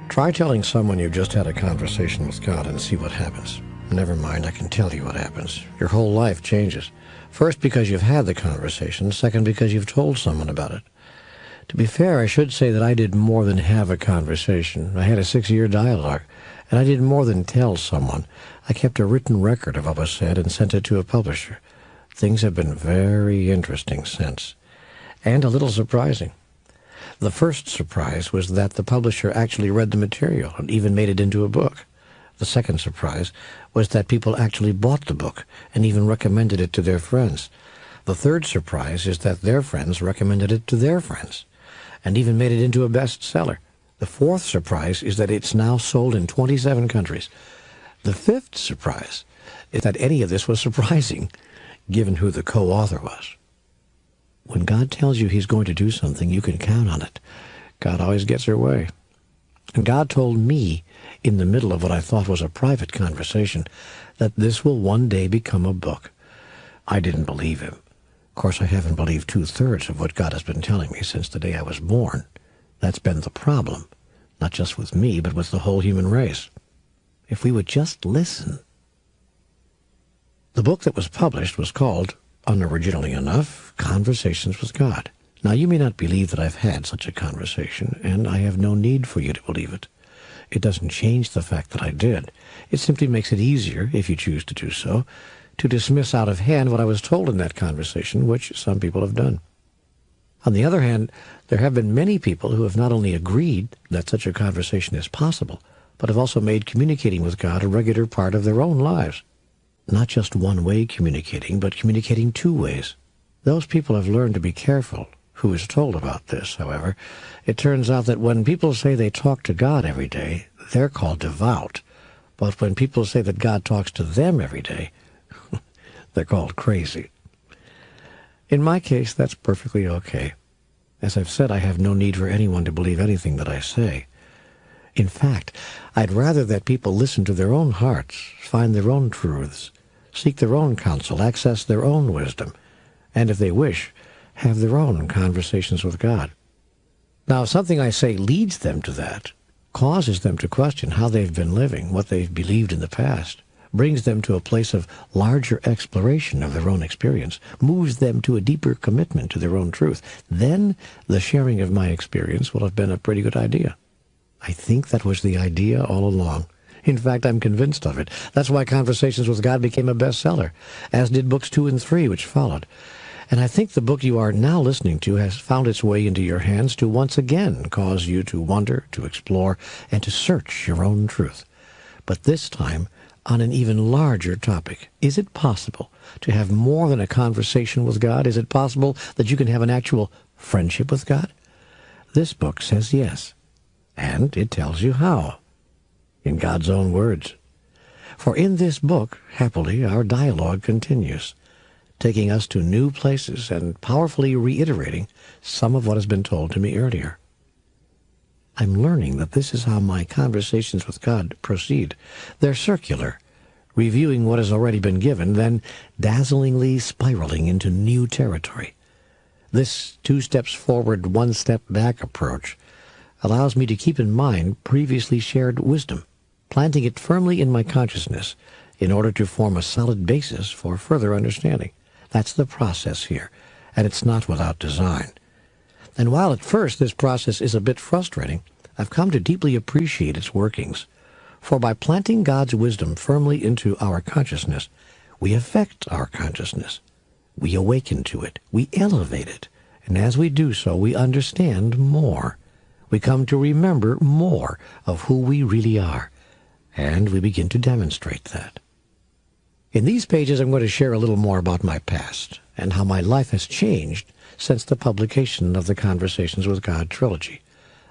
Try telling someone you just had a conversation with God and see what happens. Never mind, I can tell you what happens. Your whole life changes. First, because you've had the conversation. Second, because you've told someone about it. To be fair, I should say that I did more than have a conversation. I had a 6-year dialogue, and I did more than tell someone. I kept a written record of what was said and sent it to a publisher. Things have been very interesting since, and a little surprising. The first surprise was that the publisher actually read the material and even made it into a book. The second surprise was that people actually bought the book and even recommended it to their friends. The third surprise is that their friends recommended it to their friends and even made it into a bestseller. The fourth surprise is that it's now sold in 27 countries. The fifth surprise is that any of this was surprising, given who the co-author was. When God tells you he's going to do something, you can count on it. God always gets her way. And God told me, in the middle of what I thought was a private conversation, that this will one day become a book. I didn't believe him. Of course, I haven't believed 2/3 of what God has been telling me since the day I was born. That's been the problem, not just with me, but with the whole human race. If we would just listen. The book that was published was called, unoriginally enough, Conversations with God. Now, you may not believe that I've had such a conversation, and I have no need for you to believe it. It doesn't change the fact that I did. It simply makes it easier, if you choose to do so, to dismiss out of hand what I was told in that conversation, which some people have done. On the other hand, there have been many people who have not only agreed that such a conversation is possible, but have also made communicating with God a regular part of their own lives. Not just one-way communicating, but communicating 2 ways. Those people have learned to be careful who is told about this, however. It turns out that when people say they talk to God every day, they're called devout. But when people say that God talks to them every day, they're called crazy. In my case, that's perfectly okay. As I've said, I have no need for anyone to believe anything that I say. In fact, I'd rather that people listen to their own hearts, find their own truths, seek their own counsel, access their own wisdom, and if they wish, have their own conversations with God. Now, if something I say leads them to that, causes them to question how they've been living, what they've believed in the past, brings them to a place of larger exploration of their own experience, moves them to a deeper commitment to their own truth, then the sharing of my experience will have been a pretty good idea. I think that was the idea all along. In fact, I'm convinced of it. That's why Conversations with God became a bestseller, as did books 2 and 3, which followed. And I think the book you are now listening to has found its way into your hands to once again cause you to wonder, to explore, and to search your own truth. But this time, on an even larger topic. Is it possible to have more than a conversation with God? Is it possible that you can have an actual friendship with God? This book says yes, and it tells you how, in God's own words. For in this book, happily, our dialogue continues, taking us to new places and powerfully reiterating some of what has been told to me earlier. I'm learning that this is how my conversations with God proceed. They're circular, reviewing what has already been given, then dazzlingly spiraling into new territory. This 2 steps forward, 1 step back approach allows me to keep in mind previously shared wisdom, planting it firmly in my consciousness in order to form a solid basis for further understanding. That's the process here, and it's not without design. And while at first this process is a bit frustrating, I've come to deeply appreciate its workings. For by planting God's wisdom firmly into our consciousness, we affect our consciousness. We awaken to it. We elevate it. And as we do so, we understand more. We come to remember more of who we really are. And we begin to demonstrate that. In these pages, I'm going to share a little more about my past and how my life has changed since the publication of the Conversations with God trilogy.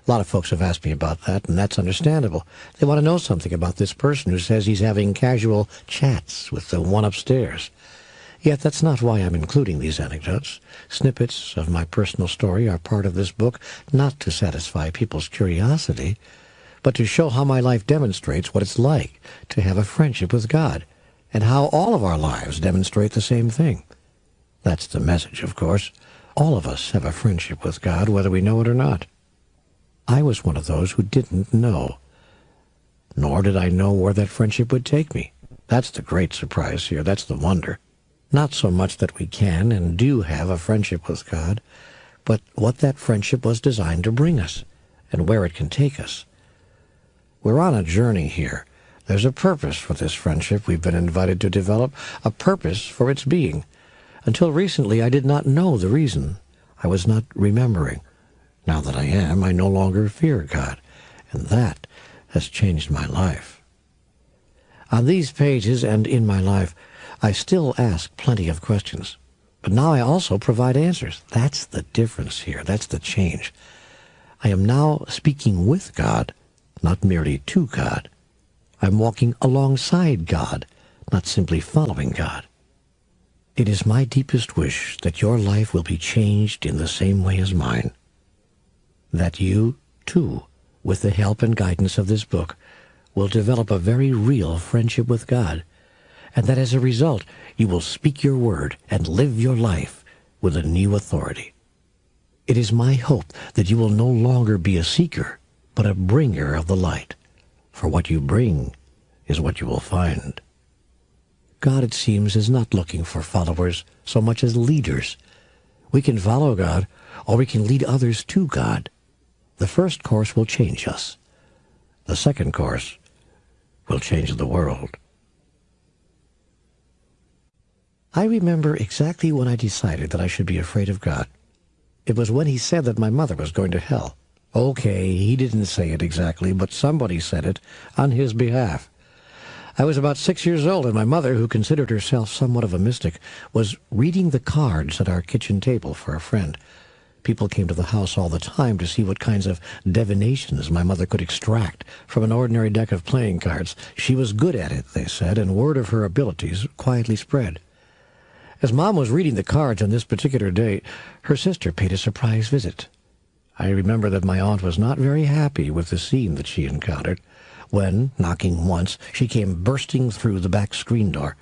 A lot of folks have asked me about that, and that's understandable. They want to know something about this person who says he's having casual chats with the one upstairs. Yet that's not why I'm including these anecdotes. Snippets of my personal story are part of this book, not to satisfy people's curiosity, but to show how my life demonstrates what it's like to have a friendship with God, and how all of our lives demonstrate the same thing. That's the message, of course. All of us have a friendship with God, whether we know it or not. I was one of those who didn't know. Nor did I know where that friendship would take me. That's the great surprise here. That's the wonder. Not so much that we can and do have a friendship with God, but what that friendship was designed to bring us and where it can take us. We're on a journey here. There's a purpose for this friendship we've been invited to develop, a purpose for its being. Until recently, I did not know the reason. I was not remembering. Now that I am, I no longer fear God, and that has changed my life. On these pages and in my life, I still ask plenty of questions, but now I also provide answers. That's the difference here. That's the change. I am now speaking with God, not merely to God. I'm walking alongside God, not simply following God. It is my deepest wish that your life will be changed in the same way as mine. That you, too, with the help and guidance of this book, will develop a very real friendship with God, and that as a result you will speak your word and live your life with a new authority. It is my hope that you will no longer be a seeker, but a bringer of the light, for what you bring is what you will find. God, it seems, is not looking for followers so much as leaders. We can follow God, or we can lead others to God. The first course will change us. The second course will change the world. I remember exactly when I decided that I should be afraid of God. It was when he said that my mother was going to hell. Okay, he didn't say it exactly, but somebody said it on his behalf. I was about 6 years old, and my mother, who considered herself somewhat of a mystic, was reading the cards at our kitchen table for a friend. People came to the house all the time to see what kinds of divinations my mother could extract from an ordinary deck of playing cards. She was good at it, they said, and word of her abilities quietly spread. As Mom was reading the cards on this particular day, her sister paid a surprise visit. I remember that my aunt was not very happy with the scene that she encountered, when, knocking once, she came bursting through the back screen door.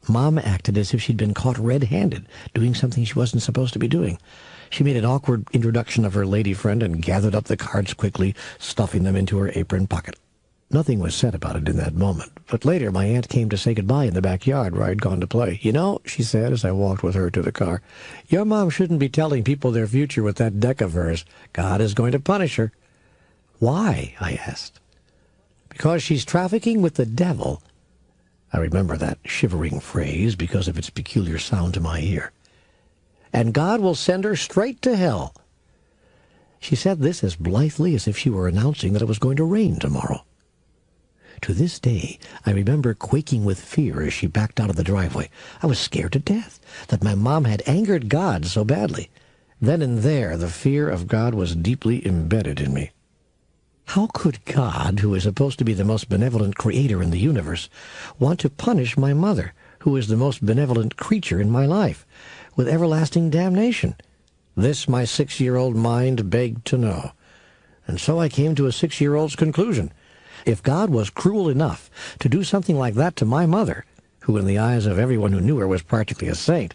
Mom acted as if she'd been caught red-handed, doing something she wasn't supposed to be doing. She made an awkward introduction of her lady friend and gathered up the cards quickly, stuffing them into her apron pocket. Nothing was said about it in that moment, but later my aunt came to say goodbye in the backyard where I'd gone to play. "You know," she said as I walked with her to the car, "your mom shouldn't be telling people their future with that deck of hers. God is going to punish her." "Why?" I asked. "Because she's trafficking with the devil." I remember that shivering phrase because of its peculiar sound to my ear. "And God will send her straight to hell." She said this as blithely as if she were announcing that it was going to rain tomorrow. To this day, I remember quaking with fear as she backed out of the driveway. I was scared to death that my mom had angered God so badly. Then and there, the fear of God was deeply embedded in me. How could God, who is supposed to be the most benevolent creator in the universe, want to punish my mother, who is the most benevolent creature in my life, with everlasting damnation? This my 6-year-old mind begged to know. And so I came to a 6-year-old's conclusion. If God was cruel enough to do something like that to my mother, who in the eyes of everyone who knew her was practically a saint,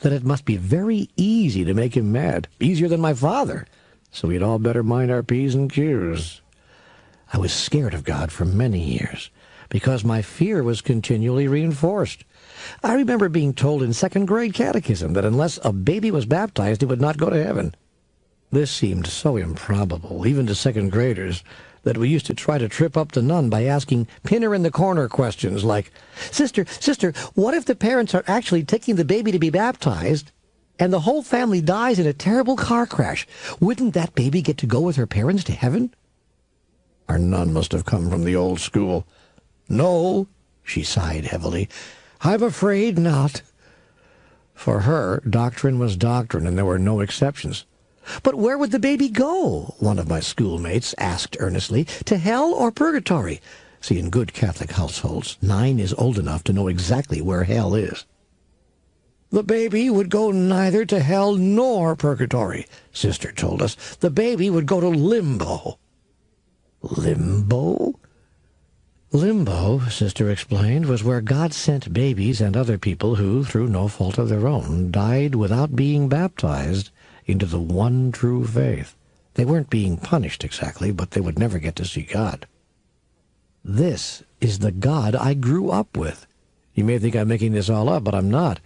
then it must be very easy to make him mad, easier than my father. So we'd all better mind our P's and Q's. I was scared of God for many years, because my fear was continually reinforced. I remember being told in second-grade catechism that unless a baby was baptized, it would not go to heaven. This seemed so improbable, even to second graders, that we used to try to trip up the nun by asking pinner-in-the-corner questions like, Sister, what if the parents are actually taking the baby to be baptized, and the whole family dies in a terrible car crash? Wouldn't that baby get to go with her parents to heaven?" Our nun must have come from the old school. "No," she sighed heavily, "I'm afraid not." For her, doctrine was doctrine, and there were no exceptions. "But where would the baby go?" one of my schoolmates asked earnestly. "To hell or purgatory?" See, in good Catholic households, 9 is old enough to know exactly where hell is. "The baby would go neither to hell nor purgatory," Sister told us. "The baby would go to limbo." Limbo? Limbo, Sister explained, was where God sent babies and other people who, through no fault of their own, died without being baptized into the one true faith. They weren't being punished exactly, but they would never get to see God. This is the God I grew up with. You may think I'm making this all up, but I'm not.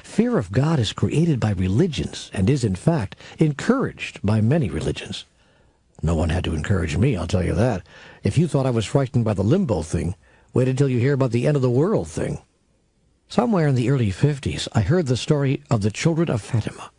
Fear of God is created by religions and is, in fact, encouraged by many religions. No one had to encourage me, I'll tell you that. If you thought I was frightened by the limbo thing, wait until you hear about the end of the world thing. Somewhere in the early 50s, I heard the story of the children of Fatima.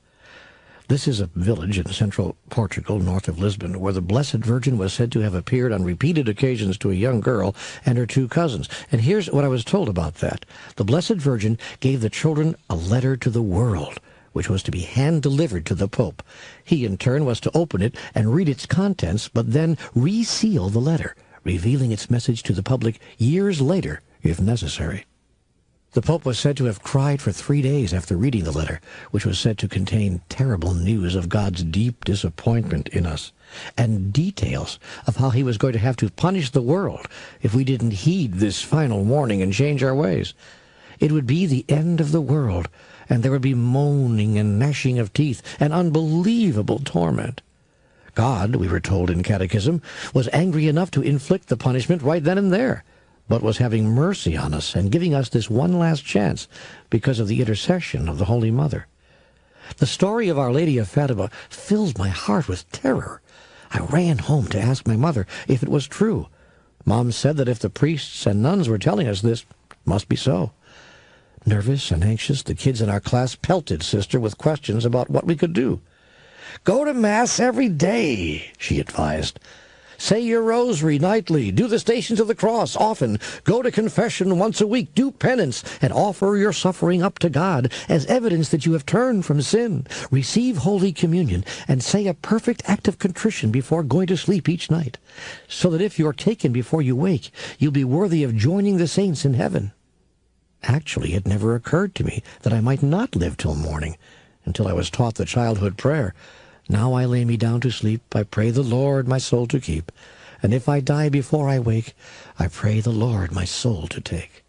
This is a village in central Portugal, north of Lisbon, where the Blessed Virgin was said to have appeared on repeated occasions to a young girl and her two cousins. And here's what I was told about that. The Blessed Virgin gave the children a letter to the world, which was to be hand-delivered to the Pope. He, in turn, was to open it and read its contents, but then reseal the letter, revealing its message to the public years later, if necessary. The Pope was said to have cried for 3 days after reading the letter, which was said to contain terrible news of God's deep disappointment in us, and details of how he was going to have to punish the world if we didn't heed this final warning and change our ways. It would be the end of the world, and there would be moaning and gnashing of teeth and unbelievable torment. God, we were told in Catechism, was angry enough to inflict the punishment right then and there, but was having mercy on us and giving us this one last chance because of the intercession of the Holy Mother. The story of Our Lady of Fatima filled my heart with terror. I ran home to ask my mother if it was true. Mom said that if the priests and nuns were telling us this, it must be so. Nervous and anxious, the kids in our class pelted Sister with questions about what we could do. "Go to Mass every day," she advised. "Say your rosary nightly. Do the Stations of the Cross often. Go to confession once a week. Do penance and offer your suffering up to God as evidence that you have turned from sin. Receive Holy Communion and say a perfect act of contrition before going to sleep each night, so that if you are taken before you wake, you'll be worthy of joining the saints in heaven." Actually, it never occurred to me that I might not live till morning, until I was taught the childhood prayer. "Now I lay me down to sleep, I pray the Lord my soul to keep. And if I die before I wake, I pray the Lord my soul to take."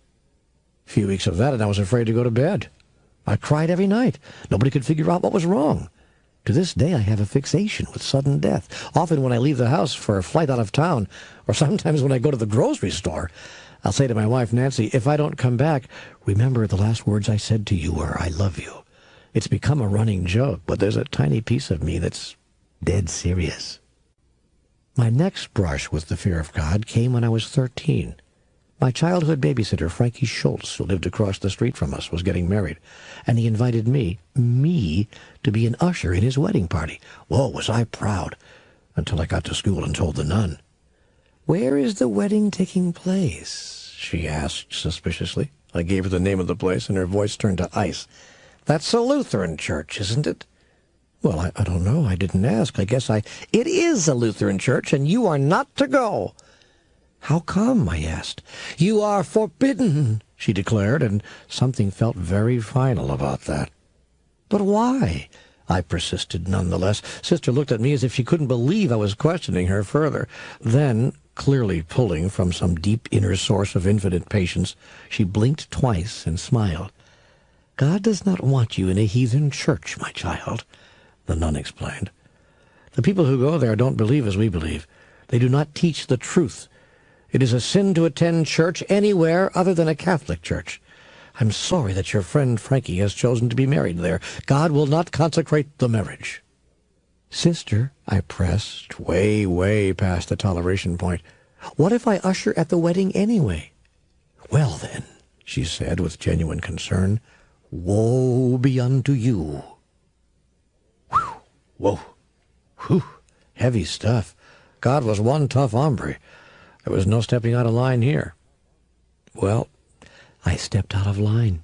A few weeks of that, and I was afraid to go to bed. I cried every night. Nobody could figure out what was wrong. To this day, I have a fixation with sudden death, often when I leave the house for a flight out of town, or sometimes when I go to the grocery store. I'll say to my wife, Nancy, if I don't come back, remember the last words I said to you were, "I love you." It's become a running joke, but there's a tiny piece of me that's dead serious. My next brush with the fear of God came when I was 13. My childhood babysitter, Frankie Schultz, who lived across the street from us, was getting married, and he invited me, to be an usher in his wedding party. Whoa, was I proud, until I got to school and told the nun. "Where is the wedding taking place?" she asked suspiciously. I gave her the name of the place, and her voice turned to ice. "That's a Lutheran church, isn't it?" "Well, I don't know. I didn't ask. It is a Lutheran church, and you are not to go." "How come?" I asked. "You are forbidden," she declared, and something felt very final about that. "But why?" I persisted nonetheless. Sister looked at me as if she couldn't believe I was questioning her further. Then, clearly pulling from some deep inner source of infinite patience, she blinked twice and smiled. "God does not want you in a heathen church, my child," the nun explained. "The people who go there don't believe as we believe. They do not teach the truth. It is a sin to attend church anywhere other than a Catholic church. I'm sorry that your friend Frankie has chosen to be married there. God will not consecrate the marriage." "Sister," I pressed, way past the toleration point, "what if I usher at the wedding anyway?" "Well, then," she said with genuine concern, "woe be unto you." Whew, whoa, whew, heavy stuff. God was one tough hombre. There was no stepping out of line here. Well, I stepped out of line.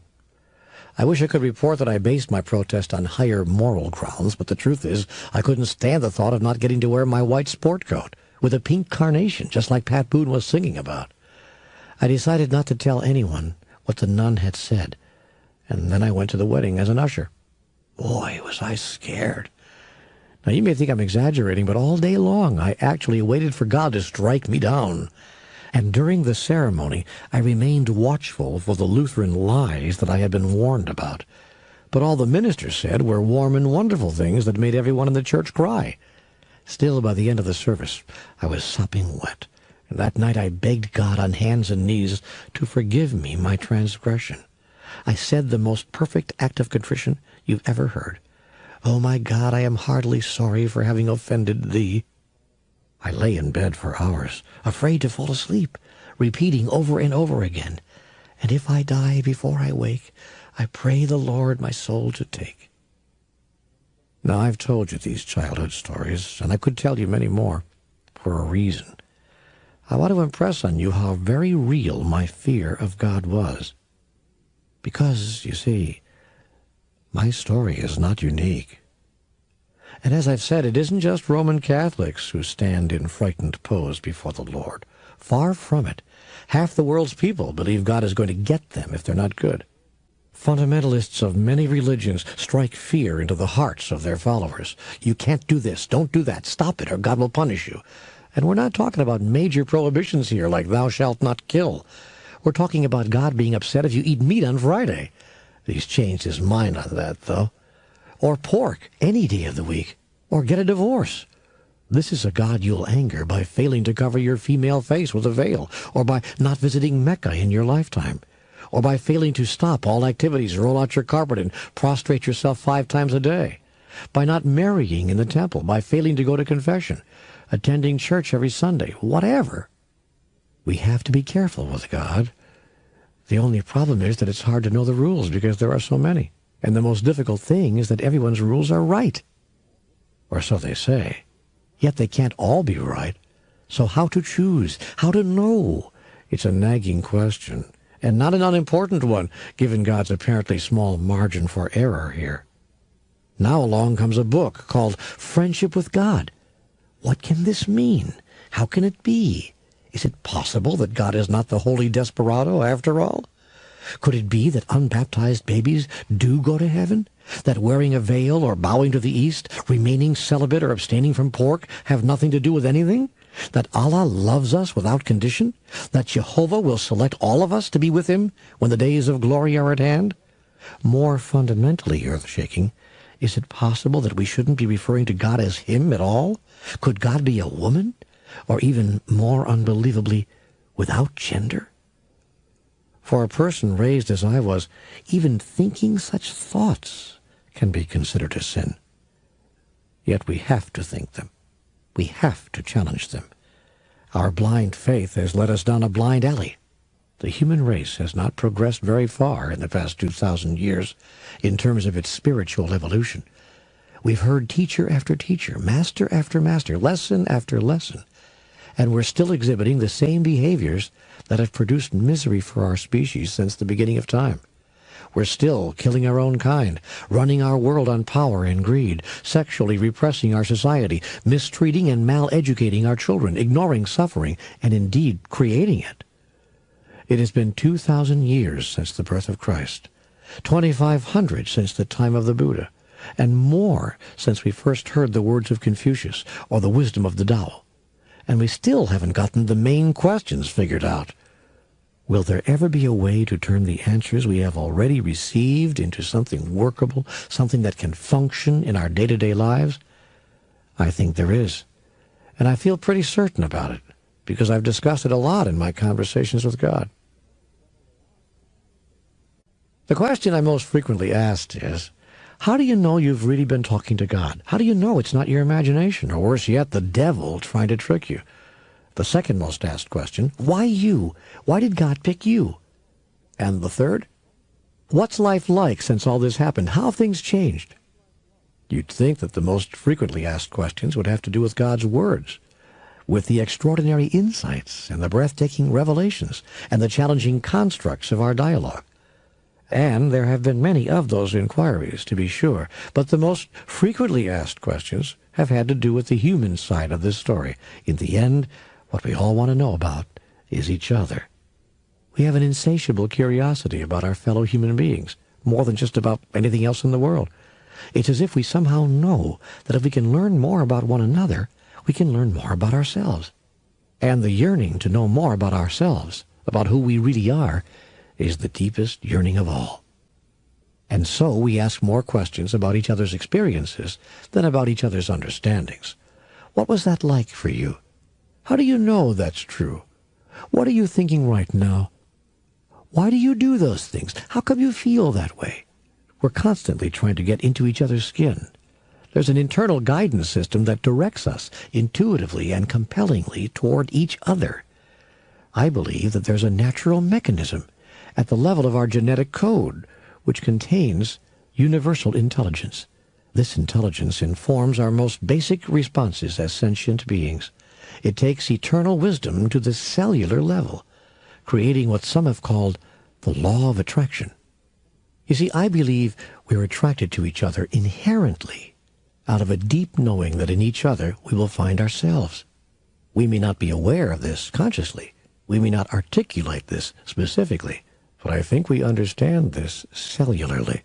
I wish I could report that I based my protest on higher moral grounds, but the truth is I couldn't stand the thought of not getting to wear my white sport coat with a pink carnation, just like Pat Boone was singing about. I decided not to tell anyone what the nun had said, and then I went to the wedding as an usher. Boy, was I scared. Now, you may think I'm exaggerating, but all day long I actually waited for God to strike me down. And during the ceremony, I remained watchful for the Lutheran lies that I had been warned about. But all the ministers said were warm and wonderful things that made everyone in the church cry. Still, by the end of the service, I was sopping wet. And that night I begged God on hands and knees to forgive me my transgression. I said the most perfect act of contrition you've ever heard. "Oh, my God, I am heartily sorry for having offended thee." I lay in bed for hours, afraid to fall asleep, repeating over and over again, "And if I die before I wake, I pray the Lord my soul to take." Now, I've told you these childhood stories, and I could tell you many more, for a reason. I want to impress on you how very real my fear of God was. Because, you see, my story is not unique. And as I've said, it isn't just Roman Catholics who stand in frightened pose before the Lord. Far from it. Half the world's people believe God is going to get them if they're not good. Fundamentalists of many religions strike fear into the hearts of their followers. You can't do this, don't do that, stop it, or God will punish you. And we're not talking about major prohibitions here, like thou shalt not kill. We're talking about God being upset if you eat meat on Friday. He's changed his mind on that, though. Or pork any day of the week. Or get a divorce. This is a God you'll anger by failing to cover your female face with a veil, or by not visiting Mecca in your lifetime, or by failing to stop all activities, roll out your carpet, and prostrate yourself 5 times a day, by not marrying in the temple, by failing to go to confession, attending church every Sunday, whatever. We have to be careful with God. The only problem is that it's hard to know the rules because there are so many. And the most difficult thing is that everyone's rules are right. Or so they say. Yet they can't all be right. So how to choose? How to know? It's a nagging question, and not an unimportant one, given God's apparently small margin for error here. Now along comes a book called Friendship with God. What can this mean? How can it be? Is it possible that God is not the holy desperado after all? Could it be that unbaptized babies do go to heaven? That wearing a veil or bowing to the east, remaining celibate or abstaining from pork have nothing to do with anything? That Allah loves us without condition? That Jehovah will select all of us to be with him when the days of glory are at hand? More fundamentally earth-shaking, is it possible that we shouldn't be referring to God as him at all? Could God be a woman? Or even more unbelievably, without gender? For a person raised as I was, even thinking such thoughts can be considered a sin. Yet we have to think them. We have to challenge them. Our blind faith has led us down a blind alley. The human race has not progressed very far in the past 2,000 years in terms of its spiritual evolution. We've heard teacher after teacher, master after master, lesson after lesson, and we're still exhibiting the same behaviors that have produced misery for our species since the beginning of time. We're still killing our own kind, running our world on power and greed, sexually repressing our society, mistreating and mal-educating our children, ignoring suffering, and indeed creating it. It has been 2,000 years since the birth of Christ, 2,500 since the time of the Buddha, and more since we first heard the words of Confucius or the wisdom of the Tao. And we still haven't gotten the main questions figured out. Will there ever be a way to turn the answers we have already received into something workable, something that can function in our day-to-day lives? I think there is. And I feel pretty certain about it, because I've discussed it a lot in my conversations with God. The question I'm most frequently asked is, how do you know you've really been talking to God? How do you know it's not your imagination, or worse yet, the devil trying to trick you? The second most asked question, why you? Why did God pick you? And the third, what's life like since all this happened? How have things changed? You'd think that the most frequently asked questions would have to do with God's words, with the extraordinary insights and the breathtaking revelations and the challenging constructs of our dialogue. And there have been many of those inquiries, to be sure, but the most frequently asked questions have had to do with the human side of this story. In the end, what we all want to know about is each other. We have an insatiable curiosity about our fellow human beings, more than just about anything else in the world. It's as if we somehow know that if we can learn more about one another, we can learn more about ourselves. And the yearning to know more about ourselves, about who we really are, is the deepest yearning of all. And so we ask more questions about each other's experiences than about each other's understandings. What was that like for you? How do you know that's true? What are you thinking right now? Why do you do those things? How come you feel that way? We're constantly trying to get into each other's skin. There's an internal guidance system that directs us intuitively and compellingly toward each other. I believe that there's a natural mechanism at the level of our genetic code which contains universal intelligence. This intelligence informs our most basic responses as sentient beings. It takes eternal wisdom to the cellular level, creating what some have called the law of attraction. You see, I believe we're attracted to each other inherently, out of a deep knowing that in each other we will find ourselves. We may not be aware of this consciously. We may not articulate this specifically, but I think we understand this cellularly.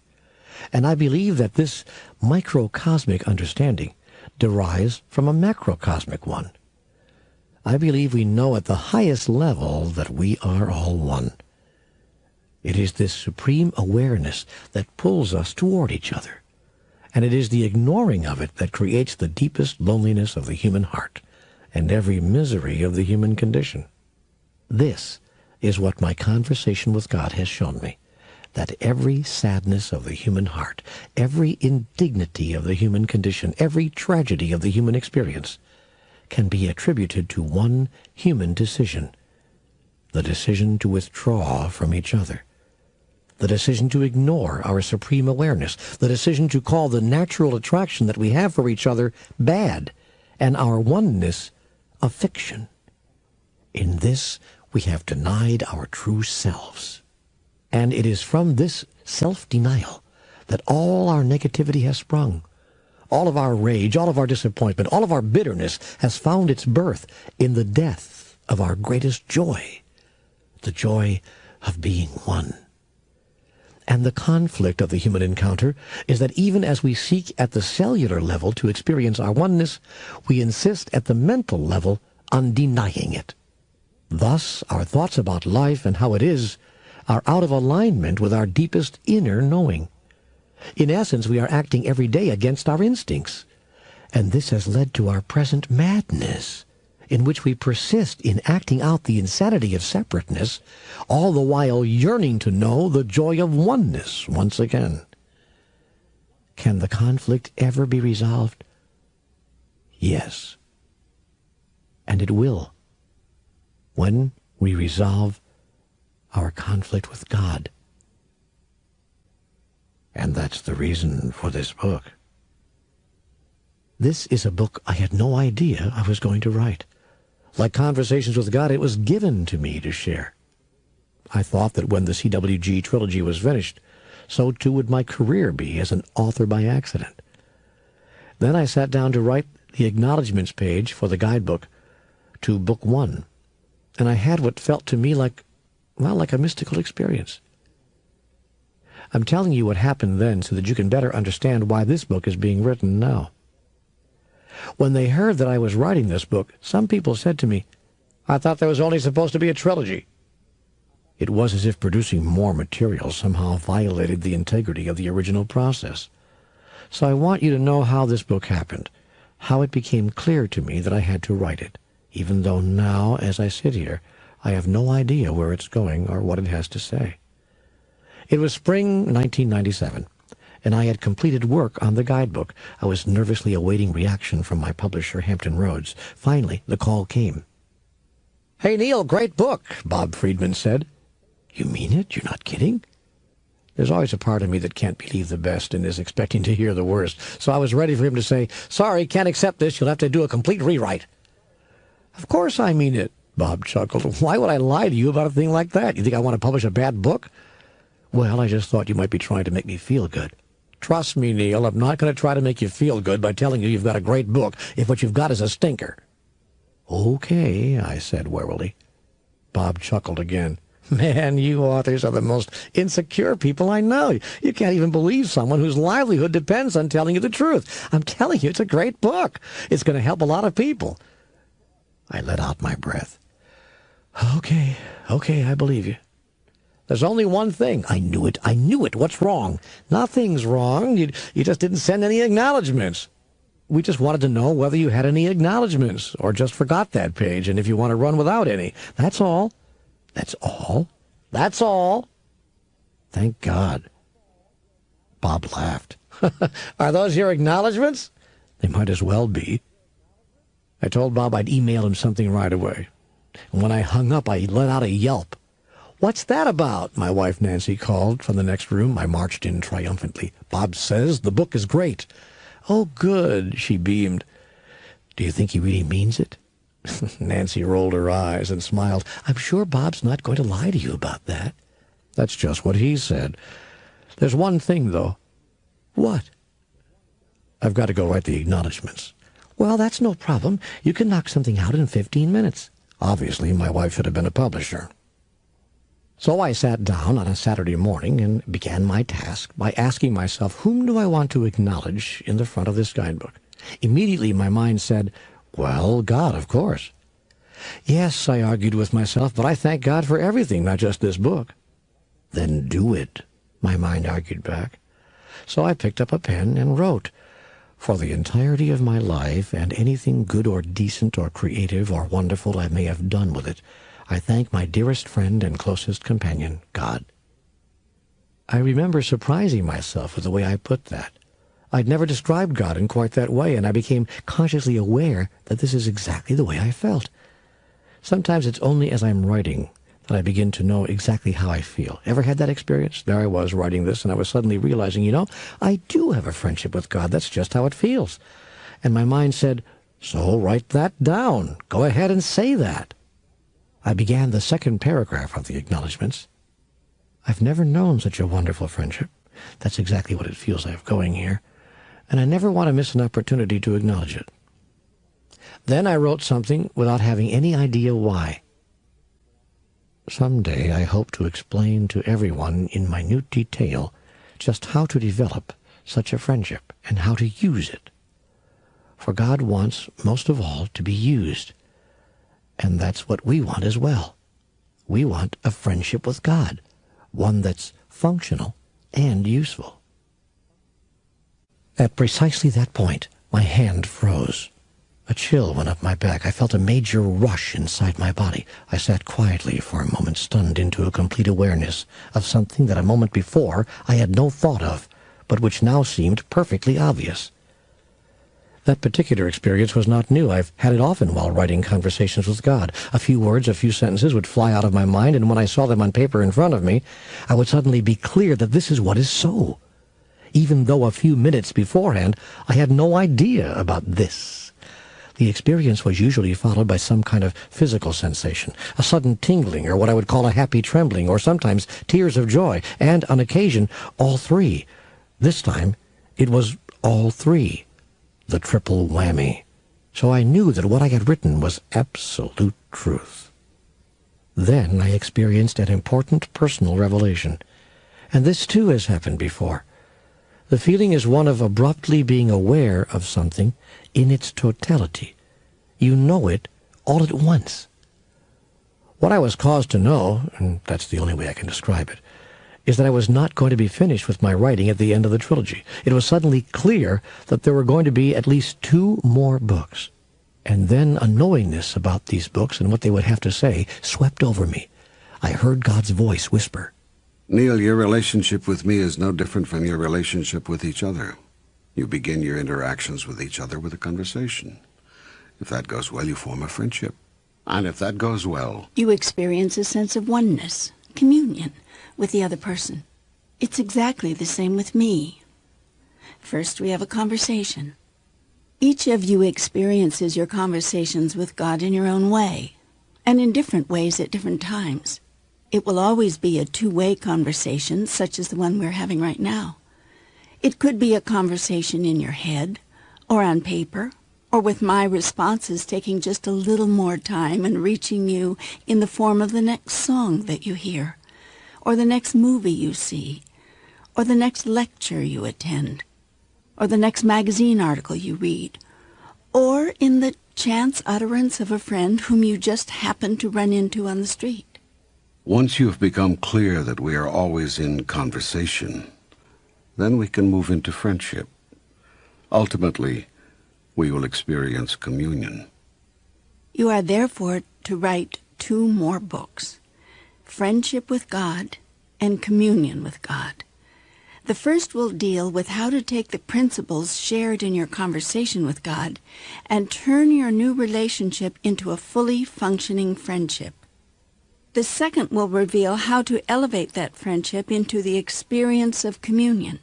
And I believe that this microcosmic understanding derives from a macrocosmic one. I believe we know at the highest level that we are all one. It is this supreme awareness that pulls us toward each other, and it is the ignoring of it that creates the deepest loneliness of the human heart and every misery of the human condition. This is what my conversation with God has shown me, that every sadness of the human heart, every indignity of the human condition, every tragedy of the human experience can be attributed to one human decision, the decision to withdraw from each other, the decision to ignore our supreme awareness, the decision to call the natural attraction that we have for each other bad, and our oneness a fiction. In this, we have denied our true selves. And it is from this self-denial that all our negativity has sprung. All of our rage, all of our disappointment, all of our bitterness has found its birth in the death of our greatest joy, the joy of being one. And the conflict of the human encounter is that even as we seek at the cellular level to experience our oneness, we insist at the mental level on denying it. Thus, our thoughts about life and how it is are out of alignment with our deepest inner knowing. In essence, we are acting every day against our instincts, and this has led to our present madness, in which we persist in acting out the insanity of separateness, all the while yearning to know the joy of oneness once again. Can the conflict ever be resolved? Yes. And it will, when we resolve our conflict with God. And that's the reason for this book. This is a book I had no idea I was going to write. Like Conversations with God, it was given to me to share. I thought that when the CWG trilogy was finished, so too would my career be as an author by accident. Then I sat down to write the acknowledgments page for the guidebook to Book 1, and I had what felt to me like a mystical experience. I'm telling you what happened then so that you can better understand why this book is being written now. When they heard that I was writing this book, some people said to me, "I thought there was only supposed to be a trilogy." It was as if producing more material somehow violated the integrity of the original process. So I want you to know how this book happened, how it became clear to me that I had to write it, even though now, as I sit here, I have no idea where it's going or what it has to say. It was spring 1997, and I had completed work on the guidebook. I was nervously awaiting reaction from my publisher, Hampton Roads. Finally, the call came. "Hey, Neale, great book," Bob Friedman said. "You mean it? You're not kidding?" There's always a part of me that can't believe the best and is expecting to hear the worst, so I was ready for him to say, "Sorry, can't accept this. You'll have to do a complete rewrite." "Of course I mean it," Bob chuckled. "Why would I lie to you about a thing like that? You think I want to publish a bad book?" "Well, I just thought you might be trying to make me feel good." "Trust me, Neale, I'm not going to try to make you feel good by telling you you've got a great book if what you've got is a stinker." "Okay," I said warily. Bob chuckled again. "Man, you authors are the most insecure people I know. You can't even believe someone whose livelihood depends on telling you the truth. I'm telling you, it's a great book. It's going to help a lot of people." I let out my breath. Okay, I believe you. There's only one thing. I knew it. What's wrong? Nothing's wrong. You just didn't send any acknowledgments. We just wanted to know whether you had any acknowledgments or just forgot that page and if you want to run without any. That's all. That's all. That's all. Thank God. Bob laughed. Are those your acknowledgments? They might as well be. I told Bob I'd email him something right away. And when I hung up, I let out a yelp. What's that about? My wife Nancy called from the next room. I marched in triumphantly. Bob says the book is great. Oh, good, she beamed. Do you think he really means it? Nancy rolled her eyes and smiled. I'm sure Bob's not going to lie to you about that. That's just what he said. There's one thing, though. What? I've got to go write the acknowledgments. Well, that's no problem. You can knock something out in 15 minutes. Obviously, my wife should have been a publisher. So I sat down on a Saturday morning and began my task by asking myself, whom do I want to acknowledge in the front of this guidebook? Immediately my mind said, well, God, of course. Yes, I argued with myself, but I thank God for everything, not just this book. Then do it, my mind argued back. So I picked up a pen and wrote, for the entirety of my life and anything good or decent or creative or wonderful I may have done with it, I thank my dearest friend and closest companion, God. I remember surprising myself with the way I put that. I'd never described God in quite that way, and I became consciously aware that this is exactly the way I felt. Sometimes it's only as I'm writing that I begin to know exactly how I feel. Ever had that experience? There I was writing this, and I was suddenly realizing, I do have a friendship with God. That's just how it feels. And my mind said, so write that down. Go ahead and say that. I began the second paragraph of the acknowledgments. I've never known such a wonderful friendship. That's exactly what it feels like going here. And I never want to miss an opportunity to acknowledge it. Then I wrote something without having any idea why. Someday I hope to explain to everyone in minute detail just how to develop such a friendship and how to use it. For God wants, most of all, to be used. And that's what we want as well. We want a friendship with God, one that's functional and useful. At precisely that point, my hand froze. A chill went up my back. I felt a major rush inside my body. I sat quietly for a moment, stunned into a complete awareness of something that a moment before I had no thought of, but which now seemed perfectly obvious. That particular experience was not new. I've had it often while writing conversations with God. A few words, a few sentences would fly out of my mind, and when I saw them on paper in front of me, I would suddenly be clear that this is what is so. Even though a few minutes beforehand, I had no idea about this. The experience was usually followed by some kind of physical sensation, a sudden tingling, or what I would call a happy trembling, or sometimes tears of joy, and, on occasion, all three. This time, it was all three. The triple whammy. So I knew that what I had written was absolute truth. Then I experienced an important personal revelation. And this too has happened before. The feeling is one of abruptly being aware of something in its totality. You know it all at once. What I was caused to know, and that's the only way I can describe it, is that I was not going to be finished with my writing at the end of the trilogy. It was suddenly clear that there were going to be at least 2 more books. And then a knowingness about these books and what they would have to say swept over me. I heard God's voice whisper, Neale, your relationship with me is no different from your relationship with each other. You begin your interactions with each other with a conversation. If that goes well, you form a friendship. And if that goes well, you experience a sense of oneness, communion with the other person. It's exactly the same with me. First, we have a conversation. Each of you experiences your conversations with God in your own way, and in different ways at different times. It will always be a 2-way conversation, such as the one we're having right now. It could be a conversation in your head, or on paper, or with my responses taking just a little more time and reaching you in the form of the next song that you hear, or the next movie you see, or the next lecture you attend, or the next magazine article you read, or in the chance utterance of a friend whom you just happened to run into on the street. Once you have become clear that we are always in conversation, then we can move into friendship. Ultimately, we will experience communion. You are therefore to write 2 more books, Friendship with God and Communion with God. The first will deal with how to take the principles shared in your conversation with God and turn your new relationship into a fully functioning friendship. The second will reveal how to elevate that friendship into the experience of communion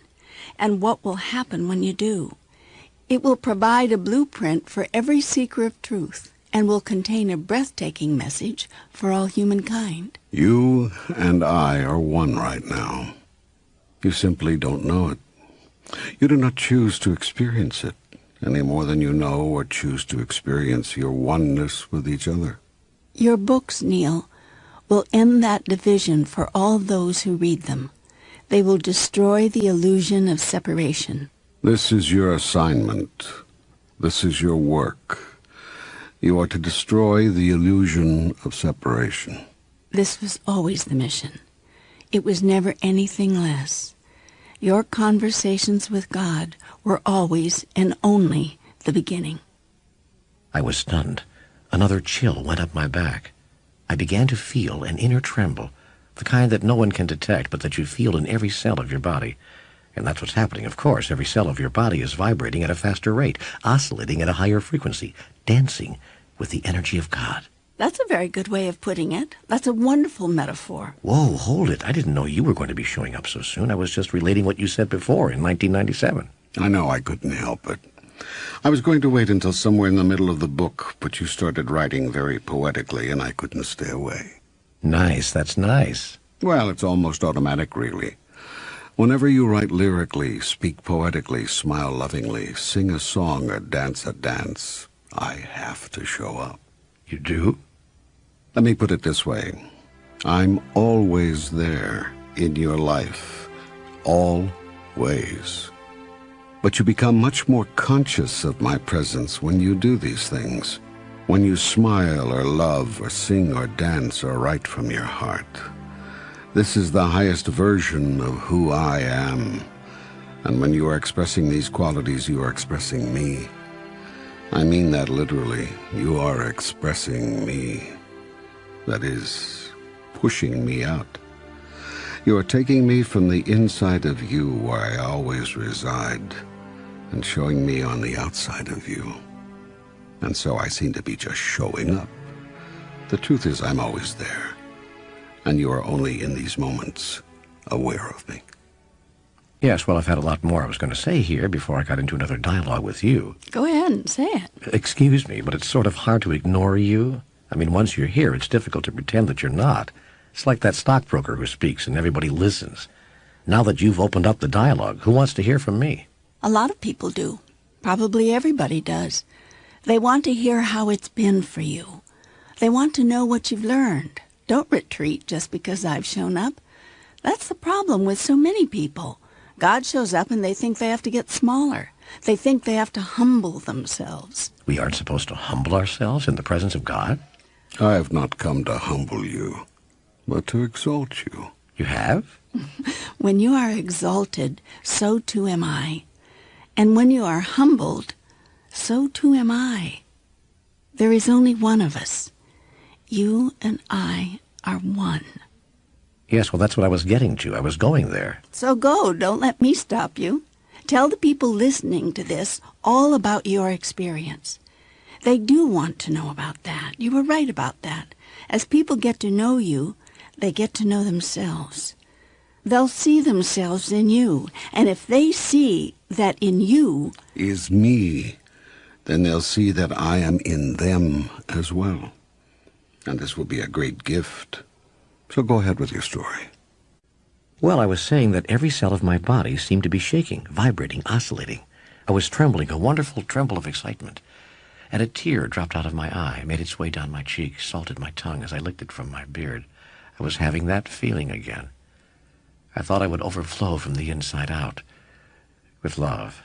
and what will happen when you do. It will provide a blueprint for every seeker of truth and will contain a breathtaking message for all humankind. You and I are one right now. You simply don't know it. You do not choose to experience it any more than you know or choose to experience your oneness with each other. Your books, Neale, will end that division for all those who read them. They will destroy the illusion of separation. This is your assignment. This is your work. You are to destroy the illusion of separation. This was always the mission. It was never anything less. Your conversations with God were always and only the beginning. I was stunned. Another chill went up my back. I began to feel an inner tremble, the kind that no one can detect, but that you feel in every cell of your body. And that's what's happening, of course. Every cell of your body is vibrating at a faster rate, oscillating at a higher frequency, dancing with the energy of God. That's a very good way of putting it. That's a wonderful metaphor. Whoa, hold it. I didn't know you were going to be showing up so soon. I was just relating what you said before in 1997. I know I couldn't help it. I was going to wait until somewhere in the middle of the book, but you started writing very poetically, and I couldn't stay away. Nice, that's nice. Well, it's almost automatic, really. Whenever you write lyrically, speak poetically, smile lovingly, sing a song, or dance a dance, I have to show up. You do? Let me put it this way. I'm always there in your life. Always. But you become much more conscious of my presence when you do these things. When you smile or love or sing or dance or write from your heart. This is the highest version of who I am. And when you are expressing these qualities, you are expressing me. I mean that literally. You are expressing me. That is, pushing me out. You are taking me from the inside of you, where I always reside, and showing me on the outside of you. And so I seem to be just showing up. The truth is, I'm always there. And you are only in these moments aware of me. Yes, well, I've had a lot more I was going to say here before I got into another dialogue with you. Go ahead and say it. Excuse me, but it's sort of hard to ignore you. I mean, once you're here, it's difficult to pretend that you're not. It's like that stockbroker who speaks and everybody listens. Now that you've opened up the dialogue, who wants to hear from me? A lot of people do. Probably everybody does. They want to hear how it's been for you. They want to know what you've learned. Don't retreat just because I've shown up. That's the problem with so many people. God shows up and they think they have to get smaller. They think they have to humble themselves. We aren't supposed to humble ourselves in the presence of God? I have not come to humble you, but to exalt you. You have? When you are exalted, so too am I. And when you are humbled, so too am I. There is only one of us. You and I are one. Yes, well, that's what I was getting to. I was going there. So go. Don't let me stop you. Tell the people listening to this all about your experience. They do want to know about that. You were right about that. As people get to know you, they get to know themselves. They'll see themselves in you. And if they see that in you is me, then they'll see that I am in them as well. And this will be a great gift. So go ahead with your story. Well, I was saying that every cell of my body seemed to be shaking, vibrating, oscillating. I was trembling, a wonderful tremble of excitement. And a tear dropped out of my eye, made its way down my cheek, salted my tongue as I licked it from my beard. I was having that feeling again. I thought I would overflow from the inside out with love.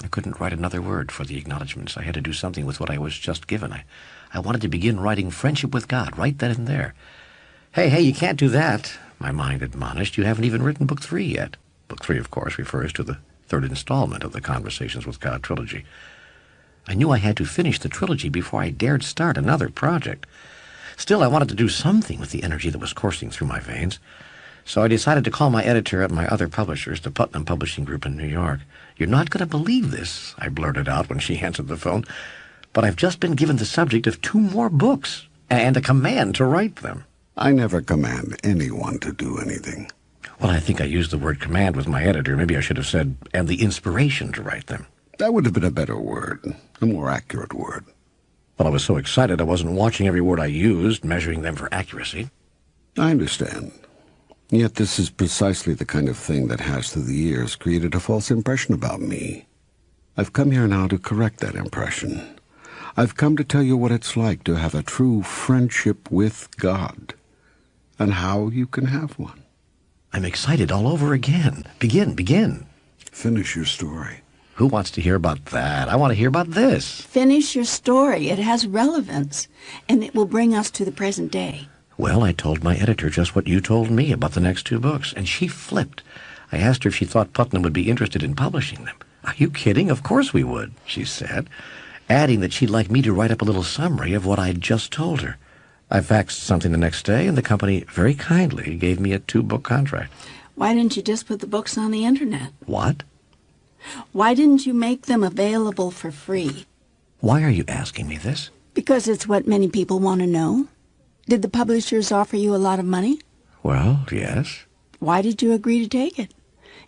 I couldn't write another word for the acknowledgments. I had to do something with what I was just given. I wanted to begin writing Friendship with God right then and there. Hey, you can't do that, my mind admonished. You haven't even written Book 3 yet. Book 3, of course, refers to the third installment of the Conversations with God trilogy. I knew I had to finish the trilogy before I dared start another project. Still, I wanted to do something with the energy that was coursing through my veins. So I decided to call my editor at my other publishers, the Putnam Publishing Group in New York. "You're not going to believe this," I blurted out when she answered the phone, "but I've just been given the subject of 2 more books and a command to write them." I never command anyone to do anything. Well, I think I used the word command with my editor. Maybe I should have said, "and the inspiration to write them." That would have been a better word, a more accurate word. Well, I was so excited I wasn't watching every word I used, measuring them for accuracy. I understand. Yet this is precisely the kind of thing that has, through the years, created a false impression about me. I've come here now to correct that impression. I've come to tell you what it's like to have a true friendship with God, and how you can have one. I'm excited all over again. Begin. Finish your story. Who wants to hear about that? I want to hear about this. Finish your story. It has relevance, and it will bring us to the present day. Well, I told my editor just what you told me about the next 2 books, and she flipped. I asked her if she thought Putnam would be interested in publishing them. "Are you kidding? Of course we would," she said, adding that she'd like me to write up a little summary of what I'd just told her. I faxed something the next day, and the company very kindly gave me a 2-book contract. Why didn't you just put the books on the internet? What? Why didn't you make them available for free? Why are you asking me this? Because it's what many people want to know. Did the publishers offer you a lot of money? Well, yes. Why did you agree to take it?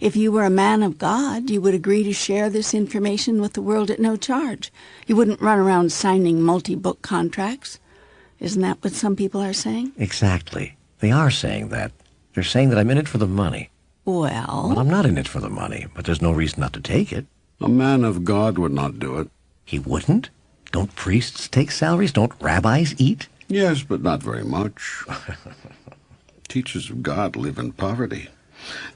If you were a man of God, you would agree to share this information with the world at no charge. You wouldn't run around signing multi-book contracts. Isn't that what some people are saying? Exactly. They are saying that. They're saying that I'm in it for the money. Well, Well, I'm not in it for the money, but there's no reason not to take it. A man of God would not do it. He wouldn't? Don't priests take salaries? Don't rabbis eat? Yes, but not very much. Teachers of God live in poverty.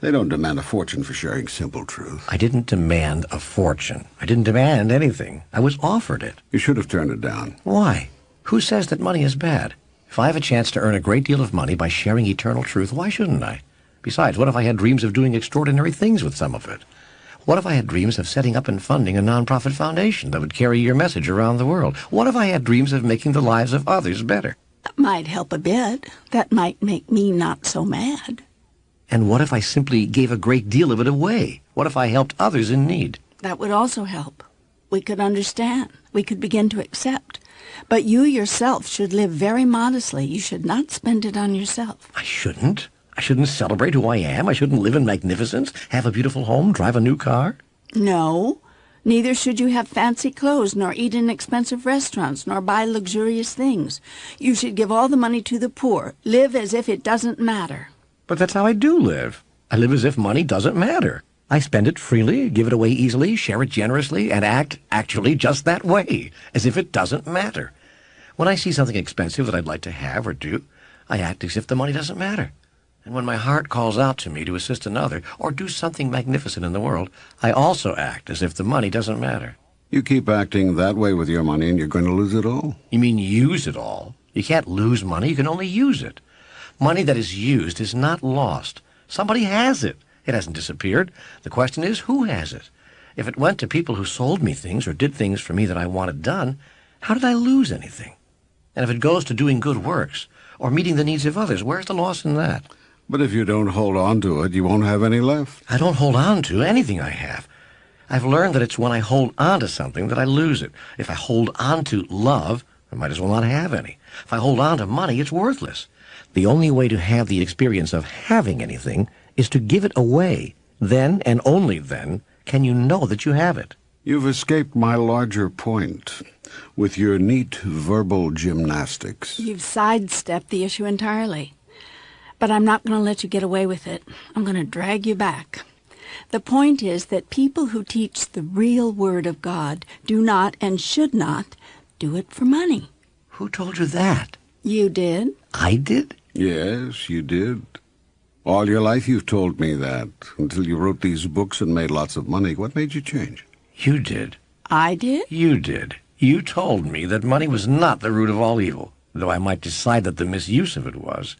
They don't demand a fortune for sharing simple truth. I didn't demand a fortune. I didn't demand anything. I was offered it. You should have turned it down. Why? Who says that money is bad? If I have a chance to earn a great deal of money by sharing eternal truth, why shouldn't I? Besides, what if I had dreams of doing extraordinary things with some of it? What if I had dreams of setting up and funding a nonprofit foundation that would carry your message around the world? What if I had dreams of making the lives of others better? that might help a bit. That might make me not so mad. And what if I simply gave a great deal of it away? What if I helped others in need? That would also help. We could understand. We could begin to accept. But you yourself should live very modestly. You should not spend it on yourself. I shouldn't. I shouldn't celebrate who I am. I shouldn't live in magnificence, have a beautiful home, drive a new car. No. Neither should you have fancy clothes, nor eat in expensive restaurants, nor buy luxurious things. You should give all the money to the poor. Live as if it doesn't matter. But that's how I do live. I live as if money doesn't matter. I spend it freely, give it away easily, share it generously, and act actually just that way, as if it doesn't matter. When I see something expensive that I'd like to have or do, I act as if the money doesn't matter. And when my heart calls out to me to assist another or do something magnificent in the world, I also act as if the money doesn't matter. You keep acting that way with your money and you're going to lose it all. You mean use it all? You can't lose money, you can only use it. Money that is used is not lost. Somebody has it. It hasn't disappeared. The question is, who has it? If it went to people who sold me things or did things for me that I wanted done, how did I lose anything? And if it goes to doing good works or meeting the needs of others, where's the loss in that? But if you don't hold on to it, you won't have any left. I don't hold on to anything I have. I've learned that it's when I hold on to something that I lose it. If I hold on to love, I might as well not have any. If I hold on to money, it's worthless. The only way to have the experience of having anything is to give it away. Then, and only then, can you know that you have it. You've escaped my larger point with your neat verbal gymnastics. You've sidestepped the issue entirely. But I'm not going to let you get away with it. I'm going to drag you back. The point is that people who teach the real Word of God do not and should not do it for money. Who told you that? You did. I did? Yes, you did. All your life you've told me that, until you wrote these books and made lots of money. What made you change? You did. I did? You did. You told me that money was not the root of all evil, though I might decide that the misuse of it was.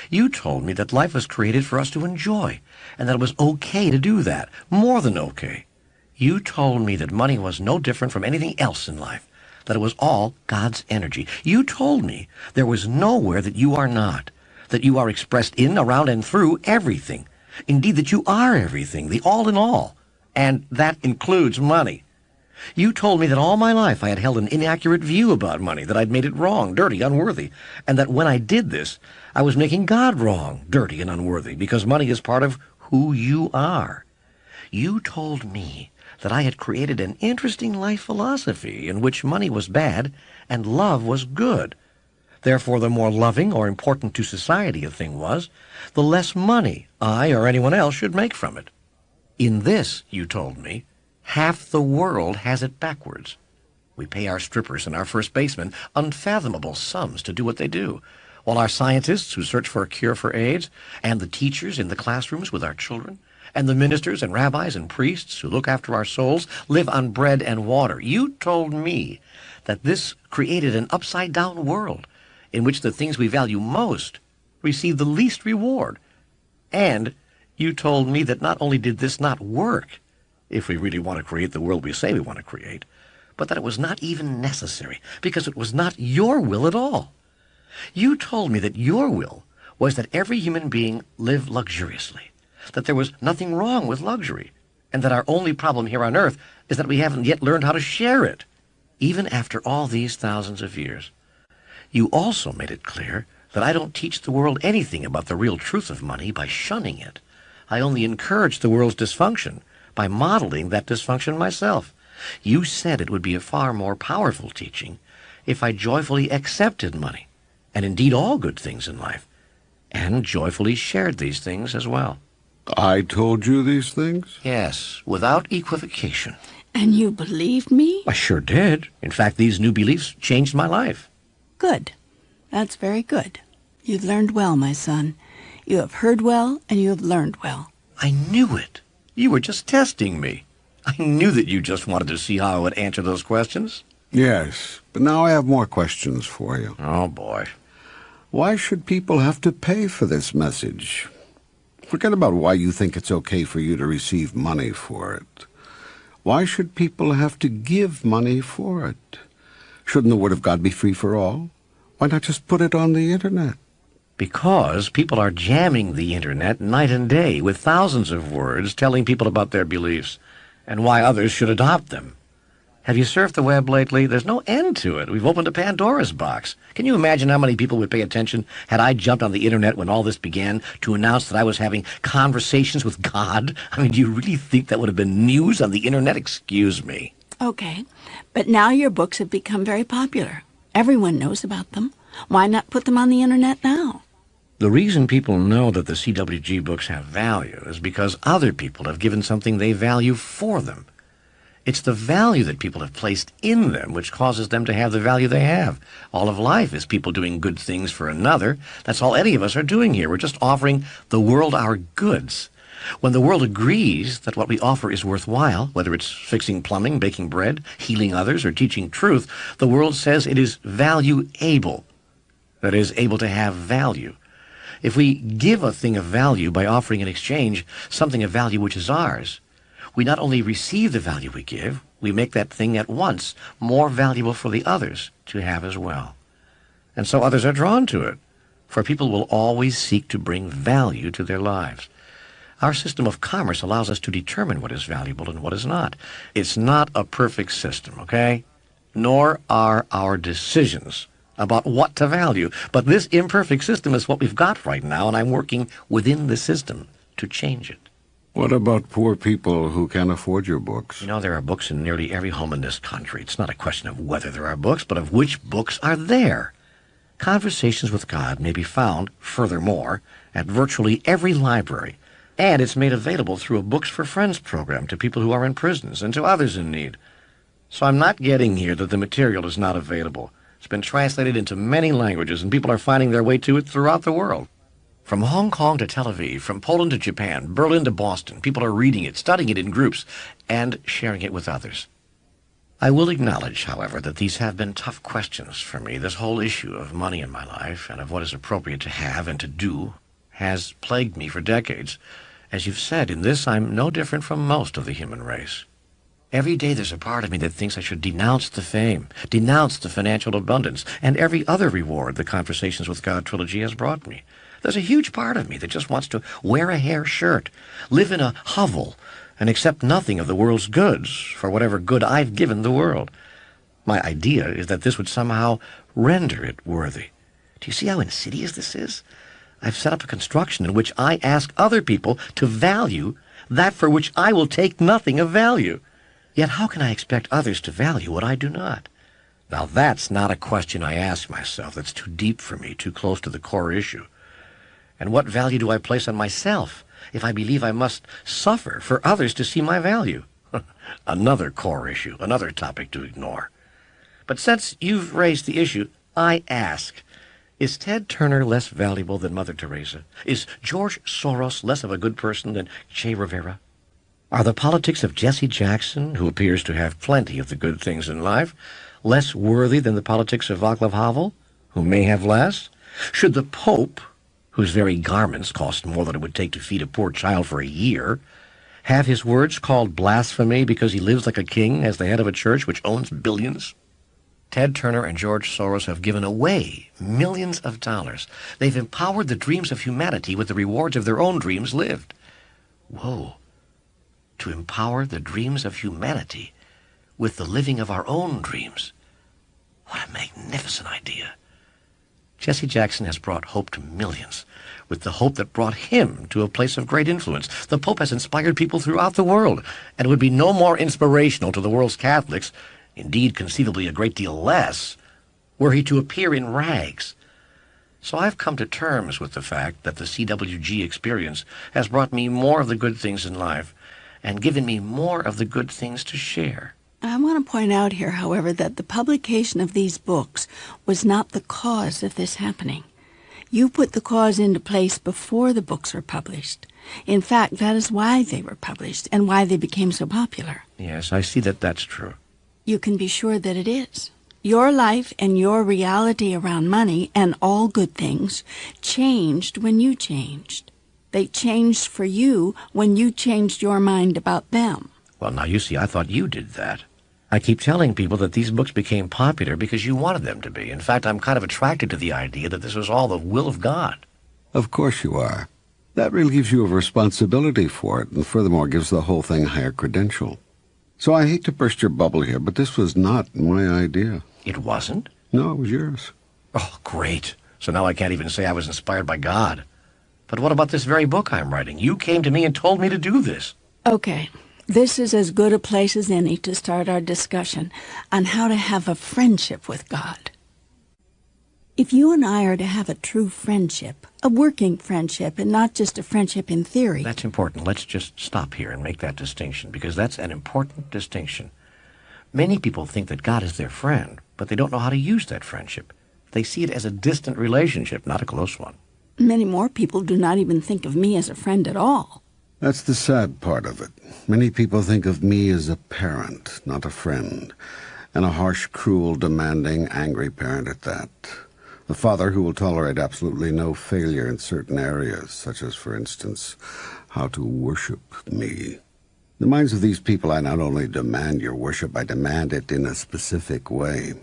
You told me that life was created for us to enjoy, and that it was okay to do that, more than okay. You told me that money was no different from anything else in life, that it was all God's energy. You told me there was nowhere that you are not, that you are expressed in, around, and through everything. Indeed, that you are everything, the all in all, and that includes money. You told me that all my life I had held an inaccurate view about money, that I'd made it wrong, dirty, unworthy, and that when I did this, I was making God wrong, dirty, and unworthy, because money is part of who you are. You told me that I had created an interesting life philosophy in which money was bad and love was good. Therefore, the more loving or important to society a thing was, the less money I or anyone else should make from it. In this, you told me, half the world has it backwards. We pay our strippers and our first basemen unfathomable sums to do what they do, while our scientists who search for a cure for AIDS, and the teachers in the classrooms with our children, and the ministers and rabbis and priests who look after our souls live on bread and water. You told me that this created an upside-down world in which the things we value most receive the least reward. And you told me that not only did this not work, if we really want to create the world we say we want to create, but that it was not even necessary, because it was not your will at all. You told me that your will was that every human being live luxuriously, that there was nothing wrong with luxury, and that our only problem here on earth is that we haven't yet learned how to share it, even after all these thousands of years. You also made it clear that I don't teach the world anything about the real truth of money by shunning it. I only encourage the world's dysfunction by modeling that dysfunction myself. You said it would be a far more powerful teaching if I joyfully accepted money, and indeed all good things in life, and joyfully shared these things as well. I told you these things? Yes, without equivocation. And you believed me? I sure did. In fact, these new beliefs changed my life. Good. That's very good. You've learned well, my son. You have heard well, and you have learned well. I knew it. You were just testing me. I knew that you just wanted to see how I would answer those questions. Yes, but now I have more questions for you. Oh, boy. Why should people have to pay for this message? Forget about why you think it's okay for you to receive money for it. Why should people have to give money for it? Shouldn't the Word of God be free for all? Why not just put it on the Internet? Because people are jamming the Internet night and day with thousands of words telling people about their beliefs and why others should adopt them. Have you surfed the web lately? There's no end to it. We've opened a Pandora's box. Can you imagine how many people would pay attention had I jumped on the Internet when all this began to announce that I was having conversations with God? I mean, do you really think that would have been news on the Internet? Excuse me. Okay, but now your books have become very popular. Everyone knows about them. Why not put them on the Internet now? The reason people know that the CWG books have value is because other people have given something they value for them. It's the value that people have placed in them which causes them to have the value they have. All of life is people doing good things for another. That's all any of us are doing here. We're just offering the world our goods. When the world agrees that what we offer is worthwhile, whether it's fixing plumbing, baking bread, healing others, or teaching truth, the world says it is valuable, that is, able to have value. If we give a thing of value by offering in exchange something of value which is ours, we not only receive the value we give, we make that thing at once more valuable for the others to have as well. And so others are drawn to it, for people will always seek to bring value to their lives. Our system of commerce allows us to determine what is valuable and what is not. It's not a perfect system, okay? Nor are our decisions about what to value. But this imperfect system is what we've got right now, and I'm working within the system to change it. What about poor people who can't afford your books? You know, there are books in nearly every home in this country. It's not a question of whether there are books, but of which books are there. Conversations with God may be found, furthermore, at virtually every library, and it's made available through a Books for Friends program to people who are in prisons and to others in need. So I'm not getting here that the material is not available. It's been translated into many languages, and people are finding their way to it throughout the world. From Hong Kong to Tel Aviv, from Poland to Japan, Berlin to Boston, people are reading it, studying it in groups, and sharing it with others. I will acknowledge, however, that these have been tough questions for me. This whole issue of money in my life and of what is appropriate to have and to do has plagued me for decades. As you've said, in this I'm no different from most of the human race. Every day there's a part of me that thinks I should denounce the fame, denounce the financial abundance, and every other reward the Conversations with God trilogy has brought me. There's a huge part of me that just wants to wear a hair shirt, live in a hovel, and accept nothing of the world's goods for whatever good I've given the world. My idea is that this would somehow render it worthy. Do you see how insidious this is? I've set up a construction in which I ask other people to value that for which I will take nothing of value. Yet how can I expect others to value what I do not? Now that's not a question I ask myself. That's too deep for me, too close to the core issue. And what value do I place on myself if I believe I must suffer for others to see my value? Another core issue, another topic to ignore. But since you've raised the issue, I ask, is Ted Turner less valuable than Mother Teresa? Is George Soros less of a good person than Che Rivera? Are the politics of Jesse Jackson, who appears to have plenty of the good things in life, less worthy than the politics of Václav Havel, who may have less? Should the Pope, whose very garments cost more than it would take to feed a poor child for a year, have his words called blasphemy because he lives like a king as the head of a church which owns billions? Ted Turner and George Soros have given away millions of dollars. They've empowered the dreams of humanity with the rewards of their own dreams lived. Whoa. To empower the dreams of humanity with the living of our own dreams. What a magnificent idea. Jesse Jackson has brought hope to millions, with the hope that brought him to a place of great influence. The Pope has inspired people throughout the world, and it would be no more inspirational to the world's Catholics, indeed conceivably a great deal less, were he to appear in rags. So I've come to terms with the fact that the CWG experience has brought me more of the good things in life, and given me more of the good things to share. I want to point out here, however, that the publication of these books was not the cause of this happening. You put the cause into place before the books were published. In fact, that is why they were published and why they became so popular. Yes, I see that that's true. You can be sure that it is. Your life and your reality around money and all good things changed when you changed. They changed for you when you changed your mind about them. Well, now you see, I thought you did that. I keep telling people that these books became popular because you wanted them to be. In fact, I'm kind of attracted to the idea that this was all the will of God. Of course you are. That relieves you of responsibility for it, and furthermore gives the whole thing higher credential. So I hate to burst your bubble here, but this was not my idea. It wasn't? No, it was yours. Oh, great. So now I can't even say I was inspired by God. But what about this very book I'm writing? You came to me and told me to do this. Okay. This is as good a place as any to start our discussion on how to have a friendship with God. If you and I are to have a true friendship, a working friendship, and not just a friendship in theory... That's important. Let's just stop here and make that distinction, because that's an important distinction. Many people think that God is their friend, but they don't know how to use that friendship. They see it as a distant relationship, not a close one. Many more people do not even think of me as a friend at all. That's the sad part of it. Many people think of me as a parent, not a friend, and a harsh, cruel, demanding, angry parent at that. A father who will tolerate absolutely no failure in certain areas, such as, for instance, how to worship me. In the minds of these people, I not only demand your worship, I demand it in a specific way.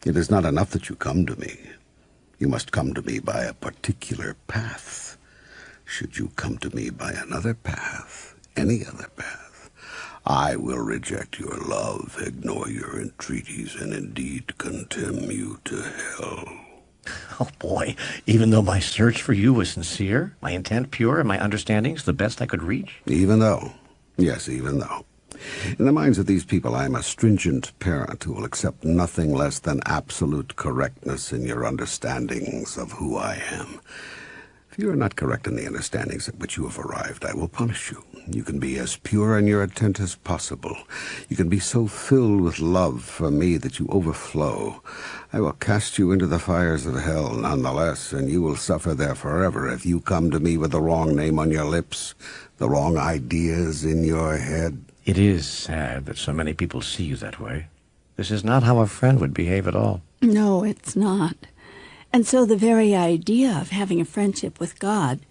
It is not enough that you come to me. You must come to me by a particular path. Should you come to me by another path, any other path, I will reject your love, ignore your entreaties, and indeed condemn you to hell. Oh, boy. Even though my search for you was sincere, my intent pure, and my understandings the best I could reach? Even though. Yes, even though. In the minds of these people, I am a stringent parent who will accept nothing less than absolute correctness in your understandings of who I am. If you are not correct in the understandings at which you have arrived, I will punish you. You can be as pure in your intent as possible. You can be so filled with love for me that you overflow. I will cast you into the fires of hell nonetheless, and you will suffer there forever if you come to me with the wrong name on your lips, the wrong ideas in your head. It is sad that so many people see you that way. This is not how a friend would behave at all. No, it's not. And so the very idea of having a friendship with God,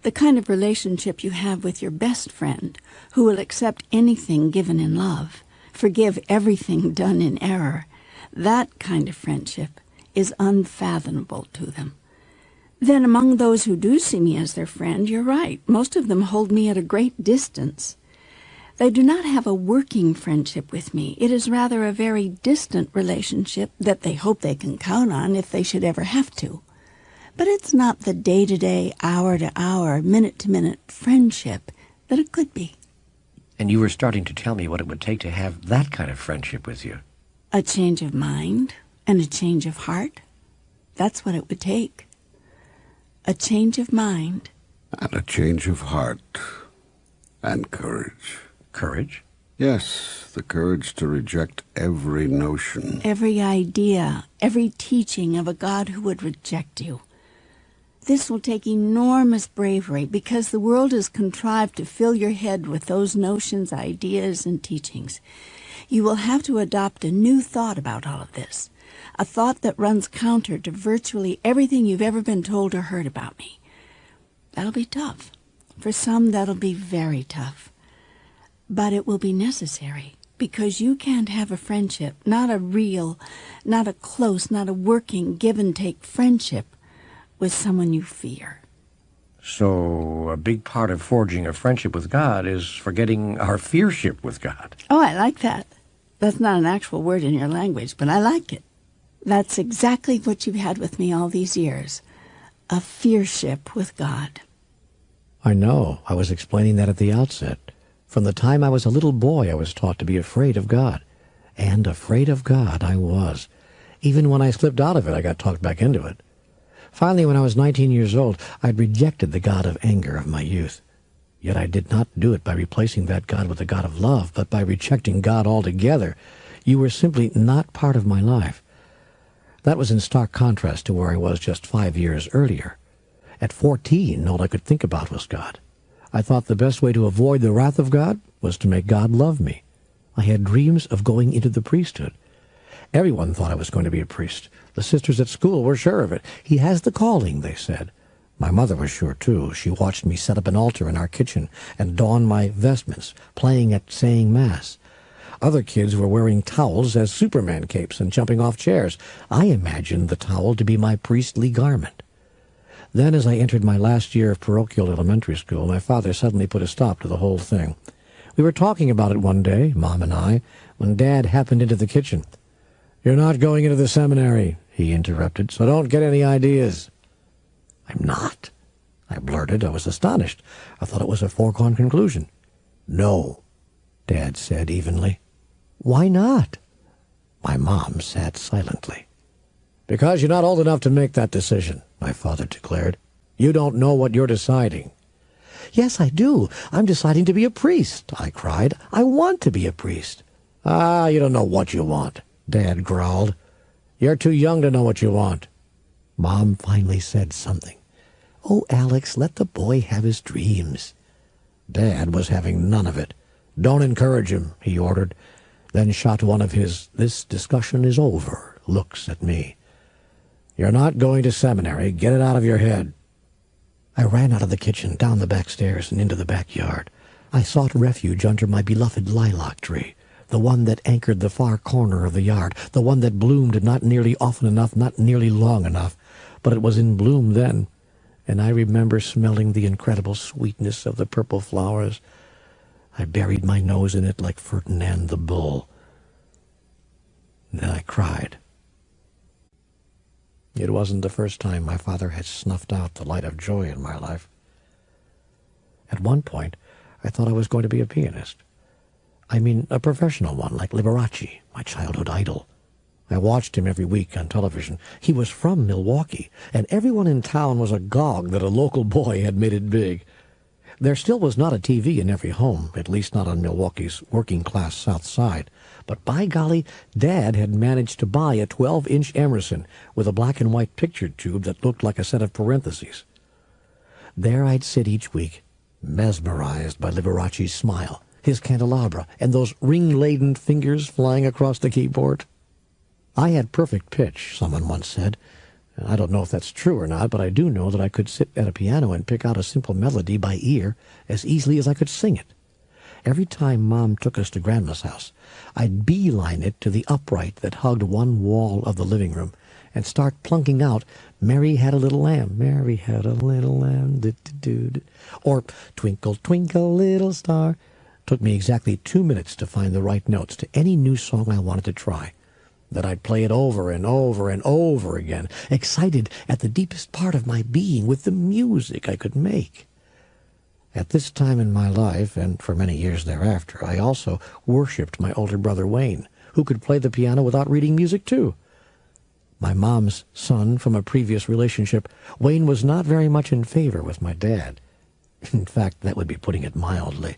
the kind of relationship you have with your best friend, who will accept anything given in love, forgive everything done in error, that kind of friendship is unfathomable to them. Then among those who do see me as their friend, you're right, most of them hold me at a great distance. They do not have a working friendship with me. It is rather a very distant relationship that they hope they can count on if they should ever have to. But it's not the day-to-day, hour-to-hour, minute-to-minute friendship that it could be. And you were starting to tell me what it would take to have that kind of friendship with you. A change of mind and a change of heart. That's what it would take. A change of mind. And a change of heart. And courage. Courage? Yes, the courage to reject every notion. Every idea, every teaching of a God who would reject you. This will take enormous bravery because the world is contrived to fill your head with those notions, ideas, and teachings. You will have to adopt a new thought about all of this, a thought that runs counter to virtually everything you've ever been told or heard about me. That'll be tough. For some, that'll be very tough. But it will be necessary, because you can't have a friendship, not a real, not a close, not a working, give-and-take friendship with someone you fear. So a big part of forging a friendship with God is forgetting our fearship with God. Oh, I like that. That's not an actual word in your language, but I like it. That's exactly what you've had with me all these years, a fearship with God. I know. I was explaining that at the outset. From the time I was a little boy, I was taught to be afraid of God. And afraid of God I was. Even when I slipped out of it, I got talked back into it. Finally, when I was 19 years old, I'd rejected the God of anger of my youth. Yet I did not do it by replacing that God with the God of love, but by rejecting God altogether. You were simply not part of my life. That was in stark contrast to where I was just 5 years earlier. At 14, all I could think about was God. I thought the best way to avoid the wrath of God was to make God love me. I had dreams of going into the priesthood. Everyone thought I was going to be a priest. The sisters at school were sure of it. He has the calling, they said. My mother was sure, too. She watched me set up an altar in our kitchen and don my vestments, playing at saying Mass. Other kids were wearing towels as Superman capes and jumping off chairs. I imagined the towel to be my priestly garment. Then, as I entered my last year of parochial elementary school, my father suddenly put a stop to the whole thing. We were talking about it one day, Mom and I, when Dad happened into the kitchen. "You're not going into the seminary," he interrupted, "so don't get any ideas." "I'm not," I blurted. I was astonished. I thought it was a foregone conclusion. "No," Dad said evenly. "Why not?" My mom sat silently. "Because you're not old enough to make that decision," my father declared. "You don't know what you're deciding." "Yes, I do. I'm deciding to be a priest," I cried. "I want to be a priest." "Ah, you don't know what you want," Dad growled. "You're too young to know what you want." Mom finally said something. "Oh, Alex, let the boy have his dreams." Dad was having none of it. "Don't encourage him," he ordered, then shot one of his "this discussion is over" looks at me. "You're not going to seminary. Get it out of your head." I ran out of the kitchen, down the back stairs, and into the backyard. I sought refuge under my beloved lilac tree, the one that anchored the far corner of the yard, the one that bloomed not nearly often enough, not nearly long enough, but it was in bloom then, and I remember smelling the incredible sweetness of the purple flowers. I buried my nose in it like Ferdinand the Bull. Then I cried. It wasn't the first time my father had snuffed out the light of joy in my life. At one point, I thought I was going to be a pianist. I mean, a professional one, like Liberace, my childhood idol. I watched him every week on television. He was from Milwaukee, and everyone in town was agog that a local boy had made it big. There still was not a TV in every home, at least not on Milwaukee's working-class South Side. But by golly, Dad had managed to buy a 12-inch Emerson with a black-and-white picture tube that looked like a set of parentheses. There I'd sit each week, mesmerized by Liberace's smile, his candelabra, and those ring-laden fingers flying across the keyboard. I had perfect pitch, someone once said. I don't know if that's true or not, but I do know that I could sit at a piano and pick out a simple melody by ear as easily as I could sing it. Every time Mom took us to Grandma's house, I'd beeline it to the upright that hugged one wall of the living room and start plunking out, "Mary had a little lamb, Mary had a little lamb, do-do-do," or "Twinkle, twinkle, little star." Took me exactly 2 minutes to find the right notes to any new song I wanted to try. Then I'd play it over and over and over again, excited at the deepest part of my being with the music I could make. At this time in my life, and for many years thereafter, I also worshipped my older brother Wayne, who could play the piano without reading music too. My mom's son from a previous relationship, Wayne was not very much in favor with my dad. In fact, that would be putting it mildly.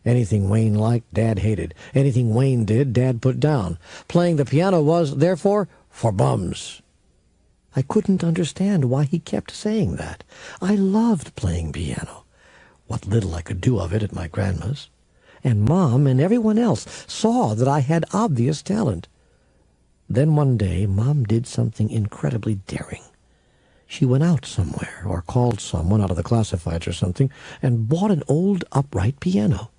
Anything Wayne liked, Dad hated. Anything Wayne did, Dad put down. Playing the piano was, therefore, for bums. I couldn't understand why he kept saying that. I loved playing piano. What little I could do of it at my grandma's. And Mom and everyone else saw that I had obvious talent. Then one day, Mom did something incredibly daring. She went out somewhere, or called someone out of the classifieds or something, and bought an old upright piano.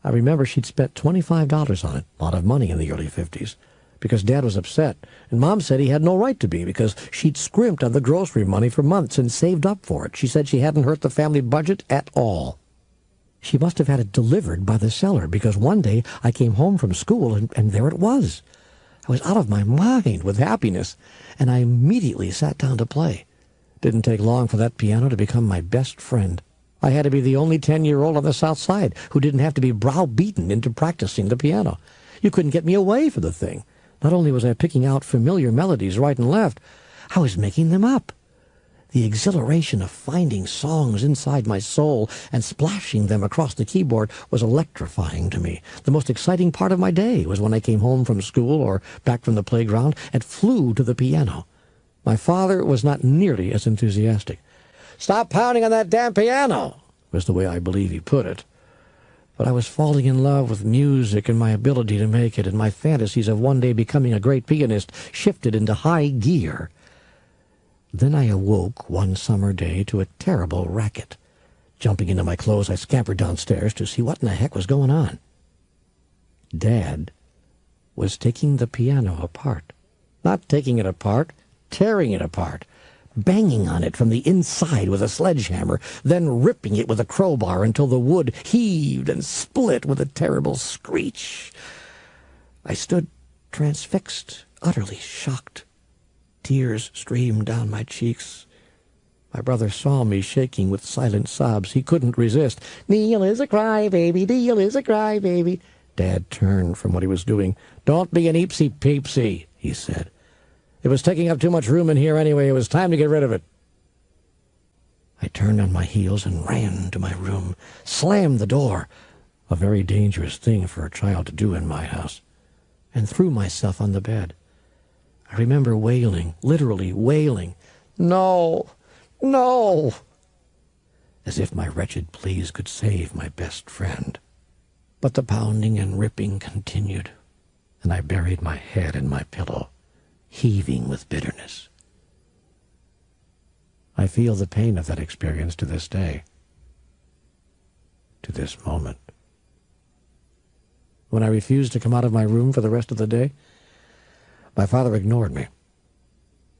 I remember she'd spent $25 on it, a lot of money in the early 50s, because Dad was upset, and Mom said he had no right to be because she'd scrimped on the grocery money for months and saved up for it. She said she hadn't hurt the family budget at all. She must have had it delivered by the seller, because one day I came home from school, and there it was. I was out of my mind with happiness, and I immediately sat down to play. Didn't take long for that piano to become my best friend. I had to be the only 10-year-old on the South Side who didn't have to be browbeaten into practicing the piano. You couldn't get me away from the thing. Not only was I picking out familiar melodies right and left, I was making them up. The exhilaration of finding songs inside my soul and splashing them across the keyboard was electrifying to me. The most exciting part of my day was when I came home from school or back from the playground and flew to the piano. My father was not nearly as enthusiastic. "Stop pounding on that damn piano," was the way I believe he put it. But I was falling in love with music and my ability to make it, and my fantasies of one day becoming a great pianist shifted into high gear. Then I awoke one summer day to a terrible racket. Jumping into my clothes, I scampered downstairs to see what in the heck was going on. Dad was taking the piano apart. Not taking it apart, tearing it apart. Banging on it from the inside with a sledgehammer, then ripping it with a crowbar until the wood heaved and split with a terrible screech. I stood transfixed, utterly shocked. Tears streamed down my cheeks. My brother saw me shaking with silent sobs. He couldn't resist. "Neale is a crybaby, Neale is a crybaby." Dad turned from what he was doing. "Don't be an eepsy-peepsy," he said. "It was taking up too much room in here anyway. It was time to get rid of it." I turned on my heels and ran to my room, slammed the door, a very dangerous thing for a child to do in my house, and threw myself on the bed. I remember wailing, literally wailing, "No, no," as if my wretched pleas could save my best friend. But the pounding and ripping continued, and I buried my head in my pillow, heaving with bitterness. I feel the pain of that experience to this day, to this moment. When I refused to come out of my room for the rest of the day, my father ignored me.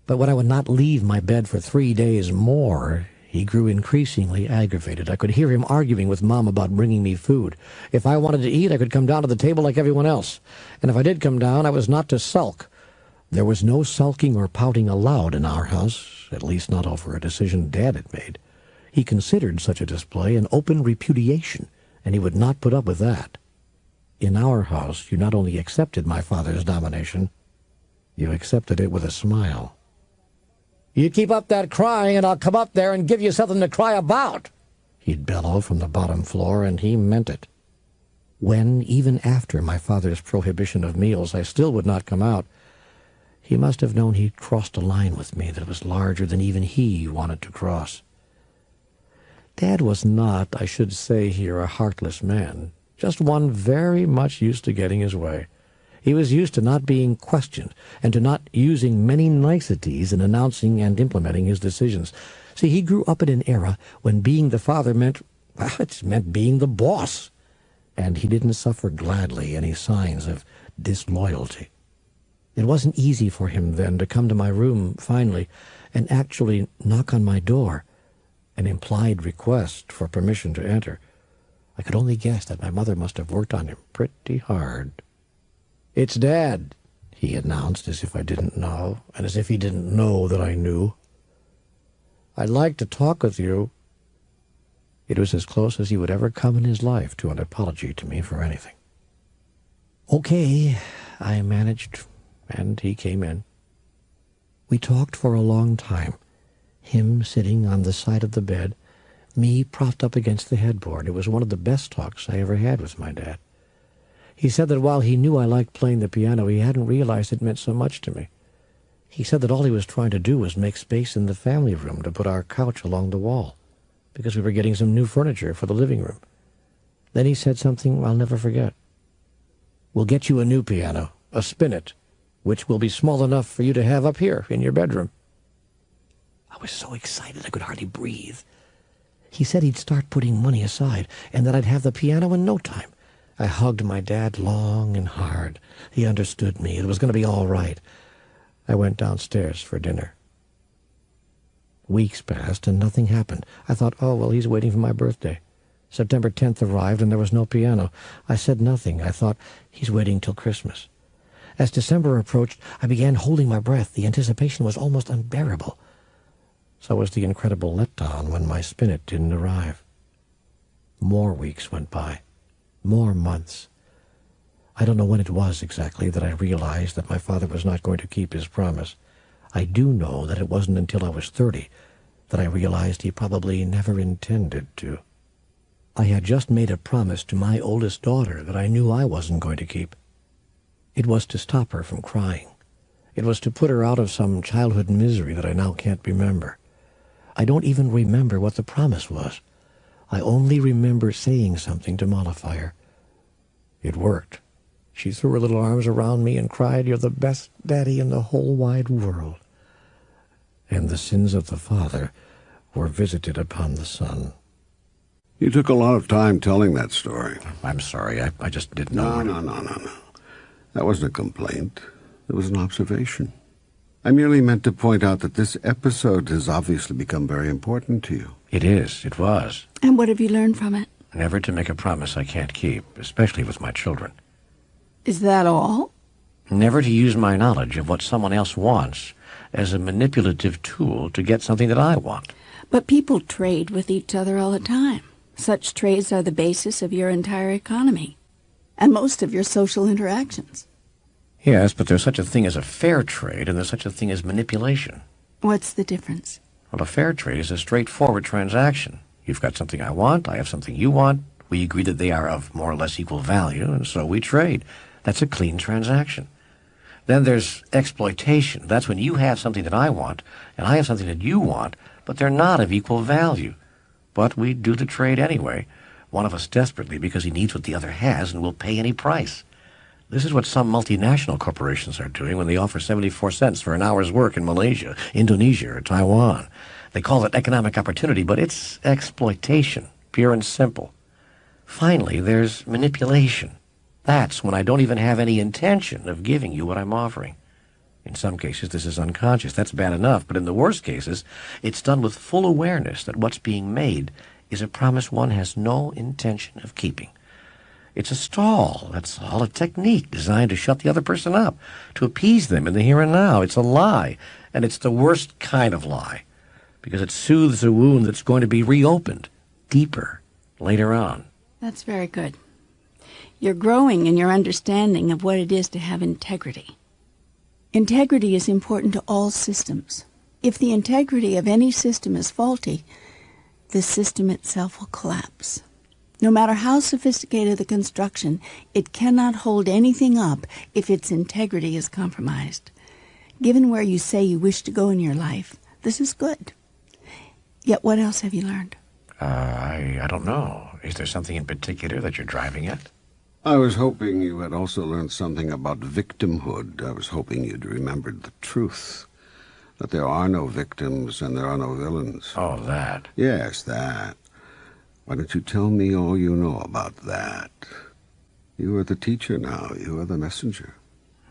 But when I would not leave my bed for 3 days more, he grew increasingly aggravated. I could hear him arguing with Mom about bringing me food. If I wanted to eat, I could come down to the table like everyone else. And if I did come down, I was not to sulk. There was no sulking or pouting allowed in our house, at least not over a decision Dad had made. He considered such a display an open repudiation, and he would not put up with that. In our house, you not only accepted my father's domination, You accepted it with a smile. "You keep up that crying and I'll come up there and give you something to cry about," he'd bellow from the bottom floor, and he meant it. When, even after my father's prohibition of meals, I still would not come out, he must have known he'd crossed a line with me that was larger than even he wanted to cross. Dad was not, I should say here, a heartless man, just one very much used to getting his way. He was used to not being questioned and to not using many niceties in announcing and implementing his decisions. See, he grew up in an era when being the father meant, well, it meant being the boss. And he didn't suffer gladly any signs of disloyalty. It wasn't easy for him then to come to my room finally and actually knock on my door, an implied request for permission to enter. I could only guess that my mother must have worked on him pretty hard. "It's Dad," he announced, as if I didn't know, and as if he didn't know that I knew. "I'd like to talk with you." It was as close as he would ever come in his life to an apology to me for anything. "Okay," I managed, and he came in. We talked for a long time, him sitting on the side of the bed, me propped up against the headboard. It was one of the best talks I ever had with my dad. He said that while he knew I liked playing the piano, he hadn't realized it meant so much to me. He said that all he was trying to do was make space in the family room to put our couch along the wall, because we were getting some new furniture for the living room. Then he said something I'll never forget. "We'll get you a new piano, a spinet, which will be small enough for you to have up here in your bedroom." I was so excited I could hardly breathe. He said he'd start putting money aside and that I'd have the piano in no time. I hugged my dad long and hard. He understood me. It was going to be all right. I went downstairs for dinner. Weeks passed and nothing happened. I thought, oh, well, he's waiting for my birthday. September 10th arrived and there was no piano. I said nothing. I thought, he's waiting till Christmas. As December approached, I began holding my breath. The anticipation was almost unbearable. So was the incredible letdown when my spinet didn't arrive. More weeks went by. More months. I don't know when it was exactly that I realized that my father was not going to keep his promise. I do know that it wasn't until I was 30 that I realized he probably never intended to. I had just made a promise to my oldest daughter that I knew I wasn't going to keep. It was to stop her from crying. It was to put her out of some childhood misery that I now can't remember. I don't even remember what the promise was. I only remember saying something to mollify her. It worked. She threw her little arms around me and cried, "You're the best daddy in the whole wide world." And the sins of the father were visited upon the son. You took a lot of time telling that story. I'm sorry, I just didn't know. No. That wasn't a complaint. It was an observation. I merely meant to point out that this episode has obviously become very important to you. It was. And what have you learned from it? Never to make a promise I can't keep, especially with my children. Is that all? Never to use my knowledge of what someone else wants as a manipulative tool to get something that I want. But people trade with each other all the time. Such trades are the basis of your entire economy and most of your social interactions. Yes, but there's such a thing as a fair trade, and there's such a thing as manipulation. What's the difference? Well, a fair trade is a straightforward transaction. You've got something I want, I have something you want. We agree that they are of more or less equal value, and so we trade. That's a clean transaction. Then there's exploitation. That's when you have something that I want, and I have something that you want, but they're not of equal value. But we do the trade anyway, one of us desperately because he needs what the other has and will pay any price. This is what some multinational corporations are doing when they offer 74 cents for an hour's work in Malaysia, Indonesia, or Taiwan. They call it economic opportunity, but it's exploitation, pure and simple. Finally, there's manipulation. That's when I don't even have any intention of giving you what I'm offering. In some cases, this is unconscious. That's bad enough, but in the worst cases, it's done with full awareness that what's being made is a promise one has no intention of keeping. It's a stall. That's all a technique designed to shut the other person up, to appease them in the here and now. It's a lie, and it's the worst kind of lie, because it soothes a wound that's going to be reopened deeper later on. That's very good. You're growing in your understanding of what it is to have integrity. Integrity is important to all systems. If the integrity of any system is faulty, the system itself will collapse. No matter how sophisticated the construction, it cannot hold anything up if its integrity is compromised. Given where you say you wish to go in your life, this is good. Yet what else have you learned? I don't know. Is there something in particular that you're driving at? I was hoping you had also learned something about victimhood. I was hoping you'd remembered the truth. That there are no victims and there are no villains. Oh, that. Yes, that. Why don't you tell me all you know about that? You are the teacher now. You are the messenger.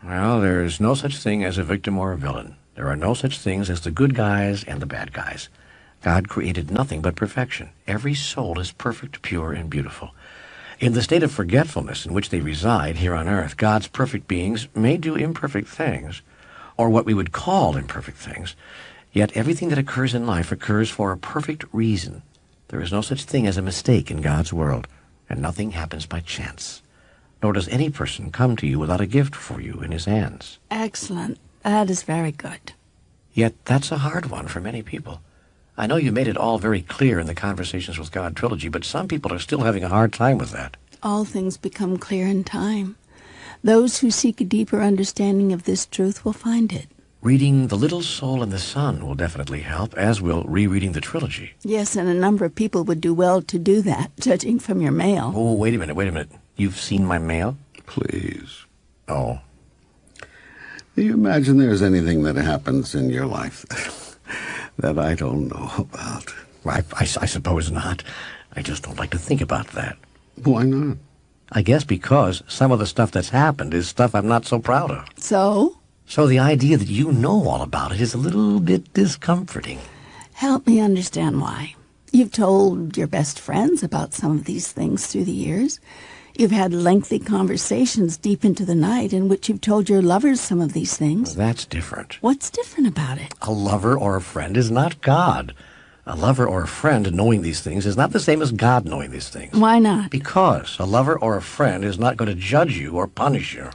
Well, there's no such thing as a victim or a villain. There are no such things as the good guys and the bad guys. God created nothing but perfection. Every soul is perfect, pure, and beautiful. In the state of forgetfulness in which they reside here on earth, God's perfect beings may do imperfect things, or what we would call imperfect things, yet everything that occurs in life occurs for a perfect reason. There is no such thing as a mistake in God's world, and nothing happens by chance. Nor does any person come to you without a gift for you in his hands. Excellent. That is very good. Yet that's a hard one for many people. I know you made it all very clear in the Conversations with God trilogy, but some people are still having a hard time with that. All things become clear in time. Those who seek a deeper understanding of this truth will find it. Reading The Little Soul in the Sun will definitely help, as will rereading the trilogy. Yes, and a number of people would do well to do that, judging from your mail. Oh, wait a minute. You've seen my mail? Please. Oh. Do you imagine there's anything that happens in your life that I don't know about? I suppose not. I just don't like to think about that. Why not? I guess because some of the stuff that's happened is stuff I'm not so proud of. So? So the idea that you know all about it is a little bit discomforting. Help me understand why. You've told your best friends about some of these things through the years. You've had lengthy conversations deep into the night in which you've told your lovers some of these things. That's different. What's different about it? A lover or a friend is not God. A lover or a friend knowing these things is not the same as God knowing these things. Why not? Because a lover or a friend is not going to judge you or punish you.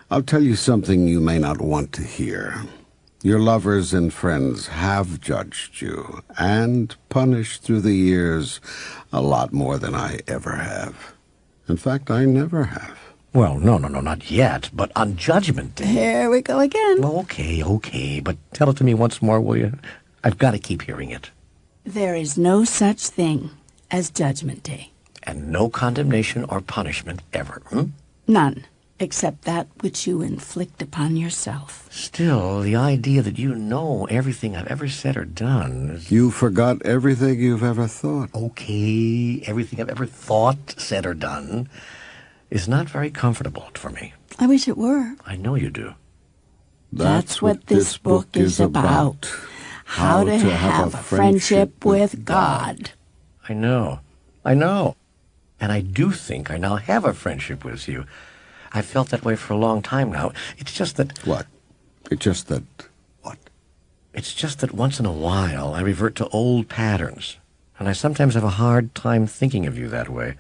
I'll tell you something you may not want to hear. Your lovers and friends have judged you and punished through the years a lot more than I ever have. In fact, I never have. Well, no, not yet, but on Judgment Day. Here we go again. Okay, but tell it to me once more, will you? I've got to keep hearing it. There is no such thing as Judgment Day. And no condemnation or punishment ever, None, except that which you inflict upon yourself. Still, the idea that you know everything I've ever said or done is... You forgot everything you've ever thought. Okay, everything I've ever thought, said, or done is not very comfortable for me. I wish it were. I know you do. That's what this book is about. How to have a friendship with God. I know. And I do think I now have a friendship with you. I've felt that way for a long time now. It's just that... What? It's just that... What? It's just that once in a while I revert to old patterns, and I sometimes have a hard time thinking of you that way.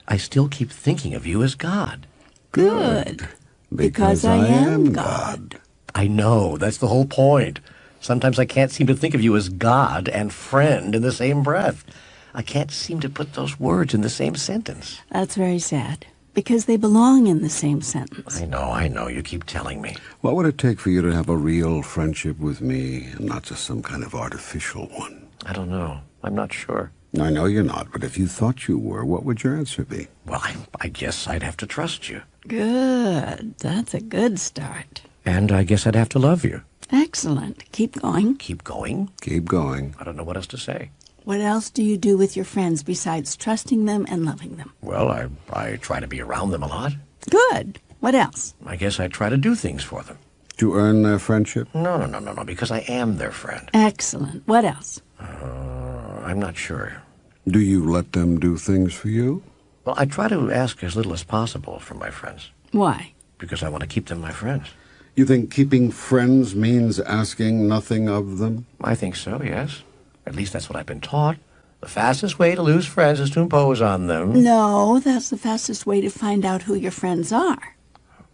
I still keep thinking of you as God. Good. Because I am God. I know. That's the whole point. Sometimes I can't seem to think of you as God and friend in the same breath. I can't seem to put those words in the same sentence. That's very sad, because they belong in the same sentence. I know. You keep telling me. What would it take for you to have a real friendship with me, and not just some kind of artificial one? I don't know. I'm not sure. I know you're not, but if you thought you were, what would your answer be? Well, I guess I'd have to trust you. Good. That's a good start. And I guess I'd have to love you. Excellent. Keep going. Keep going? Keep going. I don't know what else to say. What else do you do with your friends besides trusting them and loving them? Well, I try to be around them a lot. Good. What else? I guess I try to do things for them. To earn their friendship? No, because I am their friend. Excellent. What else? I'm not sure. Do you let them do things for you? Well, I try to ask as little as possible from my friends. Why? Because I want to keep them my friends. You think keeping friends means asking nothing of them? I think so, yes. At least that's what I've been taught. The fastest way to lose friends is to impose on them. No, that's the fastest way to find out who your friends are.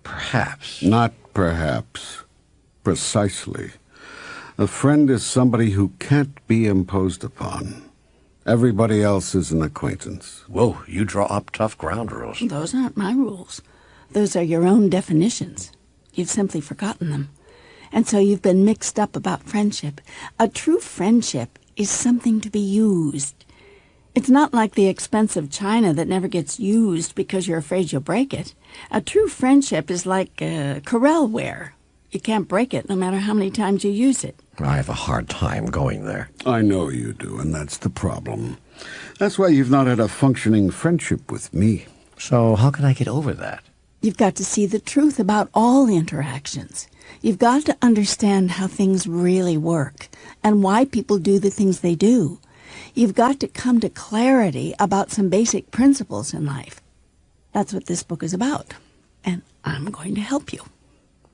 Perhaps. Not perhaps. Precisely. A friend is somebody who can't be imposed upon. Everybody else is an acquaintance. Whoa, you draw up tough ground rules. Those aren't my rules. Those are your own definitions. You've simply forgotten them. And so you've been mixed up about friendship. A true friendship is something to be used. It's not like the expensive china that never gets used because you're afraid you'll break it. A true friendship is like Corelle-ware. You can't break it no matter how many times you use it. I have a hard time going there. I know you do, and that's the problem. That's why you've not had a functioning friendship with me. So how can I get over that? You've got to see the truth about all interactions. You've got to understand how things really work and why people do the things they do. You've got to come to clarity about some basic principles in life. That's what this book is about, and I'm going to help you.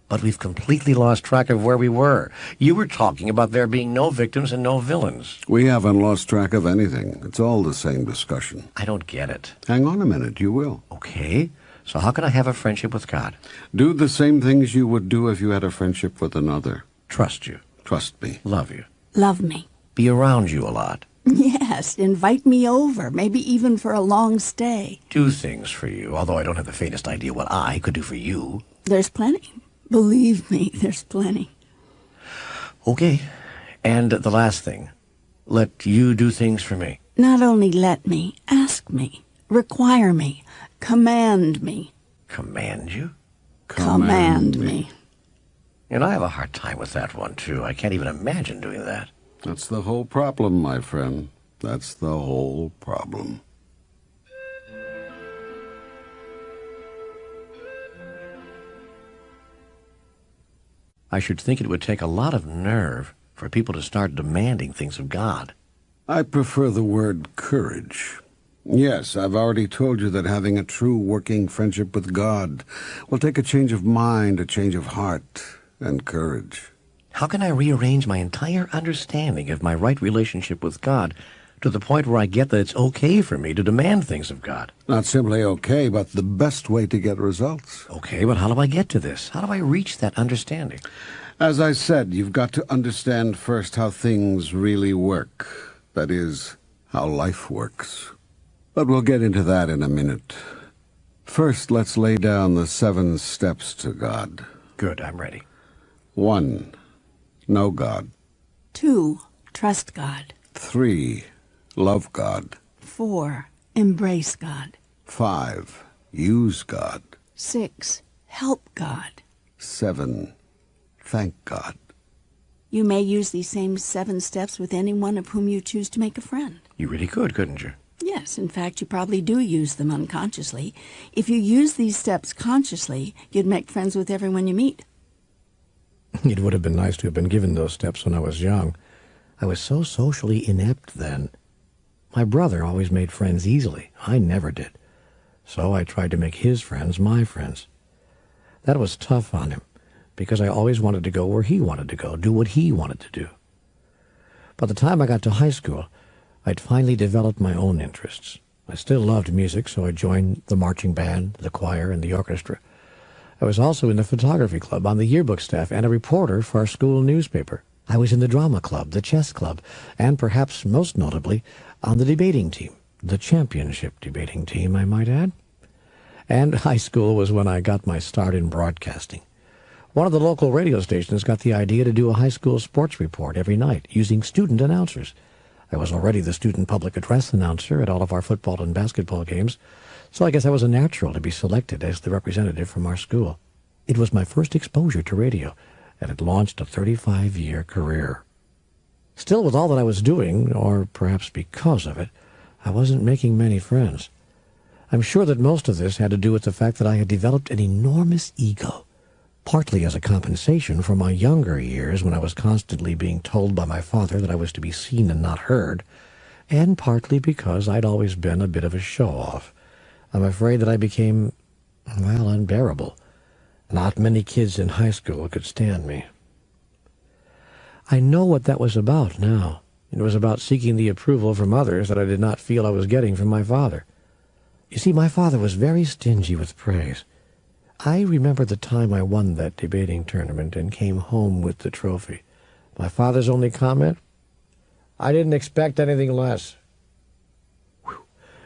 But we've completely lost track of where we were. You were talking about there being no victims and no villains. We haven't lost track of anything. It's all the same discussion. I don't get it. Hang on a minute, you will. Okay, so how can I have a friendship with God? Do the same things you would do if you had a friendship with another. Trust you. Trust me. Love you. Love me. Be around you a lot. Yes, invite me over, maybe even for a long stay. Do things for you, although I don't have the faintest idea what I could do for you. There's plenty. Believe me, there's plenty. Okay, and the last thing. Let you do things for me. Not only let me, ask me, require me, command me. Command you? Command me. And I have a hard time with that one, too. I can't even imagine doing that. That's the whole problem, my friend. That's the whole problem. I should think it would take a lot of nerve for people to start demanding things of God. I prefer the word courage. Yes, I've already told you that having a true working friendship with God will take a change of mind, a change of heart, and courage. How can I rearrange my entire understanding of my right relationship with God to the point where I get that it's okay for me to demand things of God? Not simply okay, but the best way to get results. Okay, but how do I get to this? How do I reach that understanding? As I said, you've got to understand first how things really work. That is, how life works. But we'll get into that in a minute. First, let's lay down the 7 steps to God. Good, I'm ready. 1. Know God. 2. Trust God. 3. Love God. 4. Embrace God. 5. Use God. 6. Help God. 7. Thank God. You may use these same 7 steps with anyone of whom you choose to make a friend. You really could, couldn't you? Yes, in fact, you probably do use them unconsciously. If you use these steps consciously, you'd make friends with everyone you meet. It would have been nice to have been given those steps when I was young. I was so socially inept then. My brother always made friends easily. I never did. So I tried to make his friends my friends. That was tough on him, because I always wanted to go where he wanted to go, do what he wanted to do. By the time I got to high school, I'd finally developed my own interests. I still loved music, so I joined the marching band, the choir, and the orchestra. I was also in the photography club, on the yearbook staff, and a reporter for our school newspaper. I was in the drama club, the chess club, and perhaps most notably, on the debating team, the championship debating team, I might add. And high school was when I got my start in broadcasting. One of the local radio stations got the idea to do a high school sports report every night using student announcers. I was already the student public address announcer at all of our football and basketball games, so I guess I was a natural to be selected as the representative from our school. It was my first exposure to radio, and it launched a 35-year career. Still, with all that I was doing, or perhaps because of it, I wasn't making many friends. I'm sure that most of this had to do with the fact that I had developed an enormous ego, partly as a compensation for my younger years when I was constantly being told by my father that I was to be seen and not heard, and partly because I'd always been a bit of a show-off. I'm afraid that I became, well, unbearable. Not many kids in high school could stand me. I know what that was about now. It was about seeking the approval from others that I did not feel I was getting from my father. You see, my father was very stingy with praise. I remember the time I won that debating tournament and came home with the trophy. My father's only comment? I didn't expect anything less. Whew.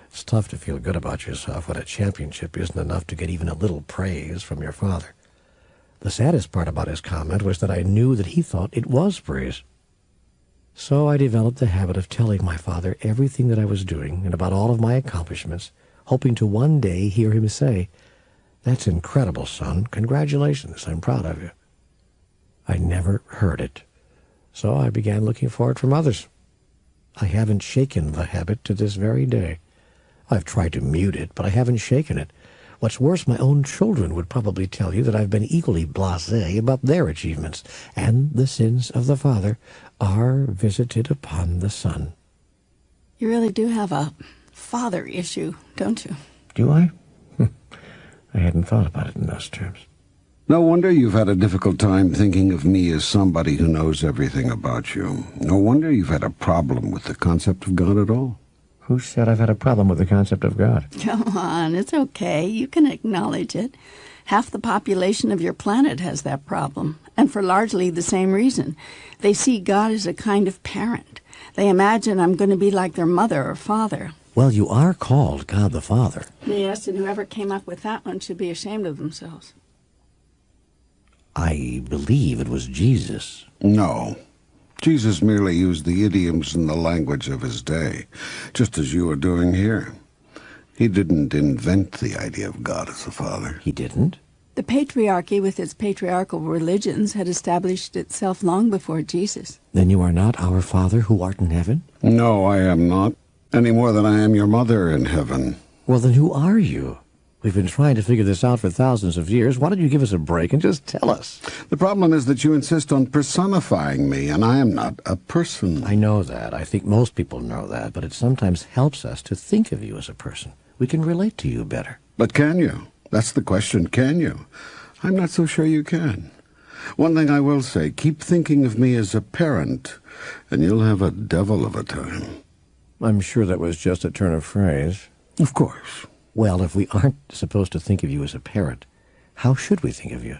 It's tough to feel good about yourself when a championship isn't enough to get even a little praise from your father. The saddest part about his comment was that I knew that he thought it was praise. So I developed the habit of telling my father everything that I was doing and about all of my accomplishments, hoping to one day hear him say, "That's incredible, son. Congratulations. I'm proud of you." I never heard it, so I began looking for it from others. I haven't shaken the habit to this very day. I've tried to mute it, but I haven't shaken it. What's worse, my own children would probably tell you that I've been equally blasé about their achievements, and the sins of the father are visited upon the son. You really do have a father issue, don't you? Do I? I hadn't thought about it in those terms. No wonder you've had a difficult time thinking of me as somebody who knows everything about you. No wonder you've had a problem with the concept of God at all. Who said I've had a problem with the concept of God? Come on, it's okay. You can acknowledge it. Half the population of your planet has that problem, and for largely the same reason. They see God as a kind of parent. They imagine I'm going to be like their mother or father. Well, you are called God the Father. Yes, and whoever came up with that one should be ashamed of themselves. I believe it was Jesus. No. Jesus merely used the idioms and the language of his day, just as you are doing here. He didn't invent the idea of God as a father. He didn't? The patriarchy with its patriarchal religions had established itself long before Jesus. Then you are not our Father who art in heaven? No, I am not, any more than I am your mother in heaven. Well, then who are you? We've been trying to figure this out for thousands of years. Why don't you give us a break and just tell us? The problem is that you insist on personifying me, and I am not a person. I know that. I think most people know that, but it sometimes helps us to think of you as a person. We can relate to you better. But can you? That's the question, can you? I'm not so sure you can. One thing I will say, keep thinking of me as a parent, and you'll have a devil of a time. I'm sure that was just a turn of phrase. Of course. Well, if we aren't supposed to think of you as a parent, how should we think of you?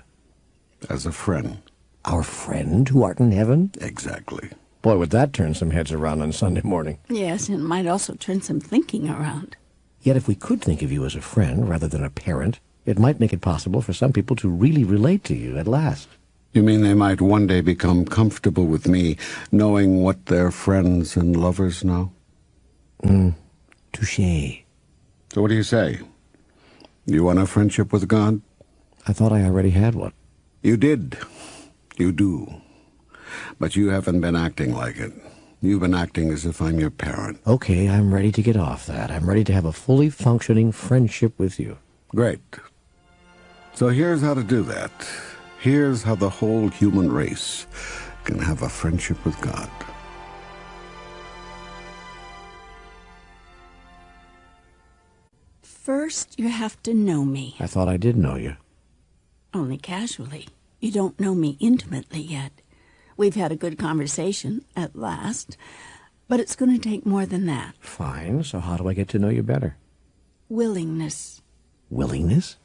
As a friend. Our friend who art in heaven? Exactly. Boy, would that turn some heads around on Sunday morning. Yes, and it might also turn some thinking around. Yet if we could think of you as a friend rather than a parent, it might make it possible for some people to really relate to you at last. You mean they might one day become comfortable with me, knowing what their friends and lovers know? Touché. So what do you say? You want a friendship with God? I thought I already had one. You did. You do. But you haven't been acting like it. You've been acting as if I'm your parent. Okay, I'm ready to get off that. I'm ready to have a fully functioning friendship with you. Great. So here's how to do that. Here's how the whole human race can have a friendship with God. First, you have to know me. I thought I did know you. Only casually. You don't know me intimately yet. We've had a good conversation, at last, but it's going to take more than that. Fine, so how do I get to know you better? Willingness. Willingness?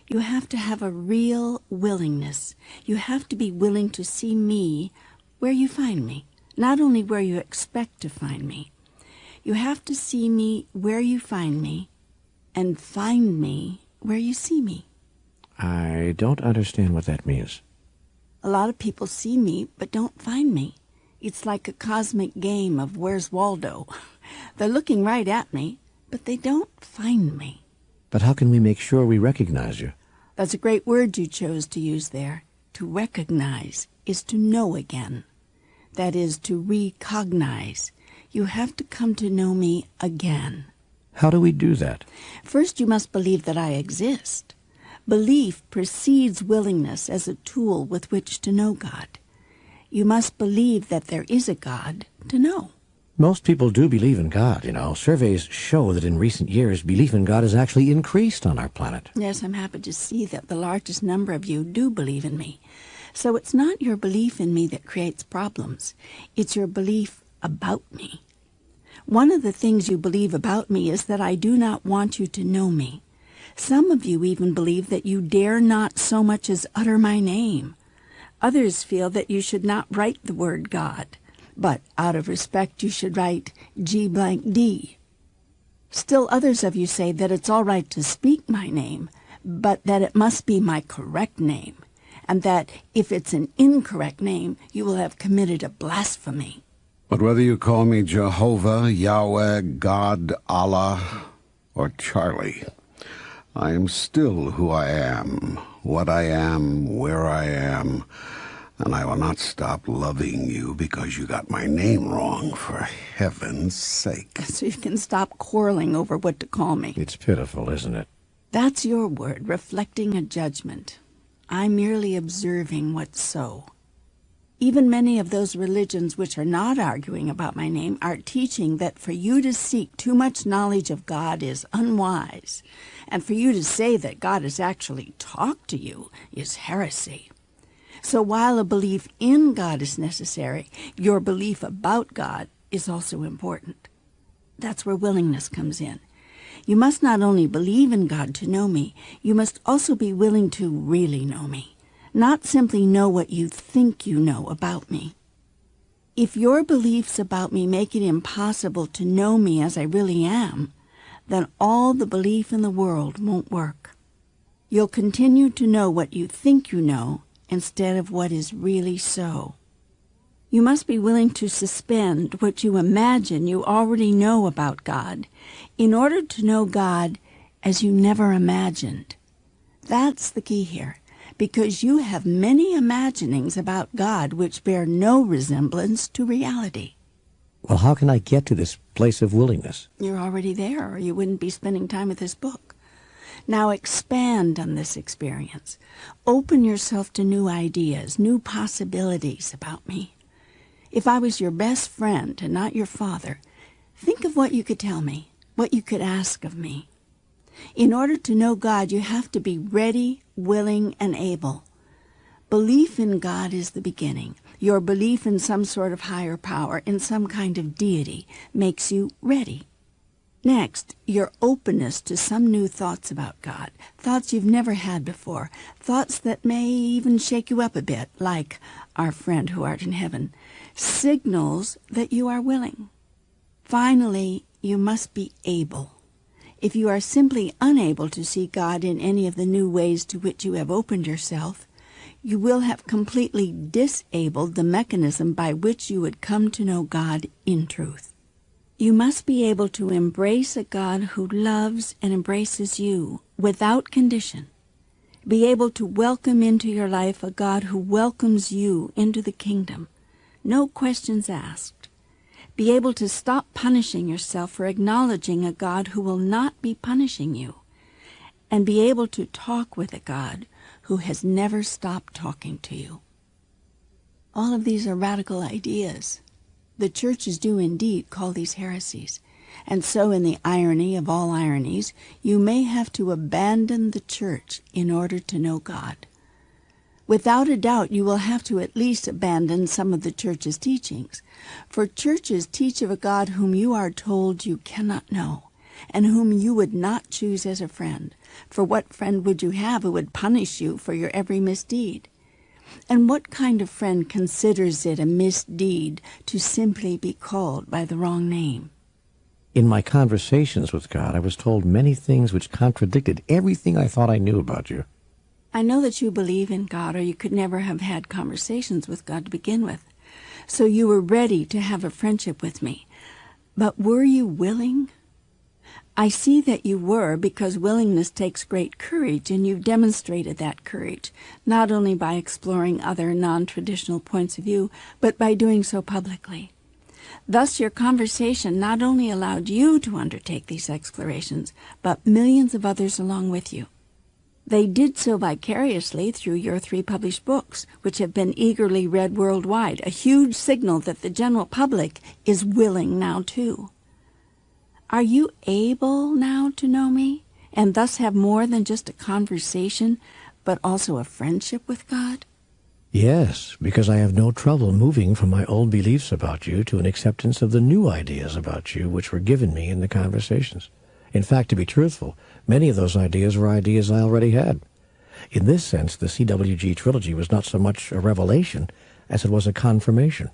You have to have a real willingness. You have to be willing to see me where you find me, not only where you expect to find me. You have to see me where you find me, and find me where you see me. I don't understand what that means. A lot of people see me, but don't find me. It's like a cosmic game of Where's Waldo? They're looking right at me, but they don't find me. But how can we make sure we recognize you? That's a great word you chose to use there. To recognize is to know again. That is, to recognize. You have to come to know me again. How do we do that? First, you must believe that I exist. Belief precedes willingness as a tool with which to know God. You must believe that there is a God to know. Most people do believe in God, you know. Surveys show that in recent years, belief in God has actually increased on our planet. Yes, I'm happy to see that the largest number of you do believe in me. So it's not your belief in me that creates problems. It's your belief about me. One of the things you believe about me is that I do not want you to know me. Some of you even believe that you dare not so much as utter my name. Others feel that you should not write the word God, but out of respect you should write G-D. Still others of you say that it's all right to speak my name, but that it must be my correct name, and that if it's an incorrect name, you will have committed a blasphemy. But whether you call me Jehovah, Yahweh, God, Allah, or Charlie, I am still who I am, what I am, where I am, and I will not stop loving you because you got my name wrong, for heaven's sake. So you can stop quarreling over what to call me. It's pitiful, isn't it? That's your word, reflecting a judgment. I'm merely observing what's so. Even many of those religions which are not arguing about my name are teaching that for you to seek too much knowledge of God is unwise, and for you to say that God has actually talked to you is heresy. So while a belief in God is necessary, your belief about God is also important. That's where willingness comes in. You must not only believe in God to know me, you must also be willing to really know me. Not simply know what you think you know about me. If your beliefs about me make it impossible to know me as I really am, then all the belief in the world won't work. You'll continue to know what you think you know instead of what is really so. You must be willing to suspend what you imagine you already know about God in order to know God as you never imagined. That's the key here, because you have many imaginings about God which bear no resemblance to reality. Well, how can I get to this place of willingness? You're already there, or you wouldn't be spending time with this book. Now expand on this experience. Open yourself to new ideas, new possibilities about me. If I was your best friend and not your father, think of what you could tell me, what you could ask of me. In order to know God, you have to be ready, willing, and able. Belief in God is the beginning. Your belief in some sort of higher power, in some kind of deity, makes you ready. Next, your openness to some new thoughts about God, thoughts you've never had before, thoughts that may even shake you up a bit, like our friend who art in heaven, signals that you are willing. Finally, you must be able. If you are simply unable to see God in any of the new ways to which you have opened yourself, you will have completely disabled the mechanism by which you would come to know God in truth. You must be able to embrace a God who loves and embraces you without condition. Be able to welcome into your life a God who welcomes you into the kingdom. No questions asked. Be able to stop punishing yourself for acknowledging a God who will not be punishing you. And be able to talk with a God who has never stopped talking to you. All of these are radical ideas. The churches do indeed call these heresies, and so in the irony of all ironies, you may have to abandon the church in order to know God. Without a doubt, you will have to at least abandon some of the church's teachings, for churches teach of a God whom you are told you cannot know, and whom you would not choose as a friend. For what friend would you have who would punish you for your every misdeed? And what kind of friend considers it a misdeed to simply be called by the wrong name? In my conversations with God, I was told many things which contradicted everything I thought I knew about you. I know that you believe in God, or you could never have had conversations with God to begin with. So you were ready to have a friendship with me. But were you willing? I see that you were, because willingness takes great courage, and you've demonstrated that courage, not only by exploring other non-traditional points of view, but by doing so publicly. Thus, your conversation not only allowed you to undertake these explorations, but millions of others along with you. They did so vicariously through your 3 published books, which have been eagerly read worldwide, a huge signal that the general public is willing now too. Are you able now to know me, and thus have more than just a conversation, but also a friendship with God? Yes, because I have no trouble moving from my old beliefs about you to an acceptance of the new ideas about you which were given me in the conversations. In fact, to be truthful, many of those ideas were ideas I already had. In this sense, the CWG trilogy was not so much a revelation as it was a confirmation.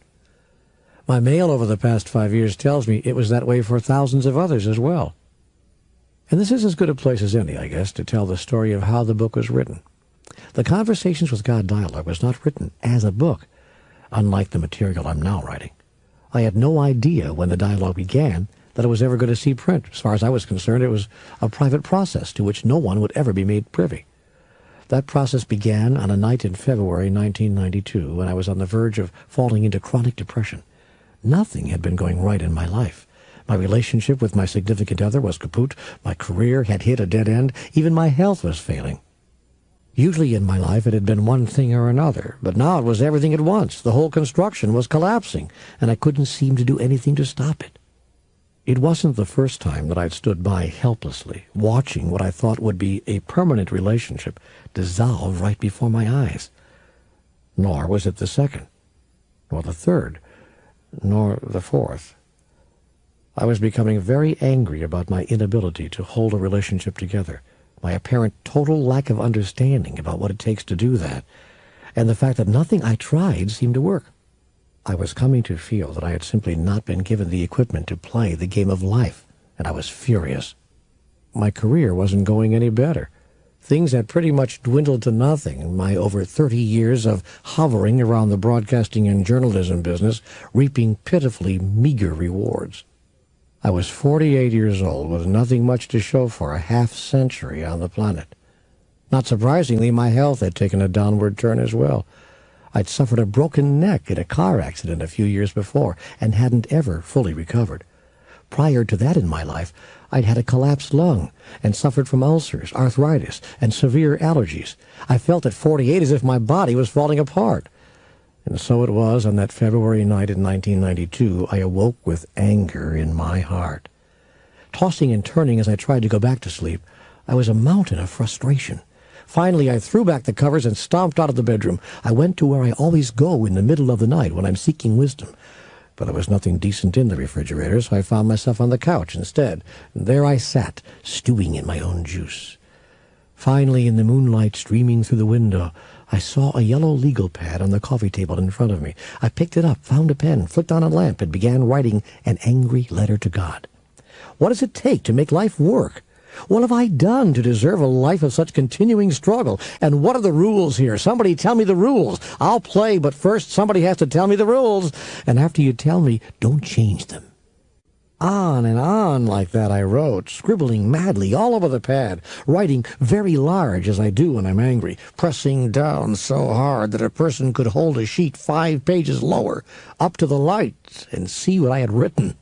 My mail over the past 5 years tells me it was that way for thousands of others as well. And this is as good a place as any, I guess, to tell the story of how the book was written. The Conversations with God dialogue was not written as a book, unlike the material I'm now writing. I had no idea when the dialogue began that it was ever going to see print. As far as I was concerned, it was a private process to which no one would ever be made privy. That process began on a night in February 1992 when I was on the verge of falling into chronic depression. Nothing had been going right in my life. My relationship with my significant other was kaput. My career had hit a dead end. Even my health was failing. Usually in my life it had been one thing or another, but now it was everything at once. The whole construction was collapsing, and I couldn't seem to do anything to stop it. It wasn't the first time that I'd stood by helplessly, watching what I thought would be a permanent relationship dissolve right before my eyes. Nor was it the second, nor the third, nor the fourth. I was becoming very angry about my inability to hold a relationship together, my apparent total lack of understanding about what it takes to do that, and the fact that nothing I tried seemed to work. I was coming to feel that I had simply not been given the equipment to play the game of life, and I was furious. My career wasn't going any better. Things had pretty much dwindled to nothing in my over 30 years of hovering around the broadcasting and journalism business, reaping pitifully meager rewards. I was 48 years old with nothing much to show for a half-century on the planet. Not surprisingly, my health had taken a downward turn as well. I'd suffered a broken neck in a car accident a few years before and hadn't ever fully recovered. Prior to that in my life, I'd had a collapsed lung and suffered from ulcers, arthritis, and severe allergies. I felt at 48 as if my body was falling apart. And so it was on that February night in 1992 I awoke with anger in my heart. Tossing and turning as I tried to go back to sleep, I was a mountain of frustration. Finally, I threw back the covers and stomped out of the bedroom. I went to where I always go in the middle of the night when I'm seeking wisdom. But there was nothing decent in the refrigerator, so I found myself on the couch instead. And there I sat, stewing in my own juice. Finally, in the moonlight streaming through the window, I saw a yellow legal pad on the coffee table in front of me. I picked it up, found a pen, flicked on a lamp, and began writing an angry letter to God. What does it take to make life work? What have I done to deserve a life of such continuing struggle? And what are the rules here? Somebody tell me the rules. I'll play, but first somebody has to tell me the rules. And after you tell me, don't change them. On and on like that I wrote, scribbling madly all over the pad, writing very large as I do when I'm angry, pressing down so hard that a person could hold a sheet 5 pages lower, up to the light, and see what I had written.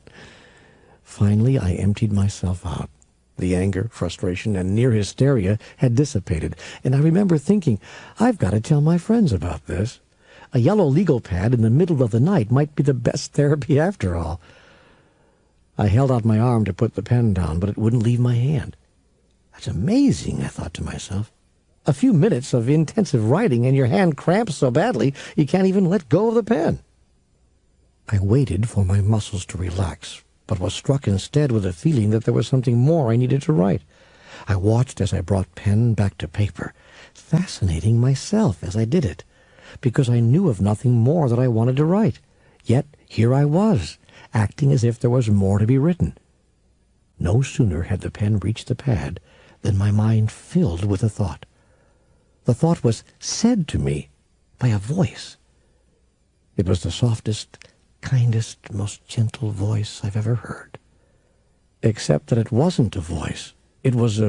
Finally, I emptied myself out. The anger, frustration, and near hysteria had dissipated, and I remember thinking, I've got to tell my friends about this. A yellow legal pad in the middle of the night might be the best therapy after all. I held out my arm to put the pen down, but it wouldn't leave my hand. That's amazing, I thought to myself. A few minutes of intensive writing and your hand cramps so badly you can't even let go of the pen. I waited for my muscles to relax, but was struck instead with a feeling that there was something more I needed to write. I watched as I brought pen back to paper, fascinating myself as I did it, because I knew of nothing more that I wanted to write. Yet here I was, acting as if there was more to be written. No sooner had the pen reached the pad than my mind filled with a thought. The thought was said to me by a voice. It was the softest, kindest, most gentle voice I've ever heard. Except that it wasn't a voice. It was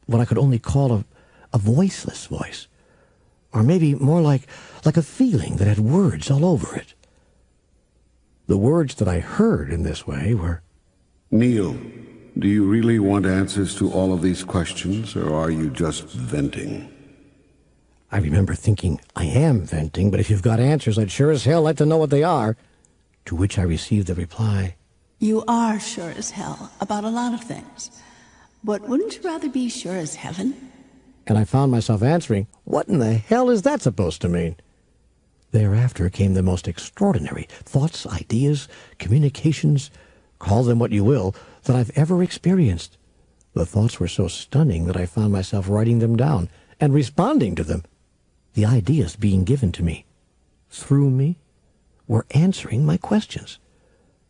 what I could only call a voiceless voice. Or maybe more like a feeling that had words all over it. The words that I heard in this way were, Neale, do you really want answers to all of these questions, or are you just venting? I remember thinking, I am venting, but if you've got answers, I'd sure as hell like to know what they are. To which I received the reply, You are sure as hell about a lot of things. But wouldn't you rather be sure as heaven? And I found myself answering, what in the hell is that supposed to mean? Thereafter came the most extraordinary thoughts, ideas, communications, call them what you will, that I've ever experienced. The thoughts were so stunning that I found myself writing them down and responding to them. The ideas being given to me, through me, were answering my questions.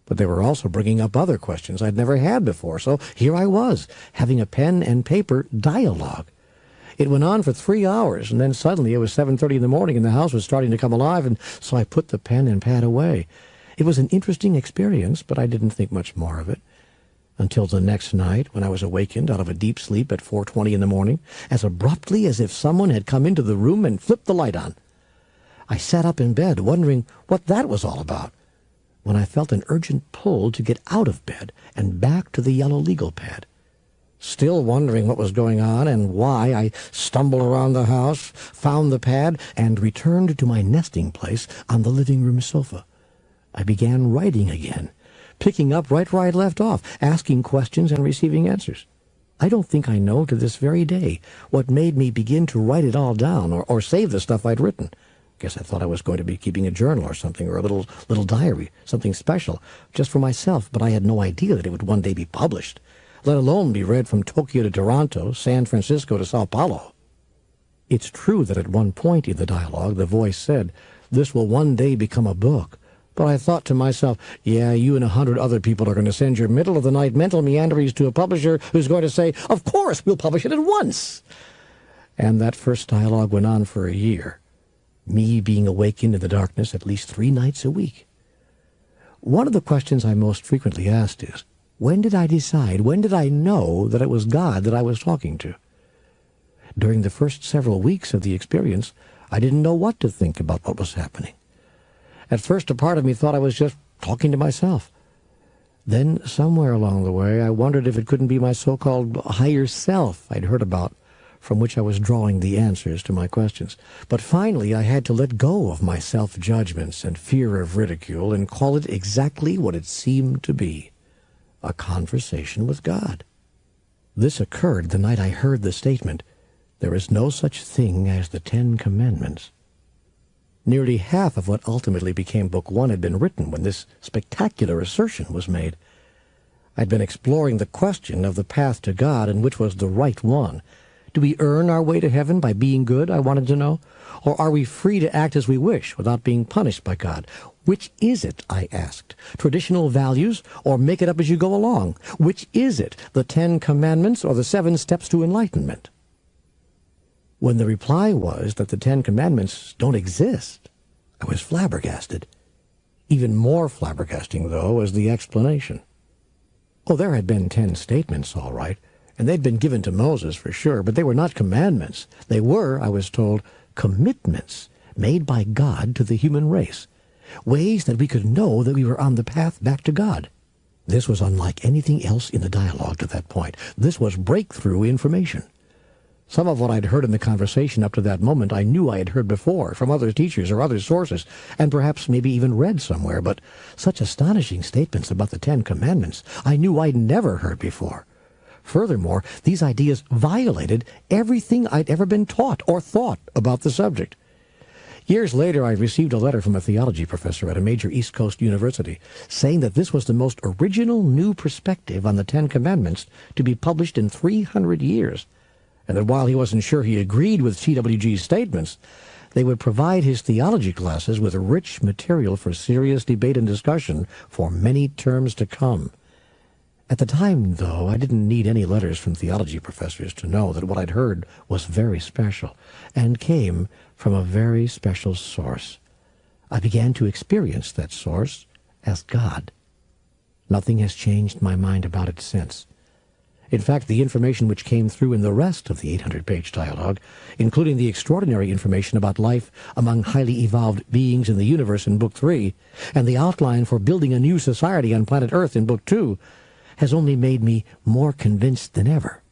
But they were also bringing up other questions I'd never had before, so here I was, having a pen and paper dialogue. It went on for 3 hours, and then suddenly it was 7:30 in the morning, and the house was starting to come alive, and so I put the pen and pad away. It was an interesting experience, but I didn't think much more of it, until the next night, when I was awakened out of a deep sleep at 4:20 in the morning, as abruptly as if someone had come into the room and flipped the light on. I sat up in bed, wondering what that was all about, when I felt an urgent pull to get out of bed and back to the yellow legal pad. Still wondering what was going on and why, I stumbled around the house, found the pad, and returned to my nesting place on the living room sofa. I began writing again, picking up right where I'd left off, asking questions and receiving answers. I don't think I know to this very day what made me begin to write it all down or save the stuff I'd written. Guess I thought I was going to be keeping a journal or something, or a little diary, something special, just for myself, but I had no idea that it would one day be published, let alone be read from Tokyo to Toronto, San Francisco to Sao Paulo. It's true that at one point in the dialogue the voice said, "This will one day become a book." But I thought to myself, yeah, you and 100 other people are going to send your middle-of-the-night mental meanderings to a publisher who's going to say, "Of course, we'll publish it at once." And that first dialogue went on for a year, me being awakened in the darkness at least 3 nights a week. One of the questions I most frequently asked is, when did I decide, when did I know that it was God that I was talking to? During the first several weeks of the experience, I didn't know what to think about what was happening. At first, a part of me thought I was just talking to myself. Then, somewhere along the way, I wondered if it couldn't be my so-called higher self I'd heard about, from which I was drawing the answers to my questions. But finally, I had to let go of my self-judgments and fear of ridicule and call it exactly what it seemed to be, a conversation with God. This occurred the night I heard the statement, "There is no such thing as the 10 Commandments." Nearly half of what ultimately became Book 1 had been written when this spectacular assertion was made. I'd been exploring the question of the path to God and which was the right one. Do we earn our way to heaven by being good, I wanted to know? Or are we free to act as we wish without being punished by God? Which is it, I asked, traditional values or make it up as you go along? Which is it, the 10 Commandments or the 7 steps to enlightenment? When the reply was that the 10 Commandments don't exist, I was flabbergasted. Even more flabbergasting, though, was the explanation. Oh, there had been 10 statements, all right, and they'd been given to Moses for sure, but they were not commandments. They were, I was told, commitments made by God to the human race, ways that we could know that we were on the path back to God. This was unlike anything else in the dialogue to that point. This was breakthrough information. Some of what I'd heard in the conversation up to that moment I knew I had heard before from other teachers or other sources, and perhaps maybe even read somewhere, but such astonishing statements about the 10 Commandments I knew I'd never heard before. Furthermore, these ideas violated everything I'd ever been taught or thought about the subject. Years later, I received a letter from a theology professor at a major East Coast university saying that this was the most original new perspective on the 10 Commandments to be published in 300 years, and that while he wasn't sure he agreed with TWG's statements, they would provide his theology classes with rich material for serious debate and discussion for many terms to come. At the time, though, I didn't need any letters from theology professors to know that what I'd heard was very special and came from a very special source. I began to experience that source as God. Nothing has changed my mind about it since. In fact, the information which came through in the rest of the 800-page dialogue, including the extraordinary information about life among highly evolved beings in the universe in Book 3, and the outline for building a new society on planet Earth in Book 2, has only made me more convinced than ever.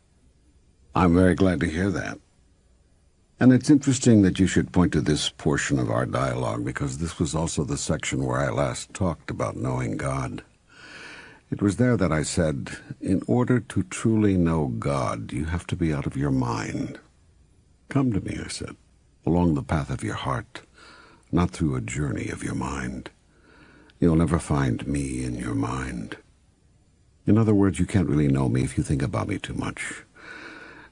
I'm very glad to hear that. And it's interesting that you should point to this portion of our dialogue, because this was also the section where I last talked about knowing God. It was there that I said, in order to truly know God, you have to be out of your mind. Come to me, I said, along the path of your heart, not through a journey of your mind. You'll never find me in your mind. In other words, you can't really know me if you think about me too much.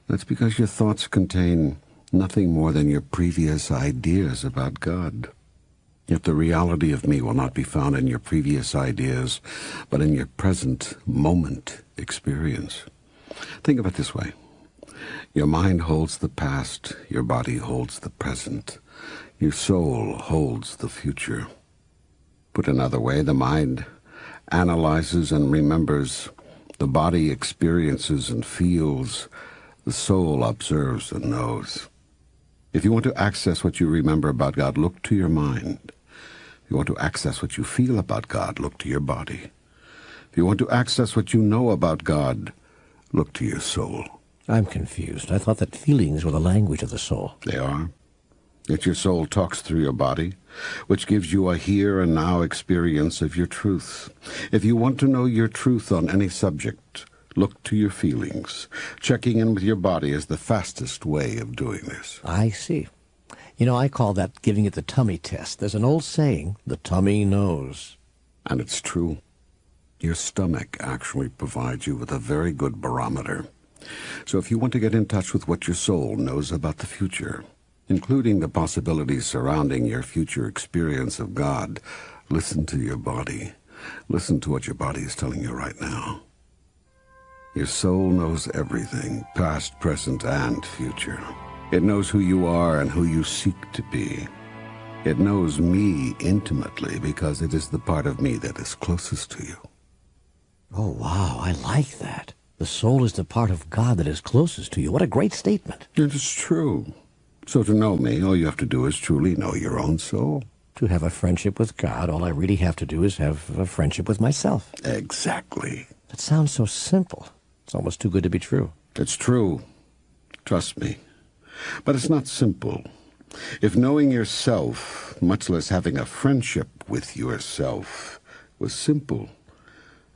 That's because your thoughts contain nothing more than your previous ideas about God. Yet the reality of me will not be found in your previous ideas, but in your present moment experience. Think of it this way. Your mind holds the past, your body holds the present, your soul holds the future. Put another way, the mind analyzes and remembers, the body experiences and feels, the soul observes and knows. If you want to access what you remember about God, look to your mind. If you want to access what you feel about God, look to your body. If you want to access what you know about God, look to your soul. I'm confused. I thought that feelings were the language of the soul. They are. Yet your soul talks through your body, which gives you a here and now experience of your truth. If you want to know your truth on any subject, look to your feelings. Checking in with your body is the fastest way of doing this. I see. You know, I call that giving it the tummy test. There's an old saying, the tummy knows. And it's true. Your stomach actually provides you with a very good barometer. So if you want to get in touch with what your soul knows about the future, including the possibilities surrounding your future experience of God, listen to your body. Listen to what your body is telling you right now. Your soul knows everything, past, present, and future. It knows who you are and who you seek to be. It knows me intimately because it is the part of me that is closest to you. Oh, wow, I like that. The soul is the part of God that is closest to you. What a great statement. It is true. So to know me, all you have to do is truly know your own soul. To have a friendship with God, all I really have to do is have a friendship with myself. Exactly. That sounds so simple. It's almost too good to be true. It's true. Trust me. But it's not simple. If knowing yourself, much less having a friendship with yourself, was simple,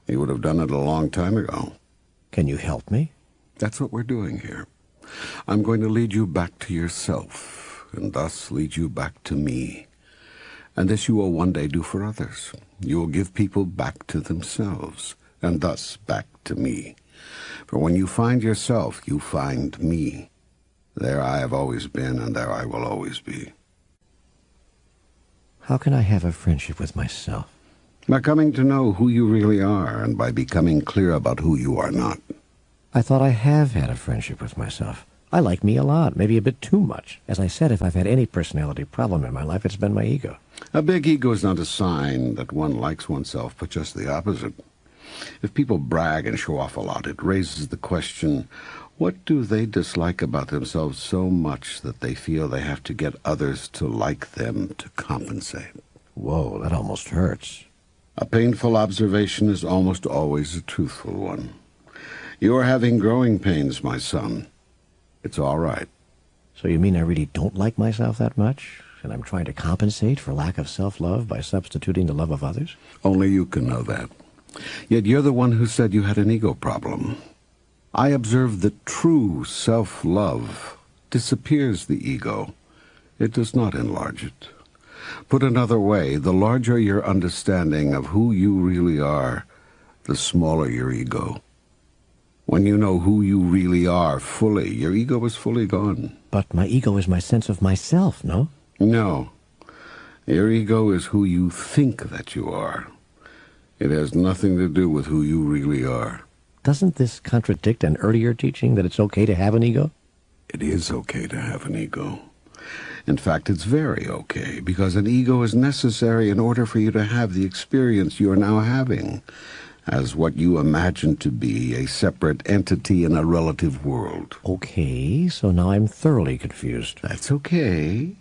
you would have done it a long time ago. Can you help me? That's what we're doing here. I'm going to lead you back to yourself, and thus lead you back to me. And this you will one day do for others. You will give people back to themselves, and thus back to me. For when you find yourself, you find me. There I have always been, and there I will always be. How can I have a friendship with myself? By coming to know who you really are, and by becoming clear about who you are not. I thought I have had a friendship with myself. I like me a lot, maybe a bit too much. As I said, if I've had any personality problem in my life, it's been my ego. A big ego is not a sign that one likes oneself, but just the opposite. If people brag and show off a lot, it raises the question, what do they dislike about themselves so much that they feel they have to get others to like them to compensate? Whoa, that almost hurts. A painful observation is almost always a truthful one. You are having growing pains, my son. It's all right. So you mean I really don't like myself that much? And I'm trying to compensate for lack of self-love by substituting the love of others? Only you can know that. Yet you're the one who said you had an ego problem. I observe that true self-love disappears the ego. It does not enlarge it. Put another way, the larger your understanding of who you really are, the smaller your ego. When you know who you really are fully, your ego is fully gone. But my ego is my sense of myself, no? No. Your ego is who you think that you are. It has nothing to do with who you really are. Doesn't this contradict an earlier teaching that it's okay to have an ego? It is okay to have an ego. In fact, it's very okay, because an ego is necessary in order for you to have the experience you are now having, as what you imagine to be a separate entity in a relative world. Okay, so now I'm thoroughly confused. That's okay.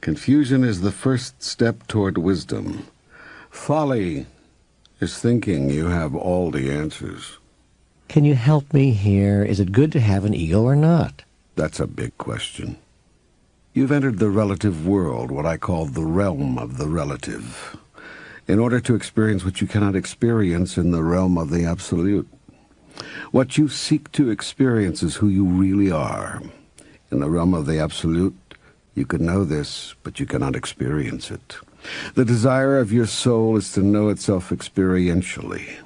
Confusion is the first step toward wisdom. Folly is thinking you have all the answers. Can you help me here? Is it good to have an ego or not? That's a big question. You've entered the relative world, what I call the realm of the relative, in order to experience what you cannot experience in the realm of the absolute. What you seek to experience is who you really are. In the realm of the absolute, you can know this, but you cannot experience it. The desire of your soul is to know itself experientially.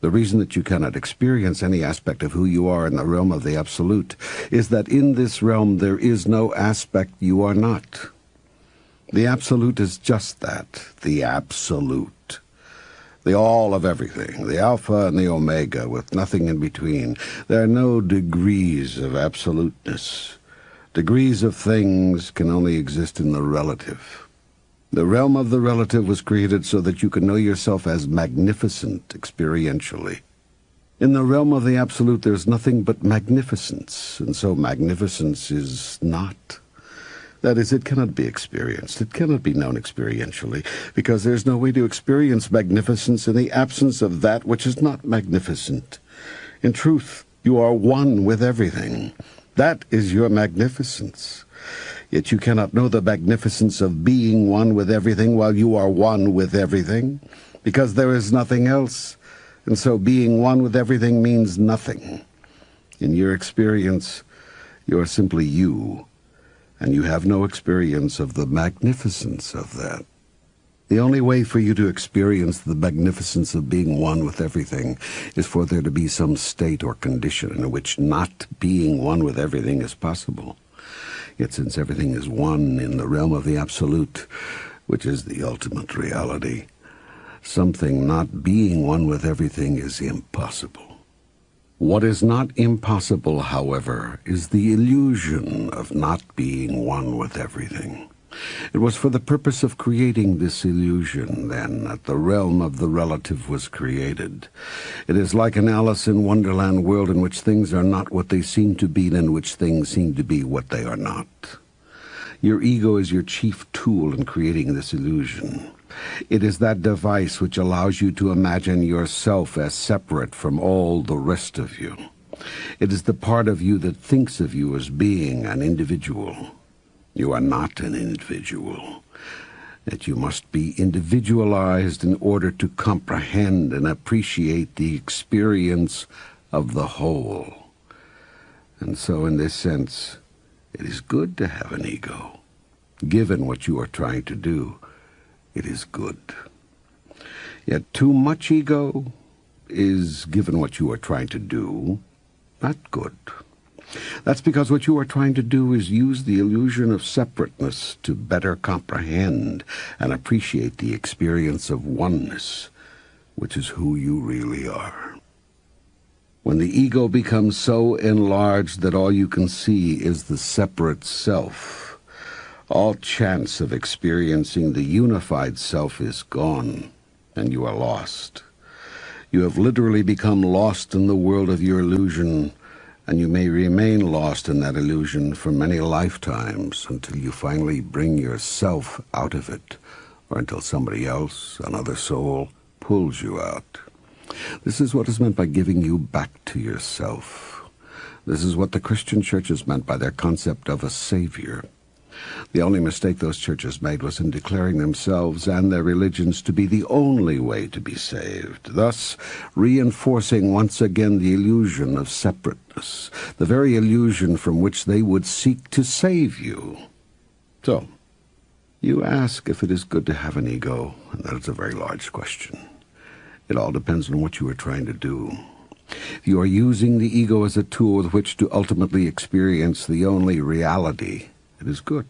The reason that you cannot experience any aspect of who you are in the realm of the absolute is that in this realm there is no aspect you are not. The absolute is just that, the absolute. The all of everything, the alpha and the omega, with nothing in between. There are no degrees of absoluteness. Degrees of things can only exist in the relative. The realm of the relative was created so that you can know yourself as magnificent experientially. In the realm of the absolute there's nothing but magnificence, and so magnificence is not. That is, it cannot be experienced. It cannot be known experientially, because there's no way to experience magnificence in the absence of that which is not magnificent. In truth, you are one with everything. That is your magnificence. Yet you cannot know the magnificence of being one with everything while you are one with everything, because there is nothing else, and so being one with everything means nothing. In your experience, you are simply you, and you have no experience of the magnificence of that. The only way for you to experience the magnificence of being one with everything is for there to be some state or condition in which not being one with everything is possible. Yet since everything is one in the realm of the absolute, which is the ultimate reality, something not being one with everything is impossible. What is not impossible, however, is the illusion of not being one with everything. It was for the purpose of creating this illusion, then, that the realm of the relative was created. It is like an Alice in Wonderland world in which things are not what they seem to be and in which things seem to be what they are not. Your ego is your chief tool in creating this illusion. It is that device which allows you to imagine yourself as separate from all the rest of you. It is the part of you that thinks of you as being an individual. You are not an individual. That you must be individualized in order to comprehend and appreciate the experience of the whole. And so in this sense, it is good to have an ego. Given what you are trying to do, it is good. Yet too much ego is, given what you are trying to do, not good. That's because what you are trying to do is use the illusion of separateness to better comprehend and appreciate the experience of oneness, which is who you really are. When the ego becomes so enlarged that all you can see is the separate self, all chance of experiencing the unified self is gone, and you are lost. You have literally become lost in the world of your illusion, and you may remain lost in that illusion for many lifetimes until you finally bring yourself out of it, or until somebody else, another soul, pulls you out. This is what is meant by giving you back to yourself. This is what the Christian churches meant by their concept of a Savior. The only mistake those churches made was in declaring themselves and their religions to be the only way to be saved, thus reinforcing once again the illusion of separateness, the very illusion from which they would seek to save you. So, you ask if it is good to have an ego, and that is a very large question. It all depends on what you are trying to do. If you are using the ego as a tool with which to ultimately experience the only reality, it is good.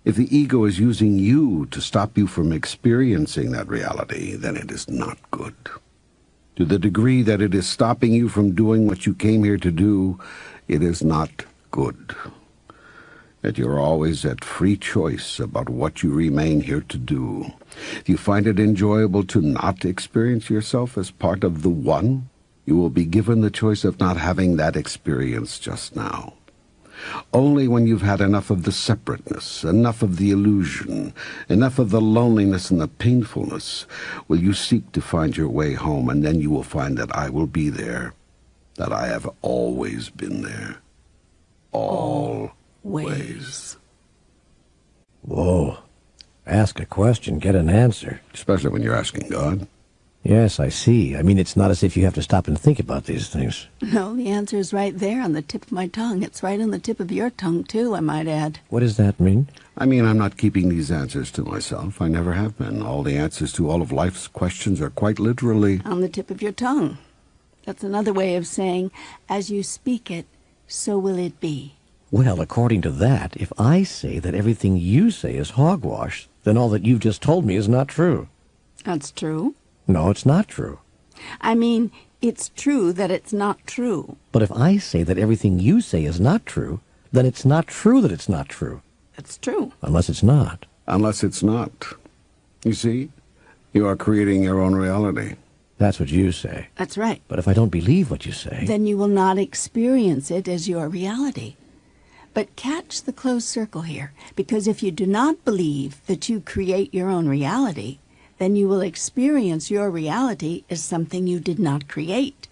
If the ego is using you to stop you from experiencing that reality, then it is not good. To the degree that it is stopping you from doing what you came here to do, it is not good. That you're always at free choice about what you remain here to do. If you find it enjoyable to not experience yourself as part of the one, you will be given the choice of not having that experience just now. Only when you've had enough of the separateness, enough of the illusion, enough of the loneliness and the painfulness, will you seek to find your way home, and then you will find that I will be there, that I have always been there. Always. Whoa. Ask a question, get an answer. Especially when you're asking God. Yes, I see. I mean, it's not as if you have to stop and think about these things. No, the answer is right there on the tip of my tongue. It's right on the tip of your tongue, too, I might add. What does that mean? I mean, I'm not keeping these answers to myself. I never have been. All the answers to all of life's questions are quite literally On the tip of your tongue. That's another way of saying, as you speak it, so will it be. Well, according to that, if I say that everything you say is hogwash, then all that you've just told me is not true. That's true. No, it's not true. I mean, it's true that it's not true. But if I say that everything you say is not true, then it's not true that it's not true. That's true. Unless it's not. unless it's not. You see, you are creating your own reality. That's what you say. That's right. But if I don't believe what you say... Then you will not experience it as your reality. But catch the closed circle here, because if you do not believe that you create your own reality, then you will experience your reality as something you did not create,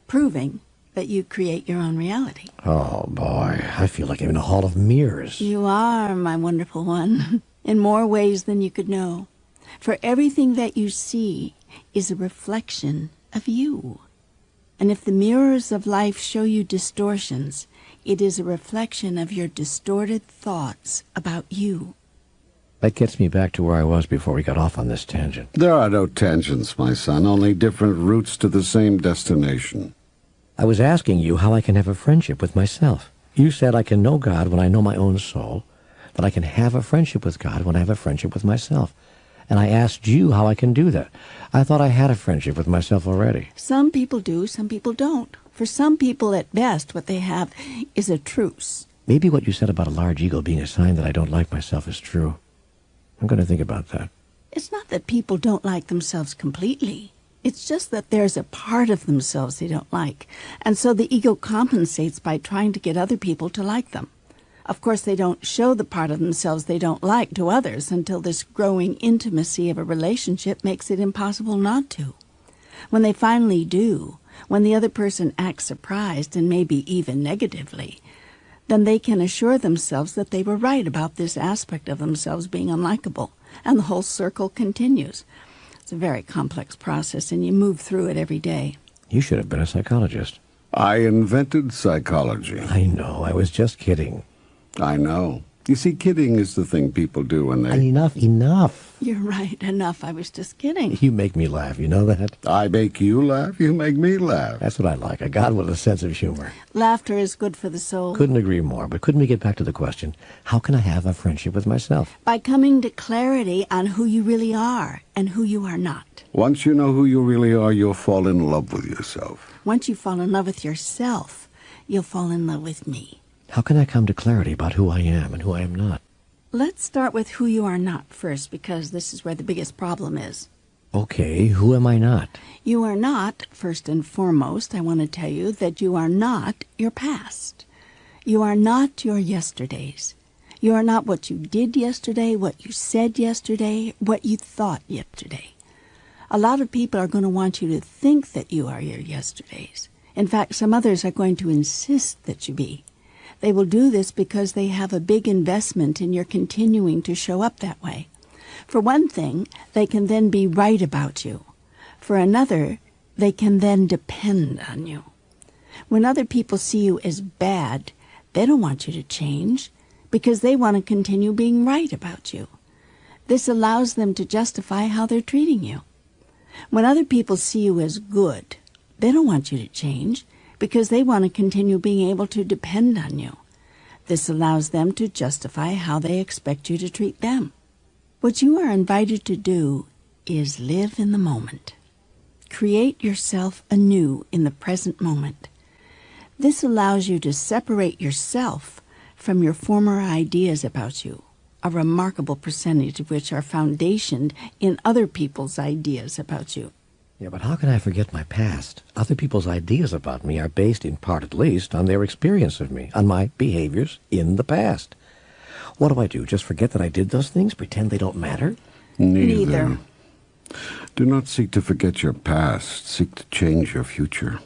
proving that you create your own reality. Oh, boy, I feel like I'm in a hall of mirrors. You are, my wonderful one, in more ways than you could know. For everything that you see is a reflection of you. And if the mirrors of life show you distortions, it is a reflection of your distorted thoughts about you. That gets me back to where I was before we got off on this tangent. There are no tangents, my son, only different routes to the same destination. I was asking you how I can have a friendship with myself. You said I can know God when I know my own soul, that I can have a friendship with God when I have a friendship with myself. And I asked you how I can do that. I thought I had a friendship with myself already. Some people do, some people don't. For some people, at best, what they have is a truce. Maybe what you said about a large ego being a sign that I don't like myself is true. I'm going to think about that. It's not that people don't like themselves completely. It's just that there's a part of themselves they don't like. And so the ego compensates by trying to get other people to like them. Of course, they don't show the part of themselves they don't like to others until this growing intimacy of a relationship makes it impossible not to. When they finally do, when the other person acts surprised and maybe even negatively, then they can assure themselves that they were right about this aspect of themselves being unlikable, and the whole circle continues. It's a very complex process, and you move through it every day. You should have been a psychologist. I invented psychology. I know, I was just kidding. I know. You see, kidding is the thing people do when they... Enough. You're right, enough. I was just kidding. You make me laugh, you know that? I make you laugh, you make me laugh. That's what I like, a God with a sense of humor. Laughter is good for the soul. Couldn't agree more, but couldn't we get back to the question, how can I have a friendship with myself? By coming to clarity on who you really are and who you are not. Once you know who you really are, you'll fall in love with yourself. Once you fall in love with yourself, you'll fall in love with me. How can I come to clarity about who I am and who I am not? Let's start with who you are not first, because this is where the biggest problem is. Okay, who am I not? You are not, first and foremost, I want to tell you that you are not your past. You are not your yesterdays. You are not what you did yesterday, what you said yesterday, what you thought yesterday. A lot of people are going to want you to think that you are your yesterdays. In fact, some others are going to insist that you be. They will do this because they have a big investment in your continuing to show up that way. For one thing, they can then be right about you. For another, they can then depend on you. When other people see you as bad, they don't want you to change because they want to continue being right about you. This allows them to justify how they're treating you. When other people see you as good, they don't want you to change because they want to continue being able to depend on you. This allows them to justify how they expect you to treat them. What you are invited to do is live in the moment. Create yourself anew in the present moment. This allows you to separate yourself from your former ideas about you, a remarkable percentage of which are foundationed in other people's ideas about you. Yeah, but how can I forget my past? Other people's ideas about me are based, in part at least, on their experience of me, on my behaviors in the past. What do? Just forget that I did those things? Pretend they don't matter? Neither. Do not seek to forget your past. Seek to change your future.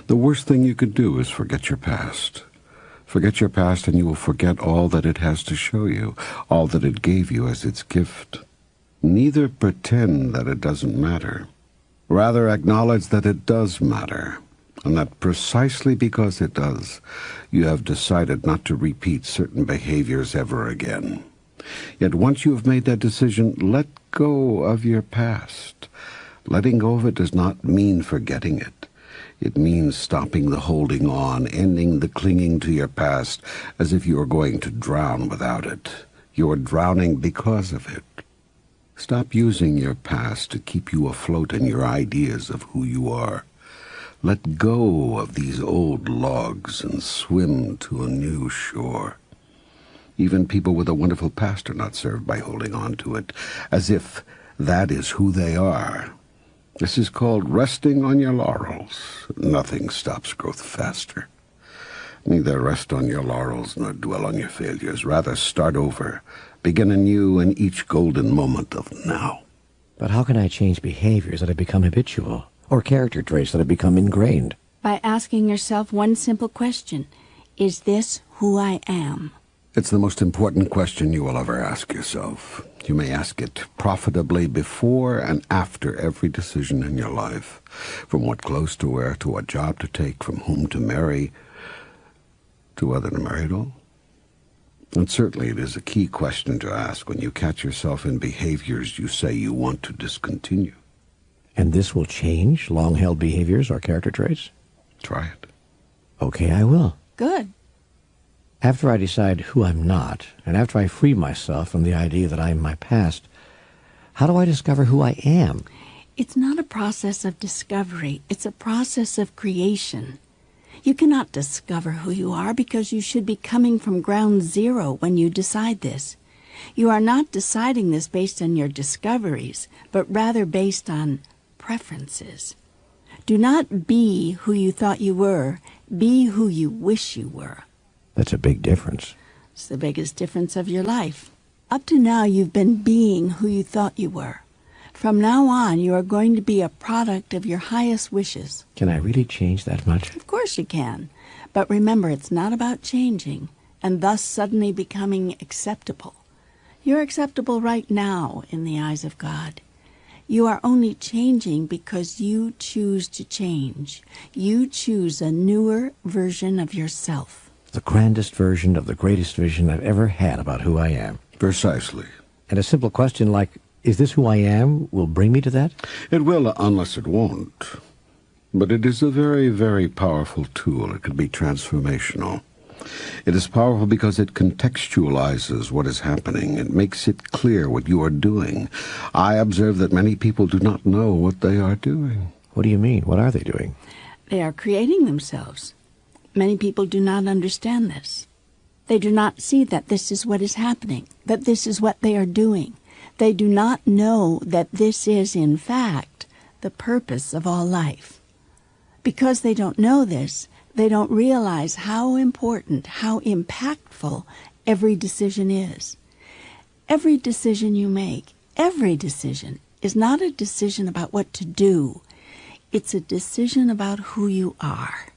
The worst thing you could do is forget your past. Forget your past and you will forget all that it has to show you, all that it gave you as its gift. Neither pretend that it doesn't matter. Rather, acknowledge that it does matter, and that precisely because it does, you have decided not to repeat certain behaviors ever again. Yet once you have made that decision, let go of your past. Letting go of it does not mean forgetting it. It means stopping the holding on, ending the clinging to your past as if you were going to drown without it. You are drowning because of it. Stop using your past to keep you afloat in your ideas of who you are. Let go of these old logs and swim to a new shore. Even people with a wonderful past are not served by holding on to it, as if that is who they are. This is called resting on your laurels. Nothing stops growth faster. Neither rest on your laurels nor dwell on your failures. Rather, start over. Begin anew in each golden moment of now. But how can I change behaviors that have become habitual, or character traits that have become ingrained? By asking yourself one simple question. Is this who I am? It's the most important question you will ever ask yourself. You may ask it profitably before and after every decision in your life, from what clothes to wear, to what job to take, from whom to marry, to whether to marry at all. And certainly it is a key question to ask when you catch yourself in behaviors you say you want to discontinue. And this will change long-held behaviors or character traits? Try it. Okay, I will. Good. After I decide who I'm not, and after I free myself from the idea that I'm my past, how do I discover who I am? It's not a process of discovery. It's a process of creation. You cannot discover who you are because you should be coming from ground zero when you decide this. You are not deciding this based on your discoveries, but rather based on preferences. Do not be who you thought you were. Be who you wish you were. That's a big difference. It's the biggest difference of your life. Up to now, you've been being who you thought you were. From now on, you are going to be a product of your highest wishes. Can I really change that much? Of course you can. But remember, it's not about changing, and thus suddenly becoming acceptable. You're acceptable right now in the eyes of God. You are only changing because you choose to change. You choose a newer version of yourself. The grandest version of the greatest vision I've ever had about who I am. Precisely. And a simple question like, is this who I am, will bring me to that? It will, unless it won't. But it is a very, very powerful tool. It can be transformational. It is powerful because it contextualizes what is happening. It makes it clear what you are doing. I observe that many people do not know what they are doing. What do you mean? What are they doing? They are creating themselves. Many people do not understand this. They do not see that this is what is happening, that this is what they are doing. They do not know that this is, in fact, the purpose of all life. Because they don't know this, they don't realize how important, how impactful every decision is. Every decision you make, every decision, is not a decision about what to do. It's a decision about who you are.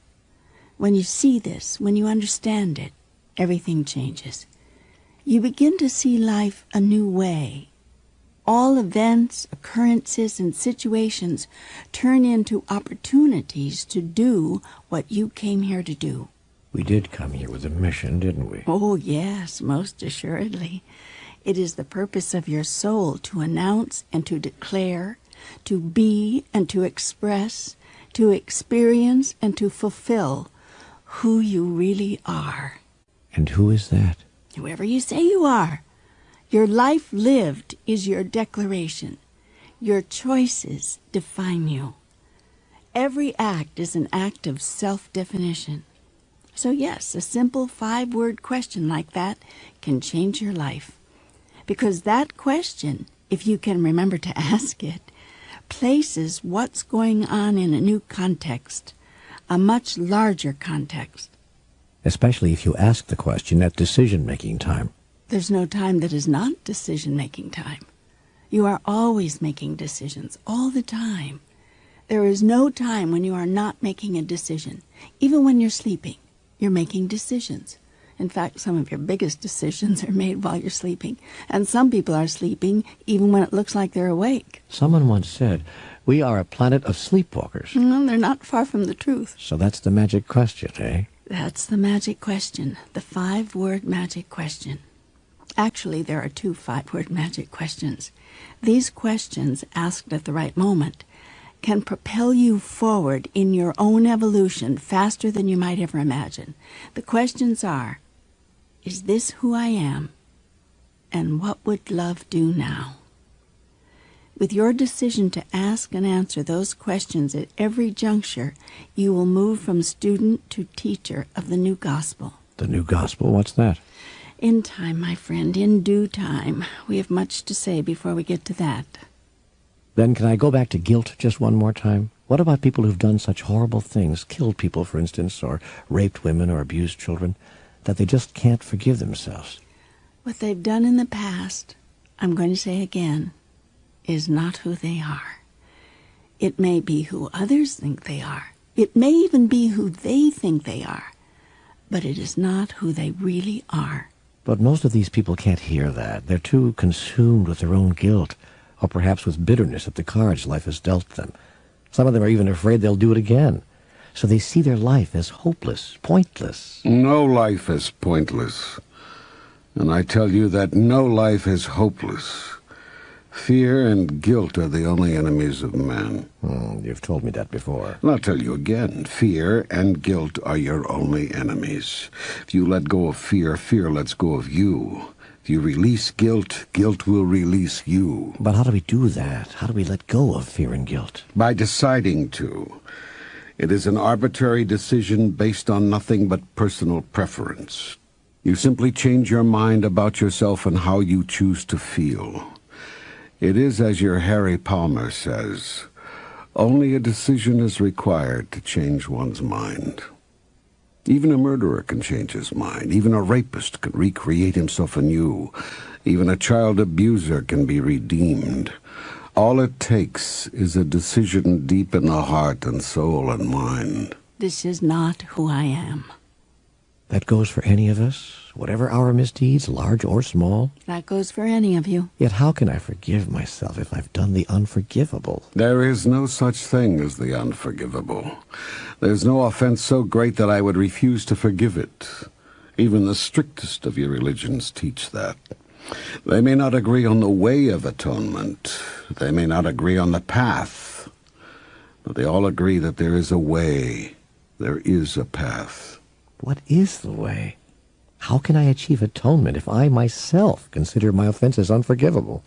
When you see this, when you understand it, everything changes. You begin to see life a new way. All events, occurrences, and situations turn into opportunities to do what you came here to do. We did come here with a mission, didn't we? Oh, yes, most assuredly. It is the purpose of your soul to announce and to declare, to be and to express, to experience and to fulfill who you really are. And who is that? Whoever you say you are. Your life lived is your declaration. Your choices define you. Every act is an act of self-definition. So yes, a simple 5-word question like that can change your life. Because that question, if you can remember to ask it, places what's going on in a new context, a much larger context. Especially if you ask the question at decision-making time. There's no time that is not decision-making time. You are always making decisions, all the time. There is no time when you are not making a decision. Even when you're sleeping, you're making decisions. In fact, some of your biggest decisions are made while you're sleeping. And some people are sleeping even when it looks like they're awake. Someone once said, We are a planet of sleepwalkers. Well, they're not far from the truth. So that's the magic question, eh? That's the magic question, the 5-word magic question. Actually, there are 2 5-word magic questions. These questions, asked at the right moment, can propel you forward in your own evolution faster than you might ever imagine. The questions are, is this who I am? And what would love do now? With your decision to ask and answer those questions at every juncture, you will move from student to teacher of the new gospel. The new gospel? What's that? In time, my friend, in due time. We have much to say before we get to that. Then can I go back to guilt just one more time? What about people who've done such horrible things, killed people, for instance, or raped women or abused children, that they just can't forgive themselves? What they've done in the past, I'm going to say again, is not who they are. It may be who others think they are. It may even be who they think they are. But it is not who they really are. But most of these people can't hear that. They're too consumed with their own guilt, or perhaps with bitterness at the cards life has dealt them. Some of them are even afraid they'll do it again. So they see their life as hopeless, pointless. No life is pointless. And I tell you that no life is hopeless. Fear and guilt are the only enemies of man. You've told me that before. And I'll tell you again, fear and guilt are your only enemies. If you let go of fear, fear lets go of you. If you release guilt, guilt will release you. But how do we do that? How do we let go of fear and guilt? By deciding to. It is an arbitrary decision based on nothing but personal preference. You simply change your mind about yourself and how you choose to feel. It is as your Harry Palmer says, only a decision is required to change one's mind. Even a murderer can change his mind. Even a rapist can recreate himself anew. Even a child abuser can be redeemed. All it takes is a decision deep in the heart and soul and mind. This is not who I am. That goes for any of us, whatever our misdeeds, large or small. That goes for any of you. Yet how can I forgive myself if I've done the unforgivable? There is no such thing as the unforgivable. There's no offense so great that I would refuse to forgive it. Even the strictest of your religions teach that. They may not agree on the way of atonement. They may not agree on the path. But they all agree that there is a way. There is a path. What is the way? How can I achieve atonement if I myself consider my offenses unforgivable?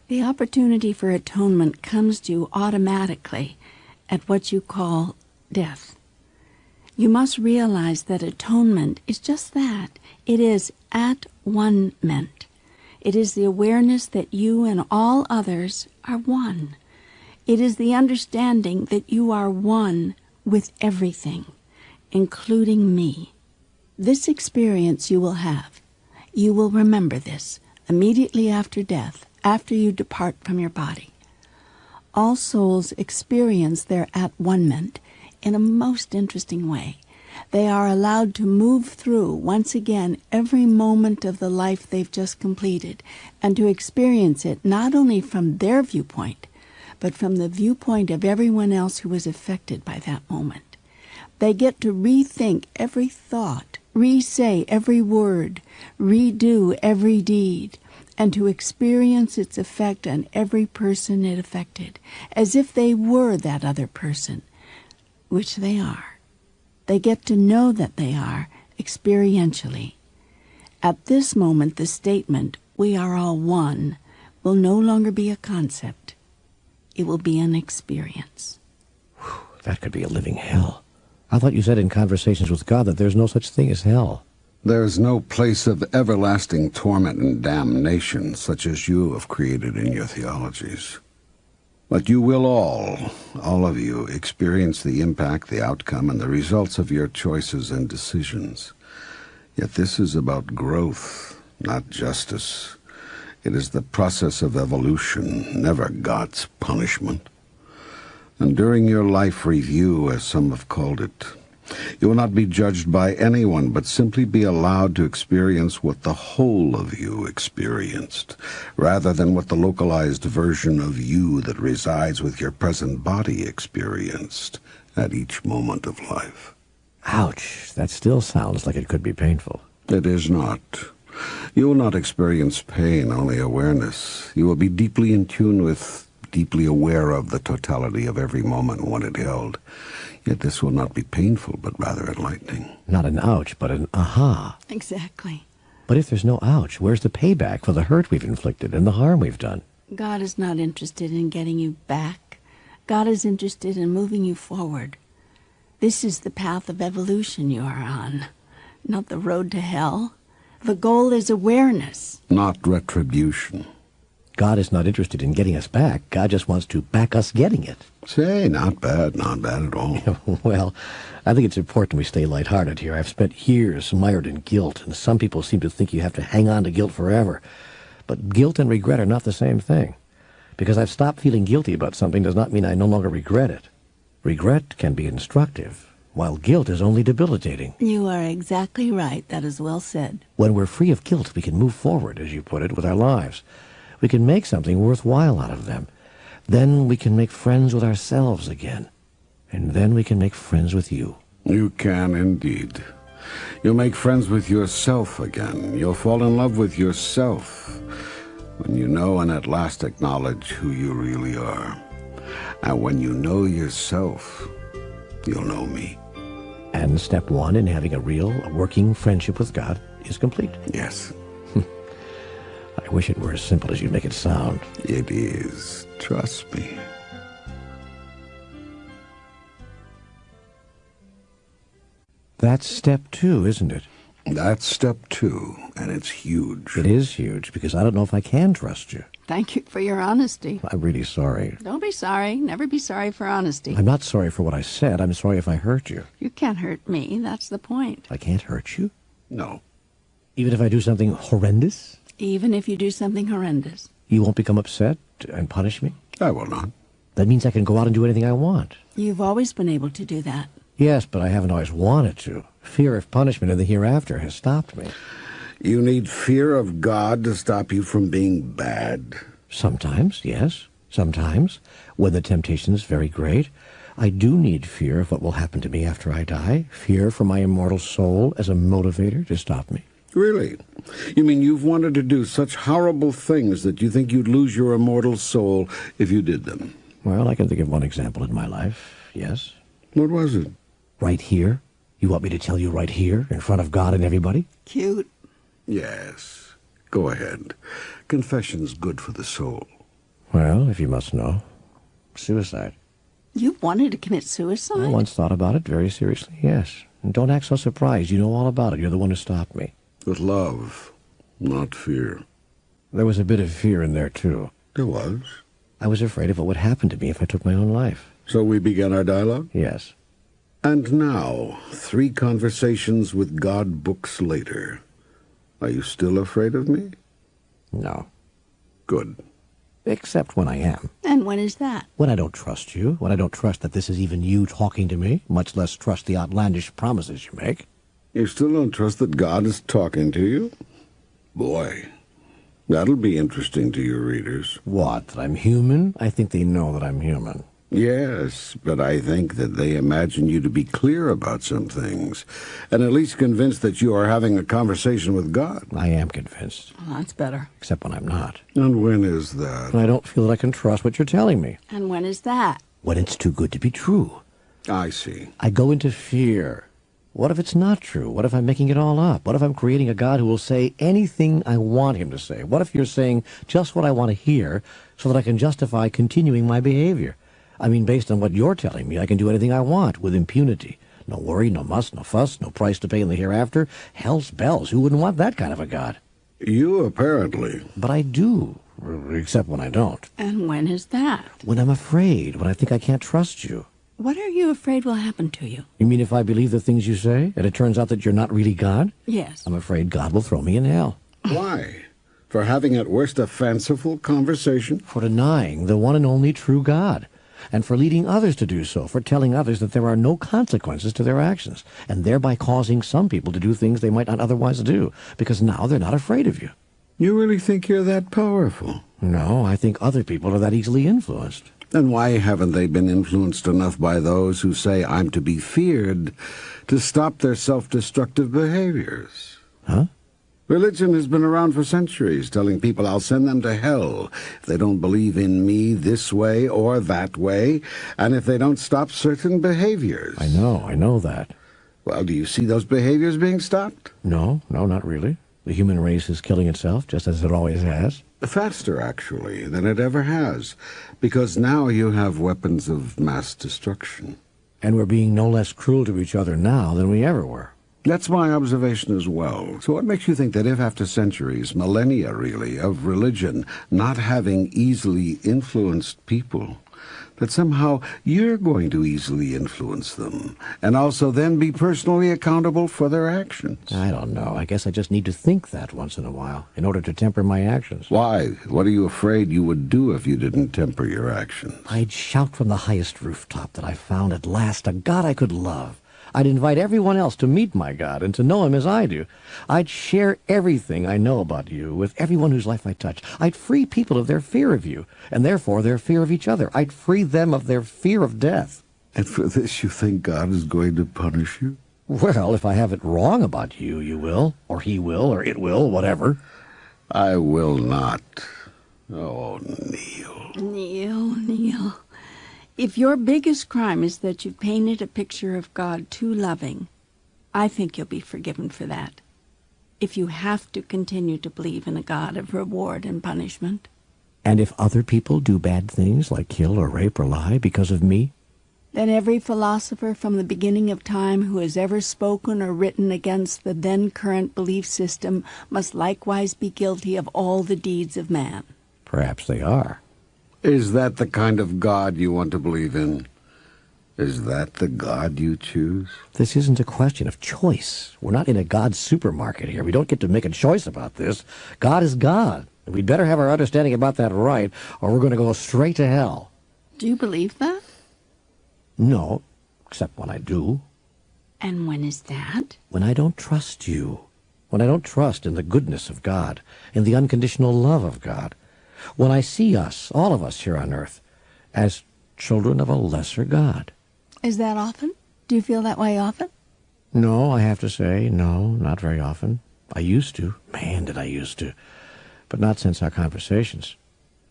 The opportunity for atonement comes to you automatically at what you call death. You must realize that atonement is just that. It is at-one-ment. It is the awareness that you and all others are one. It is the understanding that you are one with everything, including me. This experience you will have. You will remember this immediately after death, after you depart from your body. All souls experience their at-one-ment in a most interesting way. They are allowed to move through, once again, every moment of the life they've just completed, and to experience it not only from their viewpoint, but from the viewpoint of everyone else who was affected by that moment. They get to rethink every thought, re-say every word, redo every deed, and to experience its effect on every person it affected, as if they were that other person, which they are. They get to know that they are experientially. At this moment, the statement, "we are all one," will no longer be a concept. It will be an experience. Whew, that could be a living hell. I thought you said in Conversations with God that there's no such thing as hell. There is no place of everlasting torment and damnation such as you have created in your theologies. But you will all of you, experience the impact, the outcome, and the results of your choices and decisions. Yet this is about growth, not justice. It is the process of evolution, never God's punishment. And during your life review, as some have called it, You will not be judged by anyone, but simply be allowed to experience what the whole of you experienced, rather than what the localized version of you that resides with your present body experienced at each moment of life. Ouch, that still sounds like it could be painful. It is not. You will not experience pain, only awareness. You will be deeply in tune with, deeply aware of the totality of every moment one it held. Yet this will not be painful, but rather enlightening. Not an ouch, but an aha. Exactly. But if there's no ouch, where's the payback for the hurt we've inflicted and the harm we've done? God is not interested in getting you back. God is interested in moving you forward. This is the path of evolution you are on, not the road to hell. The goal is awareness. Not retribution. God is not interested in getting us back. God just wants to back us getting it. Say, not bad at all. Well, I think it's important we stay lighthearted here. I've spent years mired in guilt, and some people seem to think you have to hang on to guilt forever. But guilt and regret are not the same thing. Because I've stopped feeling guilty about something does not mean I no longer regret it. Regret can be instructive, while guilt is only debilitating. You are exactly right. That is well said. When we're free of guilt, we can move forward, as you put it, with our lives. We can make something worthwhile out of them. Then we can make friends with ourselves again. And then we can make friends with you. You can indeed. You'll make friends with yourself again. You'll fall in love with yourself when you know and at last acknowledge who you really are. And when you know yourself, you'll know me. And step one in having a real, working friendship with God is complete. Yes. I wish it were as simple as you make it sound. It is. Trust me. That's step two, isn't it? That's step two, and it's huge. It is huge, because I don't know if I can trust you. Thank you for your honesty. I'm really sorry. Don't be sorry. Never be sorry for honesty. I'm not sorry for what I said. I'm sorry if I hurt you. You can't hurt me. That's the point. I can't hurt you? No. Even if I do something horrendous? Even if you do something horrendous. You won't become upset and punish me? I will not. That means I can go out and do anything I want. You've always been able to do that. Yes, but I haven't always wanted to. Fear of punishment in the hereafter has stopped me. You need fear of God to stop you from being bad. Sometimes, yes. Sometimes, when the temptation is very great, I do need fear of what will happen to me after I die. Fear for my immortal soul as a motivator to stop me. Really? You mean you've wanted to do such horrible things that you think you'd lose your immortal soul if you did them? Well, I can think of one example in my life, yes. What was it? Right here? You want me to tell you right here, in front of God and everybody? Cute. Yes. Go ahead. Confession's good for the soul. Well, if you must know. Suicide. You wanted to commit suicide? I once thought about it very seriously, yes. And don't act so surprised. You know all about it. You're the one who stopped me. With love, not fear. There was a bit of fear in there, too. There was. I was afraid of what would happen to me if I took my own life. So we began our dialogue? Yes. And now, 3 conversations with God books later. Are you still afraid of me? No. Good. Except when I am. And when is that? When I don't trust you. When I don't trust that this is even you talking to me. Much less trust the outlandish promises you make. You still don't trust that God is talking to you? Boy, that'll be interesting to your readers. What, that I'm human? I think they know that I'm human. Yes, but I think that they imagine you to be clear about some things, and at least convinced that you are having a conversation with God. I am convinced. Well, that's better. Except when I'm not. And when is that? When I don't feel that I can trust what you're telling me. And when is that? When it's too good to be true. I see. I go into fear. What if it's not true? What if I'm making it all up? What if I'm creating a God who will say anything I want him to say? What if you're saying just what I want to hear so that I can justify continuing my behavior? I mean, based on what you're telling me, I can do anything I want with impunity. No worry, no muss, no fuss, no price to pay in the hereafter. Hell's bells, who wouldn't want that kind of a God? You apparently. But I do, except when I don't. And when is that? When I'm afraid, when I think I can't trust you. What are you afraid will happen to you? You mean if I believe the things you say, and it turns out that you're not really God? Yes. I'm afraid God will throw me in hell. Why? For having at worst a fanciful conversation? For denying the one and only true God. and for leading others to do so, for telling others that there are no consequences to their actions, and thereby causing some people to do things they might not otherwise do, because now they're not afraid of you. You really think you're that powerful? No, I think other people are that easily influenced. Then why haven't they been influenced enough by those who say I'm to be feared to stop their self-destructive behaviors? Huh? Religion has been around for centuries, telling people I'll send them to hell if they don't believe in me this way or that way, and if they don't stop certain behaviors. I know that. Well, do you see those behaviors being stopped? No, not really. The human race is killing itself, just as it always has. Faster, actually, than it ever has, because now you have weapons of mass destruction. And we're being no less cruel to each other now than we ever were. That's my observation as well. So what makes you think that if after centuries, millennia really, of religion not having easily influenced people, that somehow you're going to easily influence them, and also then be personally accountable for their actions? I don't know. I guess I just need to think that once in a while, in order to temper my actions. Why? What are you afraid you would do if you didn't temper your actions? I'd shout from the highest rooftop that I found at last a God I could love. I'd invite everyone else to meet my God and to know him as I do. I'd share everything I know about you with everyone whose life I touch. I'd free people of their fear of you, and therefore their fear of each other. I'd free them of their fear of death. And for this you think God is going to punish you? Well, if I have it wrong about you, you will, or he will, or it will, whatever. I will not. Oh, Neale. Neale. If your biggest crime is that you painted a picture of God too loving, I think you'll be forgiven for that. If you have to continue to believe in a God of reward and punishment. And if other people do bad things like kill or rape or lie because of me? Then every philosopher from the beginning of time who has ever spoken or written against the then current belief system must likewise be guilty of all the deeds of man. Perhaps they are. Is that the kind of God you want to believe in? Is that the God you choose? This isn't a question of choice. We're not in a God supermarket here. We don't get to make a choice about this. God is God. And we'd better have our understanding about that right, or we're going to go straight to hell. Do you believe that? No, except when I do. And when is that? When I don't trust you. When I don't trust in the goodness of God, in the unconditional love of God. When I see us, all of us here on earth, as children of a lesser God. Is that often? Do you feel that way often? No, I have to say, no, not very often. I used to. Man, did I used to. But not since our conversations.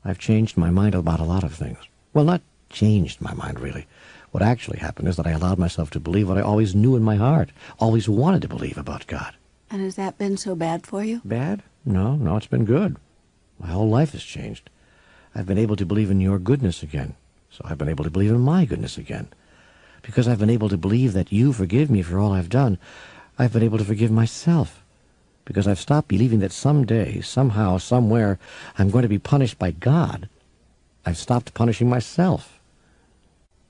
I've changed my mind about a lot of things. Well, not changed my mind, really. What actually happened is that I allowed myself to believe what I always knew in my heart, always wanted to believe about God. And has that been so bad for you? Bad? No, it's been good. My whole life has changed. I've been able to believe in your goodness again, so I've been able to believe in my goodness again. Because I've been able to believe that you forgive me for all I've done, I've been able to forgive myself. Because I've stopped believing that someday, somehow, somewhere, I'm going to be punished by God. I've stopped punishing myself.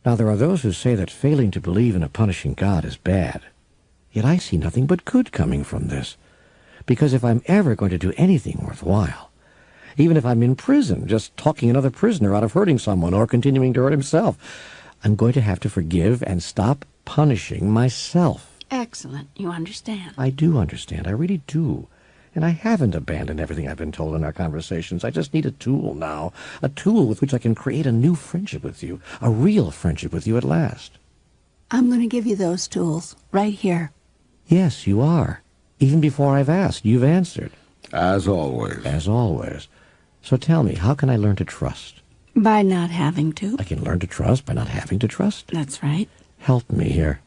Now, there are those who say that failing to believe in a punishing God is bad. Yet I see nothing but good coming from this. Because if I'm ever going to do anything worthwhile, even if I'm in prison, just talking another prisoner out of hurting someone or continuing to hurt himself, I'm going to have to forgive and stop punishing myself. Excellent. You understand. I do understand. I really do. And I haven't abandoned everything I've been told in our conversations. I just need a tool now, a tool with which I can create a new friendship with you, a real friendship with you at last. I'm going to give you those tools, right here. Yes, you are. Even before I've asked, you've answered. As always. As always. So tell me, how can I learn to trust? By not having to. I can learn to trust by not having to trust? That's right. Help me here.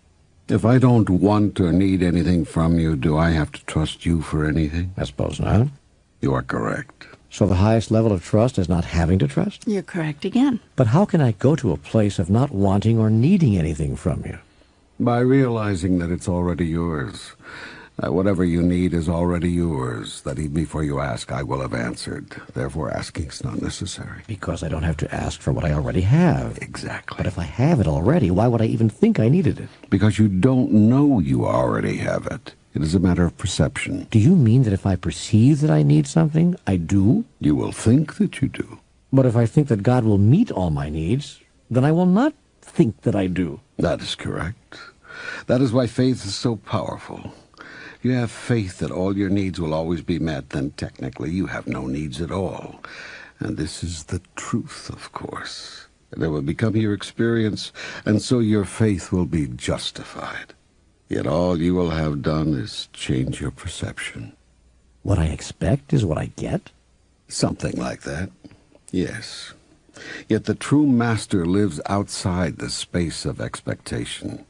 If I don't want or need anything from you, do I have to trust you for anything? I suppose not. You are correct. So the highest level of trust is not having to trust? You're correct again. But how can I go to a place of not wanting or needing anything from you? By realizing that it's already yours. Whatever you need is already yours, that even before you ask, I will have answered. Therefore, asking's not necessary. Because I don't have to ask for what I already have. Exactly. But if I have it already, why would I even think I needed it? Because you don't know you already have it. It is a matter of perception. Do you mean that if I perceive that I need something, I do? You will think that you do. But if I think that God will meet all my needs, then I will not think that I do. That is correct. That is why faith is so powerful. If you have faith that all your needs will always be met, then technically you have no needs at all. And this is the truth, of course. It will become your experience, and so your faith will be justified. Yet all you will have done is change your perception. What I expect is what I get? Something like that, yes. Yet the true master lives outside the space of expectation.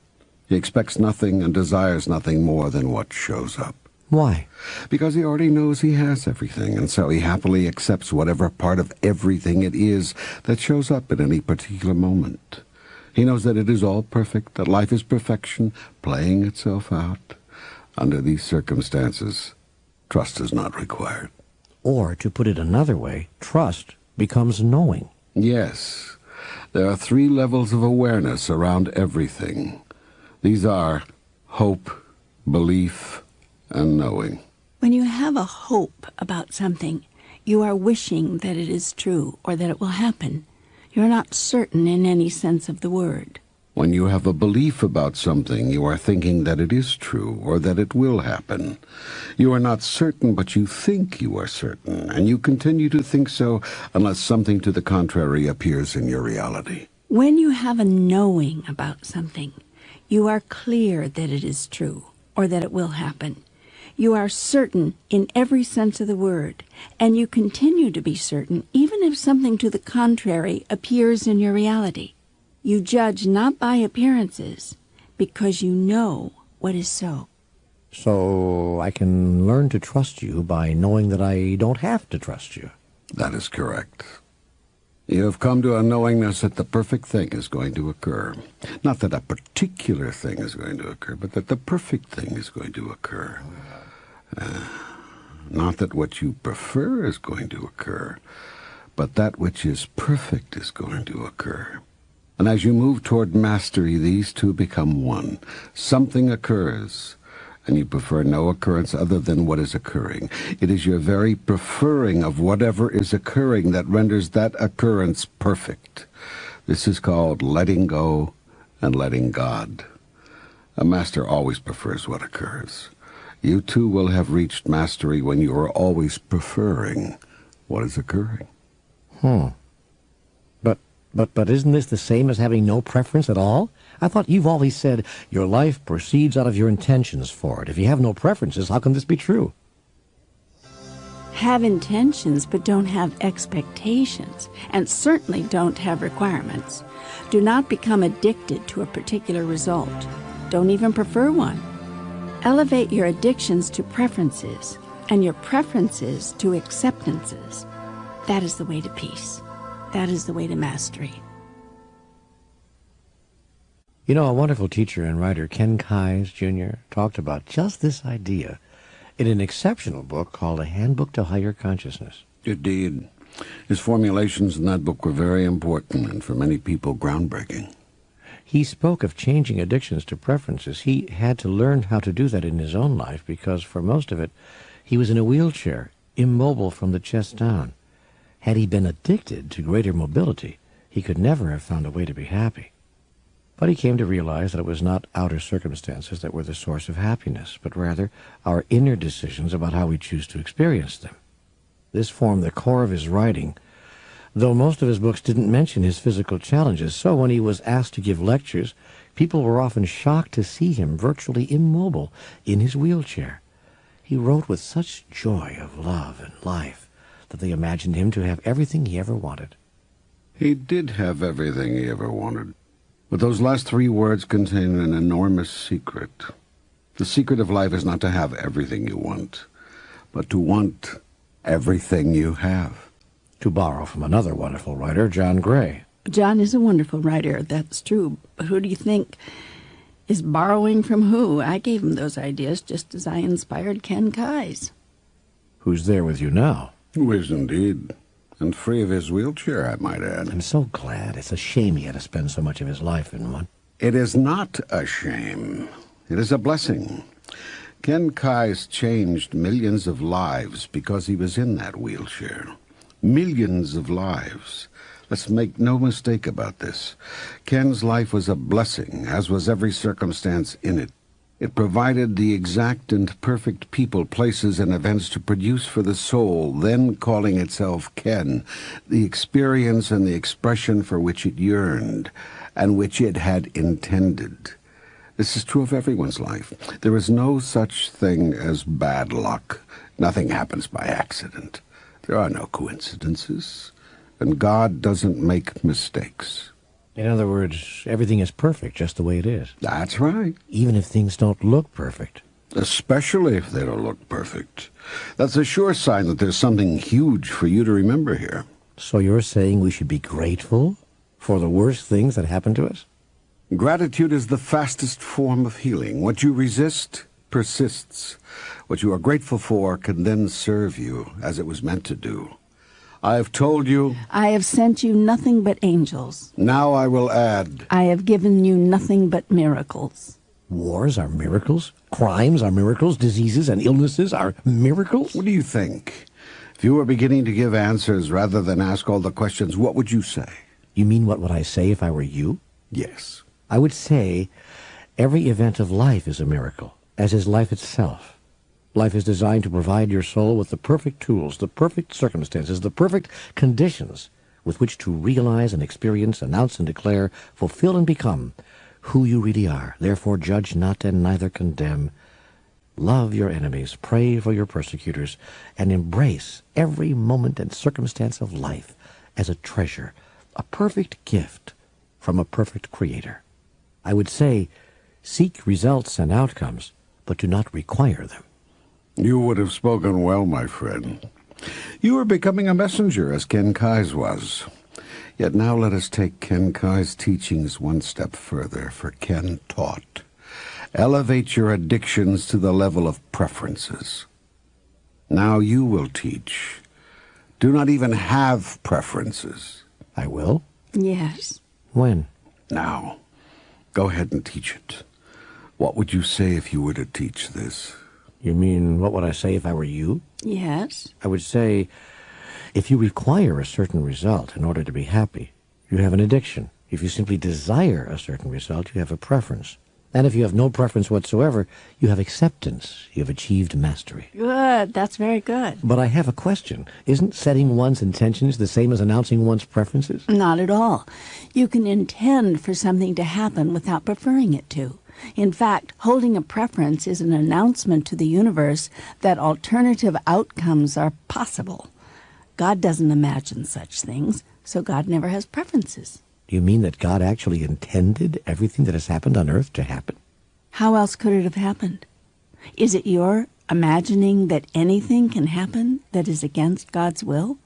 He expects nothing and desires nothing more than what shows up. Why? Because he already knows he has everything, and so he happily accepts whatever part of everything it is that shows up at any particular moment. He knows that it is all perfect, that life is perfection, playing itself out. Under these circumstances, trust is not required. Or, to put it another way, trust becomes knowing. Yes, there are 3 levels of awareness around everything. These are hope, belief, and knowing. When you have a hope about something, you are wishing that it is true or that it will happen. You're not certain in any sense of the word. When you have a belief about something, you are thinking that it is true or that it will happen. You are not certain, but you think you are certain, and you continue to think so unless something to the contrary appears in your reality. When you have a knowing about something, you are clear that it is true or that it will happen. You are certain in every sense of the word, and you continue to be certain even if something to the contrary appears in your reality. You judge not by appearances, because you know what is so. So I can learn to trust you by knowing that I don't have to trust you. That is correct. You have come to a knowingness that the perfect thing is going to occur. Not that a particular thing is going to occur, but that the perfect thing is going to occur. Not that what you prefer is going to occur, but that which is perfect is going to occur. And as you move toward mastery, these two become one. Something occurs, and you prefer no occurrence other than what is occurring. It is your very preferring of whatever is occurring that renders that occurrence perfect. This is called letting go and letting God. A master always prefers what occurs. You too will have reached mastery when you are always preferring what is occurring. But isn't this the same as having no preference at all? I thought you've always said your life proceeds out of your intentions for it. If you have no preferences, how can this be true? Have intentions, but don't have expectations, and certainly don't have requirements. Do not become addicted to a particular result. Don't even prefer one. Elevate your addictions to preferences, and your preferences to acceptances. That is the way to peace. That is the way to mastery. You know, a wonderful teacher and writer, Ken Keyes, Jr., talked about just this idea in an exceptional book called A Handbook to Higher Consciousness. Indeed. His formulations in that book were very important and for many people groundbreaking. He spoke of changing addictions to preferences. He had to learn how to do that in his own life because for most of it, he was in a wheelchair, immobile from the chest down. Had he been addicted to greater mobility, he could never have found a way to be happy. But he came to realize that it was not outer circumstances that were the source of happiness, but rather our inner decisions about how we choose to experience them. This formed the core of his writing, though most of his books didn't mention his physical challenges. So when he was asked to give lectures, people were often shocked to see him virtually immobile in his wheelchair. He wrote with such joy of love and life that they imagined him to have everything he ever wanted. He did have everything he ever wanted. But those last 3 words contain an enormous secret. The secret of life is not to have everything you want, but to want everything you have. To borrow from another wonderful writer, John Gray. John is a wonderful writer, that's true. But who do you think is borrowing from who? I gave him those ideas just as I inspired Ken Keyes. Who's there with you now? Who is indeed, and free of his wheelchair, I might add. I'm so glad. It's a shame he had to spend so much of his life in one. It is not a shame. It is a blessing. Ken Keyes changed millions of lives because he was in that wheelchair. Millions of lives. Let's make no mistake about this. Ken's life was a blessing, as was every circumstance in it. It provided the exact and perfect people, places, and events to produce for the soul, then calling itself Ken, the experience and the expression for which it yearned, and which it had intended. This is true of everyone's life. There is no such thing as bad luck. Nothing happens by accident. There are no coincidences, and God doesn't make mistakes. In other words, everything is perfect just the way it is. That's right. Even if things don't look perfect. Especially if they don't look perfect. That's a sure sign that there's something huge for you to remember here. So you're saying we should be grateful for the worst things that happen to us? Gratitude is the fastest form of healing. What you resist persists. What you are grateful for can then serve you as it was meant to do. I have told you. I have sent you nothing but angels. Now I will add. I have given you nothing but miracles. Wars are miracles. Crimes are miracles. Diseases and illnesses are miracles. What do you think? If you were beginning to give answers rather than ask all the questions, what would you say? You mean what would I say if I were you? Yes. I would say every event of life is a miracle, as is life itself. Life is designed to provide your soul with the perfect tools, the perfect circumstances, the perfect conditions with which to realize and experience, announce and declare, fulfill and become who you really are. Therefore judge not and neither condemn. Love your enemies, pray for your persecutors, and embrace every moment and circumstance of life as a treasure, a perfect gift from a perfect Creator. I would say, seek results and outcomes, but do not require them. You would have spoken well, my friend. You are becoming a messenger, as Ken Kai's was. Yet now let us take Ken Kai's teachings one step further, for Ken taught. Elevate your addictions to the level of preferences. Now you will teach. Do not even have preferences. I will? Yes. When? Now, go ahead and teach it. What would you say if you were to teach this? You mean, what would I say if I were you? Yes. I would say, if you require a certain result in order to be happy, you have an addiction. If you simply desire a certain result, you have a preference. And if you have no preference whatsoever, you have acceptance. You have achieved mastery. Good. That's very good. But I have a question. Isn't setting one's intentions the same as announcing one's preferences? Not at all. You can intend for something to happen without preferring it to. In fact, holding a preference is an announcement to the universe that alternative outcomes are possible. God doesn't imagine such things, so God never has preferences. Do you mean that God actually intended everything that has happened on earth to happen? How else could it have happened? Is it your imagining that anything can happen that is against God's will?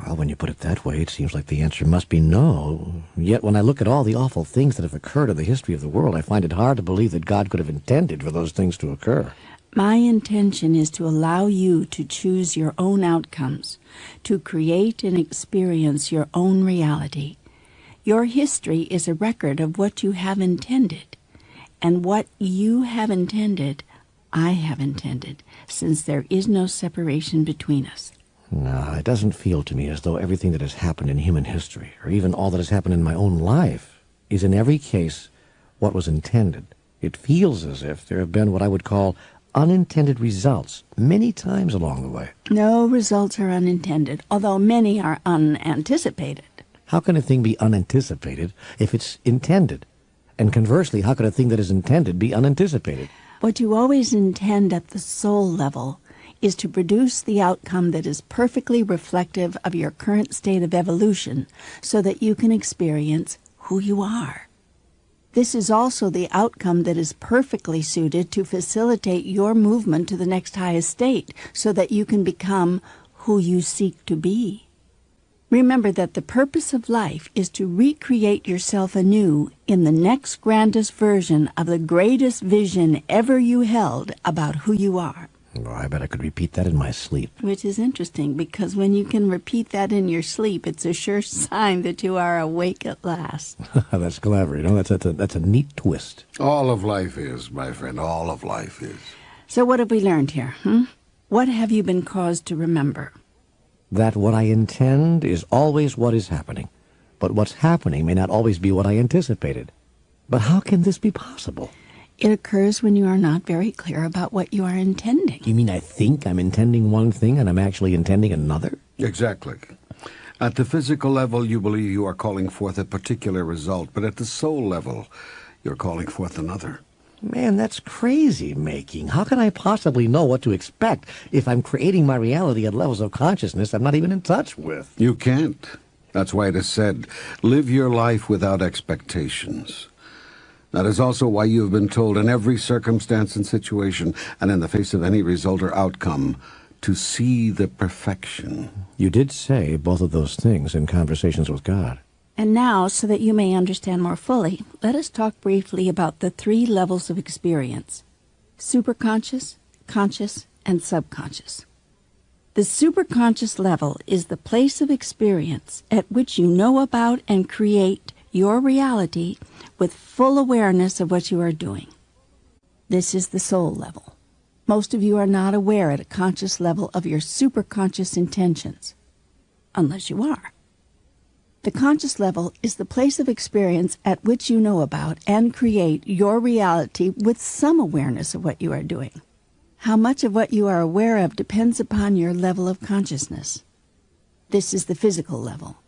Well, when you put it that way, it seems like the answer must be no. Yet when I look at all the awful things that have occurred in the history of the world, I find it hard to believe that God could have intended for those things to occur. My intention is to allow you to choose your own outcomes, to create and experience your own reality. Your history is a record of what you have intended, and what you have intended, I have intended, since there is no separation between us. No, it doesn't feel to me as though everything that has happened in human history, or even all that has happened in my own life, is in every case what was intended. It feels as if there have been what I would call unintended results many times along the way. No results are unintended, although many are unanticipated. How can a thing be unanticipated if it's intended? And conversely, how could a thing that is intended be unanticipated? What you always intend at the soul level is to produce the outcome that is perfectly reflective of your current state of evolution so that you can experience who you are. This is also the outcome that is perfectly suited to facilitate your movement to the next highest state so that you can become who you seek to be. Remember that the purpose of life is to recreate yourself anew in the next grandest version of the greatest vision ever you held about who you are. Oh, I bet I could repeat that in my sleep. Which is interesting, because when you can repeat that in your sleep, it's a sure sign that you are awake at last. That's clever, you know, that's a neat twist. All of life is, my friend, all of life is. So what have we learned here, What have you been caused to remember? That what I intend is always what is happening. but what's happening may not always be what I anticipated. But how can this be possible? It occurs when you are not very clear about what you are intending. You mean I think I'm intending one thing and I'm actually intending another? Exactly. At the physical level, you believe you are calling forth a particular result, but at the soul level, you're calling forth another. Man, that's crazy making. How can I possibly know what to expect if I'm creating my reality at levels of consciousness I'm not even in touch with? You can't. That's why it is said, live your life without expectations. That is also why you have been told in every circumstance and situation, and in the face of any result or outcome, to see the perfection. You did say both of those things in Conversations with God. And now, so that you may understand more fully, let us talk briefly about the 3 levels of experience: superconscious, conscious, and subconscious. The superconscious level is the place of experience at which you know about and create your reality with full awareness of what you are doing. This is the soul level. Most of you are not aware at a conscious level of your superconscious intentions, unless you are. The conscious level is the place of experience at which you know about and create your reality with some awareness of what you are doing. How much of what you are aware of depends upon your level of consciousness. This is the physical level.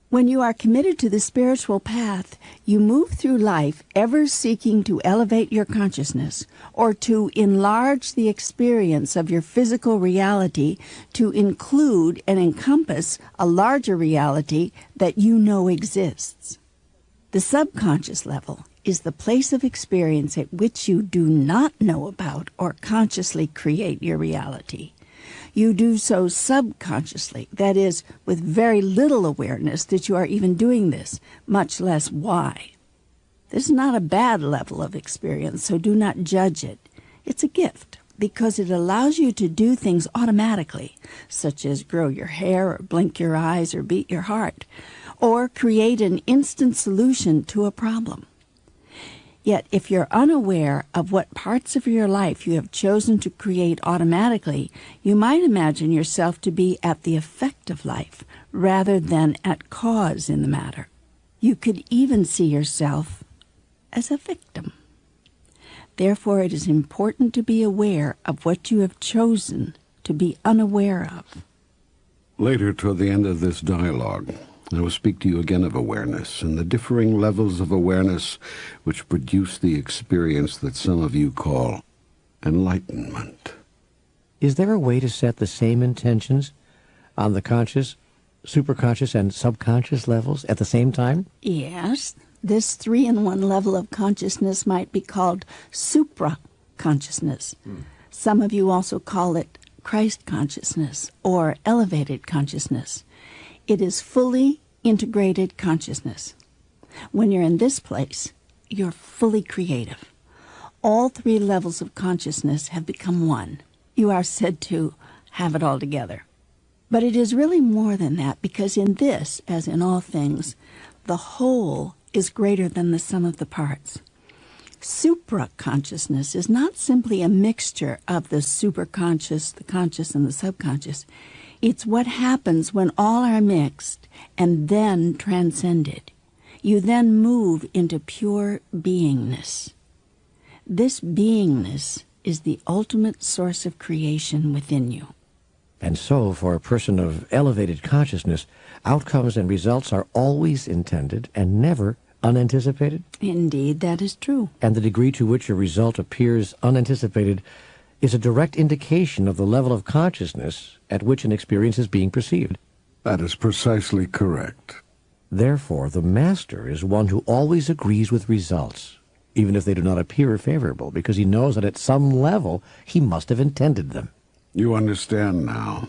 When you are committed to the spiritual path, you move through life ever seeking to elevate your consciousness or to enlarge the experience of your physical reality to include and encompass a larger reality that you know exists. The subconscious level is the place of experience at which you do not know about or consciously create your reality. You do so subconsciously, that is, with very little awareness that you are even doing this, much less why. This is not a bad level of experience, so do not judge it. It's a gift, because it allows you to do things automatically, such as grow your hair or blink your eyes or beat your heart, or create an instant solution to a problem. Yet, if you're unaware of what parts of your life you have chosen to create automatically, you might imagine yourself to be at the effect of life rather than at cause in the matter. You could even see yourself as a victim. Therefore, it is important to be aware of what you have chosen to be unaware of. Later, toward the end of this dialogue, I will speak to you again of awareness and the differing levels of awareness which produce the experience that some of you call enlightenment. Is there a way to set the same intentions on the conscious, superconscious, and subconscious levels at the same time? Yes, this 3-in-1 level of consciousness might be called supra-consciousness. Some of you also call it Christ consciousness or elevated consciousness. It is fully integrated consciousness. When you're in this place, you're fully creative. All 3 levels of consciousness have become one. You are said to have it all together. But it is really more than that, because in this, as in all things, the whole is greater than the sum of the parts. Supra-consciousness is not simply a mixture of the superconscious, the conscious, and the subconscious. It's what happens when all are mixed and then transcended. You then move into pure beingness. This beingness is the ultimate source of creation within you. And so, for a person of elevated consciousness, outcomes and results are always intended and never unanticipated? Indeed, that is true. And the degree to which a result appears unanticipated is a direct indication of the level of consciousness at which an experience is being perceived. That is precisely correct. Therefore, the master is one who always agrees with results, even if they do not appear favorable, because he knows that at some level he must have intended them. You understand now.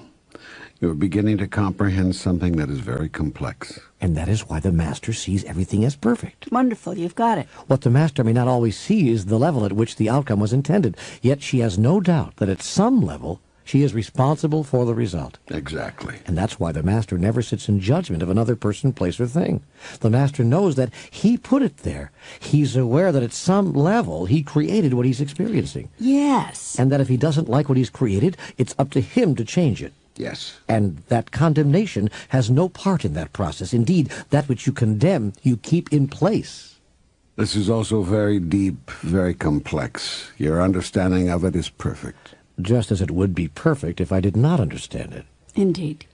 You're beginning to comprehend something that is very complex. And that is why the master sees everything as perfect. Wonderful, you've got it. What the master may not always see is the level at which the outcome was intended, yet she has no doubt that at some level she is responsible for the result. Exactly. And that's why the master never sits in judgment of another person, place, or thing. The master knows that he put it there. He's aware that at some level he created what he's experiencing. Yes. And that if he doesn't like what he's created, it's up to him to change it. Yes. And that condemnation has no part in that process. Indeed, that which you condemn, you keep in place. This is also very deep, very complex. Your understanding of it is perfect. Just as it would be perfect if I did not understand it. Indeed.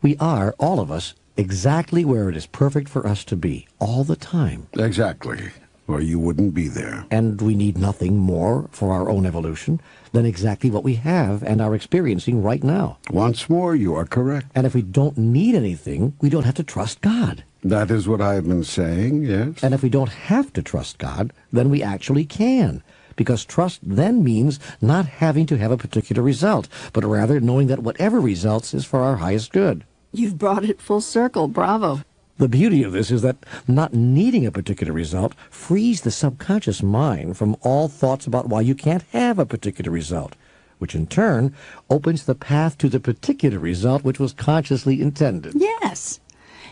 We are, all of us, exactly where it is perfect for us to be, all the time. Exactly. Or you wouldn't be there. And we need nothing more for our own evolution than exactly what we have and are experiencing right now. Once more, you are correct. And if we don't need anything, we don't have to trust God. That is what I have been saying, yes. And if we don't have to trust God, then we actually can. Because trust then means not having to have a particular result, but rather knowing that whatever results is for our highest good. You've brought it full circle. Bravo. The beauty of this is that not needing a particular result frees the subconscious mind from all thoughts about why you can't have a particular result, which in turn opens the path to the particular result which was consciously intended. Yes.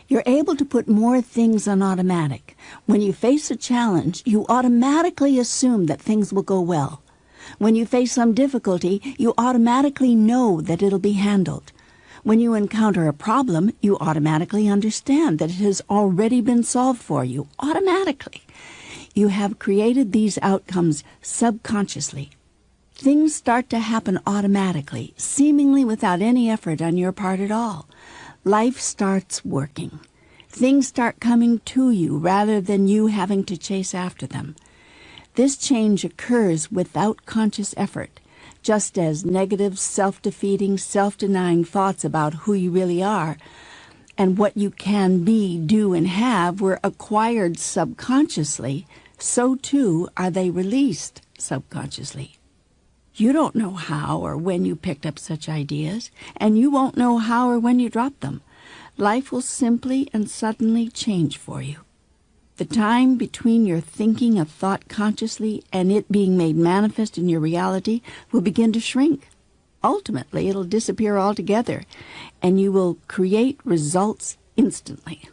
You're able to put more things on automatic. When you face a challenge, you automatically assume that things will go well. When you face some difficulty, you automatically know that it'll be handled. When you encounter a problem, you automatically understand that it has already been solved for you, automatically. You have created these outcomes subconsciously. Things start to happen automatically, seemingly without any effort on your part at all. Life starts working. Things start coming to you rather than you having to chase after them. This change occurs without conscious effort, just as negative, self-defeating, self-denying thoughts about who you really are and what you can be, do, and have were acquired subconsciously, so too are they released subconsciously. You don't know how or when you picked up such ideas, and you won't know how or when you dropped them. Life will simply and suddenly change for you. The time between your thinking a thought consciously and it being made manifest in your reality will begin to shrink. Ultimately, it'll disappear altogether, and you will create results instantly.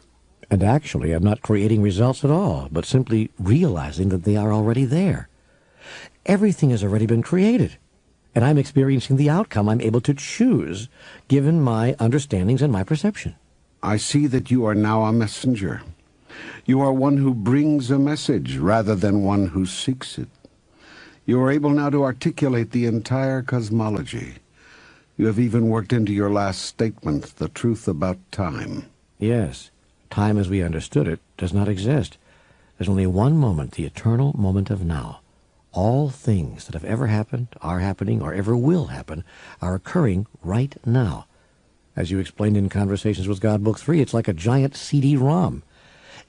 And actually, I'm not creating results at all, but simply realizing that they are already there. Everything has already been created, and I'm experiencing the outcome I'm able to choose, given my understandings and my perception. I see that you are now a messenger. You are one who brings a message rather than one who seeks it. You are able now to articulate the entire cosmology. You have even worked into your last statement the truth about time. Yes, time as we understood it does not exist. There's only one moment, the eternal moment of now. All things that have ever happened, are happening, or ever will happen are occurring right now. As you explained in Conversations with God, Book 3, it's like a giant CD-ROM.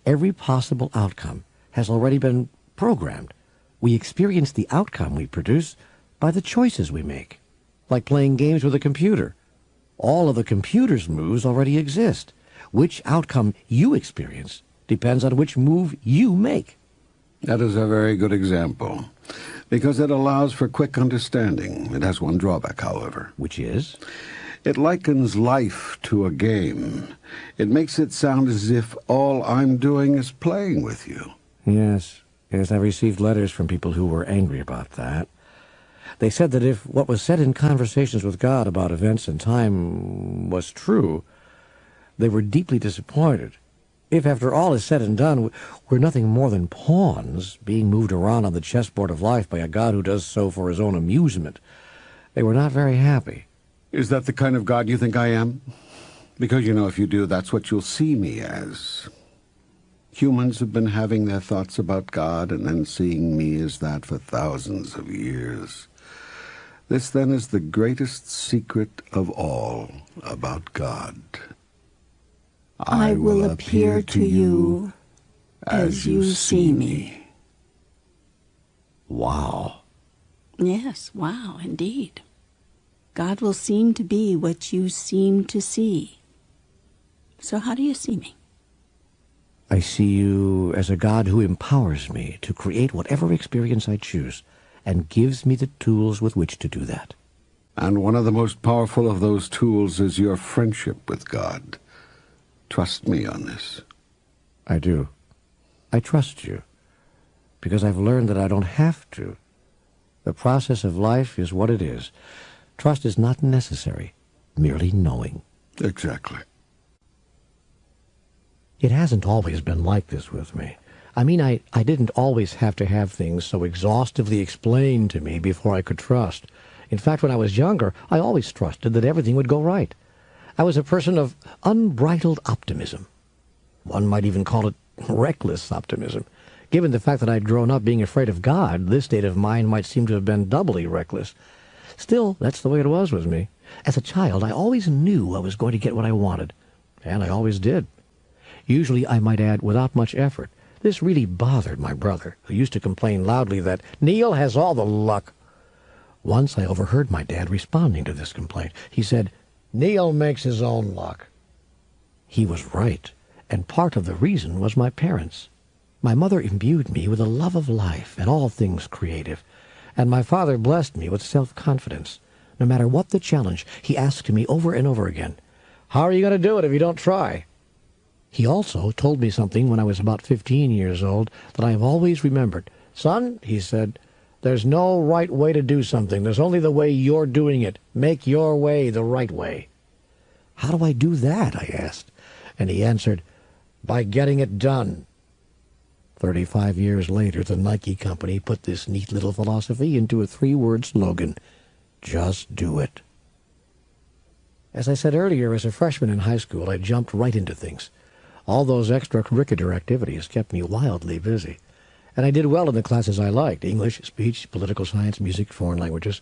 Every possible outcome has already been programmed. We experience the outcome we produce by the choices we make, like playing games with a computer. All of the computer's moves already exist. Which outcome you experience depends on which move you make. That is a very good example, because it allows for quick understanding. It has one drawback, however. Which is? It likens life to a game. It makes it sound as if all I'm doing is playing with you. Yes, I've received letters from people who were angry about that. They said that if what was said in Conversations with God about events and time was true, they were deeply disappointed. If, after all is said and done, we're nothing more than pawns being moved around on the chessboard of life by a God who does so for his own amusement, they were not very happy. Is that the kind of God you think I am? Because, if you do, that's what you'll see me as. Humans have been having their thoughts about God and then seeing me as that for thousands of years. This, then, is the greatest secret of all about God. I will appear to you as you see me. Wow. Yes, wow, indeed. God will seem to be what you seem to see. So how do you see me? I see you as a God who empowers me to create whatever experience I choose and gives me the tools with which to do that. And one of the most powerful of those tools is your friendship with God. Trust me on this. I do. I trust you, because I've learned that I don't have to. The process of life is what it is. Trust is not necessary. merely knowing. Exactly. It hasn't always been like this with me. I mean, I didn't always have to have things so exhaustively explained to me before I could trust. In fact, when I was younger, I always trusted that everything would go right. I was a person of unbridled optimism. One might even call it reckless optimism. Given the fact that I'd grown up being afraid of God, this state of mind might seem to have been doubly reckless. Still, that's the way it was with me. As a child, I always knew I was going to get what I wanted, and I always did. Usually, I might add, without much effort. This really bothered my brother, who used to complain loudly that Neale has all the luck. Once I overheard my dad responding to this complaint. He said, "Neale makes his own luck." He was right, and part of the reason was my parents. My mother imbued me with a love of life and all things creative, and my father blessed me with self-confidence. No matter what the challenge, he asked me over and over again, "How are you going to do it if you don't try?" He also told me something when I was about 15 years old that I have always remembered. "Son," he said, "there's no right way to do something. There's only the way you're doing it. Make your way the right way." "How do I do that?" I asked. And he answered, "By getting it done." 35 years later, the Nike company put this neat little philosophy into a 3-word slogan: just do it. As I said earlier, as a freshman in high school, I jumped right into things. All those extracurricular activities kept me wildly busy. And I did well in the classes I liked: English, speech, political science, music, foreign languages.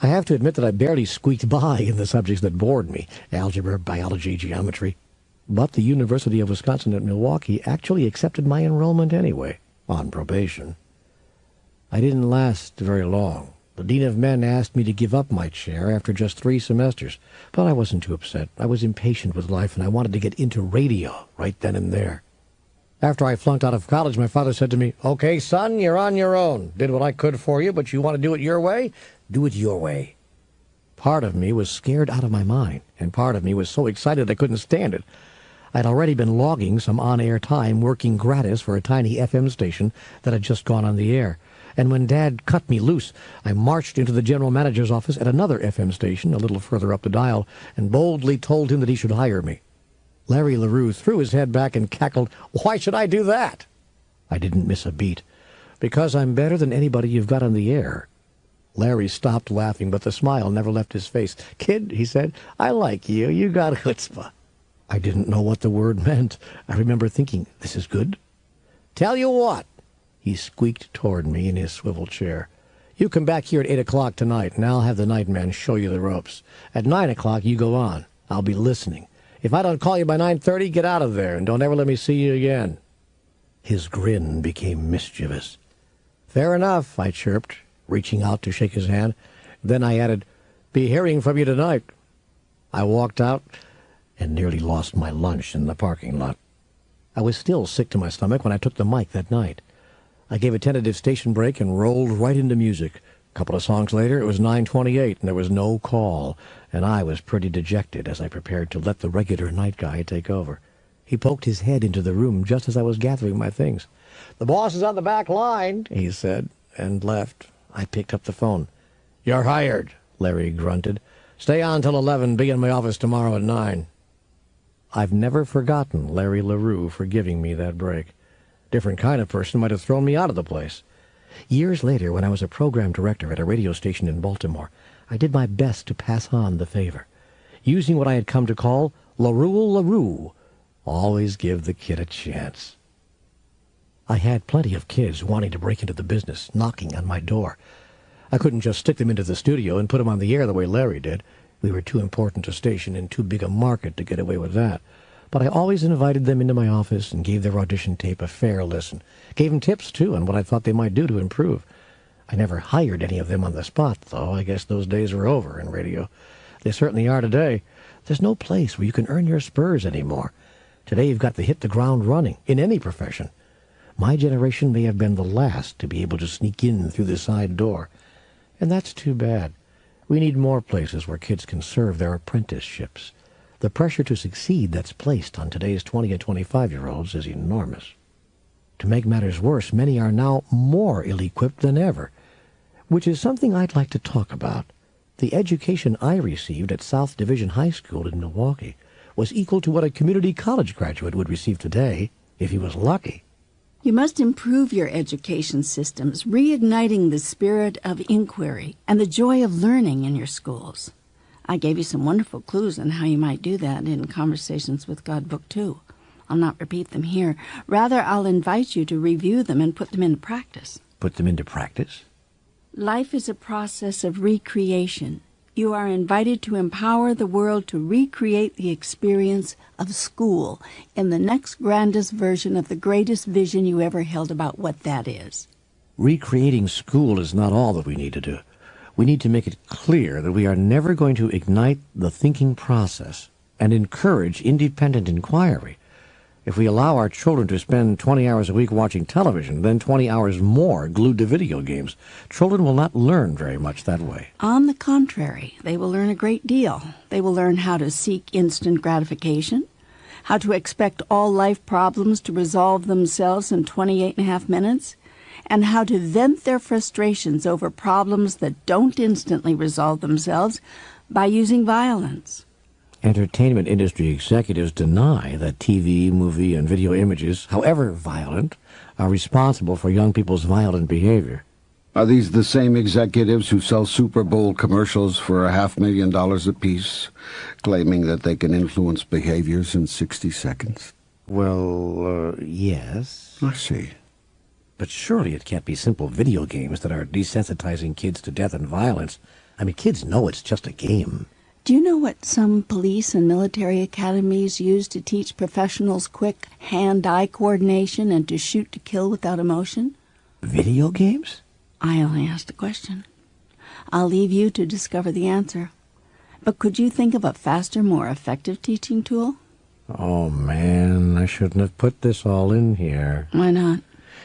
I have to admit that I barely squeaked by in the subjects that bored me: algebra, biology, geometry. But the University of Wisconsin at Milwaukee actually accepted my enrollment anyway, on probation. I didn't last very long. The Dean of Men asked me to give up my chair after just 3 semesters, but I wasn't too upset. I was impatient with life, and I wanted to get into radio right then and there. After I flunked out of college, my father said to me, "Okay, son, you're on your own. Did what I could for you, but you want to do it your way? Do it your way." Part of me was scared out of my mind, and part of me was so excited I couldn't stand it. I'd already been logging some on-air time working gratis for a tiny FM station that had just gone on the air. And when Dad cut me loose, I marched into the general manager's office at another FM station a little further up the dial and boldly told him that he should hire me. Larry LaRue threw his head back and cackled, "Why should I do that?" I didn't miss a beat. "Because I'm better than anybody you've got on the air." Larry stopped laughing, but the smile never left his face. "Kid," he said, "I like you. You got chutzpah." I didn't know what the word meant. I remember thinking, this is good. "Tell you what," he squeaked toward me in his swivel chair. "You come back here at 8 o'clock tonight, and I'll have the night man show you the ropes. At 9 o'clock, you go on. I'll be listening. If I don't call you by 9:30, get out of there, and don't ever let me see you again." His grin became mischievous. "Fair enough," I chirped, reaching out to shake his hand. Then I added, "Be hearing from you tonight." I walked out and nearly lost my lunch in the parking lot. I was still sick to my stomach when I took the mic that night. I gave a tentative station break and rolled right into music. A couple of songs later, it was 9:28, and there was no call, and I was pretty dejected as I prepared to let the regular night guy take over. He poked his head into the room just as I was gathering my things. "The boss is on the back line," he said, and left. I picked up the phone. "You're hired," Larry grunted. "Stay on till 11. Be in my office tomorrow at 9. I've never forgotten Larry LaRue for giving me that break. Different kind of person might have thrown me out of the place. Years later, when I was a program director at a radio station in Baltimore, I did my best to pass on the favor, using what I had come to call LaRue. Always give the kid a chance. I had plenty of kids wanting to break into the business, knocking on my door. I couldn't just stick them into the studio and put them on the air the way Larry did. We were too important a station and too big a market to get away with that. But I always invited them into my office and gave their audition tape a fair listen. Gave them tips, too, on what I thought they might do to improve. I never hired any of them on the spot, though. I guess those days are over in radio. They certainly are today. There's no place where you can earn your spurs anymore. Today you've got to hit the ground running, in any profession. My generation may have been the last to be able to sneak in through the side door. And that's too bad. We need more places where kids can serve their apprenticeships. The pressure to succeed that's placed on today's 20 and 25-year-olds is enormous. To make matters worse, many are now more ill-equipped than ever, which is something I'd like to talk about. The education I received at South Division High School in Milwaukee was equal to what a community college graduate would receive today if he was lucky. You must improve your education systems, reigniting the spirit of inquiry and the joy of learning in your schools. I gave you some wonderful clues on how you might do that in Conversations with God Book 2. I'll not repeat them here. Rather, I'll invite you to review them and put them into practice. Put them into practice? Life is a process of recreation. You are invited to empower the world to recreate the experience of school in the next grandest version of the greatest vision you ever held about what that is. Recreating school is not all that we need to do. We need to make it clear that we are never going to ignite the thinking process and encourage independent inquiry. If we allow our children to spend 20 hours a week watching television, then 20 hours more glued to video games, children will not learn very much that way. On the contrary, they will learn a great deal. They will learn how to seek instant gratification, how to expect all life problems to resolve themselves in 28.5 minutes, and how to vent their frustrations over problems that don't instantly resolve themselves by using violence. Entertainment industry executives deny that TV, movie, and video images, however violent, are responsible for young people's violent behavior. Are these the same executives who sell Super Bowl commercials for $500,000 apiece, claiming that they can influence behaviors in 60 seconds? Well, yes. I see. But surely it can't be simple video games that are desensitizing kids to death and violence. I mean, kids know it's just a game. Do you know what some police and military academies use to teach professionals quick hand-eye coordination and to shoot to kill without emotion? Video games? I only asked a question. I'll leave you to discover the answer. But could you think of a faster, more effective teaching tool? Oh, man, I shouldn't have put this all in here. Why not?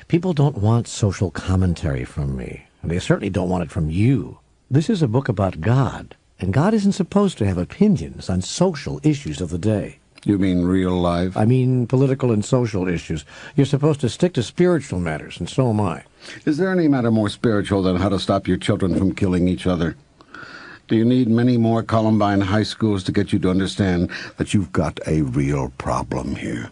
People don't want social commentary from me, and they certainly don't want it from you. This is a book about God. And God isn't supposed to have opinions on social issues of the day. You mean real life? I mean political and social issues. You're supposed to stick to spiritual matters, and so am I. Is there any matter more spiritual than how to stop your children from killing each other? Do you need many more Columbine high schools to get you to understand that you've got a real problem here?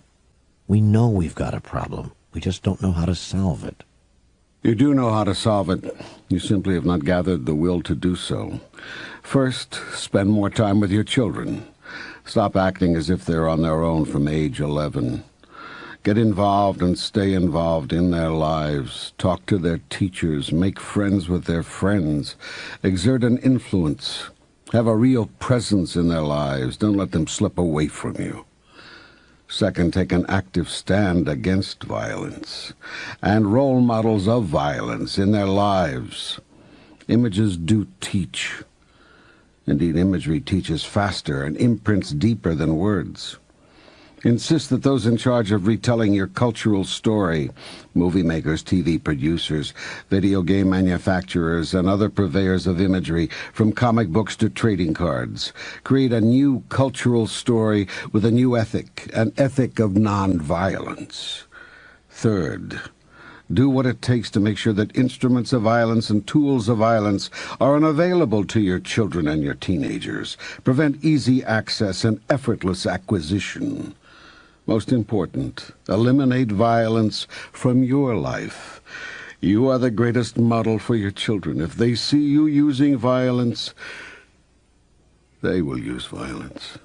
We know we've got a problem. We just don't know how to solve it. You do know how to solve it. You simply have not gathered the will to do so. First, spend more time with your children. Stop acting as if they're on their own from age 11. Get involved and stay involved in their lives. Talk to their teachers. Make friends with their friends. Exert an influence. Have a real presence in their lives. Don't let them slip away from you. Second, take an active stand against violence and role models of violence in their lives. Images do teach. Indeed, imagery teaches faster and imprints deeper than words. Insist that those in charge of retelling your cultural story, movie makers, TV producers, video game manufacturers, and other purveyors of imagery, from comic books to trading cards, create a new cultural story with a new ethic, an ethic of nonviolence. Third, do what it takes to make sure that instruments of violence and tools of violence are unavailable to your children and your teenagers. Prevent easy access and effortless acquisition. Most important, eliminate violence from your life. You are the greatest model for your children. If they see you using violence, they will use violence.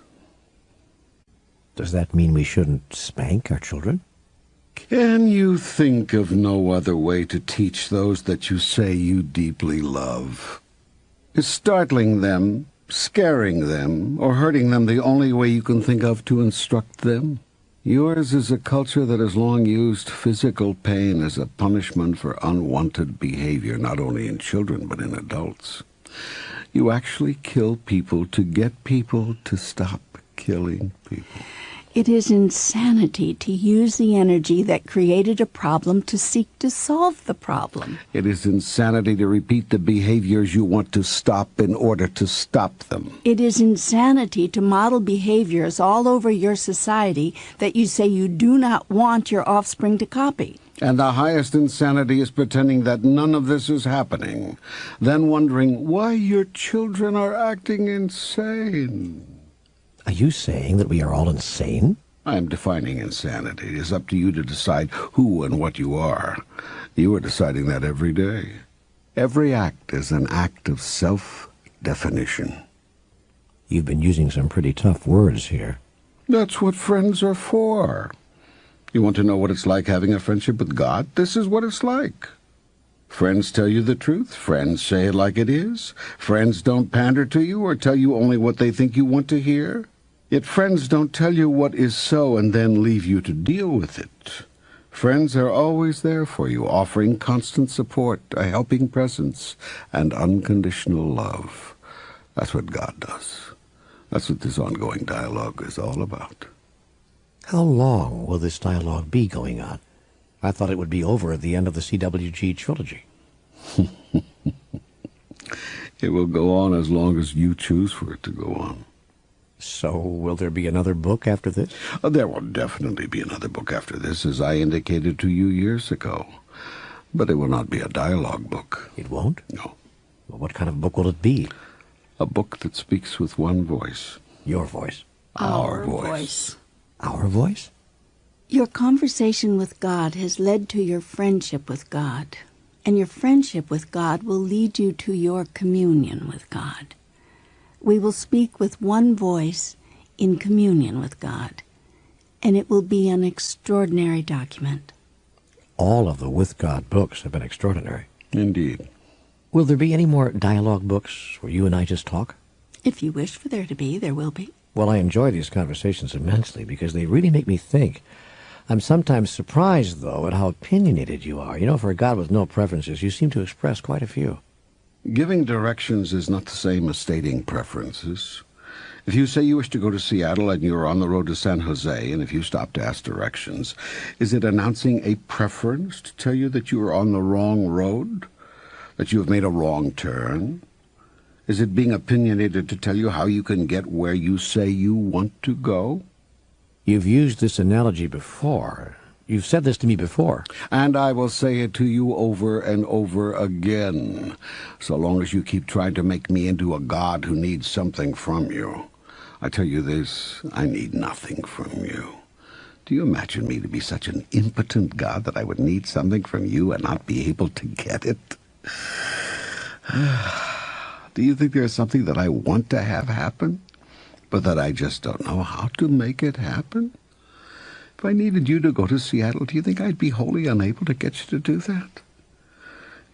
Does that mean we shouldn't spank our children? Can you think of no other way to teach those that you say you deeply love? Is startling them, scaring them, or hurting them the only way you can think of to instruct them? Yours is a culture that has long used physical pain as a punishment for unwanted behavior, not only in children but in adults. You actually kill people to get people to stop killing people. It is insanity to use the energy that created a problem to seek to solve the problem. It is insanity to repeat the behaviors you want to stop in order to stop them. It is insanity to model behaviors all over your society that you say you do not want your offspring to copy. And the highest insanity is pretending that none of this is happening, then wondering why your children are acting insane. Are you saying that we are all insane? I am defining insanity. It is up to you to decide who and what you are. You are deciding that every day. Every act is an act of self-definition. You've been using some pretty tough words here. That's what friends are for. You want to know what it's like having a friendship with God? This is what it's like. Friends tell you the truth. Friends say it like it is. Friends don't pander to you or tell you only what they think you want to hear. Yet friends don't tell you what is so and then leave you to deal with it. Friends are always there for you, offering constant support, a helping presence, and unconditional love. That's what God does. That's what this ongoing dialogue is all about. How long will this dialogue be going on? I thought it would be over at the end of the CWG trilogy. It will go on as long as you choose for it to go on. So will there be another book after this? There will definitely be another book after this, as I indicated to you years ago. But it will not be a dialogue book. It won't? No. Well, what kind of book will it be? A book that speaks with one voice. Your voice. Our voice. Our voice? Your conversation with God has led to your friendship with God, and your friendship with God will lead you to your communion with God. We will speak with one voice in communion with God, and it will be an extraordinary document. All of the With God books have been extraordinary. Indeed. Will there be any more dialogue books where you and I just talk? If you wish for there to be, there will be. Well, I enjoy these conversations immensely because they really make me think. I'm sometimes surprised, though, at how opinionated you are. You know, for a God with no preferences, you seem to express quite a few. Giving directions is not the same as stating preferences. If you say you wish to go to Seattle and you're on the road to San Jose, and if you stop to ask directions, is it announcing a preference to tell you that you are on the wrong road? That you have made a wrong turn? Is it being opinionated to tell you how you can get where you say you want to go? You've used this analogy before. You've said this to me before. And I will say it to you over and over again, so long as you keep trying to make me into a God who needs something from you. I tell you this, I need nothing from you. Do you imagine me to be such an impotent God that I would need something from you and not be able to get it? Do you think there's something that I want to have happen, but that I just don't know how to make it happen? If I needed you to go to Seattle, do you think I'd be wholly unable to get you to do that?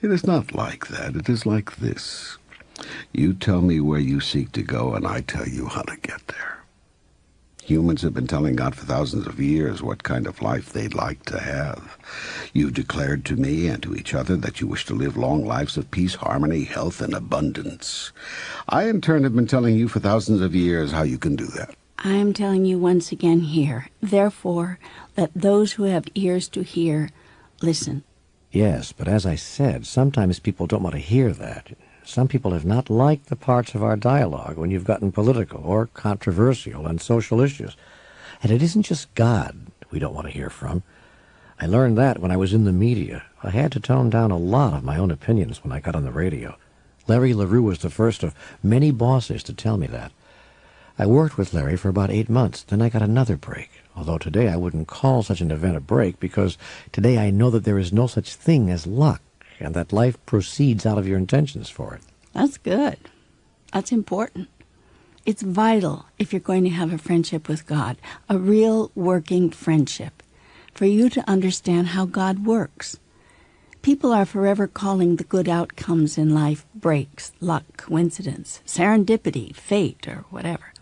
It is not like that. It is like this. You tell me where you seek to go, and I tell you how to get there. Humans have been telling God for thousands of years what kind of life they'd like to have. You've declared to me and to each other that you wish to live long lives of peace, harmony, health, and abundance. I, in turn, have been telling you for thousands of years how you can do that. I am telling you once again here, therefore, let those who have ears to hear listen. Yes, but as I said, sometimes people don't want to hear that. Some people have not liked the parts of our dialogue when you've gotten political or controversial on social issues. And it isn't just God we don't want to hear from. I learned that when I was in the media. I had to tone down a lot of my own opinions when I got on the radio. Larry LaRue was the first of many bosses to tell me that. I worked with Larry for about 8 months, then I got another break. Although today I wouldn't call such an event a break, because today I know that there is no such thing as luck, and that life proceeds out of your intentions for it. That's good. That's important. It's vital, if you're going to have a friendship with God, a real working friendship, for you to understand how God works. People are forever calling the good outcomes in life breaks, luck, coincidence, serendipity, fate, or whatever.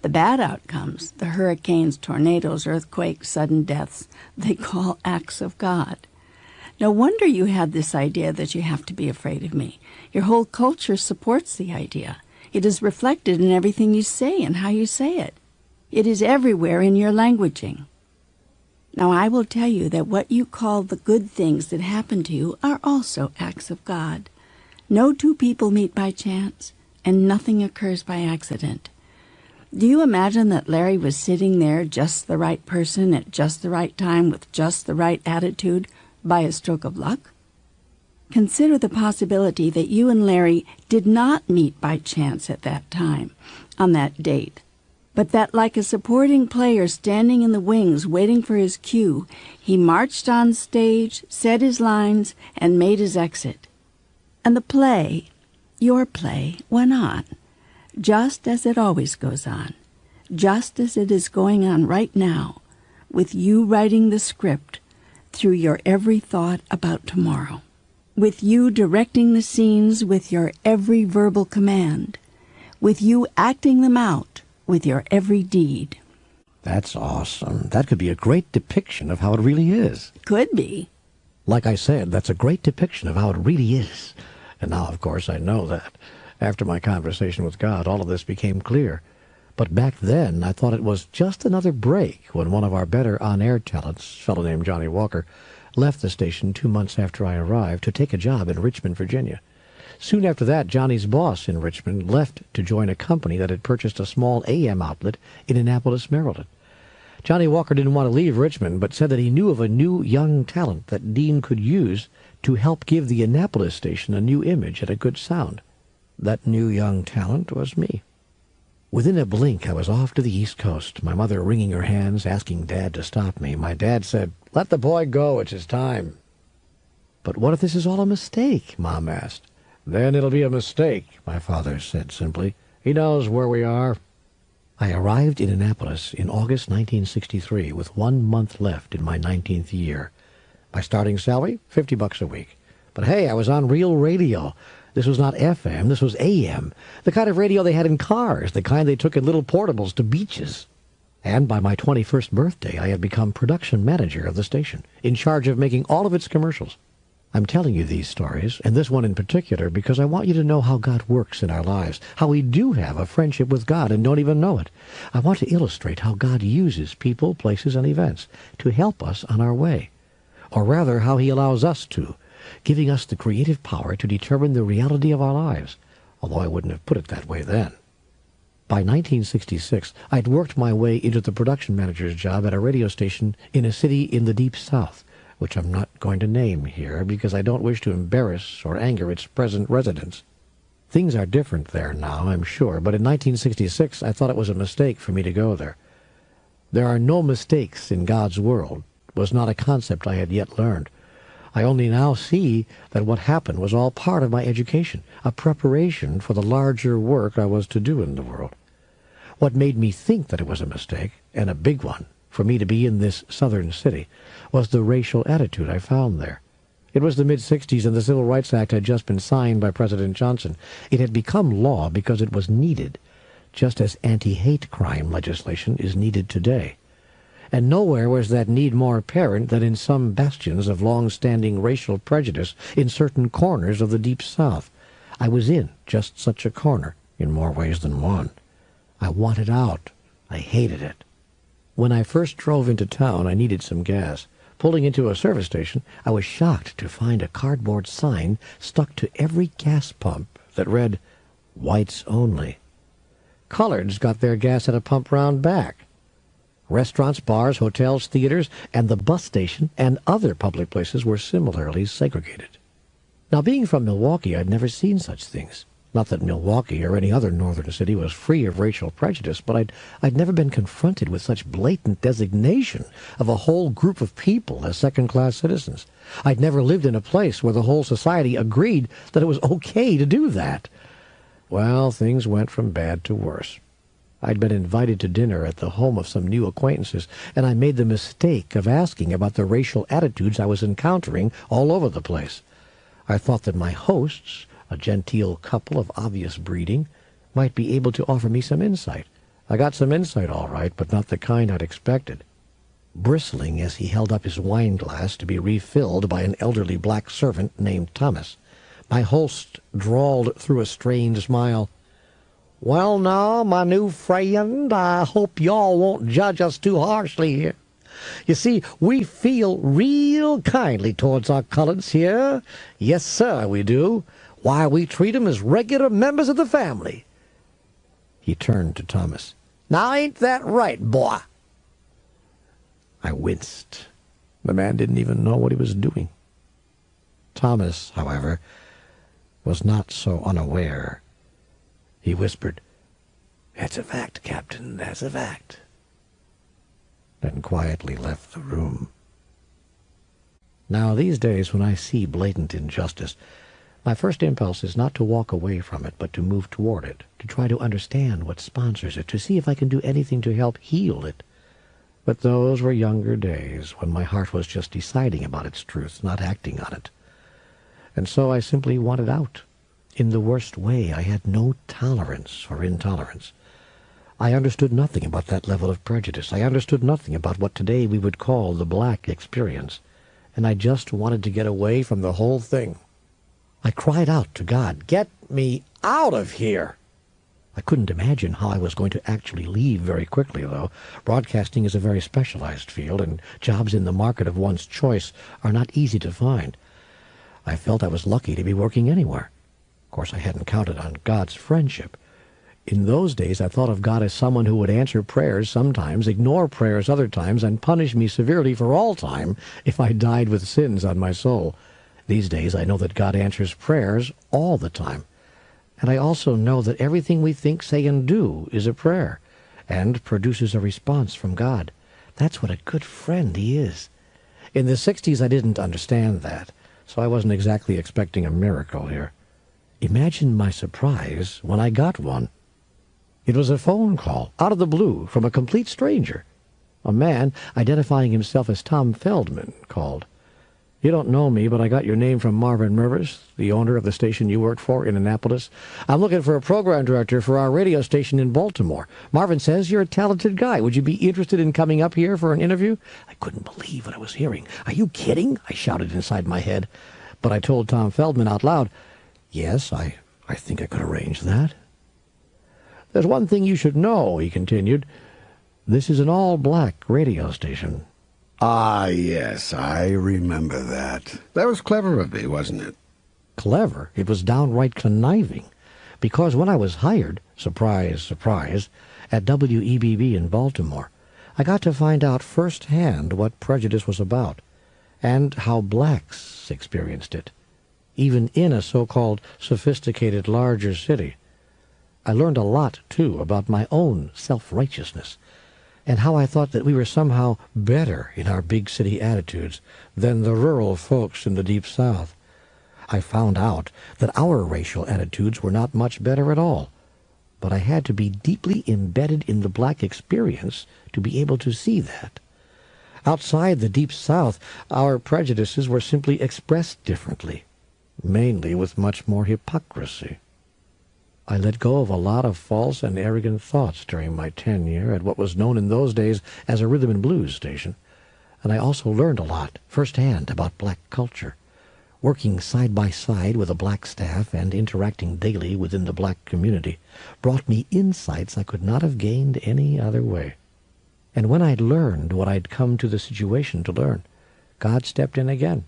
The bad outcomes, the hurricanes, tornadoes, earthquakes, sudden deaths, they call acts of God. No wonder you had this idea that you have to be afraid of me. Your whole culture supports the idea. It is reflected in everything you say and how you say it. It is everywhere in your languaging. Now I will tell you that what you call the good things that happen to you are also acts of God. No two people meet by chance, and nothing occurs by accident. Do you imagine that Larry was sitting there, just the right person at just the right time with just the right attitude, by a stroke of luck? Consider the possibility that you and Larry did not meet by chance at that time, on that date, but that like a supporting player standing in the wings waiting for his cue, he marched on stage, said his lines, and made his exit. And the play, your play, went on, just as it always goes on, just as it is going on right now, with you writing the script through your every thought about tomorrow, with you directing the scenes with your every verbal command, with you acting them out with your every deed. That's awesome. That could be a great depiction of how it really is. Could be. Like I said, that's a great depiction of how it really is. And now, of course, I know that. After my conversation with God, all of this became clear. But back then, I thought it was just another break when one of our better on-air talents, a fellow named Johnny Walker, left the station 2 months after I arrived to take a job in Richmond, Virginia. Soon after that, Johnny's boss in Richmond left to join a company that had purchased a small AM outlet in Annapolis, Maryland. Johnny Walker didn't want to leave Richmond, but said that he knew of a new young talent that Dean could use to help give the Annapolis station a new image and a good sound. That new young talent was me. Within a blink, I was off to the East Coast, my mother wringing her hands, asking Dad to stop me. My dad said, "Let the boy go, it's his time." "But what if this is all a mistake?" Mom asked. "Then it'll be a mistake," my father said simply. "He knows where we are." I arrived in Annapolis in August 1963 with 1 month left in my 19th year. My starting salary, $50 a week. But hey, I was on real radio. This was not FM, this was AM. The kind of radio they had in cars, the kind they took in little portables to beaches. And by my 21st birthday, I had become production manager of the station, in charge of making all of its commercials. I'm telling you these stories, and this one in particular, because I want you to know how God works in our lives, how we do have a friendship with God and don't even know it. I want to illustrate how God uses people, places, and events to help us on our way, or rather how he allows us to, giving us the creative power to determine the reality of our lives, although I wouldn't have put it that way then. By 1966, I'd worked my way into the production manager's job at a radio station in a city in the Deep South, which I'm not going to name here because I don't wish to embarrass or anger its present residents. Things are different there now, I'm sure, but in 1966 I thought it was a mistake for me to go there. There are no mistakes in God's world was not a concept I had yet learned. I only now see that what happened was all part of my education, a preparation for the larger work I was to do in the world. What made me think that it was a mistake, and a big one, for me to be in this southern city, was the racial attitude I found there. It was the mid-'60s, and the Civil Rights Act had just been signed by President Johnson. It had become law because it was needed, just as anti-hate crime legislation is needed today. And nowhere was that need more apparent than in some bastions of long-standing racial prejudice in certain corners of the Deep South. I was in just such a corner, in more ways than one. I wanted out. I hated it. When I first drove into town, I needed some gas. Pulling into a service station, I was shocked to find a cardboard sign stuck to every gas pump that read, "Whites Only." Coloreds got their gas at a pump round back. Restaurants, bars, hotels, theaters, and the bus station and other public places were similarly segregated. Now, being from Milwaukee, I'd never seen such things. Not that Milwaukee or any other northern city was free of racial prejudice, but I'd never been confronted with such blatant designation of a whole group of people as second-class citizens. I'd never lived in a place where the whole society agreed that it was okay to do that. Well, things went from bad to worse. I'd been invited to dinner at the home of some new acquaintances, and I made the mistake of asking about the racial attitudes I was encountering all over the place. I thought that my hosts, a genteel couple of obvious breeding, might be able to offer me some insight. I got some insight, all right, but not the kind I'd expected. Bristling as he held up his wine glass to be refilled by an elderly black servant named Thomas, my host drawled through a strained smile, "Well, now, my new friend, I hope y'all won't judge us too harshly here. You see, we feel real kindly towards our coloreds here. Yes, sir, we do. Why, we treat 'em as regular members of the family." He turned to Thomas. "Now, ain't that right, boy?" I winced. The man didn't even know what he was doing. Thomas, however, was not so unaware. He whispered, "That's a fact, Captain, that's a fact," then quietly left the room. Now, these days, when I see blatant injustice, my first impulse is not to walk away from it, but to move toward it, to try to understand what sponsors it, to see if I can do anything to help heal it. But those were younger days, when my heart was just deciding about its truth, not acting on it. And so I simply wanted out. In the worst way, I had no tolerance for intolerance. I understood nothing about that level of prejudice. I understood nothing about what today we would call the black experience. And I just wanted to get away from the whole thing. I cried out to God, "Get me out of here!" I couldn't imagine how I was going to actually leave very quickly, though. Broadcasting is a very specialized field, and jobs in the market of one's choice are not easy to find. I felt I was lucky to be working anywhere. Of course, I hadn't counted on God's friendship. In those days, I thought of God as someone who would answer prayers sometimes, ignore prayers other times, and punish me severely for all time if I died with sins on my soul. These days, I know that God answers prayers all the time. And I also know that everything we think, say, and do is a prayer, and produces a response from God. That's what a good friend He is. In the 60s, I didn't understand that, so I wasn't exactly expecting a miracle here. Imagine my surprise when I got one. It was a phone call, out of the blue, from a complete stranger. A man, identifying himself as Tom Feldman, called. "You don't know me, but I got your name from Marvin Rivers, the owner of the station you worked for in Annapolis. I'm looking for a program director for our radio station in Baltimore. Marvin says you're a talented guy. Would you be interested in coming up here for an interview?" I couldn't believe what I was hearing. "Are you kidding?" I shouted inside my head. But I told Tom Feldman out loud, "Yes, I think I could arrange that." "There's one thing you should know," he continued. "This is an all-black radio station." Ah, yes, I remember that. That was clever of me, wasn't it? Clever? It was downright conniving. Because when I was hired, surprise, surprise, at WEBB in Baltimore, I got to find out firsthand what prejudice was about, and how blacks experienced it, even in a so-called sophisticated larger city. I learned a lot, too, about my own self-righteousness, and how I thought that we were somehow better in our big city attitudes than the rural folks in the Deep South. I found out that our racial attitudes were not much better at all, but I had to be deeply embedded in the black experience to be able to see that. Outside the Deep South, our prejudices were simply expressed differently, mainly with much more hypocrisy. I let go of a lot of false and arrogant thoughts during my tenure at what was known in those days as a rhythm and blues station, and I also learned a lot firsthand about black culture. Working side by side with a black staff and interacting daily within the black community brought me insights I could not have gained any other way. And when I'd learned what I'd come to the situation to learn, God stepped in again,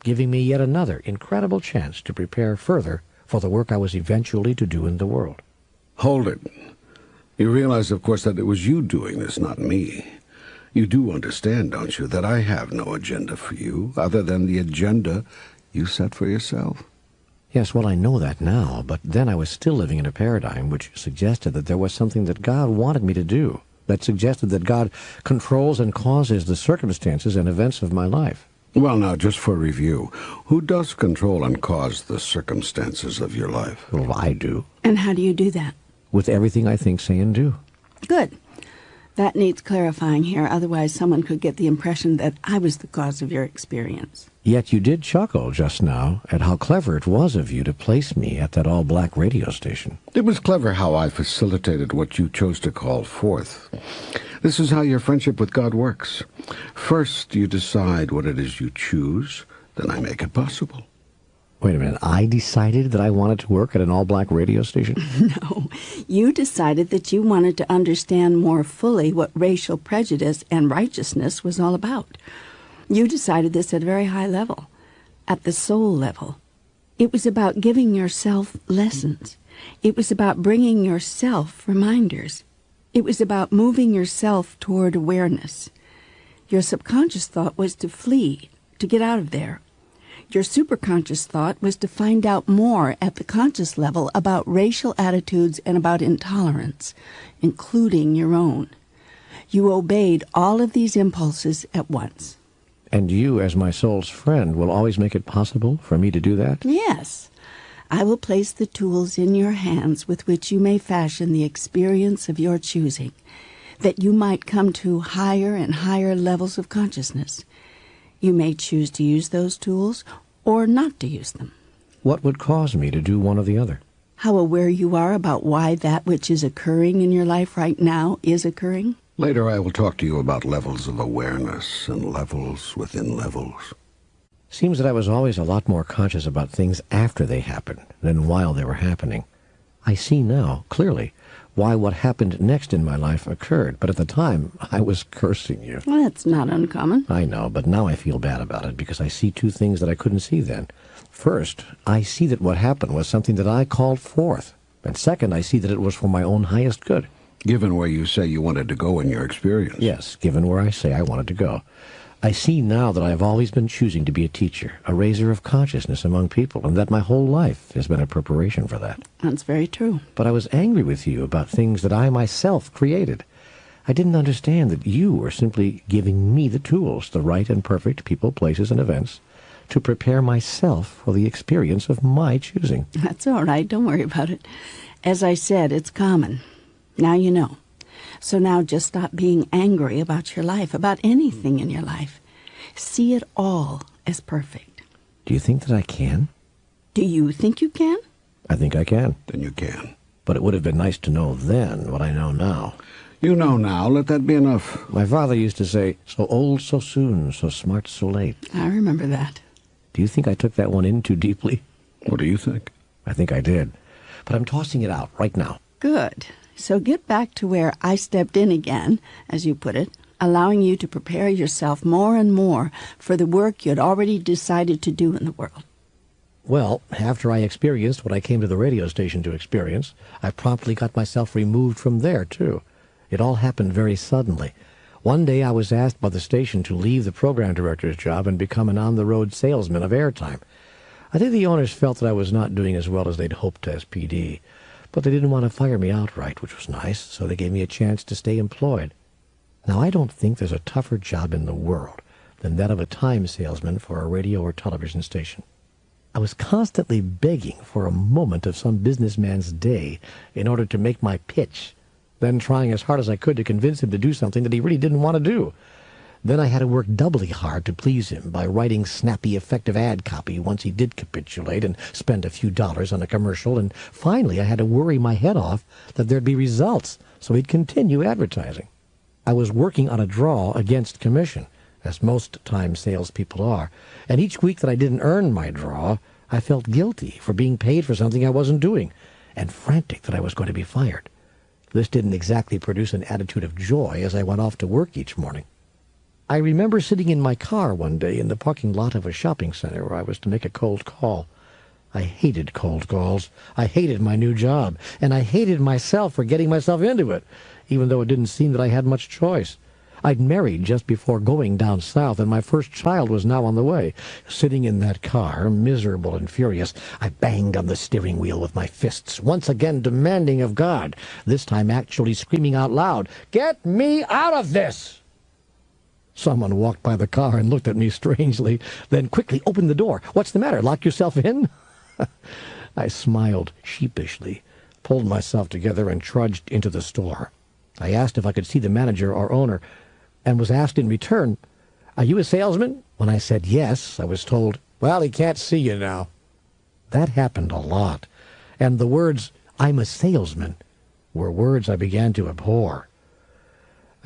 giving me yet another incredible chance to prepare further for the work I was eventually to do in the world. Hold it. You realize, of course, that it was you doing this, not me. You do understand, don't you, that I have no agenda for you, other than the agenda you set for yourself? Yes, well, I know that now, but then I was still living in a paradigm which suggested that there was something that God wanted me to do, that suggested that God controls and causes the circumstances and events of my life. Well, now, just for review, who does control and cause the circumstances of your life? Well, I do. And how do you do that? With everything I think, say, and do. Good. That needs clarifying here, otherwise someone could get the impression that I was the cause of your experience. Yet you did chuckle just now at how clever it was of you to place me at that all-black radio station. It was clever how I facilitated what you chose to call forth. This is how your friendship with God works. First, you decide what it is you choose, then I make it possible. Wait a minute, I decided that I wanted to work at an all-black radio station? No, you decided that you wanted to understand more fully what racial prejudice and righteousness was all about. You decided this at a very high level, at the soul level. It was about giving yourself lessons. It was about bringing yourself reminders. It was about moving yourself toward awareness. Your subconscious thought was to flee, to get out of there. Your superconscious thought was to find out more at the conscious level about racial attitudes and about intolerance, including your own. You obeyed all of these impulses at once. And you, as my soul's friend, will always make it possible for me to do that? Yes. I will place the tools in your hands with which you may fashion the experience of your choosing, that you might come to higher and higher levels of consciousness. You may choose to use those tools or not to use them. What would cause me to do one or the other? How aware you are about why that which is occurring in your life right now is occurring? Later I will talk to you about levels of awareness and levels within levels. Seems that I was always a lot more conscious about things after they happened than while they were happening. I see now, clearly, why what happened next in my life occurred, but at the time, I was cursing you. Well, that's not uncommon. I know, but now I feel bad about it because I see two things that I couldn't see then. First, I see that what happened was something that I called forth. And second, I see that it was for my own highest good. Given where you say you wanted to go in your experience. Yes, given where I say I wanted to go. I see now that I have always been choosing to be a teacher, a raiser of consciousness among people, and that my whole life has been a preparation for that. That's very true. But I was angry with you about things that I myself created. I didn't understand that you were simply giving me the tools, the right and perfect people, places, and events, to prepare myself for the experience of my choosing. That's all right. Don't worry about it. As I said, it's common. Now you know. So now just stop being angry about your life, about anything in your life. See it all as perfect. Do you think that I can? Do you think you can? I think I can. Then you can. But it would have been nice to know then what I know now. You know now, let that be enough. My father used to say, so old so soon, so smart so late. I remember that. Do you think I took that one in too deeply? What do you think? I think I did. But I'm tossing it out right now. Good. So get back to where I stepped in again, as you put it, allowing you to prepare yourself more and more for the work you had already decided to do in the world. Well, after I experienced what I came to the radio station to experience, I promptly got myself removed from there, too. It all happened very suddenly. One day I was asked by the station to leave the program director's job and become an on-the-road salesman of airtime. I think the owners felt that I was not doing as well as they'd hoped as PD. But they didn't want to fire me outright, which was nice, so they gave me a chance to stay employed. Now, I don't think there's a tougher job in the world than that of a time salesman for a radio or television station. I was constantly begging for a moment of some businessman's day in order to make my pitch, then trying as hard as I could to convince him to do something that he really didn't want to do. Then I had to work doubly hard to please him by writing snappy, effective ad copy once he did capitulate and spend a few dollars on a commercial, and finally I had to worry my head off that there'd be results so he'd continue advertising. I was working on a draw against commission, as most time salespeople are, and each week that I didn't earn my draw, I felt guilty for being paid for something I wasn't doing, and frantic that I was going to be fired. This didn't exactly produce an attitude of joy as I went off to work each morning. I remember sitting in my car one day in the parking lot of a shopping center where I was to make a cold call. I hated cold calls. I hated my new job, and I hated myself for getting myself into it, even though it didn't seem that I had much choice. I'd married just before going down south, and my first child was now on the way. Sitting in that car, miserable and furious, I banged on the steering wheel with my fists, once again demanding of God, this time actually screaming out loud, "Get me out of this!" Someone walked by the car and looked at me strangely, then quickly opened the door. "What's the matter? Lock yourself in?" I smiled sheepishly, pulled myself together, and trudged into the store. I asked if I could see the manager or owner, and was asked in return, "Are you a salesman?" When I said yes, I was told, "Well, he can't see you now." That happened a lot, and the words, "I'm a salesman," were words I began to abhor.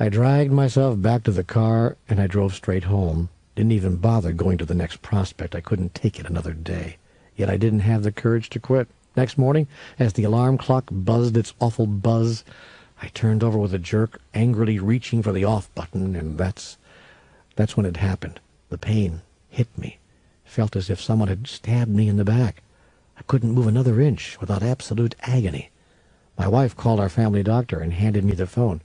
I dragged myself back to the car, and I drove straight home. Didn't even bother going to the next prospect. I couldn't take it another day. Yet I didn't have the courage to quit. Next morning, as the alarm clock buzzed its awful buzz, I turned over with a jerk, angrily reaching for the off button, and that's when it happened. The pain hit me. Felt as if someone had stabbed me in the back. I couldn't move another inch without absolute agony. My wife called our family doctor and handed me the phone.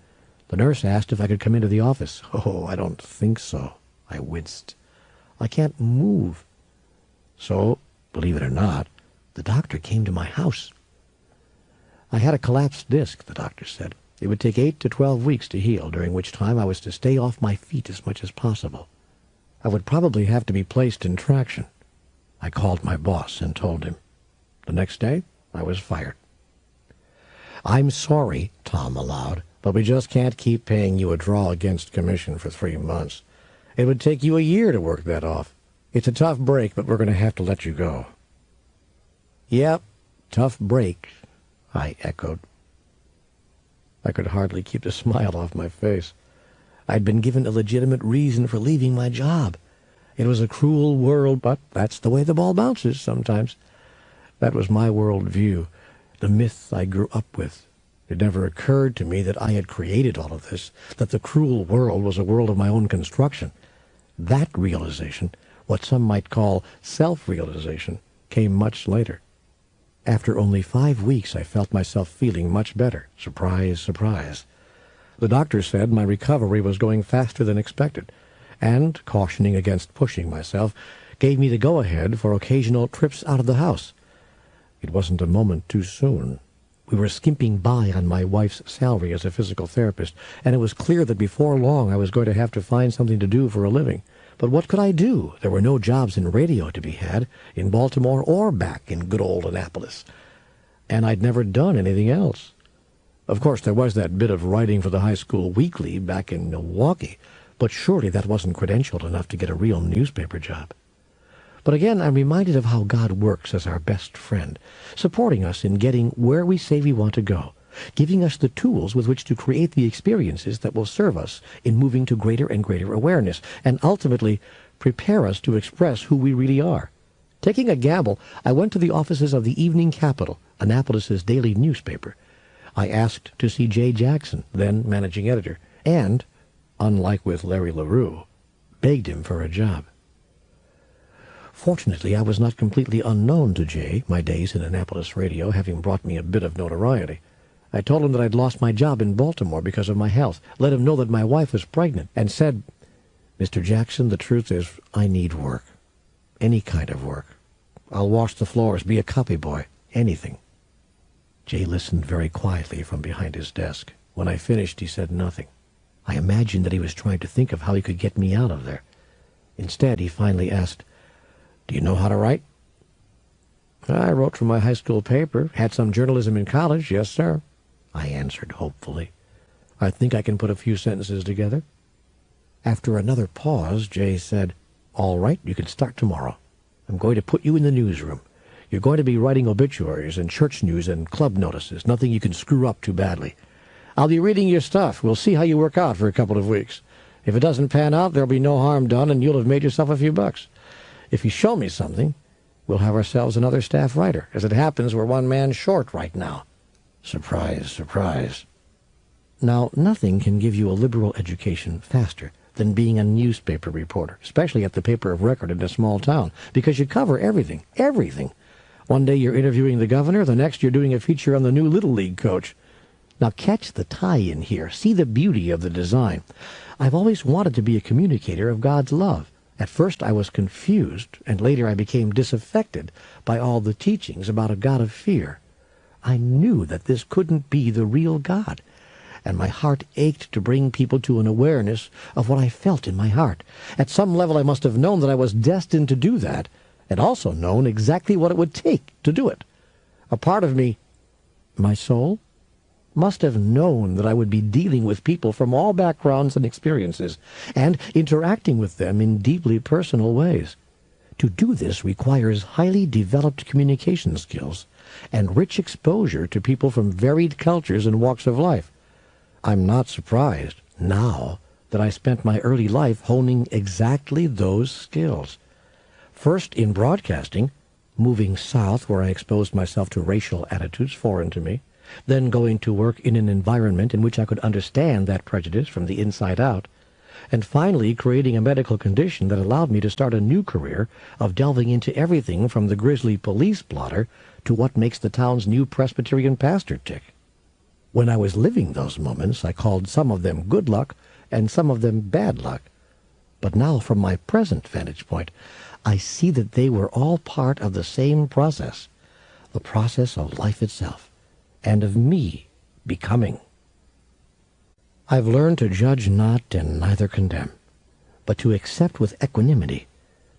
The nurse asked if I could come into the office. Oh, I don't think so. I winced. I can't move. So, believe it or not, the doctor came to my house. I had a collapsed disc, the doctor said. It would take 8 to 12 weeks to heal, during which time I was to stay off my feet as much as possible. I would probably have to be placed in traction. I called my boss and told him. The next day, I was fired. "I'm sorry," Tom allowed, "but we just can't keep paying you a draw against commission for 3 months. It would take you a year to work that off. It's a tough break, but we're going to have to let you go." "Yep, tough break," I echoed. I could hardly keep the smile off my face. I'd been given a legitimate reason for leaving my job. It was a cruel world, but that's the way the ball bounces sometimes. That was my world view, the myth I grew up with. It never occurred to me that I had created all of this, that the cruel world was a world of my own construction. That realization, what some might call self-realization, came much later. After only 5 weeks, I felt myself feeling much better. Surprise, surprise. The doctor said my recovery was going faster than expected, and, cautioning against pushing myself, gave me the go-ahead for occasional trips out of the house. It wasn't a moment too soon. We were skimping by on my wife's salary as a physical therapist, and it was clear that before long I was going to have to find something to do for a living. But what could I do? There were no jobs in radio to be had, in Baltimore or back in good old Annapolis. And I'd never done anything else. Of course, there was that bit of writing for the high school weekly back in Milwaukee, but surely that wasn't credentialed enough to get a real newspaper job. But again, I'm reminded of how God works as our best friend, supporting us in getting where we say we want to go, giving us the tools with which to create the experiences that will serve us in moving to greater and greater awareness, and ultimately prepare us to express who we really are. Taking a gamble, I went to the offices of the Evening Capital, Annapolis's daily newspaper. I asked to see Jay Jackson, then managing editor, and, unlike with Larry LaRue, begged him for a job. Fortunately, I was not completely unknown to Jay, my days in Annapolis radio having brought me a bit of notoriety. I told him that I'd lost my job in Baltimore because of my health, let him know that my wife was pregnant, and said, "Mr. Jackson, the truth is, I need work. Any kind of work. I'll wash the floors, be a copy boy, anything." Jay listened very quietly from behind his desk. When I finished, he said nothing. I imagined that he was trying to think of how he could get me out of there. Instead, he finally asked, "Do you know how to write?" "I wrote for my high school paper, had some journalism in college, yes, sir," I answered hopefully. "I think I can put a few sentences together." After another pause, Jay said, "All right, you can start tomorrow. I'm going to put you in the newsroom. You're going to be writing obituaries and church news and club notices, nothing you can screw up too badly. I'll be reading your stuff. We'll see how you work out for a couple of weeks. If it doesn't pan out, there'll be no harm done, and you'll have made yourself a few bucks. If you show me something, we'll have ourselves another staff writer. As it happens, we're one man short right now." Surprise, surprise. Now, nothing can give you a liberal education faster than being a newspaper reporter, especially at the paper of record in a small town, because you cover everything, everything. One day you're interviewing the governor, the next you're doing a feature on the new Little League coach. Now catch the tie-in here. See the beauty of the design. I've always wanted to be a communicator of God's love. At first I was confused, and later I became disaffected by all the teachings about a God of fear. I knew that this couldn't be the real God, and my heart ached to bring people to an awareness of what I felt in my heart. At some level I must have known that I was destined to do that, and also known exactly what it would take to do it. A part of me, my soul, must have known that I would be dealing with people from all backgrounds and experiences, and interacting with them in deeply personal ways. To do this requires highly developed communication skills and rich exposure to people from varied cultures and walks of life. I'm not surprised, now, that I spent my early life honing exactly those skills. First in broadcasting, moving south where I exposed myself to racial attitudes foreign to me, then going to work in an environment in which I could understand that prejudice from the inside out, and finally creating a medical condition that allowed me to start a new career of delving into everything from the grisly police blotter to what makes the town's new Presbyterian pastor tick. When I was living those moments, I called some of them good luck and some of them bad luck. But now, from my present vantage point, I see that they were all part of the same process, the process of life itself, and of me becoming. I've learned to judge not and neither condemn, but to accept with equanimity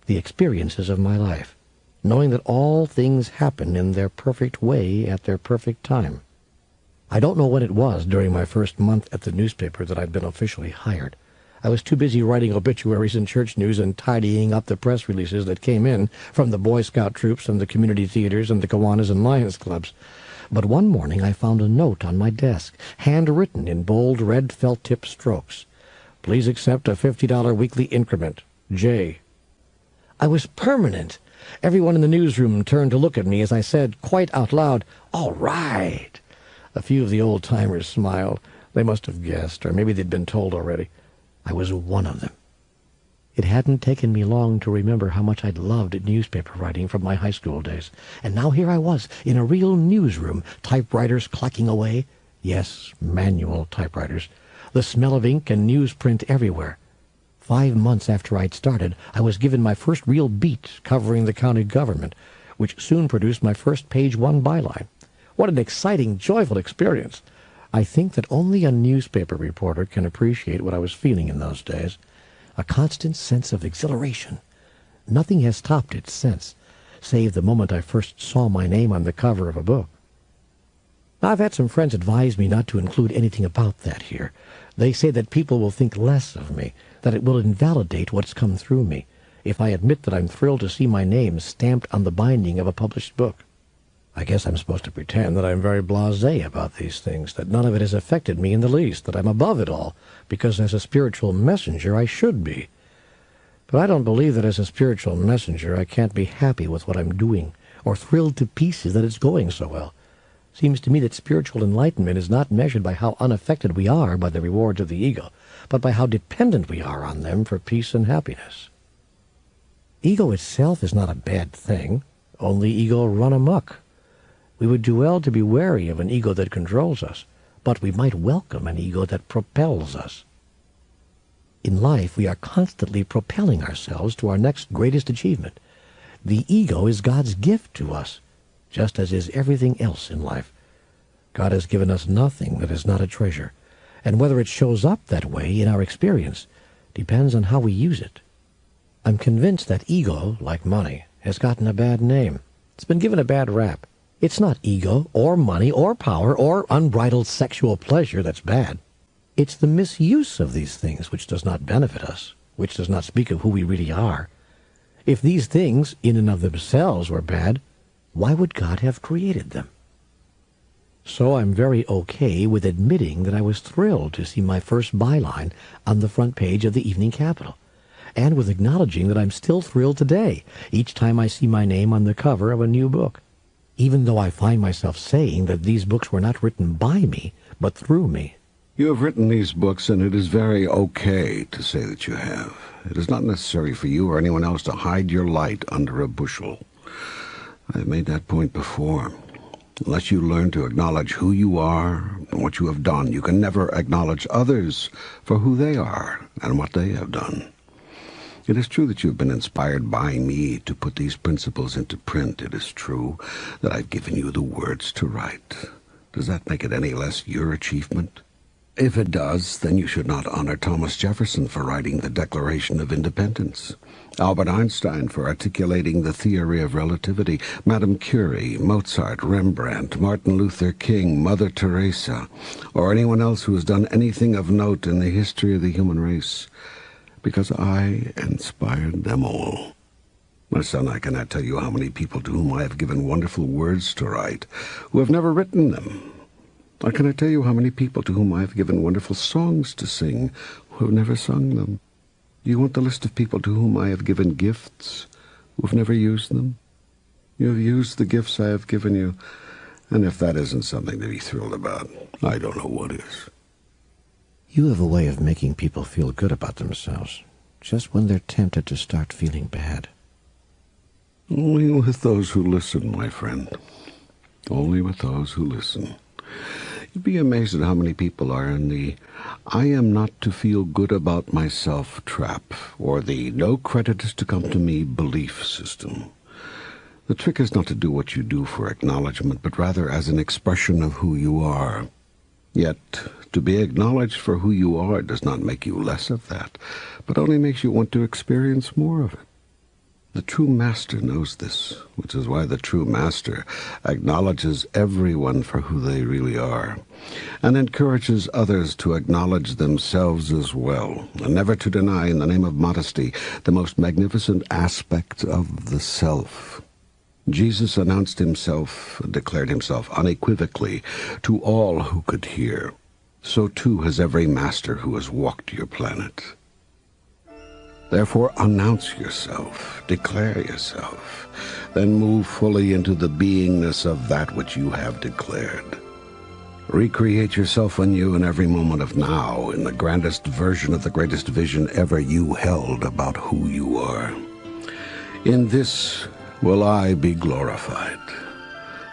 the experiences of my life, knowing that all things happen in their perfect way at their perfect time. I don't know when it was during my first month at the newspaper that I'd been officially hired. I was too busy writing obituaries and church news and tidying up the press releases that came in from the Boy Scout troops and the community theaters and the Kiwanis and Lions clubs. But one morning I found a note on my desk, handwritten in bold red felt-tip strokes. Please accept a $50 weekly increment. J. I was permanent. Everyone in the newsroom turned to look at me as I said, quite out loud, "All right." A few of the old-timers smiled. They must have guessed, or maybe they'd been told already. I was one of them. It hadn't taken me long to remember how much I'd loved newspaper writing from my high school days. And now here I was, in a real newsroom, typewriters clacking away. Yes, manual typewriters. The smell of ink and newsprint everywhere. 5 months after I'd started, I was given my first real beat covering the county government, which soon produced my first page one byline. What an exciting, joyful experience! I think that only a newspaper reporter can appreciate what I was feeling in those days. A constant sense of exhilaration. Nothing has topped it since, save the moment I first saw my name on the cover of a book. I've had some friends advise me not to include anything about that here. They say that people will think less of me, that it will invalidate what's come through me, if I admit that I'm thrilled to see my name stamped on the binding of a published book. I guess I'm supposed to pretend that I'm very blasé about these things, that none of it has affected me in the least, that I'm above it all, because as a spiritual messenger I should be. But I don't believe that as a spiritual messenger I can't be happy with what I'm doing, or thrilled to pieces that it's going so well. Seems to me that spiritual enlightenment is not measured by how unaffected we are by the rewards of the ego, but by how dependent we are on them for peace and happiness. Ego itself is not a bad thing, only ego run amok. We would do well to be wary of an ego that controls us, but we might welcome an ego that propels us. In life, we are constantly propelling ourselves to our next greatest achievement. The ego is God's gift to us, just as is everything else in life. God has given us nothing that is not a treasure, and whether it shows up that way in our experience depends on how we use it. I'm convinced that ego, like money, has gotten a bad name. It's been given a bad rap. It's not ego, or money, or power, or unbridled sexual pleasure that's bad. It's the misuse of these things which does not benefit us, which does not speak of who we really are. If these things, in and of themselves, were bad, why would God have created them? So I'm very okay with admitting that I was thrilled to see my first byline on the front page of the Evening Capital, and with acknowledging that I'm still thrilled today, each time I see my name on the cover of a new book, even though I find myself saying that these books were not written by me, but through me. You have written these books, and it is very okay to say that you have. It is not necessary for you or anyone else to hide your light under a bushel. I have made that point before. Unless you learn to acknowledge who you are and what you have done, you can never acknowledge others for who they are and what they have done. It is true that you have been inspired by me to put these principles into print. It is true that I've given you the words to write. Does that make it any less your achievement? If it does, then you should not honor Thomas Jefferson for writing the Declaration of Independence, Albert Einstein for articulating the theory of relativity, Madame Curie, Mozart, Rembrandt, Martin Luther King, Mother Teresa, or anyone else who has done anything of note in the history of the human race, because I inspired them all. My son, I cannot tell you how many people to whom I have given wonderful words to write, who have never written them. Or can I tell you how many people to whom I have given wonderful songs to sing, who have never sung them? Do you want the list of people to whom I have given gifts, who have never used them? You have used the gifts I have given you, and if that isn't something to be thrilled about, I don't know what is. You have a way of making people feel good about themselves, just when they're tempted to start feeling bad. Only with those who listen, my friend. Only with those who listen. You'd be amazed at how many people are in the I am not to feel good about myself trap, or the no credit is to come to me belief system. The trick is not to do what you do for acknowledgement, but rather as an expression of who you are. Yet, to be acknowledged for who you are does not make you less of that, but only makes you want to experience more of it. The true master knows this, which is why the true master acknowledges everyone for who they really are, and encourages others to acknowledge themselves as well, and never to deny, in the name of modesty, the most magnificent aspect of the self. Jesus announced himself, declared himself unequivocally to all who could hear. So too has every master who has walked your planet. Therefore, announce yourself, declare yourself, then move fully into the beingness of that which you have declared. Recreate yourself anew in every moment of now, in the grandest version of the greatest vision ever you held about who you are. In this will I be glorified,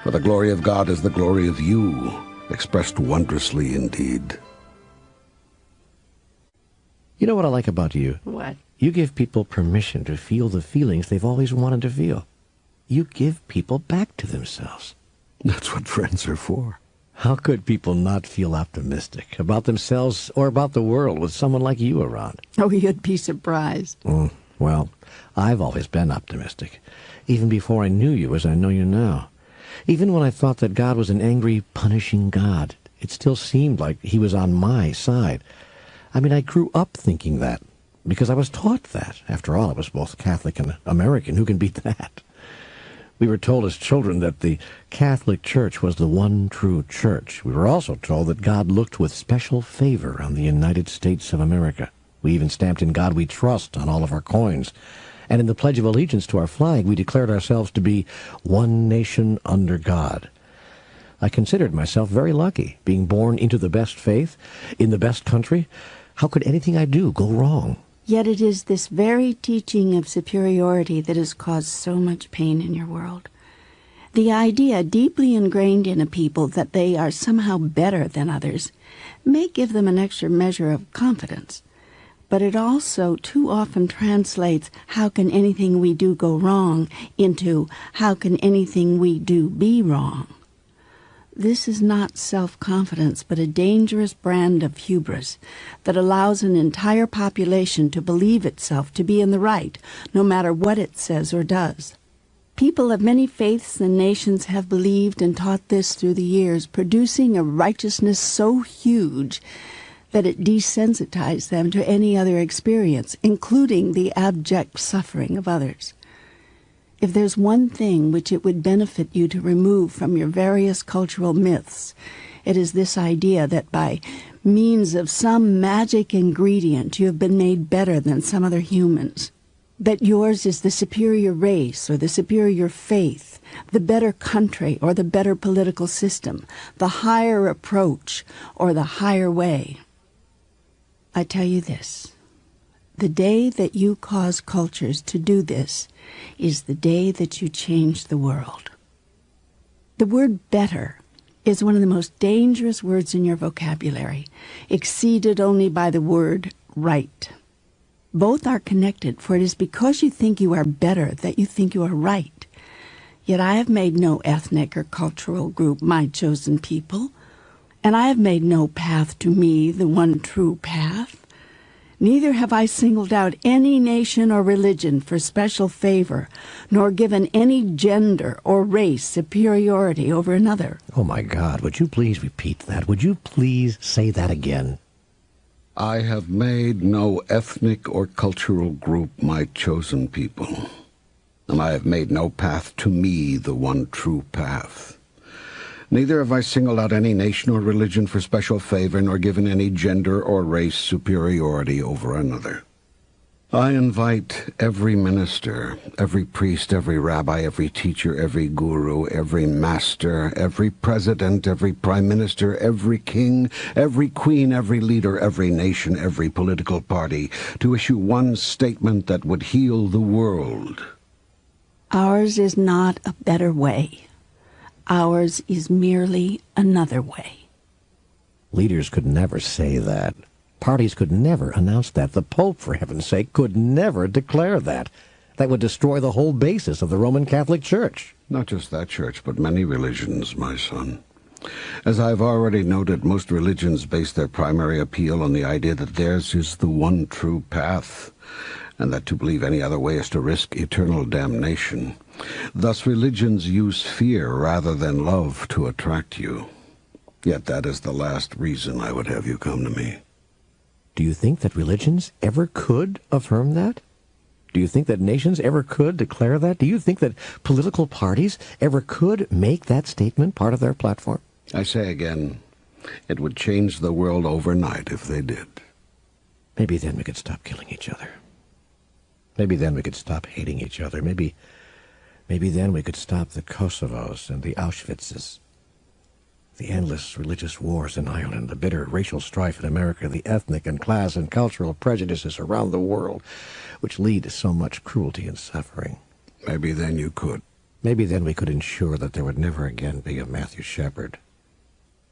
for the glory of God is the glory of you, expressed wondrously indeed. You know what I like about you? What? You give people permission to feel the feelings they've always wanted to feel. You give people back to themselves. That's what friends are for. How could people not feel optimistic about themselves or about the world with someone like you around? Oh, you'd be surprised. Well, I've always been optimistic, even before I knew you as I know you now. Even when I thought that God was an angry, punishing God, it still seemed like he was on my side. I mean, I grew up thinking that, because I was taught that. After all, I was both Catholic and American. Who can beat that? We were told as children that the Catholic Church was the one true church. We were also told that God looked with special favor on the United States of America. We even stamped "In God We Trust" on all of our coins. And in the Pledge of Allegiance to our flag, we declared ourselves to be one nation under God. I considered myself very lucky, being born into the best faith, in the best country. How could anything I do go wrong? Yet it is this very teaching of superiority that has caused so much pain in your world. The idea deeply ingrained in a people that they are somehow better than others may give them an extra measure of confidence, but it also too often translates "how can anything we do go wrong" into "how can anything we do be wrong." This is not self-confidence, but a dangerous brand of hubris that allows an entire population to believe itself to be in the right, no matter what it says or does. People of many faiths and nations have believed and taught this through the years, producing a righteousness so huge that it desensitized them to any other experience, including the abject suffering of others. If there's one thing which it would benefit you to remove from your various cultural myths, it is this idea that by means of some magic ingredient you have been made better than some other humans, that yours is the superior race or the superior faith, the better country or the better political system, the higher approach or the higher way. I tell you this. The day that you cause cultures to do this is the day that you change the world. The word better is one of the most dangerous words in your vocabulary, exceeded only by the word right. Both are connected, for it is because you think you are better that you think you are right. Yet I have made no ethnic or cultural group my chosen people, and I have made no path to me the one true path. Neither have I singled out any nation or religion for special favor, nor given any gender or race superiority over another. Oh, my God, would you please repeat that? Would you please say that again? I have made no ethnic or cultural group my chosen people, and I have made no path to me the one true path. Neither have I singled out any nation or religion for special favor, nor given any gender or race superiority over another. I invite every minister, every priest, every rabbi, every teacher, every guru, every master, every president, every prime minister, every king, every queen, every leader, every nation, every political party, to issue one statement that would heal the world. Ours is not a better way. Ours is merely another way. Leaders could never say that. Parties could never announce that. The Pope, for heaven's sake, could never declare that. That would destroy the whole basis of the Roman Catholic Church. Not just that church, but many religions, my son. As I've already noted, most religions base their primary appeal on the idea that theirs is the one true path, and that to believe any other way is to risk eternal damnation. Thus religions use fear rather than love to attract you. Yet that is the last reason I would have you come to me. Do you think that religions ever could affirm that? Do you think that nations ever could declare that? Do you think that political parties ever could make that statement part of their platform? I say again, it would change the world overnight if they did. Maybe then we could stop killing each other. Maybe then we could stop hating each other. Maybe then we could stop the Kosovos and the Auschwitzes, the endless religious wars in Ireland, the bitter racial strife in America, the ethnic and class and cultural prejudices around the world, which lead to so much cruelty and suffering. Maybe then you could. Maybe then we could ensure that there would never again be a Matthew Shepard,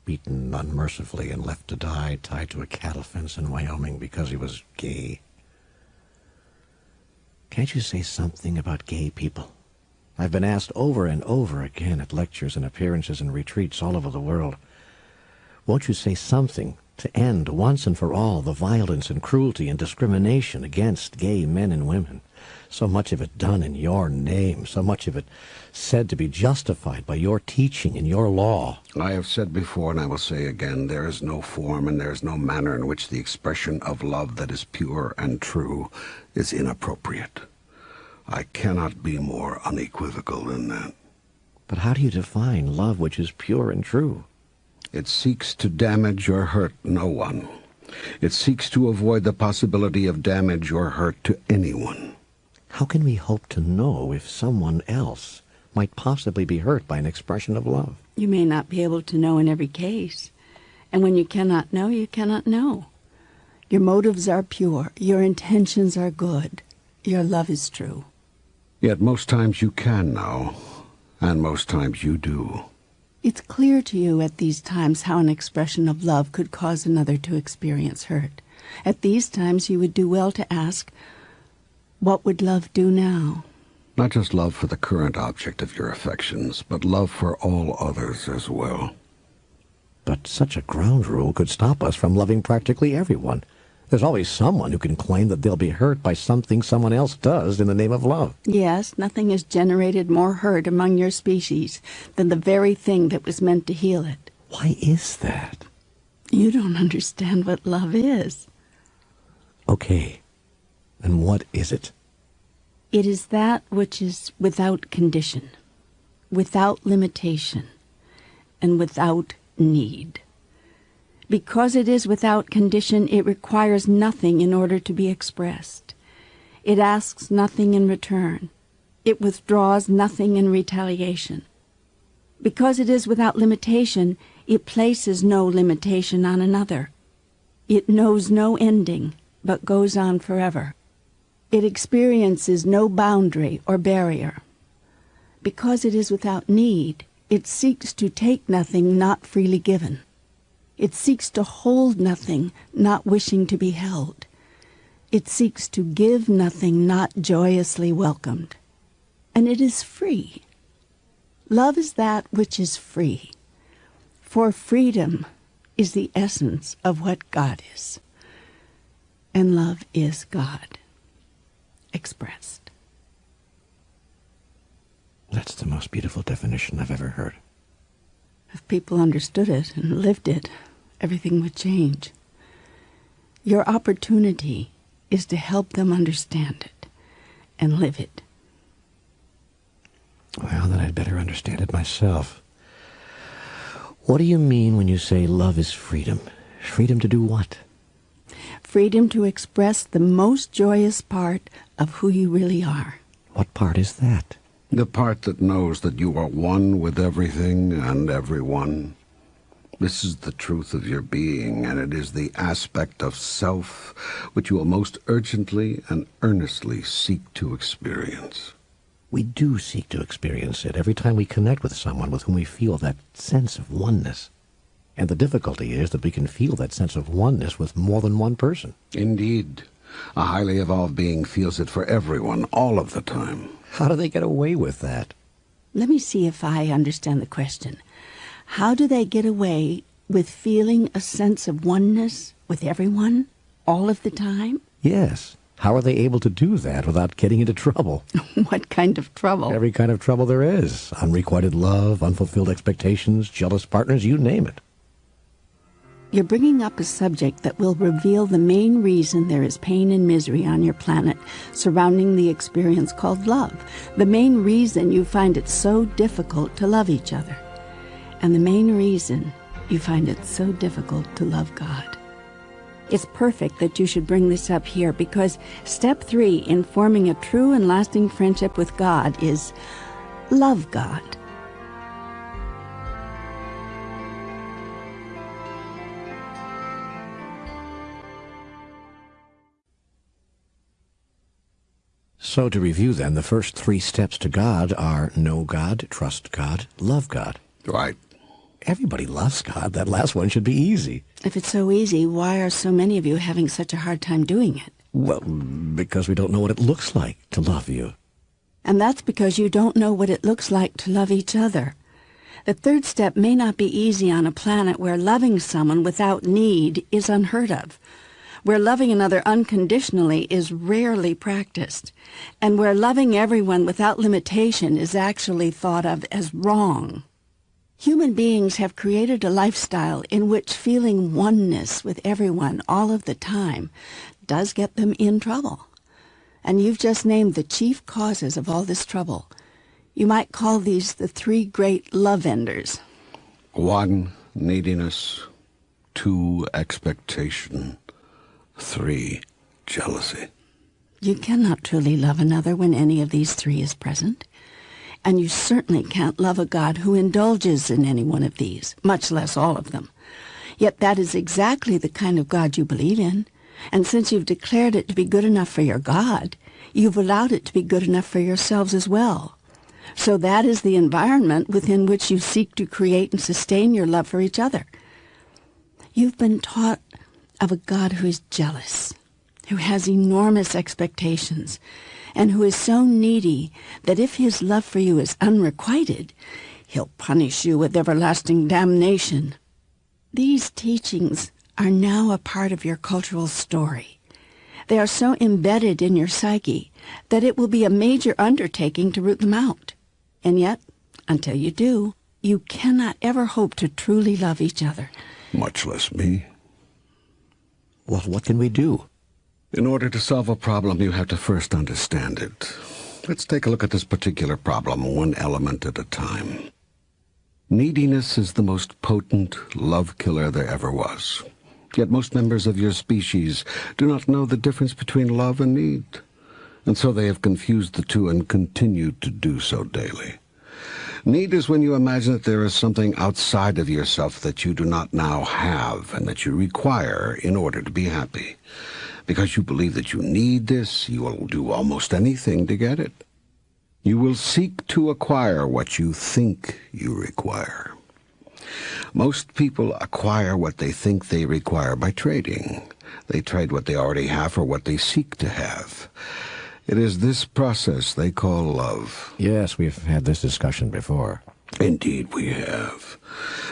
beaten unmercifully and left to die, tied to a cattle fence in Wyoming because he was gay. Can't you say something about gay people? I've been asked over and over again at lectures and appearances and retreats all over the world. Won't you say something to end once and for all the violence and cruelty and discrimination against gay men and women? So much of it done in your name, so much of it said to be justified by your teaching and your law. I have said before, and I will say again, there is no form and there is no manner in which the expression of love that is pure and true is inappropriate. I cannot be more unequivocal than that. But how do you define love which is pure and true? It seeks to damage or hurt no one. It seeks to avoid the possibility of damage or hurt to anyone. How can we hope to know if someone else might possibly be hurt by an expression of love? You may not be able to know in every case. And when you cannot know, you cannot know. Your motives are pure. Your intentions are good. Your love is true. Yet most times you can know, and most times you do. It's clear to you at these times how an expression of love could cause another to experience hurt. At these times you would do well to ask, what would love do now? Not just love for the current object of your affections, but love for all others as well. But such a ground rule could stop us from loving practically everyone. There's always someone who can claim that they'll be hurt by something someone else does in the name of love. Yes, nothing has generated more hurt among your species than the very thing that was meant to heal it. Why is that? You don't understand what love is. Okay, and what is it? It is that which is without condition, without limitation, and without need. Because it is without condition, it requires nothing in order to be expressed. It asks nothing in return. It withdraws nothing in retaliation. Because it is without limitation, it places no limitation on another. It knows no ending, but goes on forever. It experiences no boundary or barrier. Because it is without need, it seeks to take nothing not freely given. It seeks to hold nothing, not wishing to be held. It seeks to give nothing, not joyously welcomed. And it is free. Love is that which is free. For freedom is the essence of what God is. And love is God, expressed. That's the most beautiful definition I've ever heard. If people understood it and lived it, everything would change. Your opportunity is to help them understand it and live it. Well, then I'd better understand it myself. What do you mean when you say love is freedom? Freedom to do what? Freedom to express the most joyous part of who you really are. What part is that? The part that knows that you are one with everything and everyone. This is the truth of your being, and it is the aspect of self which you will most urgently and earnestly seek to experience. We do seek to experience it every time we connect with someone with whom we feel that sense of oneness. And the difficulty is that we can feel that sense of oneness with more than one person. Indeed. A highly evolved being feels it for everyone, all of the time. How do they get away with that? Let me see if I understand the question. How do they get away with feeling a sense of oneness with everyone, all of the time? Yes. How are they able to do that without getting into trouble? What kind of trouble? Every kind of trouble there is. Unrequited love, unfulfilled expectations, jealous partners, you name it. You're bringing up a subject that will reveal the main reason there is pain and misery on your planet surrounding the experience called love. The main reason you find it so difficult to love each other. And the main reason you find it so difficult to love God. It's perfect that you should bring this up here because step 3 in forming a true and lasting friendship with God is love God. So to review then, the first 3 steps to God are know God, trust God, love God. Right. Everybody loves God. That last one should be easy. If it's so easy, why are so many of you having such a hard time doing it? Well, because we don't know what it looks like to love you. And that's because you don't know what it looks like to love each other. The 3rd step may not be easy on a planet where loving someone without need is unheard of, where loving another unconditionally is rarely practiced, and where loving everyone without limitation is actually thought of as wrong. Human beings have created a lifestyle in which feeling oneness with everyone all of the time does get them in trouble. And you've just named the chief causes of all this trouble. You might call these the 3 great love enders. 1, neediness. 2, expectation. 3, jealousy. You cannot truly love another when any of these 3 is present. And you certainly can't love a God who indulges in any one of these, much less all of them. Yet that is exactly the kind of God you believe in. And since you've declared it to be good enough for your God, you've allowed it to be good enough for yourselves as well. So that is the environment within which you seek to create and sustain your love for each other. You've been taught of a God who is jealous, who has enormous expectations, and who is so needy that if his love for you is unrequited, he'll punish you with everlasting damnation. These teachings are now a part of your cultural story. They are so embedded in your psyche that it will be a major undertaking to root them out. And yet, until you do, you cannot ever hope to truly love each other. Much less me. Well, what can we do? In order to solve a problem, you have to first understand it. Let's take a look at this particular problem, one element at a time. Neediness is the most potent love killer there ever was. Yet most members of your species do not know the difference between love and need. And so they have confused the two and continue to do so daily. Need is when you imagine that there is something outside of yourself that you do not now have and that you require in order to be happy. Because you believe that you need this, you will do almost anything to get it. You will seek to acquire what you think you require. Most people acquire what they think they require by trading. They trade what they already have for what they seek to have. It is this process they call love. Yes, we've had this discussion before. Indeed we have.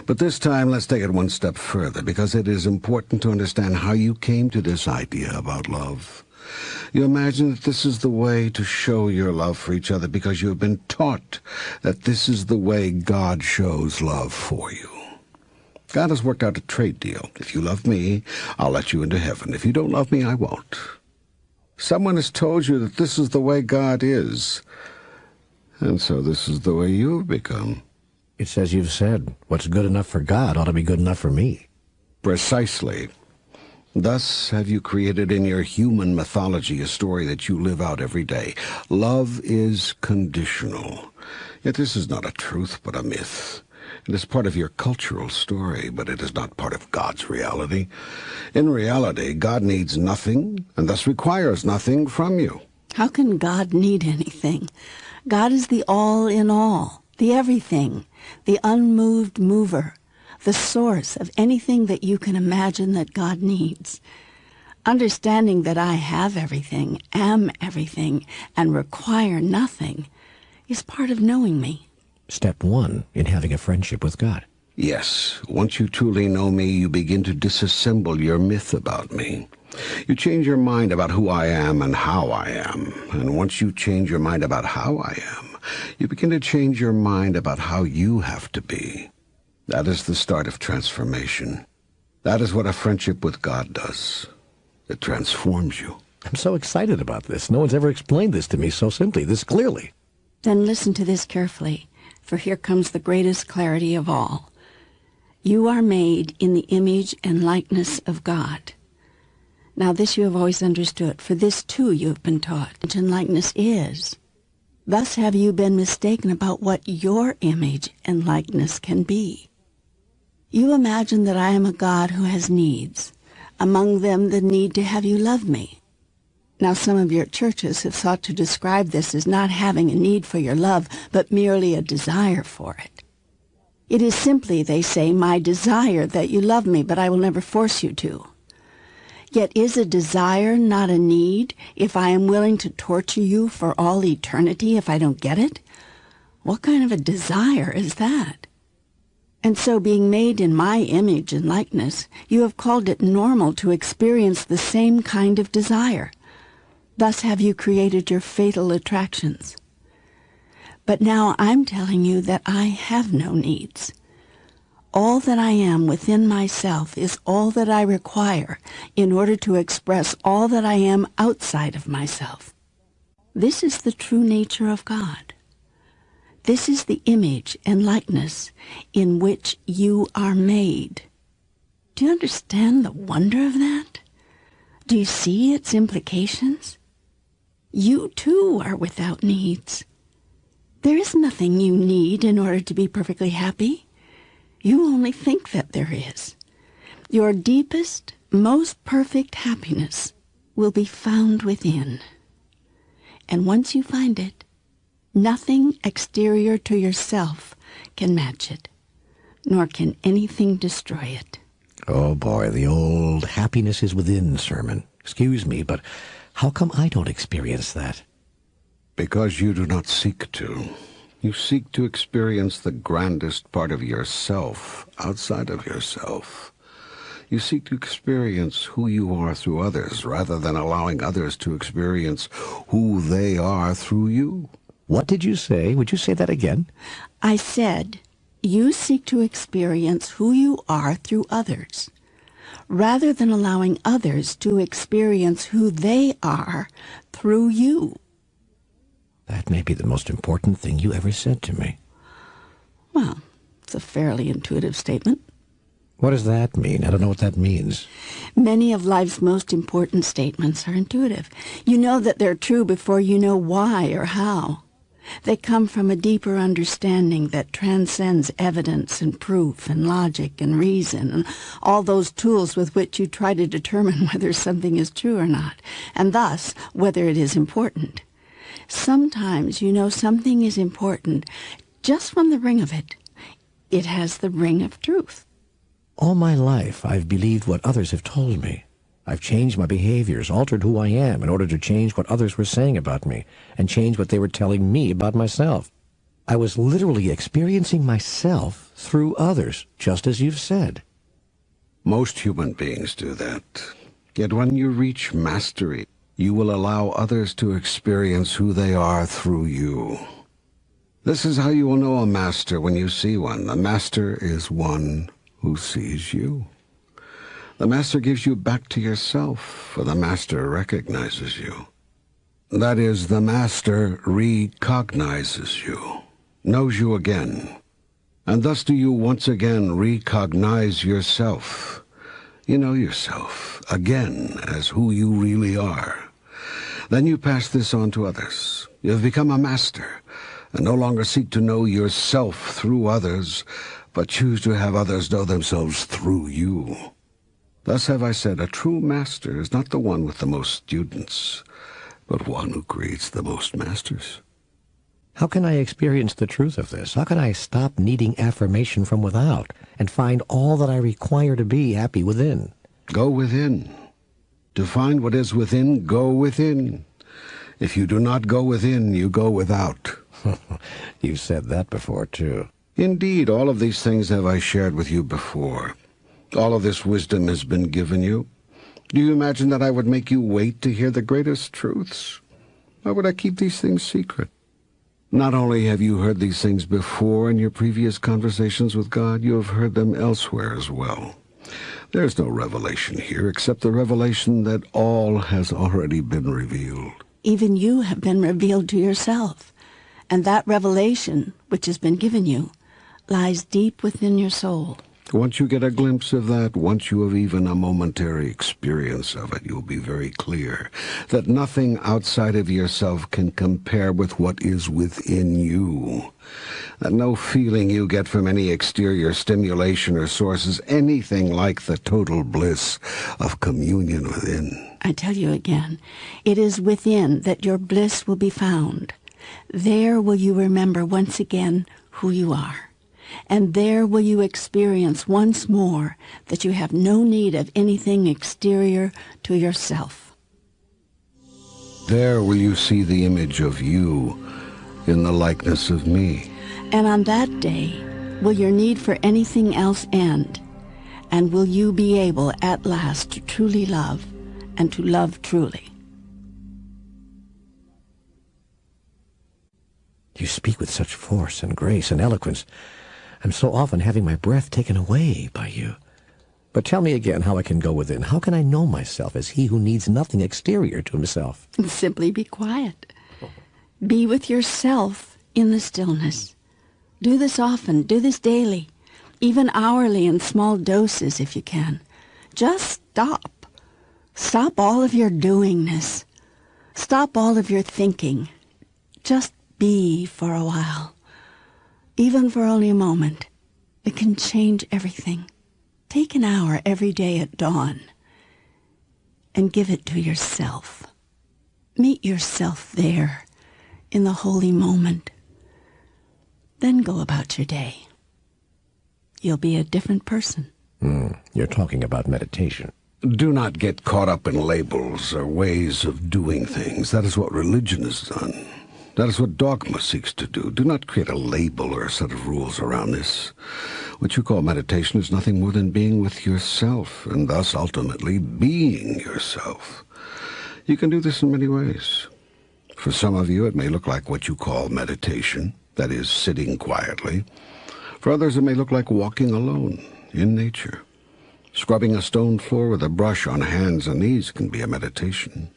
But this time, let's take it one step further, because it is important to understand how you came to this idea about love. You imagine that this is the way to show your love for each other because you have been taught that this is the way God shows love for you. God has worked out a trade deal. If you love me, I'll let you into heaven. If you don't love me, I won't. Someone has told you that this is the way God is, and so this is the way you've become. It's as you've said, what's good enough for God ought to be good enough for me. Precisely. Thus have you created in your human mythology a story that you live out every day. Love is conditional. Yet this is not a truth, but a myth. It is part of your cultural story, but it is not part of God's reality. In reality, God needs nothing, and thus requires nothing from you. How can God need anything? God is the all in all, the everything, the unmoved mover, the source of anything that you can imagine that God needs. Understanding that I have everything, am everything, and require nothing is part of knowing me. Step 1 in having a friendship with God. Yes, once you truly know me, you begin to disassemble your myth about me. You change your mind about who I am and how I am. And once you change your mind about how I am, you begin to change your mind about how you have to be. That is the start of transformation. That is what a friendship with God does. It transforms you. I'm so excited about this. No one's ever explained this to me so simply, this clearly. Then listen to this carefully, for here comes the greatest clarity of all. You are made in the image and likeness of God. Now this you have always understood, for this too you have been taught, image and likeness is. Thus have you been mistaken about what your image and likeness can be. You imagine that I am a God who has needs, among them the need to have you love me. Now some of your churches have sought to describe this as not having a need for your love, but merely a desire for it. It is simply, they say, my desire that you love me, but I will never force you to. Yet is a desire not a need if I am willing to torture you for all eternity if I don't get it? What kind of a desire is that? And so, being made in my image and likeness, you have called it normal to experience the same kind of desire. Thus have you created your fatal attractions. But now I'm telling you that I have no needs. All that I am within myself is all that I require in order to express all that I am outside of myself. This is the true nature of God. This is the image and likeness in which you are made. Do you understand the wonder of that? Do you see its implications? You too are without needs. There is nothing you need in order to be perfectly happy. You only think that there is. Your deepest, most perfect happiness will be found within. And once you find it, nothing exterior to yourself can match it, nor can anything destroy it. Oh boy, the old happiness is within sermon. Excuse me, but how come I don't experience that? Because you do not seek to. You seek to experience the grandest part of yourself outside of yourself. You seek to experience who you are through others rather than allowing others to experience who they are through you. What did you say? Would you say that again? I said, you seek to experience who you are through others, rather than allowing others to experience who they are through you. That may be the most important thing you ever said to me. Well, it's a fairly intuitive statement. What does that mean? I don't know what that means. Many of life's most important statements are intuitive. You know that they're true before you know why or how. They come from a deeper understanding that transcends evidence and proof and logic and reason and all those tools with which you try to determine whether something is true or not, and thus whether it is important. Sometimes you know something is important just from the ring of it. It has the ring of truth. All my life I've believed what others have told me. I've changed my behaviors, altered who I am in order to change what others were saying about me, and change what they were telling me about myself. I was literally experiencing myself through others, just as you've said. Most human beings do that. Yet when you reach mastery, you will allow others to experience who they are through you. This is how you will know a master when you see one. A master is one who sees you. The master gives you back to yourself, for the master recognizes you. That is, the master recognizes you, knows you again, and thus do you once again recognize yourself. You know yourself again as who you really are. Then you pass this on to others. You have become a master, and no longer seek to know yourself through others, but choose to have others know themselves through you. Thus have I said, a true master is not the one with the most students, but one who creates the most masters. How can I experience the truth of this? How can I stop needing affirmation from without and find all that I require to be happy within? Go within. To find what is within, go within. If you do not go within, you go without. You've said that before, too. Indeed, all of these things have I shared with you before. All of this wisdom has been given you. Do you imagine that I would make you wait to hear the greatest truths? Why would I keep these things secret? Not only have you heard these things before in your previous conversations with God, you have heard them elsewhere as well. There's no revelation here except the revelation that all has already been revealed. Even you have been revealed to yourself, and that revelation, which has been given you, lies deep within your soul. Once you get a glimpse of that, once you have even a momentary experience of it, you'll be very clear that nothing outside of yourself can compare with what is within you. That no feeling you get from any exterior stimulation or source is anything like the total bliss of communion within. I tell you again, it is within that your bliss will be found. There will you remember once again who you are. And there will you experience once more that you have no need of anything exterior to yourself. There will you see the image of you in the likeness of me. And on that day will your need for anything else end, and will you be able at last to truly love and to love truly. You speak with such force and grace and eloquence. I'm so often having my breath taken away by you. But tell me again how I can go within. How can I know myself as he who needs nothing exterior to himself? Simply be quiet. Be with yourself in the stillness. Do this often. Do this daily. Even hourly in small doses if you can. Just stop. Stop all of your doingness. Stop all of your thinking. Just be for a while. Even for only a moment. It can change everything. Take an hour every day at dawn and give it to yourself. Meet yourself there in the holy moment. Then go about your day. You'll be a different person. You're talking about meditation. Do not get caught up in labels or ways of doing things. That is what religion has done. That is what dogma seeks to do. Do not create a label or a set of rules around this. What you call meditation is nothing more than being with yourself, and thus ultimately being yourself. You can do this in many ways. For some of you, it may look like what you call meditation, that is, sitting quietly. For others, it may look like walking alone in nature. Scrubbing a stone floor with a brush on hands and knees can be a meditation,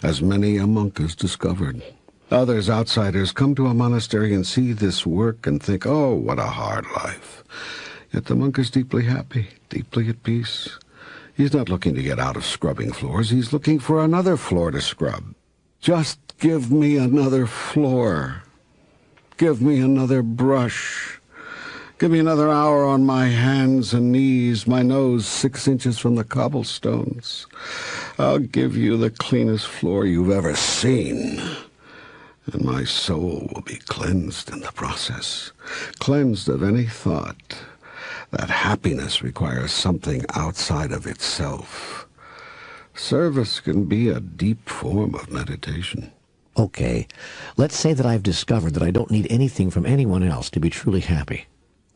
as many a monk has discovered. Others, outsiders, come to a monastery and see this work and think, oh, what a hard life. Yet the monk is deeply happy, deeply at peace. He's not looking to get out of scrubbing floors. He's looking for another floor to scrub. Just give me another floor. Give me another brush. Give me another hour on my hands and knees, my nose 6 inches from the cobblestones. I'll give you the cleanest floor you've ever seen. And my soul will be cleansed in the process, cleansed of any thought that happiness requires something outside of itself. Service can be a deep form of meditation. Okay, let's say that I've discovered that I don't need anything from anyone else to be truly happy.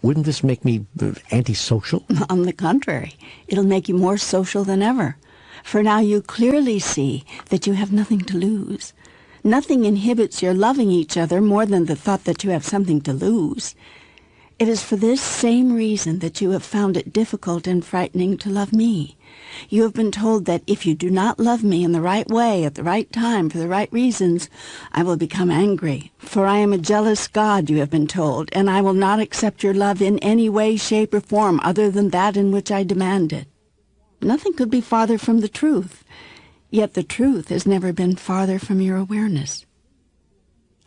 Wouldn't this make me antisocial? On the contrary, it'll make you more social than ever. For now you clearly see that you have nothing to lose. Nothing inhibits your loving each other more than the thought that you have something to lose. It is for this same reason that you have found it difficult and frightening to love me. You have been told that if you do not love me in the right way, at the right time, for the right reasons, I will become angry. For I am a jealous God, you have been told, and I will not accept your love in any way, shape, or form other than that in which I demand it. Nothing could be farther from the truth. Yet the truth has never been farther from your awareness.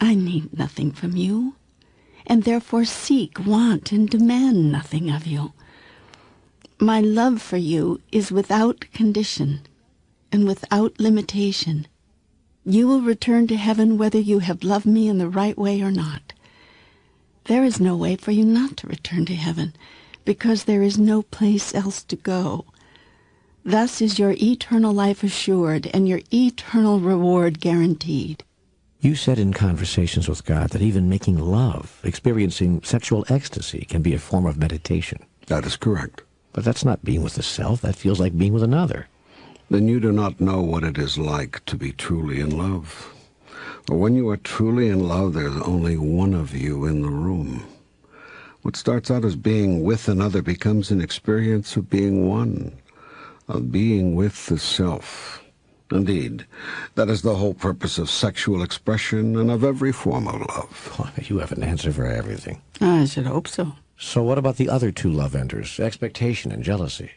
I need nothing from you, and therefore seek, want, and demand nothing of you. My love for you is without condition and without limitation. You will return to heaven whether you have loved me in the right way or not. There is no way for you not to return to heaven, because there is no place else to go. Thus is your eternal life assured and your eternal reward guaranteed. You said in Conversations with God that even making love, experiencing sexual ecstasy, can be a form of meditation. That is correct. But that's not being with the self. That feels like being with another. Then you do not know what it is like to be truly in love. For when you are truly in love, there's only one of you in the room. What starts out as being with another becomes an experience of being one, of being with the self. Indeed, that is the whole purpose of sexual expression and of every form of love. Oh, you have an answer for everything. I should hope so. So what about the other two love enders, expectation and jealousy?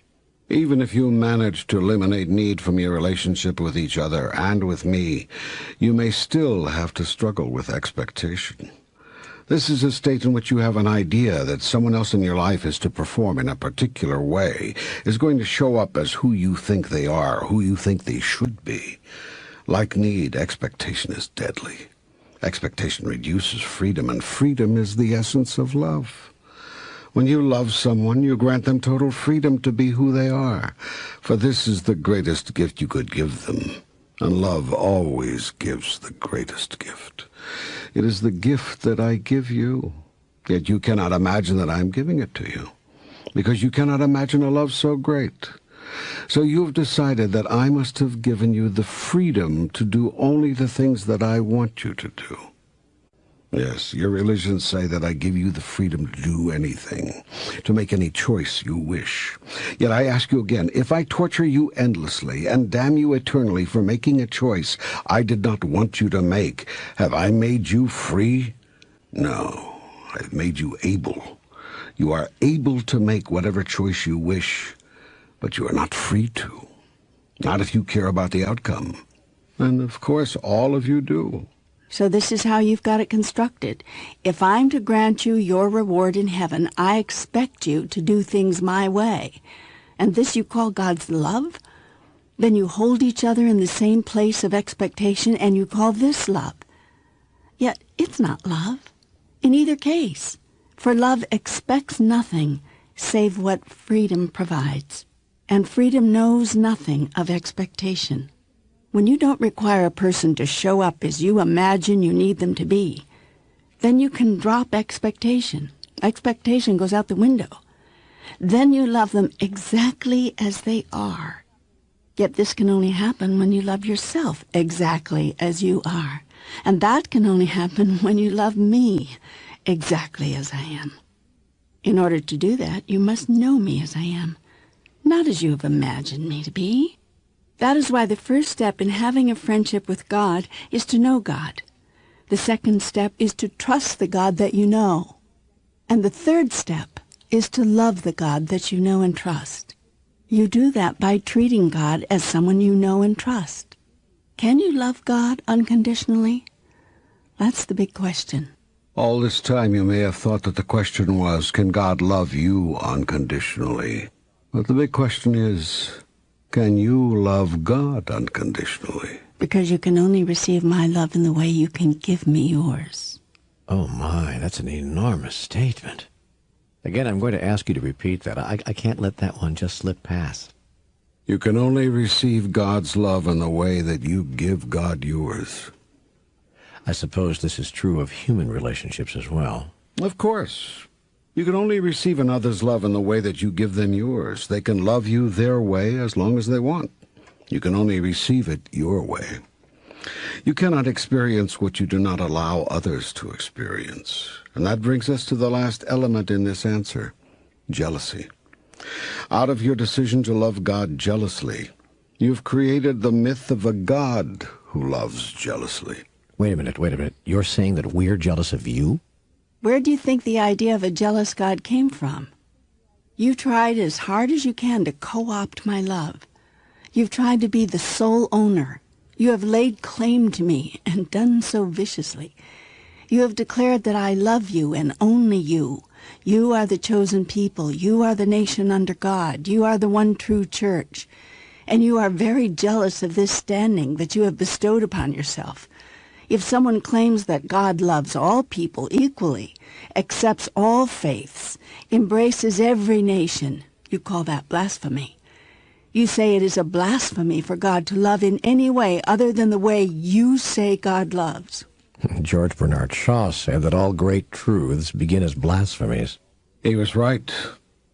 Even if you manage to eliminate need from your relationship with each other and with me, you may still have to struggle with expectation. This is a state in which you have an idea that someone else in your life is to perform in a particular way, is going to show up as who you think they are, who you think they should be. Like need, expectation is deadly. Expectation reduces freedom, and freedom is the essence of love. When you love someone, you grant them total freedom to be who they are, for this is the greatest gift you could give them, and love always gives the greatest gift. It is the gift that I give you, yet you cannot imagine that I am giving it to you, because you cannot imagine a love so great. So you have decided that I must have given you the freedom to do only the things that I want you to do. Yes, your religions say that I give you the freedom to do anything, to make any choice you wish. Yet I ask you again, if I torture you endlessly and damn you eternally for making a choice I did not want you to make, have I made you free? No, I've made you able. You are able to make whatever choice you wish, but you are not free to. Not if you care about the outcome. And of course, all of you do. So this is how you've got it constructed. If I'm to grant you your reward in heaven, I expect you to do things my way. And this you call God's love? Then you hold each other in the same place of expectation, and you call this love. Yet it's not love, in either case. For love expects nothing save what freedom provides. And freedom knows nothing of expectation. When you don't require a person to show up as you imagine you need them to be, then you can drop expectation. Expectation goes out the window. Then you love them exactly as they are. Yet this can only happen when you love yourself exactly as you are. And that can only happen when you love me exactly as I am. In order to do that, you must know me as I am, not as you have imagined me to be. That is why the first step in having a friendship with God is to know God. The second step is to trust the God that you know. And the third step is to love the God that you know and trust. You do that by treating God as someone you know and trust. Can you love God unconditionally? That's the big question. All this time you may have thought that the question was, can God love you unconditionally? But the big question is, can you love God unconditionally? Because you can only receive my love in the way you can give me yours. Oh my, that's an enormous statement. Again, I'm going to ask you to repeat that. I can't let that one just slip past. You can only receive God's love in the way that you give God yours. I suppose this is true of human relationships as well. Of course. You can only receive another's love in the way that you give them yours. They can love you their way as long as they want. You can only receive it your way. You cannot experience what you do not allow others to experience. And that brings us to the last element in this answer, jealousy. Out of your decision to love God jealously, you've created the myth of a God who loves jealously. Wait a minute. You're saying that we're jealous of you? Where do you think the idea of a jealous God came from? You tried as hard as you can to co-opt my love. You've tried to be the sole owner. You have laid claim to me and done so viciously. You have declared that I love you and only you. You are the chosen people. You are the nation under God. You are the one true church. and you are very jealous of this standing that you have bestowed upon yourself. If someone claims that God loves all people equally, accepts all faiths, embraces every nation, you call that blasphemy. You say it is a blasphemy for God to love in any way other than the way you say God loves. George Bernard Shaw said that all great truths begin as blasphemies. He was right.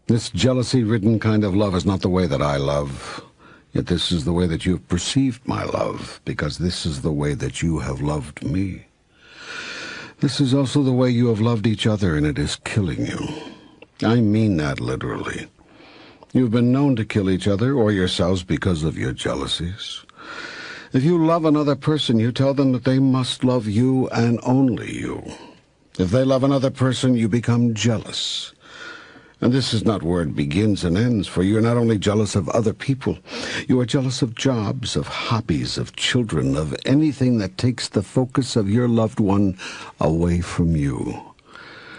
This jealousy-ridden kind of love is not the way that I love. Yet this is the way that you have perceived my love, because this is the way that you have loved me. This is also the way you have loved each other, and it is killing you. I mean that literally. You've been known to kill each other or yourselves because of your jealousies. If you love another person, you tell them that they must love you and only you. If they love another person, you become jealous. And this is not where it begins and ends, for you are not only jealous of other people, you are jealous of jobs, of hobbies, of children, of anything that takes the focus of your loved one away from you.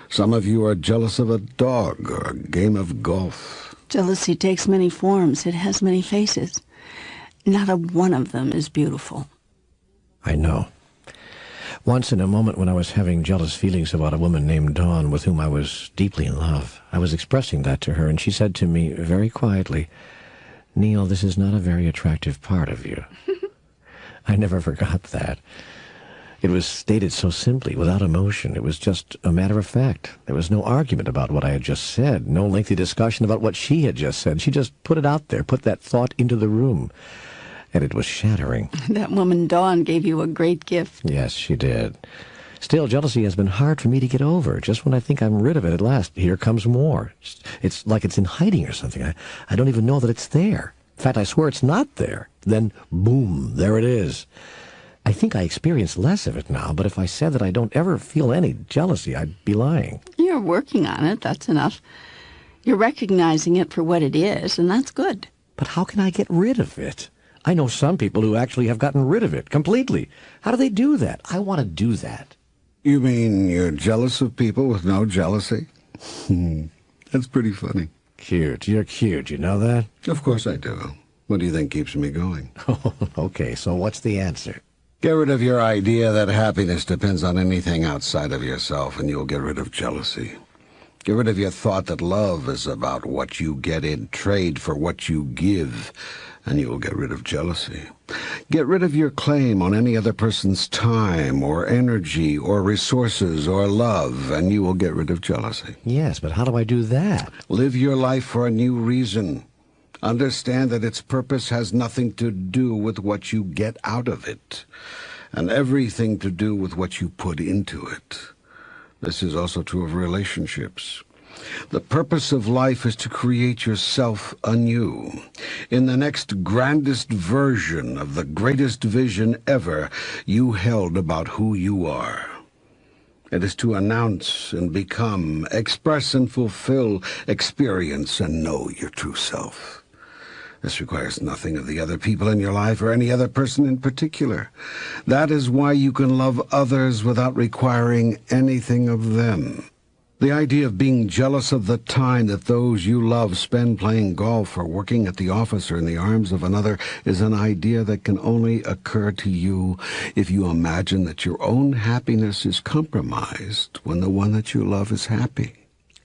Some of you are jealous of a dog or a game of golf. Jealousy takes many forms. It has many faces. Not a one of them is beautiful. I know. Once in a moment when I was having jealous feelings about a woman named Dawn with whom I was deeply in love, I was expressing that to her, and she said to me very quietly, "Neale, this is not a very attractive part of you." I never forgot that. It was stated so simply, without emotion. It was just a matter of fact. There was no argument about what I had just said, no lengthy discussion about what she had just said. She just put it out there, put that thought into the room. And it was shattering. That woman Dawn gave you a great gift. Yes, she did. Still, jealousy has been hard for me to get over. Just when I think I'm rid of it at last, here comes more. It's like it's in hiding or something. I don't even know that it's there. In fact, I swear it's not there. Then, boom, there it is. I think I experience less of it now, but if I said that I don't ever feel any jealousy, I'd be lying. You're working on it, that's enough. You're recognizing it for what it is, and that's good. But how can I get rid of it? I know some people who actually have gotten rid of it completely. How do they do that? I want to do that. You mean you're jealous of people with no jealousy? That's pretty funny. Cute. You're cute. You know that? Of course I do. What do you think keeps me going? Okay, so what's the answer? Get rid of your idea that happiness depends on anything outside of yourself, and you'll get rid of jealousy. Get rid of your thought that love is about what you get in trade for what you give, and you will get rid of jealousy. Get rid of your claim on any other person's time or energy or resources or love, and you will get rid of jealousy. Yes, but how do I do that? Live your life for a new reason. Understand that its purpose has nothing to do with what you get out of it, and everything to do with what you put into it. This is also true of relationships. The purpose of life is to create yourself anew, in the next grandest version of the greatest vision ever you held about who you are. It is to announce and become, express and fulfill, experience and know your true self. This requires nothing of the other people in your life or any other person in particular. That is why you can love others without requiring anything of them. The idea of being jealous of the time that those you love spend playing golf or working at the office or in the arms of another is an idea that can only occur to you if you imagine that your own happiness is compromised when the one that you love is happy.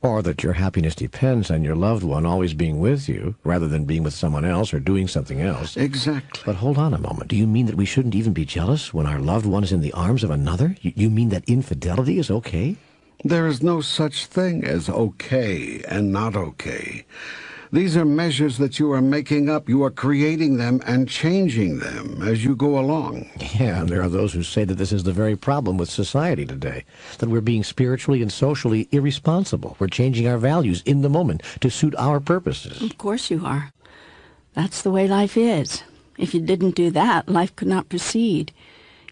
Or that your happiness depends on your loved one always being with you, rather than being with someone else or doing something else. Exactly. But hold on a moment. Do you mean that we shouldn't even be jealous when our loved one is in the arms of another? You mean that infidelity is okay? There is no such thing as okay and not okay. These are measures that you are making up. You are creating them and changing them as you go along. Yeah, and there are those who say that this is the very problem with society today, that we're being spiritually and socially irresponsible. We're changing our values in the moment to suit our purposes. Of course you are. That's the way life is. If you didn't do that, life could not proceed.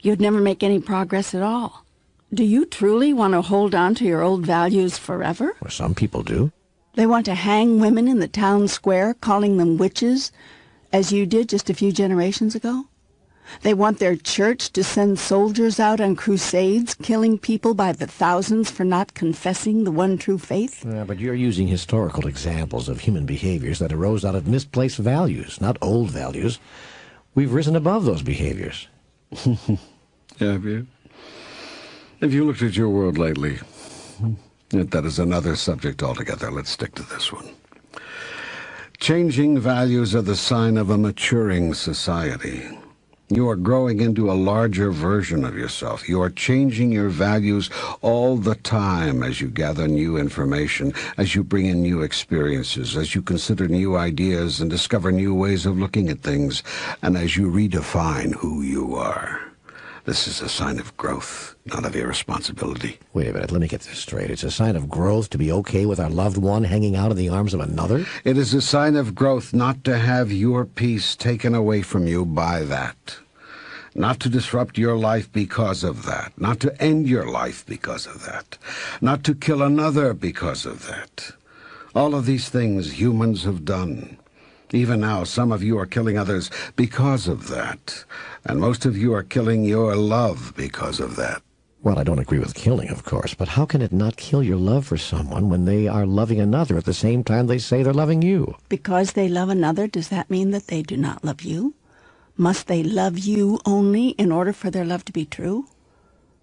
You'd never make any progress at all. Do you truly want to hold on to your old values forever? Well, some people do. They want to hang women in the town square, calling them witches, as you did just a few generations ago? They want their church to send soldiers out on crusades, killing people by the thousands for not confessing the one true faith. Yeah, but you're using historical examples of human behaviors that arose out of misplaced values, not old values. We've risen above those behaviors. Have you? Have you looked at your world lately? That is another subject altogether. Let's stick to this one. Changing values are the sign of a maturing society. You are growing into a larger version of yourself. You are changing your values all the time as you gather new information, as you bring in new experiences, as you consider new ideas and discover new ways of looking at things, and as you redefine who you are. This is a sign of growth, not of irresponsibility. Wait a minute, let me get this straight. It's a sign of growth to be okay with our loved one hanging out in the arms of another? It is a sign of growth not to have your peace taken away from you by that. Not to disrupt your life because of that. Not to end your life because of that. Not to kill another because of that. All of these things humans have done. Even now, some of you are killing others because of that. And most of you are killing your love because of that. Well, I don't agree with killing, of course, but how can it not kill your love for someone when they are loving another at the same time they say they're loving you? Because they love another, does that mean that they do not love you? Must they love you only in order for their love to be true?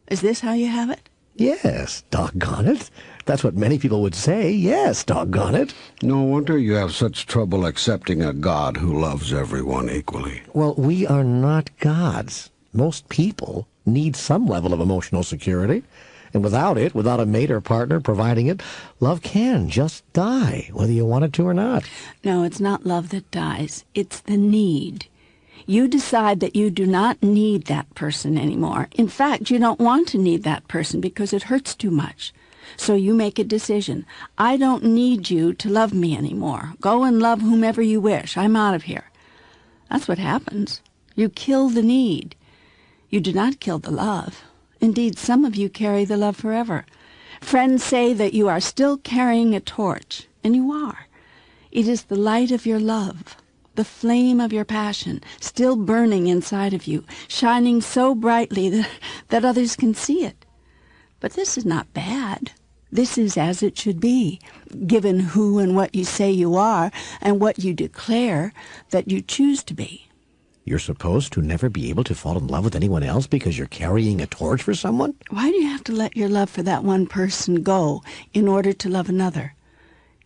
Is this how you have it? Yes, doggone it. That's what many people would say. Yes, doggone it. No wonder you have such trouble accepting a God who loves everyone equally. Well, we are not gods. Most people need some level of emotional security. And without it, without a mate or partner providing it, love can just die, whether you want it to or not. No, it's not love that dies. It's the need. You decide that you do not need that person anymore. In fact, you don't want to need that person because it hurts too much. So you make a decision. I don't need you to love me anymore. Go and love whomever you wish. I'm out of here. That's what happens. You kill the need. You do not kill the love. Indeed, some of you carry the love forever. Friends say that you are still carrying a torch, and you are. It is the light of your love, the flame of your passion, still burning inside of you, shining so brightly that others can see it. But this is not bad. This is as it should be, given who and what you say you are and what you declare that you choose to be. You're supposed to never be able to fall in love with anyone else because you're carrying a torch for someone? Why do you have to let your love for that one person go in order to love another?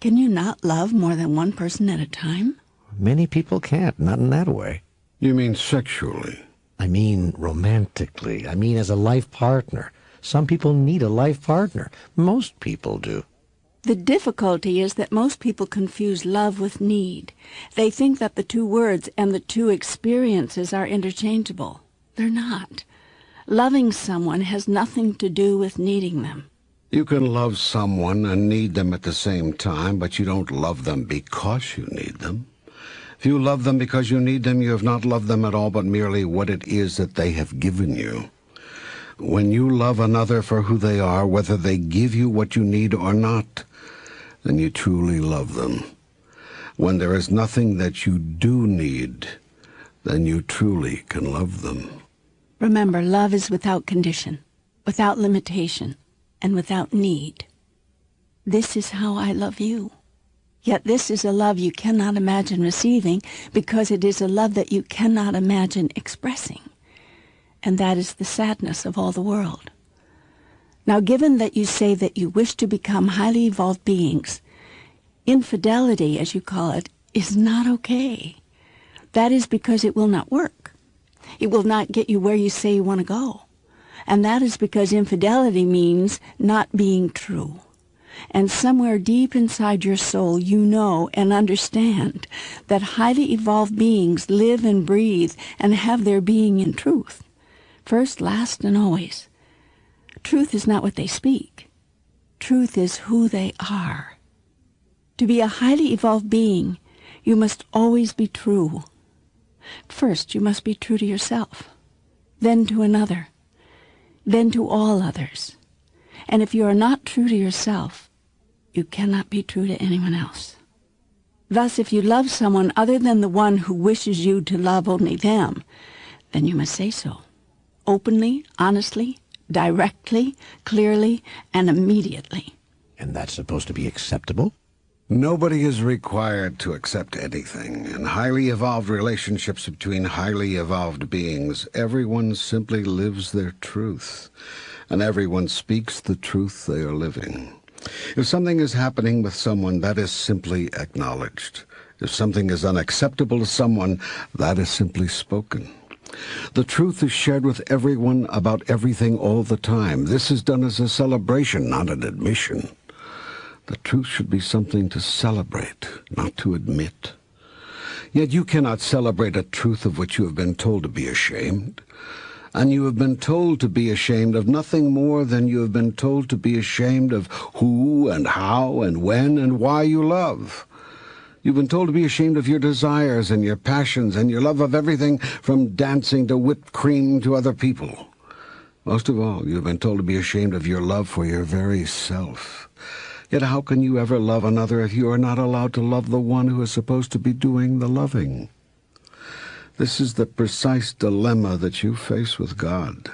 Can you not love more than one person at a time? Many people can't, not in that way. You mean sexually? I mean romantically. I mean as a life partner. Some people need a life partner. Most people do. The difficulty is that most people confuse love with need. They think that the two words and the two experiences are interchangeable. They're not. Loving someone has nothing to do with needing them. You can love someone and need them at the same time, but you don't love them because you need them. If you love them because you need them, you have not loved them at all, but merely what it is that they have given you. When you love another for who they are, whether they give you what you need or not, then you truly love them. When there is nothing that you do need, then you truly can love them. Remember, love is without condition, without limitation, and without need. This is how I love you. Yet this is a love you cannot imagine receiving because it is a love that you cannot imagine expressing. And that is the sadness of all the world. Now, given that you say that you wish to become highly evolved beings, infidelity, as you call it, is not okay. That is because it will not work. It will not get you where you say you want to go. And that is because infidelity means not being true. And somewhere deep inside your soul, you know and understand that highly evolved beings live and breathe and have their being in truth. First, last, and always. Truth is not what they speak. Truth is who they are. To be a highly evolved being, you must always be true. First, you must be true to yourself, then to another, then to all others. And if you are not true to yourself, you cannot be true to anyone else. Thus, if you love someone other than the one who wishes you to love only them, then you must say so. Openly, honestly, directly, clearly, and immediately. And that's supposed to be acceptable? Nobody is required to accept anything. In highly evolved relationships between highly evolved beings, everyone simply lives their truth, and everyone speaks the truth they are living. If something is happening with someone, that is simply acknowledged. If something is unacceptable to someone, that is simply spoken. The truth is shared with everyone about everything all the time. This is done as a celebration, not an admission. The truth should be something to celebrate, not to admit. Yet you cannot celebrate a truth of which you have been told to be ashamed. And you have been told to be ashamed of nothing more than you have been told to be ashamed of who and how and when and why you love. You've been told to be ashamed of your desires and your passions and your love of everything from dancing to whipped cream to other people. Most of all, you've been told to be ashamed of your love for your very self. Yet how can you ever love another if you are not allowed to love the one who is supposed to be doing the loving? This is the precise dilemma that you face with God.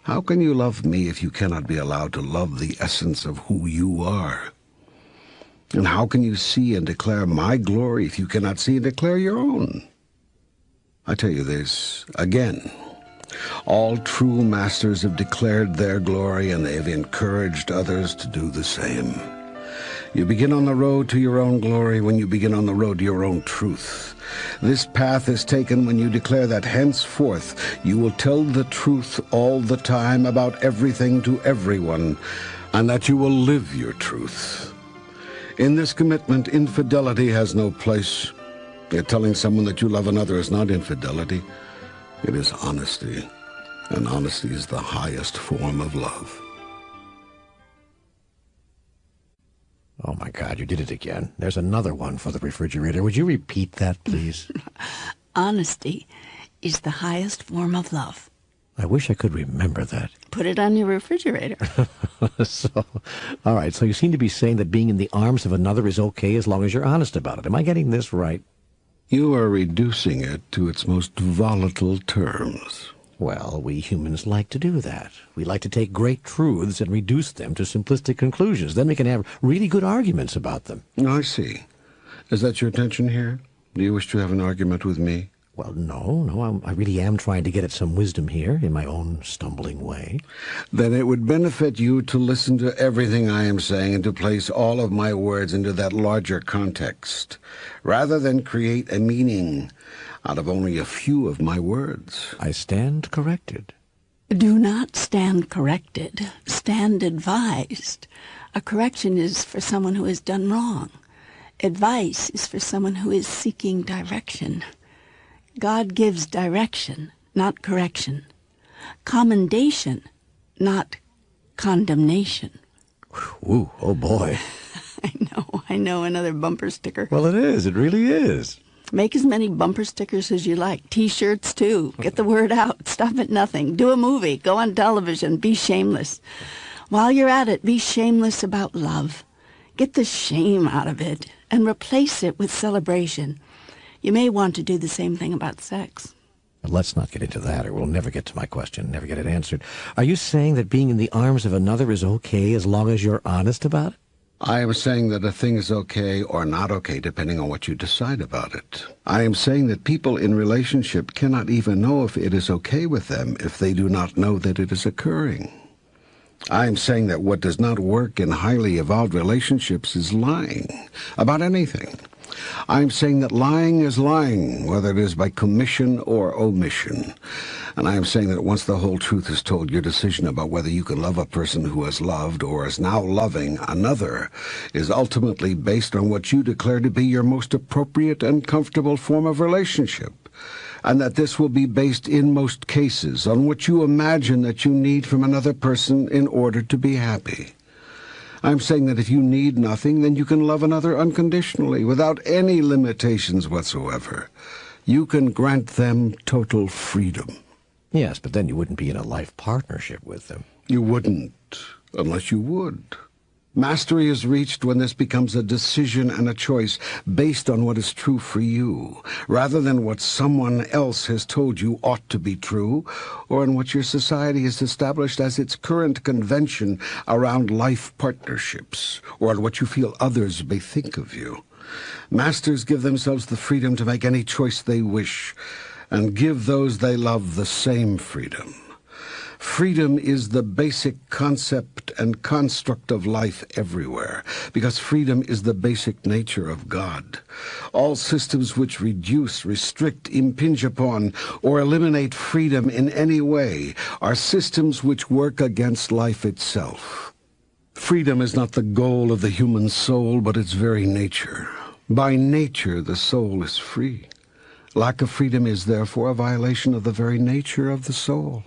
How can you love me if you cannot be allowed to love the essence of who you are? And how can you see and declare my glory if you cannot see and declare your own? I tell you this again. All true masters have declared their glory, and they have encouraged others to do the same. You begin on the road to your own glory when you begin on the road to your own truth. This path is taken when you declare that henceforth you will tell the truth all the time about everything to everyone, and that you will live your truth. In this commitment, infidelity has no place. Yet telling someone that you love another is not infidelity. It is honesty, and honesty is the highest form of love. Oh, my God, you did it again. There's another one for the refrigerator. Would you repeat that, please? Honesty is the highest form of love. I wish I could remember that. Put it on your refrigerator. All right, so you seem to be saying that being in the arms of another is okay as long as you're honest about it. Am I getting this right? You are reducing it to its most volatile terms. Well, we humans like to do that. We like to take great truths and reduce them to simplistic conclusions. Then we can have really good arguments about them. I see. Is that your intention here? Do you wish to have an argument with me? Well, no, I really am trying to get at some wisdom here in my own stumbling way. Then it would benefit you to listen to everything I am saying and to place all of my words into that larger context, rather than create a meaning out of only a few of my words. I stand corrected. Do not stand corrected. Stand advised. A correction is for someone who has done wrong. Advice is for someone who is seeking direction. God gives direction, not correction. Commendation, not condemnation. Ooh, oh boy. I know, another bumper sticker. Well, it is. It really is. Make as many bumper stickers as you like. T-shirts, too. Get the word out. Stop at nothing. Do a movie. Go on television. Be shameless. While you're at it, be shameless about love. Get the shame out of it and replace it with celebration. You may want to do the same thing about sex. But let's not get into that, or we'll never get to my question, never get it answered. Are you saying that being in the arms of another is okay as long as you're honest about it? I am saying that a thing is okay or not okay depending on what you decide about it. I am saying that people in relationship cannot even know if it is okay with them if they do not know that it is occurring. I am saying that what does not work in highly evolved relationships is lying about anything. I am saying that lying is lying, whether it is by commission or omission. And I am saying that once the whole truth is told, your decision about whether you can love a person who has loved or is now loving another is ultimately based on what you declare to be your most appropriate and comfortable form of relationship. And that this will be based in most cases on what you imagine that you need from another person in order to be happy. I'm saying that if you need nothing, then you can love another unconditionally, without any limitations whatsoever. You can grant them total freedom. Yes, but then you wouldn't be in a life partnership with them. You wouldn't, unless you would. Mastery is reached when this becomes a decision and a choice based on what is true for you, rather than what someone else has told you ought to be true, or in what your society has established as its current convention around life partnerships, or on what you feel others may think of you. Masters give themselves the freedom to make any choice they wish, and give those they love the same freedom. Freedom is the basic concept and construct of life everywhere, because freedom is the basic nature of God. All systems which reduce, restrict, impinge upon, or eliminate freedom in any way are systems which work against life itself. Freedom is not the goal of the human soul, but its very nature. By nature, the soul is free. Lack of freedom is therefore a violation of the very nature of the soul.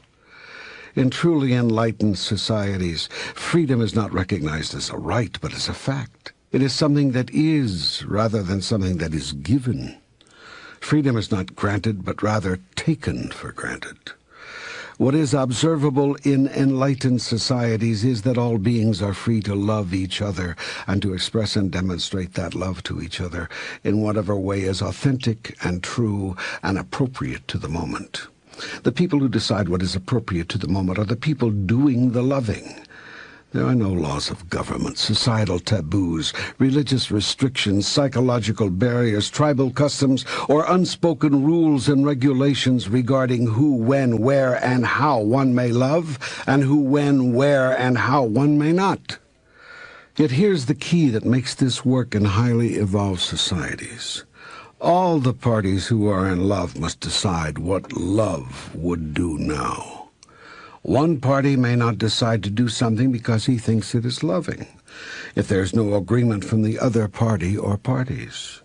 In truly enlightened societies, freedom is not recognized as a right, but as a fact. It is something that is, rather than something that is given. Freedom is not granted, but rather taken for granted. What is observable in enlightened societies is that all beings are free to love each other and to express and demonstrate that love to each other in whatever way is authentic and true and appropriate to the moment. The people who decide what is appropriate to the moment are the people doing the loving. There are no laws of government, societal taboos, religious restrictions, psychological barriers, tribal customs, or unspoken rules and regulations regarding who, when, where, and how one may love, and who, when, where, and how one may not. Yet here's the key that makes this work in highly evolved societies. All the parties who are in love must decide what love would do now. One party may not decide to do something because he thinks it is loving, if there is no agreement from the other party or parties.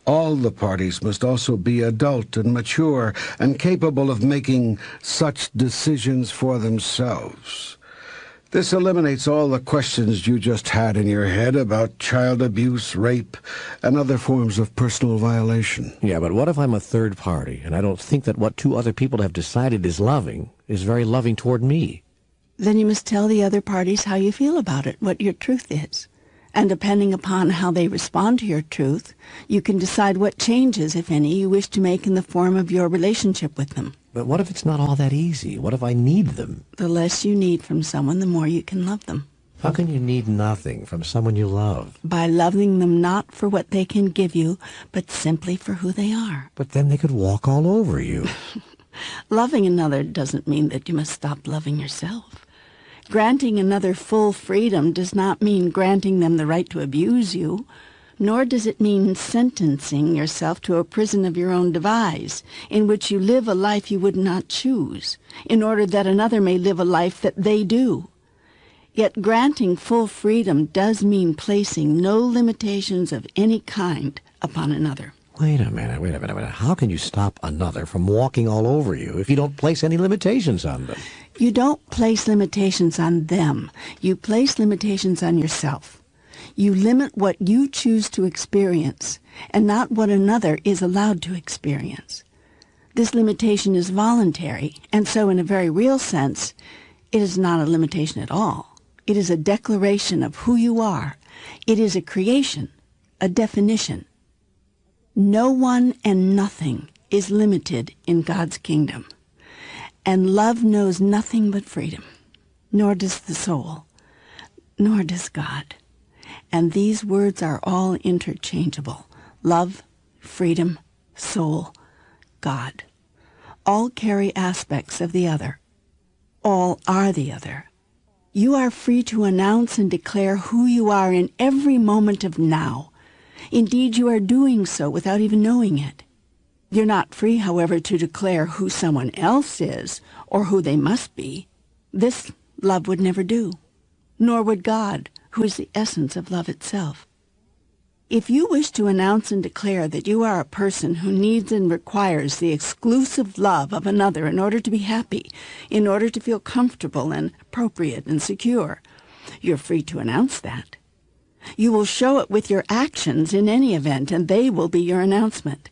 All the parties must also be adult and mature and capable of making such decisions for themselves. This eliminates all the questions you just had in your head about child abuse, rape, and other forms of personal violation. Yeah, but what if I'm a third party, and I don't think that what two other people have decided is loving is very loving toward me? Then you must tell the other parties how you feel about it, what your truth is. And depending upon how they respond to your truth, you can decide what changes, if any, you wish to make in the form of your relationship with them. But what if it's not all that easy? What if I need them? The less you need from someone, the more you can love them. How can you need nothing from someone you love? By loving them not for what they can give you, but simply for who they are. But then they could walk all over you. Loving another doesn't mean that you must stop loving yourself. Granting another full freedom does not mean granting them the right to abuse you, nor does it mean sentencing yourself to a prison of your own devise, in which you live a life you would not choose, in order that another may live a life that they do. Yet granting full freedom does mean placing no limitations of any kind upon another. Wait a minute. How can you stop another from walking all over you if you don't place any limitations on them? You don't place limitations on them. You place limitations on yourself. You limit what you choose to experience, and not what another is allowed to experience. This limitation is voluntary, and so in a very real sense, it is not a limitation at all. It is a declaration of who you are. It is a creation, a definition. No one and nothing is limited in God's kingdom. And love knows nothing but freedom, nor does the soul, nor does God. And these words are all interchangeable. Love, freedom, soul, God. All carry aspects of the other. All are the other. You are free to announce and declare who you are in every moment of now. Indeed, you are doing so without even knowing it. You're not free, however, to declare who someone else is or who they must be. This love would never do, nor would God, who is the essence of love itself. If you wish to announce and declare that you are a person who needs and requires the exclusive love of another in order to be happy, in order to feel comfortable and appropriate and secure, you're free to announce that. You will show it with your actions in any event, and they will be your announcement.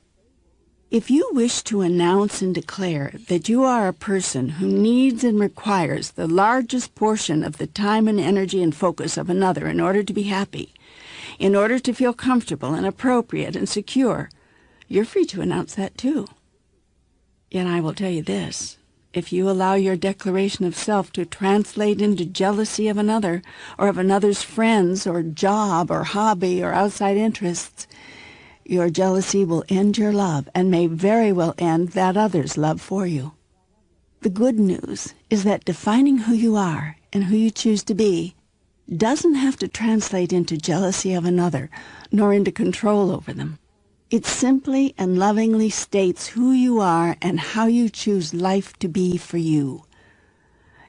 If you wish to announce and declare that you are a person who needs and requires the largest portion of the time and energy and focus of another in order to be happy, in order to feel comfortable and appropriate and secure, you're free to announce that too. Yet I will tell you this. If you allow your declaration of self to translate into jealousy of another, or of another's friends, or job, or hobby, or outside interests, your jealousy will end your love and may very well end that other's love for you. The good news is that defining who you are and who you choose to be doesn't have to translate into jealousy of another, nor into control over them. It simply and lovingly states who you are and how you choose life to be for you.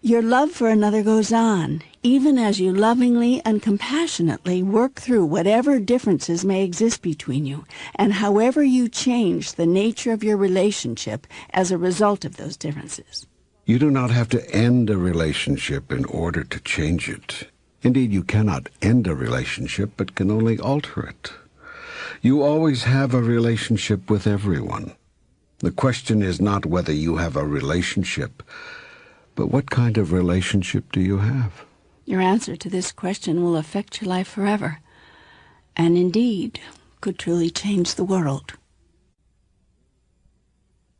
Your love for another goes on, even as you lovingly and compassionately work through whatever differences may exist between you, and however you change the nature of your relationship as a result of those differences. You do not have to end a relationship in order to change it. Indeed, you cannot end a relationship, but can only alter it. You always have a relationship with everyone. The question is not whether you have a relationship, but what kind of relationship do you have? Your answer to this question will affect your life forever, and indeed could truly change the world.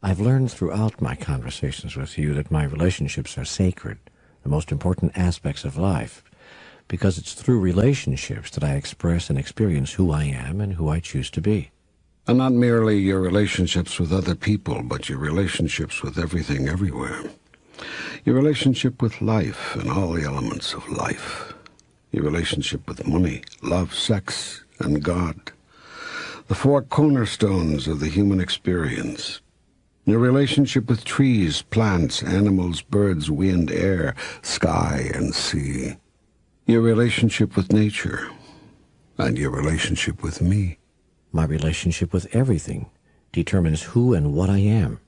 I've learned throughout my conversations with you that my relationships are sacred, the most important aspects of life, because it's through relationships that I express and experience who I am and who I choose to be. And not merely your relationships with other people, but your relationships with everything everywhere. Your relationship with life and all the elements of life. Your relationship with money, love, sex, and God. The four cornerstones of the human experience. Your relationship with trees, plants, animals, birds, wind, air, sky, and sea. Your relationship with nature, and your relationship with me. My relationship with everything determines who and what I am.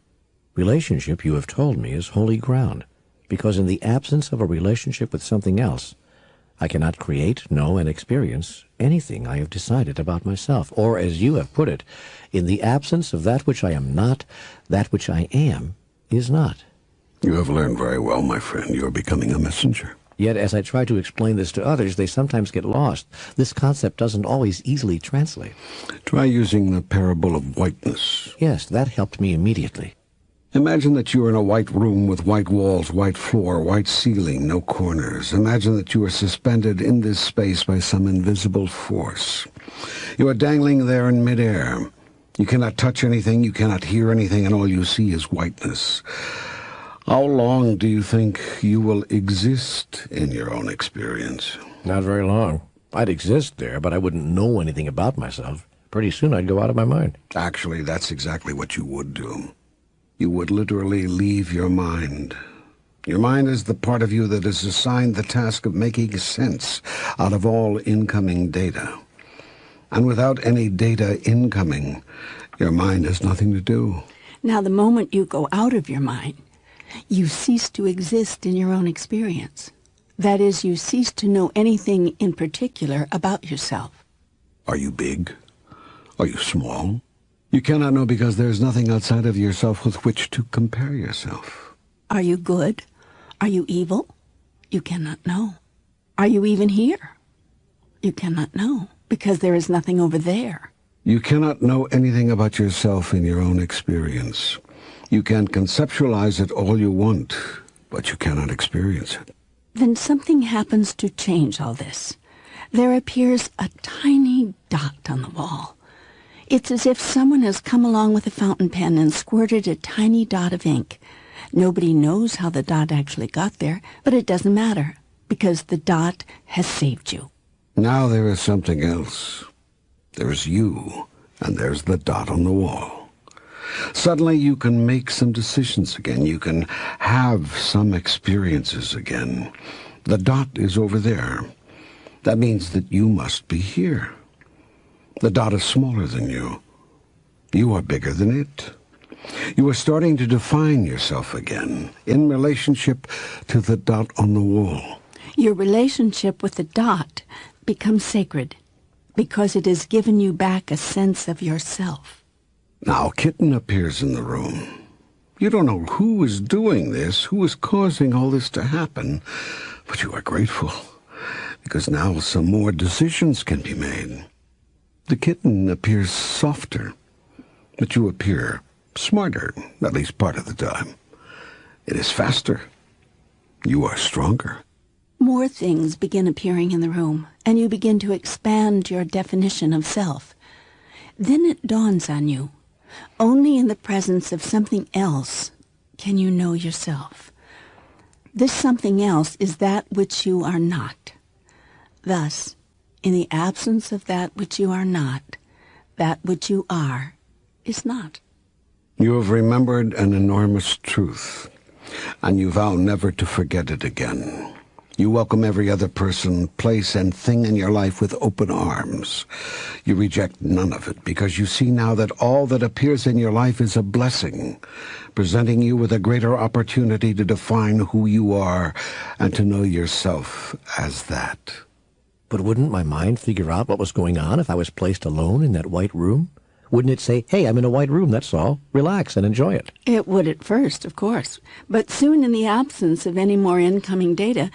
Relationship, you have told me, is holy ground, because in the absence of a relationship with something else, I cannot create, know, and experience anything I have decided about myself. Or, as you have put it, in the absence of that which I am not, that which I am is not. You have learned very well, my friend. You are becoming a messenger. Yet, as I try to explain this to others, they sometimes get lost. This concept doesn't always easily translate. Try using the parable of whiteness. Yes, that helped me immediately. Imagine that you are in a white room with white walls, white floor, white ceiling, no corners. Imagine that you are suspended in this space by some invisible force. You are dangling there in midair. You cannot touch anything, you cannot hear anything, and all you see is whiteness. How long do you think you will exist in your own experience? Not very long. I'd exist there, but I wouldn't know anything about myself. Pretty soon I'd go out of my mind. Actually, that's exactly what you would do. You would literally leave your mind. Your mind is the part of you that is assigned the task of making sense out of all incoming data. And without any data incoming, your mind has nothing to do. Now, the moment you go out of your mind, you cease to exist in your own experience. That is, you cease to know anything in particular about yourself. Are you big? Are you small? You cannot know because there is nothing outside of yourself with which to compare yourself. Are you good? Are you evil? You cannot know. Are you even here? You cannot know because there is nothing over there. You cannot know anything about yourself in your own experience. You can conceptualize it all you want, but you cannot experience it. Then something happens to change all this. There appears a tiny dot on the wall. It's as if someone has come along with a fountain pen and squirted a tiny dot of ink. Nobody knows how the dot actually got there, but it doesn't matter, because the dot has saved you. Now there is something else. There's you, and there's the dot on the wall. Suddenly you can make some decisions again. You can have some experiences again. The dot is over there. That means that you must be here. The dot is smaller than you. You are bigger than it. You are starting to define yourself again in relationship to the dot on the wall. Your relationship with the dot becomes sacred because it has given you back a sense of yourself. Now, a kitten appears in the room. You don't know who is doing this, who is causing all this to happen, but you are grateful, because now some more decisions can be made. The kitten appears softer, but you appear smarter, at least part of the time. It is faster. You are stronger. More things begin appearing in the room, and you begin to expand your definition of self. Then it dawns on you, only in the presence of something else can you know yourself. This something else is that which you are not. Thus, in the absence of that which you are not, that which you are is not. You have remembered an enormous truth, and you vow never to forget it again. You welcome every other person, place, and thing in your life with open arms. You reject none of it, because you see now that all that appears in your life is a blessing, presenting you with a greater opportunity to define who you are and to know yourself as that. But wouldn't my mind figure out what was going on if I was placed alone in that white room? Wouldn't it say, hey, I'm in a white room, that's all. Relax and enjoy it. It would at first, of course. But soon, in the absence of any more incoming data,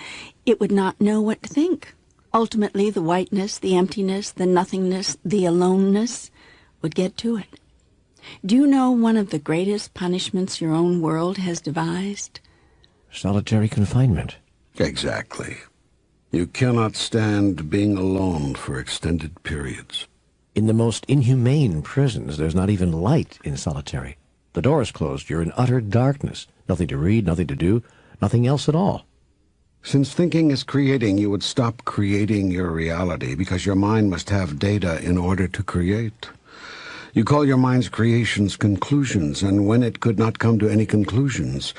it would not know what to think. Ultimately, the whiteness, the emptiness, the nothingness, the aloneness would get to it. Do you know one of the greatest punishments your own world has devised? Solitary confinement. Exactly. You cannot stand being alone for extended periods. In the most inhumane prisons, there's not even light in solitary. The door is closed. You're in utter darkness. Nothing to read, nothing to do, nothing else at all. Since thinking is creating, you would stop creating your reality, because your mind must have data in order to create. You call your mind's creations conclusions, and when it could not come to any conclusions,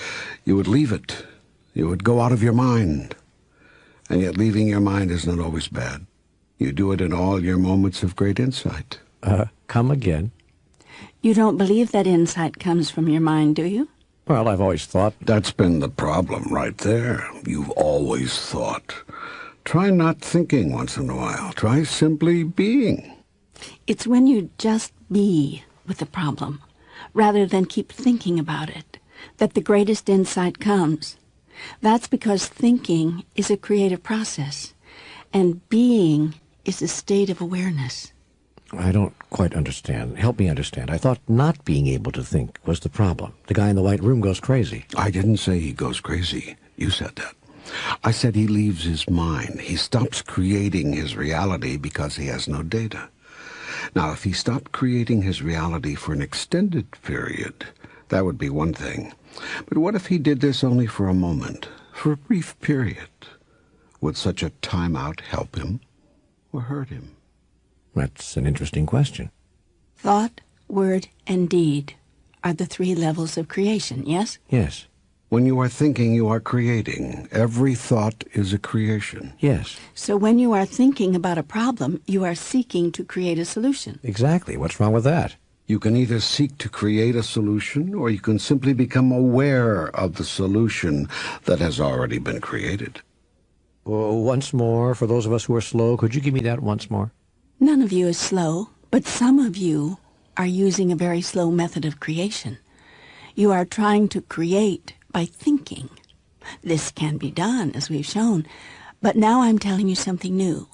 you would leave it. You would go out of your mind. And yet leaving your mind is not always bad. You do it in all your moments of great insight. Come again. You don't believe that insight comes from your mind, do you? Well, I've always thought... That's been the problem right there. You've always thought. Try not thinking once in a while. Try simply being. It's when you just be with the problem, rather than keep thinking about it, that the greatest insight comes. That's because thinking is a creative process, and being is a state of awareness. I don't quite understand. Help me understand. I thought not being able to think was the problem. The guy in the white room goes crazy. I didn't say he goes crazy. You said that. I said he leaves his mind. He stops creating his reality because he has no data. Now, if he stopped creating his reality for an extended period, that would be one thing. But what if he did this only for a moment, for a brief period? Would such a timeout help him or hurt him? That's an interesting question. Thought, word, and deed are the three levels of creation, yes? Yes. When you are thinking, you are creating. Every thought is a creation. Yes. So when you are thinking about a problem, you are seeking to create a solution. Exactly. What's wrong with that? You can either seek to create a solution, or you can simply become aware of the solution that has already been created. Once more, for those of us who are slow, could you give me that once more? None of you is slow, but some of you are using a very slow method of creation. You are trying to create by thinking. This can be done, as we've shown, but now I'm telling you something new.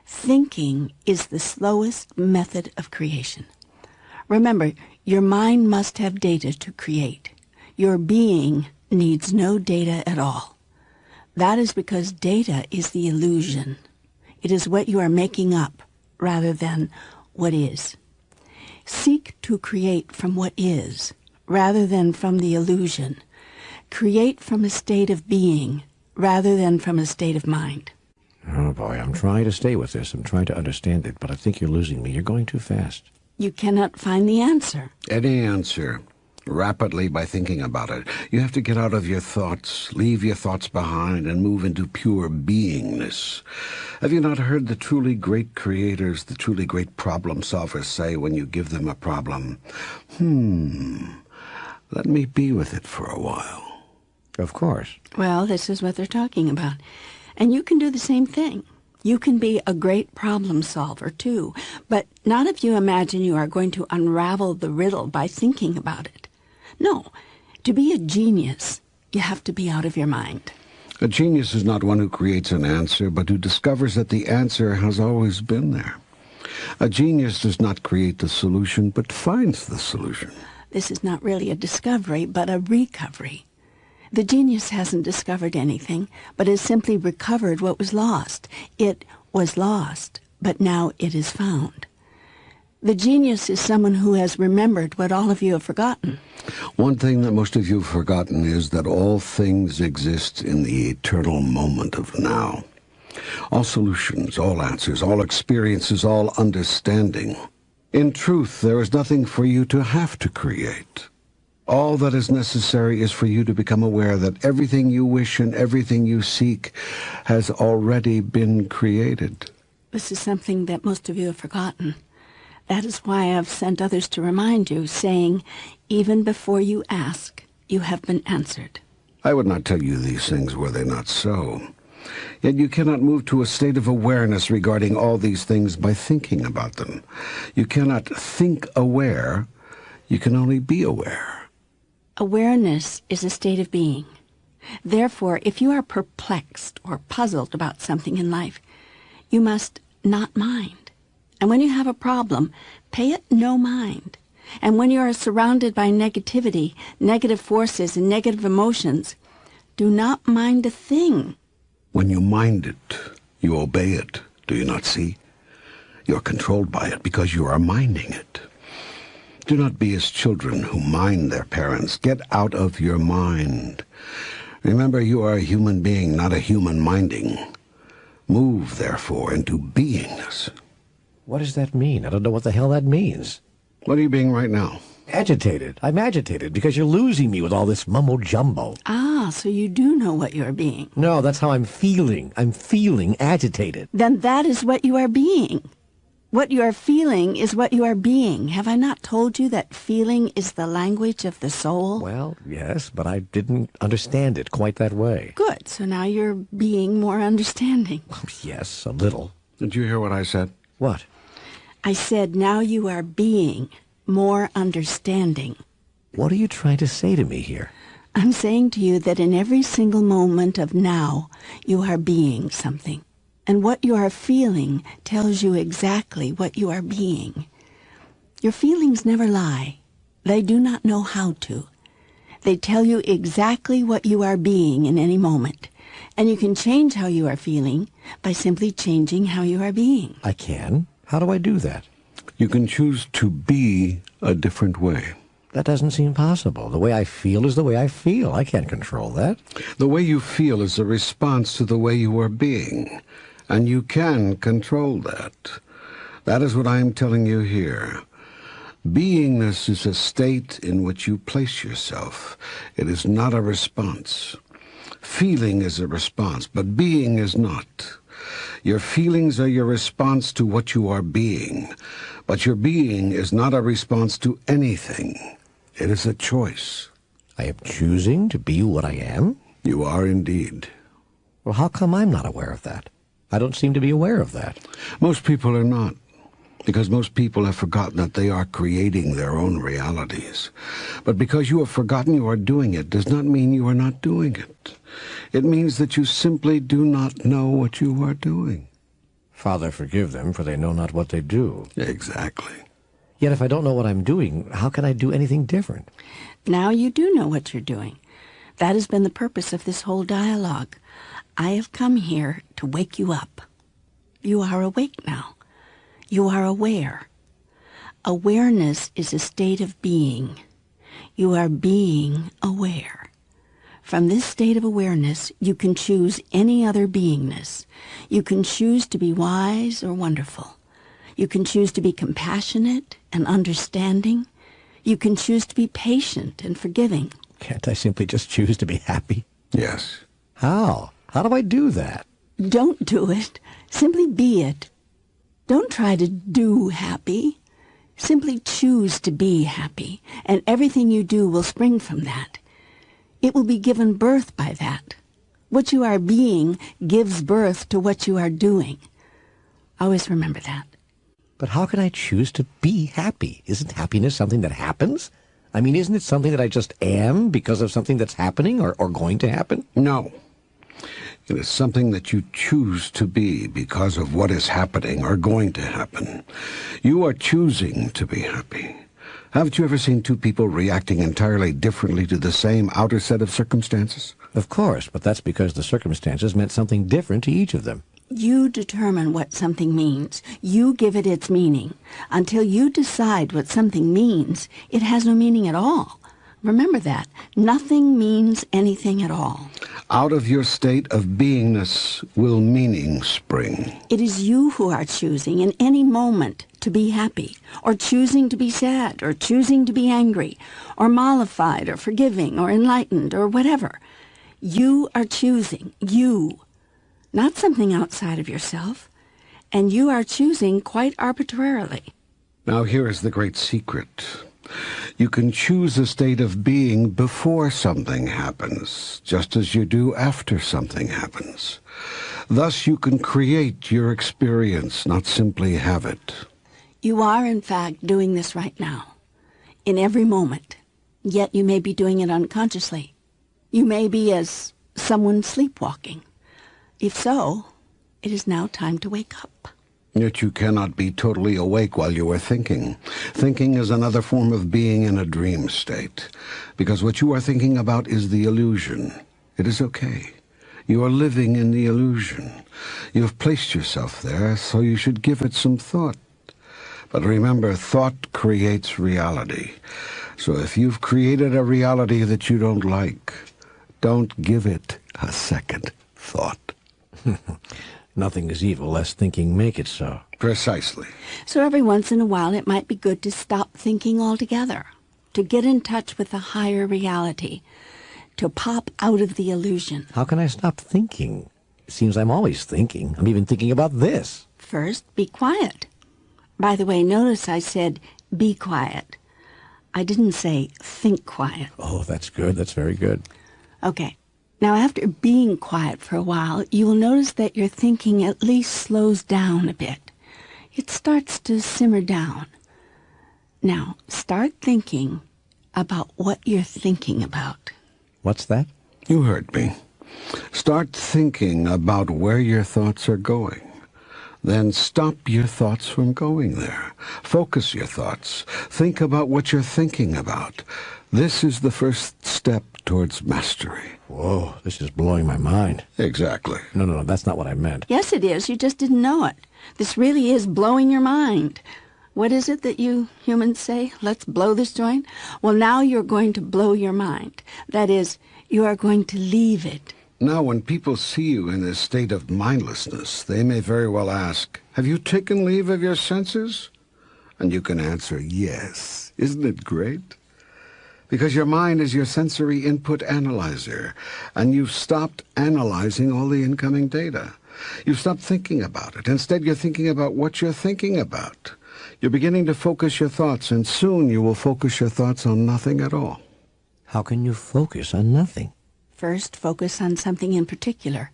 Thinking is the slowest method of creation. Remember, your mind must have data to create. Your being needs no data at all. That is because data is the illusion. It is what you are making up, rather than what is. Seek to create from what is, rather than from the illusion. Create from a state of being, rather than from a state of mind. Oh, boy, I'm trying to stay with this. I'm trying to understand it, but I think you're losing me. You're going too fast. You cannot find the answer. Any answer, rapidly by thinking about it. You have to get out of your thoughts, leave your thoughts behind, and move into pure beingness. Have you not heard the truly great creators, the truly great problem solvers say when you give them a problem, let me be with it for a while? Of course. Well, this is what they're talking about. And you can do the same thing. You can be a great problem solver, too, but not if you imagine you are going to unravel the riddle by thinking about it. No, to be a genius, you have to be out of your mind. A genius is not one who creates an answer, but who discovers that the answer has always been there. A genius does not create the solution, but finds the solution. This is not really a discovery, but a recovery. The genius hasn't discovered anything, but has simply recovered what was lost. It was lost, but now it is found. The genius is someone who has remembered what all of you have forgotten. One thing that most of you have forgotten is that all things exist in the eternal moment of now. All solutions, all answers, all experiences, all understanding. In truth, there is nothing for you to have to create. All that is necessary is for you to become aware that everything you wish and everything you seek has already been created. This is something that most of you have forgotten. That is why I've sent others to remind you, saying, even before you ask, you have been answered. I would not tell you these things were they not so. Yet you cannot move to a state of awareness regarding all these things by thinking about them. You cannot think aware. You can only be aware. Awareness is a state of being. Therefore, if you are perplexed or puzzled about something in life, you must not mind. And when you have a problem, pay it no mind. And when you are surrounded by negativity, negative forces, and negative emotions, do not mind a thing. When you mind it, you obey it. Do you not see? You are controlled by it because you are minding it. Do not be as children who mind their parents. Get out of your mind. Remember, you are a human being, not a human minding. Move, therefore, into beingness. What does that mean? I don't know what the hell that means. What are you being right now? Agitated. I'm agitated because you're losing me with all this mumbo-jumbo. Ah, so you do know what you are being. No, that's how I'm feeling. I'm feeling agitated. Then that is what you are being. What you are feeling is what you are being. Have I not told you that feeling is the language of the soul? Well, yes, but I didn't understand it quite that way. Good. So now you're being more understanding. Yes, a little. Did you hear what I said? What? I said now you are being more understanding. What are you trying to say to me here? I'm saying to you that in every single moment of now, you are being something. And what you are feeling tells you exactly what you are being. Your feelings never lie. They do not know how to. They tell you exactly what you are being in any moment. And you can change how you are feeling by simply changing how you are being. I can? How do I do that? You can choose to be a different way. That doesn't seem possible. The way I feel is the way I feel. I can't control that. The way you feel is a response to the way you are being, and you can control that. That is what I am telling you here. Beingness is a state in which you place yourself. It is not a response. Feeling is a response, but being is not. Your feelings are your response to what you are being, but your being is not a response to anything. It is a choice. I am choosing to be what I am? You are indeed. Well, how come I'm not aware of that? I don't seem to be aware of that. Most people are not, because most people have forgotten that they are creating their own realities. But because you have forgotten you are doing it does not mean you are not doing it. It means that you simply do not know what you are doing. Father, forgive them, for they know not what they do. Exactly. Yet if I don't know what I'm doing, how can I do anything different? Now you do know what you're doing. That has been the purpose of this whole dialogue. I have come here to wake you up. You are awake now. You are aware. Awareness is a state of being. You are being aware. From this state of awareness, you can choose any other beingness. You can choose to be wise or wonderful. You can choose to be compassionate and understanding. You can choose to be patient and forgiving. Can't I simply just choose to be happy? Yes. How? How do I do that? Don't do it. Simply be it. Don't try to do happy. Simply choose to be happy, and everything you do will spring from that. It will be given birth by that. What you are being gives birth to what you are doing. Always remember that. But how can I choose to be happy? Isn't happiness something that happens? I mean, isn't it something that I just am because of something that's happening or going to happen? No. It is something that you choose to be because of what is happening or going to happen. You are choosing to be happy. Haven't you ever seen two people reacting entirely differently to the same outer set of circumstances? Of course, but that's because the circumstances meant something different to each of them. You determine what something means. You give it its meaning. Until you decide what something means, it has no meaning at all. Remember that. Nothing means anything at all. Out of your state of beingness will meaning spring. It is you who are choosing in any moment to be happy, or choosing to be sad, or choosing to be angry, or mollified, or forgiving, or enlightened, or whatever. You are choosing. You. Not something outside of yourself. And you are choosing quite arbitrarily. Now here is the great secret. You can choose a state of being before something happens, just as you do after something happens. Thus you can create your experience, not simply have it. You are, in fact, doing this right now, in every moment. Yet you may be doing it unconsciously. You may be as someone sleepwalking. If so, it is now time to wake up. Yet you cannot be totally awake while you are thinking. Thinking is another form of being in a dream state, because what you are thinking about is the illusion. It is okay. You are living in the illusion. You have placed yourself there, so you should give it some thought. But remember, thought creates reality. So if you've created a reality that you don't like, don't give it a second thought. Nothing is evil, lest thinking make it so. Precisely. So every once in a while it might be good to stop thinking altogether, to get in touch with a higher reality, to pop out of the illusion. How can I stop thinking? It seems I'm always thinking. I'm even thinking about this. First, be quiet. By the way, notice I said be quiet. I didn't say think quiet. Oh, that's good. That's very good. Okay. Now, after being quiet for a while, you will notice that your thinking at least slows down a bit. It starts to simmer down. Now, start thinking about what you're thinking about. What's that? You heard me. Start thinking about where your thoughts are going. Then stop your thoughts from going there. Focus your thoughts. Think about what you're thinking about. This is the first step towards mastery. Whoa, this is blowing my mind. Exactly. No, that's not what I meant. Yes, it is. You just didn't know it. This really is blowing your mind. What is it that you humans say? Let's blow this joint? Well, now you're going to blow your mind. That is, you are going to leave it. Now, when people see you in this state of mindlessness, they may very well ask, have you taken leave of your senses? And you can answer, yes. Isn't it great? Because your mind is your sensory input analyzer, and you've stopped analyzing all the incoming data. You've stopped thinking about it. Instead, you're thinking about what you're thinking about. You're beginning to focus your thoughts, and soon you will focus your thoughts on nothing at all. How can you focus on nothing? First, focus on something in particular.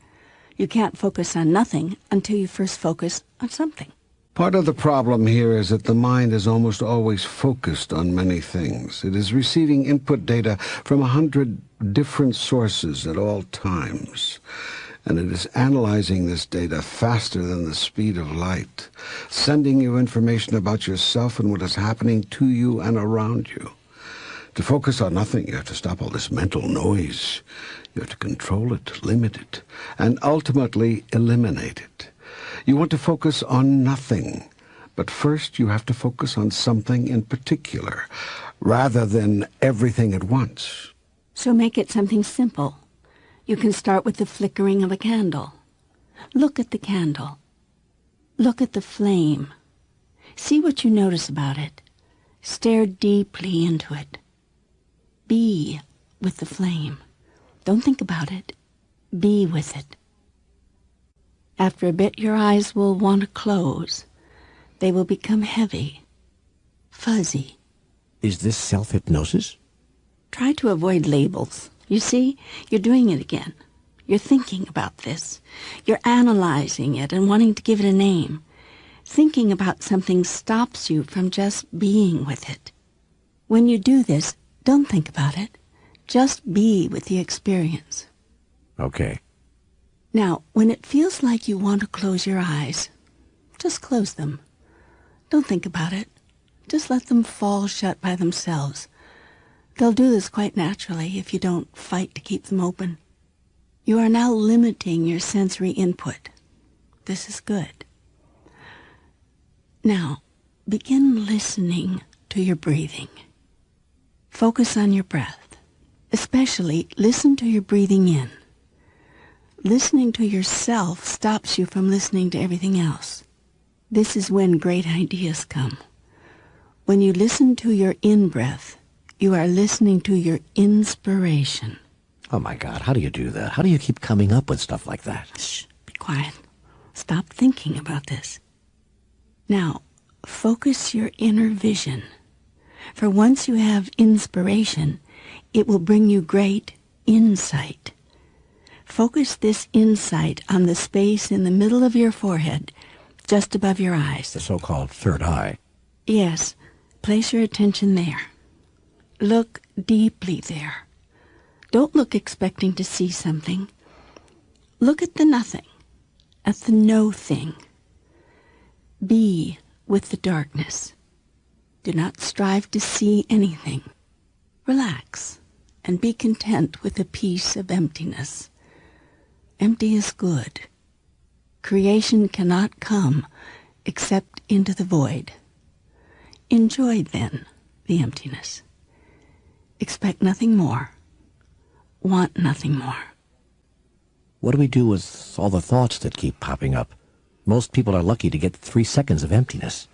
You can't focus on nothing until you first focus on something. Part of the problem here is that the mind is almost always focused on many things. It is receiving input data from 100 different sources at all times. And it is analyzing this data faster than the speed of light, sending you information about yourself and what is happening to you and around you. To focus on nothing, you have to stop all this mental noise. You have to control it, limit it, and ultimately eliminate it. You want to focus on nothing, but first you have to focus on something in particular, rather than everything at once. So make it something simple. You can start with the flickering of a candle. Look at the candle. Look at the flame. See what you notice about it. Stare deeply into it. Be with the flame. Don't think about it. Be with it. After a bit, your eyes will want to close. They will become heavy, fuzzy. Is this self-hypnosis? Try to avoid labels. You see, you're doing it again. You're thinking about this. You're analyzing it and wanting to give it a name. Thinking about something stops you from just being with it. When you do this, don't think about it. Just be with the experience. Okay. Now, when it feels like you want to close your eyes, just close them. Don't think about it. Just let them fall shut by themselves. They'll do this quite naturally if you don't fight to keep them open. You are now limiting your sensory input. This is good. Now, begin listening to your breathing. Focus on your breath. Especially, listen to your breathing in. Listening to yourself stops you from listening to everything else. This is when great ideas come. When you listen to your in-breath, you are listening to your inspiration. Oh, my God, how do you do that? How do you keep coming up with stuff like that? Shh, be quiet. Stop thinking about this. Now, focus your inner vision. For once you have inspiration, it will bring you great insight. Focus this insight on the space in the middle of your forehead, just above your eyes. The so-called third eye. Yes, place your attention there. Look deeply there. Don't look expecting to see something. Look at the nothing, at the no thing. Be with the darkness. Do not strive to see anything. Relax and be content with a piece of emptiness. Empty is good. Creation cannot come except into the void. Enjoy, then, the emptiness. Expect nothing more. Want nothing more. What do we do with all the thoughts that keep popping up? Most people are lucky to get 3 seconds of emptiness.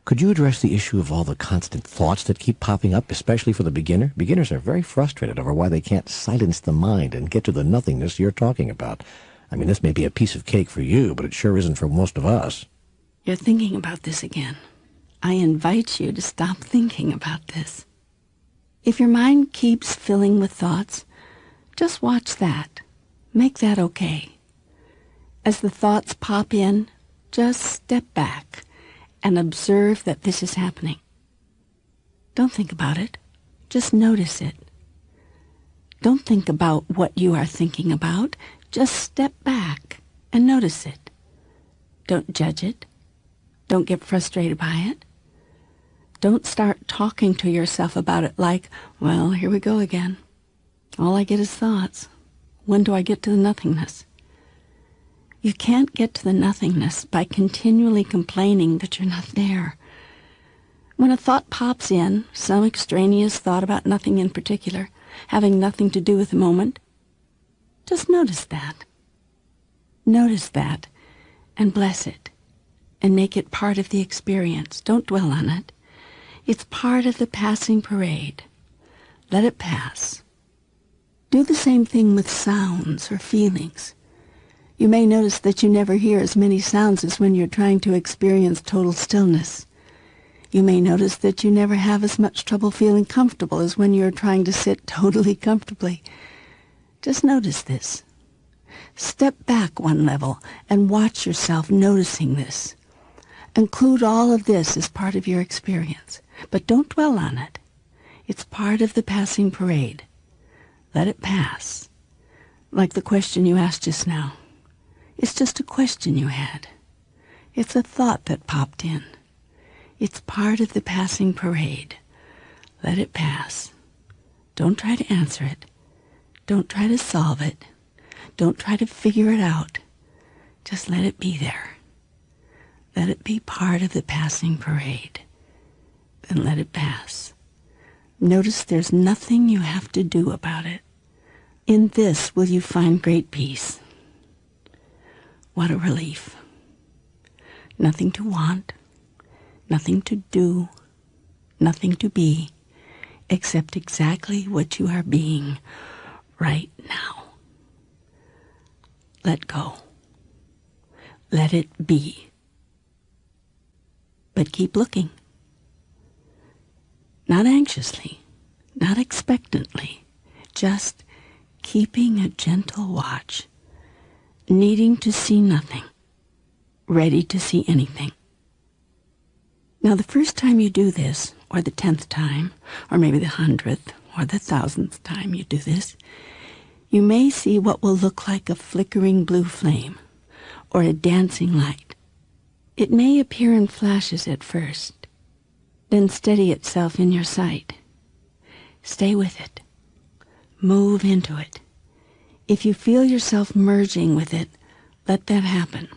Could you address the issue of all the constant thoughts that keep popping up, especially for the beginner? Beginners are very frustrated over why they can't silence the mind and get to the nothingness you're talking about. I mean, this may be a piece of cake for you, but it sure isn't for most of us. You're thinking about this again. I invite you to stop thinking about this. If your mind keeps filling with thoughts, just watch that. Make that okay. As the thoughts pop in, just step back and observe that this is happening. Don't think about it. Just notice it. Don't think about what you are thinking about. Just step back and notice it. Don't judge it. Don't get frustrated by it. Don't start talking to yourself about it like, well, here we go again. All I get is thoughts. When do I get to the nothingness? You can't get to the nothingness by continually complaining that you're not there. When a thought pops in, some extraneous thought about nothing in particular, having nothing to do with the moment, just notice that. Notice that and bless it and make it part of the experience. Don't dwell on it. It's part of the passing parade. Let it pass. Do the same thing with sounds or feelings. You may notice that you never hear as many sounds as when you're trying to experience total stillness. You may notice that you never have as much trouble feeling comfortable as when you're trying to sit totally comfortably. Just notice this. Step back one level and watch yourself noticing this. Include all of this as part of your experience, but don't dwell on it. It's part of the passing parade. Let it pass. Like the question you asked just now. It's just a question you had. It's a thought that popped in. It's part of the passing parade. Let it pass. Don't try to answer it. Don't try to solve it. Don't try to figure it out. Just let it be there. Let it be part of the passing parade. Then let it pass. Notice there's nothing you have to do about it. In this will you find great peace. What a relief. Nothing to want, nothing to do, nothing to be, except exactly what you are being right now. Let go. Let it be. But keep looking. Not anxiously, not expectantly, just keeping a gentle watch, needing to see nothing, ready to see anything. Now, the first time you do this, or the 10th time, or maybe the 100th, or the 1000th time you do this, you may see what will look like a flickering blue flame, or a dancing light. It may appear in flashes at first, then steady itself in your sight. Stay with it. Move into it. If you feel yourself merging with it, let that happen.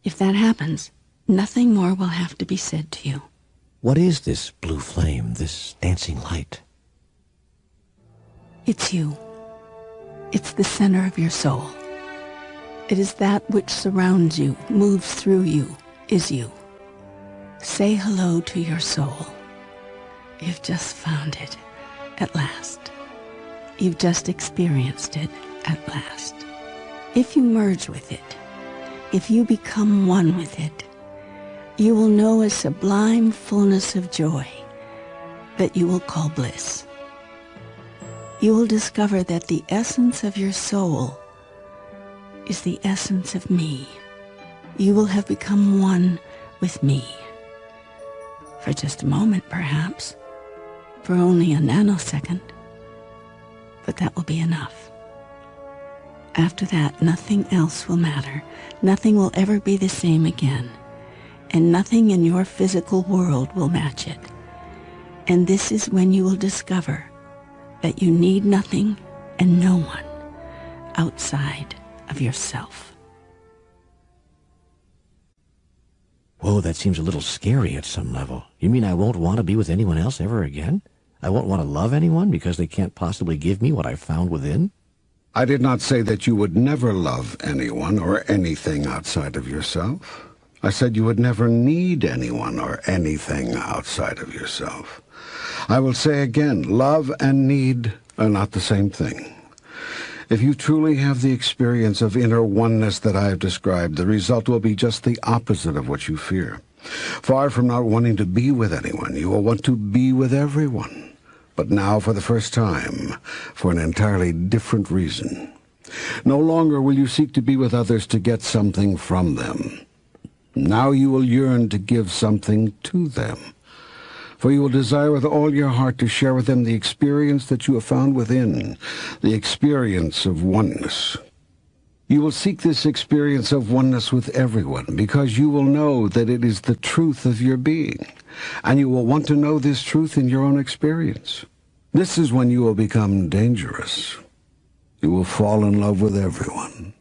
If that happens, nothing more will have to be said to you. What is this blue flame, this dancing light? It's you. It's the center of your soul. It is that which surrounds you, moves through you, is you. Say hello to your soul. You've just found it at last. You've just experienced it at last. If you merge with it, if you become one with it, you will know a sublime fullness of joy that you will call bliss. You will discover that the essence of your soul is the essence of me. You will have become one with me. For just a moment, perhaps, for only a nanosecond, but that will be enough. After that, nothing else will matter. Nothing will ever be the same again, and nothing in your physical world will match it. And this is when you will discover that you need nothing and no one outside of yourself. Whoa, that seems a little scary at some level. You mean I won't want to be with anyone else ever again? I won't want to love anyone because they can't possibly give me what I found within? I did not say that you would never love anyone or anything outside of yourself. I said you would never need anyone or anything outside of yourself. I will say again, love and need are not the same thing. If you truly have the experience of inner oneness that I have described, the result will be just the opposite of what you fear. Far from not wanting to be with anyone, you will want to be with everyone. But now, for the first time, for an entirely different reason. No longer will you seek to be with others to get something from them. Now you will yearn to give something to them. For you will desire with all your heart to share with them the experience that you have found within, the experience of oneness. You will seek this experience of oneness with everyone because you will know that it is the truth of your being, and you will want to know this truth in your own experience. This is when you will become dangerous. You will fall in love with everyone.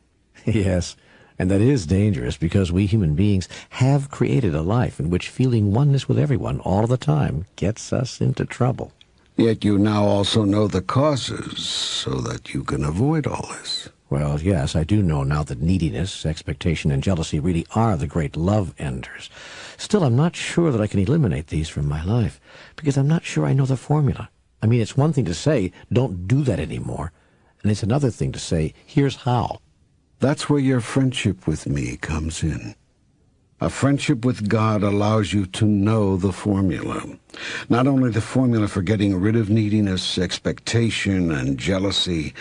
Yes, and that is dangerous because we human beings have created a life in which feeling oneness with everyone all the time gets us into trouble. Yet you now also know the causes so that you can avoid all this. Well, yes, I do know now that neediness, expectation, and jealousy really are the great love enders. Still, I'm not sure that I can eliminate these from my life, because I'm not sure I know the formula. I mean, it's one thing to say, don't do that anymore, and it's another thing to say, here's how. That's where your friendship with me comes in. A friendship with God allows you to know the formula. Not only the formula for getting rid of neediness, expectation, and jealousy,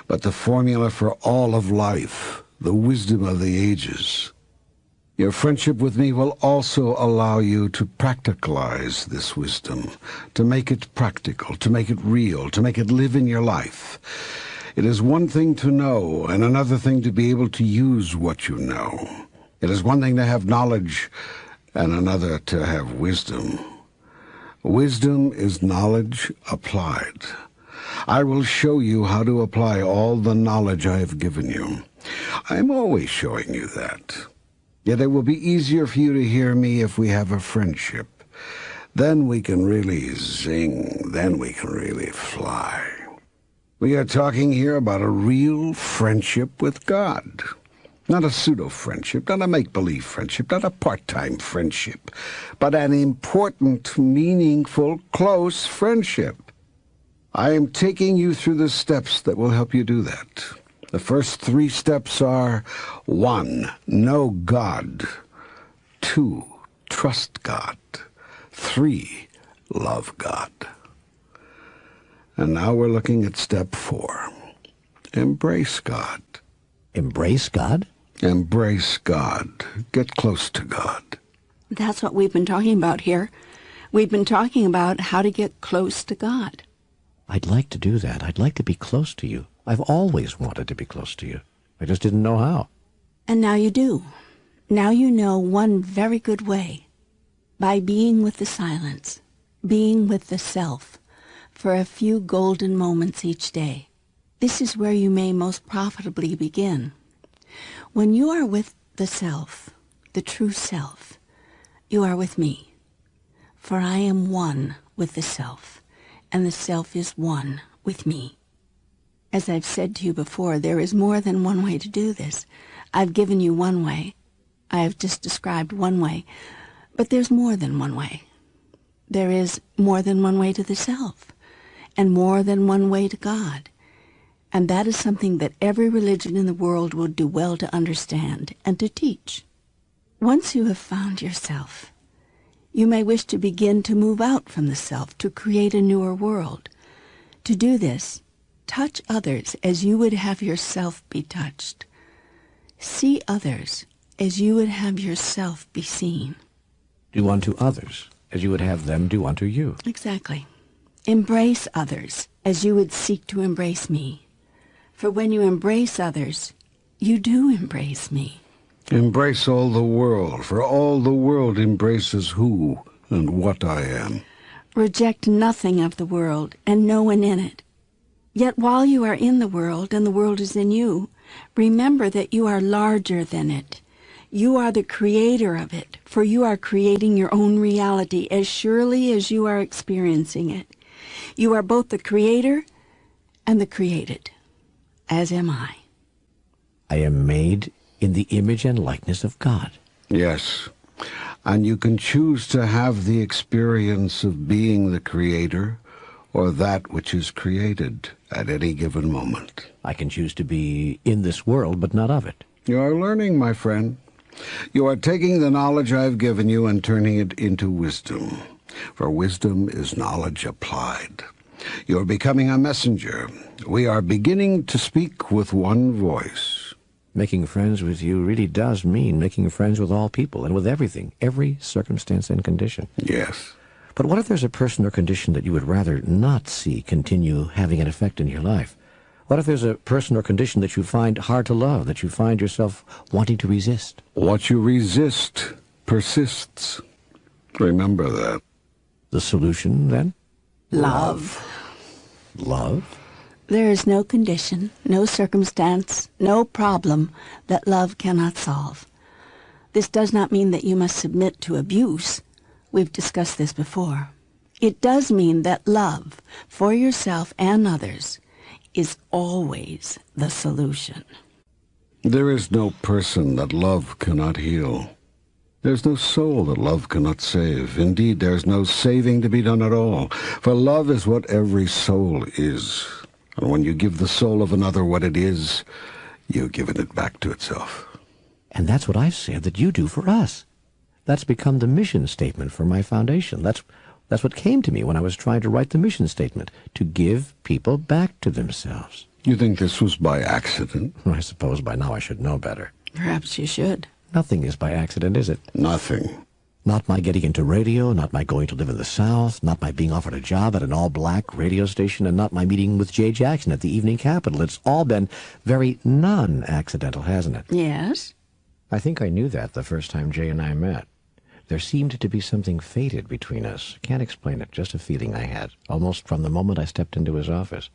but the formula for all of life, the wisdom of the ages. Your friendship with me will also allow you to practicalize this wisdom, to make it practical, to make it real, to make it live in your life. It is one thing to know, and another thing to be able to use what you know. It is one thing to have knowledge, and another to have wisdom. Wisdom is knowledge applied. I will show you how to apply all the knowledge I have given you. I am always showing you that. Yet it will be easier for you to hear me if we have a friendship. Then we can really zing. Then we can really fly. We are talking here about a real friendship with God. Not a pseudo-friendship, not a make-believe friendship, not a part-time friendship, but an important, meaningful, close friendship. I am taking you through the steps that will help you do that. The first 3 steps are: 1, know God; 2, trust God; 3, love God. And now we're looking at step 4. Embrace God. Embrace God? Embrace God. Get close to God. That's what we've been talking about here. We've been talking about how to get close to God. I'd like to do that. I'd like to be close to you. I've always wanted to be close to you. I just didn't know how. And now you do. Now you know one very good way. By being with the silence, being with the self, for a few golden moments each day. This is where you may most profitably begin. When you are with the self, the true self, you are with me. For I am one with the self, and the self is one with me. As I've said to you before, there is more than one way to do this. I've given you one way. I have just described one way. But there's more than one way. There is more than one way to the self, and more than one way to God. And that is something that every religion in the world would do well to understand and to teach. Once you have found yourself, you may wish to begin to move out from the self to create a newer world. To do this, touch others as you would have yourself be touched. See others as you would have yourself be seen. Do unto others as you would have them do unto you. Exactly. Embrace others as you would seek to embrace me. For when you embrace others, you do embrace me. Embrace all the world, for all the world embraces who and what I am. Reject nothing of the world and no one in it. Yet while you are in the world and the world is in you, remember that you are larger than it. You are the creator of it, for you are creating your own reality as surely as you are experiencing it. You are both the creator and the created, as am I. I am made in the image and likeness of God. Yes, and you can choose to have the experience of being the creator or that which is created at any given moment. I can choose to be in this world, but not of it. You are learning, my friend. You are taking the knowledge I've given you and turning it into wisdom, for wisdom is knowledge applied. You are becoming a messenger. We are beginning to speak with one voice. Making friends with you really does mean making friends with all people and with everything, every circumstance and condition. Yes. But what if there's a person or condition that you would rather not see continue having an effect in your life? What if there's a person or condition that you find hard to love, that you find yourself wanting to resist? What you resist persists. Remember that. The solution, then? Love. Love? There is no condition, no circumstance, no problem that love cannot solve. This does not mean that you must submit to abuse. We've discussed this before. It does mean that love for yourself and others is always the solution. There is no person that love cannot heal. There's no soul that love cannot save. Indeed, there's no saving to be done at all. For love is what every soul is. And when you give the soul of another what it is, you've given it back to itself. And that's what I've said that you do for us. That's become the mission statement for my foundation. That's what came to me when I was trying to write the mission statement, to give people back to themselves. You think this was by accident? I suppose by now I should know better. Perhaps you should. Nothing is by accident, is it? Nothing. Not my getting into radio, not my going to live in the South, not my being offered a job at an all-black radio station, and not my meeting with Jay Jackson at the Evening Capitol. It's all been very non-accidental, hasn't it? Yes. I think I knew that the first time Jay and I met. There seemed to be something fated between us. Can't explain it, just a feeling I had, almost from the moment I stepped into his office.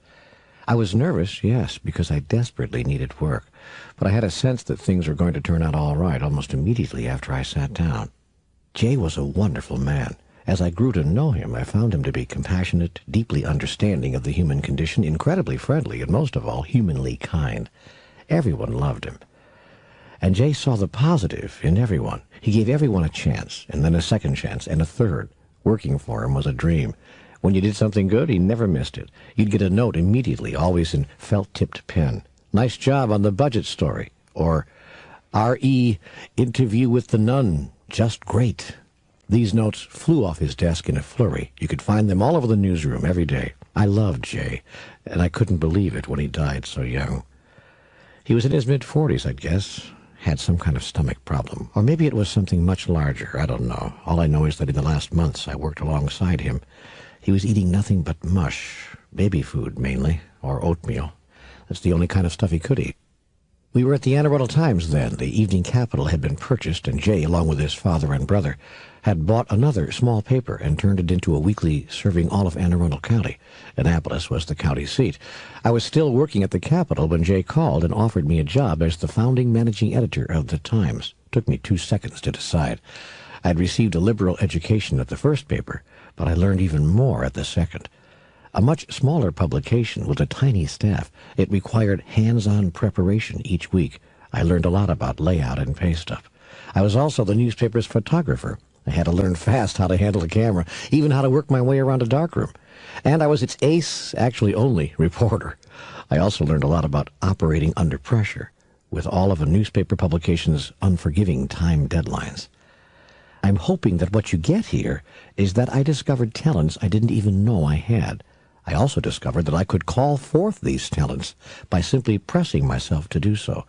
I was nervous, yes, because I desperately needed work, but I had a sense that things were going to turn out all right almost immediately after I sat down. Jay was a wonderful man. As I grew to know him, I found him to be compassionate, deeply understanding of the human condition, incredibly friendly, and most of all, humanly kind. Everyone loved him. And Jay saw the positive in everyone. He gave everyone a chance, and then a second chance, and a third. Working for him was a dream. When you did something good, he never missed it. You'd get a note immediately, always in felt-tipped pen. Nice job on the budget story. Or, R.E. interview with the nun. Just great. These notes flew off his desk in a flurry. You could find them all over the newsroom every day. I loved Jay, and I couldn't believe it when he died so young. He was in his mid-40s, I'd guess. had some kind of stomach problem. Or maybe it was something much larger. I don't know. All I know is that in the last months I worked alongside him. He was eating nothing but mush, baby food mainly, or oatmeal. That's the only kind of stuff he could eat. We were at the Anne Arundel Times then. The Evening Capital had been purchased, and Jay, along with his father and brother, had bought another small paper and turned it into a weekly serving all of Anne Arundel County. Annapolis was the county seat. I was still working at the Capitol when Jay called and offered me a job as the founding managing editor of the Times. Took me 2 seconds to decide. I'd received a liberal education at the first paper, but I learned even more at the second. A much smaller publication with a tiny staff, it required hands-on preparation each week. I learned a lot about layout and pay stuff. I was also the newspaper's photographer. I had to learn fast how to handle a camera, even how to work my way around a darkroom. And I was its ace, actually only, reporter. I also learned a lot about operating under pressure, with all of a newspaper publication's unforgiving time deadlines. I'm hoping that what you get here is that I discovered talents I didn't even know I had. I also discovered that I could call forth these talents by simply pressing myself to do so.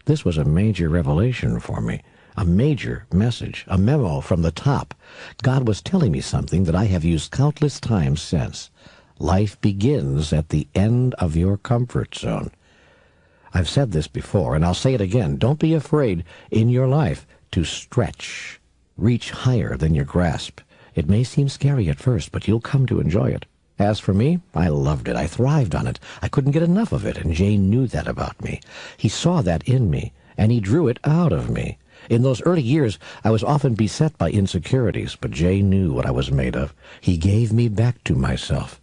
This was a major revelation for me, a major message, a memo from the top. God was telling me something that I have used countless times since. Life begins at the end of your comfort zone. I've said this before, and I'll say it again. Don't be afraid in your life to stretch. Reach higher than your grasp. It may seem scary at first, but you'll come to enjoy it. As for me, I loved it. I thrived on it. I couldn't get enough of it, and Jay knew that about me. He saw that in me, and he drew it out of me. In those early years, I was often beset by insecurities, but Jay knew what I was made of. He gave me back to myself.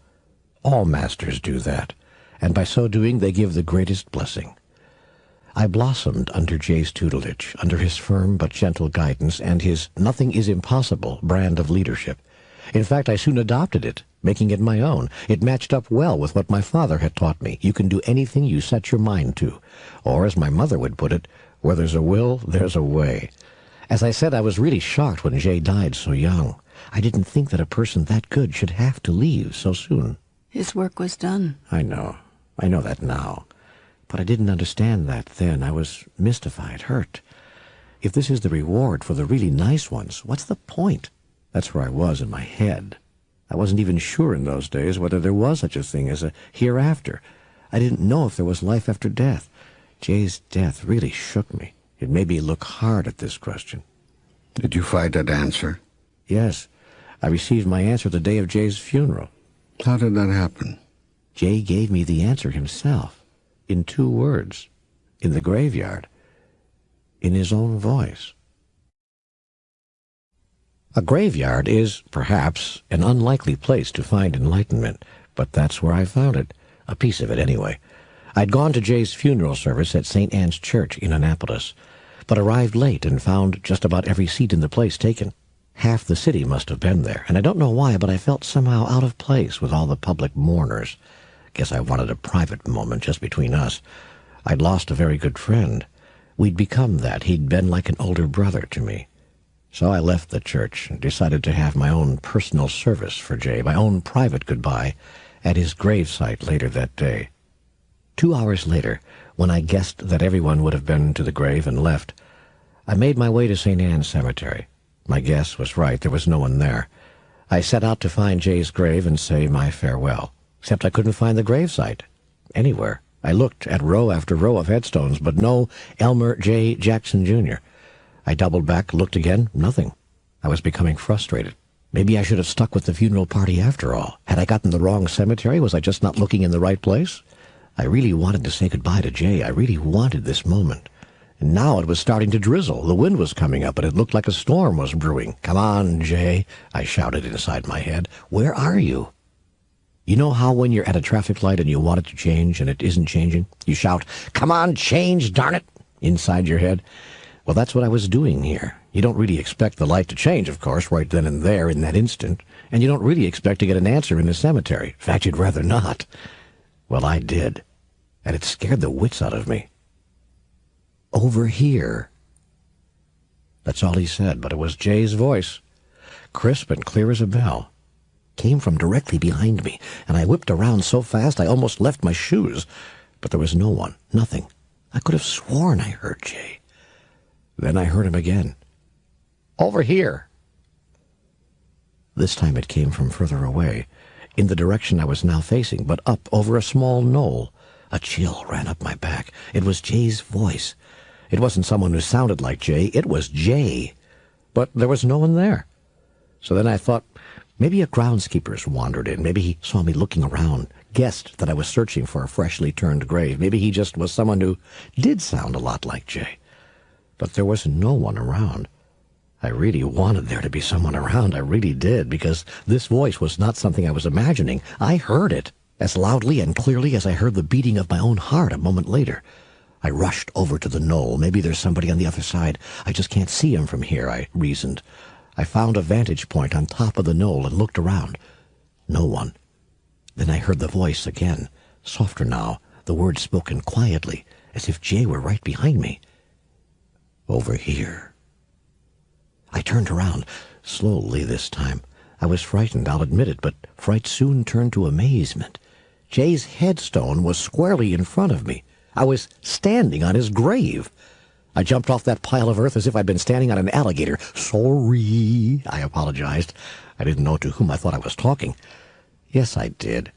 All masters do that, and by so doing, they give the greatest blessing. I blossomed under Jay's tutelage, under his firm but gentle guidance, and his "nothing is impossible" brand of leadership. In fact, I soon adopted it, making it my own. It matched up well with what my father had taught me. You can do anything you set your mind to. Or, as my mother would put it, where there's a will, there's a way. As I said, I was really shocked when Jay died so young. I didn't think that a person that good should have to leave so soon. His work was done. I know that now. But I didn't understand that then. I was mystified, hurt. If this is the reward for the really nice ones, what's the point? That's where I was in my head. I wasn't even sure in those days whether there was such a thing as a hereafter. I didn't know if there was life after death. Jay's death really shook me. It made me look hard at this question. Did you find an answer? Yes. I received my answer the day of Jay's funeral. How did that happen? Jay gave me the answer himself, in 2 words, in the graveyard, in his own voice. A graveyard is, perhaps, an unlikely place to find enlightenment, but that's where I found it, a piece of it anyway. I'd gone to Jay's funeral service at St. Anne's Church in Annapolis, but arrived late and found just about every seat in the place taken. Half the city must have been there, and I don't know why, but I felt somehow out of place with all the public mourners. Guess I wanted a private moment just between us. I'd lost a very good friend. We'd become that. He'd been like an older brother to me. So I left the church and decided to have my own personal service for Jay, my own private goodbye, at his gravesite later that day. 2 hours later, when I guessed that everyone would have been to the grave and left, I made my way to St. Anne's Cemetery. My guess was right. There was no one there. I set out to find Jay's grave and say my farewell, except I couldn't find the gravesite anywhere. I looked at row after row of headstones, but no Elmer J. Jackson, Jr. I doubled back, looked again, nothing. I was becoming frustrated. Maybe I should have stuck with the funeral party after all. Had I gotten the wrong cemetery? Was I just not looking in the right place? I really wanted to say goodbye to Jay. I really wanted this moment. And now it was starting to drizzle. The wind was coming up, and it looked like a storm was brewing. "Come on, Jay," I shouted inside my head. "Where are you?" You know how when you're at a traffic light and you want it to change and it isn't changing? You shout, "Come on, change, darn it," inside your head. Well, that's what I was doing here. You don't really expect the light to change, of course, right then and there in that instant. And you don't really expect to get an answer in the cemetery. In fact, you'd rather not. Well, I did. And it scared the wits out of me. "Over here." That's all he said, but it was Jay's voice, crisp and clear as a bell. Came from directly behind me, and I whipped around so fast I almost left my shoes. But there was no one, nothing. I could have sworn I heard Jay. Then I heard him again. "Over here." This time it came from further away, in the direction I was now facing, but up over a small knoll. A chill ran up my back. It was Jay's voice. It wasn't someone who sounded like Jay. It was Jay. But there was no one there. So then I thought, maybe a groundskeeper's wandered in. Maybe he saw me looking around, guessed that I was searching for a freshly turned grave. Maybe he just was someone who did sound a lot like Jay. But there was no one around. I really wanted there to be someone around. I really did, because this voice was not something I was imagining. I heard it as loudly and clearly as I heard the beating of my own heart a moment later. I rushed over to the knoll. Maybe there's somebody on the other side. I just can't see him from here, I reasoned. I found a vantage point on top of the knoll and looked around. No one. Then I heard the voice again, softer now, the words spoken quietly, as if Jay were right behind me. "Over here." I turned around, slowly this time. I was frightened, I'll admit it, but fright soon turned to amazement. Jay's headstone was squarely in front of me. I was standing on his grave. I jumped off that pile of earth as if I'd been standing on an alligator. "Sorry," I apologized. I didn't know to whom I thought I was talking. Yes, I did.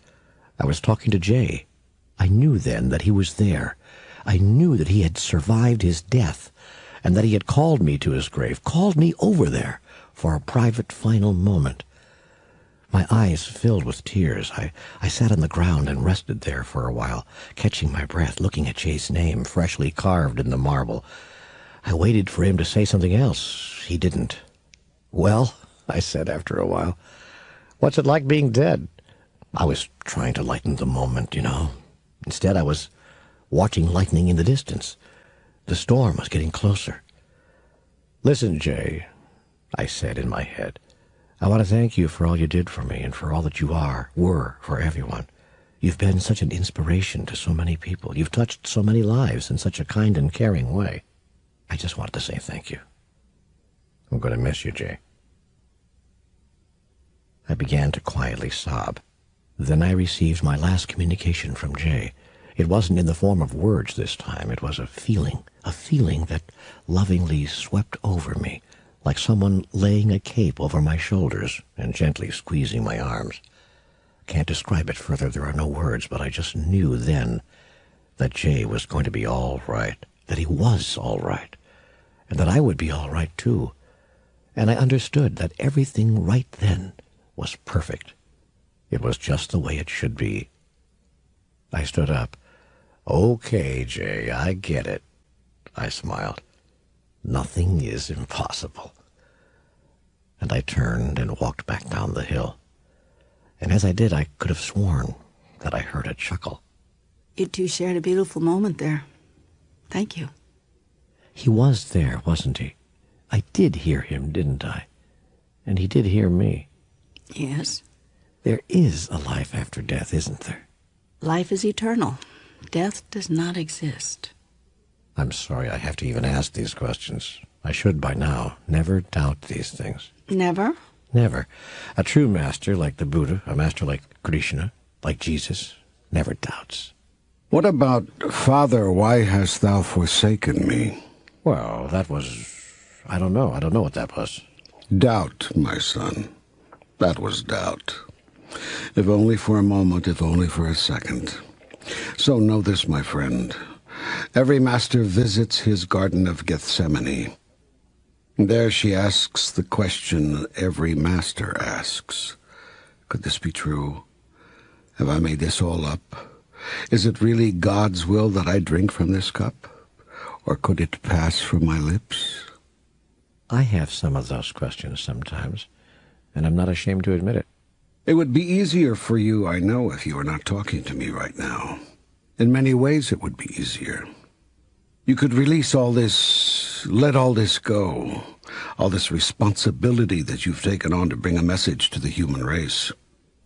I was talking to Jay. I knew then that he was there. I knew that he had survived his death, and that he had called me to his grave, called me over there for a private final moment. My eyes filled with tears. I sat on the ground and rested there for a while, catching my breath, looking at Jay's name freshly carved in the marble. I waited for him to say something else. He didn't. "Well," I said after a while, "what's it like being dead?" I was trying to lighten the moment, you know. Instead, I was watching lightning in the distance. The storm was getting closer. "Listen, Jay," I said in my head, "I want to thank you for all you did for me and for all that you were for everyone. You've been such an inspiration to so many people. You've touched so many lives in such a kind and caring way. I just wanted to say thank you. I'm going to miss you, Jay." I began to quietly sob. Then I received my last communication from Jay. It wasn't in the form of words this time. It was a feeling that lovingly swept over me, like someone laying a cape over my shoulders and gently squeezing my arms. Can't describe it further. There are no words, but I just knew then that Jay was going to be all right, that he was all right, and that I would be all right too. And I understood that everything right then was perfect. It was just the way it should be. I stood up. "Okay, Jay, I get it," I smiled. "Nothing is impossible." And I turned and walked back down the hill. And as I did, I could have sworn that I heard a chuckle. You two shared a beautiful moment there. Thank you. He was there, wasn't he? I did hear him, didn't I? And he did hear me. Yes. There is a life after death, isn't there? Life is eternal. Death does not exist. I'm sorry I have to even ask these questions. I should by now. Never doubt these things. Never? Never. A true master like the Buddha, a master like Krishna, like Jesus, never doubts. What about, "Father, why hast thou forsaken me?" Well, that was... I don't know what that was. Doubt, my son. That was doubt. If only for a moment, if only for a second. So know this, my friend. Every master visits his Garden of Gethsemane. There she asks the question every master asks. Could this be true? Have I made this all up? Is it really God's will that I drink from this cup? Or could it pass from my lips? I have some of those questions sometimes, and I'm not ashamed to admit it. It would be easier for you, I know, if you were not talking to me right now. In many ways it would be easier. You could release all this, let all this go, all this responsibility that you've taken on to bring a message to the human race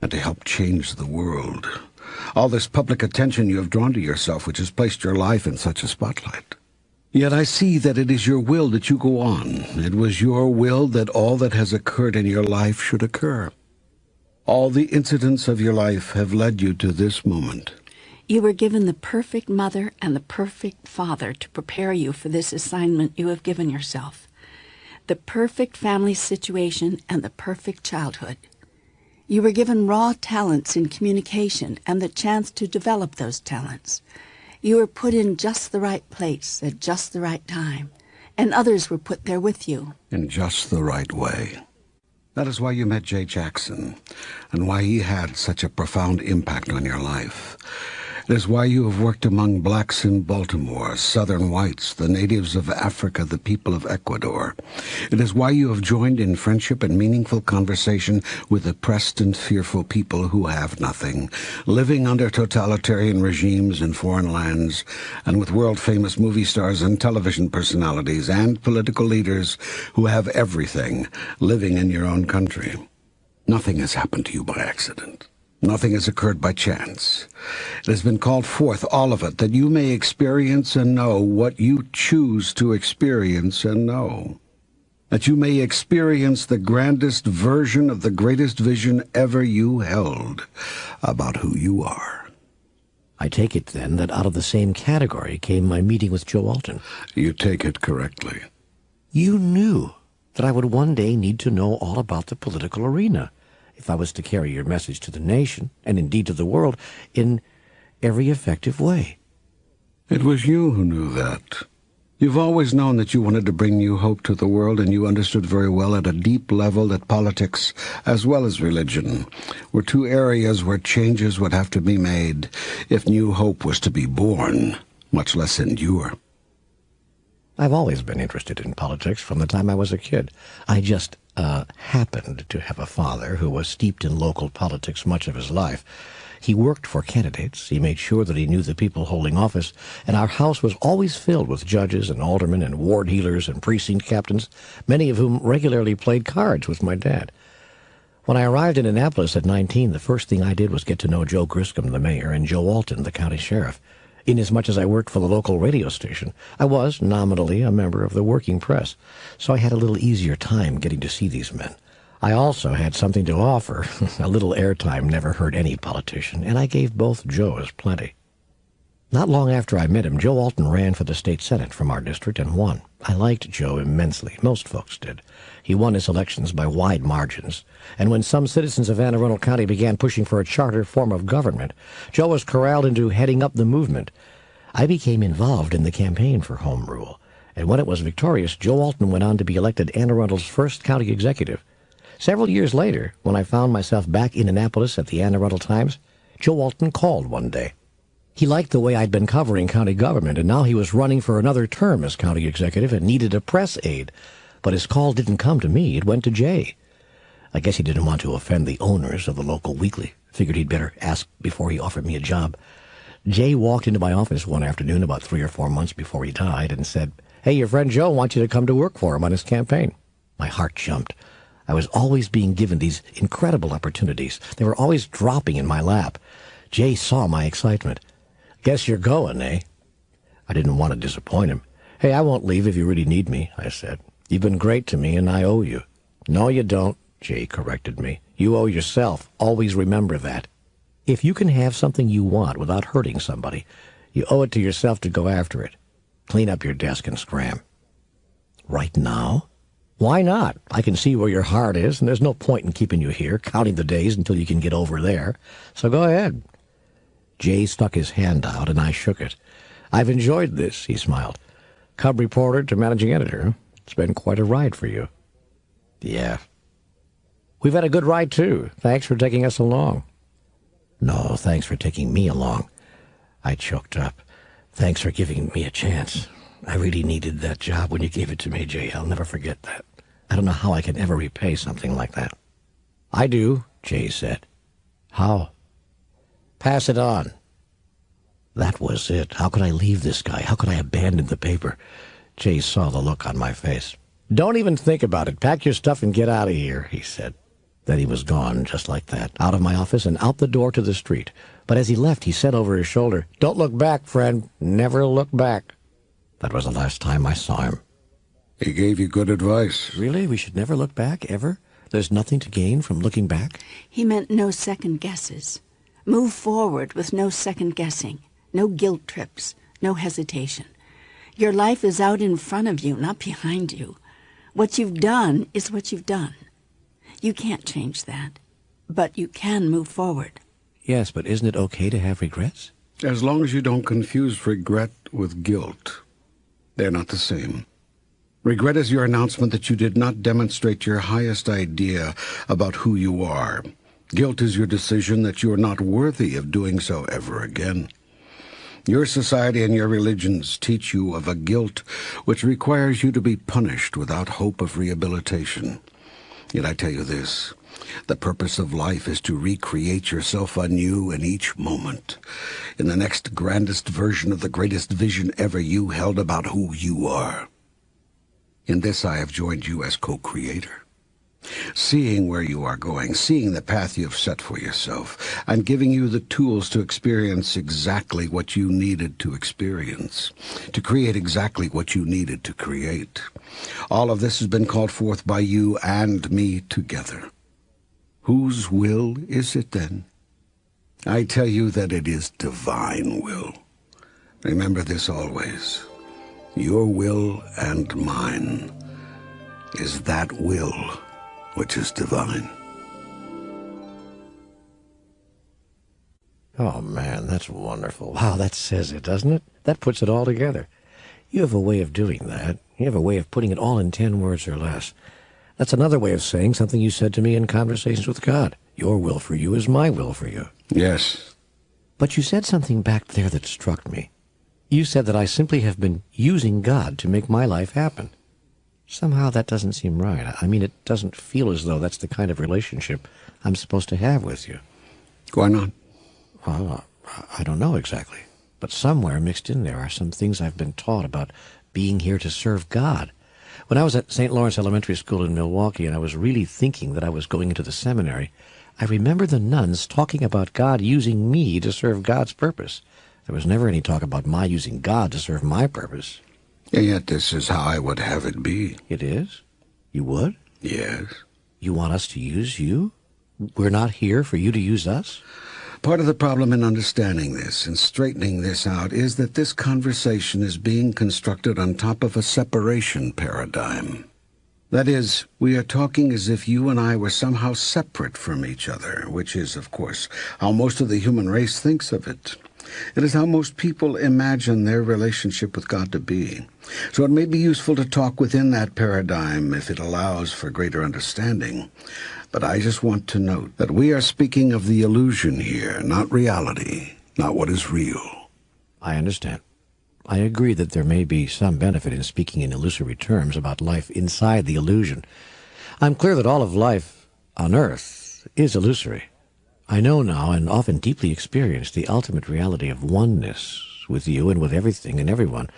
and to help change the world. All this public attention you have drawn to yourself, which has placed your life in such a spotlight. Yet I see that it is your will that you go on. It was your will that all that has occurred in your life should occur. All the incidents of your life have led you to this moment. You were given the perfect mother and the perfect father to prepare you for this assignment you have given yourself. The perfect family situation and the perfect childhood. You were given raw talents in communication and the chance to develop those talents. You were put in just the right place at just the right time, and others were put there with you. In just the right way. That is why you met Jay Jackson, and why he had such a profound impact on your life. It is why you have worked among blacks in Baltimore, Southern whites, the natives of Africa, the people of Ecuador. It is why you have joined in friendship and meaningful conversation with oppressed and fearful people who have nothing, living under totalitarian regimes in foreign lands, and with world-famous movie stars and television personalities and political leaders who have everything, living in your own country. Nothing has happened to you by accident. Nothing has occurred by chance. It has been called forth, all of it, that you may experience and know what you choose to experience and know. That you may experience the grandest version of the greatest vision ever you held about who you are. I take it, then, that out of the same category came my meeting with Joe Alton. You take it correctly. You knew that I would one day need to know all about the political arena if I was to carry your message to the nation, and indeed to the world, in every effective way. It was you who knew that. You've always known that you wanted to bring new hope to the world, and you understood very well at a deep level that politics, as well as religion, were two areas where changes would have to be made if new hope was to be born, much less endure. I've always been interested in politics from the time I was a kid. I just happened to have a father who was steeped in local politics much of his life. He worked for candidates, he made sure that he knew the people holding office, and our house was always filled with judges and aldermen and ward heelers and precinct captains, many of whom regularly played cards with my dad. When I arrived in Annapolis at 19, the first thing I did was get to know Joe Griscom, the mayor, and Joe Alton, the county sheriff. Inasmuch as I worked for the local radio station, I was nominally a member of the working press, so I had a little easier time getting to see these men. I also had something to offer. A little airtime never hurt any politician, and I gave both Joes plenty. Not long after I met him, Joe Alton ran for the state senate from our district and won. I liked Joe immensely. Most folks did. He won his elections by wide margins, and when some citizens of Anne Arundel County began pushing for a charter form of government, Joe was corralled into heading up the movement. I became involved in the campaign for Home Rule, and when it was victorious, Joe Alton went on to be elected Anne Arundel's first county executive. Several years later, when I found myself back in Annapolis at the Anne Arundel Times, Joe Alton called one day. He liked the way I'd been covering county government, and now he was running for another term as county executive and needed a press aide. But his call didn't come to me. It went to Jay. I guess he didn't want to offend the owners of the local weekly. Figured he'd better ask before he offered me a job. Jay walked into my office one afternoon about 3 or 4 months before he died and said, "Hey, your friend Joe wants you to come to work for him on his campaign." My heart jumped. I was always being given these incredible opportunities. They were always dropping in my lap. Jay saw my excitement. "Guess you're going, eh?" I didn't want to disappoint him. "Hey, I won't leave if you really need me," I said. "You've been great to me, and I owe you." "No, you don't," Jay corrected me. "You owe yourself. Always remember that. If you can have something you want without hurting somebody, you owe it to yourself to go after it. Clean up your desk and scram." "Right now?" "Why not? I can see where your heart is, and there's no point in keeping you here, counting the days until you can get over there. So go ahead." Jay stuck his hand out, and I shook it. "I've enjoyed this," he smiled. "Cub reporter to managing editor. It's been quite a ride for you." "Yeah." "We've had a good ride, too. Thanks for taking us along." "No, thanks for taking me along." I choked up. "Thanks for giving me a chance. I really needed that job when you gave it to me, Jay. I'll never forget that. I don't know how I can ever repay something like that." "I do," Jay said. "How?" "Pass it on." That was it. How could I leave this guy? How could I abandon the paper? Jay saw the look on my face. "Don't even think about it. Pack your stuff and get out of here," he said. Then he was gone, just like that, out of my office and out the door to the street. But as he left, he said over his shoulder, "Don't look back, friend. Never look back." That was the last time I saw him. He gave you good advice. Really? We should never look back, ever? There's nothing to gain from looking back? He meant no second guesses. Move forward with no second guessing, no guilt trips, no hesitation. Your life is out in front of you, not behind you. What you've done is what you've done. You can't change that, but you can move forward. Yes, but isn't it okay to have regrets? As long as you don't confuse regret with guilt. They're not the same. Regret is your announcement that you did not demonstrate your highest idea about who you are. Guilt is your decision that you are not worthy of doing so ever again. Your society and your religions teach you of a guilt which requires you to be punished without hope of rehabilitation. Yet I tell you this, the purpose of life is to recreate yourself anew in each moment, in the next grandest version of the greatest vision ever you held about who you are. In this I have joined you as co-creator. Seeing where you are going, seeing the path you have set for yourself, and giving you the tools to experience exactly what you needed to experience, to create exactly what you needed to create. All of this has been called forth by you and me together. Whose will is it then? I tell you that it is divine will. Remember this always. Your will and mine is that will which is divine. Oh, man, that's wonderful. Wow, that says it, doesn't it? That puts it all together. You have a way of doing that. You have a way of putting it all in 10 words or less. That's another way of saying something you said to me in conversations with God. Your will for you is my will for you. Yes. But you said something back there that struck me. You said that I simply have been using God to make my life happen. Somehow that doesn't seem right. I mean, it doesn't feel as though that's the kind of relationship I'm supposed to have with you. Why not? Well, I don't know exactly. But somewhere mixed in there are some things I've been taught about being here to serve God. When I was at St. Lawrence Elementary School in Milwaukee and I was really thinking that I was going into the seminary, I remember the nuns talking about God using me to serve God's purpose. There was never any talk about my using God to serve my purpose. And yet this is how I would have it be. It is? You would? Yes. You want us to use you? We're not here for you to use us? Part of the problem in understanding this and straightening this out is that this conversation is being constructed on top of a separation paradigm. That is, we are talking as if you and I were somehow separate from each other, which is, of course, how most of the human race thinks of it. It is how most people imagine their relationship with God to be. So it may be useful to talk within that paradigm if it allows for greater understanding. But I just want to note that we are speaking of the illusion here, not reality, not what is real. I understand. I agree that there may be some benefit in speaking in illusory terms about life inside the illusion. I'm clear that all of life on Earth is illusory. I know now and often deeply experience the ultimate reality of oneness with you and with everything and everyone.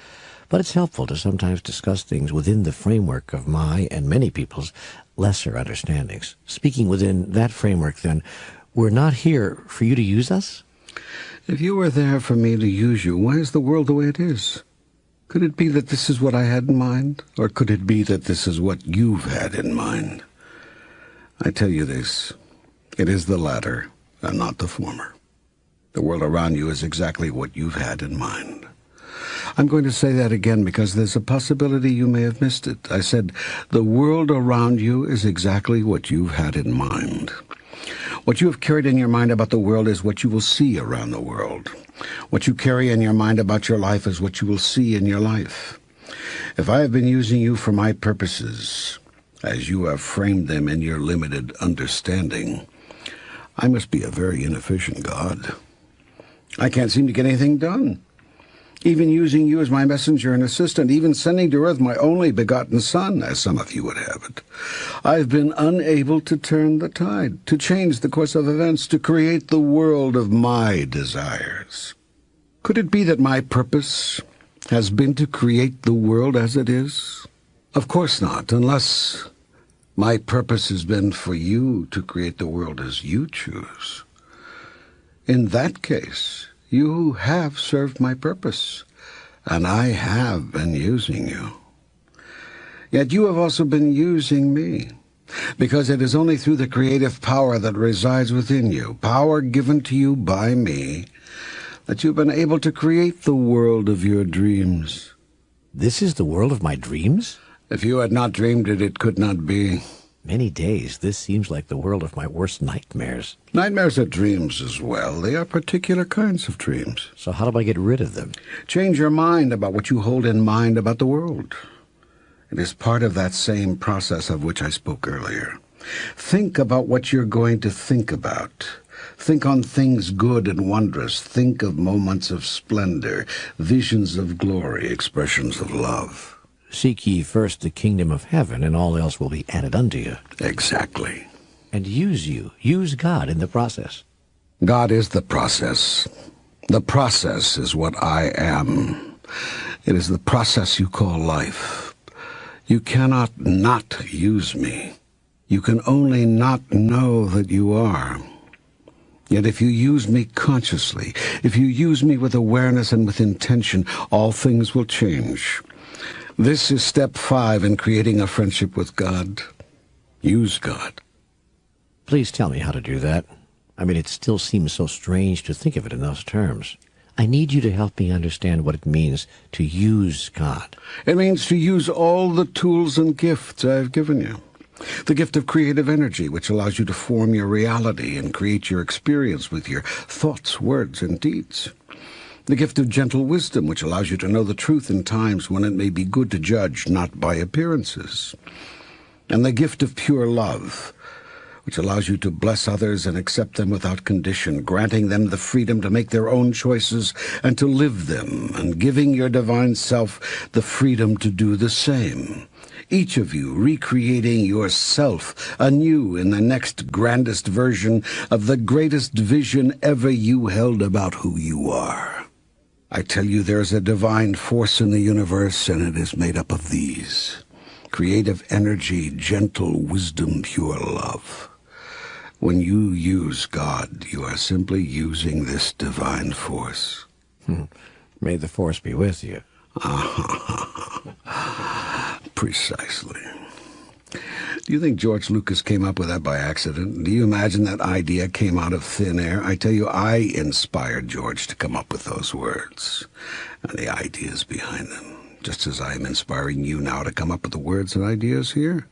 But it's helpful to sometimes discuss things within the framework of my and many people's lesser understandings. Speaking within that framework, then, we're not here for you to use us? If you were there for me to use you, why is the world the way it is? Could it be that this is what I had in mind? Or could it be that this is what you've had in mind? I tell you this, it is the latter and not the former. The world around you is exactly what you've had in mind. I'm going to say that again because there's a possibility you may have missed it. I said, the world around you is exactly what you've had in mind. What you have carried in your mind about the world is what you will see around the world. What you carry in your mind about your life is what you will see in your life. If I have been using you for my purposes, as you have framed them in your limited understanding, I must be a very inefficient God. I can't seem to get anything done. Even using you as my messenger and assistant, even sending to earth my only begotten son, as some of you would have it. I've been unable to turn the tide, to change the course of events, to create the world of my desires. Could it be that my purpose has been to create the world as it is? Of course not, unless my purpose has been for you to create the world as you choose. In that case, you have served my purpose, and I have been using you. Yet you have also been using me. Because it is only through the creative power that resides within you, power given to you by me, that you've been able to create the world of your dreams. This is the world of my dreams? If you had not dreamed it, it could not be. Many days, this seems like the world of my worst nightmares. Nightmares are dreams as well. They are particular kinds of dreams. So how do I get rid of them? Change your mind about what you hold in mind about the world. It is part of that same process of which I spoke earlier. Think about what you're going to think about. Think on things good and wondrous. Think of moments of splendor, visions of glory, expressions of love. Seek ye first the kingdom of heaven, and all else will be added unto you. Exactly. And use God in the process. God is the process. The process is what I am. It is the process you call life. You cannot not use me. You can only not know that you are. Yet if you use me consciously, if you use me with awareness and with intention, all things will change. This is step 5 in creating a friendship with God. Use God. Please tell me how to do that. I mean, it still seems so strange to think of it in those terms. I need you to help me understand what it means to use God. It means to use all the tools and gifts I've given you. The gift of creative energy, which allows you to form your reality and create your experience with your thoughts, words, and deeds. The gift of gentle wisdom, which allows you to know the truth in times when it may be good to judge not by appearances. And the gift of pure love, which allows you to bless others and accept them without condition, granting them the freedom to make their own choices and to live them, and giving your divine self the freedom to do the same. Each of you recreating yourself anew in the next grandest version of the greatest vision ever you held about who you are. I tell you, there is a divine force in the universe, and it is made up of these: creative energy, gentle wisdom, pure love. When you use God, you are simply using this divine force. May the force be with you. Precisely. Do you think George Lucas came up with that by accident? Do you imagine that idea came out of thin air? I tell you, I inspired George to come up with those words and the ideas behind them, just as I am inspiring you now to come up with the words and ideas here.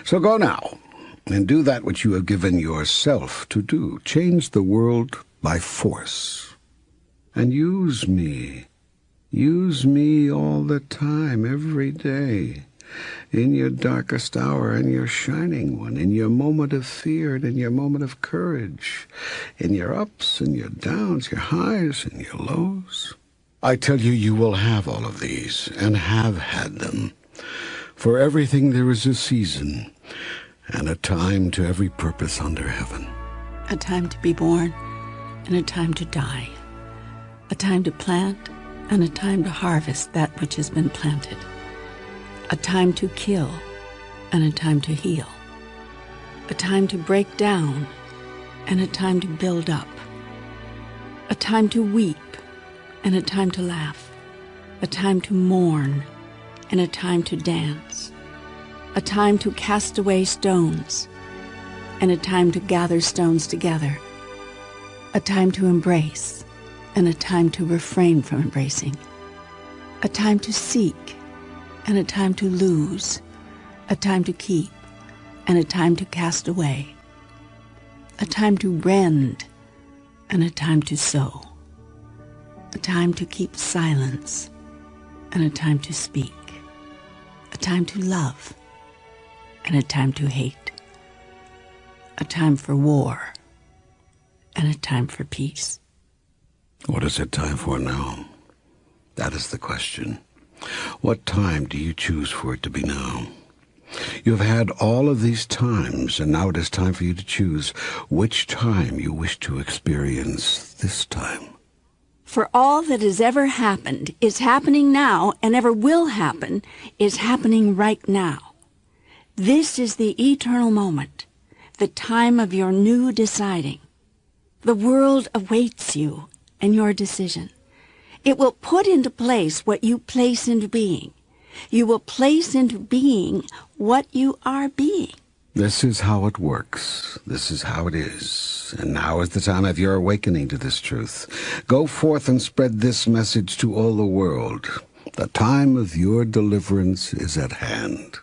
So go now and do that which you have given yourself to do. Change the world by force. And use me. Use me all the time, every day. In your darkest hour, in your shining one, in your moment of fear and in your moment of courage, in your ups and your downs, your highs and your lows. I tell you, you will have all of these, and have had them. For everything there is a season, and a time to every purpose under heaven. A time to be born, and a time to die. A time to plant, and a time to harvest that which has been planted. A time to kill, and a time to heal. A time to break down, and a time to build up. A time to weep, and a time to laugh. A time to mourn, and a time to dance. A time to cast away stones, and a time to gather stones together. A time to embrace, and a time to refrain from embracing. A time to seek, and a time to lose, a time to keep, and a time to cast away, a time to rend, and a time to sow, a time to keep silence, and a time to speak, a time to love, and a time to hate, a time for war, and a time for peace. What is it time for now? That is the question. What time do you choose for it to be now? You have had all of these times, and now it is time for you to choose which time you wish to experience this time. For all that has ever happened is happening now, and ever will happen is happening right now. This is the eternal moment, the time of your new deciding. The world awaits you and your decision. It will put into place what you place into being. You will place into being what you are being. This is how it works. This is how it is. And now is the time of your awakening to this truth. Go forth and spread this message to all the world. The time of your deliverance is at hand.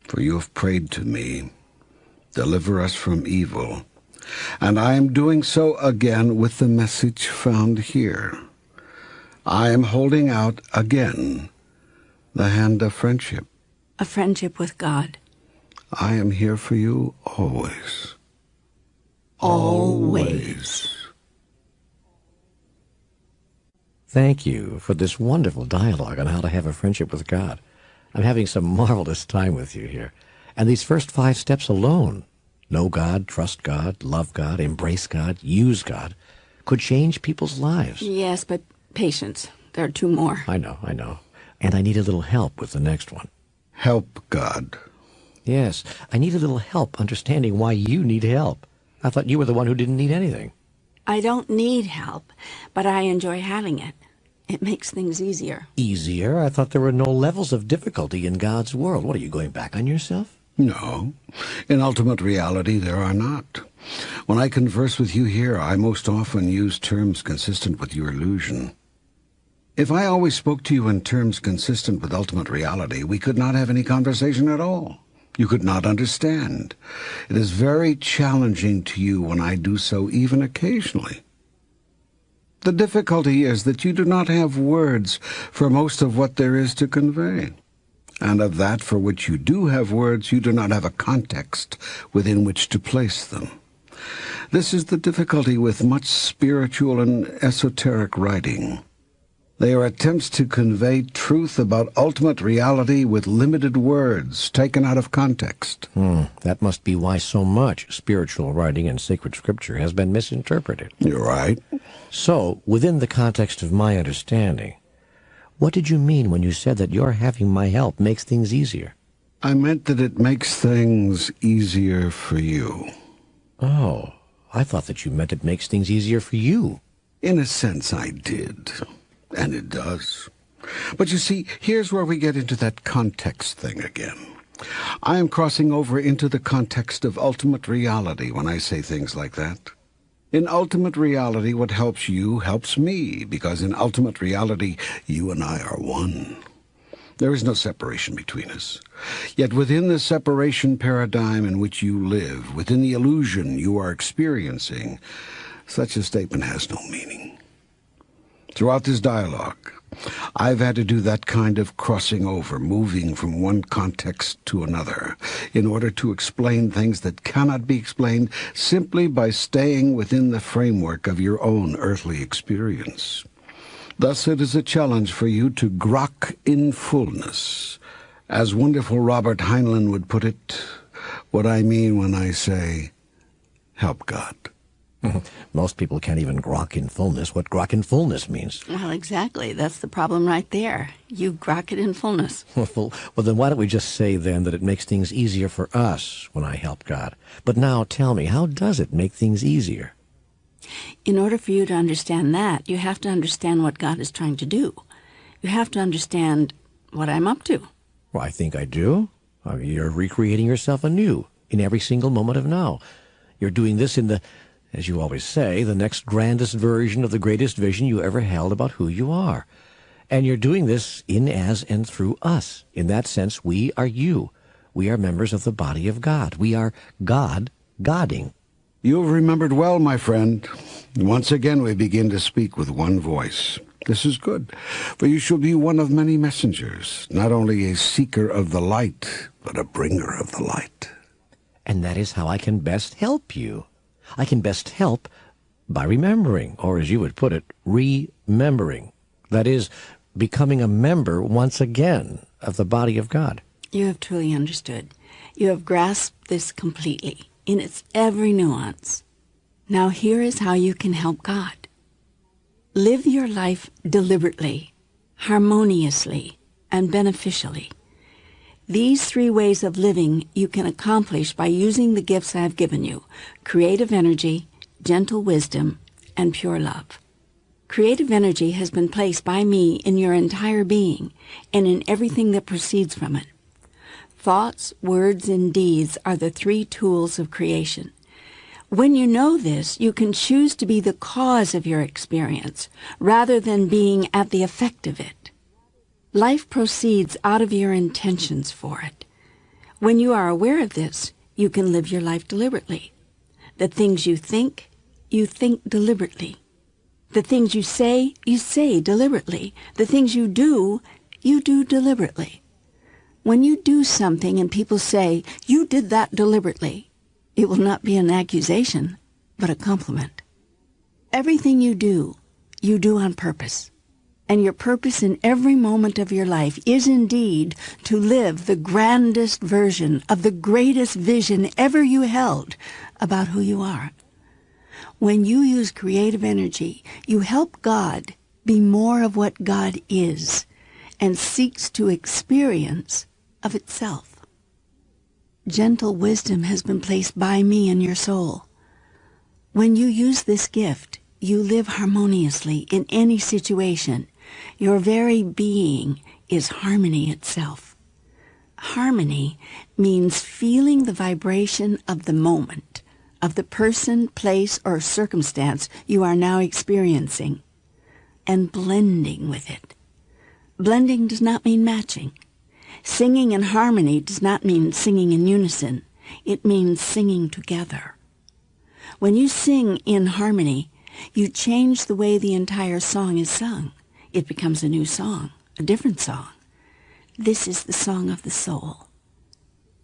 For you have prayed to me, deliver us from evil. And I am doing so again with the message found here. I am holding out again the hand of friendship. A friendship with God. I am here for you always. Always. Thank you for this wonderful dialogue on how to have a friendship with God. I'm having some marvelous time with you here. And these first 5 steps alone, know God, trust God, love God, embrace God, use God, could change people's lives. Yes, but patience. There are 2 more. I know. And I need a little help with the next one. Help God. Yes, I need a little help understanding why you need help. I thought you were the one who didn't need anything. I don't need help, but I enjoy having it. It makes things easier. Easier? I thought there were no levels of difficulty in God's world. What, are you going back on yourself? No. In ultimate reality, there are not. When I converse with you here, I most often use terms consistent with your illusion. If I always spoke to you in terms consistent with ultimate reality, we could not have any conversation at all. You could not understand. It is very challenging to you when I do so, even occasionally. The difficulty is that you do not have words for most of what there is to convey. And of that for which you do have words, you do not have a context within which to place them. This is the difficulty with much spiritual and esoteric writing. They are attempts to convey truth about ultimate reality with limited words taken out of context. That must be why so much spiritual writing and sacred scripture has been misinterpreted. You're right. So, within the context of my understanding, what did you mean when you said that your having my help makes things easier? I meant that it makes things easier for you. Oh, I thought that you meant it makes things easier for you. In a sense, I did. And it does. But you see, here's where we get into that context thing again. I am crossing over into the context of ultimate reality when I say things like that. In ultimate reality, what helps you helps me, because in ultimate reality, you and I are one. There is no separation between us. Yet within the separation paradigm in which you live, within the illusion you are experiencing, such a statement has no meaning. Throughout this dialogue, I've had to do that kind of crossing over, moving from one context to another, in order to explain things that cannot be explained simply by staying within the framework of your own earthly experience. Thus it is a challenge for you to grok in fullness. As wonderful Robert Heinlein would put it, what I mean when I say, help God. Most people can't even grok in fullness what grok in fullness means. Well, exactly. That's the problem right there. You grok it in fullness. Well, then why don't we just say then that it makes things easier for us when I help God? But now tell me, how does it make things easier? In order for you to understand that, you have to understand what God is trying to do. You have to understand what I'm up to. Well, I think I do. You're recreating yourself anew in every single moment of now. You're doing this in the, as you always say, the next grandest version of the greatest vision you ever held about who you are. And you're doing this in, as, and through us. In that sense, we are you. We are members of the body of God. We are God, Godding. You have remembered well, my friend. Once again we begin to speak with one voice. This is good, for you shall be one of many messengers, not only a seeker of the light, but a bringer of the light. And that is how I can best help you. I can best help by remembering, or as you would put it, remembering. That is, becoming a member once again of the body of God. You have truly understood. You have grasped this completely, in its every nuance. Now here is how you can help God. Live your life deliberately, harmoniously, and beneficially. These 3 ways of living you can accomplish by using the gifts I have given you: creative energy, gentle wisdom, and pure love. Creative energy has been placed by me in your entire being and in everything that proceeds from it. Thoughts, words, and deeds are the three tools of creation. When you know this, you can choose to be the cause of your experience rather than being at the effect of it. Life proceeds out of your intentions for it. When you are aware of this, you can live your life deliberately. The things you think deliberately. The things you say deliberately. The things you do deliberately. When you do something and people say, "You did that deliberately," it will not be an accusation, but a compliment. Everything you do on purpose. And your purpose in every moment of your life is indeed to live the grandest version of the greatest vision ever you held about who you are. When you use creative energy, you help God be more of what God is and seeks to experience of itself. Gentle wisdom has been placed by me in your soul. When you use this gift, you live harmoniously in any situation. Your very being is harmony itself. Harmony means feeling the vibration of the moment, of the person, place, or circumstance you are now experiencing, and blending with it. Blending does not mean matching. Singing in harmony does not mean singing in unison. It means singing together. When you sing in harmony, you change the way the entire song is sung. It becomes a new song, a different song. This is the song of the soul,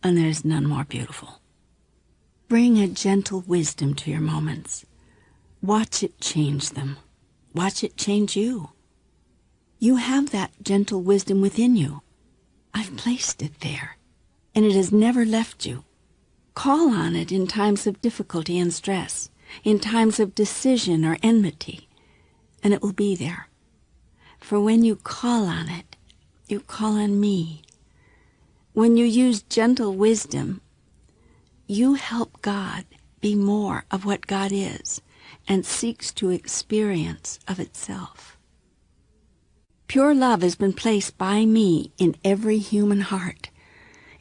and there is none more beautiful. Bring a gentle wisdom to your moments. Watch it change them. Watch it change you. You have that gentle wisdom within you. I've placed it there, and it has never left you. Call on it in times of difficulty and stress, in times of decision or enmity, and it will be there. For when you call on it, you call on me. When you use gentle wisdom, you help God be more of what God is and seeks to experience of itself. Pure love has been placed by me in every human heart.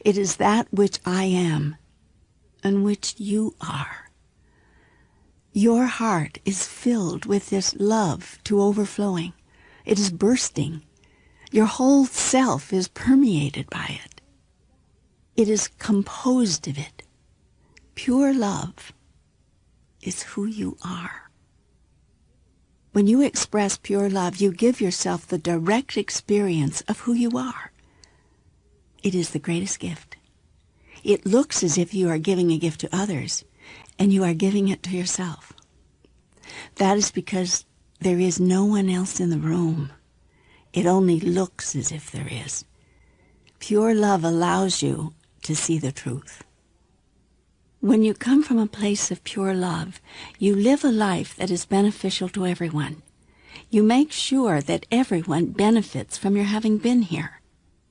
It is that which I am and which you are. Your heart is filled with this love to overflowing. It is bursting. Your whole self is permeated by it. It is composed of it. Pure love is who you are. When you express pure love, you give yourself the direct experience of who you are. It is the greatest gift. It looks as if you are giving a gift to others, and you are giving it to yourself. That is because there is no one else in the room. It only looks as if there is. Pure love allows you to see the truth. When you come from a place of pure love, you live a life that is beneficial to everyone. You make sure that everyone benefits from your having been here.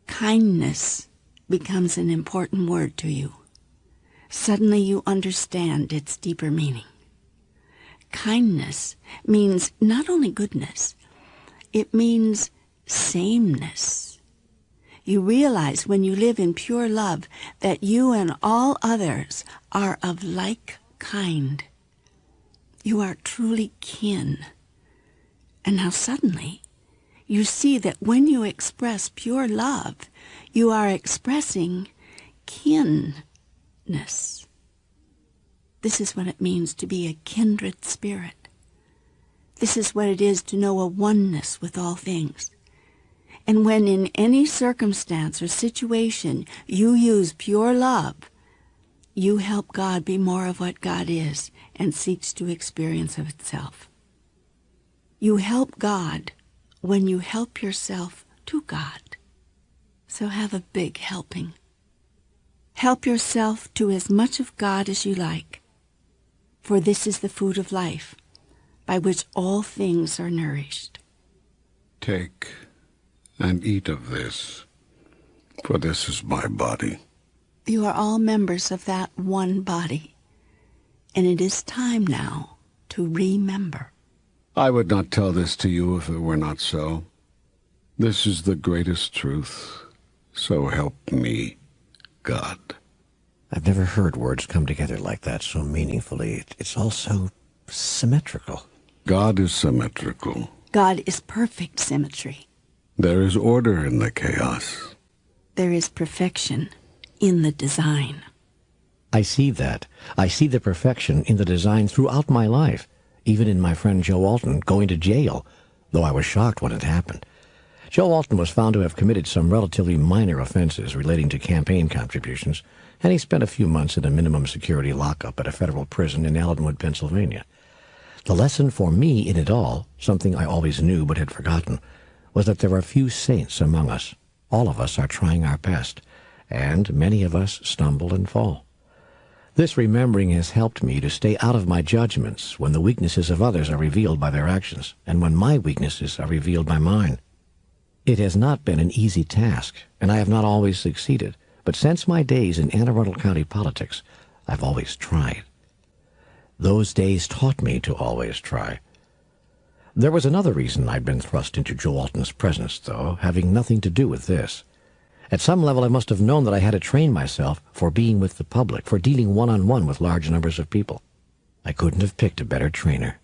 Kindness becomes an important word to you. Suddenly you understand its deeper meaning. Kindness means not only goodness, it means sameness. You realize when you live in pure love that you and all others are of like kind. You are truly kin. And now suddenly you see that when you express pure love, you are expressing kinness. This is what it means to be a kindred spirit. This is what it is to know a oneness with all things. And when in any circumstance or situation you use pure love, you help God be more of what God is and seeks to experience of itself. You help God when you help yourself to God. So have a big helping. Help yourself to as much of God as you like, for this is the food of life, by which all things are nourished. Take and eat of this, for this is my body. You are all members of that one body, and it is time now to remember. I would not tell this to you if it were not so. This is the greatest truth, so help me God. I've never heard words come together like that so meaningfully. It's all so symmetrical. God is symmetrical. God is perfect symmetry. There is order in the chaos. There is perfection in the design. I see that. I see the perfection in the design throughout my life, even in my friend Joe Alton going to jail, though I was shocked when it happened. Joe Alton was found to have committed some relatively minor offenses relating to campaign contributions, and he spent a few months in a minimum security lockup at a federal prison in Allenwood, Pennsylvania. The lesson for me in it all, something I always knew but had forgotten, was that there are few saints among us. All of us are trying our best, and many of us stumble and fall. This remembering has helped me to stay out of my judgments when the weaknesses of others are revealed by their actions, and when my weaknesses are revealed by mine. It has not been an easy task, and I have not always succeeded, but since my days in Anne Arundel County politics, I've always tried. Those days taught me to always try. There was another reason I'd been thrust into Joe Alton's presence, though, having nothing to do with this. At some level I must have known that I had to train myself for being with the public, for dealing one-on-one with large numbers of people. I couldn't have picked a better trainer.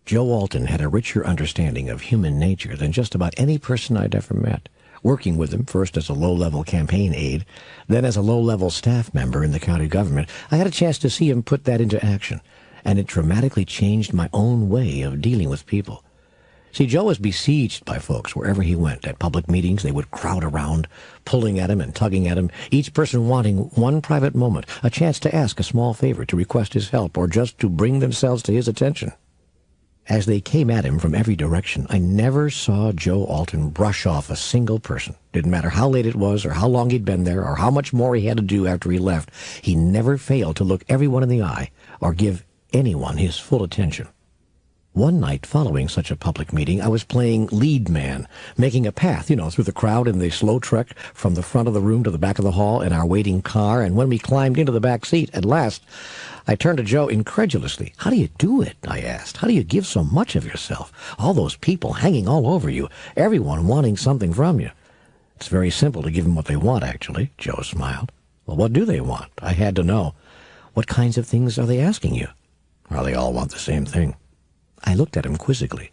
Joe Alton had a richer understanding of human nature than just about any person I'd ever met. Working with him, first as a low-level campaign aide, then as a low-level staff member in the county government, I had a chance to see him put that into action, and it dramatically changed my own way of dealing with people. See, Joe was besieged by folks wherever he went. At public meetings, they would crowd around, pulling at him and tugging at him, each person wanting one private moment, a chance to ask a small favor, to request his help, or just to bring themselves to his attention. As they came at him from every direction, I never saw Joe Alton brush off a single person. Didn't matter how late it was, or how long he'd been there, or how much more he had to do after he left. He never failed to look everyone in the eye, or give anyone his full attention. One night following such a public meeting, I was playing lead man, making a path, through the crowd in the slow trek from the front of the room to the back of the hall in our waiting car, and when we climbed into the back seat, at last, I turned to Joe incredulously. "How do you do it?" I asked. "How do you give so much of yourself? All those people hanging all over you, everyone wanting something from you." "It's very simple to give them what they want, actually," Joe smiled. "Well, what do they want?" I had to know. "What kinds of things are they asking you?" "Well, they all want the same thing." I looked at him quizzically.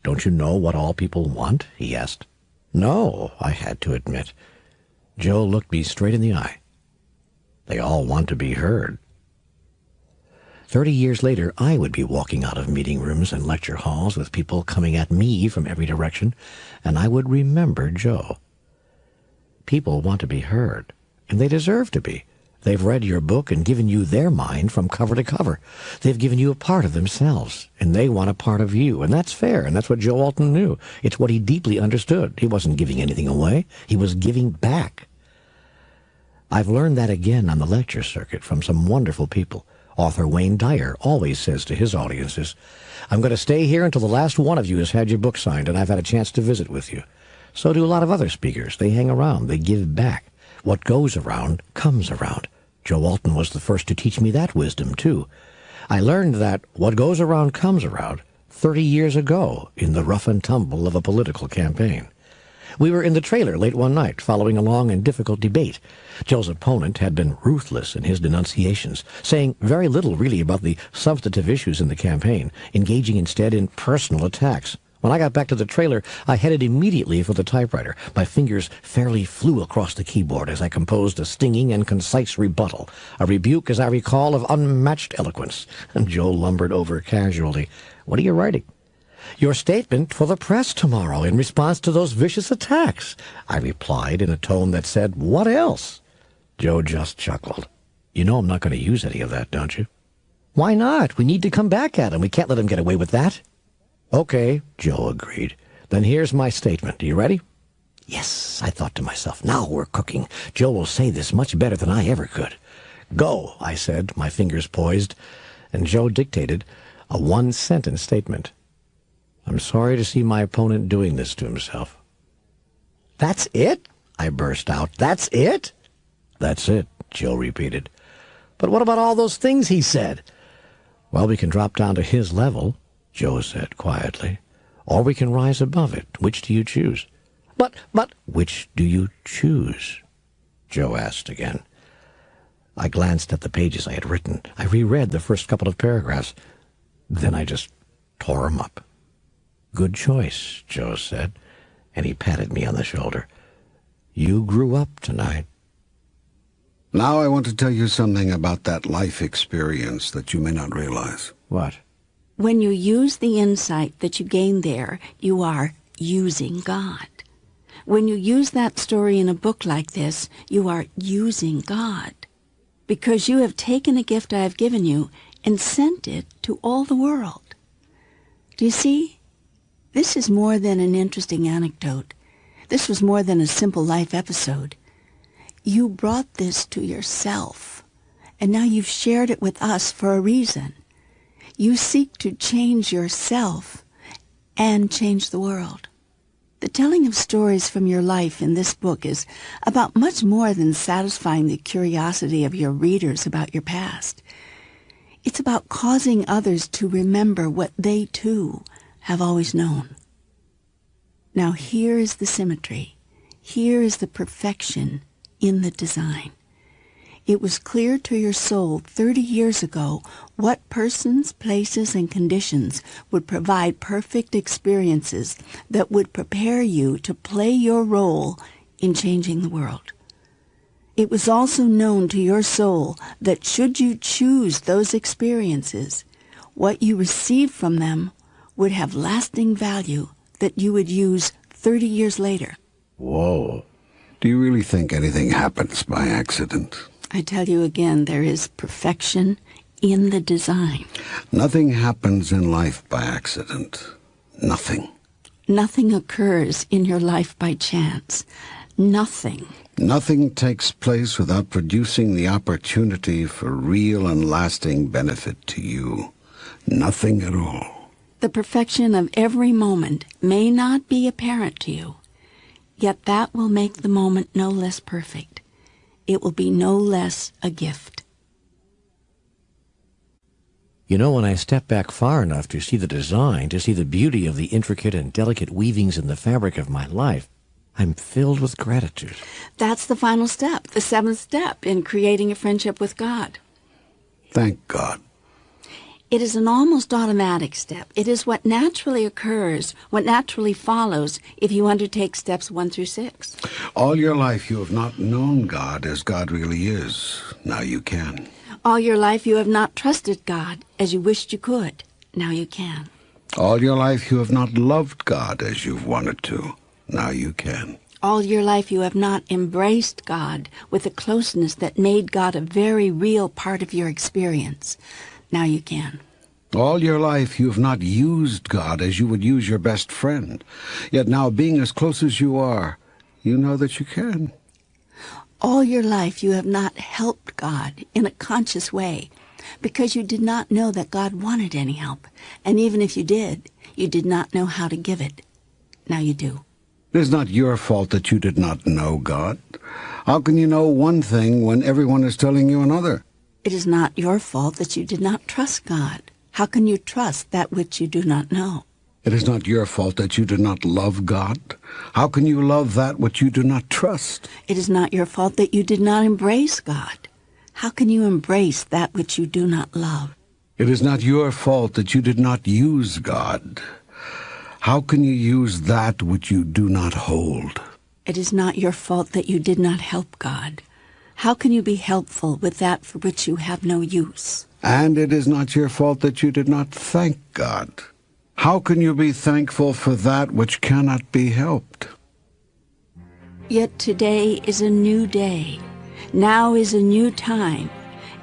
"Don't you know what all people want?" he asked. "No," I had to admit. Joe looked me straight in the eye. "They all want to be heard." 30 years later, I would be walking out of meeting rooms and lecture halls with people coming at me from every direction, and I would remember Joe. People want to be heard, and they deserve to be. They've read your book and given you their mind from cover to cover. They've given you a part of themselves, and they want a part of you, and that's fair, and that's what Joe Alton knew. It's what he deeply understood. He wasn't giving anything away. He was giving back. I've learned that again on the lecture circuit from some wonderful people. Author Wayne Dyer always says to his audiences, "I'm going to stay here until the last one of you has had your book signed and I've had a chance to visit with you." So do a lot of other speakers. They hang around. They give back. What goes around comes around. Joe Alton was the first to teach me that wisdom, too. I learned that what goes around comes around 30 years ago in the rough and tumble of a political campaign. We were in the trailer late one night, following a long and difficult debate. Joe's opponent had been ruthless in his denunciations, saying very little really about the substantive issues in the campaign, engaging instead in personal attacks. When I got back to the trailer, I headed immediately for the typewriter. My fingers fairly flew across the keyboard as I composed a stinging and concise rebuttal, a rebuke, as I recall, of unmatched eloquence. And Joe lumbered over casually. "What are you writing?" "Your statement for the press tomorrow in response to those vicious attacks," I replied in a tone that said, "What else?" Joe just chuckled. "You know I'm not going to use any of that, don't you?" "Why not? We need to come back at him. We can't let him get away with that." "Okay," Joe agreed. "Then here's my statement. Are you ready?" Yes, I thought to myself, now we're cooking. Joe will say this much better than I ever could. "Go," I said, my fingers poised, and Joe dictated a one-sentence statement. "I'm sorry to see my opponent doing this to himself." "That's it?" I burst out. "That's it?" "That's it," Joe repeated. "But what about all those things he said?" "Well, we can drop down to his level," Joe said quietly, "or we can rise above it. Which do you choose?" But, which do you choose?" Joe asked again. I glanced at the pages I had written. I reread the first couple of paragraphs. Then I just tore them up. Good choice, Joe said, and he patted me on the shoulder. You grew up tonight. Now I want to tell you something about that life experience that you may not realize. What? When you use the insight that you gain there, you are using God. When you use that story in a book like this, you are using God. Because you have taken a gift I have given you and sent it to all the world. Do you see? This is more than an interesting anecdote. This was more than a simple life episode. You brought this to yourself, and now you've shared it with us for a reason. You seek to change yourself and change the world. The telling of stories from your life in this book is about much more than satisfying the curiosity of your readers about your past. It's about causing others to remember what they, too, have always known. Now here is the symmetry. Here is the perfection in the design. It was clear to your soul 30 years ago what persons, places, and conditions would provide perfect experiences that would prepare you to play your role in changing the world. It was also known to your soul that should you choose those experiences, what you received from them would have lasting value that you would use 30 years later. Whoa. Do you really think anything happens by accident? I tell you again, there is perfection in the design. Nothing happens in life by accident. Nothing. Nothing occurs in your life by chance. Nothing. Nothing takes place without producing the opportunity for real and lasting benefit to you. Nothing at all. The perfection of every moment may not be apparent to you, yet that will make the moment no less perfect. It will be no less a gift. You know, when I step back far enough to see the design, to see the beauty of the intricate and delicate weavings in the fabric of my life, I'm filled with gratitude. That's the final step, the seventh step in creating a friendship with God. Thank God. It is an almost automatic step. It is what naturally occurs, what naturally follows if you undertake steps 1 through 6. All your life you have not known God as God really is. Now you can. All your life you have not trusted God as you wished you could. Now you can. All your life you have not loved God as you've wanted to. Now you can. All your life you have not embraced God with a closeness that made God a very real part of your experience. Now you can. All your life you have not used God as you would use your best friend. Yet now, being as close as you are, you know that you can. All your life you have not helped God in a conscious way because you did not know that God wanted any help. And even if you did not know how to give it. Now you do. It is not your fault that you did not know God. How can you know one thing when everyone is telling you another? It is not your fault that you did not trust God. How can you trust that which you do not know? It is not your fault that you do not love God. How can you love that which you do not trust? It is not your fault that you did not embrace God. How can you embrace that which you do not love? It is not your fault that you did not use God. How can you use that which you do not hold? It is not your fault that you did not help God. How can you be helpful with that for which you have no use? And it is not your fault that you did not thank God. How can you be thankful for that which cannot be helped? Yet today is a new day. Now is a new time.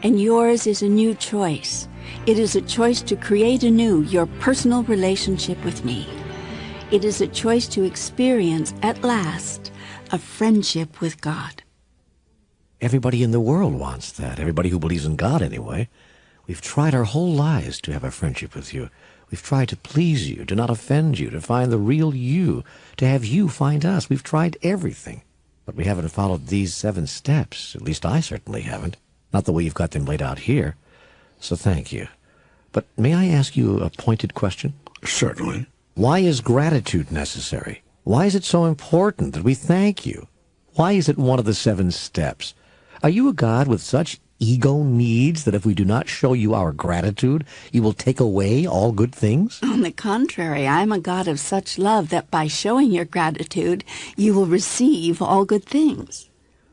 And yours is a new choice. It is a choice to create anew your personal relationship with me. It is a choice to experience, at last, a friendship with God. Everybody in the world wants that. Everybody who believes in God, anyway. We've tried our whole lives to have a friendship with you. We've tried to please you, to not offend you, to find the real you, to have you find us. We've tried everything. But we haven't followed these 7 steps. At least I certainly haven't. Not the way you've got them laid out here. So thank you. But may I ask you a pointed question? Certainly. Why is gratitude necessary? Why is it so important that we thank you? Why is it one of the 7 steps? Are you a God with such ego needs that if we do not show you our gratitude, you will take away all good things? On the contrary, I am a God of such love that by showing your gratitude, you will receive all good things.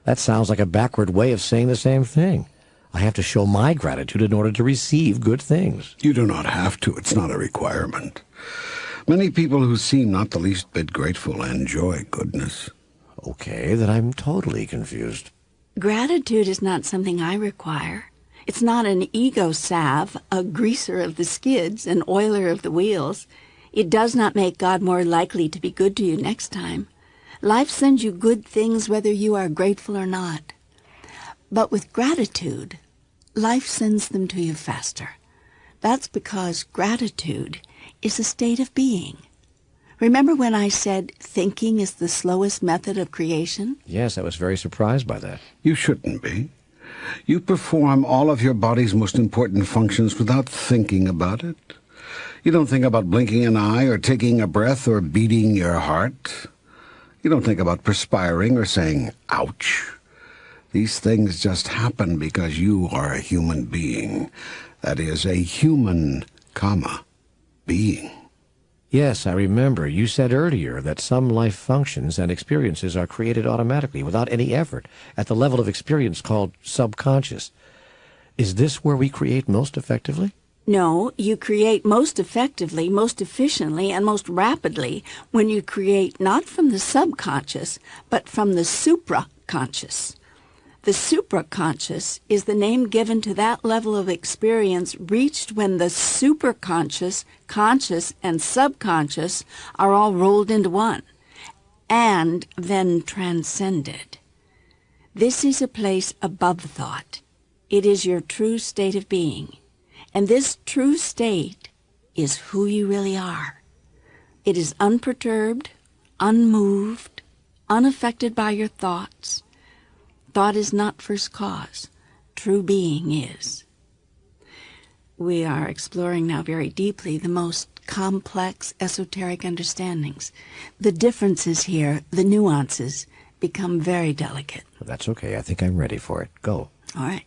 That sounds like a backward way of saying the same thing. I have to show my gratitude in order to receive good things. You do not have to. It's not a requirement. Many people who seem not the least bit grateful enjoy goodness. Okay, then I'm totally confused. Gratitude is not something I require. It's not an ego salve, a greaser of the skids, an oiler of the wheels. It does not make God more likely to be good to you next time. Life sends you good things whether you are grateful or not. But with gratitude, life sends them to you faster. That's because gratitude is a state of being. Remember when I said thinking is the slowest method of creation? Yes, I was very surprised by that. You shouldn't be. You perform all of your body's most important functions without thinking about it. You don't think about blinking an eye or taking a breath or beating your heart. You don't think about perspiring or saying, ouch. These things just happen because you are a human being. That is, a human, being. Yes, I remember. You said earlier that some life functions and experiences are created automatically without any effort at the level of experience called subconscious. Is this where we create most effectively? No, you create most effectively, most efficiently, and most rapidly when you create not from the subconscious, but from the supraconscious. The supraconscious is the name given to that level of experience reached when the superconscious, conscious, and subconscious are all rolled into one, and then transcended. This is a place above thought. It is your true state of being, and this true state is who you really are. It is unperturbed, unmoved, unaffected by your thoughts. Thought is not first cause. True being is. We are exploring now very deeply the most complex esoteric understandings. The differences here, the nuances, become very delicate. Well, that's okay. I think I'm ready for it. Go. All right.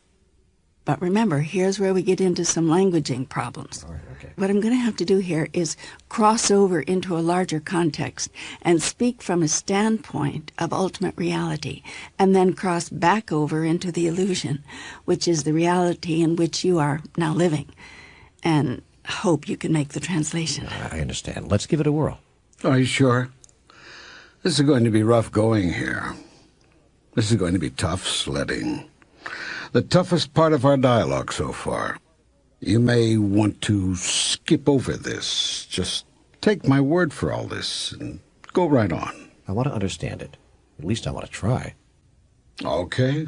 But remember, here's where we get into some languaging problems. All right, okay. What I'm going to have to do here is cross over into a larger context and speak from a standpoint of ultimate reality, and then cross back over into the illusion, which is the reality in which you are now living, and hope you can make the translation. I understand. Let's give it a whirl. Are you sure? This is going to be rough going here. This is going to be tough sledding. The toughest part of our dialogue so far. You may want to skip over this. Just take my word for all this and go right on. I want to understand it. At least I want to try. Okay,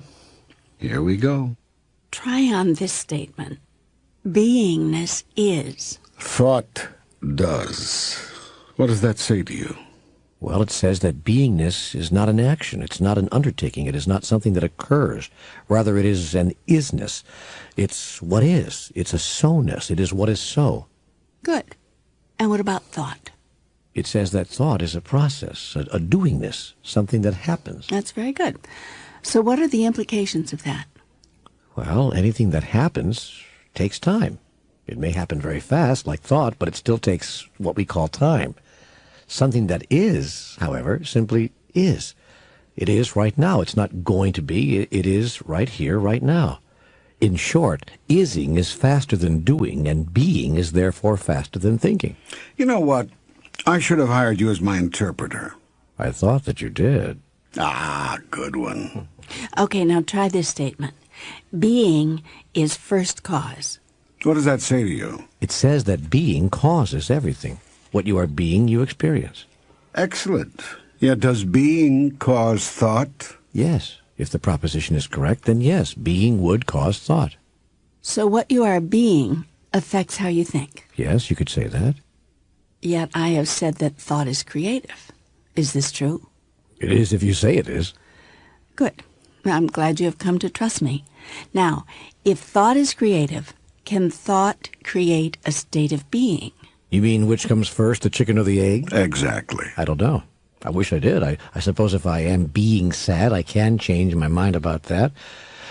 here we go. Try on this statement. Beingness is. Thought does. What does that say to you? Well, it says that beingness is not an action. It's not an undertaking. It is not something that occurs. Rather, it is an isness. It's what is. It's a so-ness. It is what is so. Good. And what about thought? It says that thought is a process, a doingness, something that happens. That's very good. So what are the implications of that? Well, anything that happens takes time. It may happen very fast, like thought, but it still takes what we call time. Something that is, however, simply is. It is right now. It's not going to be. It is right here, right now. In short, ising is faster than doing, and being is therefore faster than thinking. You know what? I should have hired you as my interpreter. I thought that you did. Ah, good one. Okay, now try this statement. Being is first cause. What does that say to you? It says that being causes everything. What you are being, you experience. Excellent. Yet does being cause thought? Yes. If the proposition is correct, then yes, being would cause thought. So what you are being affects how you think. Yes, you could say that. Yet I have said that thought is creative. Is this true? It is if you say it is. Good. I'm glad you have come to trust me. Now, if thought is creative, can thought create a state of being? You mean which comes first, the chicken or the egg? Exactly. I don't know. I wish I did. I suppose if I am being sad, I can change my mind about that.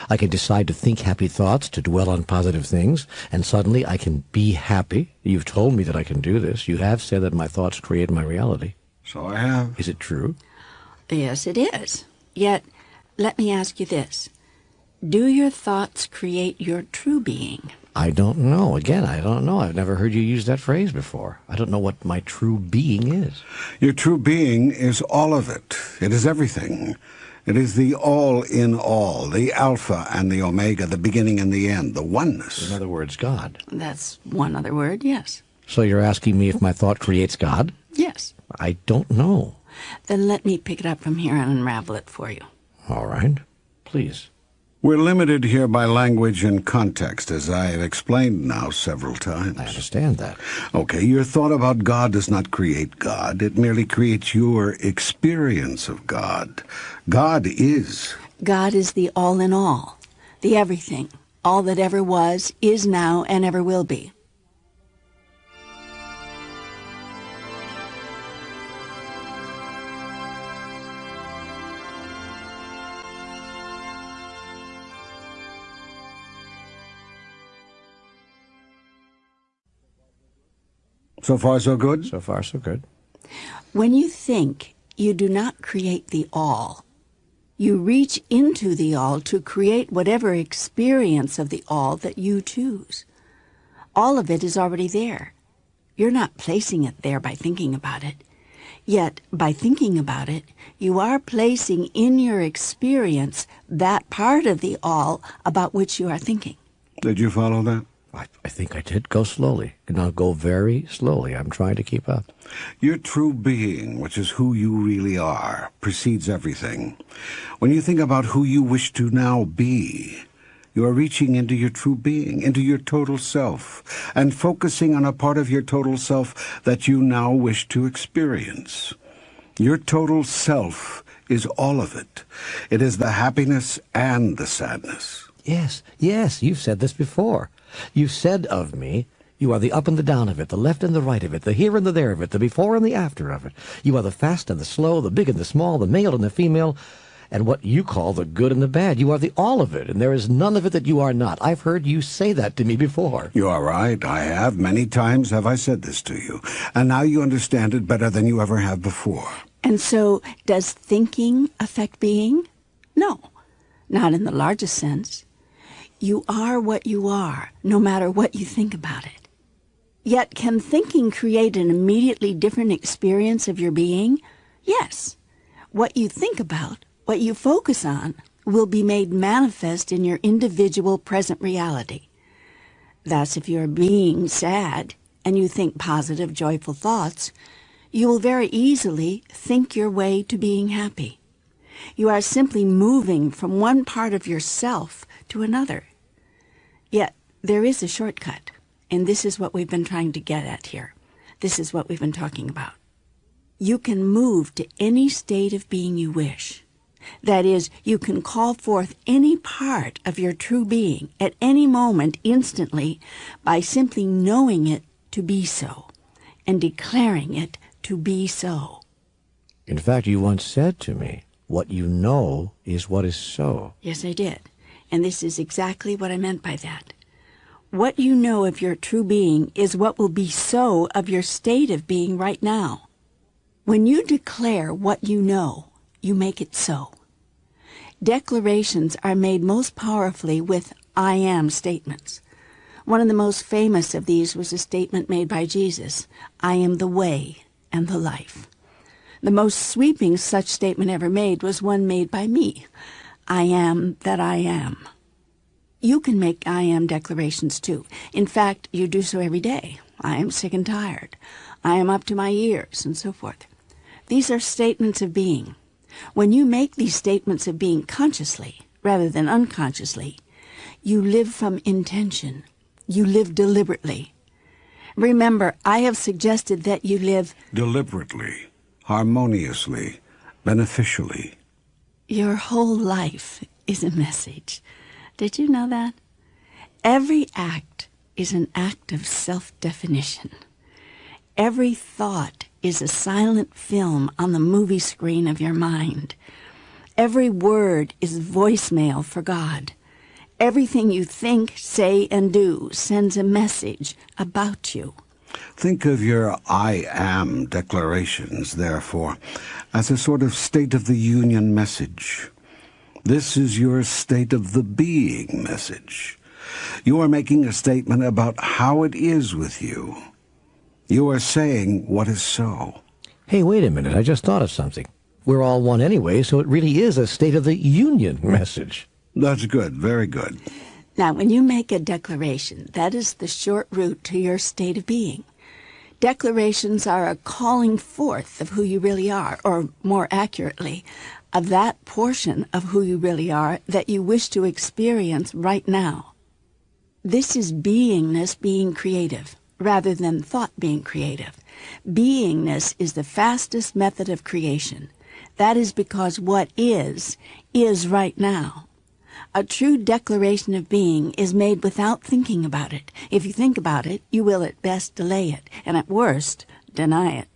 I can decide to think happy thoughts, to dwell on positive things, and suddenly I can be happy. You've told me that I can do this. You have said that my thoughts create my reality. So I have. Is it true? Yes, it is. Yet, let me ask you this. Do your thoughts create your true being? I don't know. Again, I don't know. I've never heard you use that phrase before. I don't know what my true being is. Your true being is all of it. It is everything. It is the all in all, the alpha and the omega, the beginning and the end, the oneness. In other words, God. That's one other word, yes. So you're asking me if my thought creates God? Yes. I don't know. Then let me pick it up from here and unravel it for you. All right. Please. We're limited here by language and context, as I have explained now several times. I understand that. Okay, your thought about God does not create God. It merely creates your experience of God. God is. God is the all in all, the everything, all that ever was, is now, and ever will be. So far, so good? So far, so good. When you think, you do not create the all. You reach into the all to create whatever experience of the all that you choose. All of it is already there. You're not placing it there by thinking about it. Yet, by thinking about it, you are placing in your experience that part of the all about which you are thinking. Did you follow that? I think I did. Go slowly. Now go very slowly. I'm trying to keep up. Your true being, which is who you really are, precedes everything. When you think about who you wish to now be, you are reaching into your true being, into your total self, and focusing on a part of your total self that you now wish to experience. Your total self is all of it. It is the happiness and the sadness. Yes, you've said this before. You said of me, you are the up and the down of it, the left and the right of it, the here and the there of it, the before and the after of it. You are the fast and the slow, the big and the small, the male and the female, and what you call the good and the bad. You are the all of it, and there is none of it that you are not. I've heard you say that to me before. You are right. I have. Many times have I said this to you, and now you understand it better than you ever have before. And so, does thinking affect being? No, not in the largest sense. You are what you are, no matter what you think about it. Yet, can thinking create an immediately different experience of your being? Yes. What you think about, what you focus on, will be made manifest in your individual present reality. Thus, if you're being sad and you think positive, joyful thoughts, you will very easily think your way to being happy. You are simply moving from one part of yourself to another. Yet, there is a shortcut, and this is what we've been trying to get at here. This is what we've been talking about. You can move to any state of being you wish. That is, you can call forth any part of your true being at any moment instantly by simply knowing it to be so and declaring it to be so. In fact, you once said to me, what you know is what is so. Yes, I did. And this is exactly what I meant by that. What you know of your true being is what will be so of your state of being right now. When you declare what you know, you make it so. Declarations are made most powerfully with I am statements. One of the most famous of these was a statement made by Jesus, I am the way and the life. The most sweeping such statement ever made was one made by me. I am that I am. You can make I am declarations too. In fact, you do so every day. I am sick and tired. I am up to my ears, and so forth. These are statements of being. When you make these statements of being consciously, rather than unconsciously, you live from intention. You live deliberately. Remember, I have suggested that you live Deliberately, harmoniously, beneficially. Your whole life is a message. Did you know that? Every act is an act of self-definition. Every thought is a silent film on the movie screen of your mind. Every word is voicemail for God. Everything you think, say, and do sends a message about you. Think of your I am declarations, therefore, as a sort of State of the Union message. This is your state of the being message. You are making a statement about how it is with you. You are saying what is so. Hey, wait a minute. I just thought of something. We're all one anyway, so it really is a State of the Union message. That's good. Very good. Now, when you make a declaration, that is the short route to your state of being. Declarations are a calling forth of who you really are, or more accurately, of that portion of who you really are that you wish to experience right now. This is beingness being creative, rather than thought being creative. Beingness is the fastest method of creation. That is because what is right now. A true declaration of being is made without thinking about it. If you think about it, you will at best delay it, and at worst, deny it.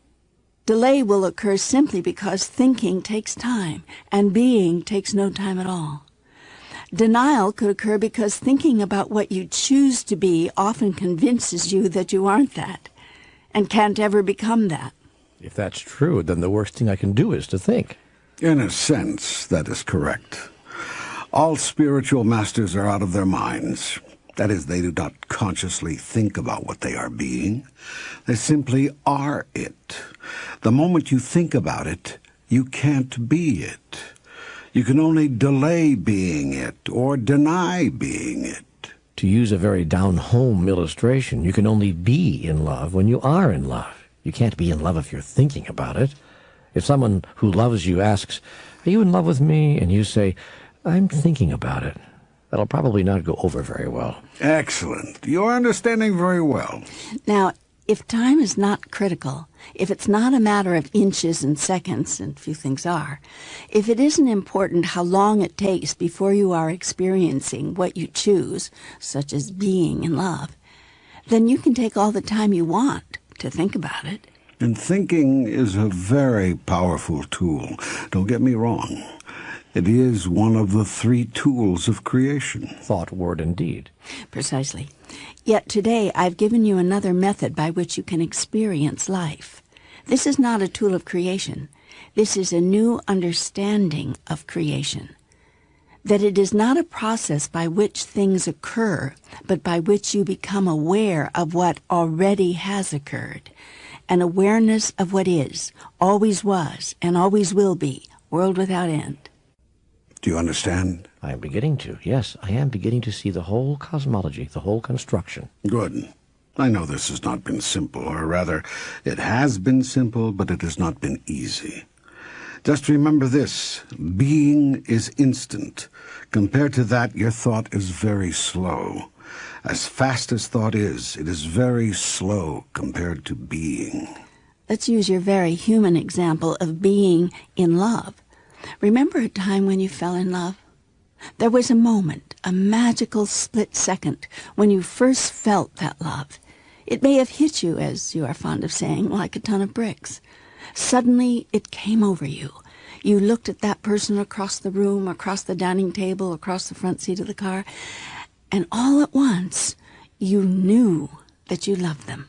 Delay will occur simply because thinking takes time, and being takes no time at all. Denial could occur because thinking about what you choose to be often convinces you that you aren't that, and can't ever become that. If that's true, then the worst thing I can do is to think. In a sense, that is correct. All spiritual masters are out of their minds. That is, they do not consciously think about what they are being. They simply are it. The moment you think about it, you can't be it. You can only delay being it or deny being it. To use a very down-home illustration, you can only be in love when you are in love. You can't be in love if you're thinking about it. If someone who loves you asks, "Are you in love with me?" and you say, "I'm thinking about it," that'll probably not go over very well. Excellent. You're understanding very well. Now, if time is not critical, if it's not a matter of inches and seconds, and few things are, if it isn't important how long it takes before you are experiencing what you choose, such as being in love, then you can take all the time you want to think about it. And thinking is a very powerful tool. Don't get me wrong. It is one of the three tools of creation. Thought, word, and deed. Precisely. Yet today I've given you another method by which you can experience life. This is not a tool of creation. This is a new understanding of creation. That it is not a process by which things occur, but by which you become aware of what already has occurred. An awareness of what is, always was, and always will be, world without end. Do you understand? I am beginning to. Yes, I am beginning to see the whole cosmology, the whole construction. Good. I know this has not been simple, or rather, it has been simple, but it has not been easy. Just remember this, being is instant. Compared to that, your thought is very slow. As fast as thought is, it is very slow compared to being. Let's use your very human example of being in love. Remember a time when you fell in love? There was a moment, a magical split second, when you first felt that love. It may have hit you, as you are fond of saying, like a ton of bricks. Suddenly, it came over you. You looked at that person across the room, across the dining table, across the front seat of the car, and all at once, you knew that you loved them.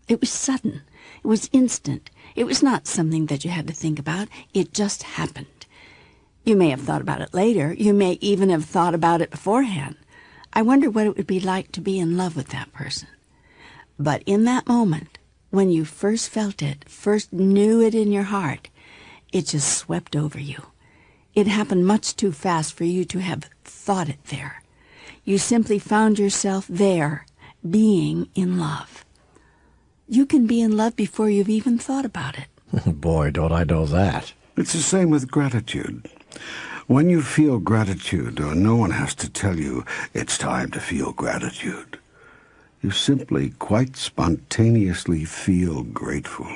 It was sudden. It was instant. It was not something that you had to think about. It just happened. You may have thought about it later. You may even have thought about it beforehand. I wonder what it would be like to be in love with that person. But in that moment, when you first felt it, first knew it in your heart, it just swept over you. It happened much too fast for you to have thought it there. You simply found yourself there, being in love. You can be in love before you've even thought about it. Boy, don't I know that. It's the same with gratitude. When you feel gratitude, no one has to tell you it's time to feel gratitude. You simply, quite spontaneously feel grateful.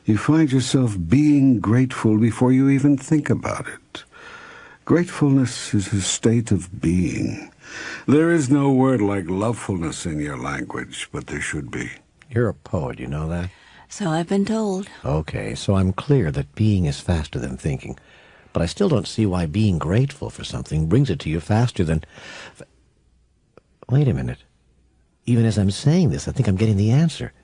You find yourself being grateful before you even think about it. Gratefulness is a state of being. There is no word like lovefulness in your language, but there should be. You're a poet, you know that? So I've been told. Okay, so I'm clear that being is faster than thinking. But I still don't see why being grateful for something brings it to you faster than... Wait a minute. Even as I'm saying this, I think I'm getting the answer.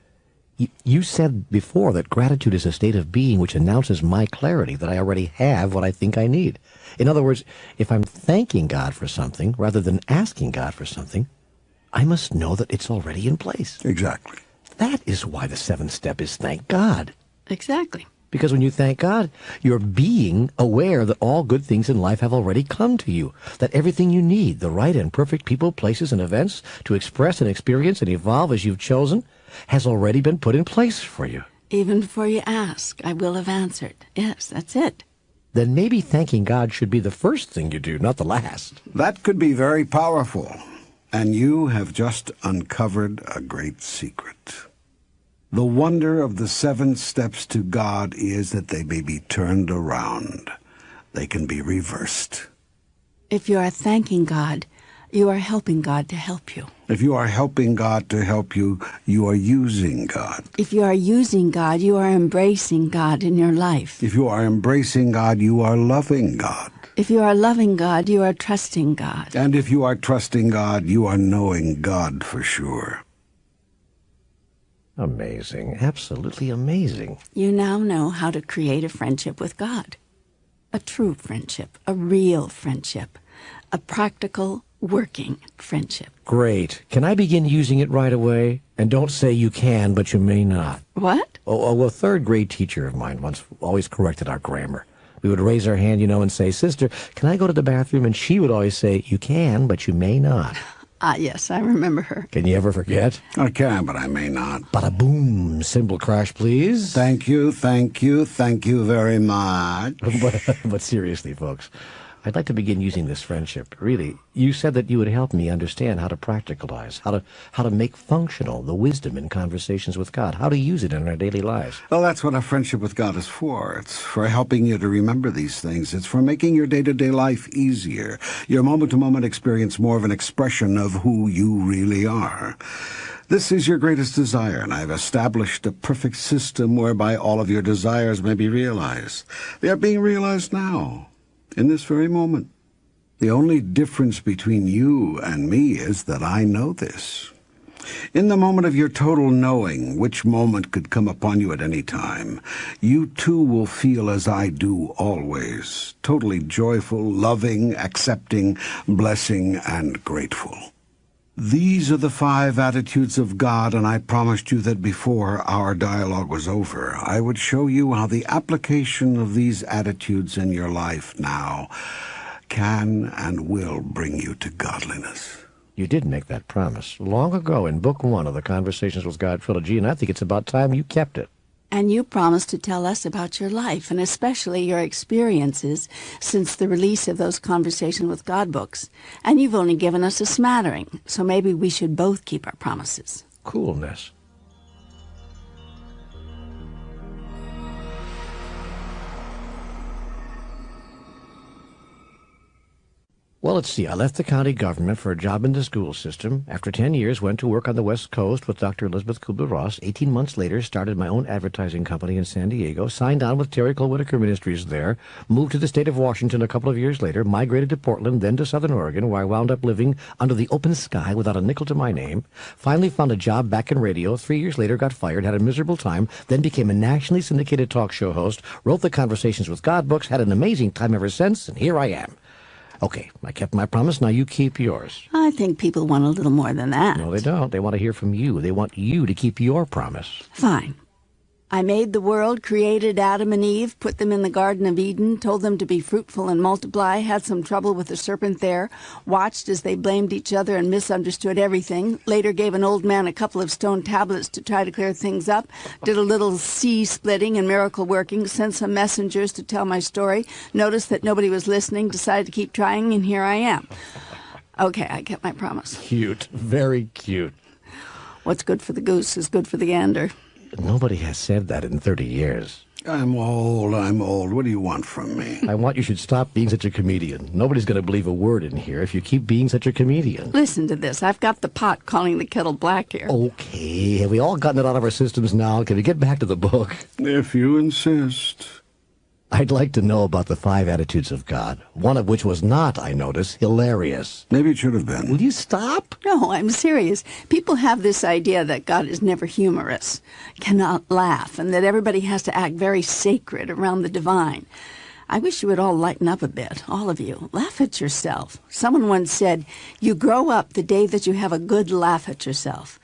You said before that gratitude is a state of being which announces my clarity that I already have what I think I need. In other words, if I'm thanking God for something rather than asking God for something, I must know that it's already in place. Exactly. That is why the seventh step is thank God. Exactly. Because when you thank God, you're being aware that all good things in life have already come to you, that everything you need, the right and perfect people, places, and events to express and experience and evolve as you've chosen, has already been put in place for you. Even before you ask, I will have answered. Yes, that's it. Then maybe thanking God should be the first thing you do, not the last. That could be very powerful. And you have just uncovered a great secret. The wonder of the 7 steps to God is that they may be turned around. They can be reversed. If you are thanking God, you are helping God to help you. If you are helping God to help you, you are using God. If you are using God, you are embracing God in your life. If you are embracing God, you are loving God. If you are loving God, you are trusting God. And if you are trusting God, you are knowing God for sure. Amazing. Absolutely amazing. You now know how to create a friendship with God. A true friendship, a real friendship, a practical, working friendship. Great. Can I begin using it right away? And don't say you can, but you may not. What? Well, a third-grade teacher of mine once always corrected our grammar. We would raise our hand, and say, "Sister, can I go to the bathroom?" And she would always say, "You can, but you may not." Yes, I remember her. Can you ever forget? I can, but I may not. Bada boom. Cymbal crash, please. Thank you very much. But seriously, folks, I'd like to begin using this friendship. Really, you said that you would help me understand how to practicalize, how to make functional the wisdom in conversations with God, how to use it in our daily lives. Well, that's what a friendship with God is for. It's for helping you to remember these things. It's for making your day-to-day life easier, your moment-to-moment experience more of an expression of who you really are. This is your greatest desire, and I've established a perfect system whereby all of your desires may be realized. They are being realized now. In this very moment. The only difference between you and me is that I know this. In the moment of your total knowing, which moment could come upon you at any time, you too will feel as I do always, totally joyful, loving, accepting, blessing, and grateful. These are the 5 attitudes of God, and I promised you that before our dialogue was over, I would show you how the application of these attitudes in your life now can and will bring you to godliness. You did make that promise long ago in Book 1 of the Conversations with God trilogy, and I think it's about time you kept it. And you promised to tell us about your life, and especially your experiences since the release of those Conversations with God books. And you've only given us a smattering, so maybe we should both keep our promises. Coolness. Well, let's see. I left the county government for a job in the school system. After 10 years, went to work on the West Coast with Dr. Elizabeth Kubler-Ross. 18 months later, started my own advertising company in San Diego, signed on with Terry Cole Whitaker Ministries there, moved to the state of Washington a couple of years later, migrated to Portland, then to Southern Oregon, where I wound up living under the open sky without a nickel to my name. Finally found a job back in radio. 3 years later, got fired, had a miserable time, then became a nationally syndicated talk show host, wrote the Conversations with God books, had an amazing time ever since, and here I am. Okay, I kept my promise. Now you keep yours. I think people want a little more than that. No, they don't. They want to hear from you. They want you to keep your promise. Fine. I made the world, created Adam and Eve, put them in the Garden of Eden, told them to be fruitful and multiply, had some trouble with the serpent there, watched as they blamed each other and misunderstood everything, later gave an old man a couple of stone tablets to try to clear things up, did a little sea splitting and miracle working, sent some messengers to tell my story, noticed that nobody was listening, decided to keep trying, and here I am. Okay, I kept my promise. Cute. Very cute. What's good for the goose is good for the gander. Nobody has said that in 30 years. I'm old. What do you want from me? I want you should stop being such a comedian. Nobody's going to believe a word in here if you keep being such a comedian. Listen to this. I've got the pot calling the kettle black here. Okay, have we all gotten it out of our systems now? Can we get back to the book? If you insist. I'd like to know about the 5 attitudes of God, one of which was not, I notice, hilarious. Maybe it should have been. Will you stop? No, I'm serious. People have this idea that God is never humorous, cannot laugh, and that everybody has to act very sacred around the divine. I wish you would all lighten up a bit, all of you. Laugh at yourself. Someone once said, you grow up the day that you have a good laugh at yourself.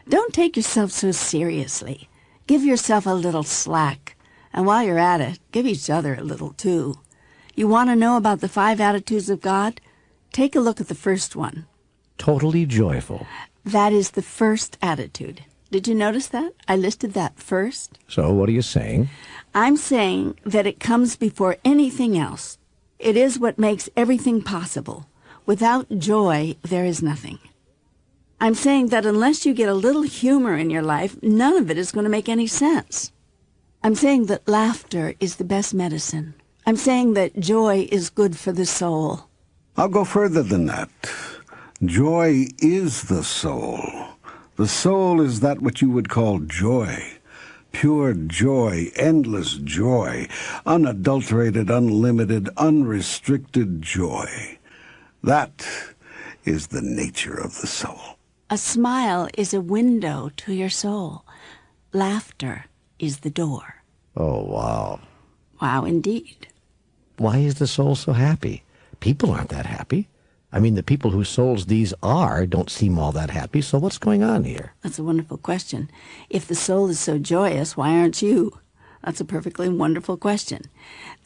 Don't take yourself so seriously. Give yourself a little slack. And while you're at it, give each other a little, too. You want to know about the 5 attitudes of God? Take a look at the first one. Totally joyful. That is the first attitude. Did you notice that? I listed that first. So what are you saying? I'm saying that it comes before anything else. It is what makes everything possible. Without joy, there is nothing. I'm saying that unless you get a little humor in your life, none of it is going to make any sense. I'm saying that laughter is the best medicine. I'm saying that joy is good for the soul. I'll go further than that. Joy is the soul. The soul is that what you would call joy. Pure joy, endless joy, unadulterated, unlimited, unrestricted joy. That is the nature of the soul. A smile is a window to your soul. Laughter is the door. Oh, wow. Wow, indeed. Why is the soul so happy? People aren't that happy. I mean, the people whose souls these are don't seem all that happy, so what's going on here? That's a wonderful question. If the soul is so joyous, why aren't you? That's a perfectly wonderful question.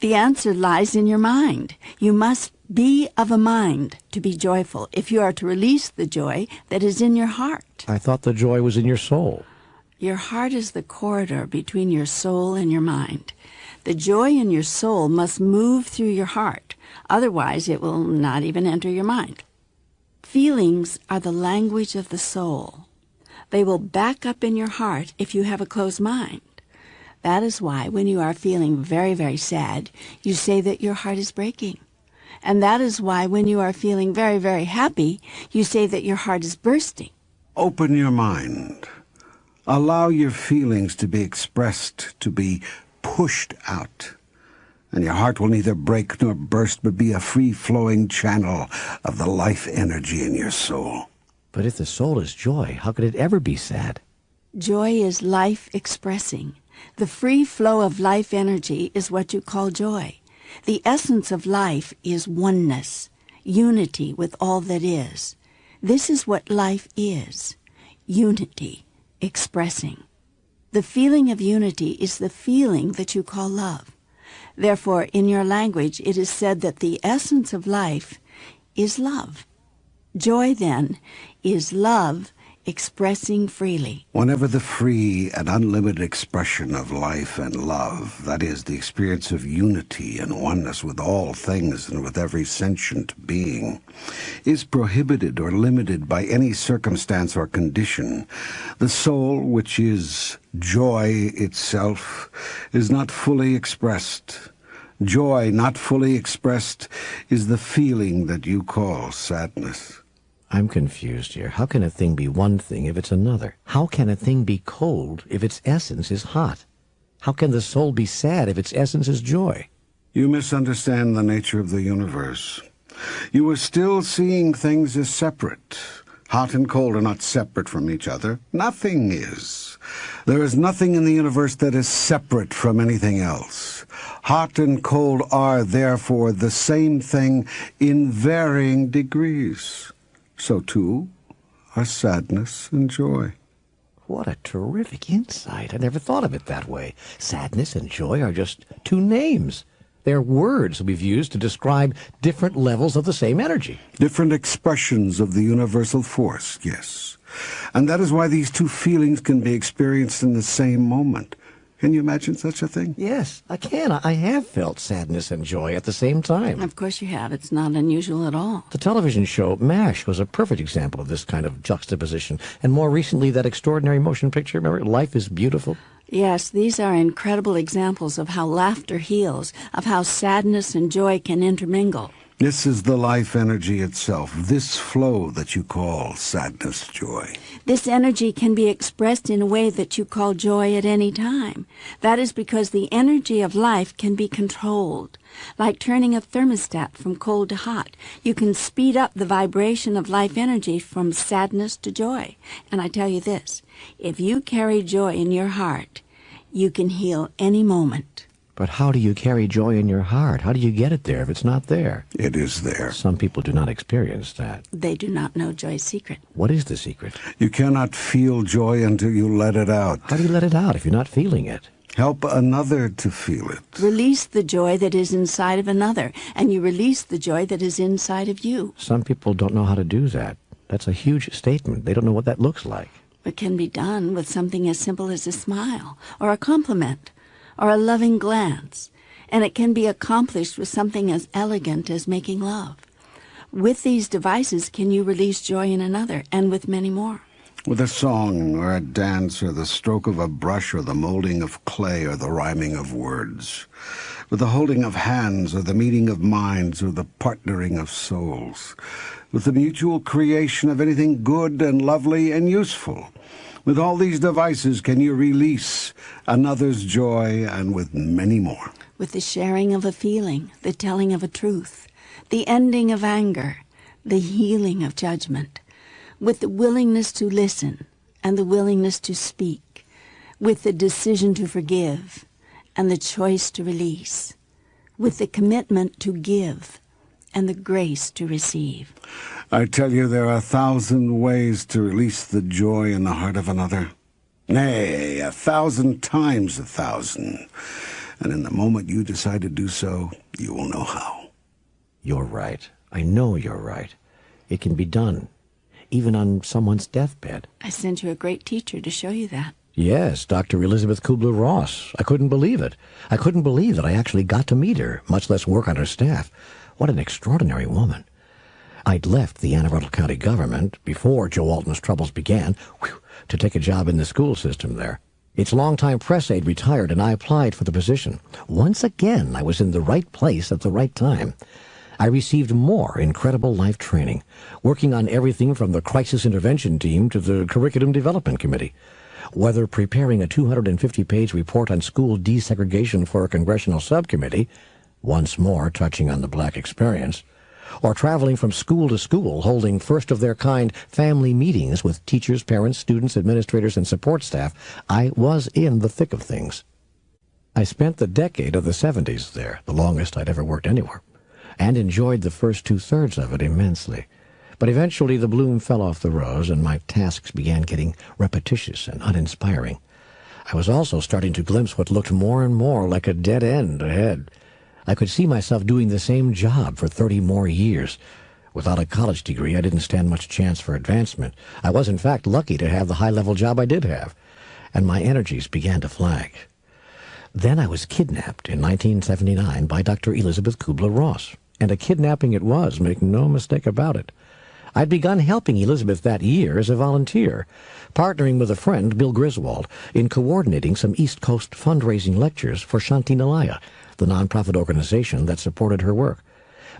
The answer lies in your mind. You must be of a mind to be joyful if you are to release the joy that is in your heart. I thought the joy was in your soul. Your heart is the corridor between your soul and your mind. The joy in your soul must move through your heart. Otherwise, it will not even enter your mind. Feelings are the language of the soul. They will back up in your heart if you have a closed mind. That is why when you are feeling very, very sad, you say that your heart is breaking. And that is why when you are feeling very, very happy, you say that your heart is bursting. Open your mind. Allow your feelings to be expressed, to be pushed out. And your heart will neither break nor burst, but be a free-flowing channel of the life energy in your soul. But if the soul is joy, how could it ever be sad? Joy is life expressing. The free flow of life energy is what you call joy. The essence of life is oneness, unity with all that is. This is what life is, unity, expressing. The feeling of unity is the feeling that you call love. Therefore, in your language, it is said that the essence of life is love. Joy, then, is love expressing freely. Whenever the free and unlimited expression of life and love, that is, the experience of unity and oneness with all things and with every sentient being, is prohibited or limited by any circumstance or condition, the soul, which is joy itself, is not fully expressed. Joy not fully expressed is the feeling that you call sadness. I'm confused here. How can a thing be one thing if it's another? How can a thing be cold if its essence is hot? How can the soul be sad if its essence is joy? You misunderstand the nature of the universe. You are still seeing things as separate. Hot and cold are not separate from each other. Nothing is. There is nothing in the universe that is separate from anything else. Hot and cold are, therefore, the same thing in varying degrees. So, too, are sadness and joy. What a terrific insight. I never thought of it that way. Sadness and joy are just two names. They're words we've used to describe different levels of the same energy. Different expressions of the universal force, yes. And that is why these two feelings can be experienced in the same moment. Can you imagine such a thing? Yes, I can. I have felt sadness and joy at the same time. Of course you have. It's not unusual at all. The television show MASH was a perfect example of this kind of juxtaposition. And more recently, that extraordinary motion picture, remember, Life is Beautiful? Yes, these are incredible examples of how laughter heals, of how sadness and joy can intermingle. This is the life energy itself, this flow that you call sadness, joy. This energy can be expressed in a way that you call joy at any time. That is because the energy of life can be controlled. Like turning a thermostat from cold to hot, you can speed up the vibration of life energy from sadness to joy. And I tell you this, if you carry joy in your heart, you can heal any moment. But how do you carry joy in your heart? How do you get it there if it's not there? It is there. Some people do not experience that. They do not know joy's secret. What is the secret? You cannot feel joy until you let it out. How do you let it out if you're not feeling it? Help another to feel it. Release the joy that is inside of another, and you release the joy that is inside of you. Some people don't know how to do that. That's a huge statement. They don't know what that looks like. It can be done with something as simple as a smile, or a compliment, or a loving glance, and it can be accomplished with something as elegant as making love. With these devices can you release joy in another, and with many more. With a song or a dance or the stroke of a brush or the molding of clay or the rhyming of words. With the holding of hands or the meeting of minds or the partnering of souls. With the mutual creation of anything good and lovely and useful. With all these devices can you release another's joy, and with many more. With the sharing of a feeling, the telling of a truth, the ending of anger, the healing of judgment. With the willingness to listen and the willingness to speak. With the decision to forgive and the choice to release. With the commitment to give and the grace to receive. I tell you, there are 1,000 ways to release the joy in the heart of another. Nay, 1,000 times 1,000. And in the moment you decide to do so, you will know how. You're right. I know you're right. It can be done, even on someone's deathbed. I sent you a great teacher to show you that. Yes, Dr. Elizabeth Kubler-Ross. I couldn't believe it. I couldn't believe that I actually got to meet her, much less work on her staff. What an extraordinary woman. I'd left the Anne Arundel County government before Joe Alton's troubles began to take a job in the school system there. Its longtime press aide retired, and I applied for the position. Once again, I was in the right place at the right time. I received more incredible life training, working on everything from the crisis intervention team to the curriculum development committee. Whether preparing a 250-page report on school desegregation for a congressional subcommittee, once more touching on the black experience, or traveling from school to school, holding first-of-their-kind family meetings with teachers, parents, students, administrators, and support staff, I was in the thick of things. I spent the decade of the 70s there, the longest I'd ever worked anywhere, and enjoyed the first two-thirds of it immensely. But eventually the bloom fell off the rose, and my tasks began getting repetitious and uninspiring. I was also starting to glimpse what looked more and more like a dead end ahead. I could see myself doing the same job for 30 more years. Without a college degree, I didn't stand much chance for advancement. I was, in fact, lucky to have the high-level job I did have, and my energies began to flag. Then I was kidnapped in 1979 by Dr. Elizabeth Kubler-Ross, and a kidnapping it was, make no mistake about it. I'd begun helping Elizabeth that year as a volunteer, partnering with a friend, Bill Griswold, in coordinating some East Coast fundraising lectures for Shanti Nilaya, the nonprofit organization that supported her work.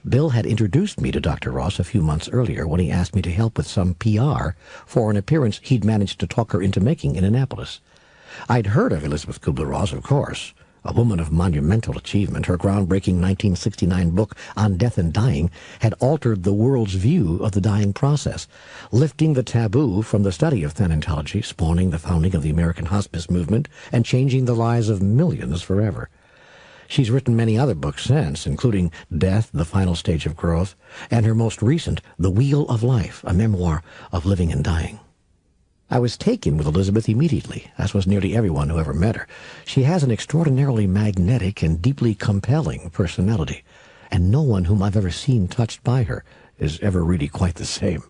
Bill had introduced me to Dr. Ross a few months earlier when he asked me to help with some PR for an appearance he'd managed to talk her into making in Annapolis. I'd heard of Elizabeth Kubler-Ross, of course. A woman of monumental achievement, her groundbreaking 1969 book On Death and Dying had altered the world's view of the dying process, lifting the taboo from the study of thanatology, spawning the founding of the American hospice movement, and changing the lives of millions forever. She's written many other books since, including Death, the Final Stage of Growth, and her most recent, The Wheel of Life, a memoir of living and dying. I was taken with Elizabeth immediately, as was nearly everyone who ever met her. She has an extraordinarily magnetic and deeply compelling personality, and no one whom I've ever seen touched by her is ever really quite the same.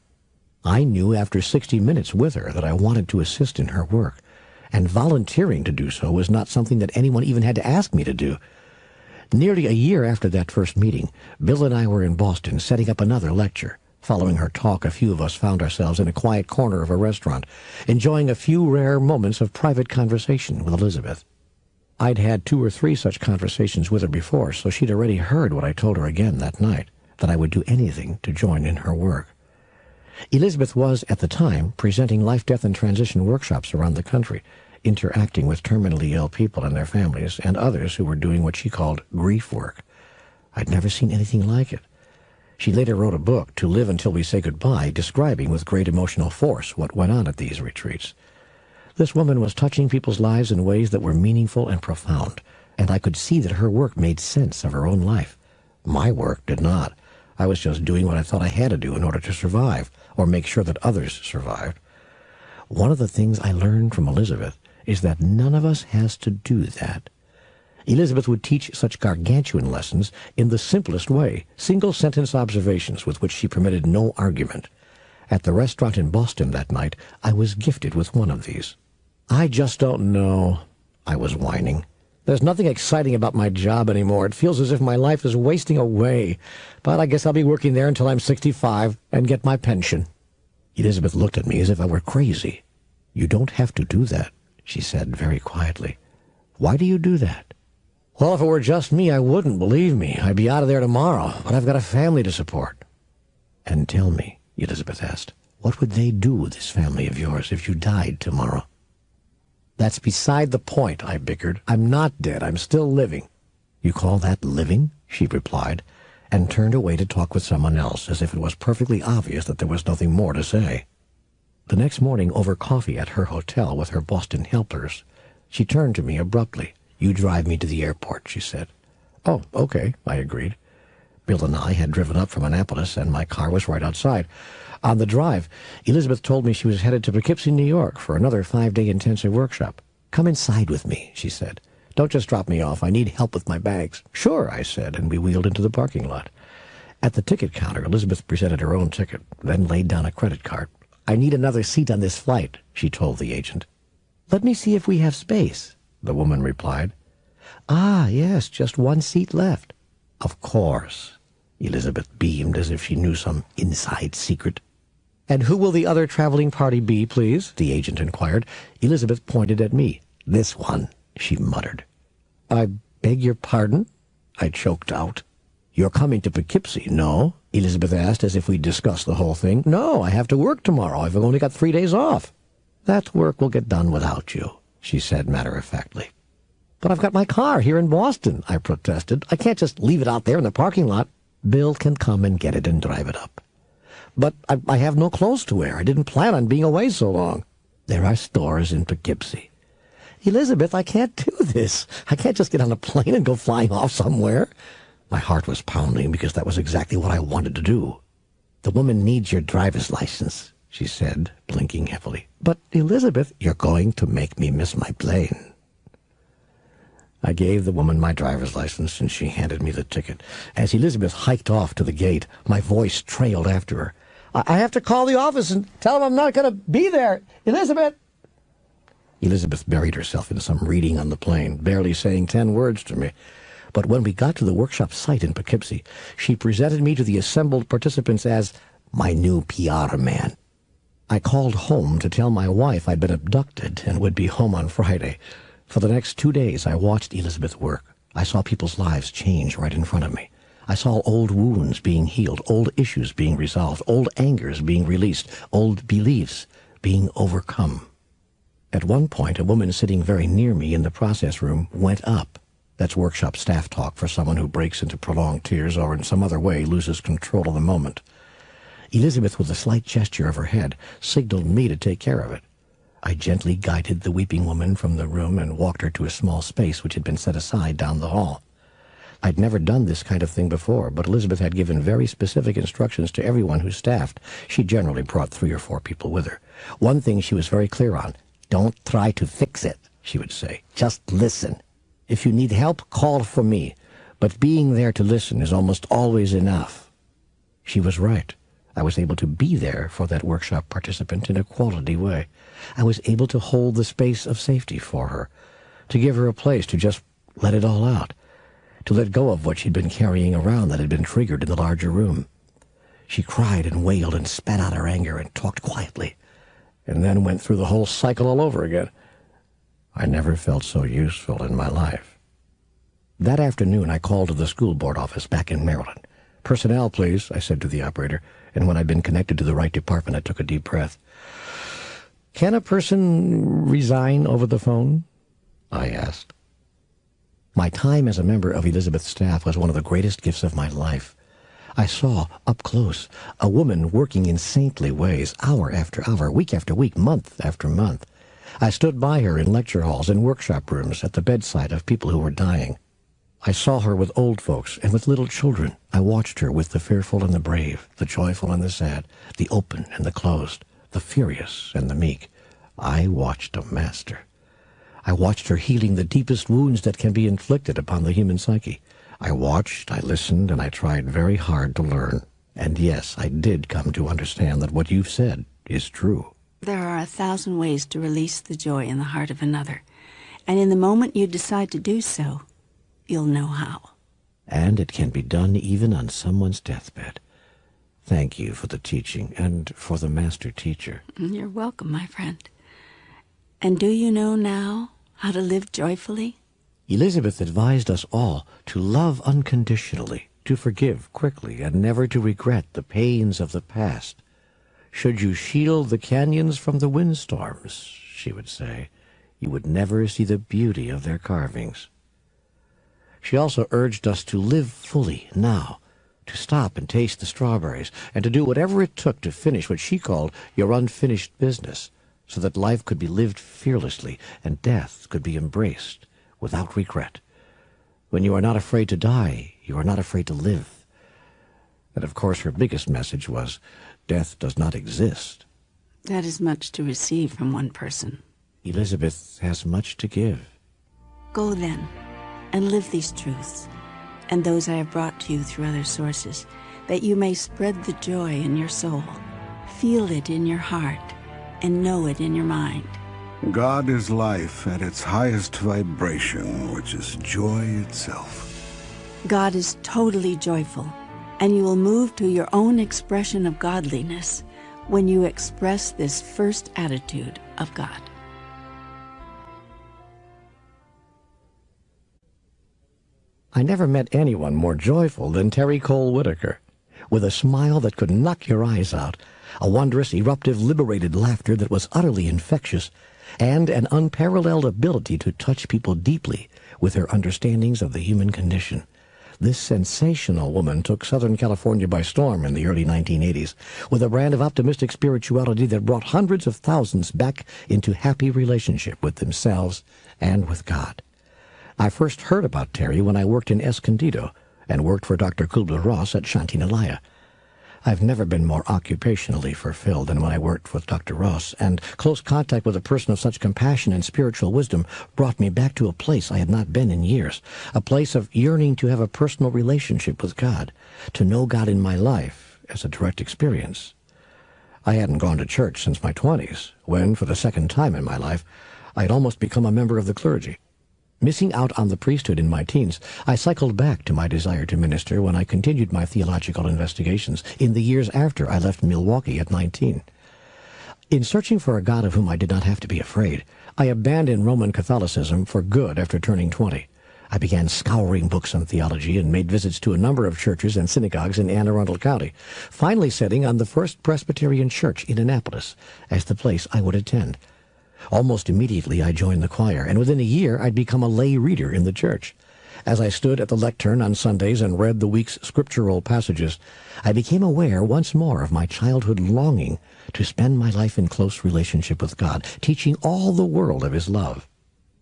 I knew after 60 minutes with her that I wanted to assist in her work, and volunteering to do so was not something that anyone even had to ask me to do. Nearly a year after that first meeting, Bill and I were in Boston setting up another lecture. Following her talk, a few of us found ourselves in a quiet corner of a restaurant, enjoying a few rare moments of private conversation with Elizabeth. I'd had 2 or 3 such conversations with her before, so she'd already heard what I told her again that night, that I would do anything to join in her work. Elizabeth was, at the time, presenting life, death, and transition workshops around the country, interacting with terminally ill people and their families, and others who were doing what she called grief work. I'd never seen anything like it. She later wrote a book, To Live Until We Say Goodbye, describing with great emotional force what went on at these retreats. This woman was touching people's lives in ways that were meaningful and profound, and I could see that her work made sense of her own life. My work did not. I was just doing what I thought I had to do in order to survive, or make sure that others survived. One of the things I learned from Elizabeth is that none of us has to do that. Elizabeth would teach such gargantuan lessons in the simplest way, single-sentence observations with which she permitted no argument. At the restaurant in Boston that night, I was gifted with one of these. "I just don't know," I was whining. "There's nothing exciting about my job anymore. It feels as if my life is wasting away. But I guess I'll be working there until I'm 65 and get my pension." Elizabeth looked at me as if I were crazy. "You don't have to do that," she said very quietly. "Why do you do that?" "Well, if it were just me, I wouldn't, believe me. I'd be out of there tomorrow, but I've got a family to support." "And tell me," Elizabeth asked, "what would they do, this family of yours, if you died tomorrow?" "That's beside the point," I bickered. "I'm not dead. I'm still living." "You call that living?" she replied, and turned away to talk with someone else, as if it was perfectly obvious that there was nothing more to say. The next morning, over coffee at her hotel with her Boston helpers, she turned to me abruptly. "You drive me to the airport," she said. "Oh, okay," I agreed. Bill and I had driven up from Annapolis, and my car was right outside. On the drive, Elizabeth told me she was headed to Poughkeepsie, New York, for another 5-day intensive workshop. "Come inside with me," she said. "Don't just drop me off. I need help with my bags." "Sure," I said, and we wheeled into the parking lot. At the ticket counter, Elizabeth presented her own ticket, then laid down a credit card. "I need another seat on this flight," she told the agent. "Let me see if we have space," the woman replied. "Ah, yes, just 1 seat left." "Of course." Elizabeth beamed as if she knew some inside secret. "And who will the other traveling party be, please?" the agent inquired. Elizabeth pointed at me. "This one," she muttered. "I beg your pardon?" I choked out. "You're coming to Poughkeepsie, no?" Elizabeth asked, as if we'd discussed the whole thing. "No, I have to work tomorrow. I've only got 3 days off." "That work will get done without you," she said matter-of-factly. "But I've got my car here in Boston," I protested. "I can't just leave it out there in the parking lot." "Bill can come and get it and drive it up." "But I have no clothes to wear. I didn't plan on being away so long." "There are stores in Poughkeepsie." "Elizabeth, I can't do this. I can't just get on a plane and go flying off somewhere." My heart was pounding because that was exactly what I wanted to do. "The woman needs your driver's license," she said, blinking heavily. "But, Elizabeth—" "You're going to make me miss my plane." I gave the woman my driver's license, and she handed me the ticket. As Elizabeth hiked off to the gate, my voice trailed after her. I have to call the office and tell them I'm not going to be there. Elizabeth!" Elizabeth buried herself in some reading on the plane, barely saying 10 words to me. But when we got to the workshop site in Poughkeepsie, she presented me to the assembled participants as my new PR man. I called home to tell my wife I'd been abducted and would be home on Friday. For the next 2 days, I watched Elizabeth work. I saw people's lives change right in front of me. I saw old wounds being healed, old issues being resolved, old angers being released, old beliefs being overcome. At one point, a woman sitting very near me in the process room went up. That's workshop staff talk for someone who breaks into prolonged tears or in some other way loses control of the moment. Elizabeth, with a slight gesture of her head, signaled me to take care of it. I gently guided the weeping woman from the room and walked her to a small space which had been set aside down the hall. I'd never done this kind of thing before, but Elizabeth had given very specific instructions to everyone who staffed. She generally brought 3 or 4 people with her. One thing she was very clear on: "Don't try to fix it," she would say. "Just listen. If you need help, call for me. But being there to listen is almost always enough." She was right. I was able to be there for that workshop participant in a quality way. I was able to hold the space of safety for her, to give her a place to just let it all out, to let go of what she'd been carrying around that had been triggered in the larger room. She cried and wailed and spat out her anger and talked quietly, and then went through the whole cycle all over again. I never felt so useful in my life. That afternoon, I called to the school board office back in Maryland. "Personnel, please," I said to the operator, and when I'd been connected to the right department, I took a deep breath. "Can a person resign over the phone?" I asked. My time as a member of Elizabeth's staff was one of the greatest gifts of my life. I saw, up close, a woman working in saintly ways, hour after hour, week after week, month after month. I stood by her in lecture halls and workshop rooms at the bedside of people who were dying. I saw her with old folks and with little children. I watched her with the fearful and the brave, the joyful and the sad, the open and the closed, the furious and the meek. I watched a master. I watched her healing the deepest wounds that can be inflicted upon the human psyche. I watched, I listened, and I tried very hard to learn. And yes, I did come to understand that what you've said is true. There are 1,000 ways to release the joy in the heart of another. And in the moment you decide to do so, you'll know how. And it can be done even on someone's deathbed. Thank you for the teaching and for the master teacher. You're welcome, my friend. And do you know now how to live joyfully? Elizabeth advised us all to love unconditionally, to forgive quickly, and never to regret the pains of the past. Should you shield the canyons from the windstorms, she would say, you would never see the beauty of their carvings. She also urged us to live fully now, to stop and taste the strawberries, and to do whatever it took to finish what she called your unfinished business, so that life could be lived fearlessly and death could be embraced without regret. When you are not afraid to die, you are not afraid to live. And of course her biggest message was, death does not exist. That is much to receive from one person. Elizabeth has much to give. Go then, and live these truths, and those I have brought to you through other sources, that you may spread the joy in your soul, feel it in your heart, and know it in your mind. God is life at its highest vibration, which is joy itself. God is totally joyful, and you will move to your own expression of godliness when you express this first attitude of God. I never met anyone more joyful than Terry Cole Whitaker. With a smile that could knock your eyes out, a wondrous, eruptive, liberated laughter that was utterly infectious, and an unparalleled ability to touch people deeply with her understandings of the human condition. This sensational woman took Southern California by storm in the early 1980s with a brand of optimistic spirituality that brought hundreds of thousands back into happy relationship with themselves and with God. I first heard about Terry when I worked in Escondido and worked for Dr. Kubler-Ross at Shantinalaya. I've never been more occupationally fulfilled than when I worked with Dr. Ross, and close contact with a person of such compassion and spiritual wisdom brought me back to a place I had not been in years, a place of yearning to have a personal relationship with God, to know God in my life as a direct experience. I hadn't gone to church since my 20s, when, for the second time in my life, I had almost become a member of the clergy. Missing out on the priesthood in my teens, I cycled back to my desire to minister when I continued my theological investigations in the years after I left Milwaukee at 19. In searching for a God of whom I did not have to be afraid, I abandoned Roman Catholicism for good after turning 20. I began scouring books on theology and made visits to a number of churches and synagogues in Anne Arundel County, finally settling on the First Presbyterian Church in Annapolis as the place I would attend. Almost immediately I joined the choir, and within a year I'd become a lay reader in the church. As I stood at the lectern on Sundays and read the week's scriptural passages, I became aware once more of my childhood longing to spend my life in close relationship with God, teaching all the world of His love.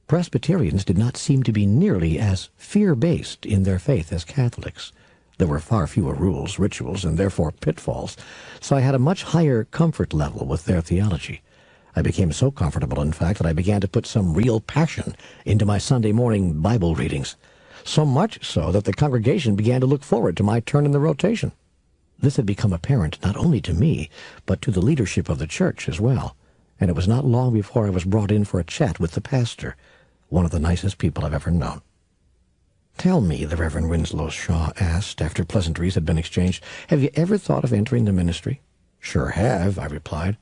Presbyterians did not seem to be nearly as fear-based in their faith as Catholics. There were far fewer rules, rituals, and therefore pitfalls, so I had a much higher comfort level with their theology. I became so comfortable, in fact, that I began to put some real passion into my Sunday morning Bible readings, so much so that the congregation began to look forward to my turn in the rotation. This had become apparent not only to me, but to the leadership of the church as well, and it was not long before I was brought in for a chat with the pastor, one of the nicest people I've ever known. "Tell me," the Reverend Winslow Shaw asked, after pleasantries had been exchanged, "have you ever thought of entering the ministry?" "Sure have," I replied.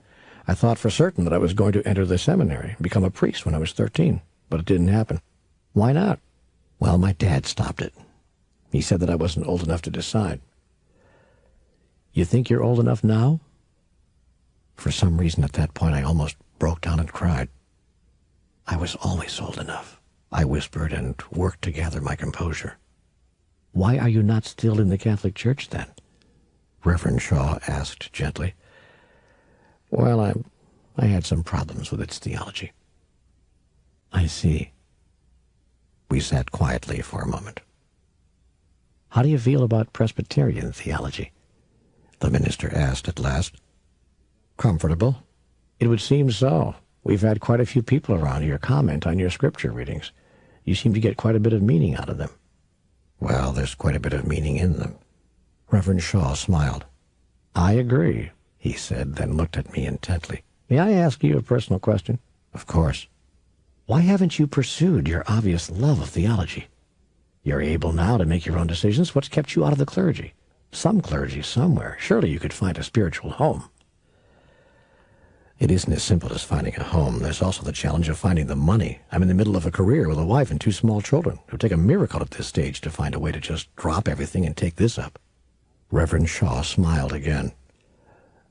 "I thought for certain that I was going to enter the seminary and become a priest when I was 13, but it didn't happen." "Why not?" "Well, my dad stopped it. He said that I wasn't old enough to decide." "You think you're old enough now?" For some reason at that point I almost broke down and cried. "I was always old enough," I whispered, and worked to gather my composure. "Why are you not still in the Catholic Church, then?" Reverend Shaw asked gently. "Well, I had some problems with its theology." "I see." We sat quietly for a moment. "How do you feel about Presbyterian theology?" the minister asked at last. "Comfortable. It would seem so. We've had quite a few people around here comment on your scripture readings. You seem to get quite a bit of meaning out of them." "Well, there's quite a bit of meaning in them." Reverend Shaw smiled. "I agree," he said, then looked at me intently. "May I ask you a personal question?" "Of course." "Why haven't you pursued your obvious love of theology? You're able now to make your own decisions. What's kept you out of the clergy? Some clergy somewhere. Surely you could find a spiritual home." "It isn't as simple as finding a home. There's also the challenge of finding the money. I'm in the middle of a career with a wife and 2 small children. It would take a miracle at this stage to find a way to just drop everything and take this up." Reverend Shaw smiled again.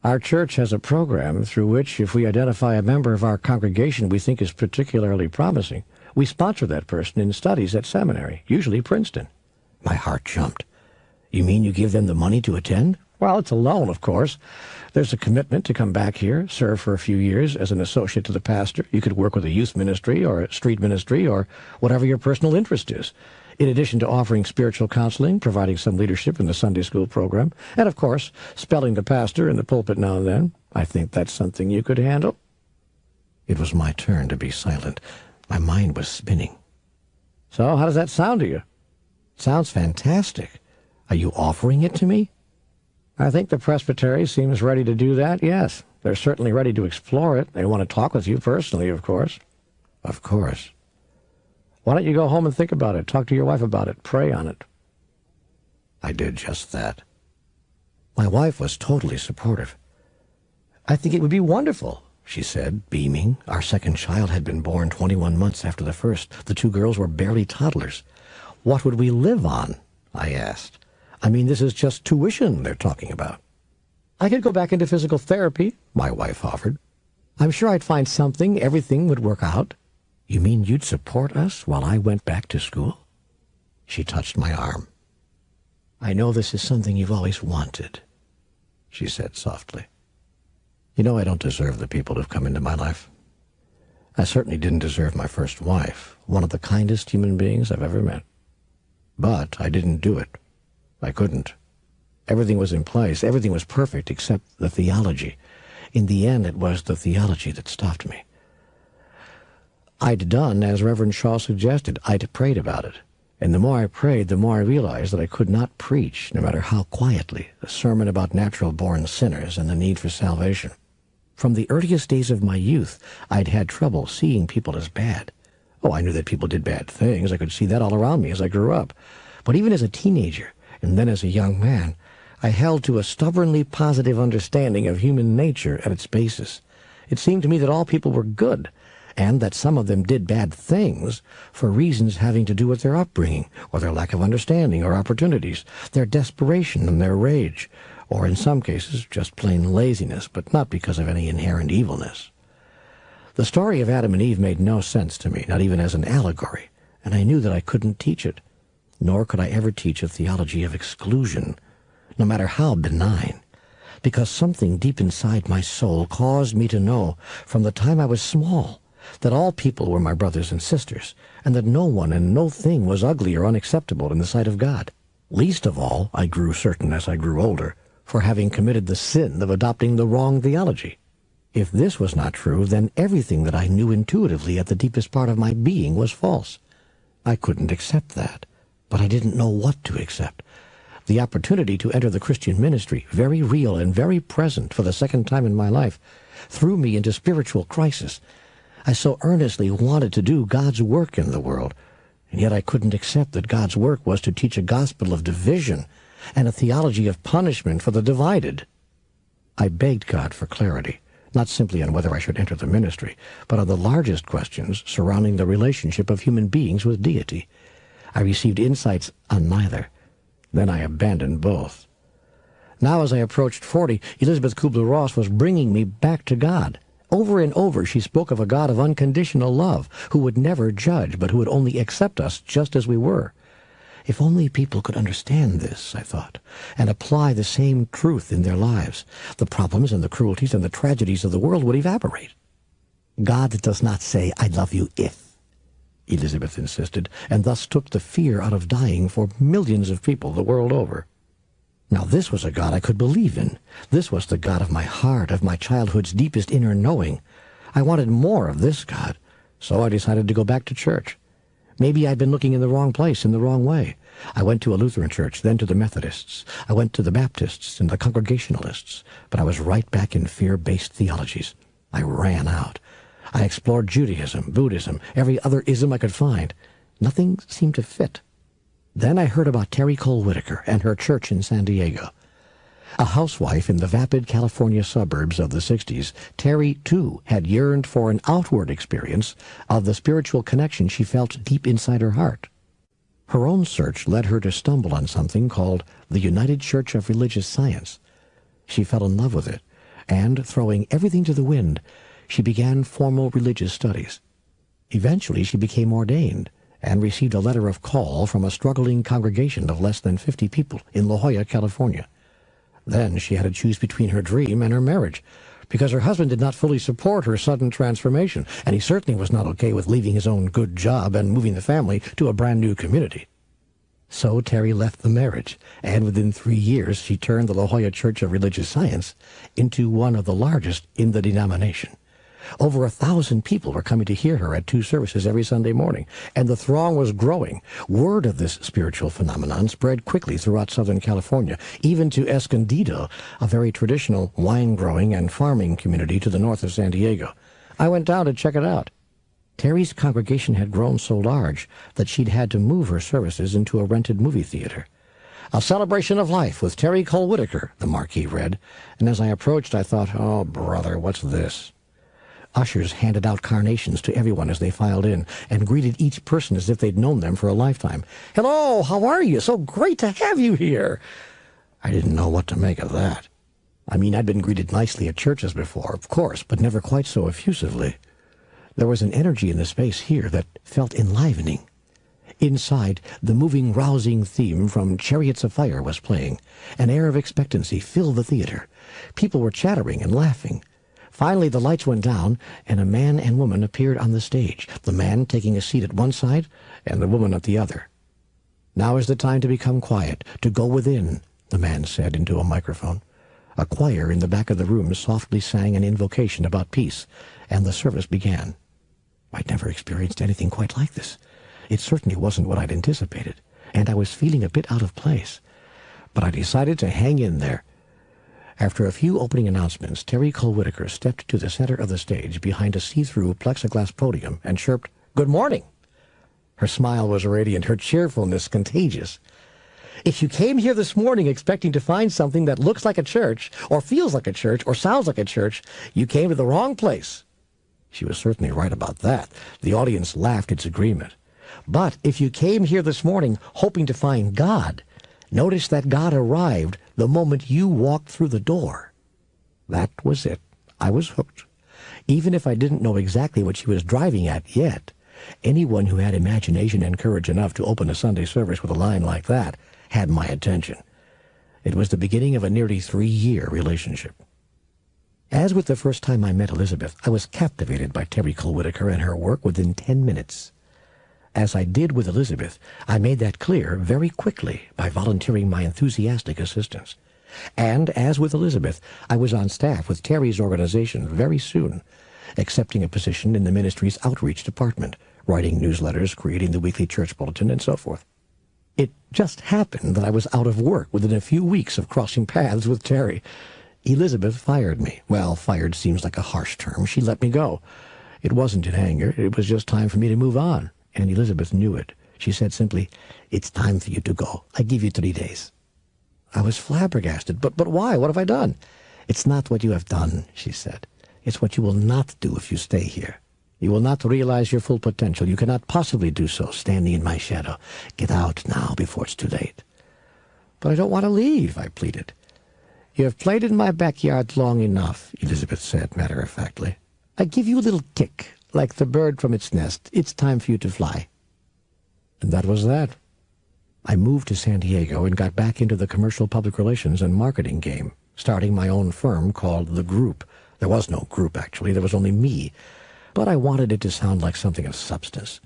"Our church has a program through which, if we identify a member of our congregation we think is particularly promising, we sponsor that person in studies at seminary, usually Princeton." My heart jumped. "You mean you give them the money to attend?" "Well, it's a loan, of course. There's a commitment to come back here, serve for a few years as an associate to the pastor. You could work with a youth ministry or a street ministry or whatever your personal interest is, in addition to offering spiritual counseling, providing some leadership in the Sunday school program, and, of course, spelling the pastor in the pulpit now and then. I think that's something you could handle." It was my turn to be silent. My mind was spinning. "So how does that sound to you?" "Sounds fantastic. Are you offering it to me?" "I think the presbytery seems ready to do that, yes. They're certainly ready to explore it. They want to talk with you personally, of course." "Of course." "Why don't you go home and think about it? Talk to your wife about it. Pray on it." I did just that. My wife was totally supportive. "I think it would be wonderful," she said, beaming. Our second child had been born 21 months after the first. The 2 girls were barely toddlers. "What would we live on?" I asked. "I mean, this is just tuition they're talking about." "I could go back into physical therapy," my wife offered. "I'm sure I'd find something. Everything would work out." "You mean you'd support us while I went back to school?" She touched my arm. "I know this is something you've always wanted," she said softly. "You know, I don't deserve the people who've come into my life. I certainly didn't deserve my first wife, one of the kindest human beings I've ever met. But I didn't do it. I couldn't. Everything was in place. Everything was perfect except the theology. In the end, it was the theology that stopped me. I'd done as Reverend Shaw suggested. I'd prayed about it. And the more I prayed, the more I realized that I could not preach, no matter how quietly, a sermon about natural-born sinners and the need for salvation. From the earliest days of my youth, I'd had trouble seeing people as bad. Oh, I knew that people did bad things. I could see that all around me as I grew up. But even as a teenager, and then as a young man, I held to a stubbornly positive understanding of human nature at its basis. It seemed to me that all people were good, and that some of them did bad things for reasons having to do with their upbringing, or their lack of understanding or opportunities, their desperation and their rage, or in some cases just plain laziness, but not because of any inherent evilness. The story of Adam and Eve made no sense to me, not even as an allegory, and I knew that I couldn't teach it. Nor could I ever teach a theology of exclusion, no matter how benign, because something deep inside my soul caused me to know from the time I was small that all people were my brothers and sisters, and that no one and no thing was ugly or unacceptable in the sight of God. Least of all, I grew certain as I grew older, for having committed the sin of adopting the wrong theology. If this was not true, then everything that I knew intuitively at the deepest part of my being was false. I couldn't accept that. But I didn't know what to accept. The opportunity to enter the Christian ministry, very real and very present for the second time in my life, threw me into spiritual crisis. I so earnestly wanted to do God's work in the world, and yet I couldn't accept that God's work was to teach a gospel of division and a theology of punishment for the divided. I begged God for clarity, not simply on whether I should enter the ministry, but on the largest questions surrounding the relationship of human beings with deity. I received insights on neither. Then I abandoned both. Now, as I approached 40, Elisabeth Kubler-Ross was bringing me back to God. Over and over she spoke of a God of unconditional love, who would never judge, but who would only accept us just as we were. If only people could understand this, I thought, and apply the same truth in their lives, the problems and the cruelties and the tragedies of the world would evaporate. God does not say, "I love you if," Elisabeth insisted, and thus took the fear out of dying for millions of people the world over. Now this was a God I could believe in. This was the God of my heart, of my childhood's deepest inner knowing. I wanted more of this God, so I decided to go back to church. Maybe I'd been looking in the wrong place, in the wrong way. I went to a Lutheran church, then to the Methodists. I went to the Baptists and the Congregationalists, but I was right back in fear-based theologies. I ran out. I explored Judaism, Buddhism, every other ism I could find. Nothing seemed to fit. Then I heard about Terry Cole Whitaker and her church in San Diego. A housewife in the vapid California suburbs of the 60s, Terry, too, had yearned for an outward experience of the spiritual connection she felt deep inside her heart. Her own search led her to stumble on something called the United Church of Religious Science. She fell in love with it, and, throwing everything to the wind, she began formal religious studies. Eventually she became ordained, and received a letter of call from a struggling congregation of less than 50 people in La Jolla, California. Then she had to choose between her dream and her marriage, because her husband did not fully support her sudden transformation, and he certainly was not okay with leaving his own good job and moving the family to a brand new community. So Terry left the marriage, and within 3 years she turned the La Jolla Church of Religious Science into one of the largest in the denomination. Over 1,000 people were coming to hear her at 2 services every Sunday morning, and the throng was growing. Word of this spiritual phenomenon spread quickly throughout Southern California, even to Escondido, a very traditional wine-growing and farming community to the north of San Diego. I went down to check it out. Terry's congregation had grown so large that she'd had to move her services into a rented movie theater. "A celebration of life with Terry Cole Whitaker," the marquee read, and as I approached I thought, "Oh, brother, what's this?" Ushers handed out carnations to everyone as they filed in, and greeted each person as if they'd known them for a lifetime. "Hello, how are you? So great to have you here." I didn't know what to make of that. I mean, I'd been greeted nicely at churches before, of course, but never quite so effusively. There was an energy in the space here that felt enlivening. Inside, the moving, rousing theme from Chariots of Fire was playing. An air of expectancy filled the theater. People were chattering and laughing. Finally, the lights went down, and a man and woman appeared on the stage, the man taking a seat at one side and the woman at the other. "Now is the time to become quiet, to go within," the man said into a microphone. A choir in the back of the room softly sang an invocation about peace, and the service began. I'd never experienced anything quite like this. It certainly wasn't what I'd anticipated, and I was feeling a bit out of place. But I decided to hang in there. After a few opening announcements, Terry Cole Whitaker stepped to the center of the stage behind a see-through plexiglass podium and chirped, "Good morning." Her smile was radiant, her cheerfulness contagious. "If you came here this morning expecting to find something that looks like a church, or feels like a church, or sounds like a church, you came to the wrong place." She was certainly right about that. The audience laughed its agreement. "But if you came here this morning hoping to find God, notice that God arrived the moment you walked through the door." That was it. I was hooked. Even if I didn't know exactly what she was driving at yet, anyone who had imagination and courage enough to open a Sunday service with a line like that had my attention. It was the beginning of a nearly 3-year relationship. As with the first time I met Elisabeth, I was captivated by Terry Cole Whitaker and her work within 10 minutes. As I did with Elisabeth, I made that clear very quickly by volunteering my enthusiastic assistance. And, as with Elisabeth, I was on staff with Terry's organization very soon, accepting a position in the ministry's outreach department, writing newsletters, creating the weekly church bulletin, and so forth. It just happened that I was out of work within a few weeks of crossing paths with Terry. Elisabeth fired me. Well, fired seems like a harsh term. She let me go. It wasn't in anger. It was just time for me to move on. And Elisabeth knew it. She said simply, "It's time for you to go. I give you 3 days." I was flabbergasted. But why? What have I done?" "It's not what you have done," she said. "It's what you will not do if you stay here. You will not realize your full potential. You cannot possibly do so, standing in my shadow. Get out now before it's too late." "But I don't want to leave," I pleaded. "You have played in my backyard long enough," Elizabeth said matter-of-factly. "I give you a little kick, like the bird from its nest. It's time for you to fly." And that was that. I moved to San Diego and got back into the commercial public relations and marketing game, starting my own firm called The Group. There was no group, actually. There was only me. But I wanted it to sound like something of substance.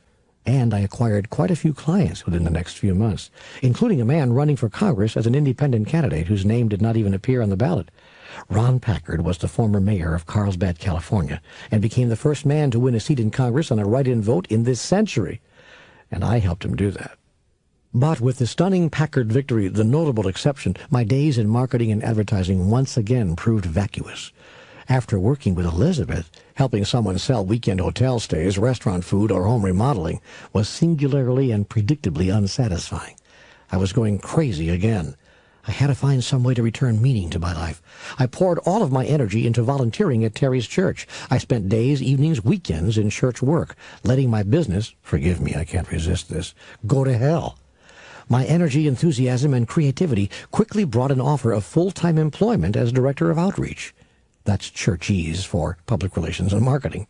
And I acquired quite a few clients within the next few months, including a man running for Congress as an independent candidate whose name did not even appear on the ballot. Ron Packard was the former mayor of Carlsbad, California, and became the first man to win a seat in Congress on a write-in vote in this century. And I helped him do that. But with the stunning Packard victory the notable exception, my days in marketing and advertising once again proved vacuous. After working with Elizabeth, helping someone sell weekend hotel stays, restaurant food, or home remodeling was singularly and predictably unsatisfying. I was going crazy again. I had to find some way to return meaning to my life. I poured all of my energy into volunteering at Terry's church. I spent days, evenings, weekends in church work, letting my business, forgive me, I can't resist this, go to hell. My energy, enthusiasm, and creativity quickly brought an offer of full-time employment as director of outreach. That's churchese for public relations and marketing.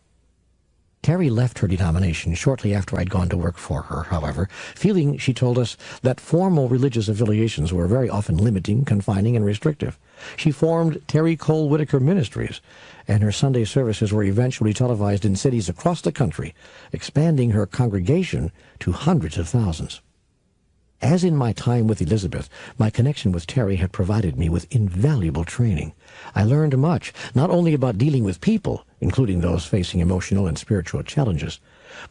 Terry left her denomination shortly after I'd gone to work for her, however, feeling, she told us, that formal religious affiliations were very often limiting, confining, and restrictive. She formed Terry Cole Whitaker Ministries, and her Sunday services were eventually televised in cities across the country, expanding her congregation to hundreds of thousands. As in my time with Elizabeth, my connection with Terry had provided me with invaluable training. I learned much, not only about dealing with people, including those facing emotional and spiritual challenges,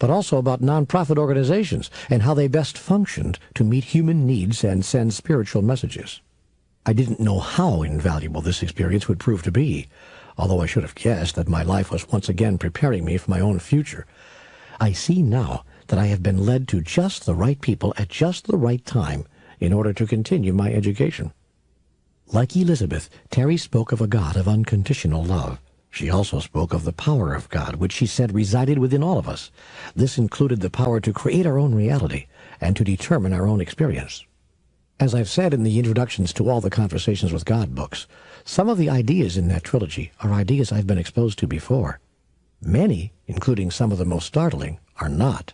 but also about nonprofit organizations and how they best functioned to meet human needs and send spiritual messages. I didn't know how invaluable this experience would prove to be, although I should have guessed that my life was once again preparing me for my own future. I see now that I have been led to just the right people at just the right time in order to continue my education. Like Elizabeth, Terry spoke of a God of unconditional love. She also spoke of the power of God, which she said resided within all of us. This included the power to create our own reality and to determine our own experience. As I've said in the introductions to all the Conversations with God books, some of the ideas in that trilogy are ideas I've been exposed to before. Many, including some of the most startling, are not.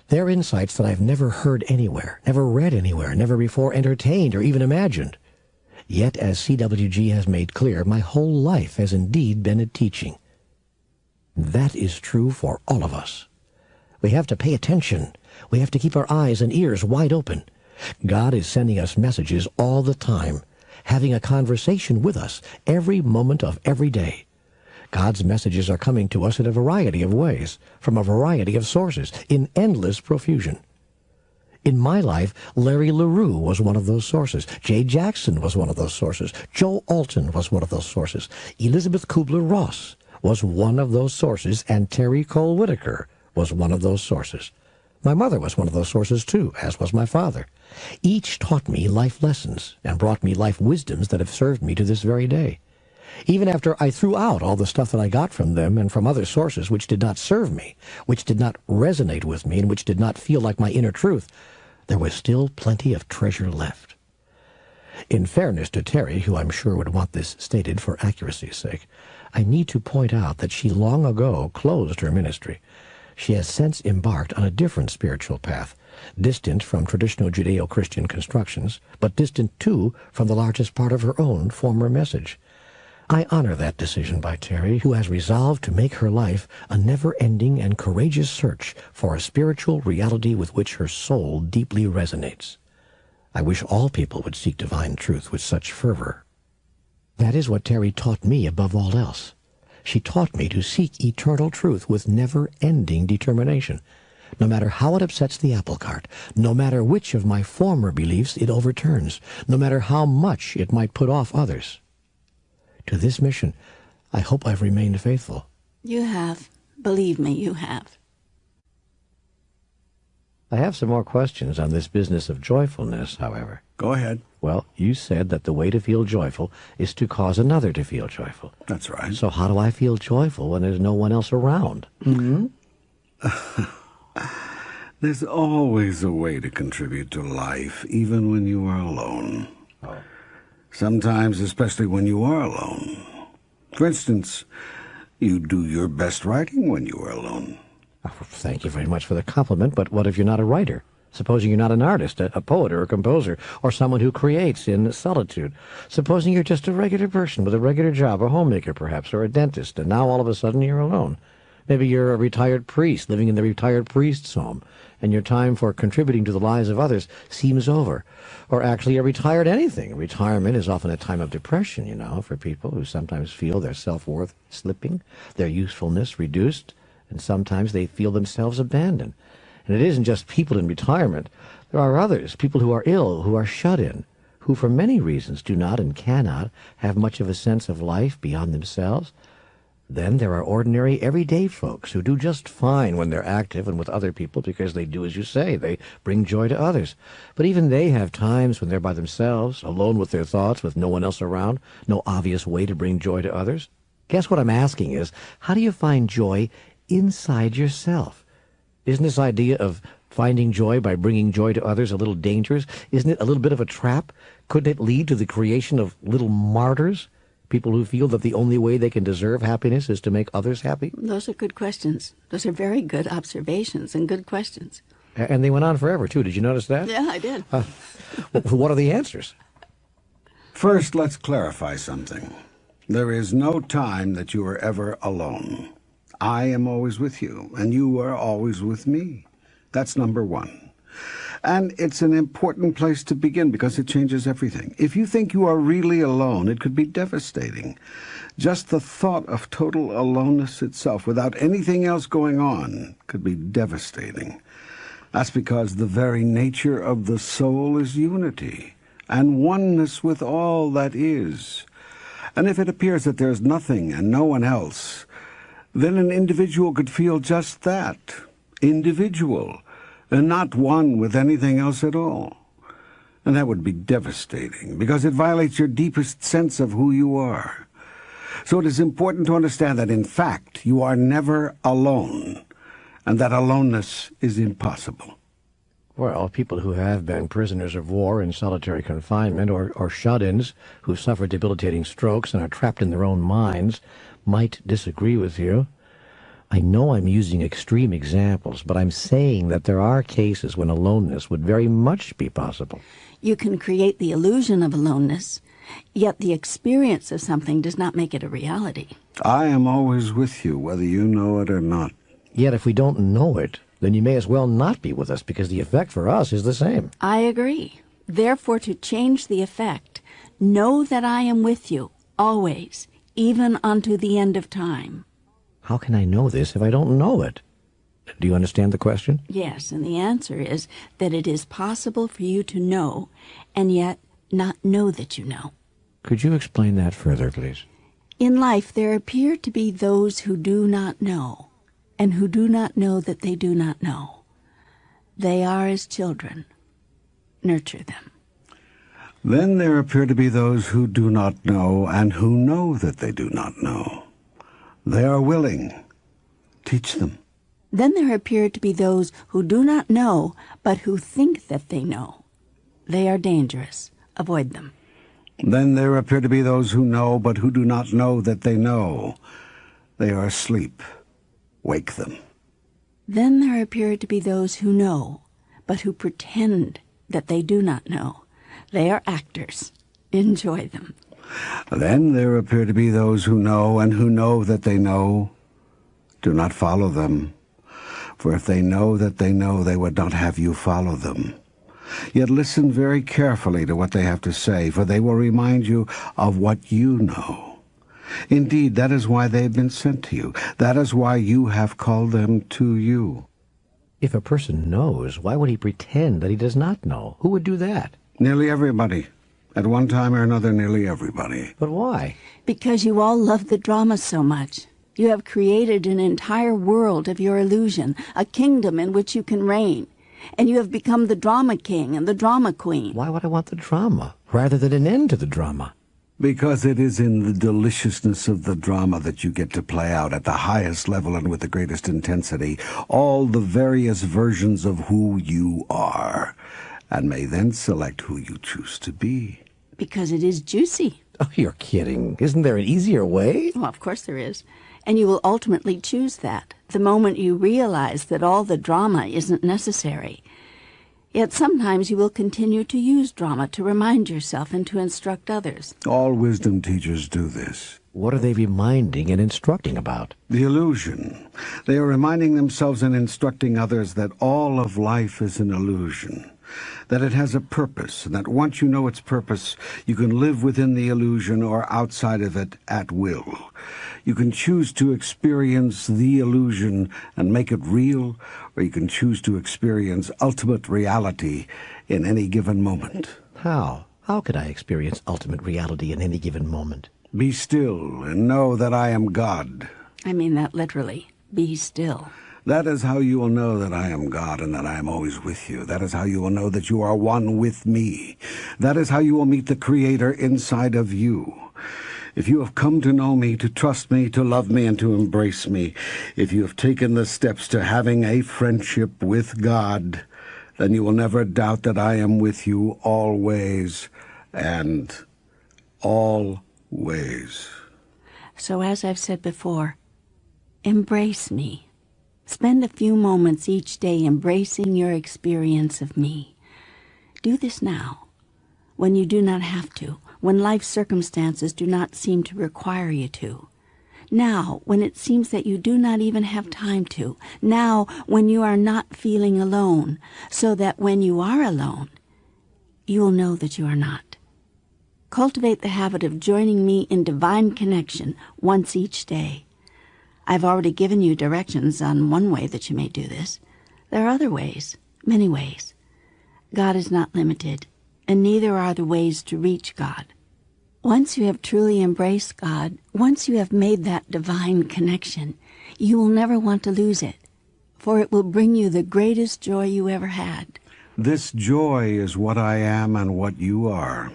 They're insights that I've never heard anywhere, never read anywhere, never before entertained or even imagined. Yet, as CWG has made clear, my whole life has indeed been a teaching. That is true for all of us. We have to pay attention. We have to keep our eyes and ears wide open. God is sending us messages all the time, having a conversation with us every moment of every day. God's messages are coming to us in a variety of ways, from a variety of sources, in endless profusion. In my life, Larry LaRue was one of those sources. Jay Jackson was one of those sources. Joe Alton was one of those sources. Elizabeth Kubler-Ross was one of those sources, and Terry Cole Whitaker was one of those sources. My mother was one of those sources, too, as was my father. Each taught me life lessons and brought me life wisdoms that have served me to this very day. Even after I threw out all the stuff that I got from them and from other sources which did not serve me, which did not resonate with me, and which did not feel like my inner truth, there was still plenty of treasure left. In fairness to Terry, who I'm sure would want this stated for accuracy's sake, I need to point out that she long ago closed her ministry. She has since embarked on a different spiritual path, distant from traditional Judeo-Christian constructions, but distant, too, from the largest part of her own former message. I honor that decision by Terry, who has resolved to make her life a never-ending and courageous search for a spiritual reality with which her soul deeply resonates. I wish all people would seek divine truth with such fervor. That is what Terry taught me above all else. She taught me to seek eternal truth with never-ending determination, no matter how it upsets the apple cart, no matter which of my former beliefs it overturns, no matter how much it might put off others. To this mission, I hope I've remained faithful. You have. Believe me, you have. I have some more questions on this business of joyfulness, however. Go ahead. Well, you said that the way to feel joyful is to cause another to feel joyful. That's right. So how do I feel joyful when there's no one else around? There's always a way to contribute to life, even when you are alone. Sometimes, especially when you are alone. For instance, you do your best writing when you are alone. Oh, thank you very much for the compliment, but what if you're not a writer? Supposing you're not an artist, a poet or a composer, or someone who creates in solitude. Supposing you're just a regular person with a regular job, a homemaker perhaps, or a dentist, and now all of a sudden you're alone. Maybe you're a retired priest living in the retired priest's home, and your time for contributing to the lives of others seems over. Or actually you're retired anything. Retirement is often a time of depression, you know, for people who sometimes feel their self-worth slipping, their usefulness reduced, and sometimes they feel themselves abandoned. And it isn't just people in retirement. There are others, people who are ill, who are shut in, who for many reasons do not and cannot have much of a sense of life beyond themselves. Then there are ordinary, everyday folks who do just fine when they're active and with other people because they do as you say. They bring joy to others. But even they have times when they're by themselves, alone with their thoughts, with no one else around, no obvious way to bring joy to others. Guess what I'm asking is, how do you find joy inside yourself? Isn't this idea of finding joy by bringing joy to others a little dangerous? Isn't it a little bit of a trap? Couldn't it lead to the creation of little martyrs? People who feel that the only way they can deserve happiness is to make others happy? Those are good questions. Those are very good observations and good questions. And they went on forever, too. Did you notice that? Yeah, I did. What are the answers? First, let's clarify something. There is no time that you are ever alone. I am always with you, and you are always with me. That's number one. And it's an important place to begin because it changes everything. If you think you are really alone, it could be devastating. Just the thought of total aloneness itself, without anything else going on, could be devastating. That's because the very nature of the soul is unity and oneness with all that is. And if it appears that there's nothing and no one else, then an individual could feel just that, individual, and not one with anything else at all. And that would be devastating, because it violates your deepest sense of who you are. So it is important to understand that, in fact, you are never alone, and that aloneness is impossible. Well, people who have been prisoners of war in solitary confinement or shut-ins who suffer debilitating strokes and are trapped in their own minds might disagree with you. I know I'm using extreme examples, but I'm saying that there are cases when aloneness would very much be possible. You can create the illusion of aloneness, yet the experience of something does not make it a reality. I am always with you, whether you know it or not. Yet if we don't know it, then you may as well not be with us, because the effect for us is the same. I agree. Therefore, to change the effect, know that I am with you, always, even unto the end of time. How can I know this if I don't know it? Do you understand the question? Yes, and the answer is that it is possible for you to know, and yet not know that you know. Could you explain that further, please? In life, there appear to be those who do not know, and who do not know that they do not know. They are as children. Nurture them. Then there appear to be those who do not know, and who know that they do not know. They are willing. Teach them. Then there appear to be those who do not know, but who think that they know. They are dangerous. Avoid them. Then there appear to be those who know, but who do not know that they know. They are asleep. Wake them. Then there appear to be those who know, but who pretend that they do not know. They are actors. Enjoy them. Then there appear to be those who know, and who know that they know. Do not follow them, for if they know that they know, they would not have you follow them. Yet listen very carefully to what they have to say, for they will remind you of what you know. Indeed, that is why they have been sent to you. That is why you have called them to you. If a person knows, why would he pretend that he does not know? Who would do that? Nearly everybody. At one time or another, nearly everybody. But why? Because you all love the drama so much. You have created an entire world of your illusion, a kingdom in which you can reign. and you have become the drama king and the drama queen. Why would I want the drama, rather than an end to the drama? Because it is in the deliciousness of the drama that you get to play out at the highest level and with the greatest intensity all the various versions of who you are, and may then select who you choose to be. Because it is juicy. Oh, you're kidding. Isn't there an easier way? Well, of course there is. And you will ultimately choose that, the moment you realize that all the drama isn't necessary. Yet sometimes you will continue to use drama to remind yourself and to instruct others. All wisdom teachers do this. What are they reminding and instructing about? The illusion. They are reminding themselves and instructing others that all of life is an illusion, that it has a purpose, and that once you know its purpose, you can live within the illusion or outside of it at will. You can choose to experience the illusion and make it real, or you can choose to experience ultimate reality in any given moment. How? How could I experience ultimate reality in any given moment? Be still and know that I am God. I mean that literally. Be still. That is how you will know that I am God and that I am always with you. That is how you will know that you are one with me. That is how you will meet the Creator inside of you. If you have come to know me, to trust me, to love me, and to embrace me, if you have taken the steps to having a friendship with God, then you will never doubt that I am with you always and always. So as I've said before, embrace me. Spend a few moments each day embracing your experience of me. Do this now, when you do not have to, when life circumstances do not seem to require you to. Now, when it seems that you do not even have time to. Now, when you are not feeling alone, so that when you are alone, you will know that you are not. Cultivate the habit of joining me in divine connection once each day. I've already given you directions on one way that you may do this. There are other ways, many ways. God is not limited, and neither are the ways to reach God. Once you have truly embraced God, once you have made that divine connection, you will never want to lose it, for it will bring you the greatest joy you ever had. This joy is what I am and what you are.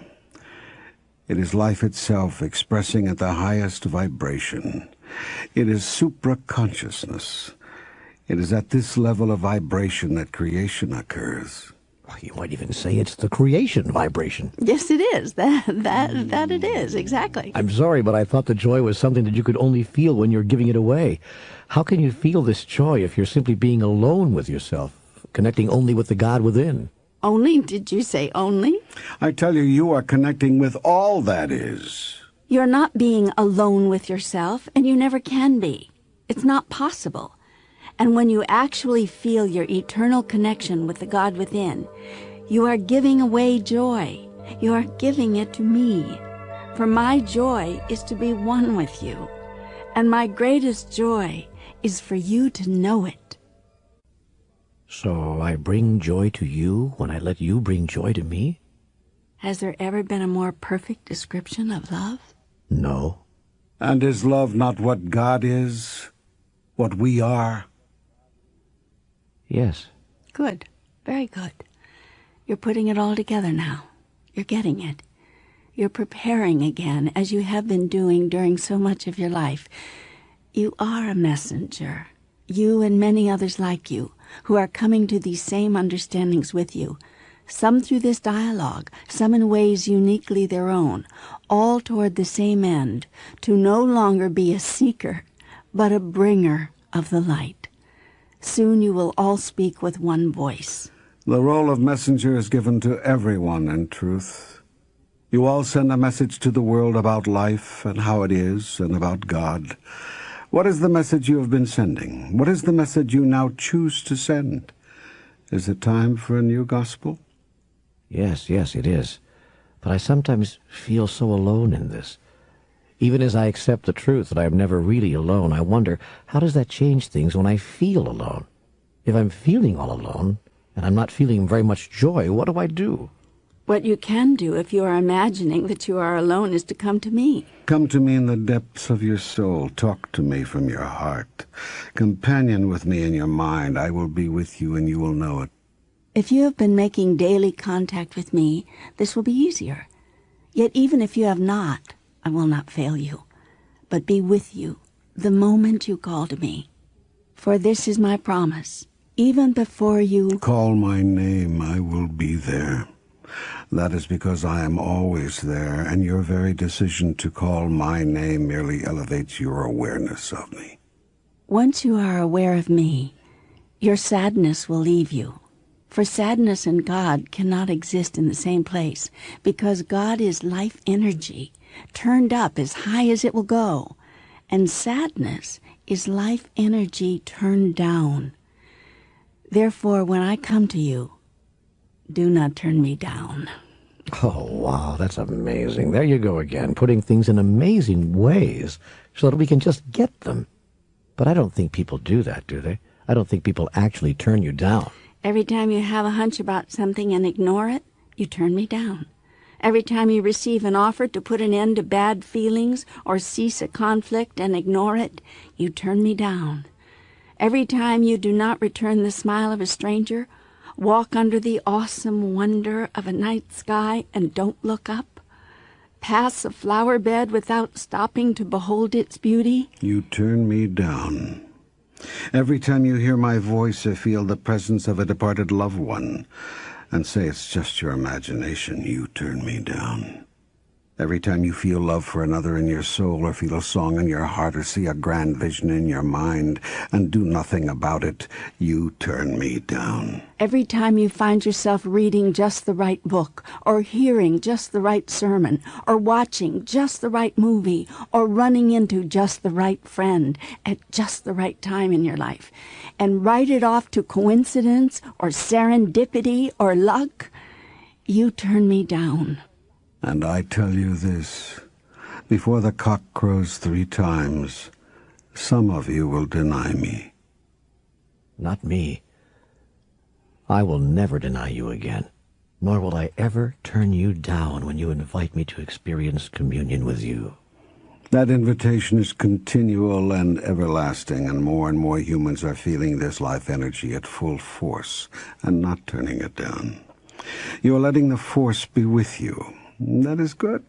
It is life itself expressing at the highest vibration. It is supraconsciousness. It is at this level of vibration that creation occurs. You might even say it's the creation vibration. Yes, it is. That it is, exactly. I'm sorry, but I thought the joy was something that you could only feel when you're giving it away. How can you feel this joy if you're simply being alone with yourself, connecting only with the God within? Only? Did you say only? I tell you, you are connecting with all that is. You're not being alone with yourself, and you never can be. It's not possible. And when you actually feel your eternal connection with the God within, you are giving away joy. You are giving it to me. For my joy is to be one with you, and my greatest joy is for you to know it. So I bring joy to you when I let you bring joy to me? Has there ever been a more perfect description of love? No. And is love not what God is? What we are? Yes. Good. Very good. You're putting it all together now. You're getting it. You're preparing again, as you have been doing during so much of your life. You are a messenger. You and many others like you, who are coming to these same understandings with you. Some through this dialogue, some in ways uniquely their own, all toward the same end, to no longer be a seeker, but a bringer of the light. Soon you will all speak with one voice. The role of messenger is given to everyone in truth. You all send a message to the world about life and how it is, and about God. What is the message you have been sending? What is the message you now choose to send? Is it time for a new gospel? Yes, it is. But I sometimes feel so alone in this. Even as I accept the truth that I am never really alone, I wonder, how does that change things when I feel alone? If I'm feeling all alone, and I'm not feeling very much joy, what do I do? What you can do if you are imagining that you are alone is to come to me. Come to me in the depths of your soul. Talk to me from your heart. Companion with me in your mind. I will be with you and you will know it. If you have been making daily contact with me, this will be easier. Yet even if you have not, I will not fail you, but be with you the moment you call to me. For this is my promise, even before you call my name, I will be there. That is because I am always there, and your very decision to call my name merely elevates your awareness of me. Once you are aware of me, your sadness will leave you. For sadness and God cannot exist in the same place, because God is life energy, turned up as high as it will go, and sadness is life energy turned down. Therefore, when I come to you, do not turn me down. Oh, wow, that's amazing. There you go again, putting things in amazing ways so that we can just get them. But I don't think people do that, do they? I don't think people actually turn you down. Every time you have a hunch about something and ignore it, you turn me down. Every time you receive an offer to put an end to bad feelings or cease a conflict and ignore it, you turn me down. Every time you do not return the smile of a stranger, walk under the awesome wonder of a night sky and don't look up, pass a flower bed without stopping to behold its beauty, you turn me down. Every time you hear my voice or feel the presence of a departed loved one and say it's just your imagination, you turn me down. Every time you feel love for another in your soul or feel a song in your heart or see a grand vision in your mind and do nothing about it, you turn me down. Every time you find yourself reading just the right book or hearing just the right sermon or watching just the right movie or running into just the right friend at just the right time in your life and write it off to coincidence or serendipity or luck, you turn me down. And I tell you this, before the cock crows 3 times, some of you will deny me. Not me. I will never deny you again, nor will I ever turn you down when you invite me to experience communion with you. That invitation is continual and everlasting, and more humans are feeling this life energy at full force and not turning it down. You are letting the force be with you. That is good.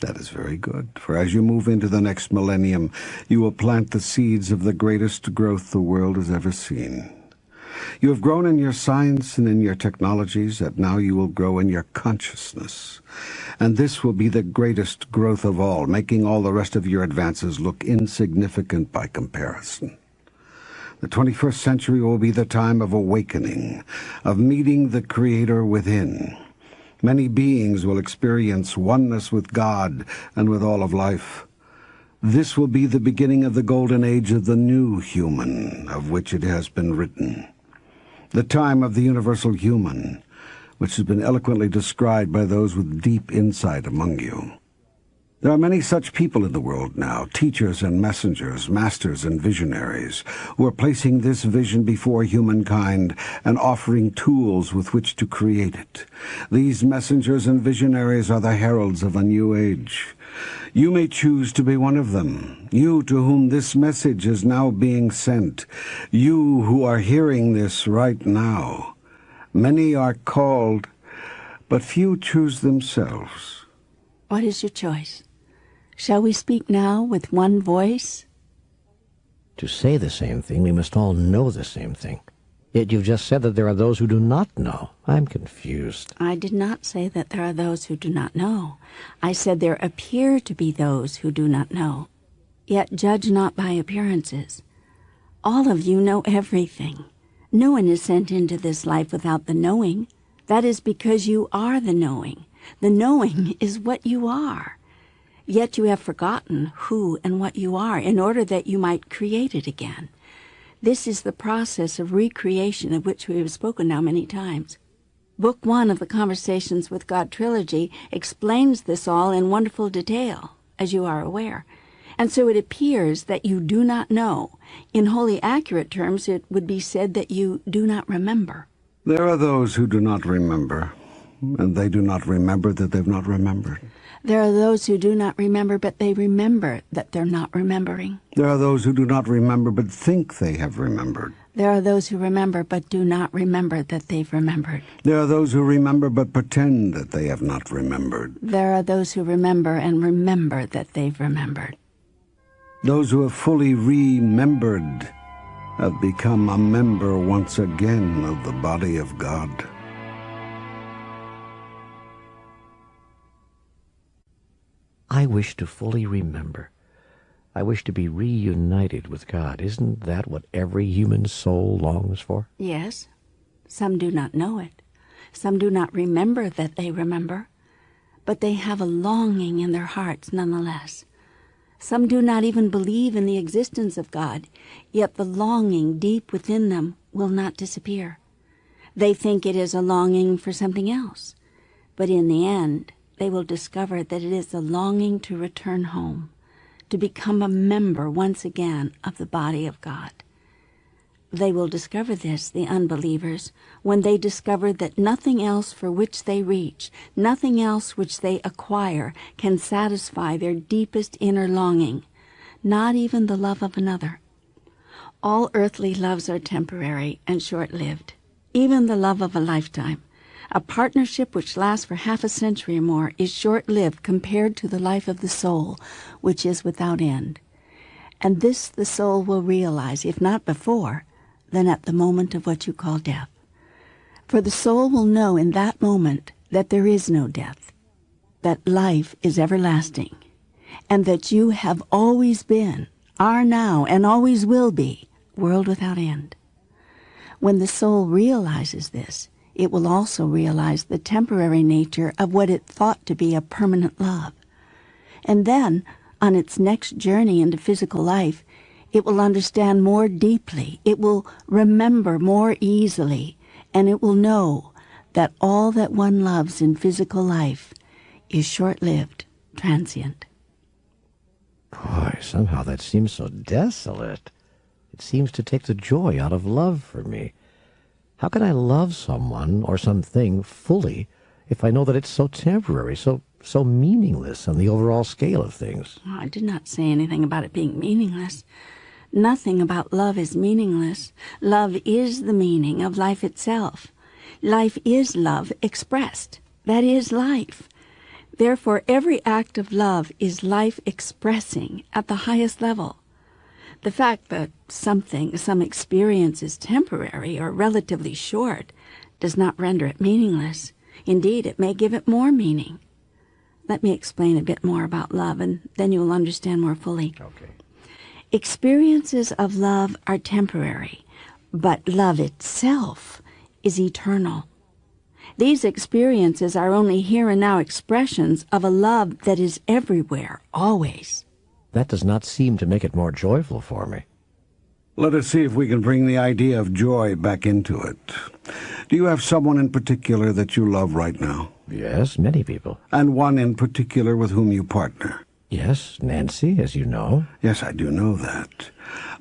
That is very good. For as you move into the next millennium, you will plant the seeds of the greatest growth the world has ever seen. You have grown in your science and in your technologies, and now you will grow in your consciousness. And this will be the greatest growth of all, making all the rest of your advances look insignificant by comparison. The 21st century will be the time of awakening, of meeting the Creator within. Many beings will experience oneness with God and with all of life. This will be the beginning of the golden age of the new human, of which it has been written. The time of the universal human, which has been eloquently described by those with deep insight among you. There are many such people in the world now, teachers and messengers, masters and visionaries, who are placing this vision before humankind and offering tools with which to create it. These messengers and visionaries are the heralds of a new age. You may choose to be one of them, you to whom this message is now being sent, you who are hearing this right now. Many are called, but few choose themselves. What is your choice? Shall we speak now with one voice? To say the same thing, we must all know the same thing. Yet you've just said that there are those who do not know. I'm confused. I did not say that there are those who do not know. I said there appear to be those who do not know. Yet judge not by appearances. All of you know everything. No one is sent into this life without the knowing. That is because you are the knowing. The knowing is what you are. Yet you have forgotten who and what you are in order that you might create it again. This is the process of recreation of which we have spoken now many times. Book 1 of the Conversations with God trilogy explains this all in wonderful detail, as you are aware. And so it appears that you do not know. In wholly accurate terms, it would be said that you do not remember. There are those who do not remember, and they do not remember that they've not remembered. There are those who do not remember, but they remember that they're not remembering. There are those who do not remember, but think they have remembered. There are those who remember but do not remember that they've remembered. There are those who remember but pretend that they have not remembered. There are those who remember and remember that they've remembered. Those who have fully remembered have become a member once again of the body of God. I wish to fully remember. I wish to be reunited with God. Isn't that what every human soul longs for? Yes. Some do not know it. Some do not remember that they remember. But they have a longing in their hearts nonetheless. Some do not even believe in the existence of God, yet the longing deep within them will not disappear. They think it is a longing for something else. But in the end, they will discover that it is a longing to return home, to become a member once again of the body of God. They will discover this, the unbelievers, when they discover that nothing else for which they reach, nothing else which they acquire, can satisfy their deepest inner longing, not even the love of another. All earthly loves are temporary and short-lived, even the love of a lifetime. A partnership which lasts for half a century or more is short-lived compared to the life of the soul, which is without end. And this the soul will realize, if not before, then at the moment of what you call death. For the soul will know in that moment that there is no death, that life is everlasting, and that you have always been, are now, and always will be, world without end. When the soul realizes this, it will also realize the temporary nature of what it thought to be a permanent love. And then, on its next journey into physical life, it will understand more deeply, it will remember more easily, and it will know that all that one loves in physical life is short-lived, transient. Boy, somehow that seems so desolate. It seems to take the joy out of love for me. How can I love someone or something fully if I know that it's so temporary, so meaningless on the overall scale of things? Oh, I did not say anything about it being meaningless. Nothing about love is meaningless. Love is the meaning of life itself. Life is love expressed. That is life. Therefore, every act of love is life expressing at the highest level. The fact that some experience is temporary or relatively short does not render it meaningless. Indeed, it may give it more meaning. Let me explain a bit more about love, and then you will understand more fully. Okay. Experiences of love are temporary, but love itself is eternal. These experiences are only here and now expressions of a love that is everywhere, always. That does not seem to make it more joyful for me. Let us see if we can bring the idea of joy back into it. Do you have someone in particular that you love right now? Yes, many people. And one in particular with whom you partner? Yes, Nancy, as you know. Yes, I do know that.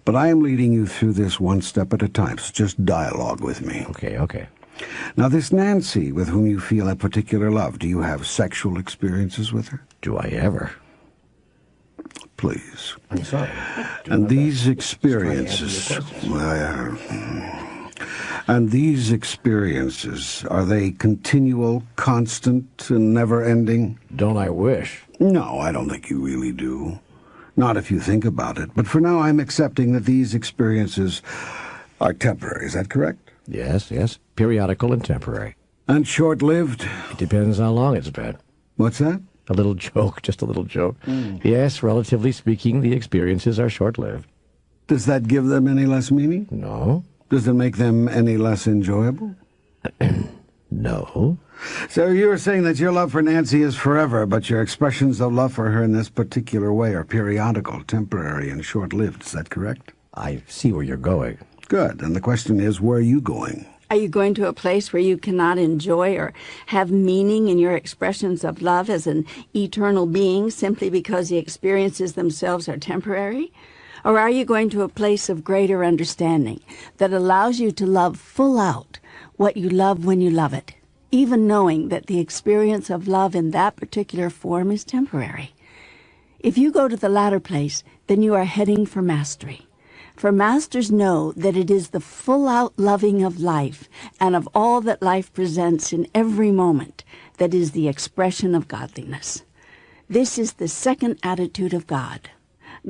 But I am leading you through this one step at a time, so just dialogue with me. Okay. Now, this Nancy with whom you feel a particular love, do you have sexual experiences with her? Do I ever? Please. I'm sorry. And these experiences, are they continual, constant, and never-ending? Don't I wish? No, I don't think you really do. Not if you think about it. But for now, I'm accepting that these experiences are temporary. Is that correct? Yes. Periodical and temporary. And short-lived? It depends how long it's been. What's that? A little joke, just a little joke. Yes, relatively speaking, the experiences are short-lived. Does that give them any less meaning? No. Does it make them any less enjoyable? No. So you were saying that your love for Nancy is forever, but your expressions of love for her in this particular way are periodical, temporary, and short-lived. Is that correct? I see where you're going. Good. And the question is, where are you going? Are you going to a place where you cannot enjoy or have meaning in your expressions of love as an eternal being simply because the experiences themselves are temporary? Or are you going to a place of greater understanding that allows you to love full out what you love when you love it, even knowing that the experience of love in that particular form is temporary? If you go to the latter place, then you are heading for mastery. For masters know that it is the full-out loving of life and of all that life presents in every moment that is the expression of godliness. This is the second attitude of God.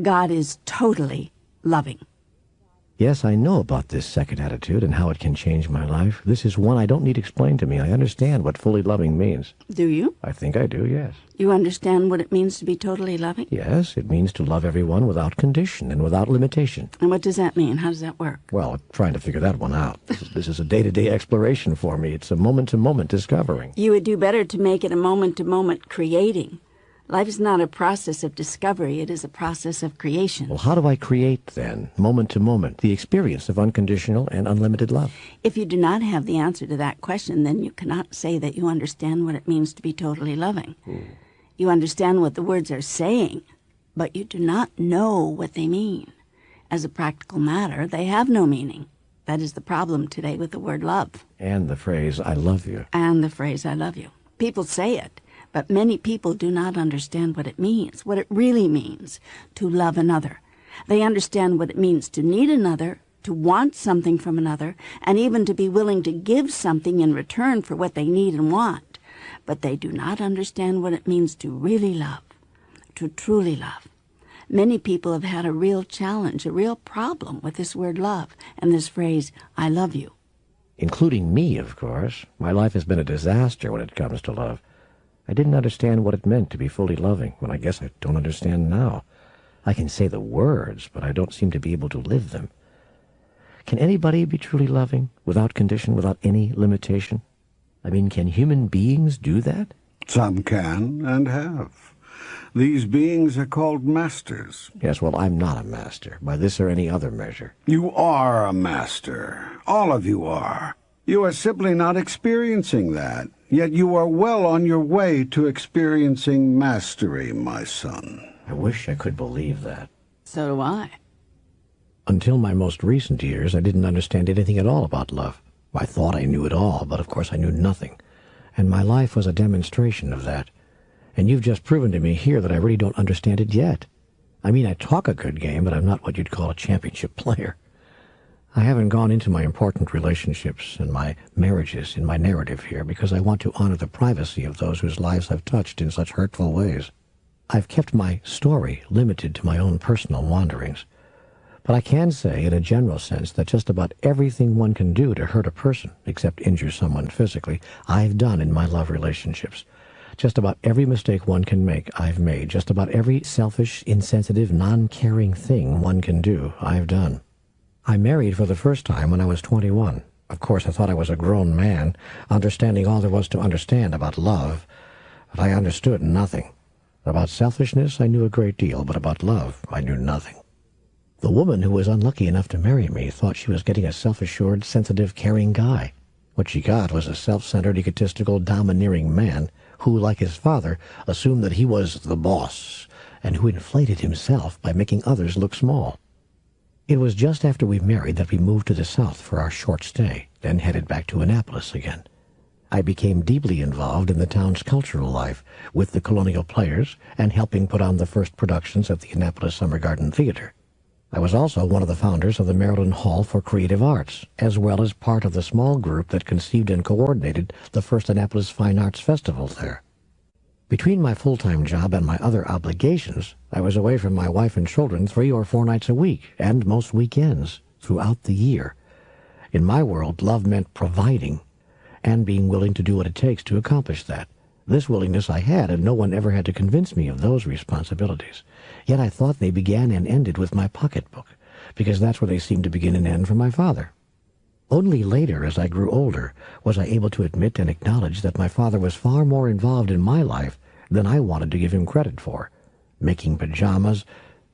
God is totally loving. Yes, I know about this second attitude and how it can change my life. This is one I don't need explained to me. I understand what fully loving means. Do you? I think I do, yes. You understand what it means to be totally loving? Yes, it means to love everyone without condition and without limitation. And what does that mean? How does that work? Well, I'm trying to figure that one out. This is a day-to-day exploration for me. It's a moment-to-moment discovering. You would do better to make it a moment-to-moment creating. Life is not a process of discovery, it is a process of creation. Well, how do I create, then, moment to moment, the experience of unconditional and unlimited love? If you do not have the answer to that question, then you cannot say that you understand what it means to be totally loving. You understand what the words are saying, but you do not know what they mean. As a practical matter, they have no meaning. That is the problem today with the word love. And the phrase, I love you. And the phrase, I love you. People say it. But many people do not understand what it means, what it really means to love another. They understand what it means to need another, to want something from another, and even to be willing to give something in return for what they need and want. But they do not understand what it means to really love, to truly love. Many people have had a real challenge, a real problem with this word love and this phrase, I love you. Including me, of course. My life has been a disaster when it comes to love. I didn't understand what it meant to be fully loving, when I guess I don't understand now. I can say the words, but I don't seem to be able to live them. Can anybody be truly loving, without condition, without any limitation? I mean, can human beings do that? Some can and have. These beings are called masters. Yes, well, I'm not a master, by this or any other measure. You are a master. All of you are. You are simply not experiencing that. Yet you are well on your way to experiencing mastery, my son. I wish I could believe that. So do I. Until my most recent years, I didn't understand anything at all about love. I thought I knew it all, but of course I knew nothing. And my life was a demonstration of that. And you've just proven to me here that I really don't understand it yet. I mean, I talk a good game, but I'm not what you'd call a championship player. I haven't gone into my important relationships and my marriages in my narrative here because I want to honor the privacy of those whose lives I've touched in such hurtful ways. I've kept my story limited to my own personal wanderings. But I can say in a general sense that just about everything one can do to hurt a person, except injure someone physically, I've done in my love relationships. Just about every mistake one can make, I've made. Just about every selfish, insensitive, non-caring thing one can do, I've done. I married for the first time when I was 21. Of course, I thought I was a grown man, understanding all there was to understand about love, but I understood nothing. About selfishness, I knew a great deal, but about love, I knew nothing. The woman who was unlucky enough to marry me thought she was getting a self-assured, sensitive, caring guy. What she got was a self-centered, egotistical, domineering man who, like his father, assumed that he was the boss, and who inflated himself by making others look small. It was just after we married that we moved to the South for our short stay, then headed back to Annapolis again. I became deeply involved in the town's cultural life, with the colonial players, and helping put on the first productions at the Annapolis Summer Garden Theater. I was also one of the founders of the Maryland Hall for Creative Arts, as well as part of the small group that conceived and coordinated the first Annapolis Fine Arts Festival there. Between my full-time job and my other obligations, I was away from my wife and children 3 or 4 nights a week, and most weekends, throughout the year. In my world, love meant providing, and being willing to do what it takes to accomplish that. This willingness I had, and no one ever had to convince me of those responsibilities. Yet I thought they began and ended with my pocketbook, because that's where they seemed to begin and end for my father. Only later, as I grew older, was I able to admit and acknowledge that my father was far more involved in my life than I wanted to give him credit for. Making pajamas,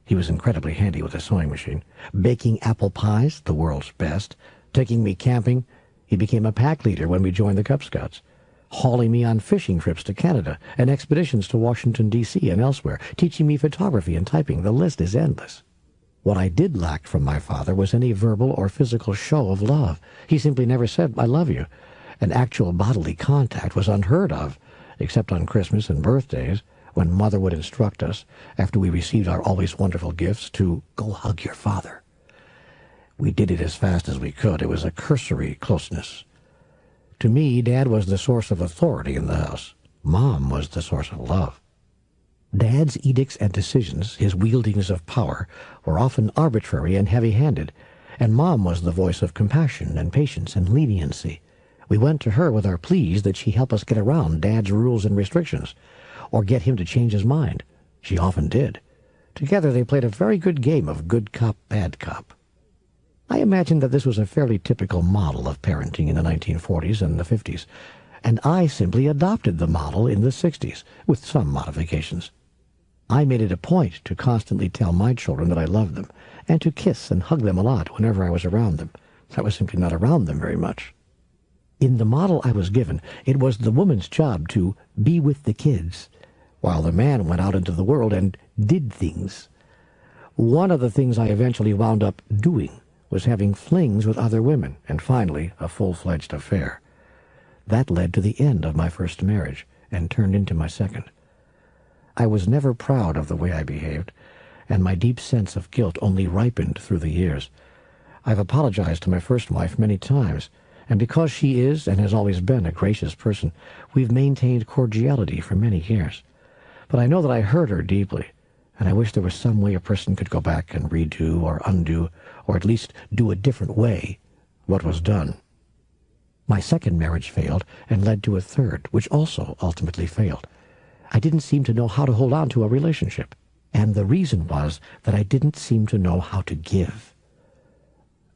he was incredibly handy with a sewing machine. Baking apple pies, the world's best. Taking me camping, he became a pack leader when we joined the Cub Scouts. Hauling me on fishing trips to Canada and expeditions to Washington, D.C. and elsewhere. Teaching me photography and typing. The list is endless. What I did lack from my father was any verbal or physical show of love. He simply never said, I love you. And actual bodily contact was unheard of, except on Christmas and birthdays, when Mother would instruct us, after we received our always wonderful gifts, to go hug your father. We did it as fast as we could. It was a cursory closeness. To me, Dad was the source of authority in the house. Mom was the source of love. Dad's edicts and decisions, his wieldings of power, were often arbitrary and heavy-handed, and Mom was the voice of compassion and patience and leniency. We went to her with our pleas that she help us get around Dad's rules and restrictions, or get him to change his mind. She often did. Together they played a very good game of good cop, bad cop. I imagine that this was a fairly typical model of parenting in the 1940s and the 50s, and I simply adopted the model in the 60s, with some modifications. I made it a point to constantly tell my children that I loved them, and to kiss and hug them a lot whenever I was around them. I was simply not around them very much. In the model I was given, it was the woman's job to be with the kids, while the man went out into the world and did things. One of the things I eventually wound up doing was having flings with other women, and finally a full-fledged affair. That led to the end of my first marriage, and turned into my second. I was never proud of the way I behaved, and my deep sense of guilt only ripened through the years. I've apologized to my first wife many times, and because she is and has always been a gracious person, we've maintained cordiality for many years. But I know that I hurt her deeply, and I wish there was some way a person could go back and redo or undo, or at least do a different way, what was done. My second marriage failed and led to a third, which also ultimately failed. I didn't seem to know how to hold on to a relationship, and the reason was that I didn't seem to know how to give.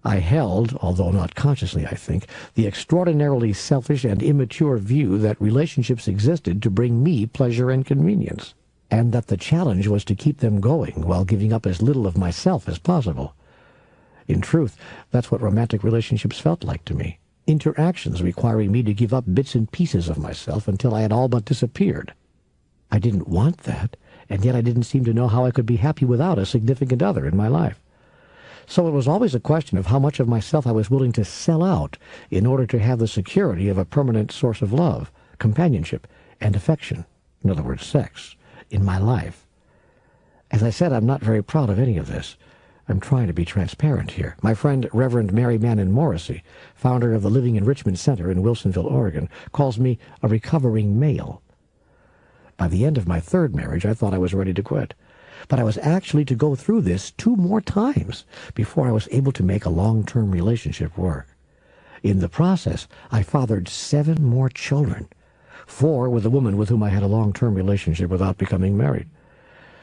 I held, although not consciously, I think, the extraordinarily selfish and immature view that relationships existed to bring me pleasure and convenience, and that the challenge was to keep them going while giving up as little of myself as possible. In truth, that's what romantic relationships felt like to me. Interactions requiring me to give up bits and pieces of myself until I had all but disappeared. I didn't want that, and yet I didn't seem to know how I could be happy without a significant other in my life. So it was always a question of how much of myself I was willing to sell out in order to have the security of a permanent source of love, companionship, and affection, in other words, sex, in my life. As I said, I'm not very proud of any of this. I'm trying to be transparent here. My friend Reverend Mary Mannon Morrissey, founder of the Living Enrichment Center in Wilsonville, Oregon, calls me a recovering male. By the end of my third marriage, I thought I was ready to quit. But I was actually to go through this 2 more times before I was able to make a long-term relationship work. In the process, I fathered 7 more children, 4 with a woman with whom I had a long-term relationship without becoming married.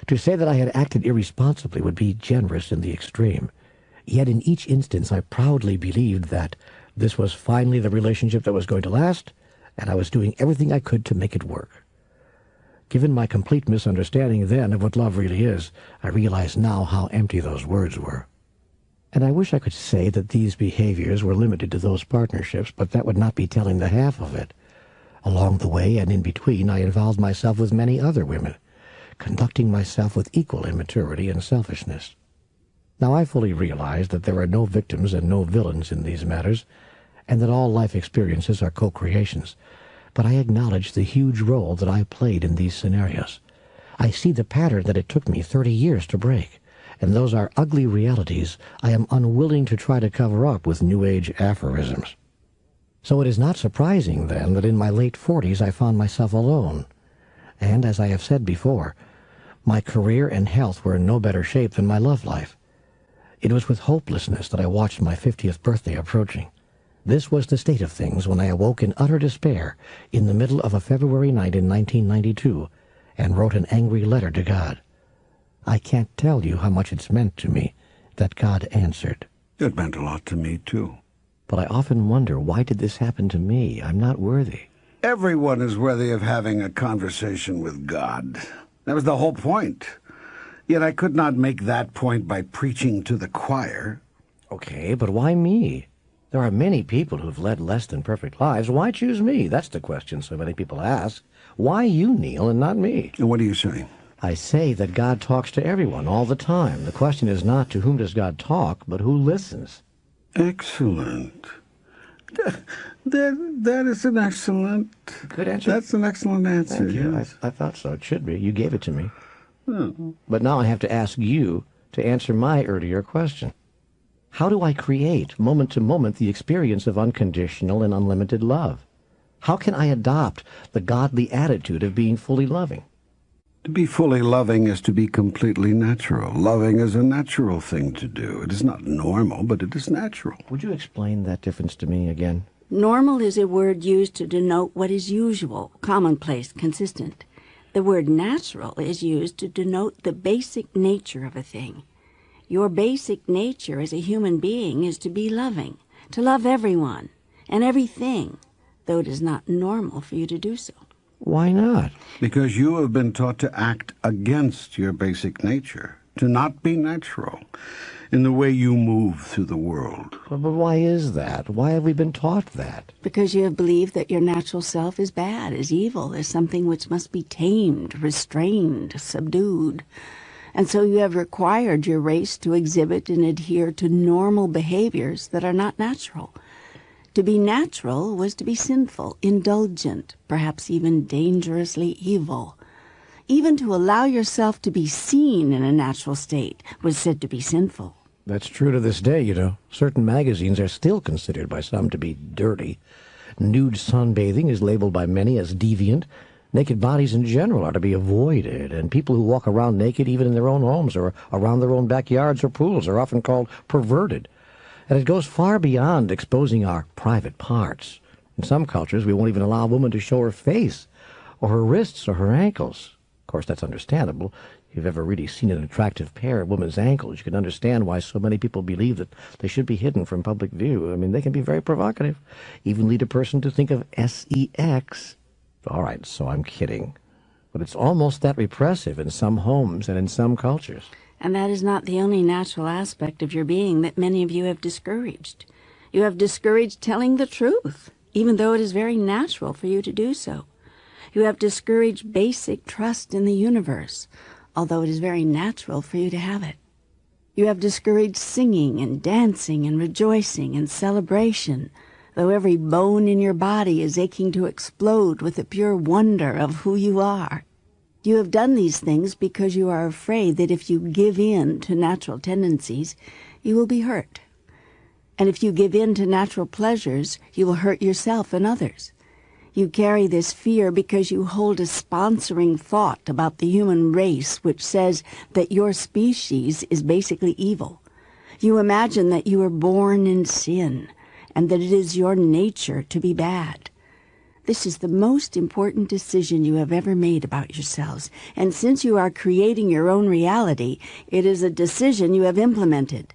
To say that I had acted irresponsibly would be generous in the extreme. Yet in each instance, I proudly believed that this was finally the relationship that was going to last, and I was doing everything I could to make it work. Given my complete misunderstanding then of what love really is, I realize now how empty those words were. And I wish I could say that these behaviors were limited to those partnerships, but that would not be telling the half of it. Along the way and in between, I involved myself with many other women, conducting myself with equal immaturity and selfishness. Now I fully realize that there are no victims and no villains in these matters, and that all life experiences are co-creations. But I acknowledge the huge role that I played in these scenarios. I see the pattern that it took me 30 years to break, and those are ugly realities I am unwilling to try to cover up with New Age aphorisms. So it is not surprising, then, that in my late 40s I found myself alone. And, as I have said before, my career and health were in no better shape than my love life. It was with hopelessness that I watched my 50th birthday approaching. This was the state of things when I awoke in utter despair in the middle of a February night in 1992 and wrote an angry letter to God. I can't tell you how much it's meant to me that God answered. It meant a lot to me, too. But I often wonder, why did this happen to me? I'm not worthy. Everyone is worthy of having a conversation with God. That was the whole point. Yet I could not make that point by preaching to the choir. Okay, but why me? There are many people who've led less than perfect lives. Why choose me? That's the question so many people ask. Why you, Neale, and not me? And what are you saying? I say that God talks to everyone all the time. The question is not to whom does God talk, but who listens. Excellent. That is an excellent... Good answer. That's an excellent answer. Thank you. Yes. I thought so. It should be. You gave it to me. Oh. But now I have to ask you to answer my earlier question. How do I create, moment to moment, the experience of unconditional and unlimited love? How can I adopt the godly attitude of being fully loving? To be fully loving is to be completely natural. Loving is a natural thing to do. It is not normal, but it is natural. Would you explain that difference to me again? Normal is a word used to denote what is usual, commonplace, consistent. The word natural is used to denote the basic nature of a thing. Your basic nature as a human being is to be loving, to love everyone and everything, though it is not normal for you to do so. Why not? Because you have been taught to act against your basic nature, to not be natural in the way you move through the world. But why is that? Why have we been taught that? Because you have believed that your natural self is bad, is evil, is something which must be tamed, restrained, subdued. And so you have required your race to exhibit and adhere to normal behaviors that are not natural. To be natural was to be sinful, indulgent, perhaps even dangerously evil. Even to allow yourself to be seen in a natural state was said to be sinful. That's true to this day, you know. Certain magazines are still considered by some to be dirty. Nude sunbathing is labeled by many as deviant. Naked bodies in general are to be avoided, and people who walk around naked even in their own homes or around their own backyards or pools are often called perverted. And it goes far beyond exposing our private parts. In some cultures, we won't even allow a woman to show her face or her wrists or her ankles. Of course, that's understandable. If you've ever really seen an attractive pair of women's ankles, you can understand why so many people believe that they should be hidden from public view. I mean, they can be very provocative, even lead a person to think of sex. All right, so I'm kidding. But it's almost that repressive in some homes and in some cultures. And that is not the only natural aspect of your being that many of you have discouraged. You have discouraged telling the truth, even though it is very natural for you to do so. You have discouraged basic trust in the universe, although it is very natural for you to have it. You have discouraged singing and dancing and rejoicing and celebration, though every bone in your body is aching to explode with the pure wonder of who you are. You have done these things because you are afraid that if you give in to natural tendencies, you will be hurt. And if you give in to natural pleasures, you will hurt yourself and others. You carry this fear because you hold a sponsoring thought about the human race which says that your species is basically evil. You imagine that you were born in sin and that it is your nature to be bad. This is the most important decision you have ever made about yourselves, and since you are creating your own reality, it is a decision you have implemented.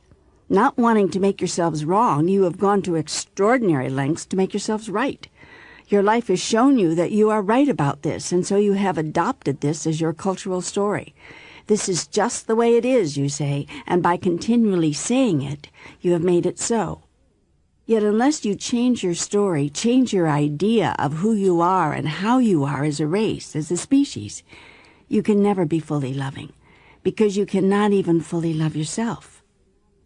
Not wanting to make yourselves wrong, you have gone to extraordinary lengths to make yourselves right. Your life has shown you that you are right about this, and so you have adopted this as your cultural story. This is just the way it is, you say, and by continually saying it, you have made it so. Yet unless you change your story, change your idea of who you are and how you are as a race, as a species, you can never be fully loving, because you cannot even fully love yourself.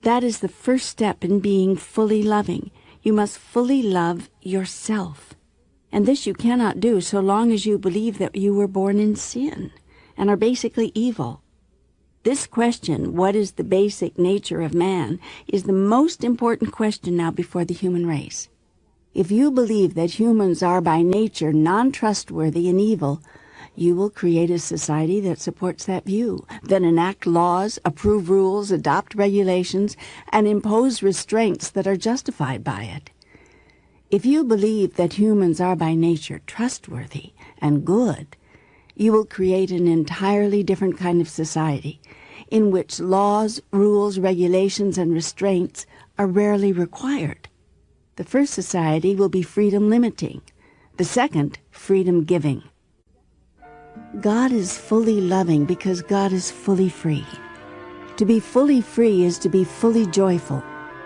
That is the first step in being fully loving. You must fully love yourself. And this you cannot do so long as you believe that you were born in sin and are basically evil. This question, what is the basic nature of man, is the most important question now before the human race. If you believe that humans are by nature non-trustworthy and evil, you will create a society that supports that view, then enact laws, approve rules, adopt regulations, and impose restraints that are justified by it. If you believe that humans are by nature trustworthy and good, you will create an entirely different kind of society in which laws, rules, regulations, and restraints are rarely required. The first society will be freedom-limiting. The second, freedom-giving. God is fully loving because God is fully free. To be fully free is to be fully joyful,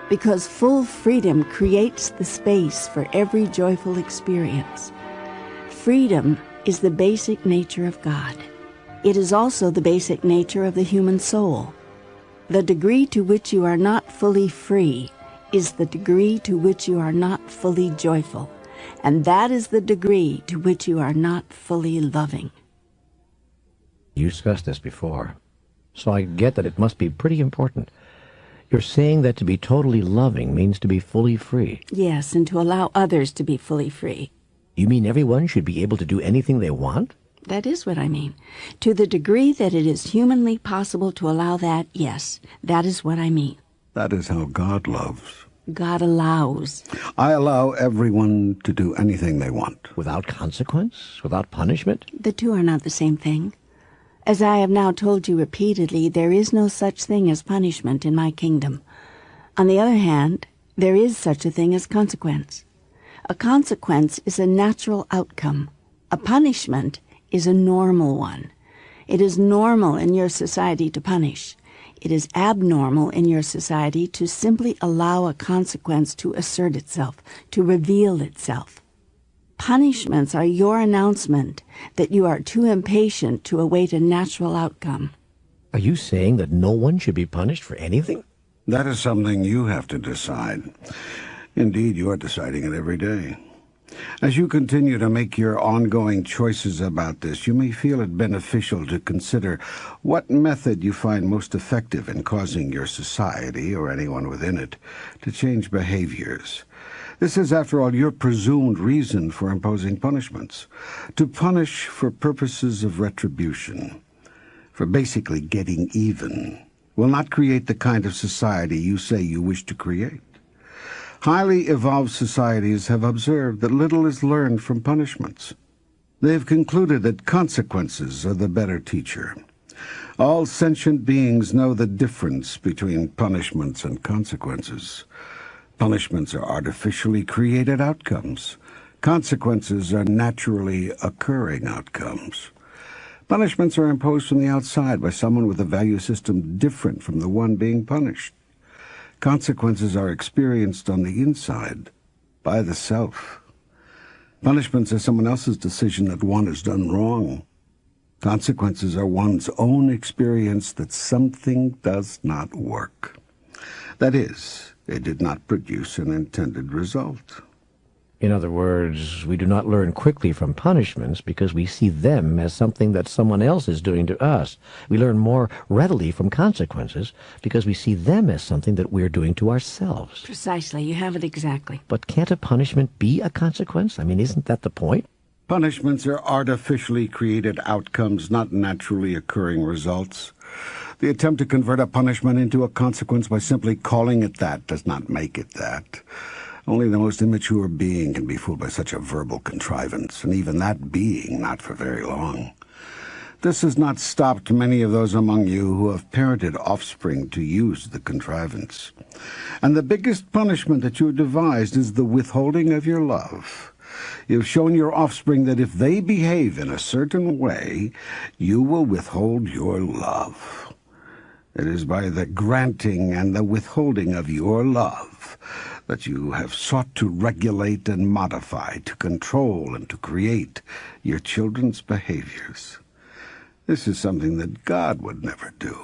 because full freedom creates the space for every joyful experience. Freedom is the basic nature of God. It is also the basic nature of the human soul. The degree to which you are not fully free is the degree to which you are not fully joyful, and that is the degree to which you are not fully loving. You discussed this before, so I get that it must be pretty important. You're saying that to be totally loving means to be fully free. Yes, and to allow others to be fully free. You mean everyone should be able to do anything they want? That is what I mean. To the degree that it is humanly possible to allow that, yes, that is what I mean. That is how God loves. God allows. I allow everyone to do anything they want. Without consequence? Without punishment? The two are not the same thing. As I have now told you repeatedly, there is no such thing as punishment in my kingdom. On the other hand, there is such a thing as consequence. A consequence is a natural outcome. A punishment is a normal one. It is normal in your society to punish. It is abnormal in your society to simply allow a consequence to assert itself, to reveal itself. Punishments are your announcement that you are too impatient to await a natural outcome. Are you saying that no one should be punished for anything? That is something you have to decide. Indeed, you are deciding it every day. As you continue to make your ongoing choices about this, you may feel it beneficial to consider what method you find most effective in causing your society, or anyone within it, to change behaviors. This is, after all, your presumed reason for imposing punishments. To punish for purposes of retribution, for basically getting even, will not create the kind of society you say you wish to create. Highly evolved societies have observed that little is learned from punishments. They have concluded that consequences are the better teacher. All sentient beings know the difference between punishments and consequences. Punishments are artificially created outcomes. Consequences are naturally occurring outcomes. Punishments are imposed from the outside by someone with a value system different from the one being punished. Consequences are experienced on the inside, by the self. Punishments are someone else's decision that one has done wrong. Consequences are one's own experience that something does not work. That is, it did not produce an intended result. In other words, we do not learn quickly from punishments because we see them as something that someone else is doing to us. We learn more readily from consequences because we see them as something that we're doing to ourselves. Precisely, you have it exactly. But can't a punishment be a consequence? I mean, isn't that the point? Punishments are artificially created outcomes, not naturally occurring results. The attempt to convert a punishment into a consequence by simply calling it that does not make it that. Only the most immature being can be fooled by such a verbal contrivance, and even that being not for very long. This has not stopped many of those among you who have parented offspring to use the contrivance. And the biggest punishment that you have devised is the withholding of your love. You've shown your offspring that if they behave in a certain way, you will withhold your love. It is by the granting and the withholding of your love that you have sought to regulate and modify, to control and to create your children's behaviors. This is something that God would never do.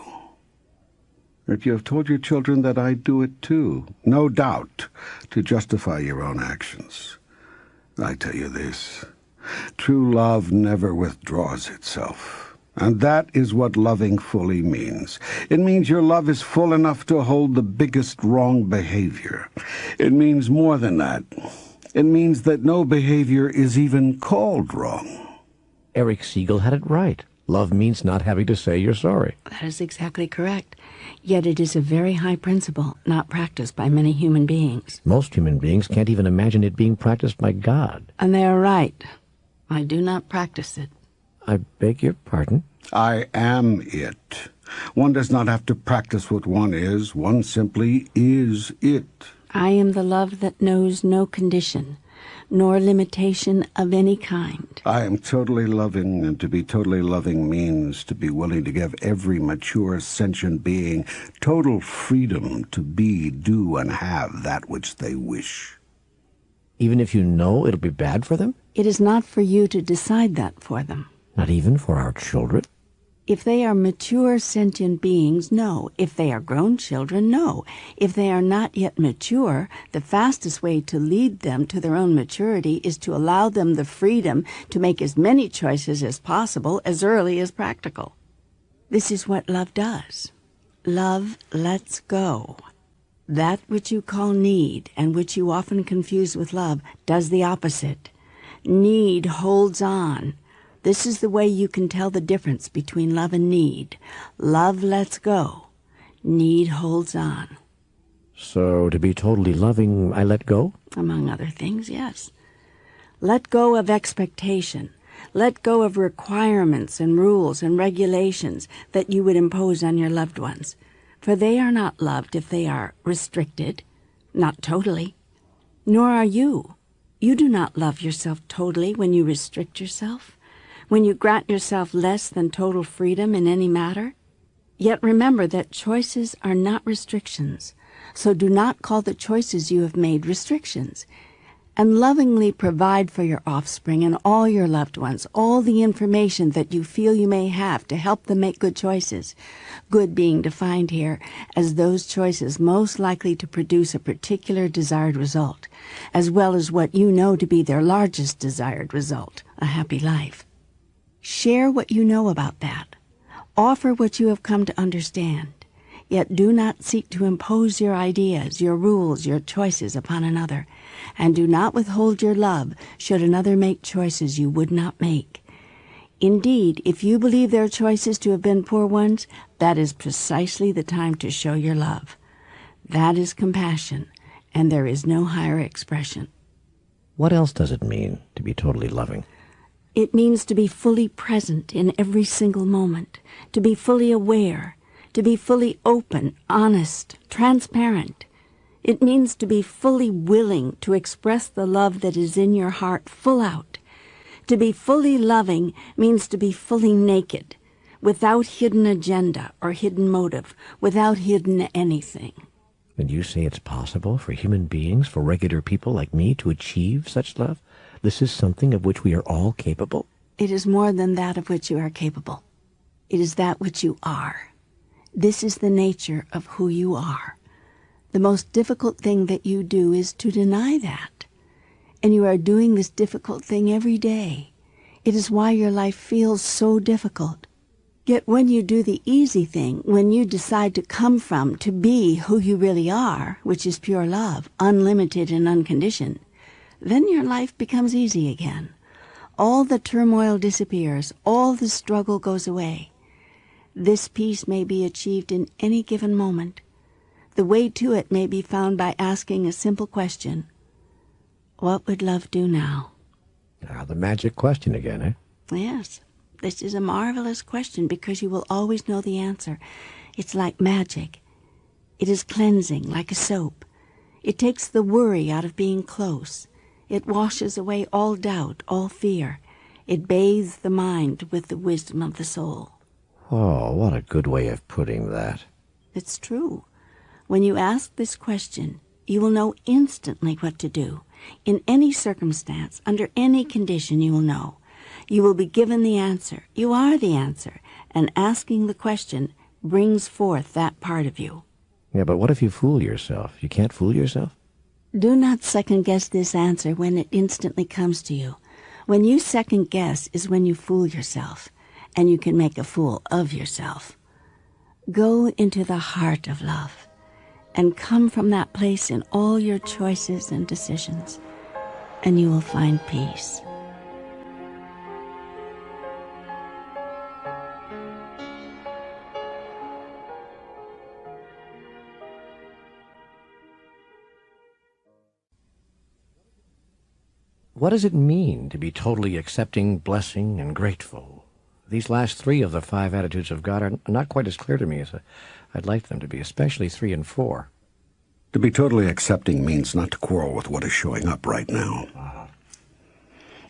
But you have told your children that I do it too, no doubt, to justify your own actions. I tell you this, true love never withdraws itself. And that is what loving fully means. It means your love is full enough to hold the biggest wrong behavior. It means more than that. It means that no behavior is even called wrong. Eric Siegel had it right. Love means not having to say you're sorry. That is exactly correct. Yet it is a very high principle, not practiced by many human beings. Most human beings can't even imagine it being practiced by God. And they are right. I do not practice it. I beg your pardon? I am it. One does not have to practice what one is. One simply is it. I am the love that knows no condition, nor limitation of any kind. I am totally loving, and to be totally loving means to be willing to give every mature sentient being total freedom to be, do, and have that which they wish. Even if you know it'll be bad for them? It is not for you to decide that for them. Not even for our children? If they are mature sentient beings, no. If they are grown children, no. If they are not yet mature, the fastest way to lead them to their own maturity is to allow them the freedom to make as many choices as possible as early as practical. This is what love does. Love lets go. That which you call need, and which you often confuse with love, does the opposite. Need holds on. This is the way you can tell the difference between love and need. Love lets go. Need holds on. So to be totally loving, I let go? Among other things, yes. Let go of expectation. Let go of requirements and rules and regulations that you would impose on your loved ones. For they are not loved if they are restricted, not totally. Nor are you. You do not love yourself totally when you restrict yourself, when you grant yourself less than total freedom in any matter. Yet remember that choices are not restrictions, so do not call the choices you have made restrictions. And lovingly provide for your offspring and all your loved ones all the information that you feel you may have to help them make good choices, good being defined here as those choices most likely to produce a particular desired result, as well as what you know to be their largest desired result, a happy life. Share what you know about that. Offer what you have come to understand. Yet do not seek to impose your ideas, your rules, your choices upon another, and do not withhold your love should another make choices you would not make. Indeed, if you believe their choices to have been poor ones, that is precisely the time to show your love. That is compassion, and there is no higher expression. What else does it mean to be totally loving? It means to be fully present in every single moment, to be fully aware, to be fully open, honest, transparent. It means to be fully willing to express the love that is in your heart full out. To be fully loving means to be fully naked, without hidden agenda or hidden motive, without hidden anything. And you say it's possible for human beings, for regular people like me, to achieve such love? This is something of which we are all capable? It is more than that of which you are capable. It is that which you are. This is the nature of who you are. The most difficult thing that you do is to deny that. And you are doing this difficult thing every day. It is why your life feels so difficult. Yet when you do the easy thing, when you decide to come from, to be who you really are, which is pure love, unlimited and unconditioned, then your life becomes easy again. All the turmoil disappears, all the struggle goes away. This peace may be achieved in any given moment. The way to it may be found by asking a simple question. What would love do now? Now, the magic question again, eh? Yes, this is a marvelous question because you will always know the answer. It's like magic. It is cleansing, like a soap. It takes the worry out of being close. It washes away all doubt, all fear. It bathes the mind with the wisdom of the soul. Oh, what a good way of putting that. It's true. When you ask this question, you will know instantly what to do. In any circumstance, under any condition, you will know. You will be given the answer. You are the answer. And asking the question brings forth that part of you. Yeah, but what if you fool yourself? You can't fool yourself? Do not second-guess this answer when it instantly comes to you. When you second-guess is when you fool yourself, and you can make a fool of yourself. Go into the heart of love, and come from that place in all your choices and decisions, and you will find peace. What does it mean to be totally accepting, blessing, and grateful? These last 3 of the 5 attitudes of God are not quite as clear to me as I'd like them to be, especially 3 and 4. To be totally accepting means not to quarrel with what is showing up right now.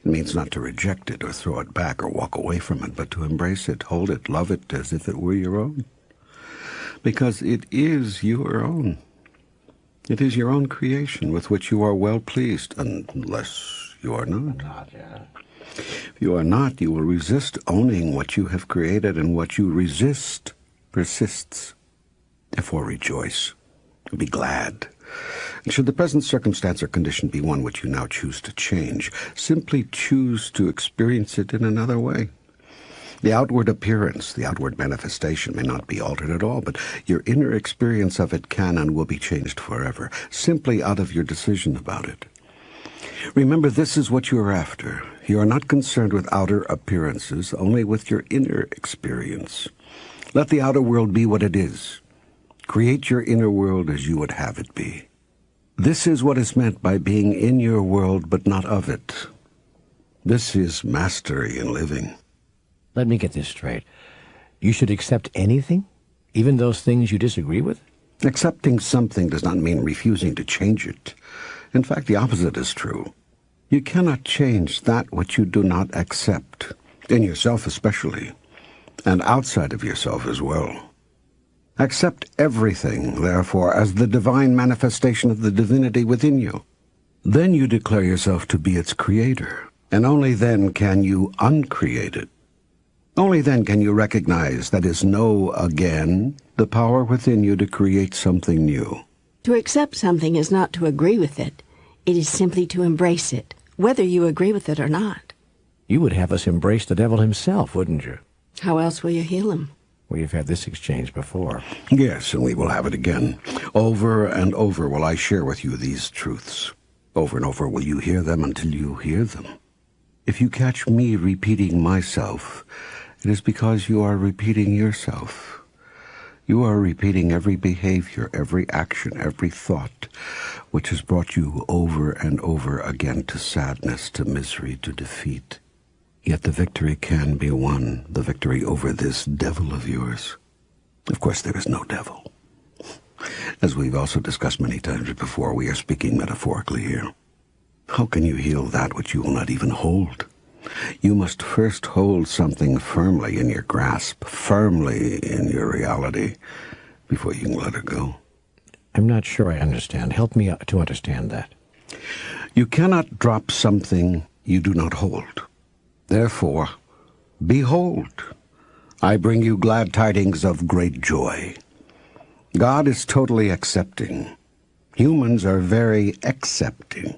It means not to reject it or throw it back or walk away from it, but to embrace it, hold it, love it as if it were your own. Because it is your own. It is your own creation with which you are well pleased, unless you are not. If you are not, you will resist owning what you have created, and what you resist persists. Therefore rejoice. Be glad. And should the present circumstance or condition be one which you now choose to change, simply choose to experience it in another way. The outward appearance, the outward manifestation may not be altered at all, but your inner experience of it can and will be changed forever, simply out of your decision about it. Remember, this is what you are after. You are not concerned with outer appearances, only with your inner experience. Let the outer world be what it is. Create your inner world as you would have it be. This is what is meant by being in your world but not of it. This is mastery in living. Let me get this straight. You should accept anything, even those things you disagree with? Accepting something does not mean refusing to change it. In fact, the opposite is true. You cannot change that which you do not accept, in yourself especially, and outside of yourself as well. Accept everything, therefore, as the divine manifestation of the divinity within you. Then you declare yourself to be its creator, and only then can you uncreate it. Only then can you recognize that is know again the power within you to create something new. To accept something is not to agree with it. It is simply to embrace it, whether you agree with it or not. You would have us embrace the devil himself, wouldn't you? How else will you heal him? We've had this exchange before. Yes, and we will have it again. Over and over will I share with you these truths. Over and over will you hear them until you hear them. If you catch me repeating myself, it is because you are repeating yourself. You are repeating every behavior, every action, every thought, which has brought you over and over again to sadness, to misery, to defeat. Yet the victory can be won, the victory over this devil of yours. Of course, there is no devil. As we've also discussed many times before, we are speaking metaphorically here. How can you heal that which you will not even hold? You must first hold something firmly in your grasp, firmly in your reality, before you can let it go. I'm not sure I understand. Help me to understand that. You cannot drop something you do not hold. Therefore, behold, I bring you glad tidings of great joy. God is totally accepting. Humans are very accepting.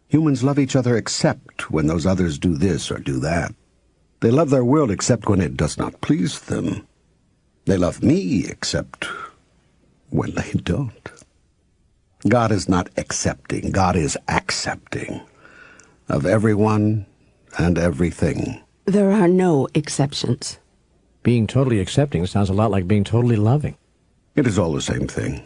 Humans love each other except when those others do this or do that. They love their world except when it does not please them. They love me except when they don't. God is not accepting. God is accepting of everyone and everything. There are no exceptions. Being totally accepting sounds a lot like being totally loving. It is all the same thing.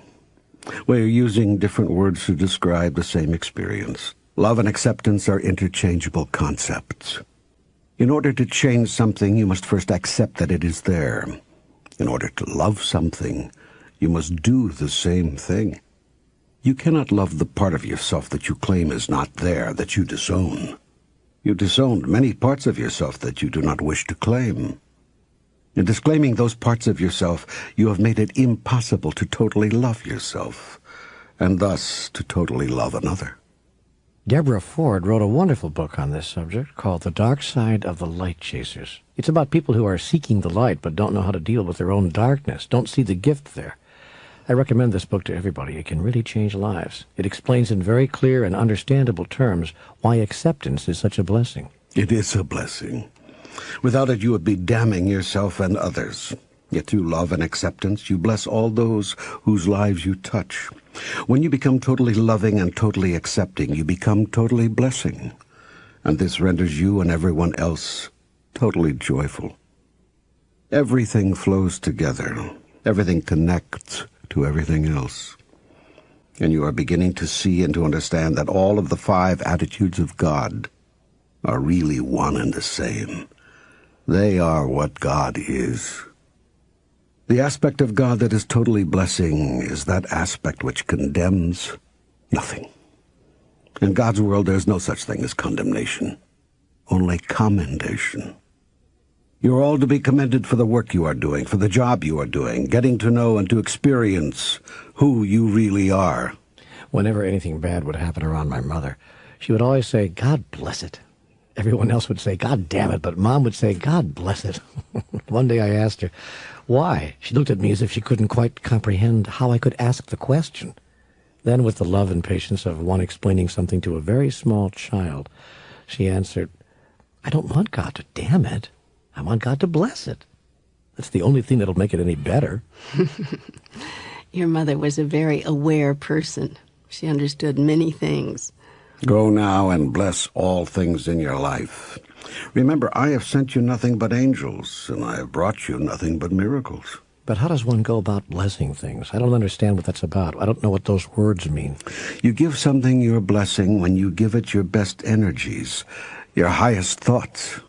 We are using different words to describe the same experience. Love and acceptance are interchangeable concepts. In order to change something, you must first accept that it is there. In order to love something, you must do the same thing. You cannot love the part of yourself that you claim is not there, that you disown. You disowned many parts of yourself that you do not wish to claim. In disclaiming those parts of yourself, you have made it impossible to totally love yourself, and thus to totally love another. Deborah Ford wrote a wonderful book on this subject called The Dark Side of the Light Chasers. It's about people who are seeking the light but don't know how to deal with their own darkness, don't see the gift there. I recommend this book to everybody. It can really change lives. It explains in very clear and understandable terms why acceptance is such a blessing. It is a blessing. Without it, you would be damning yourself and others. Yet through love and acceptance, you bless all those whose lives you touch. When you become totally loving and totally accepting, you become totally blessing. And this renders you and everyone else totally joyful. Everything flows together. Everything connects to everything else. And you are beginning to see and to understand that all of the 5 attitudes of God are really one and the same. They are what God is. The aspect of God that is totally blessing is that aspect which condemns nothing. In God's world, there is no such thing as condemnation, only commendation. You are all to be commended for the work you are doing, for the job you are doing, getting to know and to experience who you really are. Whenever anything bad would happen around my mother, she would always say, God bless it. Everyone else would say, God damn it, but Mom would say, God bless it. One day I asked her, why? She looked at me as if she couldn't quite comprehend how I could ask the question. Then, with the love and patience of one explaining something to a very small child, she answered, I don't want God to damn it. I want God to bless it. That's the only thing that'll make it any better. Your mother was a very aware person. She understood many things. Go now and bless all things in your life. Remember, I have sent you nothing but angels, and I have brought you nothing but miracles. But how does one go about blessing things? I don't understand what that's about. I don't know what those words mean. You give something your blessing when you give it your best energies, your highest thoughts.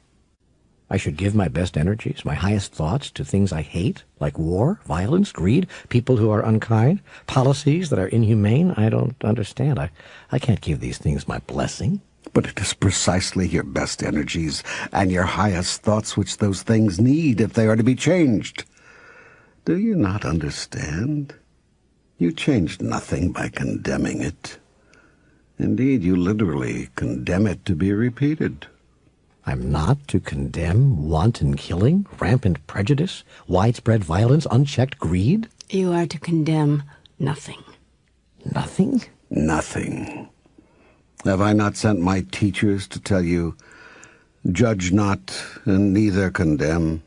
I should give my best energies, my highest thoughts, to things I hate, like war, violence, greed, people who are unkind, policies that are inhumane. I don't understand. I can't give these things my blessing. But it is precisely your best energies and your highest thoughts which those things need if they are to be changed. Do you not understand? You changed nothing by condemning it. Indeed, you literally condemn it to be repeated. I'm not to condemn wanton killing, rampant prejudice, widespread violence, unchecked greed? You are to condemn nothing. Nothing? Nothing. Have I not sent my teachers to tell you, judge not and neither condemn?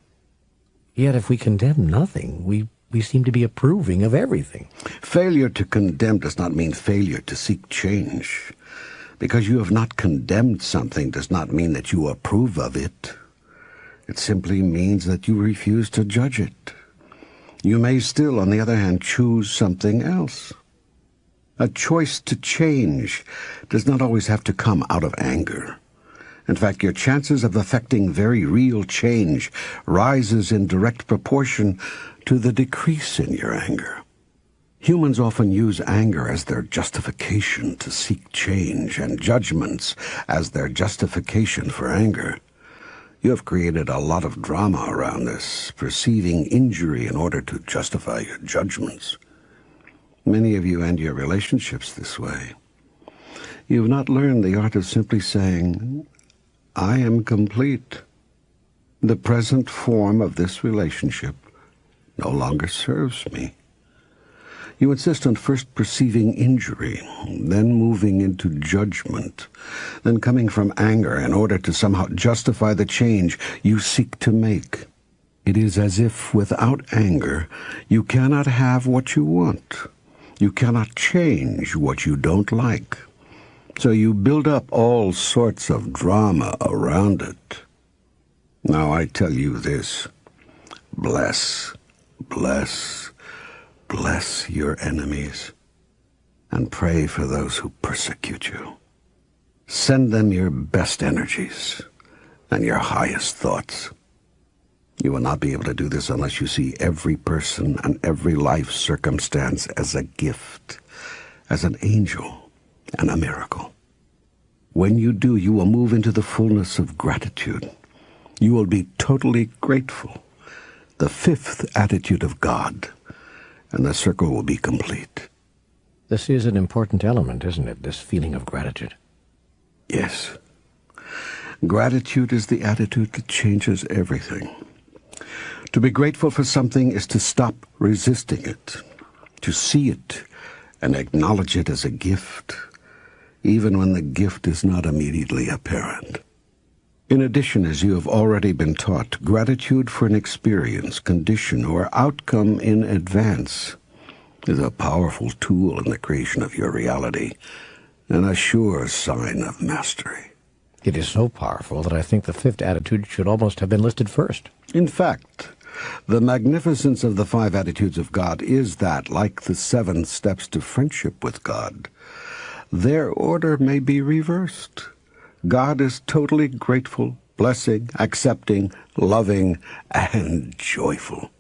Yet if we condemn nothing, we seem to be approving of everything. Failure to condemn does not mean failure to seek change. Because you have not condemned something does not mean that you approve of it. It simply means that you refuse to judge it. You may still, on the other hand, choose something else. A choice to change does not always have to come out of anger. In fact, your chances of effecting very real change rises in direct proportion to the decrease in your anger. Humans often use anger as their justification to seek change, and judgments as their justification for anger. You have created a lot of drama around this, perceiving injury in order to justify your judgments. Many of you end your relationships this way. You have not learned the art of simply saying, I am complete. The present form of this relationship no longer serves me. You insist on first perceiving injury, then moving into judgment, then coming from anger in order to somehow justify the change you seek to make. It is as if without anger you cannot have what you want. You cannot change what you don't like. So you build up all sorts of drama around it. Now I tell you this, bless, bless, bless your enemies, and pray for those who persecute you. Send them your best energies and your highest thoughts. You will not be able to do this unless you see every person and every life circumstance as a gift, as an angel and a miracle. When you do, you will move into the fullness of gratitude. You will be totally grateful, the fifth attitude of God, and the circle will be complete. This is an important element, isn't it, this feeling of gratitude? Yes. Gratitude is the attitude that changes everything. To be grateful for something is to stop resisting it, to see it and acknowledge it as a gift, even when the gift is not immediately apparent. In addition, as you have already been taught, gratitude for an experience, condition, or outcome in advance is a powerful tool in the creation of your reality and a sure sign of mastery. It is so powerful that I think the fifth attitude should almost have been listed first. In fact, the magnificence of the 5 attitudes of God is that, like the 7 steps to friendship with God, their order may be reversed. God is totally grateful, blessing, accepting, loving, and joyful.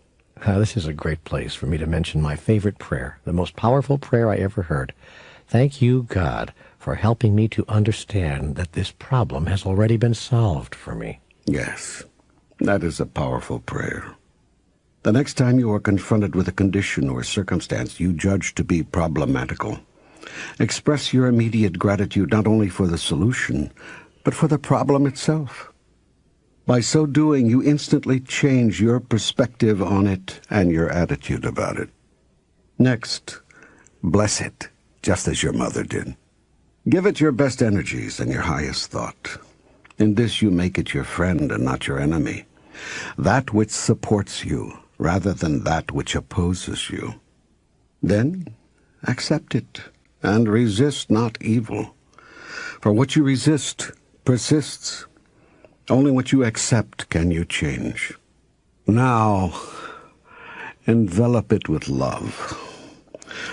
This is a great place for me to mention my favorite prayer, the most powerful prayer I ever heard. Thank you, God, for helping me to understand that this problem has already been solved for me. Yes, that is a powerful prayer. The next time you are confronted with a condition or circumstance you judge to be problematical, express your immediate gratitude not only for the solution, but for the problem itself. By so doing, you instantly change your perspective on it and your attitude about it. Next, bless it, just as your mother did. Give it your best energies and your highest thought. In this you make it your friend and not your enemy. that which supports you rather than that which opposes you. Then accept it and resist not evil. For what you resist persists. Only what you accept can you change. Now, envelop it with love.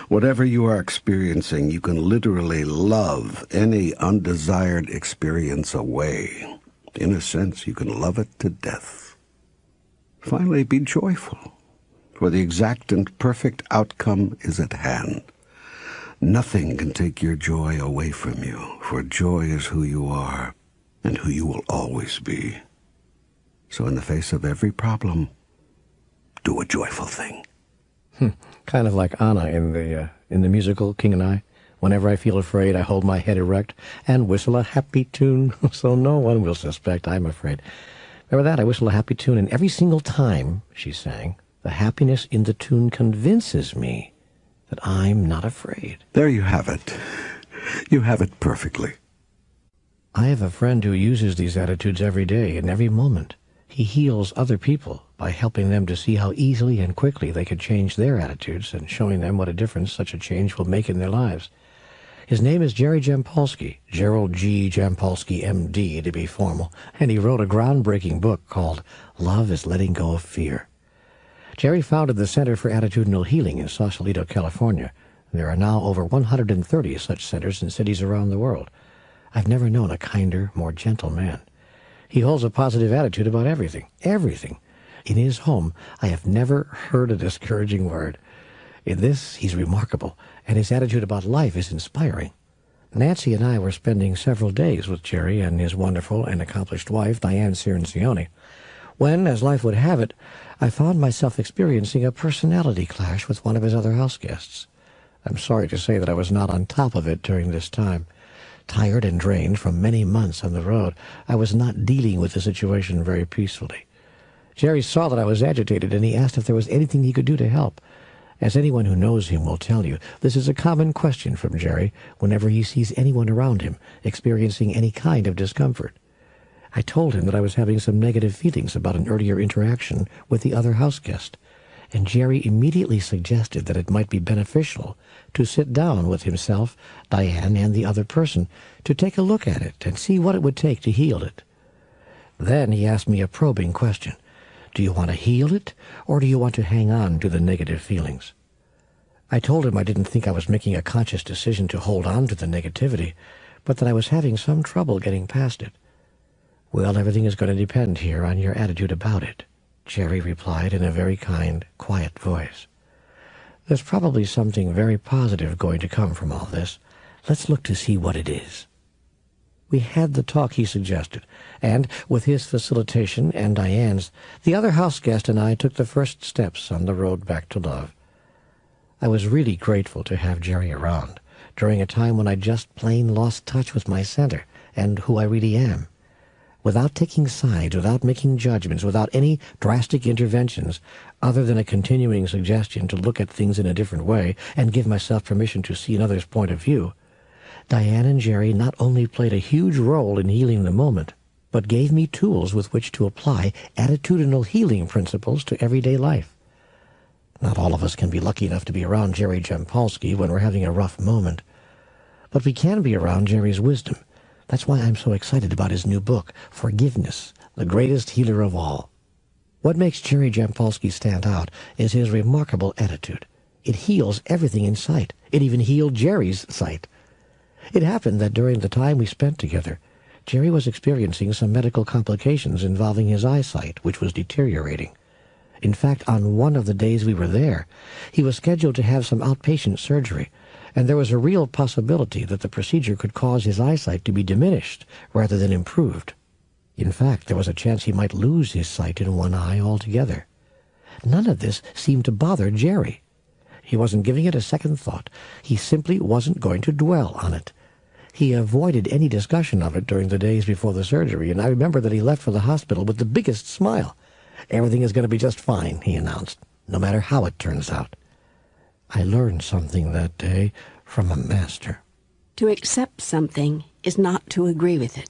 Whatever you are experiencing, you can literally love any undesired experience away. In a sense, you can love it to death. Finally, be joyful, for the exact and perfect outcome is at hand. Nothing can take your joy away from you, for joy is who you are and who you will always be. So in the face of every problem, do a joyful thing. Kind of like Anna in the musical King and I. Whenever I feel afraid, I hold my head erect and whistle a happy tune, so no one will suspect I'm afraid. Remember that? I whistle a happy tune, and every single time, she sang, the happiness in the tune convinces me that I'm not afraid. There you have it. You have it perfectly. I have a friend who uses these attitudes every day, in every moment. He heals other people by helping them to see how easily and quickly they can change their attitudes and showing them what a difference such a change will make in their lives. His name is Jerry Jampolsky, Gerald G. Jampolsky, M.D., to be formal, and he wrote a groundbreaking book called Love is Letting Go of Fear. Jerry founded the Center for Attitudinal Healing in Sausalito, California. There are now over 130 such centers in cities around the world. I've never known a kinder, more gentle man. He holds a positive attitude about everything. Everything. In his home, I have never heard a discouraging word. In this, he's remarkable, and his attitude about life is inspiring. Nancy and I were spending several days with Jerry and his wonderful and accomplished wife, Diane Cirincione, when, as life would have it, I found myself experiencing a personality clash with one of his other house guests. I'm sorry to say that I was not on top of it during this time. Tired and drained from many months on the road, I was not dealing with the situation very peacefully. Jerry saw that I was agitated, and he asked if there was anything he could do to help. As anyone who knows him will tell you, this is a common question from Jerry whenever he sees anyone around him experiencing any kind of discomfort. I told him that I was having some negative feelings about an earlier interaction with the other house guest, and Jerry immediately suggested that it might be beneficial to sit down with himself, Diane, and the other person to take a look at it and see what it would take to heal it. Then he asked me a probing question. Do you want to heal it, or do you want to hang on to the negative feelings? I told him I didn't think I was making a conscious decision to hold on to the negativity, but that I was having some trouble getting past it. Well, everything is going to depend here on your attitude about it, Jerry replied in a very kind, quiet voice. There's probably something very positive going to come from all this. Let's look to see what it is. We had the talk he suggested, and, with his facilitation and Diane's, the other house guest and I took the first steps on the road back to love. I was really grateful to have Jerry around, during a time when I just plain lost touch with my center and who I really am. Without taking sides, without making judgments, without any drastic interventions, other than a continuing suggestion to look at things in a different way and give myself permission to see another's point of view, Diane and Jerry not only played a huge role in healing the moment, but gave me tools with which to apply attitudinal healing principles to everyday life. Not all of us can be lucky enough to be around Jerry Jampolsky when we're having a rough moment, but we can be around Jerry's wisdom. That's why I'm so excited about his new book, Forgiveness, the Greatest Healer of All. What makes Jerry Jampolsky stand out is his remarkable attitude. It heals everything in sight. It even healed Jerry's sight. It happened that during the time we spent together, Jerry was experiencing some medical complications involving his eyesight, which was deteriorating. In fact, on one of the days we were there, he was scheduled to have some outpatient surgery, and there was a real possibility that the procedure could cause his eyesight to be diminished rather than improved. In fact, there was a chance he might lose his sight in one eye altogether. None of this seemed to bother Jerry. He wasn't giving it a second thought. He simply wasn't going to dwell on it. He avoided any discussion of it during the days before the surgery, and I remember that he left for the hospital with the biggest smile. Everything is going to be just fine, he announced, no matter how it turns out. I learned something that day from a master. To accept something is not to agree with it.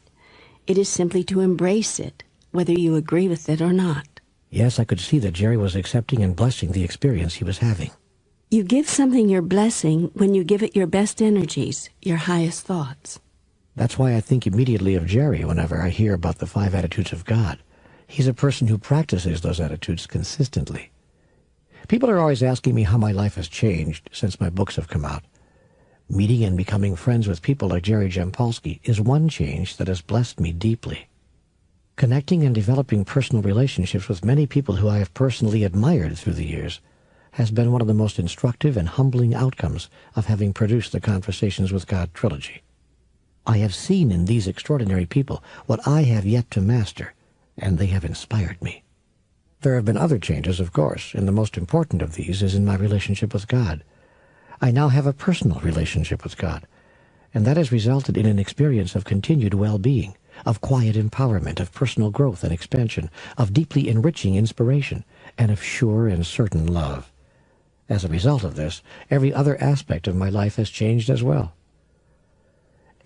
It is simply to embrace it, whether you agree with it or not. Yes, I could see that Jerry was accepting and blessing the experience he was having. You give something your blessing when you give it your best energies, your highest thoughts. That's why I think immediately of Jerry whenever I hear about the 5 attitudes of God. He's a person who practices those attitudes consistently. People are always asking me how my life has changed since my books have come out. Meeting and becoming friends with people like Jerry Jampolsky is one change that has blessed me deeply. Connecting and developing personal relationships with many people who I have personally admired through the years has been one of the most instructive and humbling outcomes of having produced the Conversations with God trilogy. I have seen in these extraordinary people what I have yet to master, and they have inspired me. There have been other changes, of course, and the most important of these is in my relationship with God. I now have a personal relationship with God, and that has resulted in an experience of continued well-being, of quiet empowerment, of personal growth and expansion, of deeply enriching inspiration, and of sure and certain love. As a result of this, every other aspect of my life has changed as well.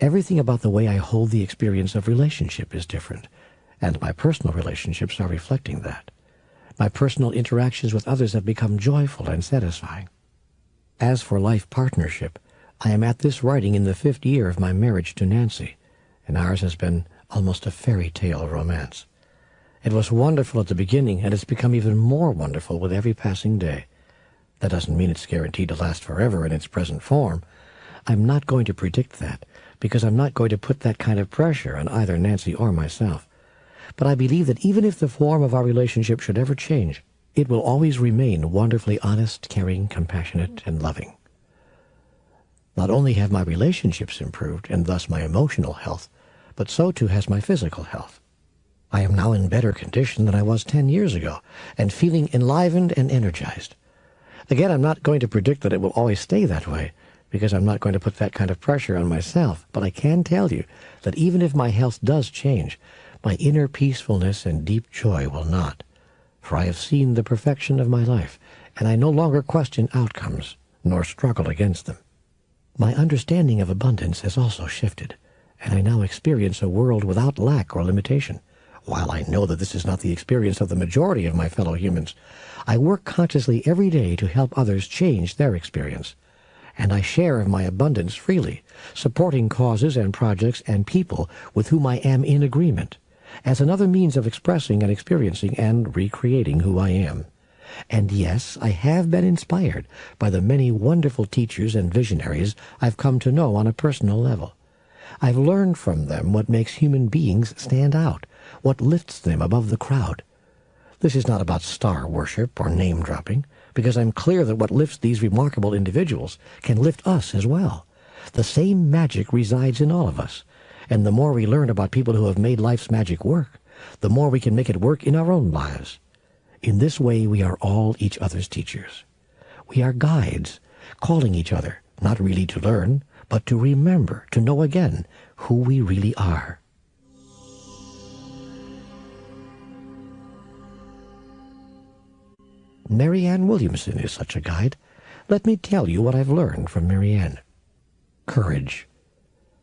Everything about the way I hold the experience of relationship is different, and my personal relationships are reflecting that. My personal interactions with others have become joyful and satisfying. As for life partnership, I am at this writing in the 5th year of my marriage to Nancy, and ours has been almost a fairy tale romance. It was wonderful at the beginning, and it's become even more wonderful with every passing day. That doesn't mean it's guaranteed to last forever in its present form. I'm not going to predict that, because I'm not going to put that kind of pressure on either Nancy or myself. But I believe that even if the form of our relationship should ever change, it will always remain wonderfully honest, caring, compassionate, and loving. Not only have my relationships improved, and thus my emotional health, but so too has my physical health. I am now in better condition than I was 10 years ago, and feeling enlivened and energized. Again, I'm not going to predict that it will always stay that way, because I'm not going to put that kind of pressure on myself, but I can tell you that even if my health does change, my inner peacefulness and deep joy will not, for I have seen the perfection of my life, and I no longer question outcomes, nor struggle against them. My understanding of abundance has also shifted, and I now experience a world without lack or limitation. While I know that this is not the experience of the majority of my fellow humans, I work consciously every day to help others change their experience, and I share of my abundance freely, supporting causes and projects and people with whom I am in agreement, as another means of expressing and experiencing and recreating who I am. And yes, I have been inspired by the many wonderful teachers and visionaries I've come to know on a personal level. I've learned from them what makes human beings stand out, what lifts them above the crowd. This is not about star worship or name-dropping, because I'm clear that what lifts these remarkable individuals can lift us as well. The same magic resides in all of us, and the more we learn about people who have made life's magic work, the more we can make it work in our own lives. In this way, we are all each other's teachers. We are guides, calling each other, not really to learn, but to remember, to know again who we really are. Marianne Williamson is such a guide. Let me tell you what I've learned from Marianne. Courage.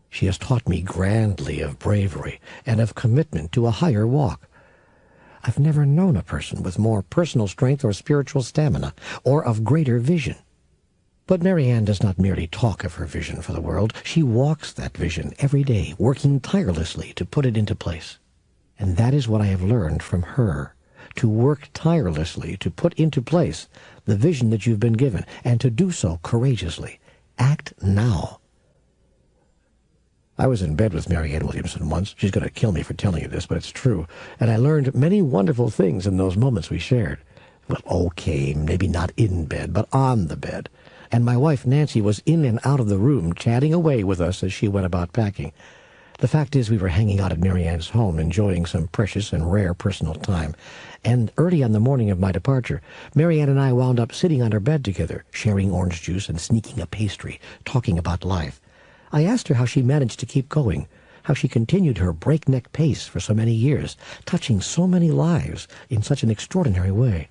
She has taught me grandly of bravery and of commitment to a higher walk. I've never known a person with more personal strength or spiritual stamina, or of greater vision. But Marianne does not merely talk of her vision for the world. She walks that vision every day, working tirelessly to put it into place. And that is what I have learned from her, to work tirelessly to put into place the vision that you've been given, and to do so courageously. Act now. I was in bed with Marianne Williamson once. She's going to kill me for telling you this, but it's true. And I learned many wonderful things in those moments we shared. Well, okay, maybe not in bed, but on the bed. And my wife, Nancy, was in and out of the room, chatting away with us as she went about packing. The fact is, we were hanging out at Marianne's home, enjoying some precious and rare personal time. And early on the morning of my departure, Marianne and I wound up sitting on her bed together, sharing orange juice and sneaking a pastry, talking about life. I asked her how she managed to keep going, how she continued her breakneck pace for so many years, touching so many lives in such an extraordinary way.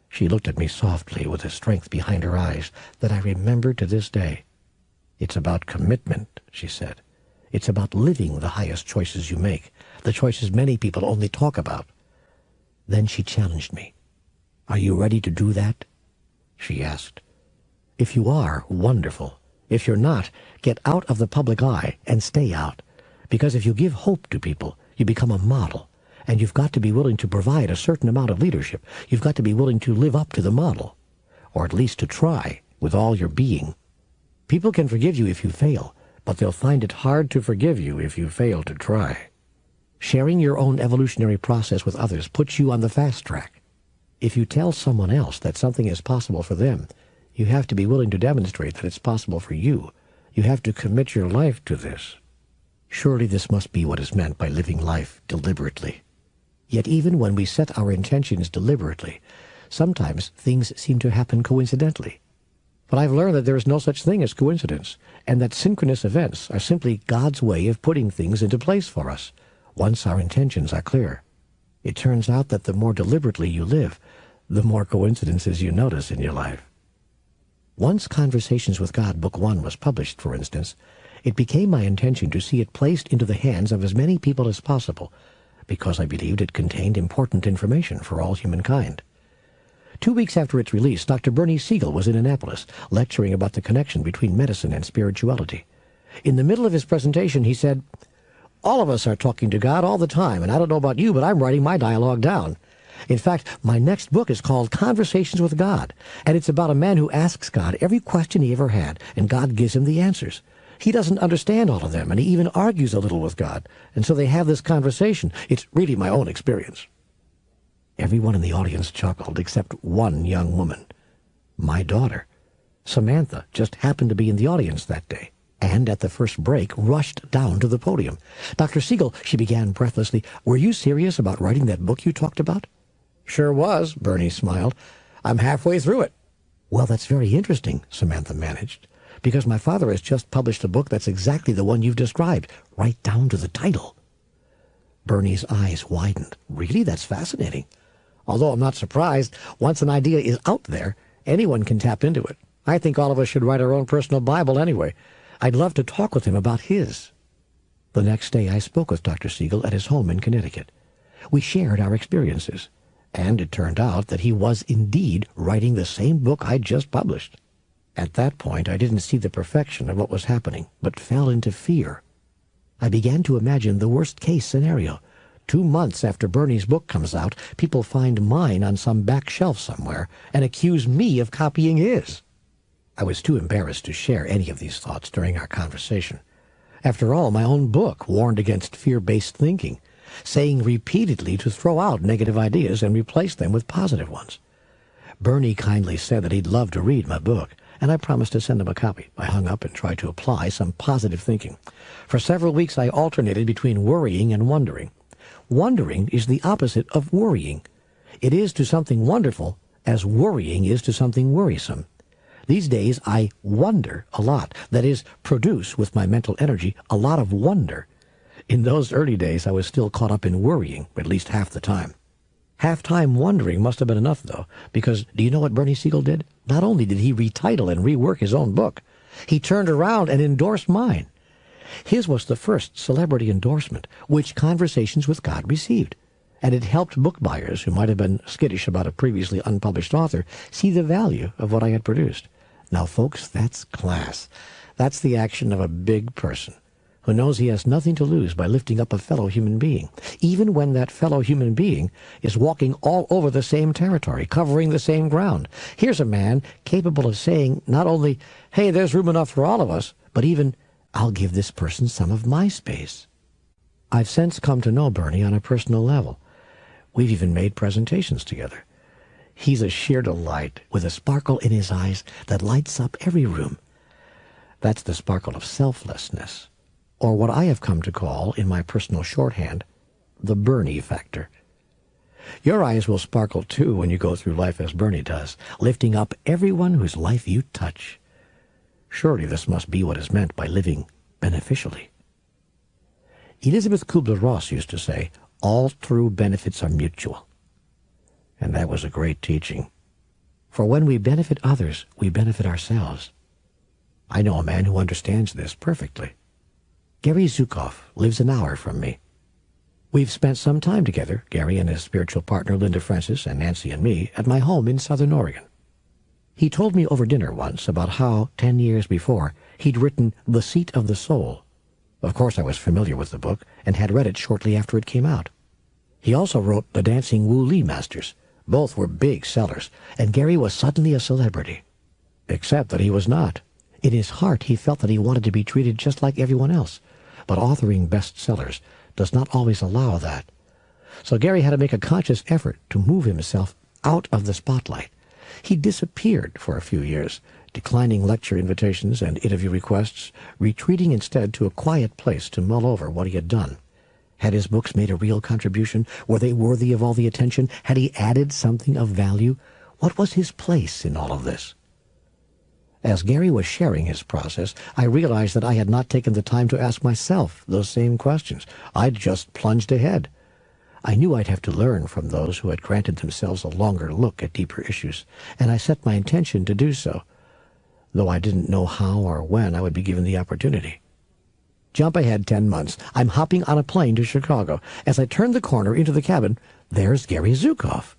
She looked at me softly with a strength behind her eyes that I remember to this day. "It's about commitment," she said. It's about living the highest choices you make, the choices many people only talk about. Then she challenged me. Are you ready to do that? She asked. If you are, wonderful. If you're not, get out of the public eye and stay out. Because if you give hope to people, you become a model. And you've got to be willing to provide a certain amount of leadership. You've got to be willing to live up to the model. Or at least to try, with all your being. People can forgive you if you fail, but they'll find it hard to forgive you if you fail to try. Sharing your own evolutionary process with others puts you on the fast track. If you tell someone else that something is possible for them, you have to be willing to demonstrate that it's possible for you. You have to commit your life to this. Surely this must be what is meant by living life deliberately. Yet even when we set our intentions deliberately, sometimes things seem to happen coincidentally. But I've learned that there is no such thing as coincidence, and that synchronous events are simply God's way of putting things into place for us, once our intentions are clear. It turns out that the more deliberately you live, the more coincidences you notice in your life. Once Conversations with God Book 1 was published, for instance, it became my intention to see it placed into the hands of as many people as possible, because I believed it contained important information for all humankind. 2 weeks after its release, Dr. Bernie Siegel was in Annapolis, lecturing about the connection between medicine and spirituality. In the middle of his presentation, he said, "All of us are talking to God all the time, and I don't know about you, but I'm writing my dialogue down. In fact, my next book is called Conversations with God, and it's about a man who asks God every question he ever had, and God gives him the answers. He doesn't understand all of them, and he even argues a little with God, and so they have this conversation. It's really my own experience." Everyone in the audience chuckled except one young woman. My daughter, Samantha, just happened to be in the audience that day, and at the first break rushed down to the podium. "Dr. Siegel," she began breathlessly, "were you serious about writing that book you talked about?" "Sure was," Bernie smiled. "I'm halfway through it." "Well, that's very interesting," Samantha managed, "because my father has just published a book that's exactly the one you've described, right down to the title." Bernie's eyes widened. "Really? That's fascinating. Although I'm not surprised, once an idea is out there, anyone can tap into it. I think all of us should write our own personal Bible anyway. I'd love to talk with him about his." The next day I spoke with Dr. Siegel at his home in Connecticut. We shared our experiences, and it turned out that he was indeed writing the same book I'd just published. At that point I didn't see the perfection of what was happening, but fell into fear. I began to imagine the worst-case scenario. 2 months after Bernie's book comes out, people find mine on some back shelf somewhere and accuse me of copying his. I was too embarrassed to share any of these thoughts during our conversation. After all, my own book warned against fear-based thinking, saying repeatedly to throw out negative ideas and replace them with positive ones. Bernie kindly said that he'd love to read my book, and I promised to send him a copy. I hung up and tried to apply some positive thinking. For several weeks I alternated between worrying and wondering. Wondering is the opposite of worrying. It is to something wonderful as worrying is to something worrisome. These days I wonder a lot, that is, produce with my mental energy a lot of wonder. In those early days I was still caught up in worrying, at least half the time. Half-time wondering must have been enough, though, because do you know what Bernie Siegel did? Not only did he retitle and rework his own book, he turned around and endorsed mine. His was the first celebrity endorsement which Conversations with God received, and it helped book buyers who might have been skittish about a previously unpublished author see the value of what I had produced. Now, folks, that's class. That's the action of a big person who knows he has nothing to lose by lifting up a fellow human being, even when that fellow human being is walking all over the same territory, covering the same ground. Here's a man capable of saying not only, "Hey, there's room enough for all of us," but even, "I'll give this person some of my space." I've since come to know Bernie on a personal level. We've even made presentations together. He's a sheer delight, with a sparkle in his eyes that lights up every room. That's the sparkle of selflessness, or what I have come to call, in my personal shorthand, the Bernie factor. Your eyes will sparkle too when you go through life as Bernie does, lifting up everyone whose life you touch. Surely this must be what is meant by living beneficially. Elizabeth Kubler-Ross used to say, "All true benefits are mutual." And that was a great teaching. For when we benefit others, we benefit ourselves. I know a man who understands this perfectly. Gary Zukav lives an hour from me. We've spent some time together, Gary and his spiritual partner Linda Francis and Nancy and me, at my home in Southern Oregon. He told me over dinner once about how, 10 years before, he'd written The Seat of the Soul. Of course I was familiar with the book and had read it shortly after it came out. He also wrote The Dancing Wu Li Masters. Both were big sellers, and Gary was suddenly a celebrity. Except that he was not. In his heart he felt that he wanted to be treated just like everyone else, but authoring bestsellers does not always allow that. So Gary had to make a conscious effort to move himself out of the spotlight. He disappeared for a few years, declining lecture invitations and interview requests, retreating instead to a quiet place to mull over what he had done. Had his books made a real contribution? Were they worthy of all the attention? Had he added something of value? What was his place in all of this? As Gary was sharing his process, I realized that I had not taken the time to ask myself those same questions. I'd just plunged ahead. I knew I'd have to learn from those who had granted themselves a longer look at deeper issues, and I set my intention to do so, though I didn't know how or when I would be given the opportunity. Jump ahead 10 months. I'm hopping on a plane to Chicago. As I turn the corner into the cabin, there's Gary Zukav.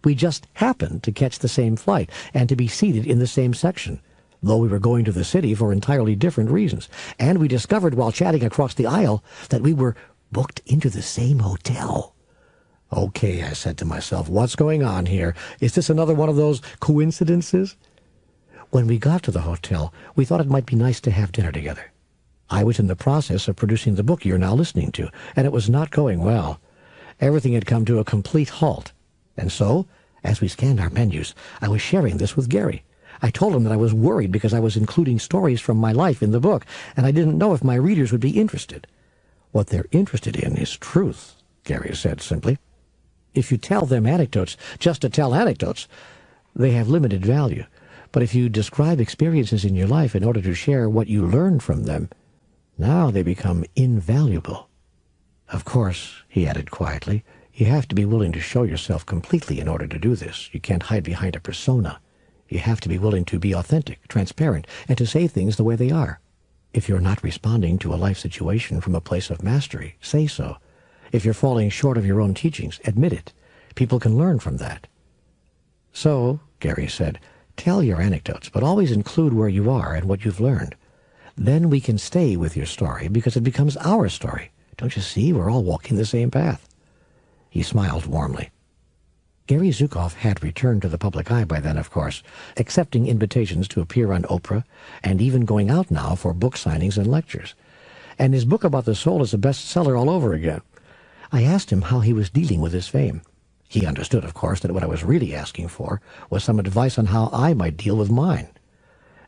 We just happened to catch the same flight and to be seated in the same section, though we were going to the city for entirely different reasons. And we discovered while chatting across the aisle that we were booked into the same hotel. Okay, I said to myself, what's going on here? Is this another one of those coincidences? When we got to the hotel, we thought it might be nice to have dinner together. I was in the process of producing the book you're now listening to, and it was not going well. Everything had come to a complete halt. And so, as we scanned our menus, I was sharing this with Gary. I told him that I was worried because I was including stories from my life in the book, and I didn't know if my readers would be interested. What they're interested in is truth, Gary said simply. If you tell them anecdotes just to tell anecdotes, they have limited value. But if you describe experiences in your life in order to share what you learned from them, now they become invaluable. Of course, he added quietly, you have to be willing to show yourself completely in order to do this. You can't hide behind a persona. You have to be willing to be authentic, transparent, and to say things the way they are. If you're not responding to a life situation from a place of mastery, say so. If you're falling short of your own teachings, admit it. People can learn from that. So, Gary said, tell your anecdotes, but always include where you are and what you've learned. Then we can stay with your story because it becomes our story. Don't you see? We're all walking the same path. He smiled warmly. Gary Zukav had returned to the public eye by then, of course, accepting invitations to appear on Oprah and even going out now for book signings and lectures. And his book about the soul is a bestseller all over again. I asked him how he was dealing with his fame. He understood, of course, that what I was really asking for was some advice on how I might deal with mine.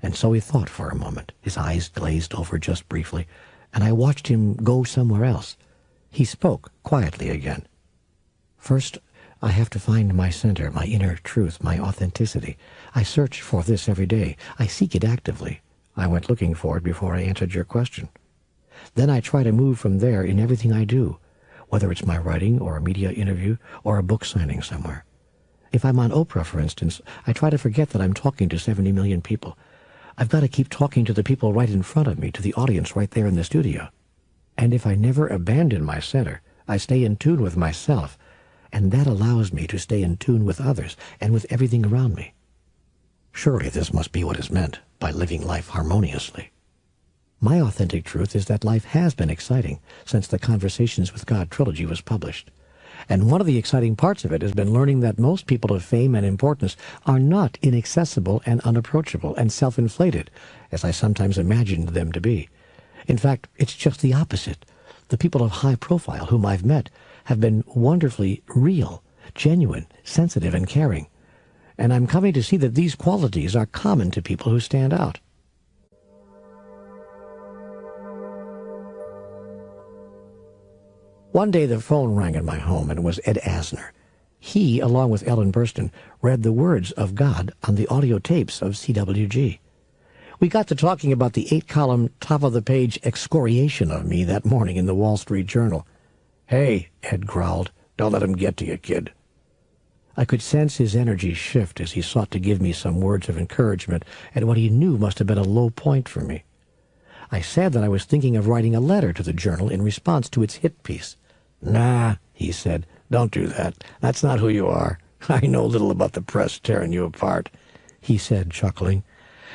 And so he thought for a moment. His eyes glazed over just briefly, and I watched him go somewhere else. He spoke quietly again. First, I have to find my center, my inner truth, my authenticity. I search for this every day. I seek it actively. I went looking for it before I answered your question. Then I try to move from there in everything I do, whether it's my writing or a media interview or a book signing somewhere. If I'm on Oprah, for instance, I try to forget that I'm talking to 70 million people. I've got to keep talking to the people right in front of me, to the audience right there in the studio. And if I never abandon my center, I stay in tune with myself, and that allows me to stay in tune with others and with everything around me. Surely this must be what is meant by living life harmoniously. My authentic truth is that life has been exciting since the Conversations with God trilogy was published. And one of the exciting parts of it has been learning that most people of fame and importance are not inaccessible and unapproachable and self-inflated, as I sometimes imagined them to be. In fact, it's just the opposite. The people of high profile whom I've met have been wonderfully real, genuine, sensitive, and caring. And I'm coming to see that these qualities are common to people who stand out. One day the phone rang in my home, and it was Ed Asner. He, along with Ellen Burstyn, read the words of God on the audio tapes of CWG. We got to talking about the 8-column, top-of-the-page excoriation of me that morning in the Wall Street Journal. "Hey," Ed growled, "don't let him get to you, kid." I could sense his energy shift as he sought to give me some words of encouragement at what he knew must have been a low point for me. I said that I was thinking of writing a letter to the journal in response to its hit piece. "Nah," he said, "don't do that. That's not who you are. I know little about the press tearing you apart," he said, chuckling.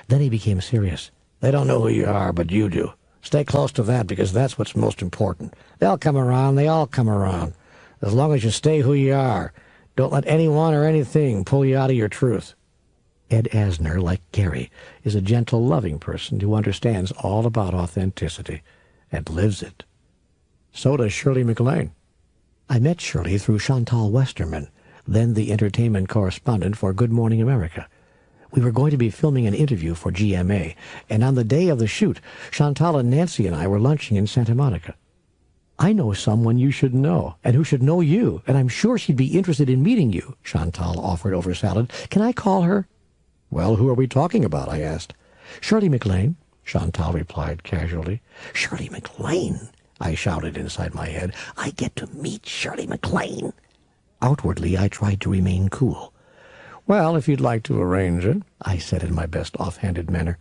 Then he became serious. "They don't know who you are, but you do. Stay close to that, because that's what's most important. They'll come around. They all come around. As long as you stay who you are. Don't let anyone or anything pull you out of your truth." Ed Asner, like Gary, is a gentle, loving person who understands all about authenticity and lives it. So does Shirley MacLaine. I met Shirley through Chantal Westerman, then the entertainment correspondent for Good Morning America. We were going to be filming an interview for GMA, and on the day of the shoot, Chantal and Nancy and I were lunching in Santa Monica. "I know someone you should know, and who should know you, and I'm sure she'd be interested in meeting you," Chantal offered over salad. "Can I call her?" "Well, who are we talking about?" I asked. "Shirley MacLaine," Chantal replied casually. "Shirley MacLaine!" I shouted inside my head. "I get to meet Shirley MacLaine!" Outwardly, I tried to remain cool. "Well, if you'd like to arrange it," I said in my best offhanded manner.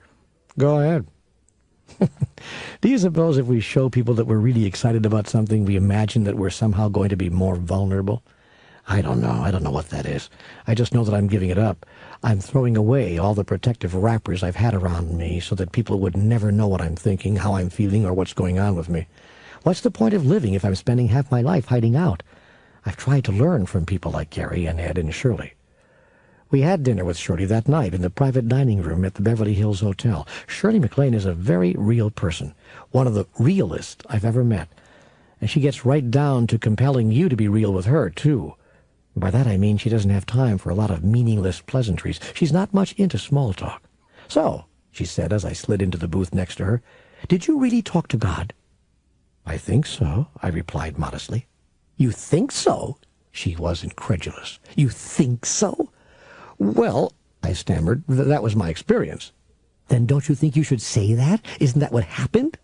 "Go ahead." Do you suppose if we show people that we're really excited about something, we imagine that we're somehow going to be more vulnerable? I don't know. I don't know what that is. I just know that I'm giving it up. I'm throwing away all the protective wrappers I've had around me so that people would never know what I'm thinking, how I'm feeling, or what's going on with me. What's the point of living if I'm spending half my life hiding out? I've tried to learn from people like Gary and Ed and Shirley. We had dinner with Shirley that night in the private dining room at the Beverly Hills Hotel. Shirley MacLaine is a very real person, one of the realest I've ever met. And she gets right down to compelling you to be real with her, too. By that I mean she doesn't have time for a lot of meaningless pleasantries. She's not much into small talk. "So," she said as I slid into the booth next to her, "did you really talk to God?" "I think so," I replied modestly. "You think so?" She was incredulous. "You think so?" "Well," I stammered, "that was my experience." "Then don't you think you should say that? Isn't that what happened?"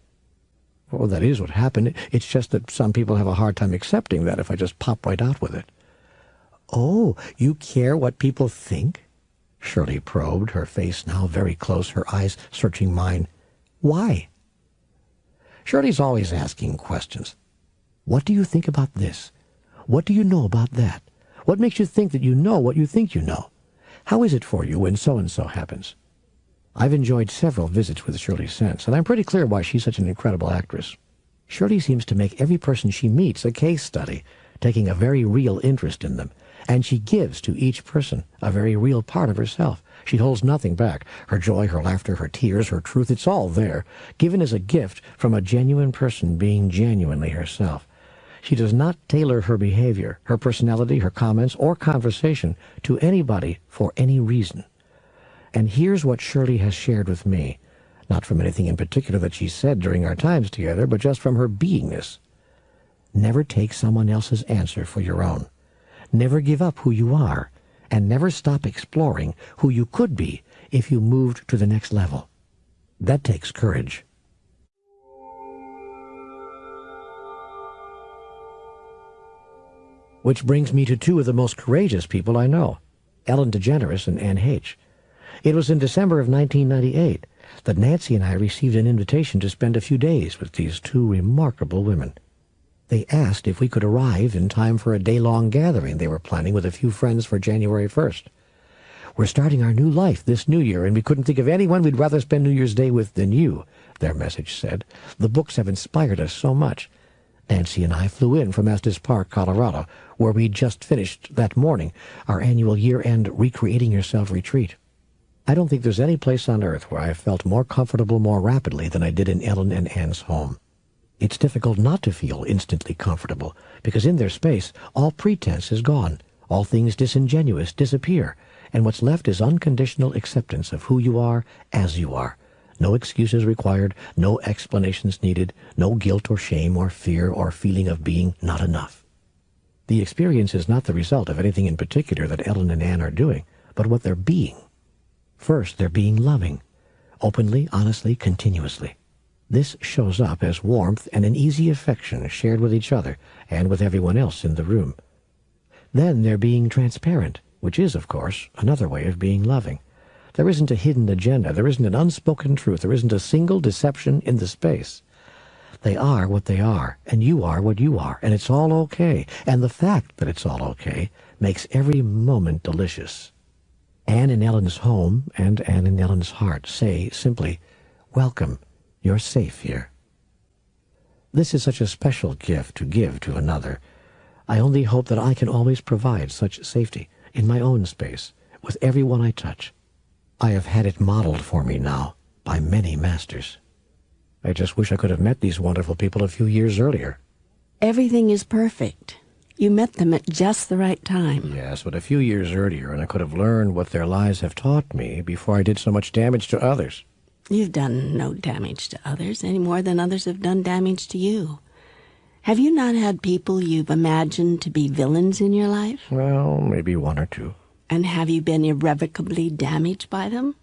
"Oh, that is what happened. It's just that some people have a hard time accepting that if I just pop right out with it." "Oh, you care what people think?" Shirley probed, her face now very close, her eyes searching mine. "Why?" Shirley's always asking questions. "What do you think about this? What do you know about that? What makes you think that you know what you think you know? How is it for you when so-and-so happens?" I've enjoyed several visits with Shirley since, and I'm pretty clear why she's such an incredible actress. Shirley seems to make every person she meets a case study, taking a very real interest in them, and she gives to each person a very real part of herself. She holds nothing back. Her joy, her laughter, her tears, her truth, it's all there, given as a gift from a genuine person being genuinely herself. She does not tailor her behavior, her personality, her comments, or conversation to anybody for any reason. And here's what Shirley has shared with me, not from anything in particular that she said during our times together, but just from her beingness. Never take someone else's answer for your own. Never give up who you are, and never stop exploring who you could be if you moved to the next level. That takes courage. Which brings me to two of the most courageous people I know, Ellen DeGeneres and Anne H. It was in December of 1998 that Nancy and I received an invitation to spend a few days with these two remarkable women. They asked if we could arrive in time for a day-long gathering they were planning with a few friends for January 1st. "We're starting our new life this new year, and we couldn't think of anyone we'd rather spend New Year's Day with than you," their message said. "The books have inspired us so much." Nancy and I flew in from Estes Park, Colorado, where we'd just finished that morning our annual year-end Recreating Yourself retreat. I don't think there's any place on earth where I felt more comfortable more rapidly than I did in Ellen and Anne's home. It's difficult not to feel instantly comfortable, because in their space all pretense is gone, all things disingenuous disappear, and what's left is unconditional acceptance of who you are as you are. No excuses required, no explanations needed, no guilt or shame or fear or feeling of being not enough. The experience is not the result of anything in particular that Ellen and Anne are doing, but what they're being. First, they're being loving, openly, honestly, continuously. This shows up as warmth and an easy affection shared with each other and with everyone else in the room. Then they're being transparent, which is, of course, another way of being loving. There isn't a hidden agenda. There isn't an unspoken truth. There isn't a single deception in the space. They are what they are, and you are what you are, and it's all okay. And the fact that it's all okay makes every moment delicious. Anne in Ellen's home and Anne in Ellen's heart say simply, "Welcome, you're safe here." This is such a special gift to give to another. I only hope that I can always provide such safety in my own space with everyone I touch. I have had it modeled for me now by many masters. I just wish I could have met these wonderful people a few years earlier. Everything is perfect. You met them at just the right time. Yes, but a few years earlier, and I could have learned what their lives have taught me before I did so much damage to others. You've done no damage to others any more than others have done damage to you. Have you not had people you've imagined to be villains in your life? Well, maybe one or two. And have you been irrevocably damaged by them?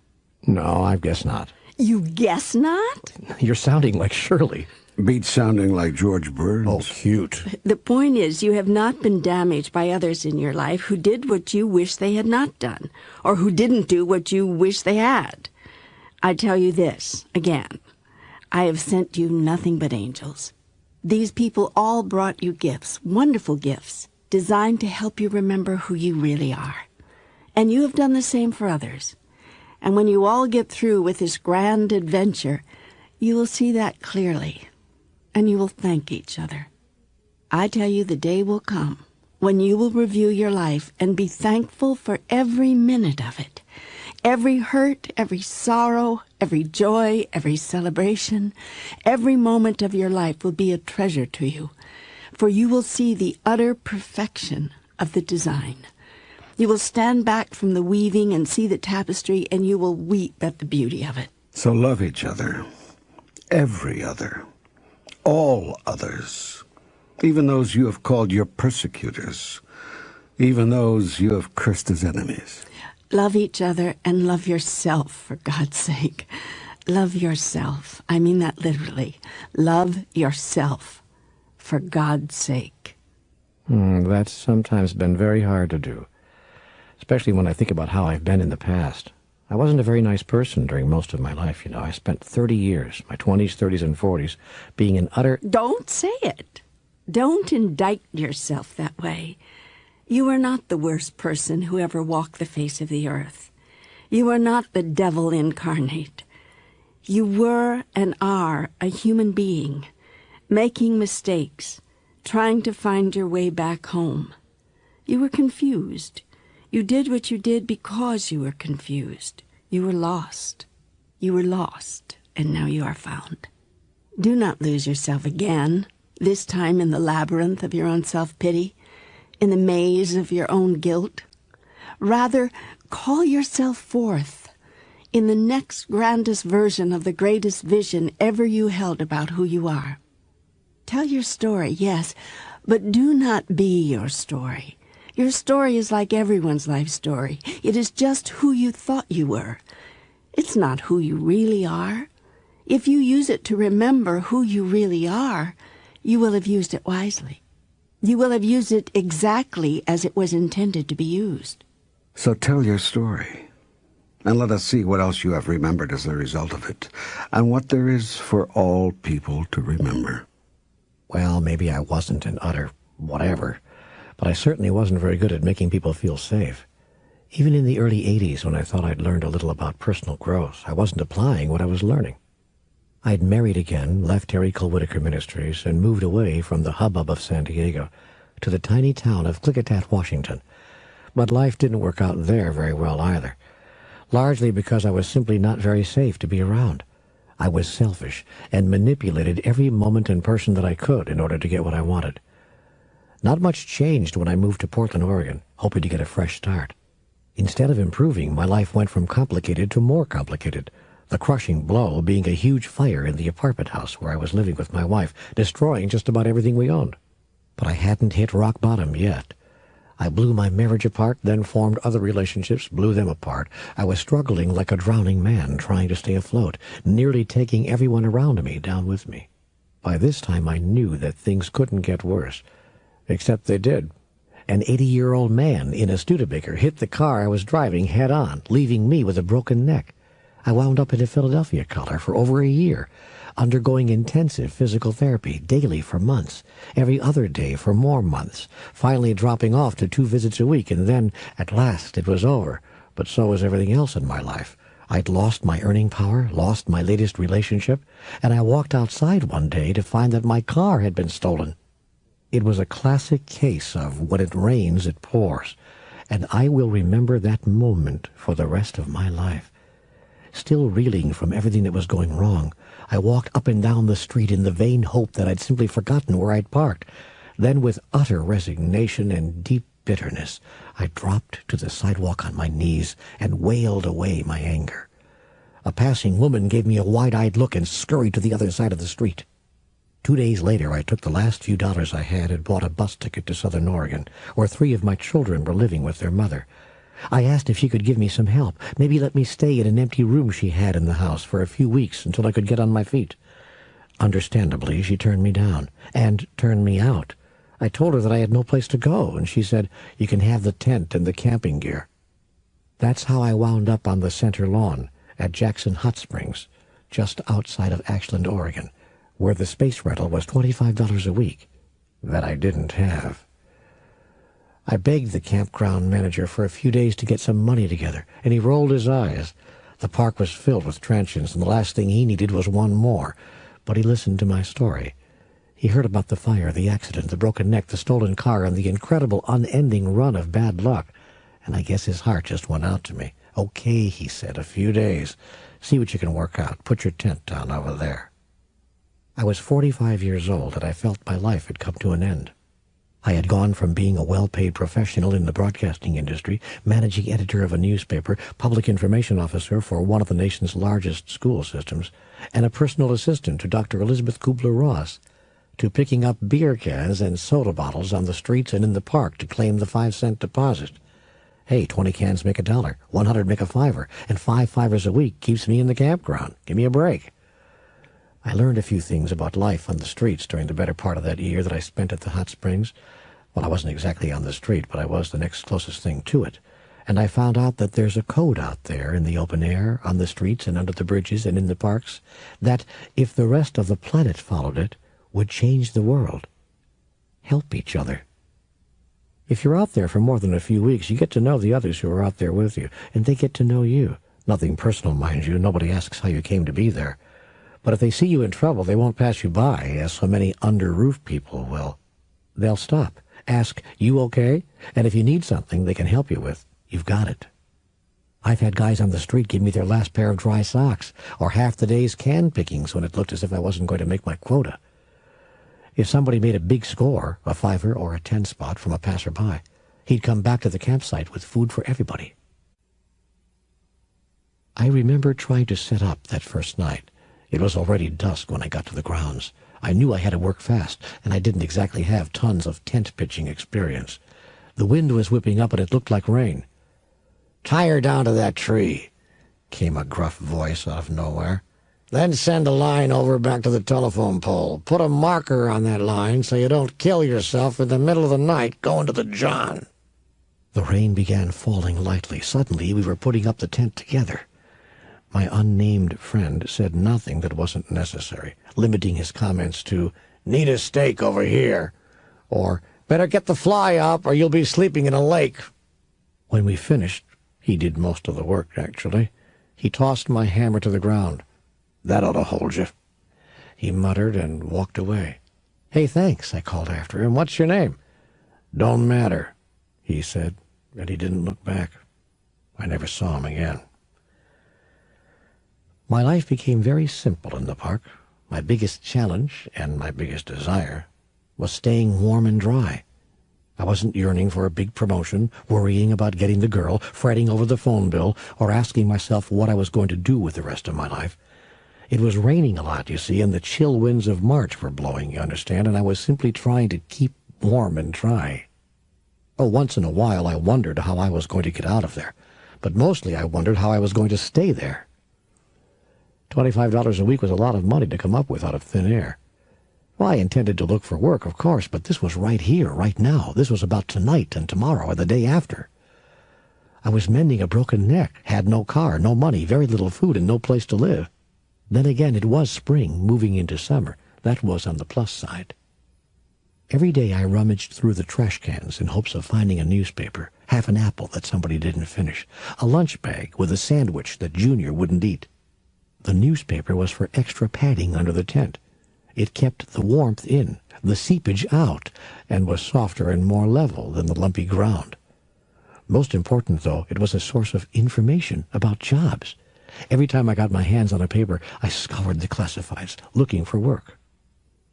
No, I guess not. You guess not? You're sounding like Shirley. Beats sounding like George Burns. Oh, cute. The point is, you have not been damaged by others in your life who did what you wish they had not done, or who didn't do what you wish they had. I tell you this, again, I have sent you nothing but angels. These people all brought you gifts, wonderful gifts, designed to help you remember who you really are. And you have done the same for others. And when you all get through with this grand adventure, you will see that clearly, and you will thank each other. I tell you, the day will come when you will review your life and be thankful for every minute of it. Every hurt, every sorrow, every joy, every celebration, every moment of your life will be a treasure to you, for you will see the utter perfection of the design. You will stand back from the weaving and see the tapestry, and you will weep at the beauty of it. So love each other, every other, all others, even those you have called your persecutors, even those you have cursed as enemies. Love each other and love yourself, for God's sake. Love yourself. I mean that literally. Love yourself, for God's sake. That's sometimes been very hard to do, especially when I think about how I've been in the past. I wasn't a very nice person during most of my life, I spent 30 years, my 20s, 30s, and 40s, being an utter... Don't say it. Don't indict yourself that way. You are not the worst person who ever walked the face of the earth. You are not the devil incarnate. You were and are a human being, making mistakes, trying to find your way back home. You were confused. You did what you did because you were confused. You were lost. You were lost, and now you are found. Do not lose yourself again, this time in the labyrinth of your own self-pity, in the maze of your own guilt. Rather, call yourself forth in the next grandest version of the greatest vision ever you held about who you are. Tell your story, yes, but do not be your story. Your story is like everyone's life story. It is just who you thought you were. It's not who you really are. If you use it to remember who you really are, you will have used it wisely. You will have used it exactly as it was intended to be used. So tell your story, and let us see what else you have remembered as a result of it, and what there is for all people to remember. Well, maybe I wasn't an utter whatever, but I certainly wasn't very good at making people feel safe. Even in the early 80s, when I thought I'd learned a little about personal growth, I wasn't applying what I was learning. I'd married again, left Terry Cole Whitaker Ministries, and moved away from the hubbub of San Diego to the tiny town of Klickitat, Washington. But life didn't work out there very well either, largely because I was simply not very safe to be around. I was selfish and manipulated every moment and person that I could in order to get what I wanted. Not much changed when I moved to Portland, Oregon, hoping to get a fresh start. Instead of improving, my life went from complicated to more complicated, the crushing blow being a huge fire in the apartment house where I was living with my wife, destroying just about everything we owned. But I hadn't hit rock bottom yet. I blew my marriage apart, then formed other relationships, blew them apart. I was struggling like a drowning man, trying to stay afloat, nearly taking everyone around me down with me. By this time I knew that things couldn't get worse, except they did. An 80-year-old man in a Studebaker hit the car I was driving head-on, leaving me with a broken neck. I wound up in a Philadelphia collar for over a year, undergoing intensive physical therapy daily for months, every other day for more months, finally dropping off to 2 visits a week, and then, at last, it was over. But so was everything else in my life. I'd lost my earning power, lost my latest relationship, and I walked outside one day to find that my car had been stolen. It was a classic case of when it rains, it pours, and I will remember that moment for the rest of my life. Still reeling from everything that was going wrong, I walked up and down the street in the vain hope that I'd simply forgotten where I'd parked. Then, with utter resignation and deep bitterness, I dropped to the sidewalk on my knees and wailed away my anger. A passing woman gave me a wide-eyed look and scurried to the other side of the street. 2 days later, I took the last few dollars I had and bought a bus ticket to Southern Oregon, where 3 of my children were living with their mother. I asked if she could give me some help, maybe let me stay in an empty room she had in the house for a few weeks until I could get on my feet. Understandably, she turned me down, and turned me out. I told her that I had no place to go, and she said, "You can have the tent and the camping gear." That's how I wound up on the center lawn at Jackson Hot Springs, just outside of Ashland, Oregon, where the space rental was $25 a week. That I didn't have. I begged the campground manager for a few days to get some money together, and he rolled his eyes. The park was filled with transients, and the last thing he needed was one more. But he listened to my story. He heard about the fire, the accident, the broken neck, the stolen car, and the incredible unending run of bad luck, and I guess his heart just went out to me. "Okay," he said, "a few days. See what you can work out. Put your tent down over there." I was 45 years old, and I felt my life had come to an end. I had gone from being a well-paid professional in the broadcasting industry, managing editor of a newspaper, public information officer for one of the nation's largest school systems, and a personal assistant to Dr. Elizabeth Kubler-Ross, to picking up beer cans and soda bottles on the streets and in the park to claim the 5-cent deposit. Hey, 20 cans make $1, 100 make a $5, and 5 $5s a week keeps me in the campground. Give me a break. I learned a few things about life on the streets during the better part of that year that I spent at the hot springs. Well, I wasn't exactly on the street, but I was the next closest thing to it. And I found out that there's a code out there in the open air, on the streets and under the bridges and in the parks, that, if the rest of the planet followed it, would change the world. Help each other. If you're out there for more than a few weeks, you get to know the others who are out there with you, and they get to know you. Nothing personal, mind you. Nobody asks how you came to be there. But if they see you in trouble, they won't pass you by, as so many under-roof people will. They'll stop, ask, "You okay?" And if you need something they can help you with, you've got it. I've had guys on the street give me their last pair of dry socks, or half the day's can pickings when it looked as if I wasn't going to make my quota. If somebody made a big score, a 5er or a 10 spot from a passerby, he'd come back to the campsite with food for everybody. I remember trying to set up that first night. It was already dusk when I got to the grounds. I knew I had to work fast, and I didn't exactly have tons of tent-pitching experience. The wind was whipping up, and it looked like rain. "Tie her down to that tree," came a gruff voice out of nowhere. "Then send a line over back to the telephone pole. Put a marker on that line so you don't kill yourself in the middle of the night going to the John." The rain began falling lightly. Suddenly, we were putting up the tent together. My unnamed friend said nothing that wasn't necessary, limiting his comments to, "Need a stake over here," or "Better get the fly up or you'll be sleeping in a lake." When we finished, he did most of the work, actually. He tossed my hammer to the ground. "That ought to hold you," he muttered and walked away. "Hey, thanks," I called after him. "What's your name?" "Don't matter," he said, and he didn't look back. I never saw him again. My life became very simple in the park. My biggest challenge, and my biggest desire, was staying warm and dry. I wasn't yearning for a big promotion, worrying about getting the girl, fretting over the phone bill, or asking myself what I was going to do with the rest of my life. It was raining a lot, you see, and the chill winds of March were blowing, you understand, and I was simply trying to keep warm and dry. Oh, once in a while I wondered how I was going to get out of there, but mostly I wondered how I was going to stay there. $25 a week was a lot of money to come up with out of thin air. Well, I intended to look for work, of course, but this was right here, right now. This was about tonight and tomorrow or the day after. I was mending a broken neck, had no car, no money, very little food, and no place to live. Then again, it was spring, moving into summer. That was on the plus side. Every day I rummaged through the trash cans in hopes of finding a newspaper, half an apple that somebody didn't finish, a lunch bag with a sandwich that Junior wouldn't eat. The newspaper was for extra padding under the tent. It kept the warmth in, the seepage out, and was softer and more level than the lumpy ground. Most important, though, it was a source of information about jobs. Every time I got my hands on a paper, I scoured the classifieds, looking for work.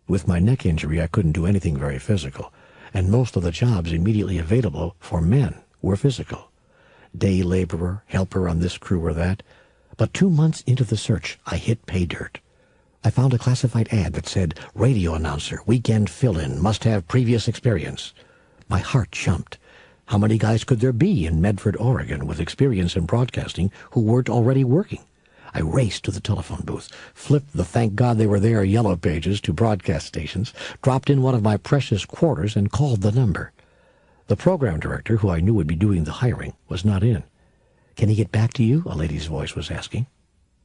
With my neck injury, I couldn't do anything very physical, and most of the jobs immediately available for men were physical. Day laborer, helper on this crew or that. But 2 months into the search, I hit pay dirt. I found a classified ad that said, radio announcer, weekend fill-in, must have previous experience. My heart jumped. How many guys could there be in Medford, Oregon, with experience in broadcasting who weren't already working? I raced to the telephone booth, flipped the thank God they were there yellow pages to broadcast stations, dropped in one of my precious quarters, and called the number. The program director, who I knew would be doing the hiring, was not in. "Can he get back to you?" a lady's voice was asking.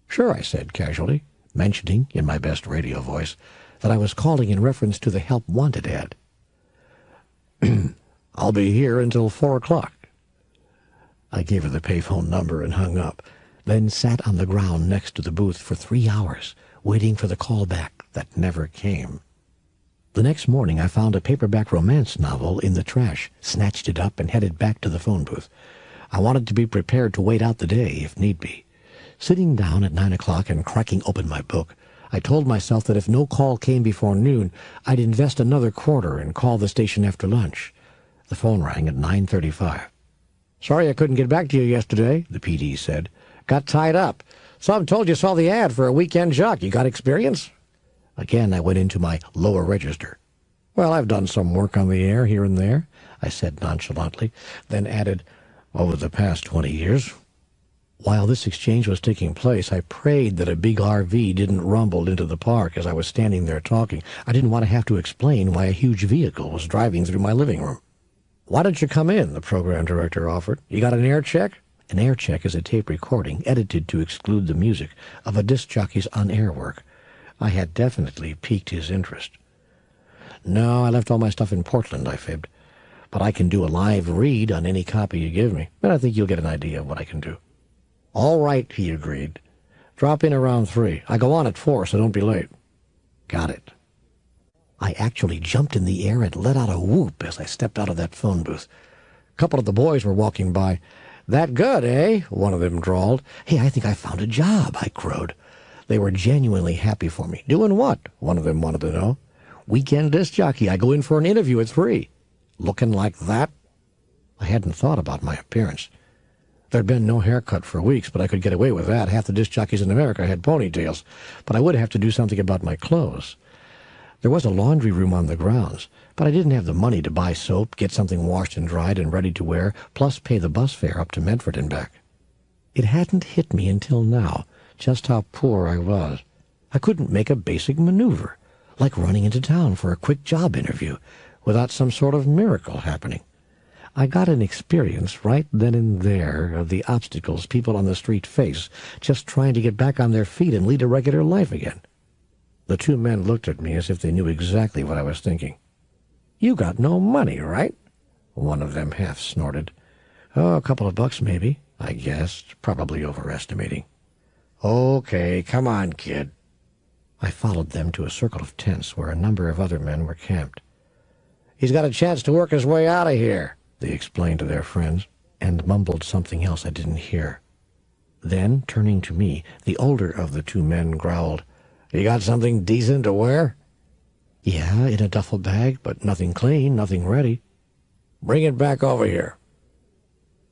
"Sure," I said casually, mentioning, in my best radio voice, that I was calling in reference to the Help Wanted ad. "I'll be here until 4 o'clock. I gave her the payphone number and hung up, then sat on the ground next to the booth for 3 hours, waiting for the call back that never came. The next morning I found a paperback romance novel in the trash, snatched it up, and headed back to the phone booth. I wanted to be prepared to wait out the day, if need be. Sitting down at 9 o'clock and cracking open my book, I told myself that if no call came before noon, I'd invest another quarter and call the station after lunch. The phone rang at 9:35. "Sorry I couldn't get back to you yesterday," the PD said. "Got tied up. Some told you saw the ad for a weekend jockey. Got experience?" Again I went into my lower register. "Well, I've done some work on the air here and there," I said nonchalantly, then added, "over the past 20 years. While this exchange was taking place, I prayed that a big RV didn't rumble into the park as I was standing there talking. I didn't want to have to explain why a huge vehicle was driving through my living room. "Why don't you come in?" the program director offered. "You got an air check?" An air check is a tape recording, edited to exclude the music, of a disc jockey's on-air work. I had definitely piqued his interest. "No, I left all my stuff in Portland," I fibbed. "But I can do a live read on any copy you give me, and I think you'll get an idea of what I can do." "All right," he agreed. "Drop in around 3. I go on at 4, so don't be late." "Got it." I actually jumped in the air and let out a whoop as I stepped out of that phone booth. A couple of the boys were walking by. "That good, eh?" one of them drawled. "Hey, I think I found a job," I crowed. They were genuinely happy for me. "Doing what?" one of them wanted to know. "Weekend disc jockey. I go in for an interview at 3. "Looking like that?" I hadn't thought about my appearance. There'd been no haircut for weeks, but I could get away with that. Half the disc jockeys in America had ponytails. But I would have to do something about my clothes. There was a laundry room on the grounds, but I didn't have the money to buy soap, get something washed and dried and ready to wear, plus pay the bus fare up to Medford and back. It hadn't hit me until now just how poor I was. I couldn't make a basic maneuver, like running into town for a quick job interview, without some sort of miracle happening. I got an experience right then and there of the obstacles people on the street face, just trying to get back on their feet and lead a regular life again. The 2 men looked at me as if they knew exactly what I was thinking. "You got no money, right?" one of them half snorted. "Oh, a couple of bucks maybe," I guessed, probably overestimating. "Okay, come on, kid." I followed them to a circle of tents where a number of other men were camped. "He's got a chance to work his way out of here," they explained to their friends, and mumbled something else I didn't hear. Then, turning to me, the older of the 2 men growled, "You got something decent to wear?" "Yeah, in a duffel bag, but nothing clean, nothing ready." "Bring it back over here."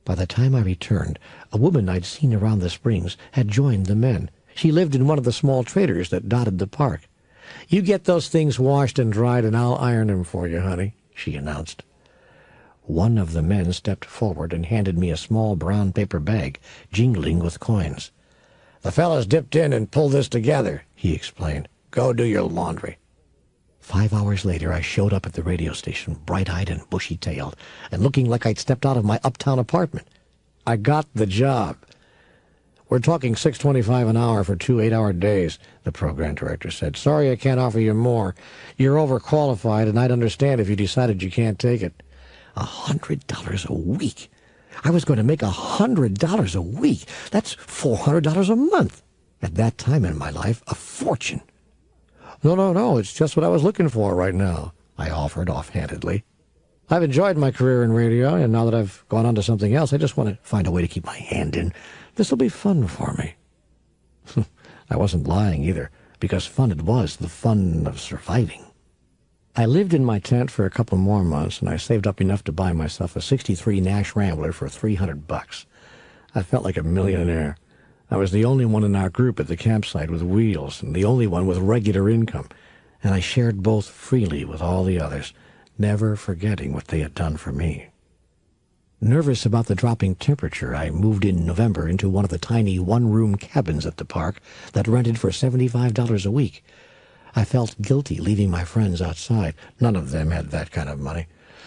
By the time I returned, a woman I'd seen around the springs had joined the men. She lived in one of the small traders that dotted the park. "You get those things washed and dried, and I'll iron them for you, honey," she announced. One of the men stepped forward and handed me a small brown paper bag, jingling with coins. "The fellas dipped in and pulled this together," he explained. "Go do your laundry." 5 hours later, I showed up at the radio station, bright-eyed and bushy-tailed, and looking like I'd stepped out of my uptown apartment. I got the job. "We're talking $6.25 an hour for 2 8-hour days," the program director said. "Sorry I can't offer you more. You're overqualified, and I'd understand if you decided you can't take it." $100 a week. I was going to make $100 a week. That's $400 a month. At that time in my life, a fortune. No, it's just what I was looking for right now," I offered offhandedly. "I've enjoyed my career in radio, and now that I've gone on to something else, I just want to find a way to keep my hand in. This'll be fun for me." I wasn't lying either, because fun it was, the fun of surviving. I lived in my tent for a couple more months, and I saved up enough to buy myself a '63 Nash Rambler for $300. I felt like a millionaire. I was the only one in our group at the campsite with wheels, and the only one with regular income, and I shared both freely with all the others, never forgetting what they had done for me. Nervous about the dropping temperature, I moved in November into one of the tiny one-room cabins at the park that rented for $75 a week. I felt guilty leaving my friends outside. None of them had that kind of money.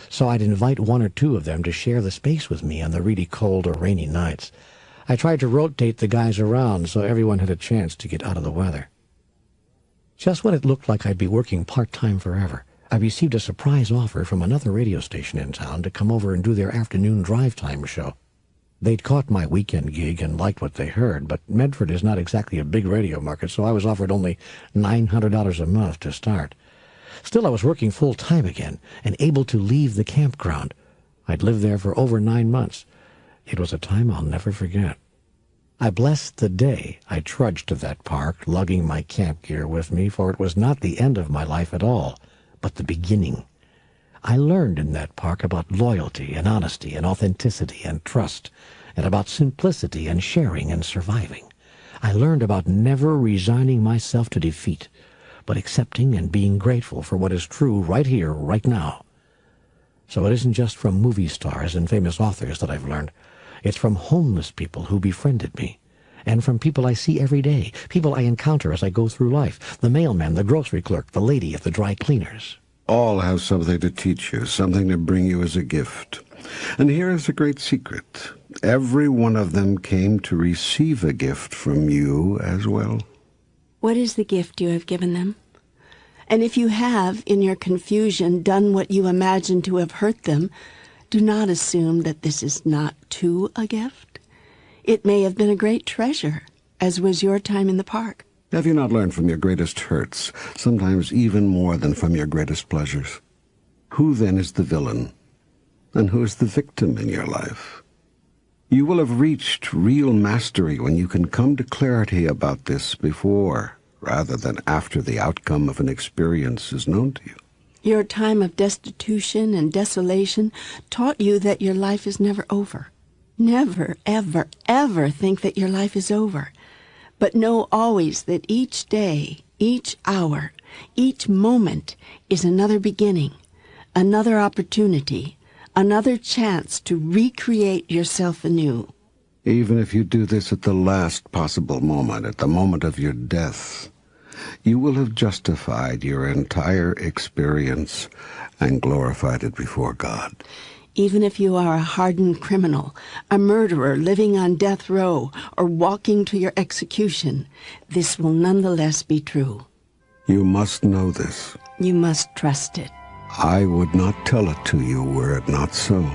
So I'd invite one or two of them to share the space with me on the really cold or rainy nights. I tried to rotate the guys around so everyone had a chance to get out of the weather. Just when it looked like I'd be working part-time forever, I received a surprise offer from another radio station in town to come over and do their afternoon drive time show. They'd caught my weekend gig and liked what they heard, but Medford is not exactly a big radio market, so I was offered only $900 a month to start. Still, I was working full-time again and able to leave the campground. I'd lived there for over 9 months. It was a time I'll never forget. I blessed the day I trudged to that park, lugging my camp gear with me, for it was not the end of my life at all, but the beginning. I learned in that park about loyalty and honesty and authenticity and trust, and about simplicity and sharing and surviving. I learned about never resigning myself to defeat, but accepting and being grateful for what is true right here, right now. So it isn't just from movie stars and famous authors that I've learned. It's from homeless people who befriended me, and from people I see every day, people I encounter as I go through life, the mailman, the grocery clerk, the lady at the dry cleaners. All have something to teach you, something to bring you as a gift. And here is a great secret. Every one of them came to receive a gift from you as well. What is the gift you have given them? And if you have, in your confusion, done what you imagine to have hurt them, do not assume that this is not too a gift. It may have been a great treasure, as was your time in the park. Have you not learned from your greatest hurts, sometimes even more than from your greatest pleasures? Who then is the villain, and who is the victim in your life? You will have reached real mastery when you can come to clarity about this before, rather than after the outcome of an experience is known to you. Your time of destitution and desolation taught you that your life is never over. Never, ever, ever think that your life is over. But know always that each day, each hour, each moment is another beginning, another opportunity, another chance to recreate yourself anew. Even if you do this at the last possible moment, at the moment of your death, you will have justified your entire experience and glorified it before God. Even if you are a hardened criminal, a murderer living on death row, or walking to your execution, this will nonetheless be true. You must know this. You must trust it. I would not tell it to you were it not so.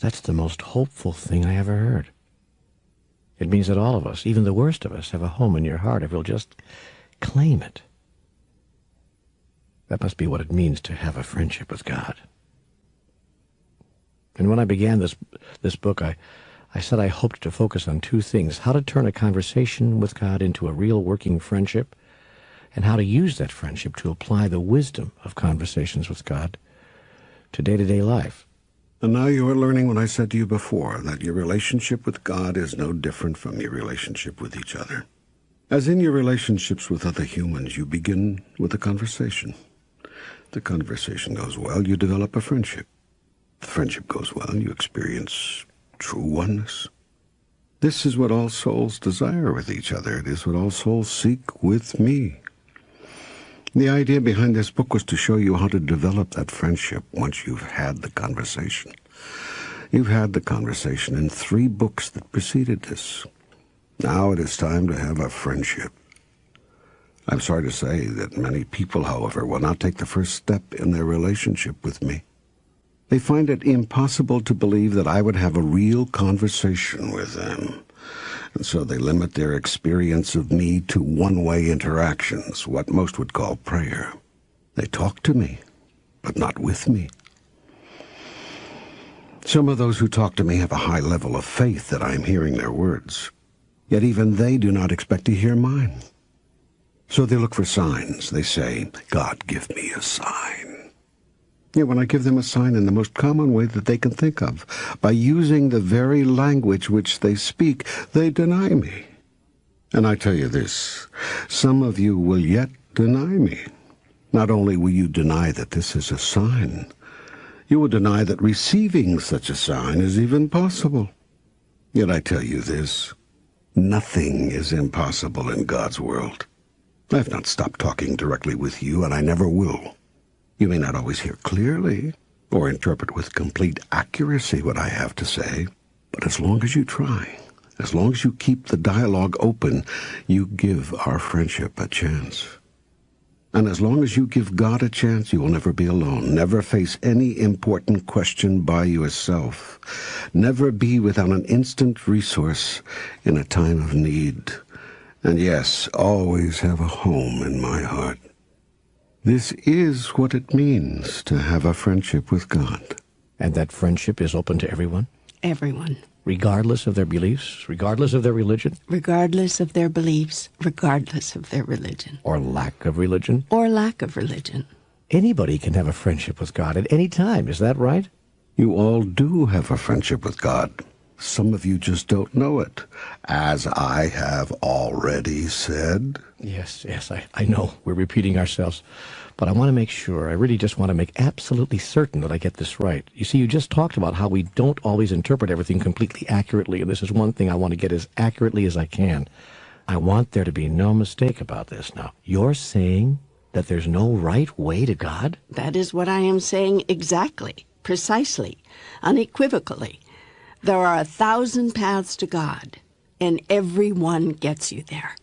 That's the most hopeful thing I ever heard. It means that all of us, even the worst of us, have a home in your heart if we'll just claim it. That must be what it means to have a friendship with God. And when I began this book, I said I hoped to focus on two things: how to turn a conversation with God into a real working friendship, and how to use that friendship to apply the wisdom of conversations with God to day-to-day life. And now you are learning what I said to you before, that your relationship with God is no different from your relationship with each other. As in your relationships with other humans, you begin with a conversation. The conversation goes well, you develop a friendship. The friendship goes well, you experience true oneness. This is what all souls desire with each other. It is what all souls seek with me. The idea behind this book was to show you how to develop that friendship once you've had the conversation. You've had the conversation in 3 books that preceded this. Now it is time to have a friendship. I'm sorry to say that many people, however, will not take the first step in their relationship with me. They find it impossible to believe that I would have a real conversation with them. And so they limit their experience of me to one-way interactions, what most would call prayer. They talk to me, but not with me. Some of those who talk to me have a high level of faith that I am hearing their words. Yet even they do not expect to hear mine. So they look for signs. They say, God, give me a sign. Yet when I give them a sign in the most common way that they can think of, by using the very language which they speak, they deny me. And I tell you this, some of you will yet deny me. Not only will you deny that this is a sign, you will deny that receiving such a sign is even possible. Yet I tell you this, nothing is impossible in God's world. I have not stopped talking directly with you, and I never will. You may not always hear clearly or interpret with complete accuracy what I have to say, but as long as you try, as long as you keep the dialogue open, you give our friendship a chance. And as long as you give God a chance, you will never be alone, never face any important question by yourself, never be without an instant resource in a time of need, and yes, always have a home in my heart. This is what it means to have a friendship with God. And that friendship is open to everyone? Everyone. Regardless of their beliefs, regardless of their religion? Regardless of their beliefs, regardless of their religion. Or lack of religion? Or lack of religion. Anybody can have a friendship with God at any time, is that right? You all do have a friendship with God. Some of you just don't know it, as I have already said. Yes, I know. We're repeating ourselves. But I want to make sure, I really just want to make absolutely certain that I get this right. You see, you just talked about how we don't always interpret everything completely accurately, and this is one thing I want to get as accurately as I can. I want there to be no mistake about this. Now, you're saying that there's no right way to God? That is what I am saying exactly, precisely, unequivocally. There are 1,000 paths to God, and every one gets you there.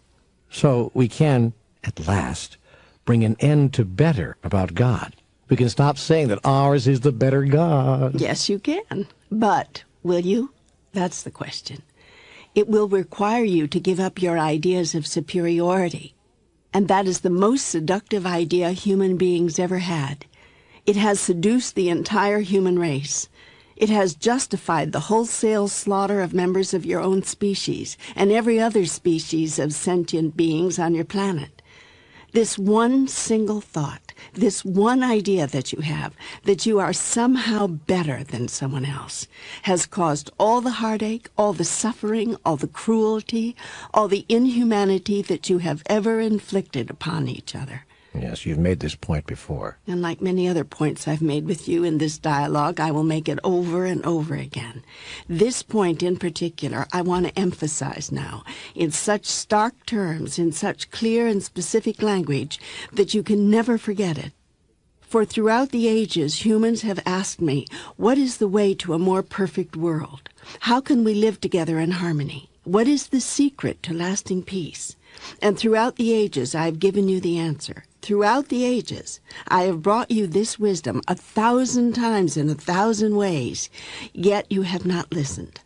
So we can, at last, bring an end to better about God. We can stop saying that ours is the better God. Yes, you can. But will you? That's the question. It will require you to give up your ideas of superiority. And that is the most seductive idea human beings ever had. It has seduced the entire human race. It has justified the wholesale slaughter of members of your own species and every other species of sentient beings on your planet. This one single thought, this one idea that you have, that you are somehow better than someone else, has caused all the heartache, all the suffering, all the cruelty, all the inhumanity that you have ever inflicted upon each other. Yes, you've made this point before. And like many other points I've made with you in this dialogue, I will make it over and over again. This point in particular, I want to emphasize now in such stark terms, in such clear and specific language, that you can never forget it. For throughout the ages, humans have asked me, what is the way to a more perfect world? How can we live together in harmony? What is the secret to lasting peace? And throughout the ages, I have given you the answer. Throughout the ages, I have brought you this wisdom 1,000 times in 1,000 ways, yet you have not listened.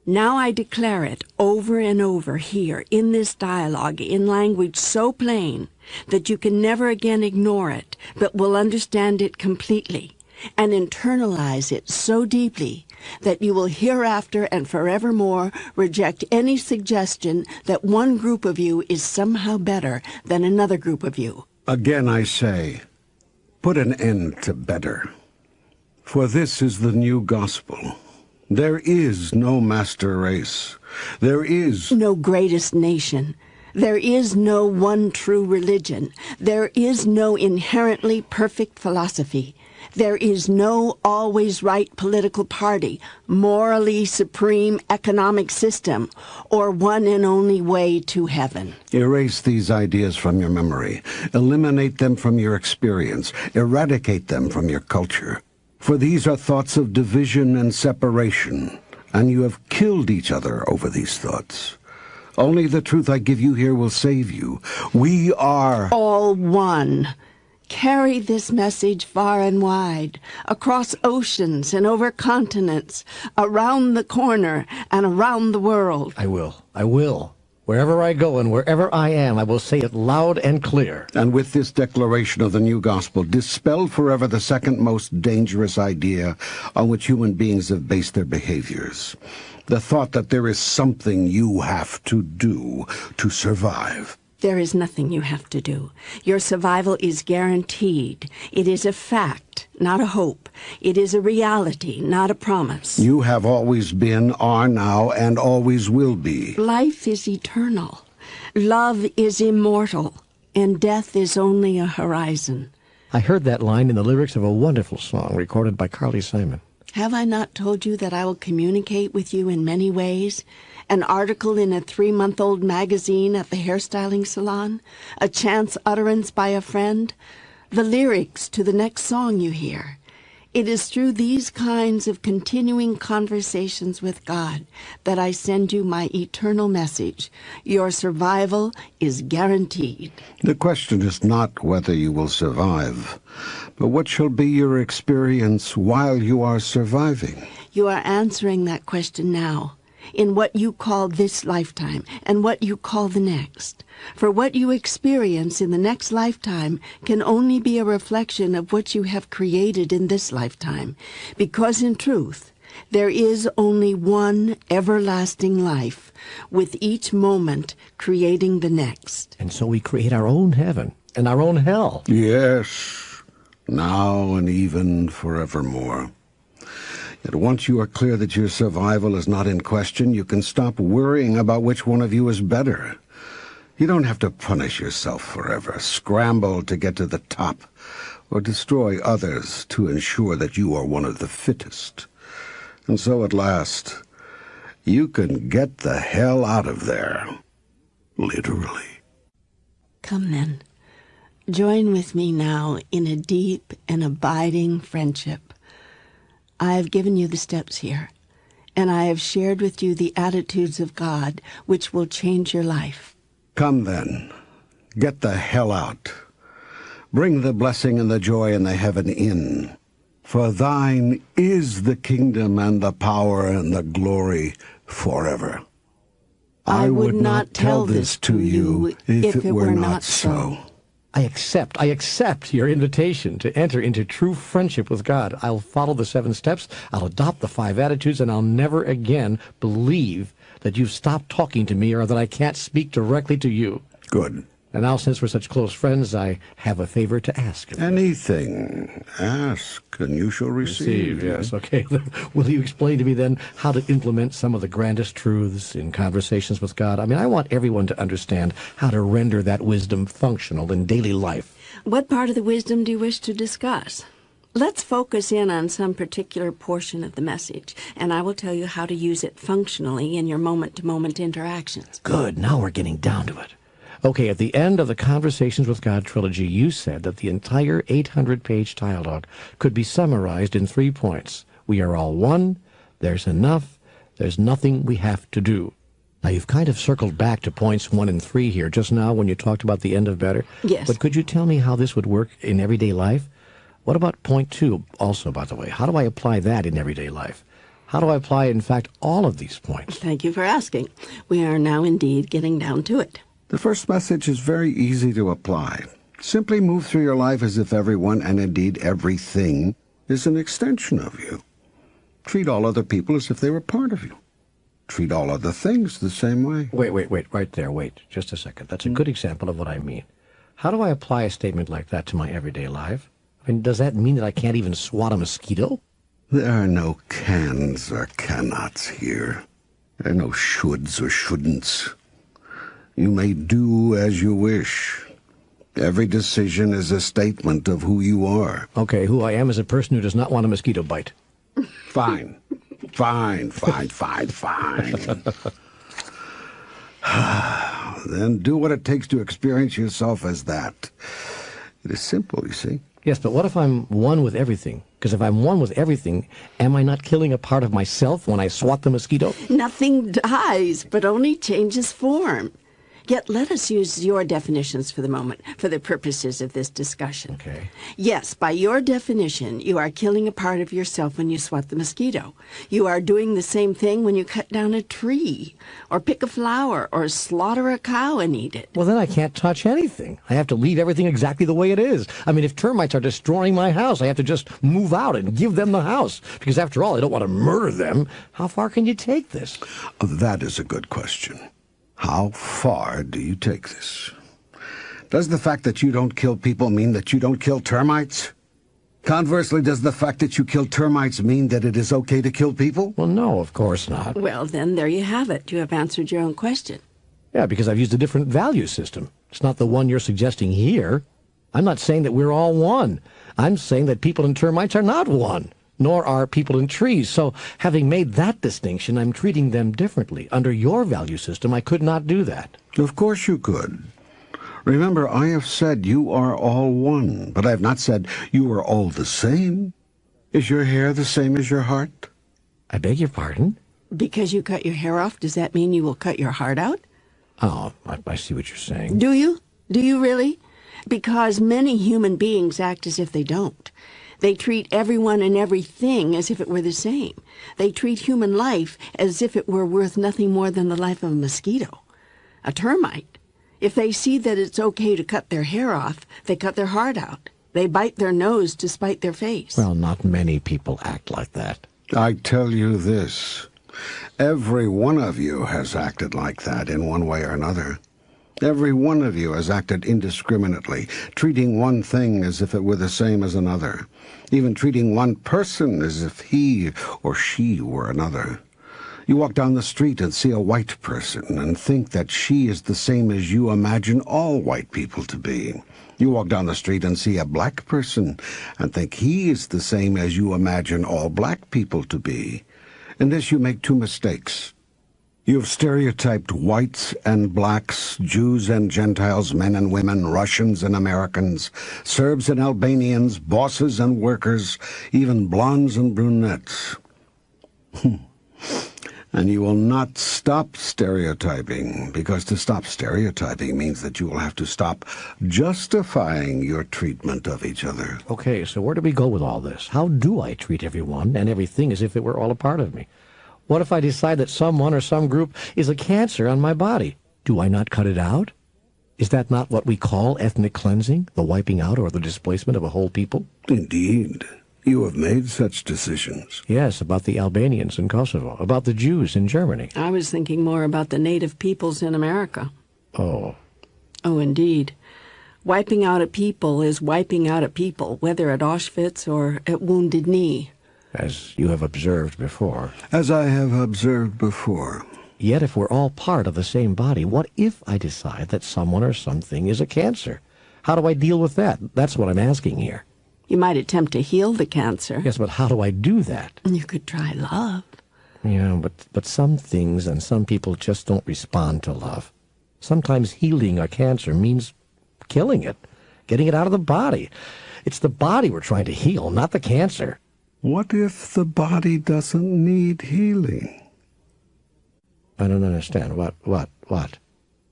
Now I declare it over and over here in this dialogue in language so plain that you can never again ignore it, but will understand it completely and internalize it so deeply that you will hereafter and forevermore reject any suggestion that one group of you is somehow better than another group of you. Again I say, put an end to better. For this is the new gospel. There is no master race. There is no greatest nation. There is no one true religion. There is no inherently perfect philosophy. There is no always right political party, morally supreme economic system, or one and only way to heaven. Erase these ideas from your memory. Eliminate them from your experience. Eradicate them from your culture. For these are thoughts of division and separation, and you have killed each other over these thoughts. Only the truth I give you here will save you. We are all one. Carry this message far and wide, across oceans and over continents, around the corner and around the world. I will. Wherever I go and wherever I am, I will say it loud and clear. And with this declaration of the new gospel, dispel forever the second most dangerous idea on which human beings have based their behaviors. The thought that there is something you have to do to survive. There is nothing you have to do. Your survival is guaranteed. It is a fact, not a hope. It is a reality, not a promise. You have always been, are now, and always will be. Life is eternal. Love is immortal. And death is only a horizon. I heard that line in the lyrics of a wonderful song recorded by Carly Simon. Have I not told you that I will communicate with you in many ways? An article in a 3-month-old magazine at the hairstyling salon? A chance utterance by a friend? The lyrics to the next song you hear? It is through these kinds of continuing conversations with God that I send you my eternal message. Your survival is guaranteed. The question is not whether you will survive, but what shall be your experience while you are surviving? You are answering that question now, in what you call this lifetime and what you call the next. For what you experience in the next lifetime can only be a reflection of what you have created in this lifetime, because in truth, there is only one everlasting life, with each moment creating the next. And so we create our own heaven and our own hell. Yes, now and even forevermore. Yet once you are clear that your survival is not in question, you can stop worrying about which one of you is better. You don't have to punish yourself forever, scramble to get to the top, or destroy others to ensure that you are one of the fittest. And so at last, you can get the hell out of there. Literally. Come then, join with me now in a deep and abiding friendship. I have given you the steps here, and I have shared with you the attitudes of God which will change your life. Come then, get the hell out. Bring the blessing and the joy and the heaven in. For thine is the kingdom and the power and the glory forever. I would not tell this to you if it were not so. I accept your invitation to enter into true friendship with God. I'll follow the 7 steps, I'll adopt the 5 attitudes, and I'll never again believe that you've stopped talking to me or that I can't speak directly to you. Good. And now, since we're such close friends, I have a favor to ask. Anything. Ask, and you shall receive. Yes, okay. Will you explain to me then how to implement some of the grandest truths in conversations with God? I mean, I want everyone to understand how to render that wisdom functional in daily life. What part of the wisdom do you wish to discuss? Let's focus in on some particular portion of the message, and I will tell you how to use it functionally in your moment-to-moment interactions. Good. Now we're getting down to it. Okay, at the end of the Conversations with God trilogy, you said that the entire 800-page dialogue could be summarized in 3 points. We are all one, there's enough, there's nothing we have to do. Now, you've kind of circled back to points 1 and 3 here just now when you talked about the end of better. Yes. But could you tell me how this would work in everyday life? What about point 2 also, by the way? How do I apply that in everyday life? How do I apply, in fact, all of these points? Thank you for asking. We are now indeed getting down to it. The first message is very easy to apply. Simply move through your life as if everyone, and indeed everything, is an extension of you. Treat all other people as if they were part of you. Treat all other things the same way. Wait, right there, wait, just a second. That's a good example of what I mean. How do I apply a statement like that to my everyday life? I mean, does that mean that I can't even swat a mosquito? There are no cans or cannots here. There are no shoulds or shouldn'ts. You may do as you wish. Every decision is a statement of who you are. Okay, who I am is a person who does not want a mosquito bite. Fine. Fine. Then do what it takes to experience yourself as that. It is simple, you see. Yes, but what if I'm one with everything? Because if I'm one with everything, am I not killing a part of myself when I swat the mosquito? Nothing dies, but only changes form. Yet let us use your definitions for the moment, for the purposes of this discussion. Okay. Yes, by your definition, you are killing a part of yourself when you swat the mosquito. You are doing the same thing when you cut down a tree, or pick a flower, or slaughter a cow and eat it. Well, then I can't touch anything. I have to leave everything exactly the way it is. I mean, if termites are destroying my house, I have to just move out and give them the house. Because after all, I don't want to murder them. How far can you take this? That is a good question. How far do you take this? Does the fact that you don't kill people mean that you don't kill termites? Conversely, does the fact that you kill termites mean that it is okay to kill people? Well, no, of course not. Well, then there you have it. You have answered your own question. Yeah, because I've used a different value system. It's not the one you're suggesting here. I'm not saying that we're all one. I'm saying that people and termites are not one, nor are people and trees. So, having made that distinction, I'm treating them differently. Under your value system, I could not do that. Of course you could. Remember, I have said you are all one, but I have not said you are all the same. Is your hair the same as your heart? I beg your pardon? Because you cut your hair off, does that mean you will cut your heart out? Oh, I see what you're saying. Do you? Do you really? Because many human beings act as if they don't. They treat everyone and everything as if it were the same. They treat human life as if it were worth nothing more than the life of a mosquito. A termite, if they see that it's okay to cut their hair off, they cut their heart out. They bite their nose to spite their face. Well, not many people act like that. I tell you this. Every one of you has acted like that in one way or another. Every one of you has acted indiscriminately, treating one thing as if it were the same as another, even treating one person as if he or she were another. You walk down the street and see a white person and think that she is the same as you imagine all white people to be. You walk down the street and see a black person and think he is the same as you imagine all black people to be. In this you make two mistakes. You have stereotyped whites and blacks, Jews and Gentiles, men and women, Russians and Americans, Serbs and Albanians, bosses and workers, even blondes and brunettes. And you will not stop stereotyping, because to stop stereotyping means that you will have to stop justifying your treatment of each other. Okay, so where do we go with all this? How do I treat everyone and everything as if it were all a part of me? What if I decide that someone or some group is a cancer on my body? Do I not cut it out? Is that not what we call ethnic cleansing, the wiping out or the displacement of a whole people? Indeed. You have made such decisions. Yes, about the Albanians in Kosovo, about the Jews in Germany. I was thinking more about the native peoples in America. Oh. Oh, indeed. Wiping out a people is wiping out a people, whether at Auschwitz or at Wounded Knee. As you have observed before. As I have observed before. Yet if we're all part of the same body, what if I decide that someone or something is a cancer? How do I deal with that? That's what I'm asking here. You might attempt to heal the cancer. Yes, but how do I do that? You could try love. Yeah, but some things and some people just don't respond to love. Sometimes healing a cancer means killing it, getting it out of the body. It's the body we're trying to heal, not the cancer. What if the body doesn't need healing? I don't understand. What?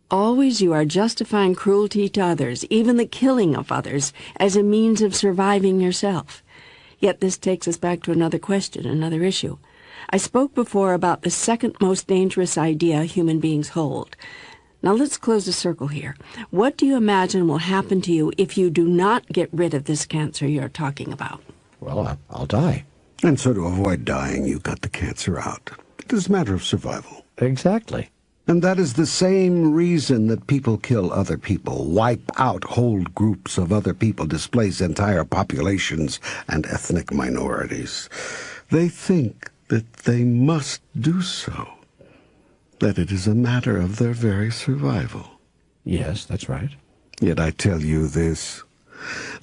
Always you are justifying cruelty to others, even the killing of others, as a means of surviving yourself. Yet this takes us back to another question, another issue. I spoke before about the second most dangerous idea human beings hold. Now let's close the circle here. What do you imagine will happen to you if you do not get rid of this cancer you're talking about? Well, I'll die. And so to avoid dying, you cut the cancer out. It is a matter of survival. Exactly. And that is the same reason that people kill other people, wipe out whole groups of other people, displace entire populations and ethnic minorities. They think that they must do so, that it is a matter of their very survival. Yes, that's right. Yet I tell you this,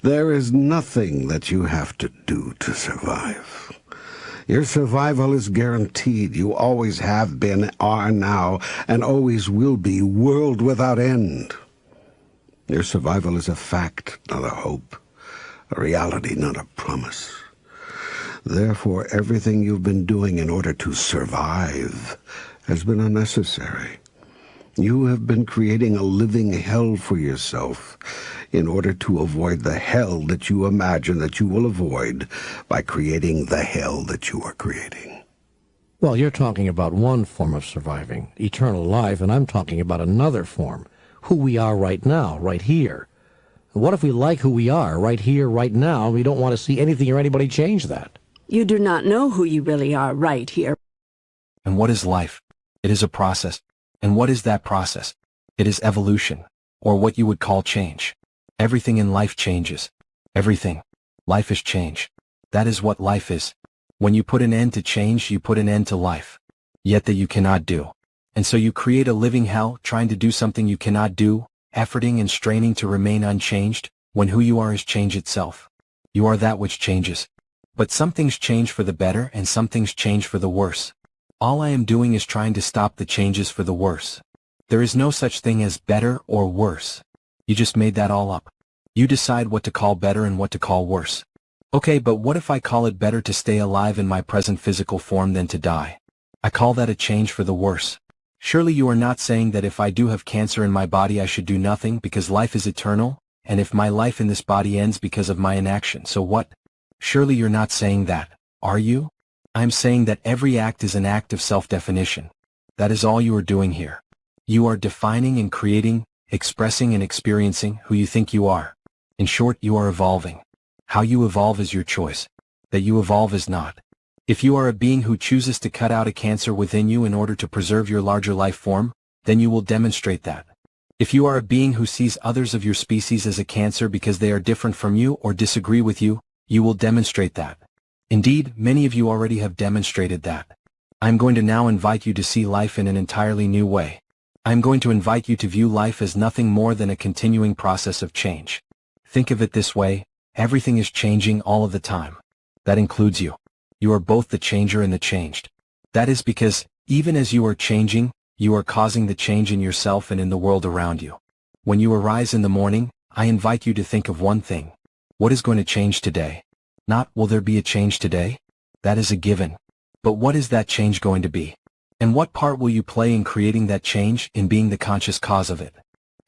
there is nothing that you have to do to survive. Your survival is guaranteed. You always have been, are now, and always will be, world without end. Your survival is a fact, not a hope, a reality, not a promise. Therefore, everything you've been doing in order to survive has been unnecessary. You have been creating a living hell for yourself in order to avoid the hell that you imagine that you will avoid by creating the hell that you are creating. Well, you're talking about one form of surviving, eternal life, and I'm talking about another form, who we are right now, right here. What if we like who we are right here, right now, and we don't want to see anything or anybody change that? You do not know who you really are right here. And what is life? It is a process. And what is that process? It is evolution, or what you would call change. Everything in life changes. Everything. Life is change. That is what life is. When you put an end to change, you put an end to life. Yet that you cannot do. And so you create a living hell, trying to do something you cannot do, efforting and straining to remain unchanged, when who you are is change itself. You are that which changes. But some things change for the better and some things change for the worse. All I am doing is trying to stop the changes for the worse. There is no such thing as better or worse. You just made that all up. You decide what to call better and what to call worse. Okay, but what if I call it better to stay alive in my present physical form than to die? I call that a change for the worse. Surely you are not saying that if I do have cancer in my body I should do nothing because life is eternal, and if my life in this body ends because of my inaction, so what? Surely you're not saying that, are you? I'm saying that every act is an act of self-definition. That is all you are doing here. You are defining and creating, expressing and experiencing who you think you are. In short, you are evolving. How you evolve is your choice. That you evolve is not. If you are a being who chooses to cut out a cancer within you in order to preserve your larger life form, then you will demonstrate that. If you are a being who sees others of your species as a cancer because they are different from you or disagree with you, you will demonstrate that. Indeed, many of you already have demonstrated that. I am going to now invite you to see life in an entirely new way. I am going to invite you to view life as nothing more than a continuing process of change. Think of it this way, everything is changing all of the time. That includes you. You are both the changer and the changed. That is because, even as you are changing, you are causing the change in yourself and in the world around you. When you arise in the morning, I invite you to think of one thing. What is going to change today? Not, will there be a change today? That is a given. But what is that change going to be? And what part will you play in creating that change, in being the conscious cause of it?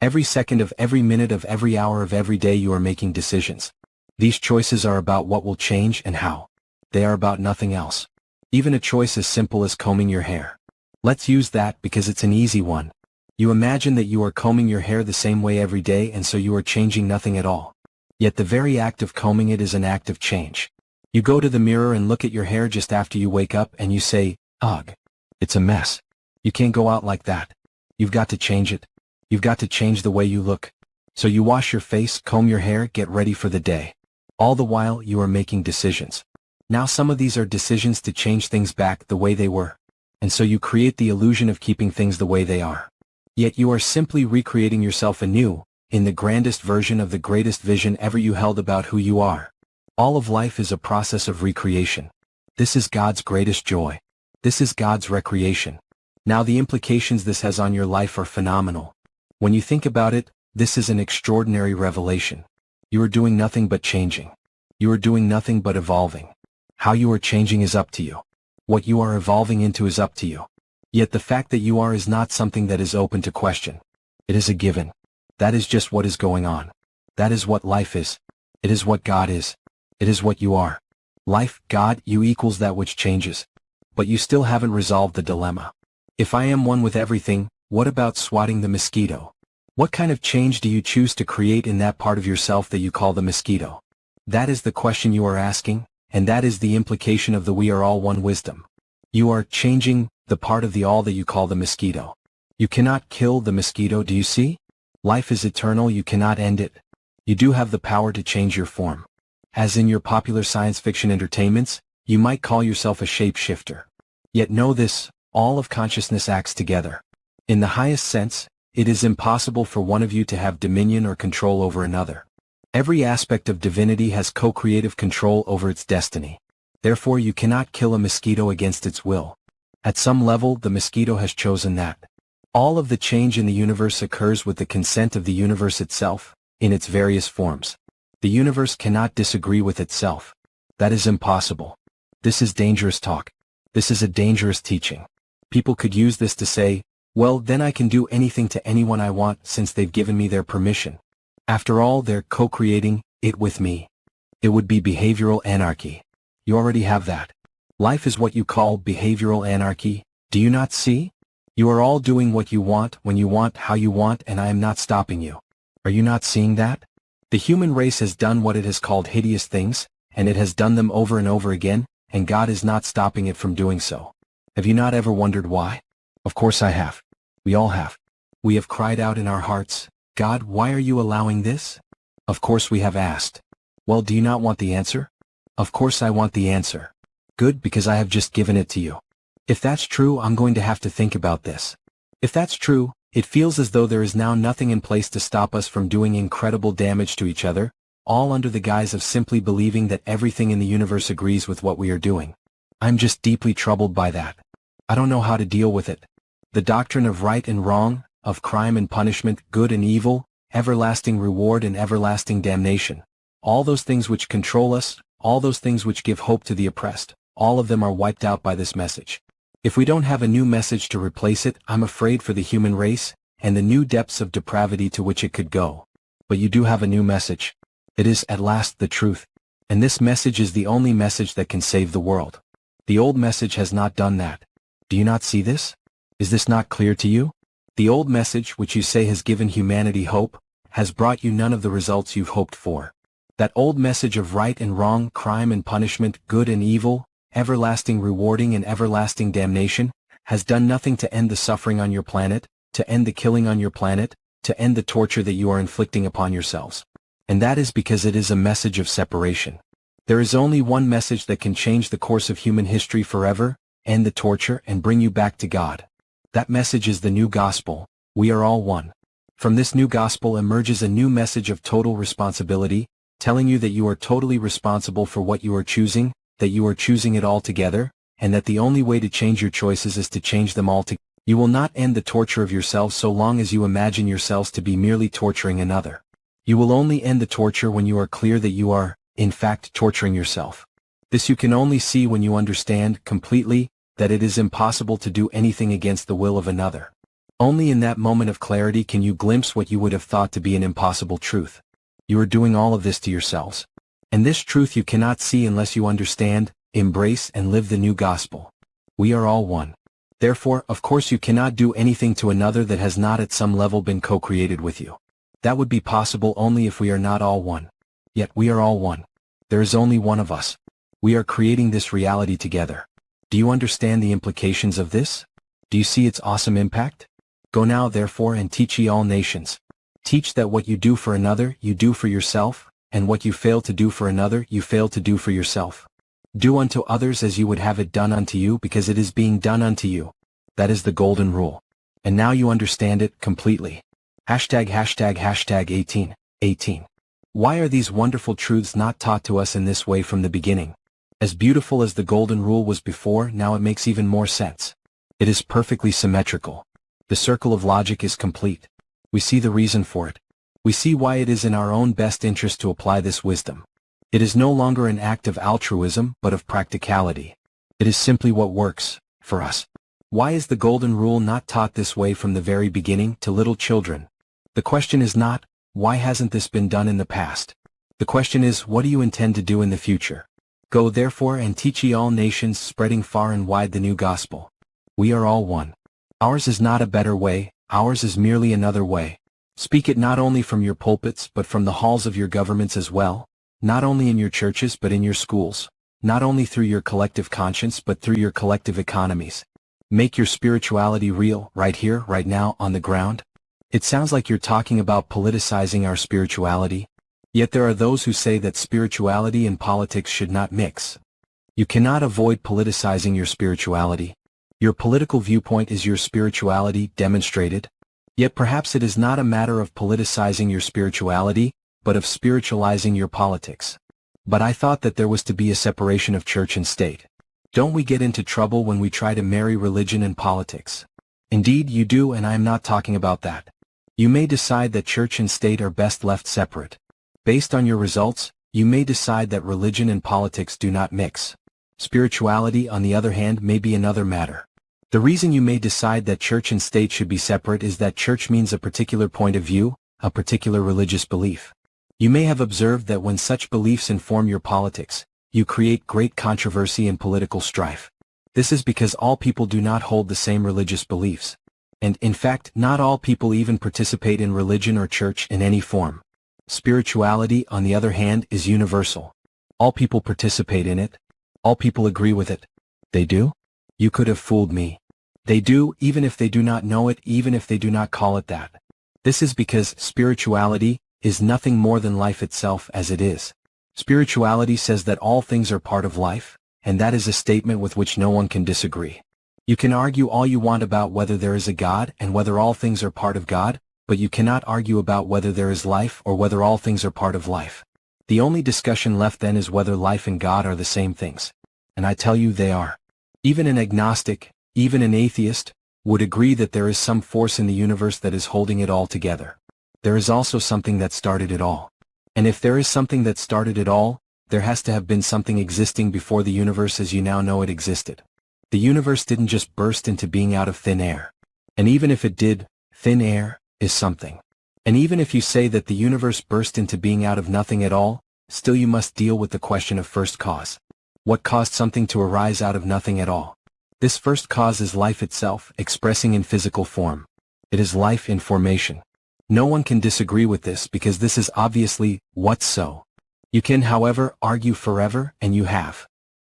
Every second of every minute of every hour of every day you are making decisions. These choices are about what will change and how. They are about nothing else. Even a choice as simple as combing your hair. Let's use that because it's an easy one. You imagine that you are combing your hair the same way every day and so you are changing nothing at all. Yet the very act of combing it is an act of change. You go to the mirror and look at your hair just after you wake up and you say, ugh, it's a mess. You can't go out like that. You've got to change it. You've got to change the way you look. So you wash your face, comb your hair, get ready for the day. All the while you are making decisions. Now some of these are decisions to change things back the way they were. And so you create the illusion of keeping things the way they are. Yet you are simply recreating yourself anew, in the grandest version of the greatest vision ever you held about who you are. All of life is a process of recreation. This is God's greatest joy. This is God's recreation. Now the implications this has on your life are phenomenal. When you think about it, this is an extraordinary revelation. You are doing nothing but changing. You are doing nothing but evolving. How you are changing is up to you. What you are evolving into is up to you. Yet the fact that you are is not something that is open to question. It is a given. That is just what is going on. That is what life is. It is what God is. It is what you are. Life, God, you equals that which changes. But you still haven't resolved the dilemma. If I am one with everything, what about swatting the mosquito? What kind of change do you choose to create in that part of yourself that you call the mosquito? That is the question you are asking, and that is the implication of the we are all one wisdom. You are changing the part of the all that you call the mosquito. You cannot kill the mosquito, do you see? Life is eternal, you cannot end it. You do have the power to change your form. As in your popular science fiction entertainments, you might call yourself a shapeshifter. Yet know this, all of consciousness acts together. In the highest sense, it is impossible for one of you to have dominion or control over another. Every aspect of divinity has co-creative control over its destiny. Therefore you cannot kill a mosquito against its will. At some level the mosquito has chosen that. All of the change in the universe occurs with the consent of the universe itself, in its various forms. The universe cannot disagree with itself. That is impossible. This is dangerous talk. This is a dangerous teaching. People could use this to say, well, then I can do anything to anyone I want since they've given me their permission. After all, they're co-creating it with me. It would be behavioral anarchy. You already have that. Life is what you call behavioral anarchy. Do you not see? You are all doing what you want, when you want, how you want, and I am not stopping you. Are you not seeing that? The human race has done what it has called hideous things, and it has done them over and over again, and God is not stopping it from doing so. Have you not ever wondered why? Of course I have. We all have. We have cried out in our hearts, God, why are you allowing this? Of course we have asked. Well, do you not want the answer? Of course I want the answer. Good, because I have just given it to you. If that's true, I'm going to have to think about this. If that's true, it feels as though there is now nothing in place to stop us from doing incredible damage to each other, all under the guise of simply believing that everything in the universe agrees with what we are doing. I'm just deeply troubled by that. I don't know how to deal with it. The doctrine of right and wrong, of crime and punishment, good and evil, everlasting reward and everlasting damnation. All those things which control us, all those things which give hope to the oppressed, all of them are wiped out by this message. If we don't have a new message to replace it, I'm afraid for the human race, and the new depths of depravity to which it could go. But you do have a new message. It is, at last, the truth. And this message is the only message that can save the world. The old message has not done that. Do you not see this? Is this not clear to you? The old message, which you say has given humanity hope, has brought you none of the results you've hoped for. That old message of right and wrong, crime and punishment, good and evil, everlasting rewarding and everlasting damnation, has done nothing to end the suffering on your planet, to end the killing on your planet, to end the torture that you are inflicting upon yourselves. And that is because it is a message of separation. There is only one message that can change the course of human history forever, end the torture, and bring you back to God. That message is the new gospel. We are all one. From this new gospel emerges a new message of total responsibility, telling you that you are totally responsible for what you are choosing, that you are choosing it all together, and that the only way to change your choices is to change them all together. You will not end the torture of yourselves so long as you imagine yourselves to be merely torturing another. You will only end the torture when you are clear that you are, in fact, torturing yourself. This you can only see when you understand, completely, that it is impossible to do anything against the will of another. Only in that moment of clarity can you glimpse what you would have thought to be an impossible truth. You are doing all of this to yourselves. And this truth you cannot see unless you understand, embrace and live the new gospel. We are all one. Therefore, of course you cannot do anything to another that has not at some level been co-created with you. That would be possible only if we are not all one. Yet we are all one. There is only one of us. We are creating this reality together. Do you understand the implications of this? Do you see its awesome impact? Go now therefore and teach ye all nations. Teach that what you do for another, you do for yourself, and what you fail to do for another, you fail to do for yourself. Do unto others as you would have it done unto you, because it is being done unto you. That is the golden rule. And now you understand it completely. ####18. Why are these wonderful truths not taught to us in this way from the beginning? As beautiful as the golden rule was before, now it makes even more sense. It is perfectly symmetrical. The circle of logic is complete. We see the reason for it. We see why it is in our own best interest to apply this wisdom. It is no longer an act of altruism, but of practicality. It is simply what works, for us. Why is the golden rule not taught this way from the very beginning, to little children? The question is not, why hasn't this been done in the past? The question is, what do you intend to do in the future? Go therefore and teach ye all nations, spreading far and wide the new gospel. We are all one. Ours is not a better way, ours is merely another way. Speak it not only from your pulpits but from the halls of your governments as well, not only in your churches but in your schools, not only through your collective conscience but through your collective economies. Make your spirituality real, right here, right now, on the ground. It sounds like you're talking about politicizing our spirituality. Yet there are those who say that spirituality and politics should not mix. You cannot avoid politicizing your spirituality. Your political viewpoint is your spirituality demonstrated. Yet perhaps it is not a matter of politicizing your spirituality, but of spiritualizing your politics. But I thought that there was to be a separation of church and state. Don't we get into trouble when we try to marry religion and politics? Indeed you do, and I am not talking about that. You may decide that church and state are best left separate. Based on your results, you may decide that religion and politics do not mix. Spirituality, on the other hand, may be another matter. The reason you may decide that church and state should be separate is that church means a particular point of view, a particular religious belief. You may have observed that when such beliefs inform your politics, you create great controversy and political strife. This is because all people do not hold the same religious beliefs. And, in fact, not all people even participate in religion or church in any form. Spirituality, on the other hand, is universal. All people participate in it. All people agree with it. They do? You could have fooled me. They do, even if they do not know it, even if they do not call it that. This is because spirituality is nothing more than life itself as it is. Spirituality says that all things are part of life, and that is a statement with which no one can disagree. You can argue all you want about whether there is a God and whether all things are part of God, but you cannot argue about whether there is life or whether all things are part of life. The only discussion left then is whether life and God are the same things. And I tell you they are. Even an agnostic, even an atheist, would agree that there is some force in the universe that is holding it all together. There is also something that started it all. And if there is something that started it all, there has to have been something existing before the universe as you now know it existed. The universe didn't just burst into being out of thin air. And even if it did, thin air is something. And even if you say that the universe burst into being out of nothing at all, still you must deal with the question of first cause. What caused something to arise out of nothing at all? This first cause is life itself, expressing in physical form. It is life in formation. No one can disagree with this because this is obviously what's so. You can, however, argue forever, and you have,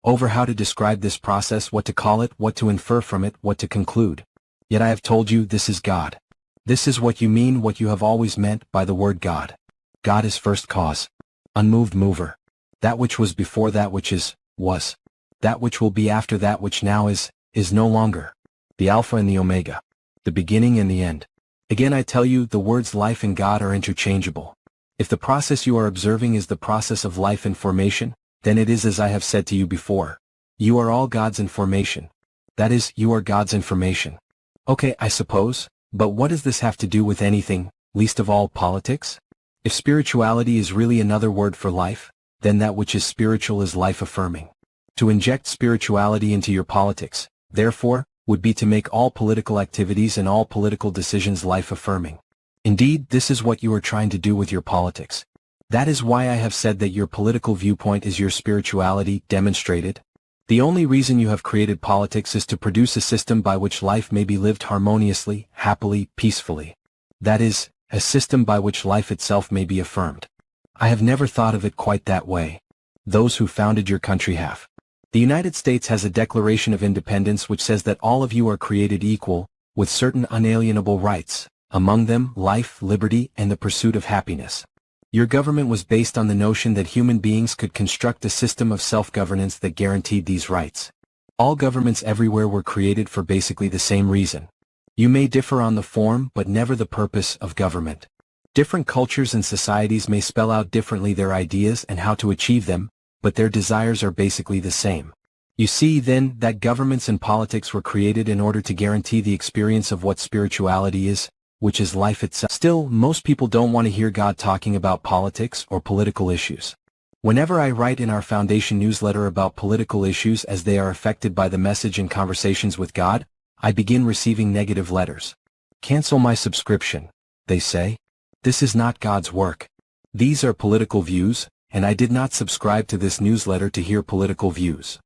over how to describe this process, what to call it, what to infer from it, what to conclude. Yet I have told you this is God. This is what you mean, what you have always meant by the word God. God is first cause. Unmoved mover. That which was before that which is, was. That which will be after that which now is no longer. The Alpha and the Omega. The beginning and the end. Again I tell you, the words life and God are interchangeable. If the process you are observing is the process of life and formation, then it is as I have said to you before. You are all God's information. That is, you are God's information. Okay, I suppose, but what does this have to do with anything, least of all politics? If spirituality is really another word for life, then that which is spiritual is life-affirming. To inject spirituality into your politics, therefore, would be to make all political activities and all political decisions life-affirming. Indeed, this is what you are trying to do with your politics. That is why I have said that your political viewpoint is your spirituality demonstrated. The only reason you have created politics is to produce a system by which life may be lived harmoniously, happily, peacefully. That is, a system by which life itself may be affirmed. I have never thought of it quite that way. Those who founded your country have. The United States has a Declaration of Independence which says that all of you are created equal, with certain unalienable rights, among them life, liberty, and the pursuit of happiness. Your government was based on the notion that human beings could construct a system of self-governance that guaranteed these rights. All governments everywhere were created for basically the same reason. You may differ on the form but never the purpose of government. Different cultures and societies may spell out differently their ideas and how to achieve them, but their desires are basically the same. You see, then, that governments and politics were created in order to guarantee the experience of what spirituality is, which is life itself. Still, most people don't want to hear God talking about politics or political issues. Whenever I write in our Foundation newsletter about political issues as they are affected by the message and conversations with God, I begin receiving negative letters. Cancel my subscription, they say. This is not God's work. These are political views, and I did not subscribe to this newsletter to hear political views.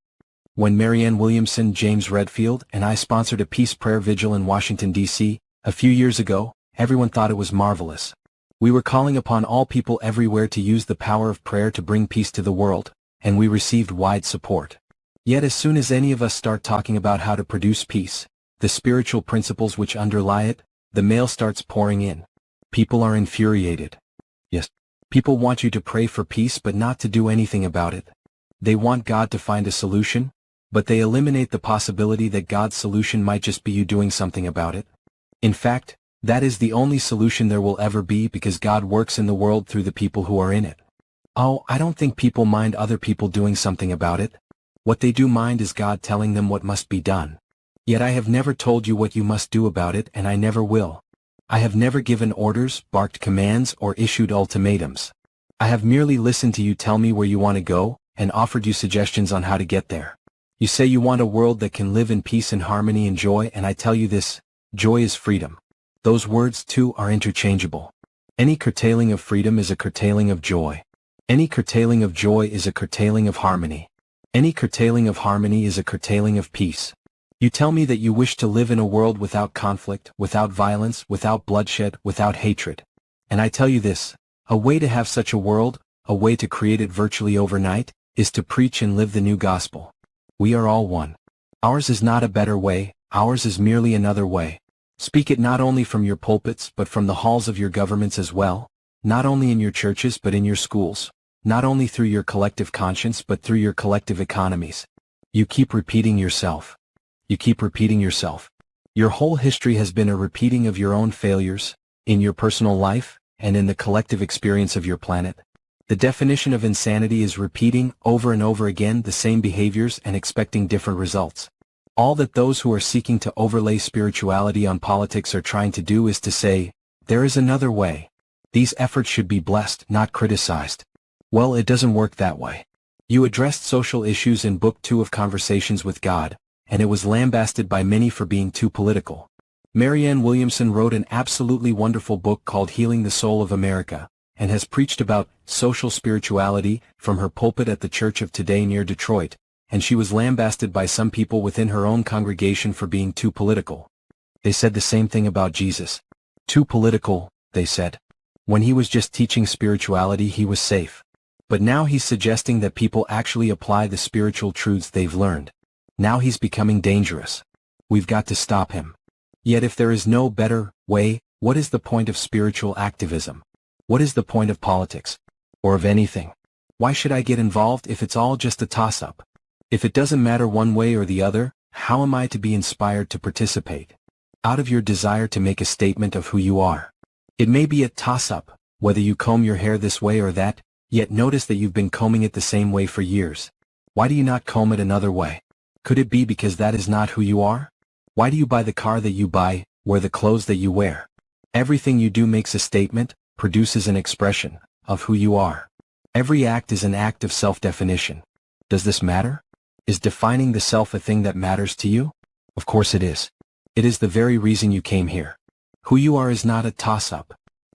When Marianne Williamson, James Redfield, and I sponsored a peace prayer vigil in Washington, D.C., a few years ago, everyone thought it was marvelous. We were calling upon all people everywhere to use the power of prayer to bring peace to the world, and we received wide support. Yet as soon as any of us start talking about how to produce peace, the spiritual principles which underlie it, the mail starts pouring in. People are infuriated. Yes, people want you to pray for peace but not to do anything about it. They want God to find a solution, but they eliminate the possibility that God's solution might just be you doing something about it. In fact, That is the only solution there will ever be, because God works in the world through the people who are in it. Oh, I don't think people mind other people doing something about it. What they do mind is God telling them what must be done. Yet I have never told you what you must do about it, and I never will. I have never given orders, barked commands, or issued ultimatums. I have merely listened to you tell me where you want to go, and offered you suggestions on how to get there. You say you want a world that can live in peace and harmony and joy, and I tell you this: joy is freedom. Those words, too, are interchangeable. Any curtailing of freedom is a curtailing of joy. Any curtailing of joy is a curtailing of harmony. Any curtailing of harmony is a curtailing of peace. You tell me that you wish to live in a world without conflict, without violence, without bloodshed, without hatred. And I tell you this: a way to have such a world, a way to create it virtually overnight, is to preach and live the new gospel. We are all one. Ours is not a better way, ours is merely another way. Speak it not only from your pulpits but from the halls of your governments as well, not only in your churches but in your schools, not only through your collective conscience but through your collective economies. You keep repeating yourself. You keep repeating yourself. Your whole history has been a repeating of your own failures, in your personal life, and in the collective experience of your planet. The definition of insanity is repeating over and over again the same behaviors and expecting different results. All that those who are seeking to overlay spirituality on politics are trying to do is to say, there is another way. These efforts should be blessed, not criticized. Well, it doesn't work that way. You addressed social issues in Book 2 of Conversations with God, and it was lambasted by many for being too political. Marianne Williamson wrote an absolutely wonderful book called Healing the Soul of America, and has preached about social spirituality from her pulpit at the Church of Today near Detroit, and she was lambasted by some people within her own congregation for being too political. They said the same thing about Jesus. Too political, they said. When he was just teaching spirituality, he was safe. But now he's suggesting that people actually apply the spiritual truths they've learned. Now he's becoming dangerous. We've got to stop him. Yet if there is no better way, what is the point of spiritual activism? What is the point of politics? Or of anything? Why should I get involved if it's all just a toss-up? If it doesn't matter one way or the other, how am I to be inspired to participate? Out of your desire to make a statement of who you are. It may be a toss-up, whether you comb your hair this way or that, yet notice that you've been combing it the same way for years. Why do you not comb it another way? Could it be because that is not who you are? Why do you buy the car that you buy, wear the clothes that you wear? Everything you do makes a statement, produces an expression, of who you are. Every act is an act of self-definition. Does this matter? Is defining the self a thing that matters to you? Of course it is. It is the very reason you came here. Who you are is not a toss-up.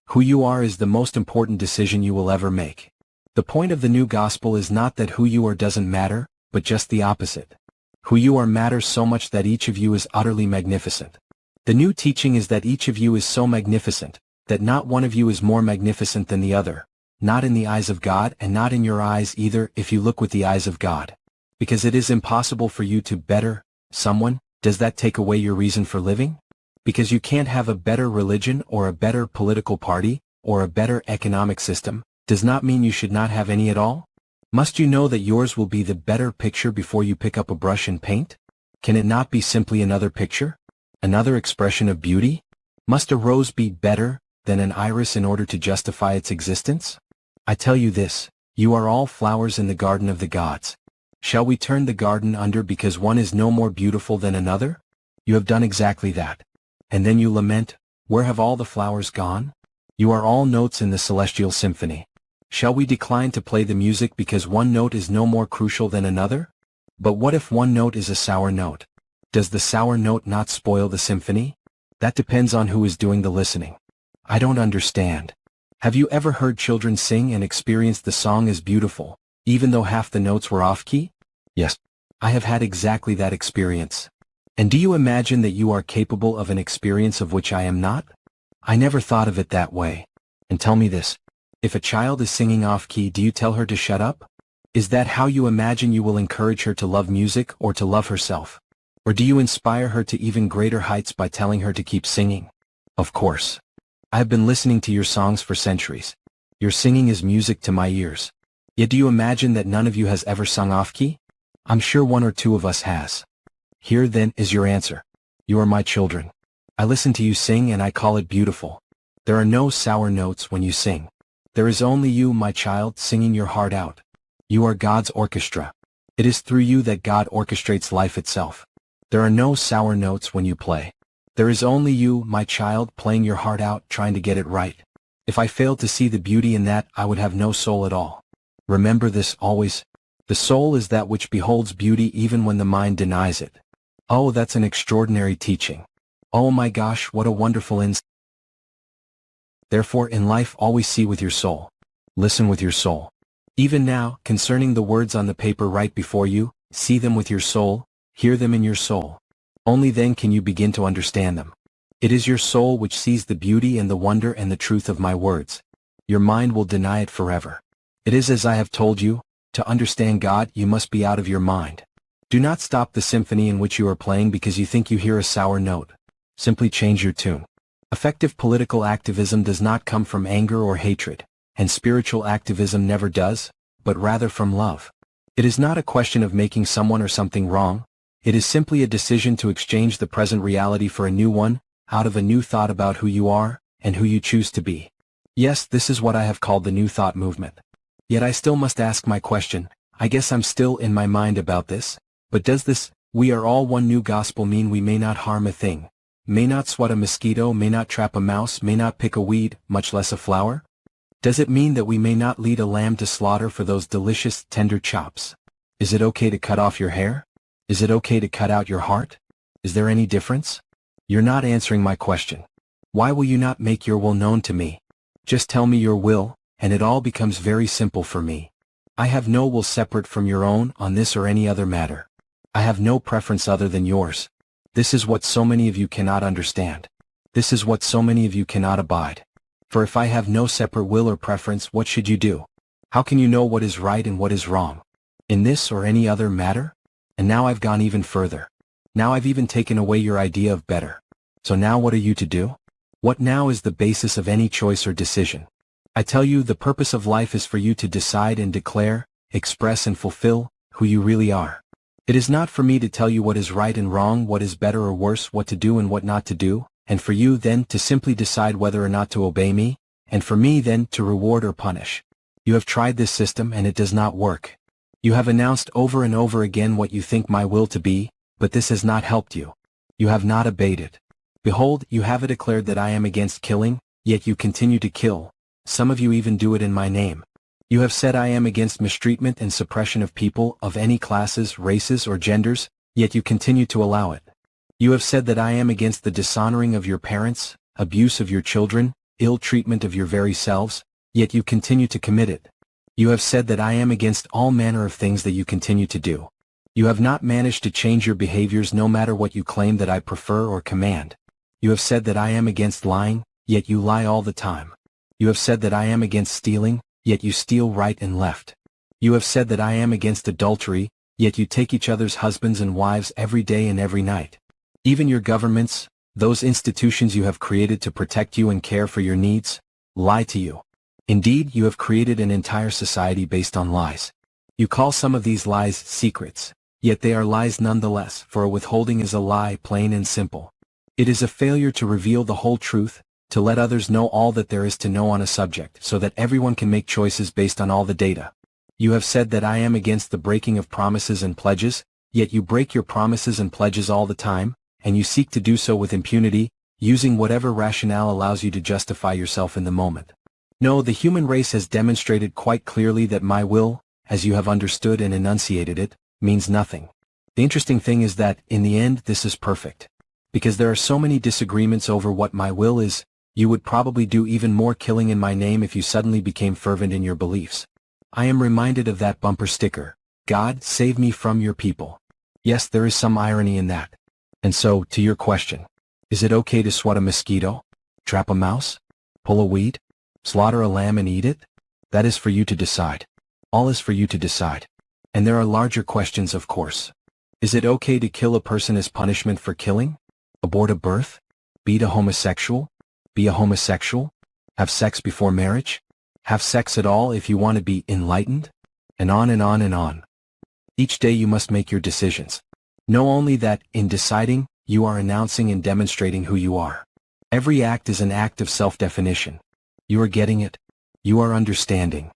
Who you are is the most important decision you will ever make. The point of the new gospel is not that who you are doesn't matter, but just the opposite. Who you are matters so much that each of you is utterly magnificent. The new teaching is that each of you is so magnificent, that not one of you is more magnificent than the other, not in the eyes of God and not in your eyes either if you look with the eyes of God. Because it is impossible for you to better someone. Does that take away your reason for living? Because you can't have a better religion or a better political party or a better economic system, does not mean you should not have any at all? Must you know that yours will be the better picture before you pick up a brush and paint? Can it not be simply another picture? Another expression of beauty? Must a rose be better than an iris in order to justify its existence? I tell you this, you are all flowers in the garden of the gods. Shall we turn the garden under because one is no more beautiful than another? You have done exactly that. And then you lament, where have all the flowers gone? You are all notes in the celestial symphony. Shall we decline to play the music because one note is no more crucial than another? But what if one note is a sour note? Does the sour note not spoil the symphony? That depends on who is doing the listening. I don't understand. Have you ever heard children sing and experienced the song as beautiful, even though half the notes were off-key? Yes. I have had exactly that experience. And do you imagine that you are capable of an experience of which I am not? I never thought of it that way. And tell me this. If a child is singing off-key, do you tell her to shut up? Is that how you imagine you will encourage her to love music or to love herself? Or do you inspire her to even greater heights by telling her to keep singing? Of course. I have been listening to your songs for centuries. Your singing is music to my ears. Yet do you imagine that none of you has ever sung off-key? I'm sure one or two of us has. Here then is your answer. You are my children. I listen to you sing and I call it beautiful. There are no sour notes when you sing. There is only you, my child, singing your heart out. You are God's orchestra. It is through you that God orchestrates life itself. There are no sour notes when you play. There is only you, my child, playing your heart out, trying to get it right. If I failed to see the beauty in that, I would have no soul at all. Remember this always. The soul is that which beholds beauty even when the mind denies it. Oh, that's an extraordinary teaching. Oh my gosh, what a wonderful insight. Therefore, in life, always see with your soul. Listen with your soul. Even now, concerning the words on the paper right before you, see them with your soul, hear them in your soul. Only then can you begin to understand them. It is your soul which sees the beauty and the wonder and the truth of my words. Your mind will deny it forever. It is as I have told you, to understand God, you must be out of your mind. Do not stop the symphony in which you are playing because you think you hear a sour note. Simply change your tune. Effective political activism does not come from anger or hatred, and spiritual activism never does, but rather from love. It is not a question of making someone or something wrong. It is simply a decision to exchange the present reality for a new one, out of a new thought about who you are, and who you choose to be. Yes, this is what I have called the New Thought movement. Yet I still must ask my question, I guess I'm still in my mind about this, but does this, we are all one new gospel mean we may not harm a thing, may not swat a mosquito, may not trap a mouse, may not pick a weed, much less a flower? Does it mean that we may not lead a lamb to slaughter for those delicious, tender chops? Is it okay to cut off your hair? Is it okay to cut out your heart? Is there any difference? You're not answering my question. Why will you not make your will known to me? Just tell me your will, and it all becomes very simple for me. I have no will separate from your own on this or any other matter. I have no preference other than yours. This is what so many of you cannot understand. This is what so many of you cannot abide. For if I have no separate will or preference, what should you do? How can you know what is right and what is wrong? In this or any other matter? And now I've gone even further. Now I've even taken away your idea of better. So now what are you to do? What now is the basis of any choice or decision? I tell you, the purpose of life is for you to decide and declare, express and fulfill, who you really are. It is not for me to tell you what is right and wrong, what is better or worse, what to do and what not to do, and for you then to simply decide whether or not to obey me, and for me then to reward or punish. You have tried this system and it does not work. You have announced over and over again what you think my will to be, but this has not helped you. You have not obeyed it. Behold, you have declared that I am against killing, yet you continue to kill. Some of you even do it in my name. You have said I am against mistreatment and suppression of people of any classes, races or genders, yet you continue to allow it. You have said that I am against the dishonoring of your parents, abuse of your children, ill treatment of your very selves, yet you continue to commit it. You have said that I am against all manner of things that you continue to do. You have not managed to change your behaviors no matter what you claim that I prefer or command. You have said that I am against lying, yet you lie all the time. You have said that I am against stealing, yet you steal right and left. You have said that I am against adultery, yet you take each other's husbands and wives every day and every night. Even your governments, those institutions you have created to protect you and care for your needs, lie to you. Indeed, you have created an entire society based on lies. You call some of these lies secrets, yet they are lies nonetheless, for a withholding is a lie, plain and simple. It is a failure to reveal the whole truth, to let others know all that there is to know on a subject so that everyone can make choices based on all the data. You have said that I am against the breaking of promises and pledges, yet you break your promises and pledges all the time, and you seek to do so with impunity, using whatever rationale allows you to justify yourself in the moment. No, the human race has demonstrated quite clearly that my will, as you have understood and enunciated it, means nothing. The interesting thing is that, in the end, this is perfect. Because there are so many disagreements over what my will is, you would probably do even more killing in my name if you suddenly became fervent in your beliefs. I am reminded of that bumper sticker, God, save me from your people. Yes, there is some irony in that. And so, to your question, is it okay to swat a mosquito? Trap a mouse? Pull a weed? Slaughter a lamb and eat it? That is for you to decide. All is for you to decide. And there are larger questions, of course. Is it okay to kill a person as punishment for killing? Abort a birth? Beat a homosexual? Be a homosexual? Have sex before marriage? Have sex at all if you want to be enlightened? And on and on and on. Each day you must make your decisions. Know only that, in deciding, you are announcing and demonstrating who you are. Every act is an act of self-definition. You are getting it. You are understanding.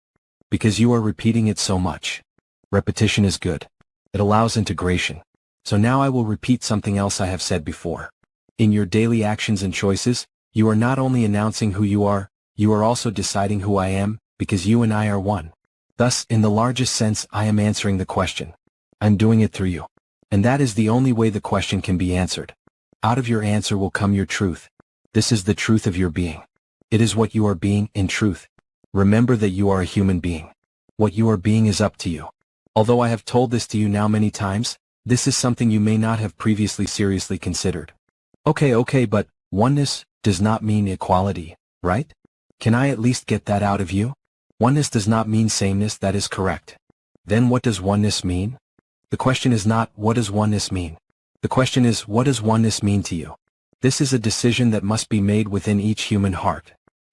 Because you are repeating it so much. Repetition is good. It allows integration. So now I will repeat something else I have said before. In your daily actions and choices, you are not only announcing who you are also deciding who I am, because you and I are one. Thus, in the largest sense, I am answering the question. I'm doing it through you. And that is the only way the question can be answered. Out of your answer will come your truth. This is the truth of your being. It is what you are being in truth. Remember that you are a human being. What you are being is up to you. Although I have told this to you now many times, this is something you may not have previously seriously considered. Okay, but oneness does not mean equality, right? Can I at least get that out of you? Oneness does not mean sameness, that is correct. Then what does oneness mean? The question is not, what does oneness mean? The question is, what does oneness mean to you? This is a decision that must be made within each human heart.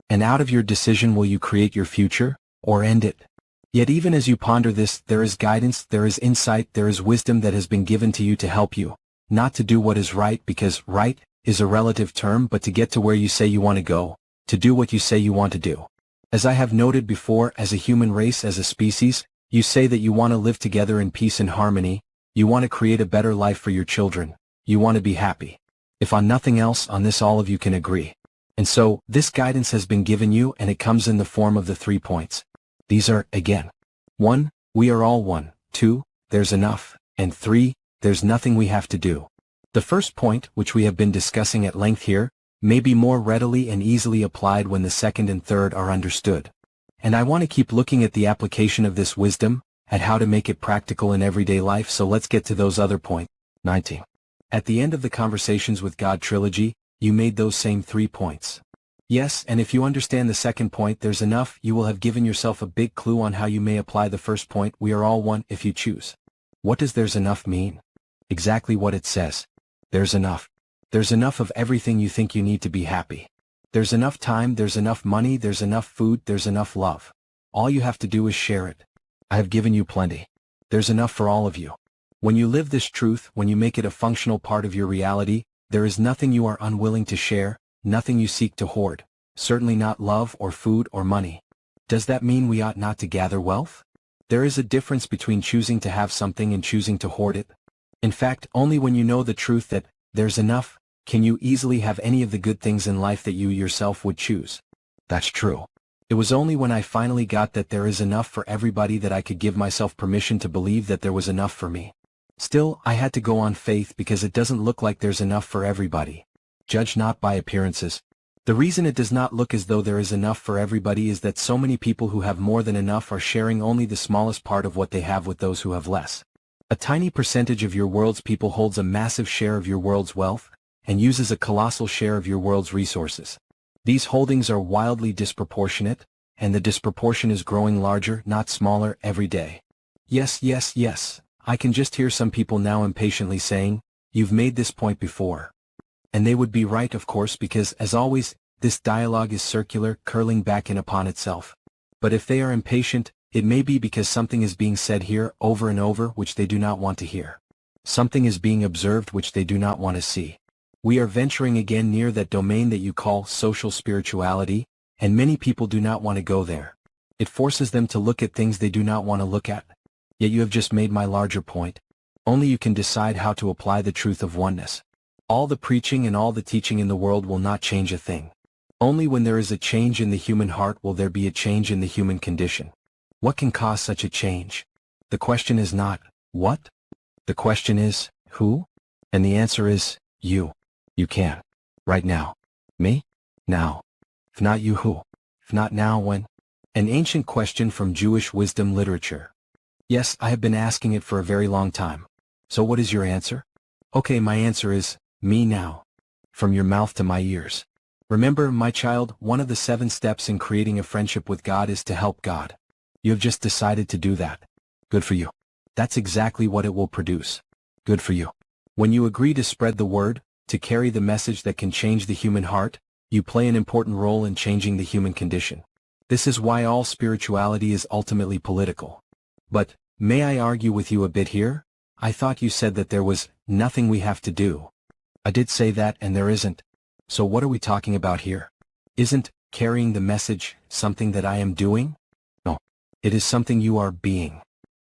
And out of your decision will you create your future, or end it? Yet even as you ponder this, there is guidance, there is insight, there is wisdom that has been given to you to help you, not to do what is right because right is a relative term, but to get to where you say you want to go, to do what you say you want to do. As I have noted before, as a human race, as a species, you say that you want to live together in peace and harmony, you want to create a better life for your children, you want to be happy. If on nothing else, on this all of you can agree. And so, this guidance has been given you and it comes in the form of the 3 points. These are, again, 1, we are all one, 2, there's enough, and 3, there's nothing we have to do. The first point, which we have been discussing at length here, may be more readily and easily applied when the second and third are understood. And I want to keep looking at the application of this wisdom, at how to make it practical in everyday life, so let's get to those other points. 19. At the end of the Conversations with God trilogy, you made those same 3 points. Yes, and if you understand the second point, there's enough, you will have given yourself a big clue on how you may apply the first point, we are all one, if you choose. What does there's enough mean? Exactly what it says. There's enough. There's enough of everything you think you need to be happy. There's enough time, there's enough money, there's enough food, there's enough love. All you have to do is share it. I have given you plenty. There's enough for all of you. When you live this truth, when you make it a functional part of your reality, there is nothing you are unwilling to share, nothing you seek to hoard, certainly not love or food or money. Does that mean we ought not to gather wealth? There is a difference between choosing to have something and choosing to hoard it. In fact, only when you know the truth that there's enough, can you easily have any of the good things in life that you yourself would choose. That's true. It was only when I finally got that there is enough for everybody that I could give myself permission to believe that there was enough for me. Still, I had to go on faith because it doesn't look like there's enough for everybody. Judge not by appearances. The reason it does not look as though there is enough for everybody is that so many people who have more than enough are sharing only the smallest part of what they have with those who have less. A tiny percentage of your world's people holds a massive share of your world's wealth, and uses a colossal share of your world's resources. These holdings are wildly disproportionate, and the disproportion is growing larger, not smaller, every day. Yes, I can just hear some people now impatiently saying, you've made this point before. And they would be right, of course, because, as always, this dialogue is circular, curling back in upon itself. But if they are impatient, it may be because something is being said here over and over which they do not want to hear. Something is being observed which they do not want to see. We are venturing again near that domain that you call social spirituality, and many people do not want to go there. It forces them to look at things they do not want to look at. Yet you have just made my larger point. Only you can decide how to apply the truth of oneness. All the preaching and all the teaching in the world will not change a thing. Only when there is a change in the human heart will there be a change in the human condition. What can cause such a change? The question is not, what? The question is, who? And the answer is, you. You can. Right now. Me? Now. If not you, who? If not now, when? An ancient question from Jewish wisdom literature. Yes, I have been asking it for a very long time. So what is your answer? Okay, my answer is, me now. From your mouth to my ears. Remember, my child, one of the 7 steps in creating a friendship with God is to help God. You have just decided to do that. Good for you. That's exactly what it will produce. Good for you. When you agree to spread the word, to carry the message that can change the human heart, you play an important role in changing the human condition. This is why all spirituality is ultimately political. But, may I argue with you a bit here? I thought you said that there was nothing we have to do. I did say that and there isn't. So what are we talking about here? Isn't carrying the message something that I am doing? No. It is something you are being.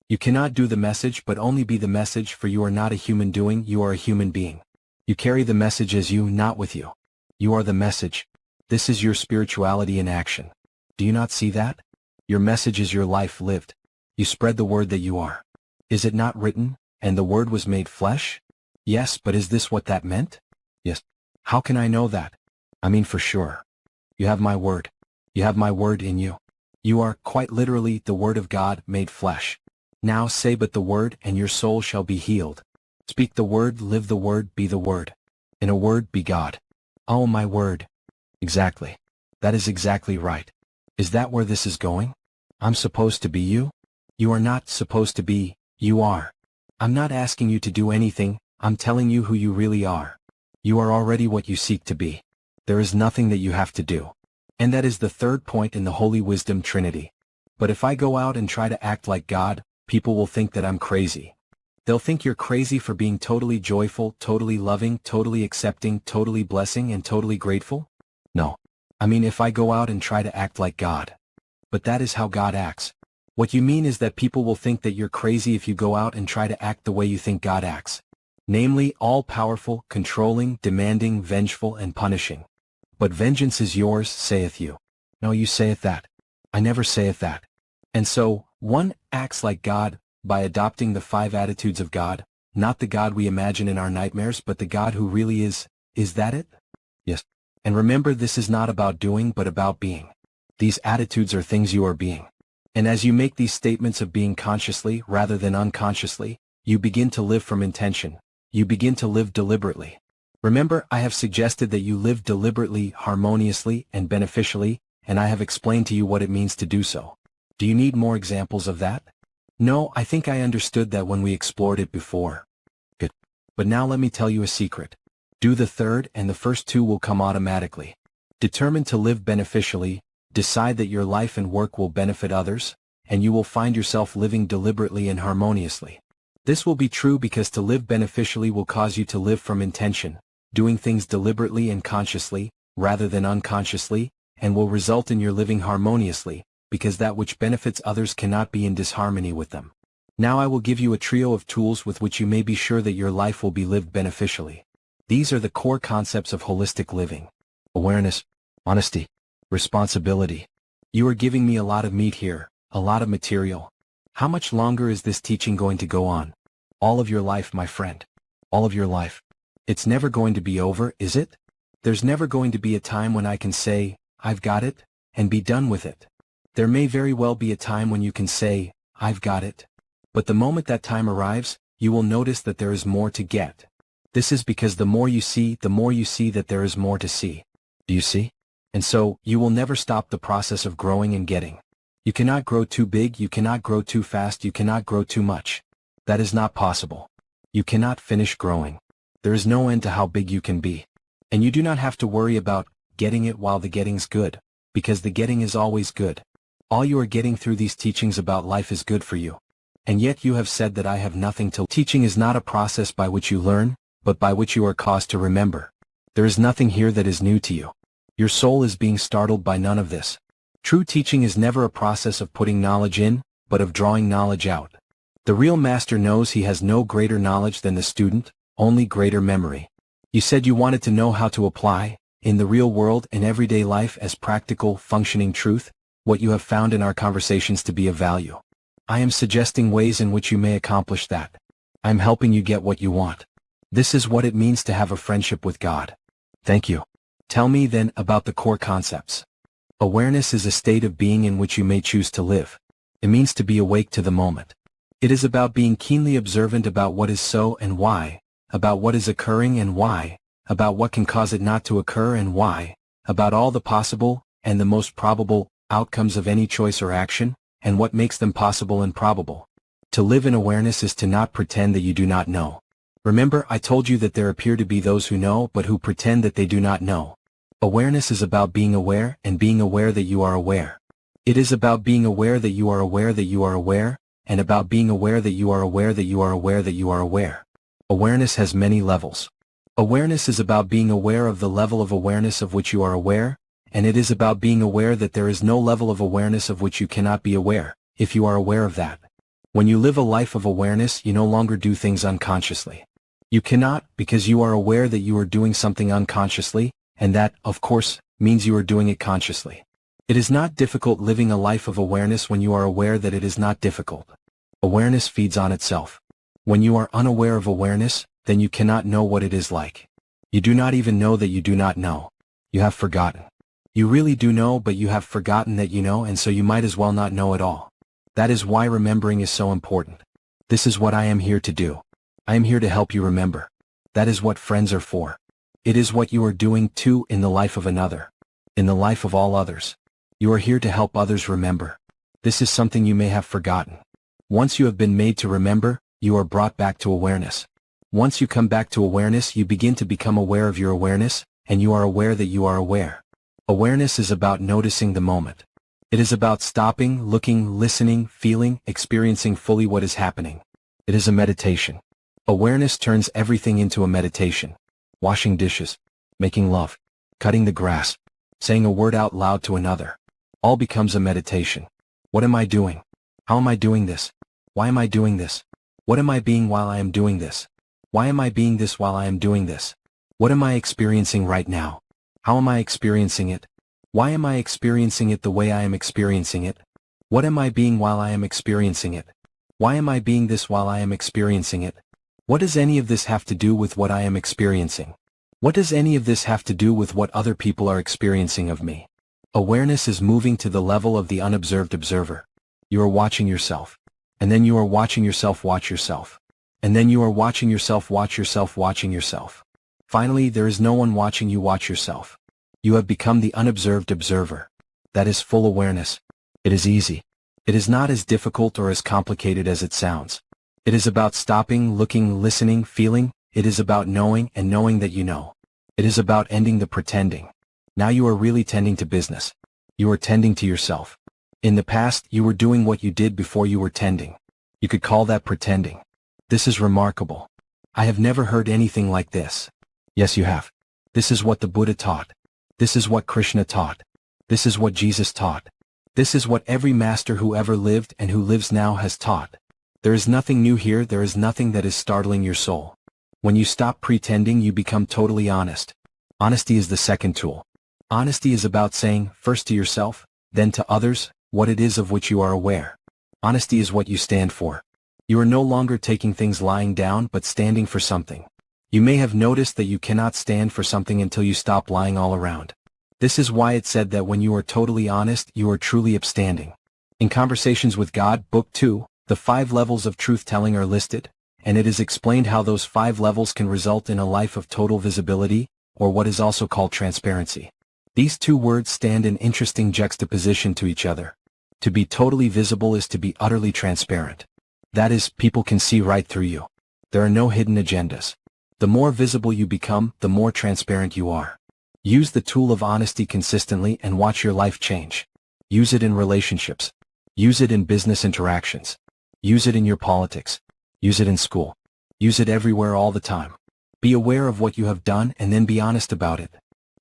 You cannot do the message but only be the message, for you are not a human doing, you are a human being. You carry the message as you, not with you. You are the message. This is your spirituality in action. Do you not see that? Your message is your life lived. You spread the word that you are. Is it not written, and the word was made flesh? Yes, but is this what that meant? Yes. How can I know that? I mean for sure. You have my word. You have my word in you. You are, quite literally, the word of God made flesh. Now say but the word, and your soul shall be healed. Speak the word, live the word, be the word. In a word be God. Oh, my word. Exactly. That is exactly right. Is that where this is going? I'm supposed to be you? You are not supposed to be, you are. I'm not asking you to do anything, I'm telling you who you really are. You are already what you seek to be. There is nothing that you have to do. And that is the third point in the Holy Wisdom Trinity. But if I go out and try to act like God, people will think that I'm crazy. They'll think you're crazy for being totally joyful, totally loving, totally accepting, totally blessing, and totally grateful? No. I mean if I go out and try to act like God. But that is how God acts. What you mean is that people will think that you're crazy if you go out and try to act the way you think God acts. Namely, all-powerful, controlling, demanding, vengeful, and punishing. But vengeance is yours, saith you. No, you saith that. I never saith that. And so, one acts like God by adopting the 5 attitudes of God, not the God we imagine in our nightmares, but the God who really is. Is that it? Yes. And remember, this is not about doing but about being. These attitudes are things you are being. And as you make these statements of being consciously rather than unconsciously, you begin to live from intention. You begin to live deliberately. Remember, I have suggested that you live deliberately, harmoniously, and beneficially, and I have explained to you what it means to do so. Do you need more examples of that? No, I think I understood that when we explored it before. Good. But now let me tell you a secret. Do the third and the first 2 will come automatically. Determine to live beneficially, decide that your life and work will benefit others, and you will find yourself living deliberately and harmoniously. This will be true because to live beneficially will cause you to live from intention, doing things deliberately and consciously, rather than unconsciously, and will result in your living harmoniously, because that which benefits others cannot be in disharmony with them. Now I will give you a trio of tools with which you may be sure that your life will be lived beneficially. These are the core concepts of holistic living. Awareness, honesty, responsibility. You are giving me a lot of meat here, a lot of material. How much longer is this teaching going to go on? All of your life, my friend. All of your life. It's never going to be over, is it? There's never going to be a time when I can say, I've got it, and be done with it. There may very well be a time when you can say, I've got it. But the moment that time arrives, you will notice that there is more to get. This is because the more you see that there is more to see. Do you see? And so, you will never stop the process of growing and getting. You cannot grow too big, you cannot grow too fast, you cannot grow too much. That is not possible. You cannot finish growing. There is no end to how big you can be. And you do not have to worry about getting it while the getting's good, because the getting is always good. All you are getting through these teachings about life is good for you. And yet you have said that I have nothing to. Teaching is not a process by which you learn, but by which you are caused to remember. There is nothing here that is new to you. Your soul is being startled by none of this. True teaching is never a process of putting knowledge in, but of drawing knowledge out. The real master knows he has no greater knowledge than the student, only greater memory. You said you wanted to know how to apply, in the real world and everyday life as practical, functioning truth, what you have found in our conversations to be of value. I am suggesting ways in which you may accomplish that. I am helping you get what you want. This is what it means to have a friendship with God. Thank you. Tell me then about the core concepts. Awareness is a state of being in which you may choose to live. It means to be awake to the moment. It is about being keenly observant about what is so and why, about what is occurring and why, about what can cause it not to occur and why, about all the possible, and the most probable, outcomes of any choice or action, and what makes them possible and probable. To live in awareness is to not pretend that you do not know. Remember, I told you that there appear to be those who know but who pretend that they do not know. Awareness is about being aware and being aware that you are aware. It is about being aware that you are aware that you are aware, and about being aware that you are aware that you are aware that you are aware. Awareness has many levels. Awareness is about being aware of the level of awareness of which you are aware, and it is about being aware that there is no level of awareness of which you cannot be aware, if you are aware of that. When you live a life of awareness, you no longer do things unconsciously. You cannot, because you are aware that you are doing something unconsciously, and that, of course, means you are doing it consciously. It is not difficult living a life of awareness when you are aware that it is not difficult. Awareness feeds on itself. When you are unaware of awareness, then you cannot know what it is like. You do not even know that you do not know. You have forgotten. You really do know, but you have forgotten that you know, and so you might as well not know at all. That is why remembering is so important. This is what I am here to do. I am here to help you remember. That is what friends are for. It is what you are doing too in the life of another. In the life of all others. You are here to help others remember. This is something you may have forgotten. Once you have been made to remember, you are brought back to awareness. Once you come back to awareness, you begin to become aware of your awareness, and you are aware that you are aware. Awareness is about noticing the moment. It is about stopping, looking, listening, feeling, experiencing fully what is happening. It is a meditation. Awareness turns everything into a meditation. Washing dishes, making love, cutting the grass, saying a word out loud to another. All becomes a meditation. What am I doing? How am I doing this? Why am I doing this? What am I being while I am doing this? Why am I being this while I am doing this? What am I experiencing right now? How am I experiencing it? Why am I experiencing it the way I am experiencing it? What am I being while I am experiencing it? Why am I being this while I am experiencing it? What does any of this have to do with what I am experiencing? What does any of this have to do with what other people are experiencing of me? Awareness is moving to the level of the unobserved observer. You are watching yourself. And then you are watching yourself watch yourself. And then you are watching yourself watch yourself watching yourself. Finally, there is no one watching you watch yourself. You have become the unobserved observer. That is full awareness. It is easy. It is not as difficult or as complicated as it sounds. It is about stopping, looking, listening, feeling. It is about knowing and knowing that you know. It is about ending the pretending. Now you are really tending to business. You are tending to yourself. In the past, you were doing what you did before you were tending. You could call that pretending. This is remarkable. I have never heard anything like this. Yes, you have. This is what the Buddha taught. This is what Krishna taught. This is what Jesus taught. This is what every master who ever lived and who lives now has taught. There is nothing new here. There is nothing that is startling your soul. When you stop pretending, you become totally honest. Honesty is the second tool. Honesty is about saying, first to yourself, then to others, what it is of which you are aware. Honesty is what you stand for. You are no longer taking things lying down but standing for something. You may have noticed that you cannot stand for something until you stop lying all around. This is why it said that when you are totally honest, you are truly upstanding. In Conversations with God, Book 2, the 5 levels of truth-telling are listed, and it is explained how those 5 levels can result in a life of total visibility, or what is also called transparency. These 2 words stand in interesting juxtaposition to each other. To be totally visible is to be utterly transparent. That is, people can see right through you. There are no hidden agendas. The more visible you become, the more transparent you are. Use the tool of honesty consistently and watch your life change. Use it in relationships. Use it in business interactions. Use it in your politics. Use it in school. Use it everywhere all the time. Be aware of what you have done and then be honest about it.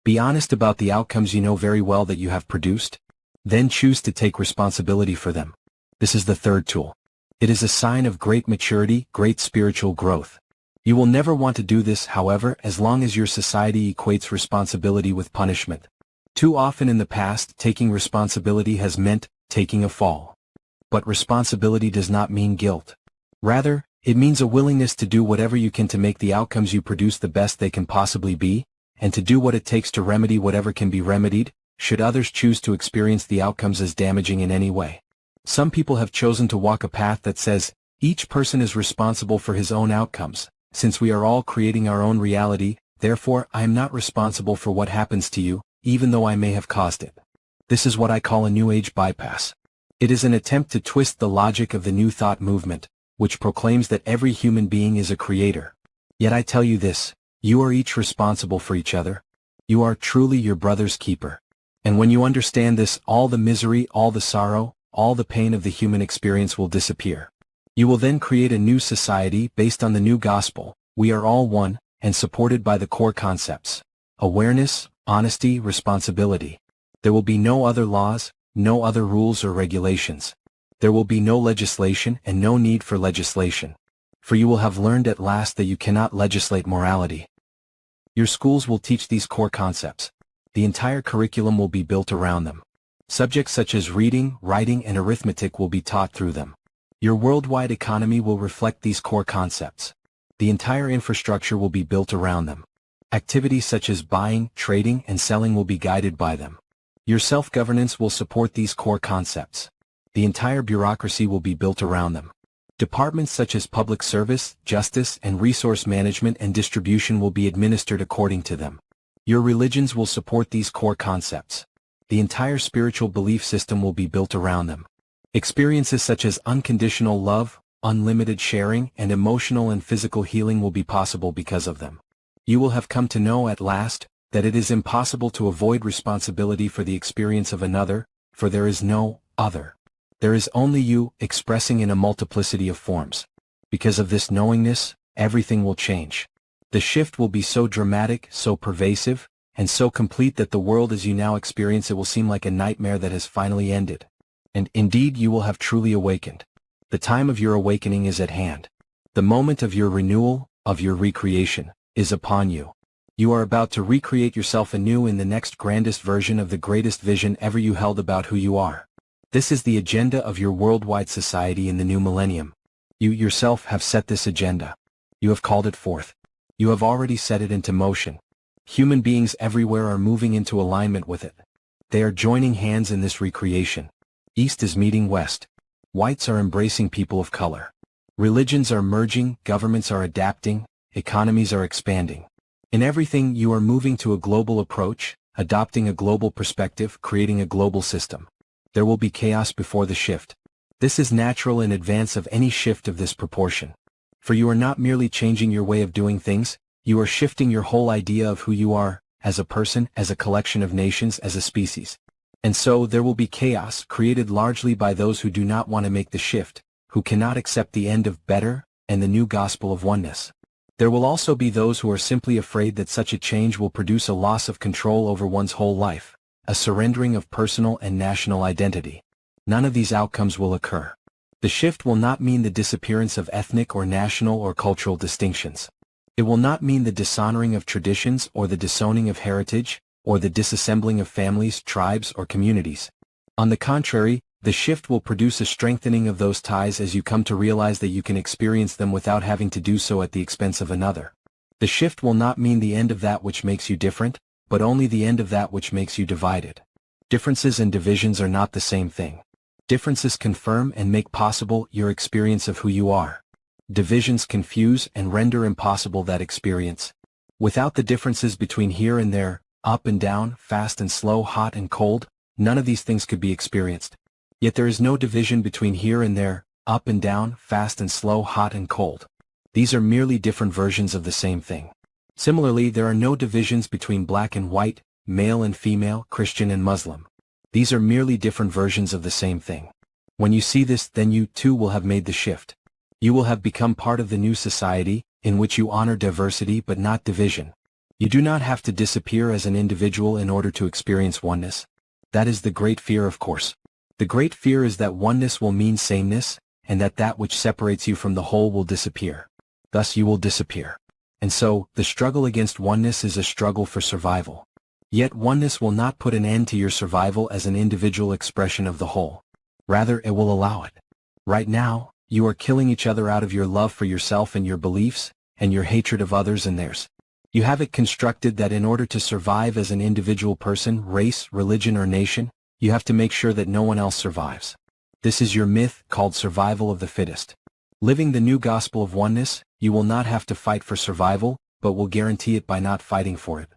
Be honest about the outcomes you know very well that you have produced. Then choose to take responsibility for them. This is the third tool. It is a sign of great maturity, great spiritual growth. You will never want to do this, however, as long as your society equates responsibility with punishment. Too often in the past, taking responsibility has meant taking a fall. But responsibility does not mean guilt. Rather, it means a willingness to do whatever you can to make the outcomes you produce the best they can possibly be, and to do what it takes to remedy whatever can be remedied, should others choose to experience the outcomes as damaging in any way. Some people have chosen to walk a path that says, each person is responsible for his own outcomes. Since we are all creating our own reality, therefore I am not responsible for what happens to you, even though I may have caused it. This is what I call a New Age bypass. It is an attempt to twist the logic of the New Thought movement, which proclaims that every human being is a creator. Yet I tell you this, you are each responsible for each other. You are truly your brother's keeper. And when you understand this, all the misery, all the sorrow, all the pain of the human experience will disappear. You will then create a new society based on the new gospel. We are all one, and supported by the core concepts: awareness, honesty, responsibility. There will be no other laws, no other rules or regulations. There will be no legislation and no need for legislation. For you will have learned at last that you cannot legislate morality. Your schools will teach these core concepts. The entire curriculum will be built around them. Subjects such as reading, writing, and arithmetic will be taught through them. Your worldwide economy will reflect these core concepts. The entire infrastructure will be built around them. Activities such as buying, trading, and selling will be guided by them. Your self-governance will support these core concepts. The entire bureaucracy will be built around them. Departments such as public service, justice, and resource management and distribution will be administered according to them. Your religions will support these core concepts. The entire spiritual belief system will be built around them. Experiences such as unconditional love, unlimited sharing, and emotional and physical healing will be possible because of them. You will have come to know at last that it is impossible to avoid responsibility for the experience of another, for there is no other. There is only you, expressing in a multiplicity of forms. Because of this knowingness, everything will change. The shift will be so dramatic, so pervasive, and so complete that the world as you now experience it will seem like a nightmare that has finally ended. And indeed you will have truly awakened. The time of your awakening is at hand. The moment of your renewal, of your recreation, is upon you. You are about to recreate yourself anew in the next grandest version of the greatest vision ever you held about who you are. This is the agenda of your worldwide society in the new millennium. You yourself have set this agenda. You have called it forth. You have already set it into motion. Human beings everywhere are moving into alignment with it. They are joining hands in this recreation. East is meeting West. Whites are embracing people of color. Religions are merging, governments are adapting, economies are expanding. In everything you are moving to a global approach, adopting a global perspective, creating a global system. There will be chaos before the shift. This is natural in advance of any shift of this proportion. For you are not merely changing your way of doing things, you are shifting your whole idea of who you are, as a person, as a collection of nations, as a species. And so there will be chaos created largely by those who do not want to make the shift, who cannot accept the end of better, and the new gospel of oneness. There will also be those who are simply afraid that such a change will produce a loss of control over one's whole life, a surrendering of personal and national identity. None of these outcomes will occur. The shift will not mean the disappearance of ethnic or national or cultural distinctions. It will not mean the dishonoring of traditions or the disowning of heritage, or the disassembling of families, tribes, or communities. On the contrary, the shift will produce a strengthening of those ties as you come to realize that you can experience them without having to do so at the expense of another. The shift will not mean the end of that which makes you different, but only the end of that which makes you divided. Differences and divisions are not the same thing. Differences confirm and make possible your experience of who you are. Divisions confuse and render impossible that experience. Without the differences between here and there, up and down, fast and slow, hot and cold, none of these things could be experienced. Yet there is no division between here and there, up and down, fast and slow, hot and cold. These are merely different versions of the same thing. Similarly, there are no divisions between black and white, male and female, Christian and Muslim. These are merely different versions of the same thing. When you see this, then you too will have made the shift. You will have become part of the new society, in which you honor diversity but not division. You do not have to disappear as an individual in order to experience oneness. That is the great fear, of course. The great fear is that oneness will mean sameness, and that which separates you from the whole will disappear. Thus you will disappear. And so, the struggle against oneness is a struggle for survival. Yet oneness will not put an end to your survival as an individual expression of the whole. Rather, it will allow it. Right now, you are killing each other out of your love for yourself and your beliefs, and your hatred of others and theirs. You have it constructed that in order to survive as an individual person, race, religion, or nation, you have to make sure that no one else survives. This is your myth, called survival of the fittest. Living the new gospel of oneness, you will not have to fight for survival, but will guarantee it by not fighting for it.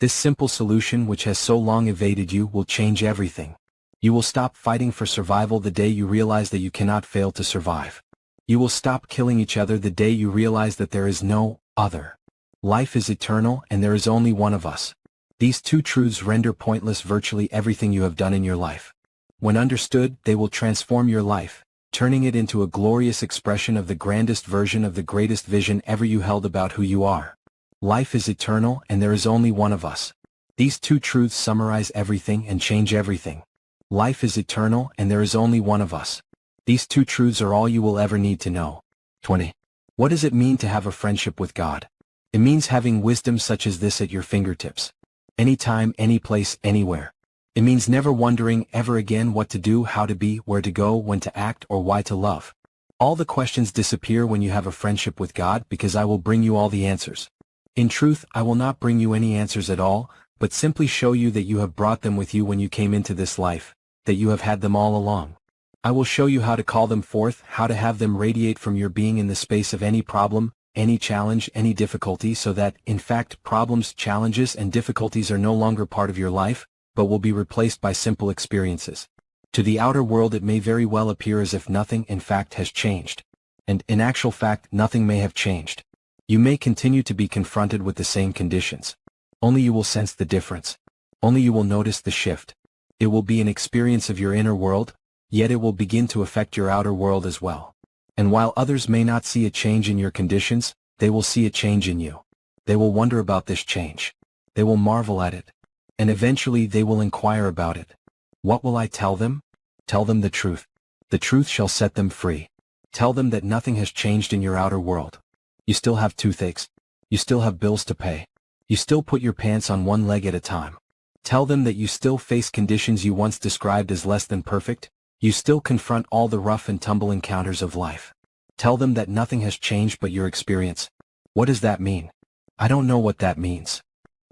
This simple solution, which has so long evaded you, will change everything. You will stop fighting for survival the day you realize that you cannot fail to survive. You will stop killing each other the day you realize that there is no other. Life is eternal and there is only one of us. These two truths render pointless virtually everything you have done in your life. When understood, they will transform your life, turning it into a glorious expression of the grandest version of the greatest vision ever you held about who you are. Life is eternal and there is only one of us. These two truths summarize everything and change everything. Life is eternal and there is only one of us. These two truths are all you will ever need to know. 20. What does it mean to have a friendship with God? It means having wisdom such as this at your fingertips. Anytime, any place, anywhere. It means never wondering ever again what to do, how to be, where to go, when to act, or why to love. All the questions disappear when you have a friendship with God because I will bring you all the answers. In truth, I will not bring you any answers at all, but simply show you that you have brought them with you when you came into this life, that you have had them all along. I will show you how to call them forth, how to have them radiate from your being in the space of any problem, any challenge, any difficulty, so that, in fact, problems, challenges, and difficulties are no longer part of your life, but will be replaced by simple experiences. To the outer world it may very well appear as if nothing, in fact, has changed. And, in actual fact, nothing may have changed. You may continue to be confronted with the same conditions. Only you will sense the difference. Only you will notice the shift. It will be an experience of your inner world, yet it will begin to affect your outer world as well. And while others may not see a change in your conditions, they will see a change in you. They will wonder about this change. They will marvel at it. And eventually they will inquire about it. What will I tell them? Tell them the truth. The truth shall set them free. Tell them that nothing has changed in your outer world. You still have toothaches. You still have bills to pay. You still put your pants on one leg at a time. Tell them that you still face conditions you once described as less than perfect. You still confront all the rough and tumble encounters of life. Tell them that nothing has changed but your experience. What does that mean? I don't know what that means.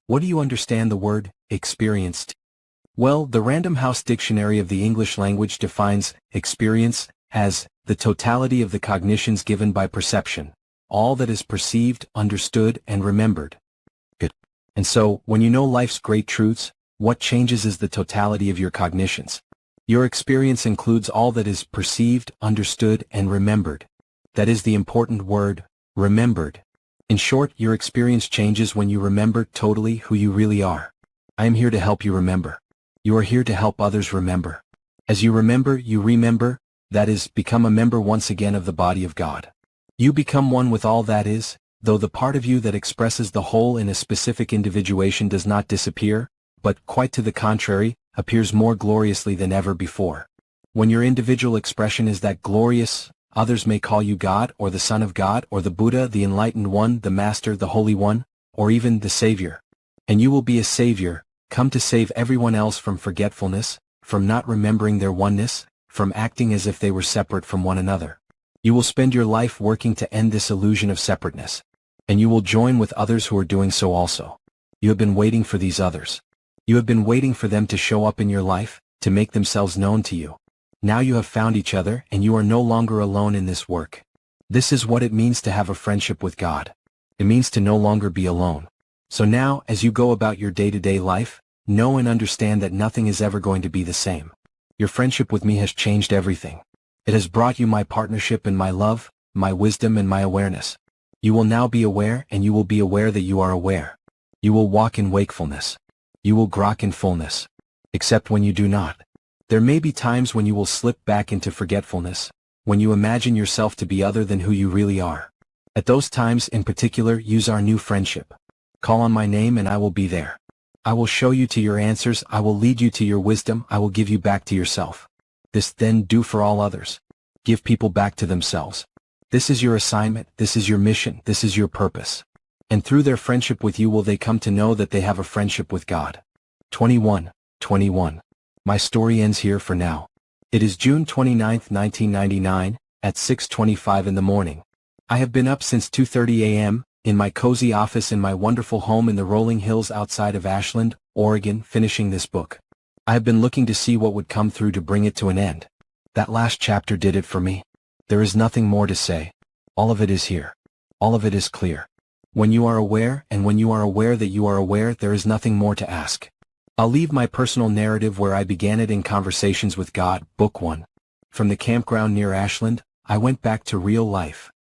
What do you understand the word experienced? Well, the Random House Dictionary of the English Language defines experience as the totality of the cognitions given by perception, all that is perceived, understood, and remembered. Good. And so, when you know life's great truths, what changes is the totality of your cognitions. Your experience includes all that is perceived, understood, and remembered. That is the important word, remembered. In short, your experience changes when you remember totally who you really are. I am here to help you remember. You are here to help others remember. As you remember, that is, become a member once again of the body of God. You become one with all that is, though the part of you that expresses the whole in a specific individuation does not disappear, but, quite to the contrary, appears more gloriously than ever before. When your individual expression is that glorious, others may call you God, or the Son of God, or the Buddha, the Enlightened One, the Master, the Holy One, or even the Savior. And you will be a Savior, come to save everyone else from forgetfulness, from not remembering their oneness, from acting as if they were separate from one another. You will spend your life working to end this illusion of separateness. And you will join with others who are doing so also. You have been waiting for these others. You have been waiting for them to show up in your life, to make themselves known to you. Now you have found each other and you are no longer alone in this work. This is what it means to have a friendship with God. It means to no longer be alone. So now, as you go about your day-to-day life, know and understand that nothing is ever going to be the same. Your friendship with me has changed everything. It has brought you my partnership and my love, my wisdom and my awareness. You will now be aware and you will be aware that you are aware. You will walk in wakefulness. You will grok in fullness. Except when you do not. There may be times when you will slip back into forgetfulness, when you imagine yourself to be other than who you really are. At those times in particular, use our new friendship. Call on my name and I will be there. I will show you to your answers, I will lead you to your wisdom, I will give you back to yourself. This then do for all others. Give people back to themselves. This is your assignment, this is your mission, this is your purpose. And through their friendship with you will they come to know that they have a friendship with God. 21. My story ends here for now. It is June 29, 1999, at 6:25 in the morning. I have been up since 2:30 a.m., in my cozy office in my wonderful home in the rolling hills outside of Ashland, Oregon, finishing this book. I have been looking to see what would come through to bring it to an end. That last chapter did it for me. There is nothing more to say. All of it is here. All of it is clear. When you are aware, and when you are aware that you are aware, there is nothing more to ask. I'll leave my personal narrative where I began it in Conversations with God, Book 1. From the campground near Ashland, I went back to real life.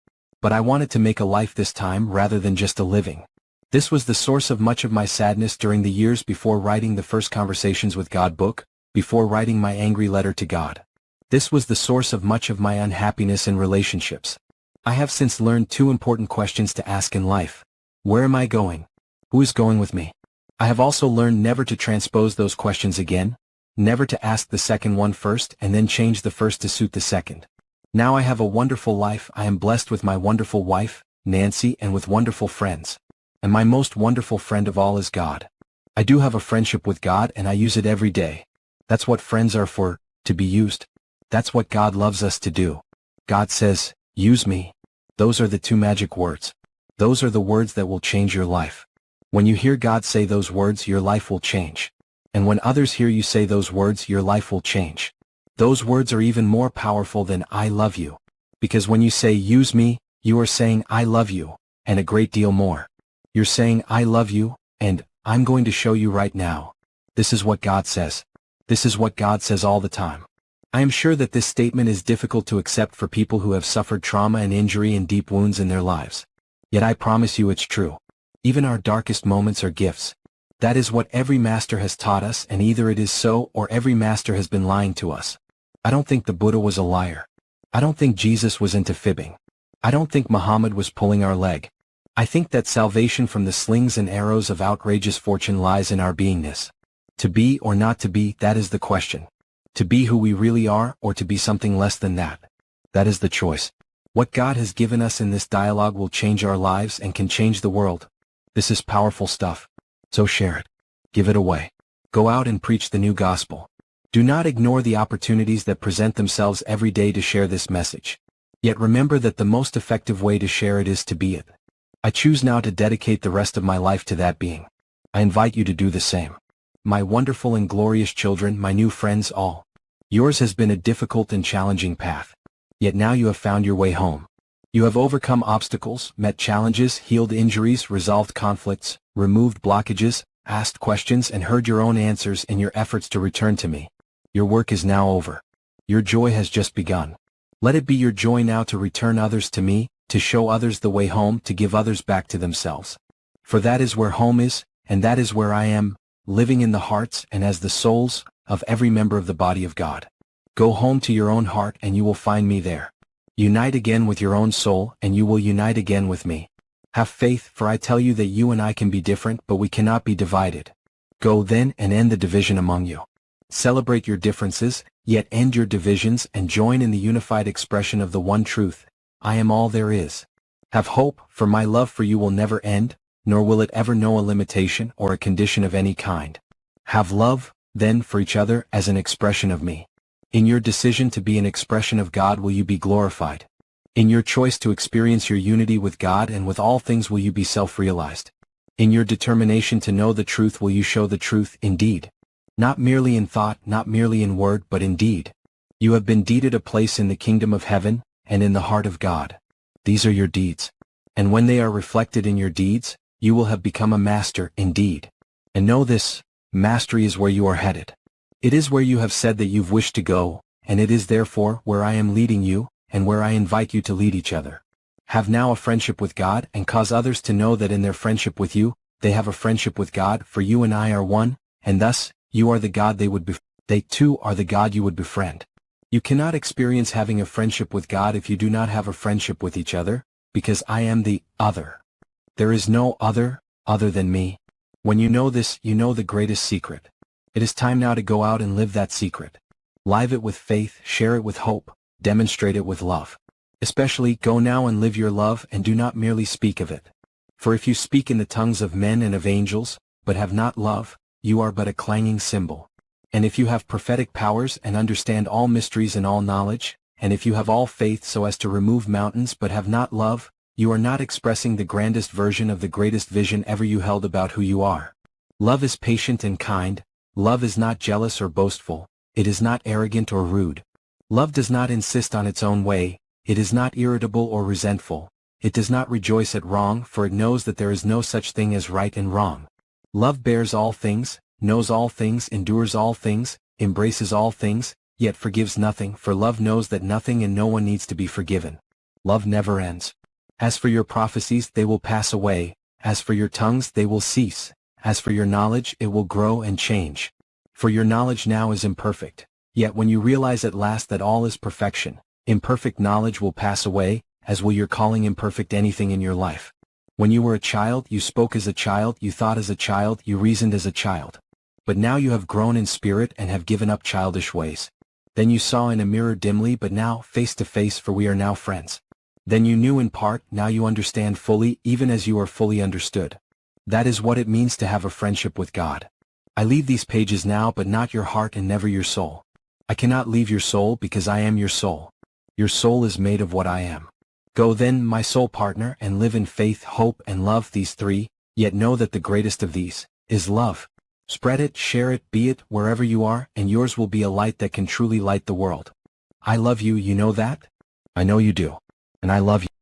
But I wanted to make a life this time rather than just a living. This was the source of much of my sadness during the years before writing the first Conversations with God book, before writing my angry letter to God. This was the source of much of my unhappiness in relationships. I have since learned two important questions to ask in life. Where am I going? Who is going with me? I have also learned never to transpose those questions again, never to ask the second one first and then change the first to suit the second. Now I have a wonderful life. I am blessed with my wonderful wife, Nancy, and with wonderful friends. And my most wonderful friend of all is God. I do have a friendship with God and I use it every day. That's what friends are for, to be used. That's what God loves us to do. God says, use me. Those are the two magic words. Those are the words that will change your life. When you hear God say those words, your life will change. And when others hear you say those words, your life will change. Those words are even more powerful than I love you. Because when you say use me, you are saying I love you, and a great deal more. You're saying I love you, and I'm going to show you right now. This is what God says. This is what God says all the time. I am sure that this statement is difficult to accept for people who have suffered trauma and injury and deep wounds in their lives. Yet I promise you it's true. Even our darkest moments are gifts. That is what every master has taught us, and either it is so or every master has been lying to us. I don't think the Buddha was a liar. I don't think Jesus was into fibbing. I don't think Muhammad was pulling our leg. I think that salvation from the slings and arrows of outrageous fortune lies in our beingness. To be or not to be, that is the question. To be who we really are or to be something less than that. That is the choice. What God has given us in this dialogue will change our lives and can change the world. This is powerful stuff. So share it. Give it away. Go out and preach the new gospel. Do not ignore the opportunities that present themselves every day to share this message. Yet remember that the most effective way to share it is to be it. I choose now to dedicate the rest of my life to that being. I invite you to do the same. My wonderful and glorious children, my new friends all. Yours has been a difficult and challenging path. Yet now you have found your way home. You have overcome obstacles, met challenges, healed injuries, resolved conflicts, removed blockages, asked questions and heard your own answers in your efforts to return to me. Your work is now over. Your joy has just begun. Let it be your joy now to return others to me, to show others the way home, to give others back to themselves. For that is where home is, and that is where I am, living in the hearts and as the souls of every member of the body of God. Go home to your own heart and you will find me there. Unite again with your own soul and you will unite again with me. Have faith, for I tell you that you and I can be different, but we cannot be divided. Go then and end the division among you. Celebrate your differences, yet end your divisions and join in the unified expression of the one truth. I am all there is. Have hope, for my love for you will never end, nor will it ever know a limitation or a condition of any kind. Have love, then, for each other as an expression of me. In your decision to be an expression of God will you be glorified. In your choice to experience your unity with God and with all things will you be self-realized. In your determination to know the truth will you show the truth in deed. Not merely in thought, not merely in word, but in deed. You have been deeded a place in the kingdom of heaven, and in the heart of God. These are your deeds. And when they are reflected in your deeds, you will have become a master indeed. And know this, mastery is where you are headed. It is where you have said that you've wished to go, and it is therefore where I am leading you, and where I invite you to lead each other. Have now a friendship with God, and cause others to know that in their friendship with you, they have a friendship with God, for you and I are one, and thus, you are the God they too are the God you would befriend. You cannot experience having a friendship with God if you do not have a friendship with each other, because I am the other. There is no other than me. When you know this, you know the greatest secret. It is time now to go out and live that secret. Live it with faith, share it with hope, demonstrate it with love. Especially, go now and live your love and do not merely speak of it. For if you speak in the tongues of men and of angels, but have not love, you are but a clanging cymbal. And if you have prophetic powers and understand all mysteries and all knowledge, and if you have all faith so as to remove mountains but have not love, you are not expressing the grandest version of the greatest vision ever you held about who you are. Love is patient and kind. Love is not jealous or boastful. It is not arrogant or rude. Love does not insist on its own way. It is not irritable or resentful. It does not rejoice at wrong, for it knows that there is no such thing as right and wrong. Love bears all things, knows all things, endures all things, embraces all things, yet forgives nothing, for love knows that nothing and no one needs to be forgiven. Love never ends. As for your prophecies, they will pass away. As for your tongues, they will cease. As for your knowledge, it will grow and change. For your knowledge now is imperfect. Yet when you realize at last that all is perfection, imperfect knowledge will pass away, as will your calling imperfect anything in your life. When you were a child, you spoke as a child, you thought as a child, you reasoned as a child. But now you have grown in spirit and have given up childish ways. Then you saw in a mirror dimly, but now face to face, for we are now friends. Then you knew in part, now you understand fully, even as you are fully understood. That is what it means to have a friendship with God. I leave these pages now, but not your heart and never your soul. I cannot leave your soul because I am your soul. Your soul is made of what I am. Go then, my soul partner, and live in faith, hope, and love, these three, yet know that the greatest of these is love. Spread it, share it, be it, wherever you are, and yours will be a light that can truly light the world. I love you, you know that? I know you do. And I love you.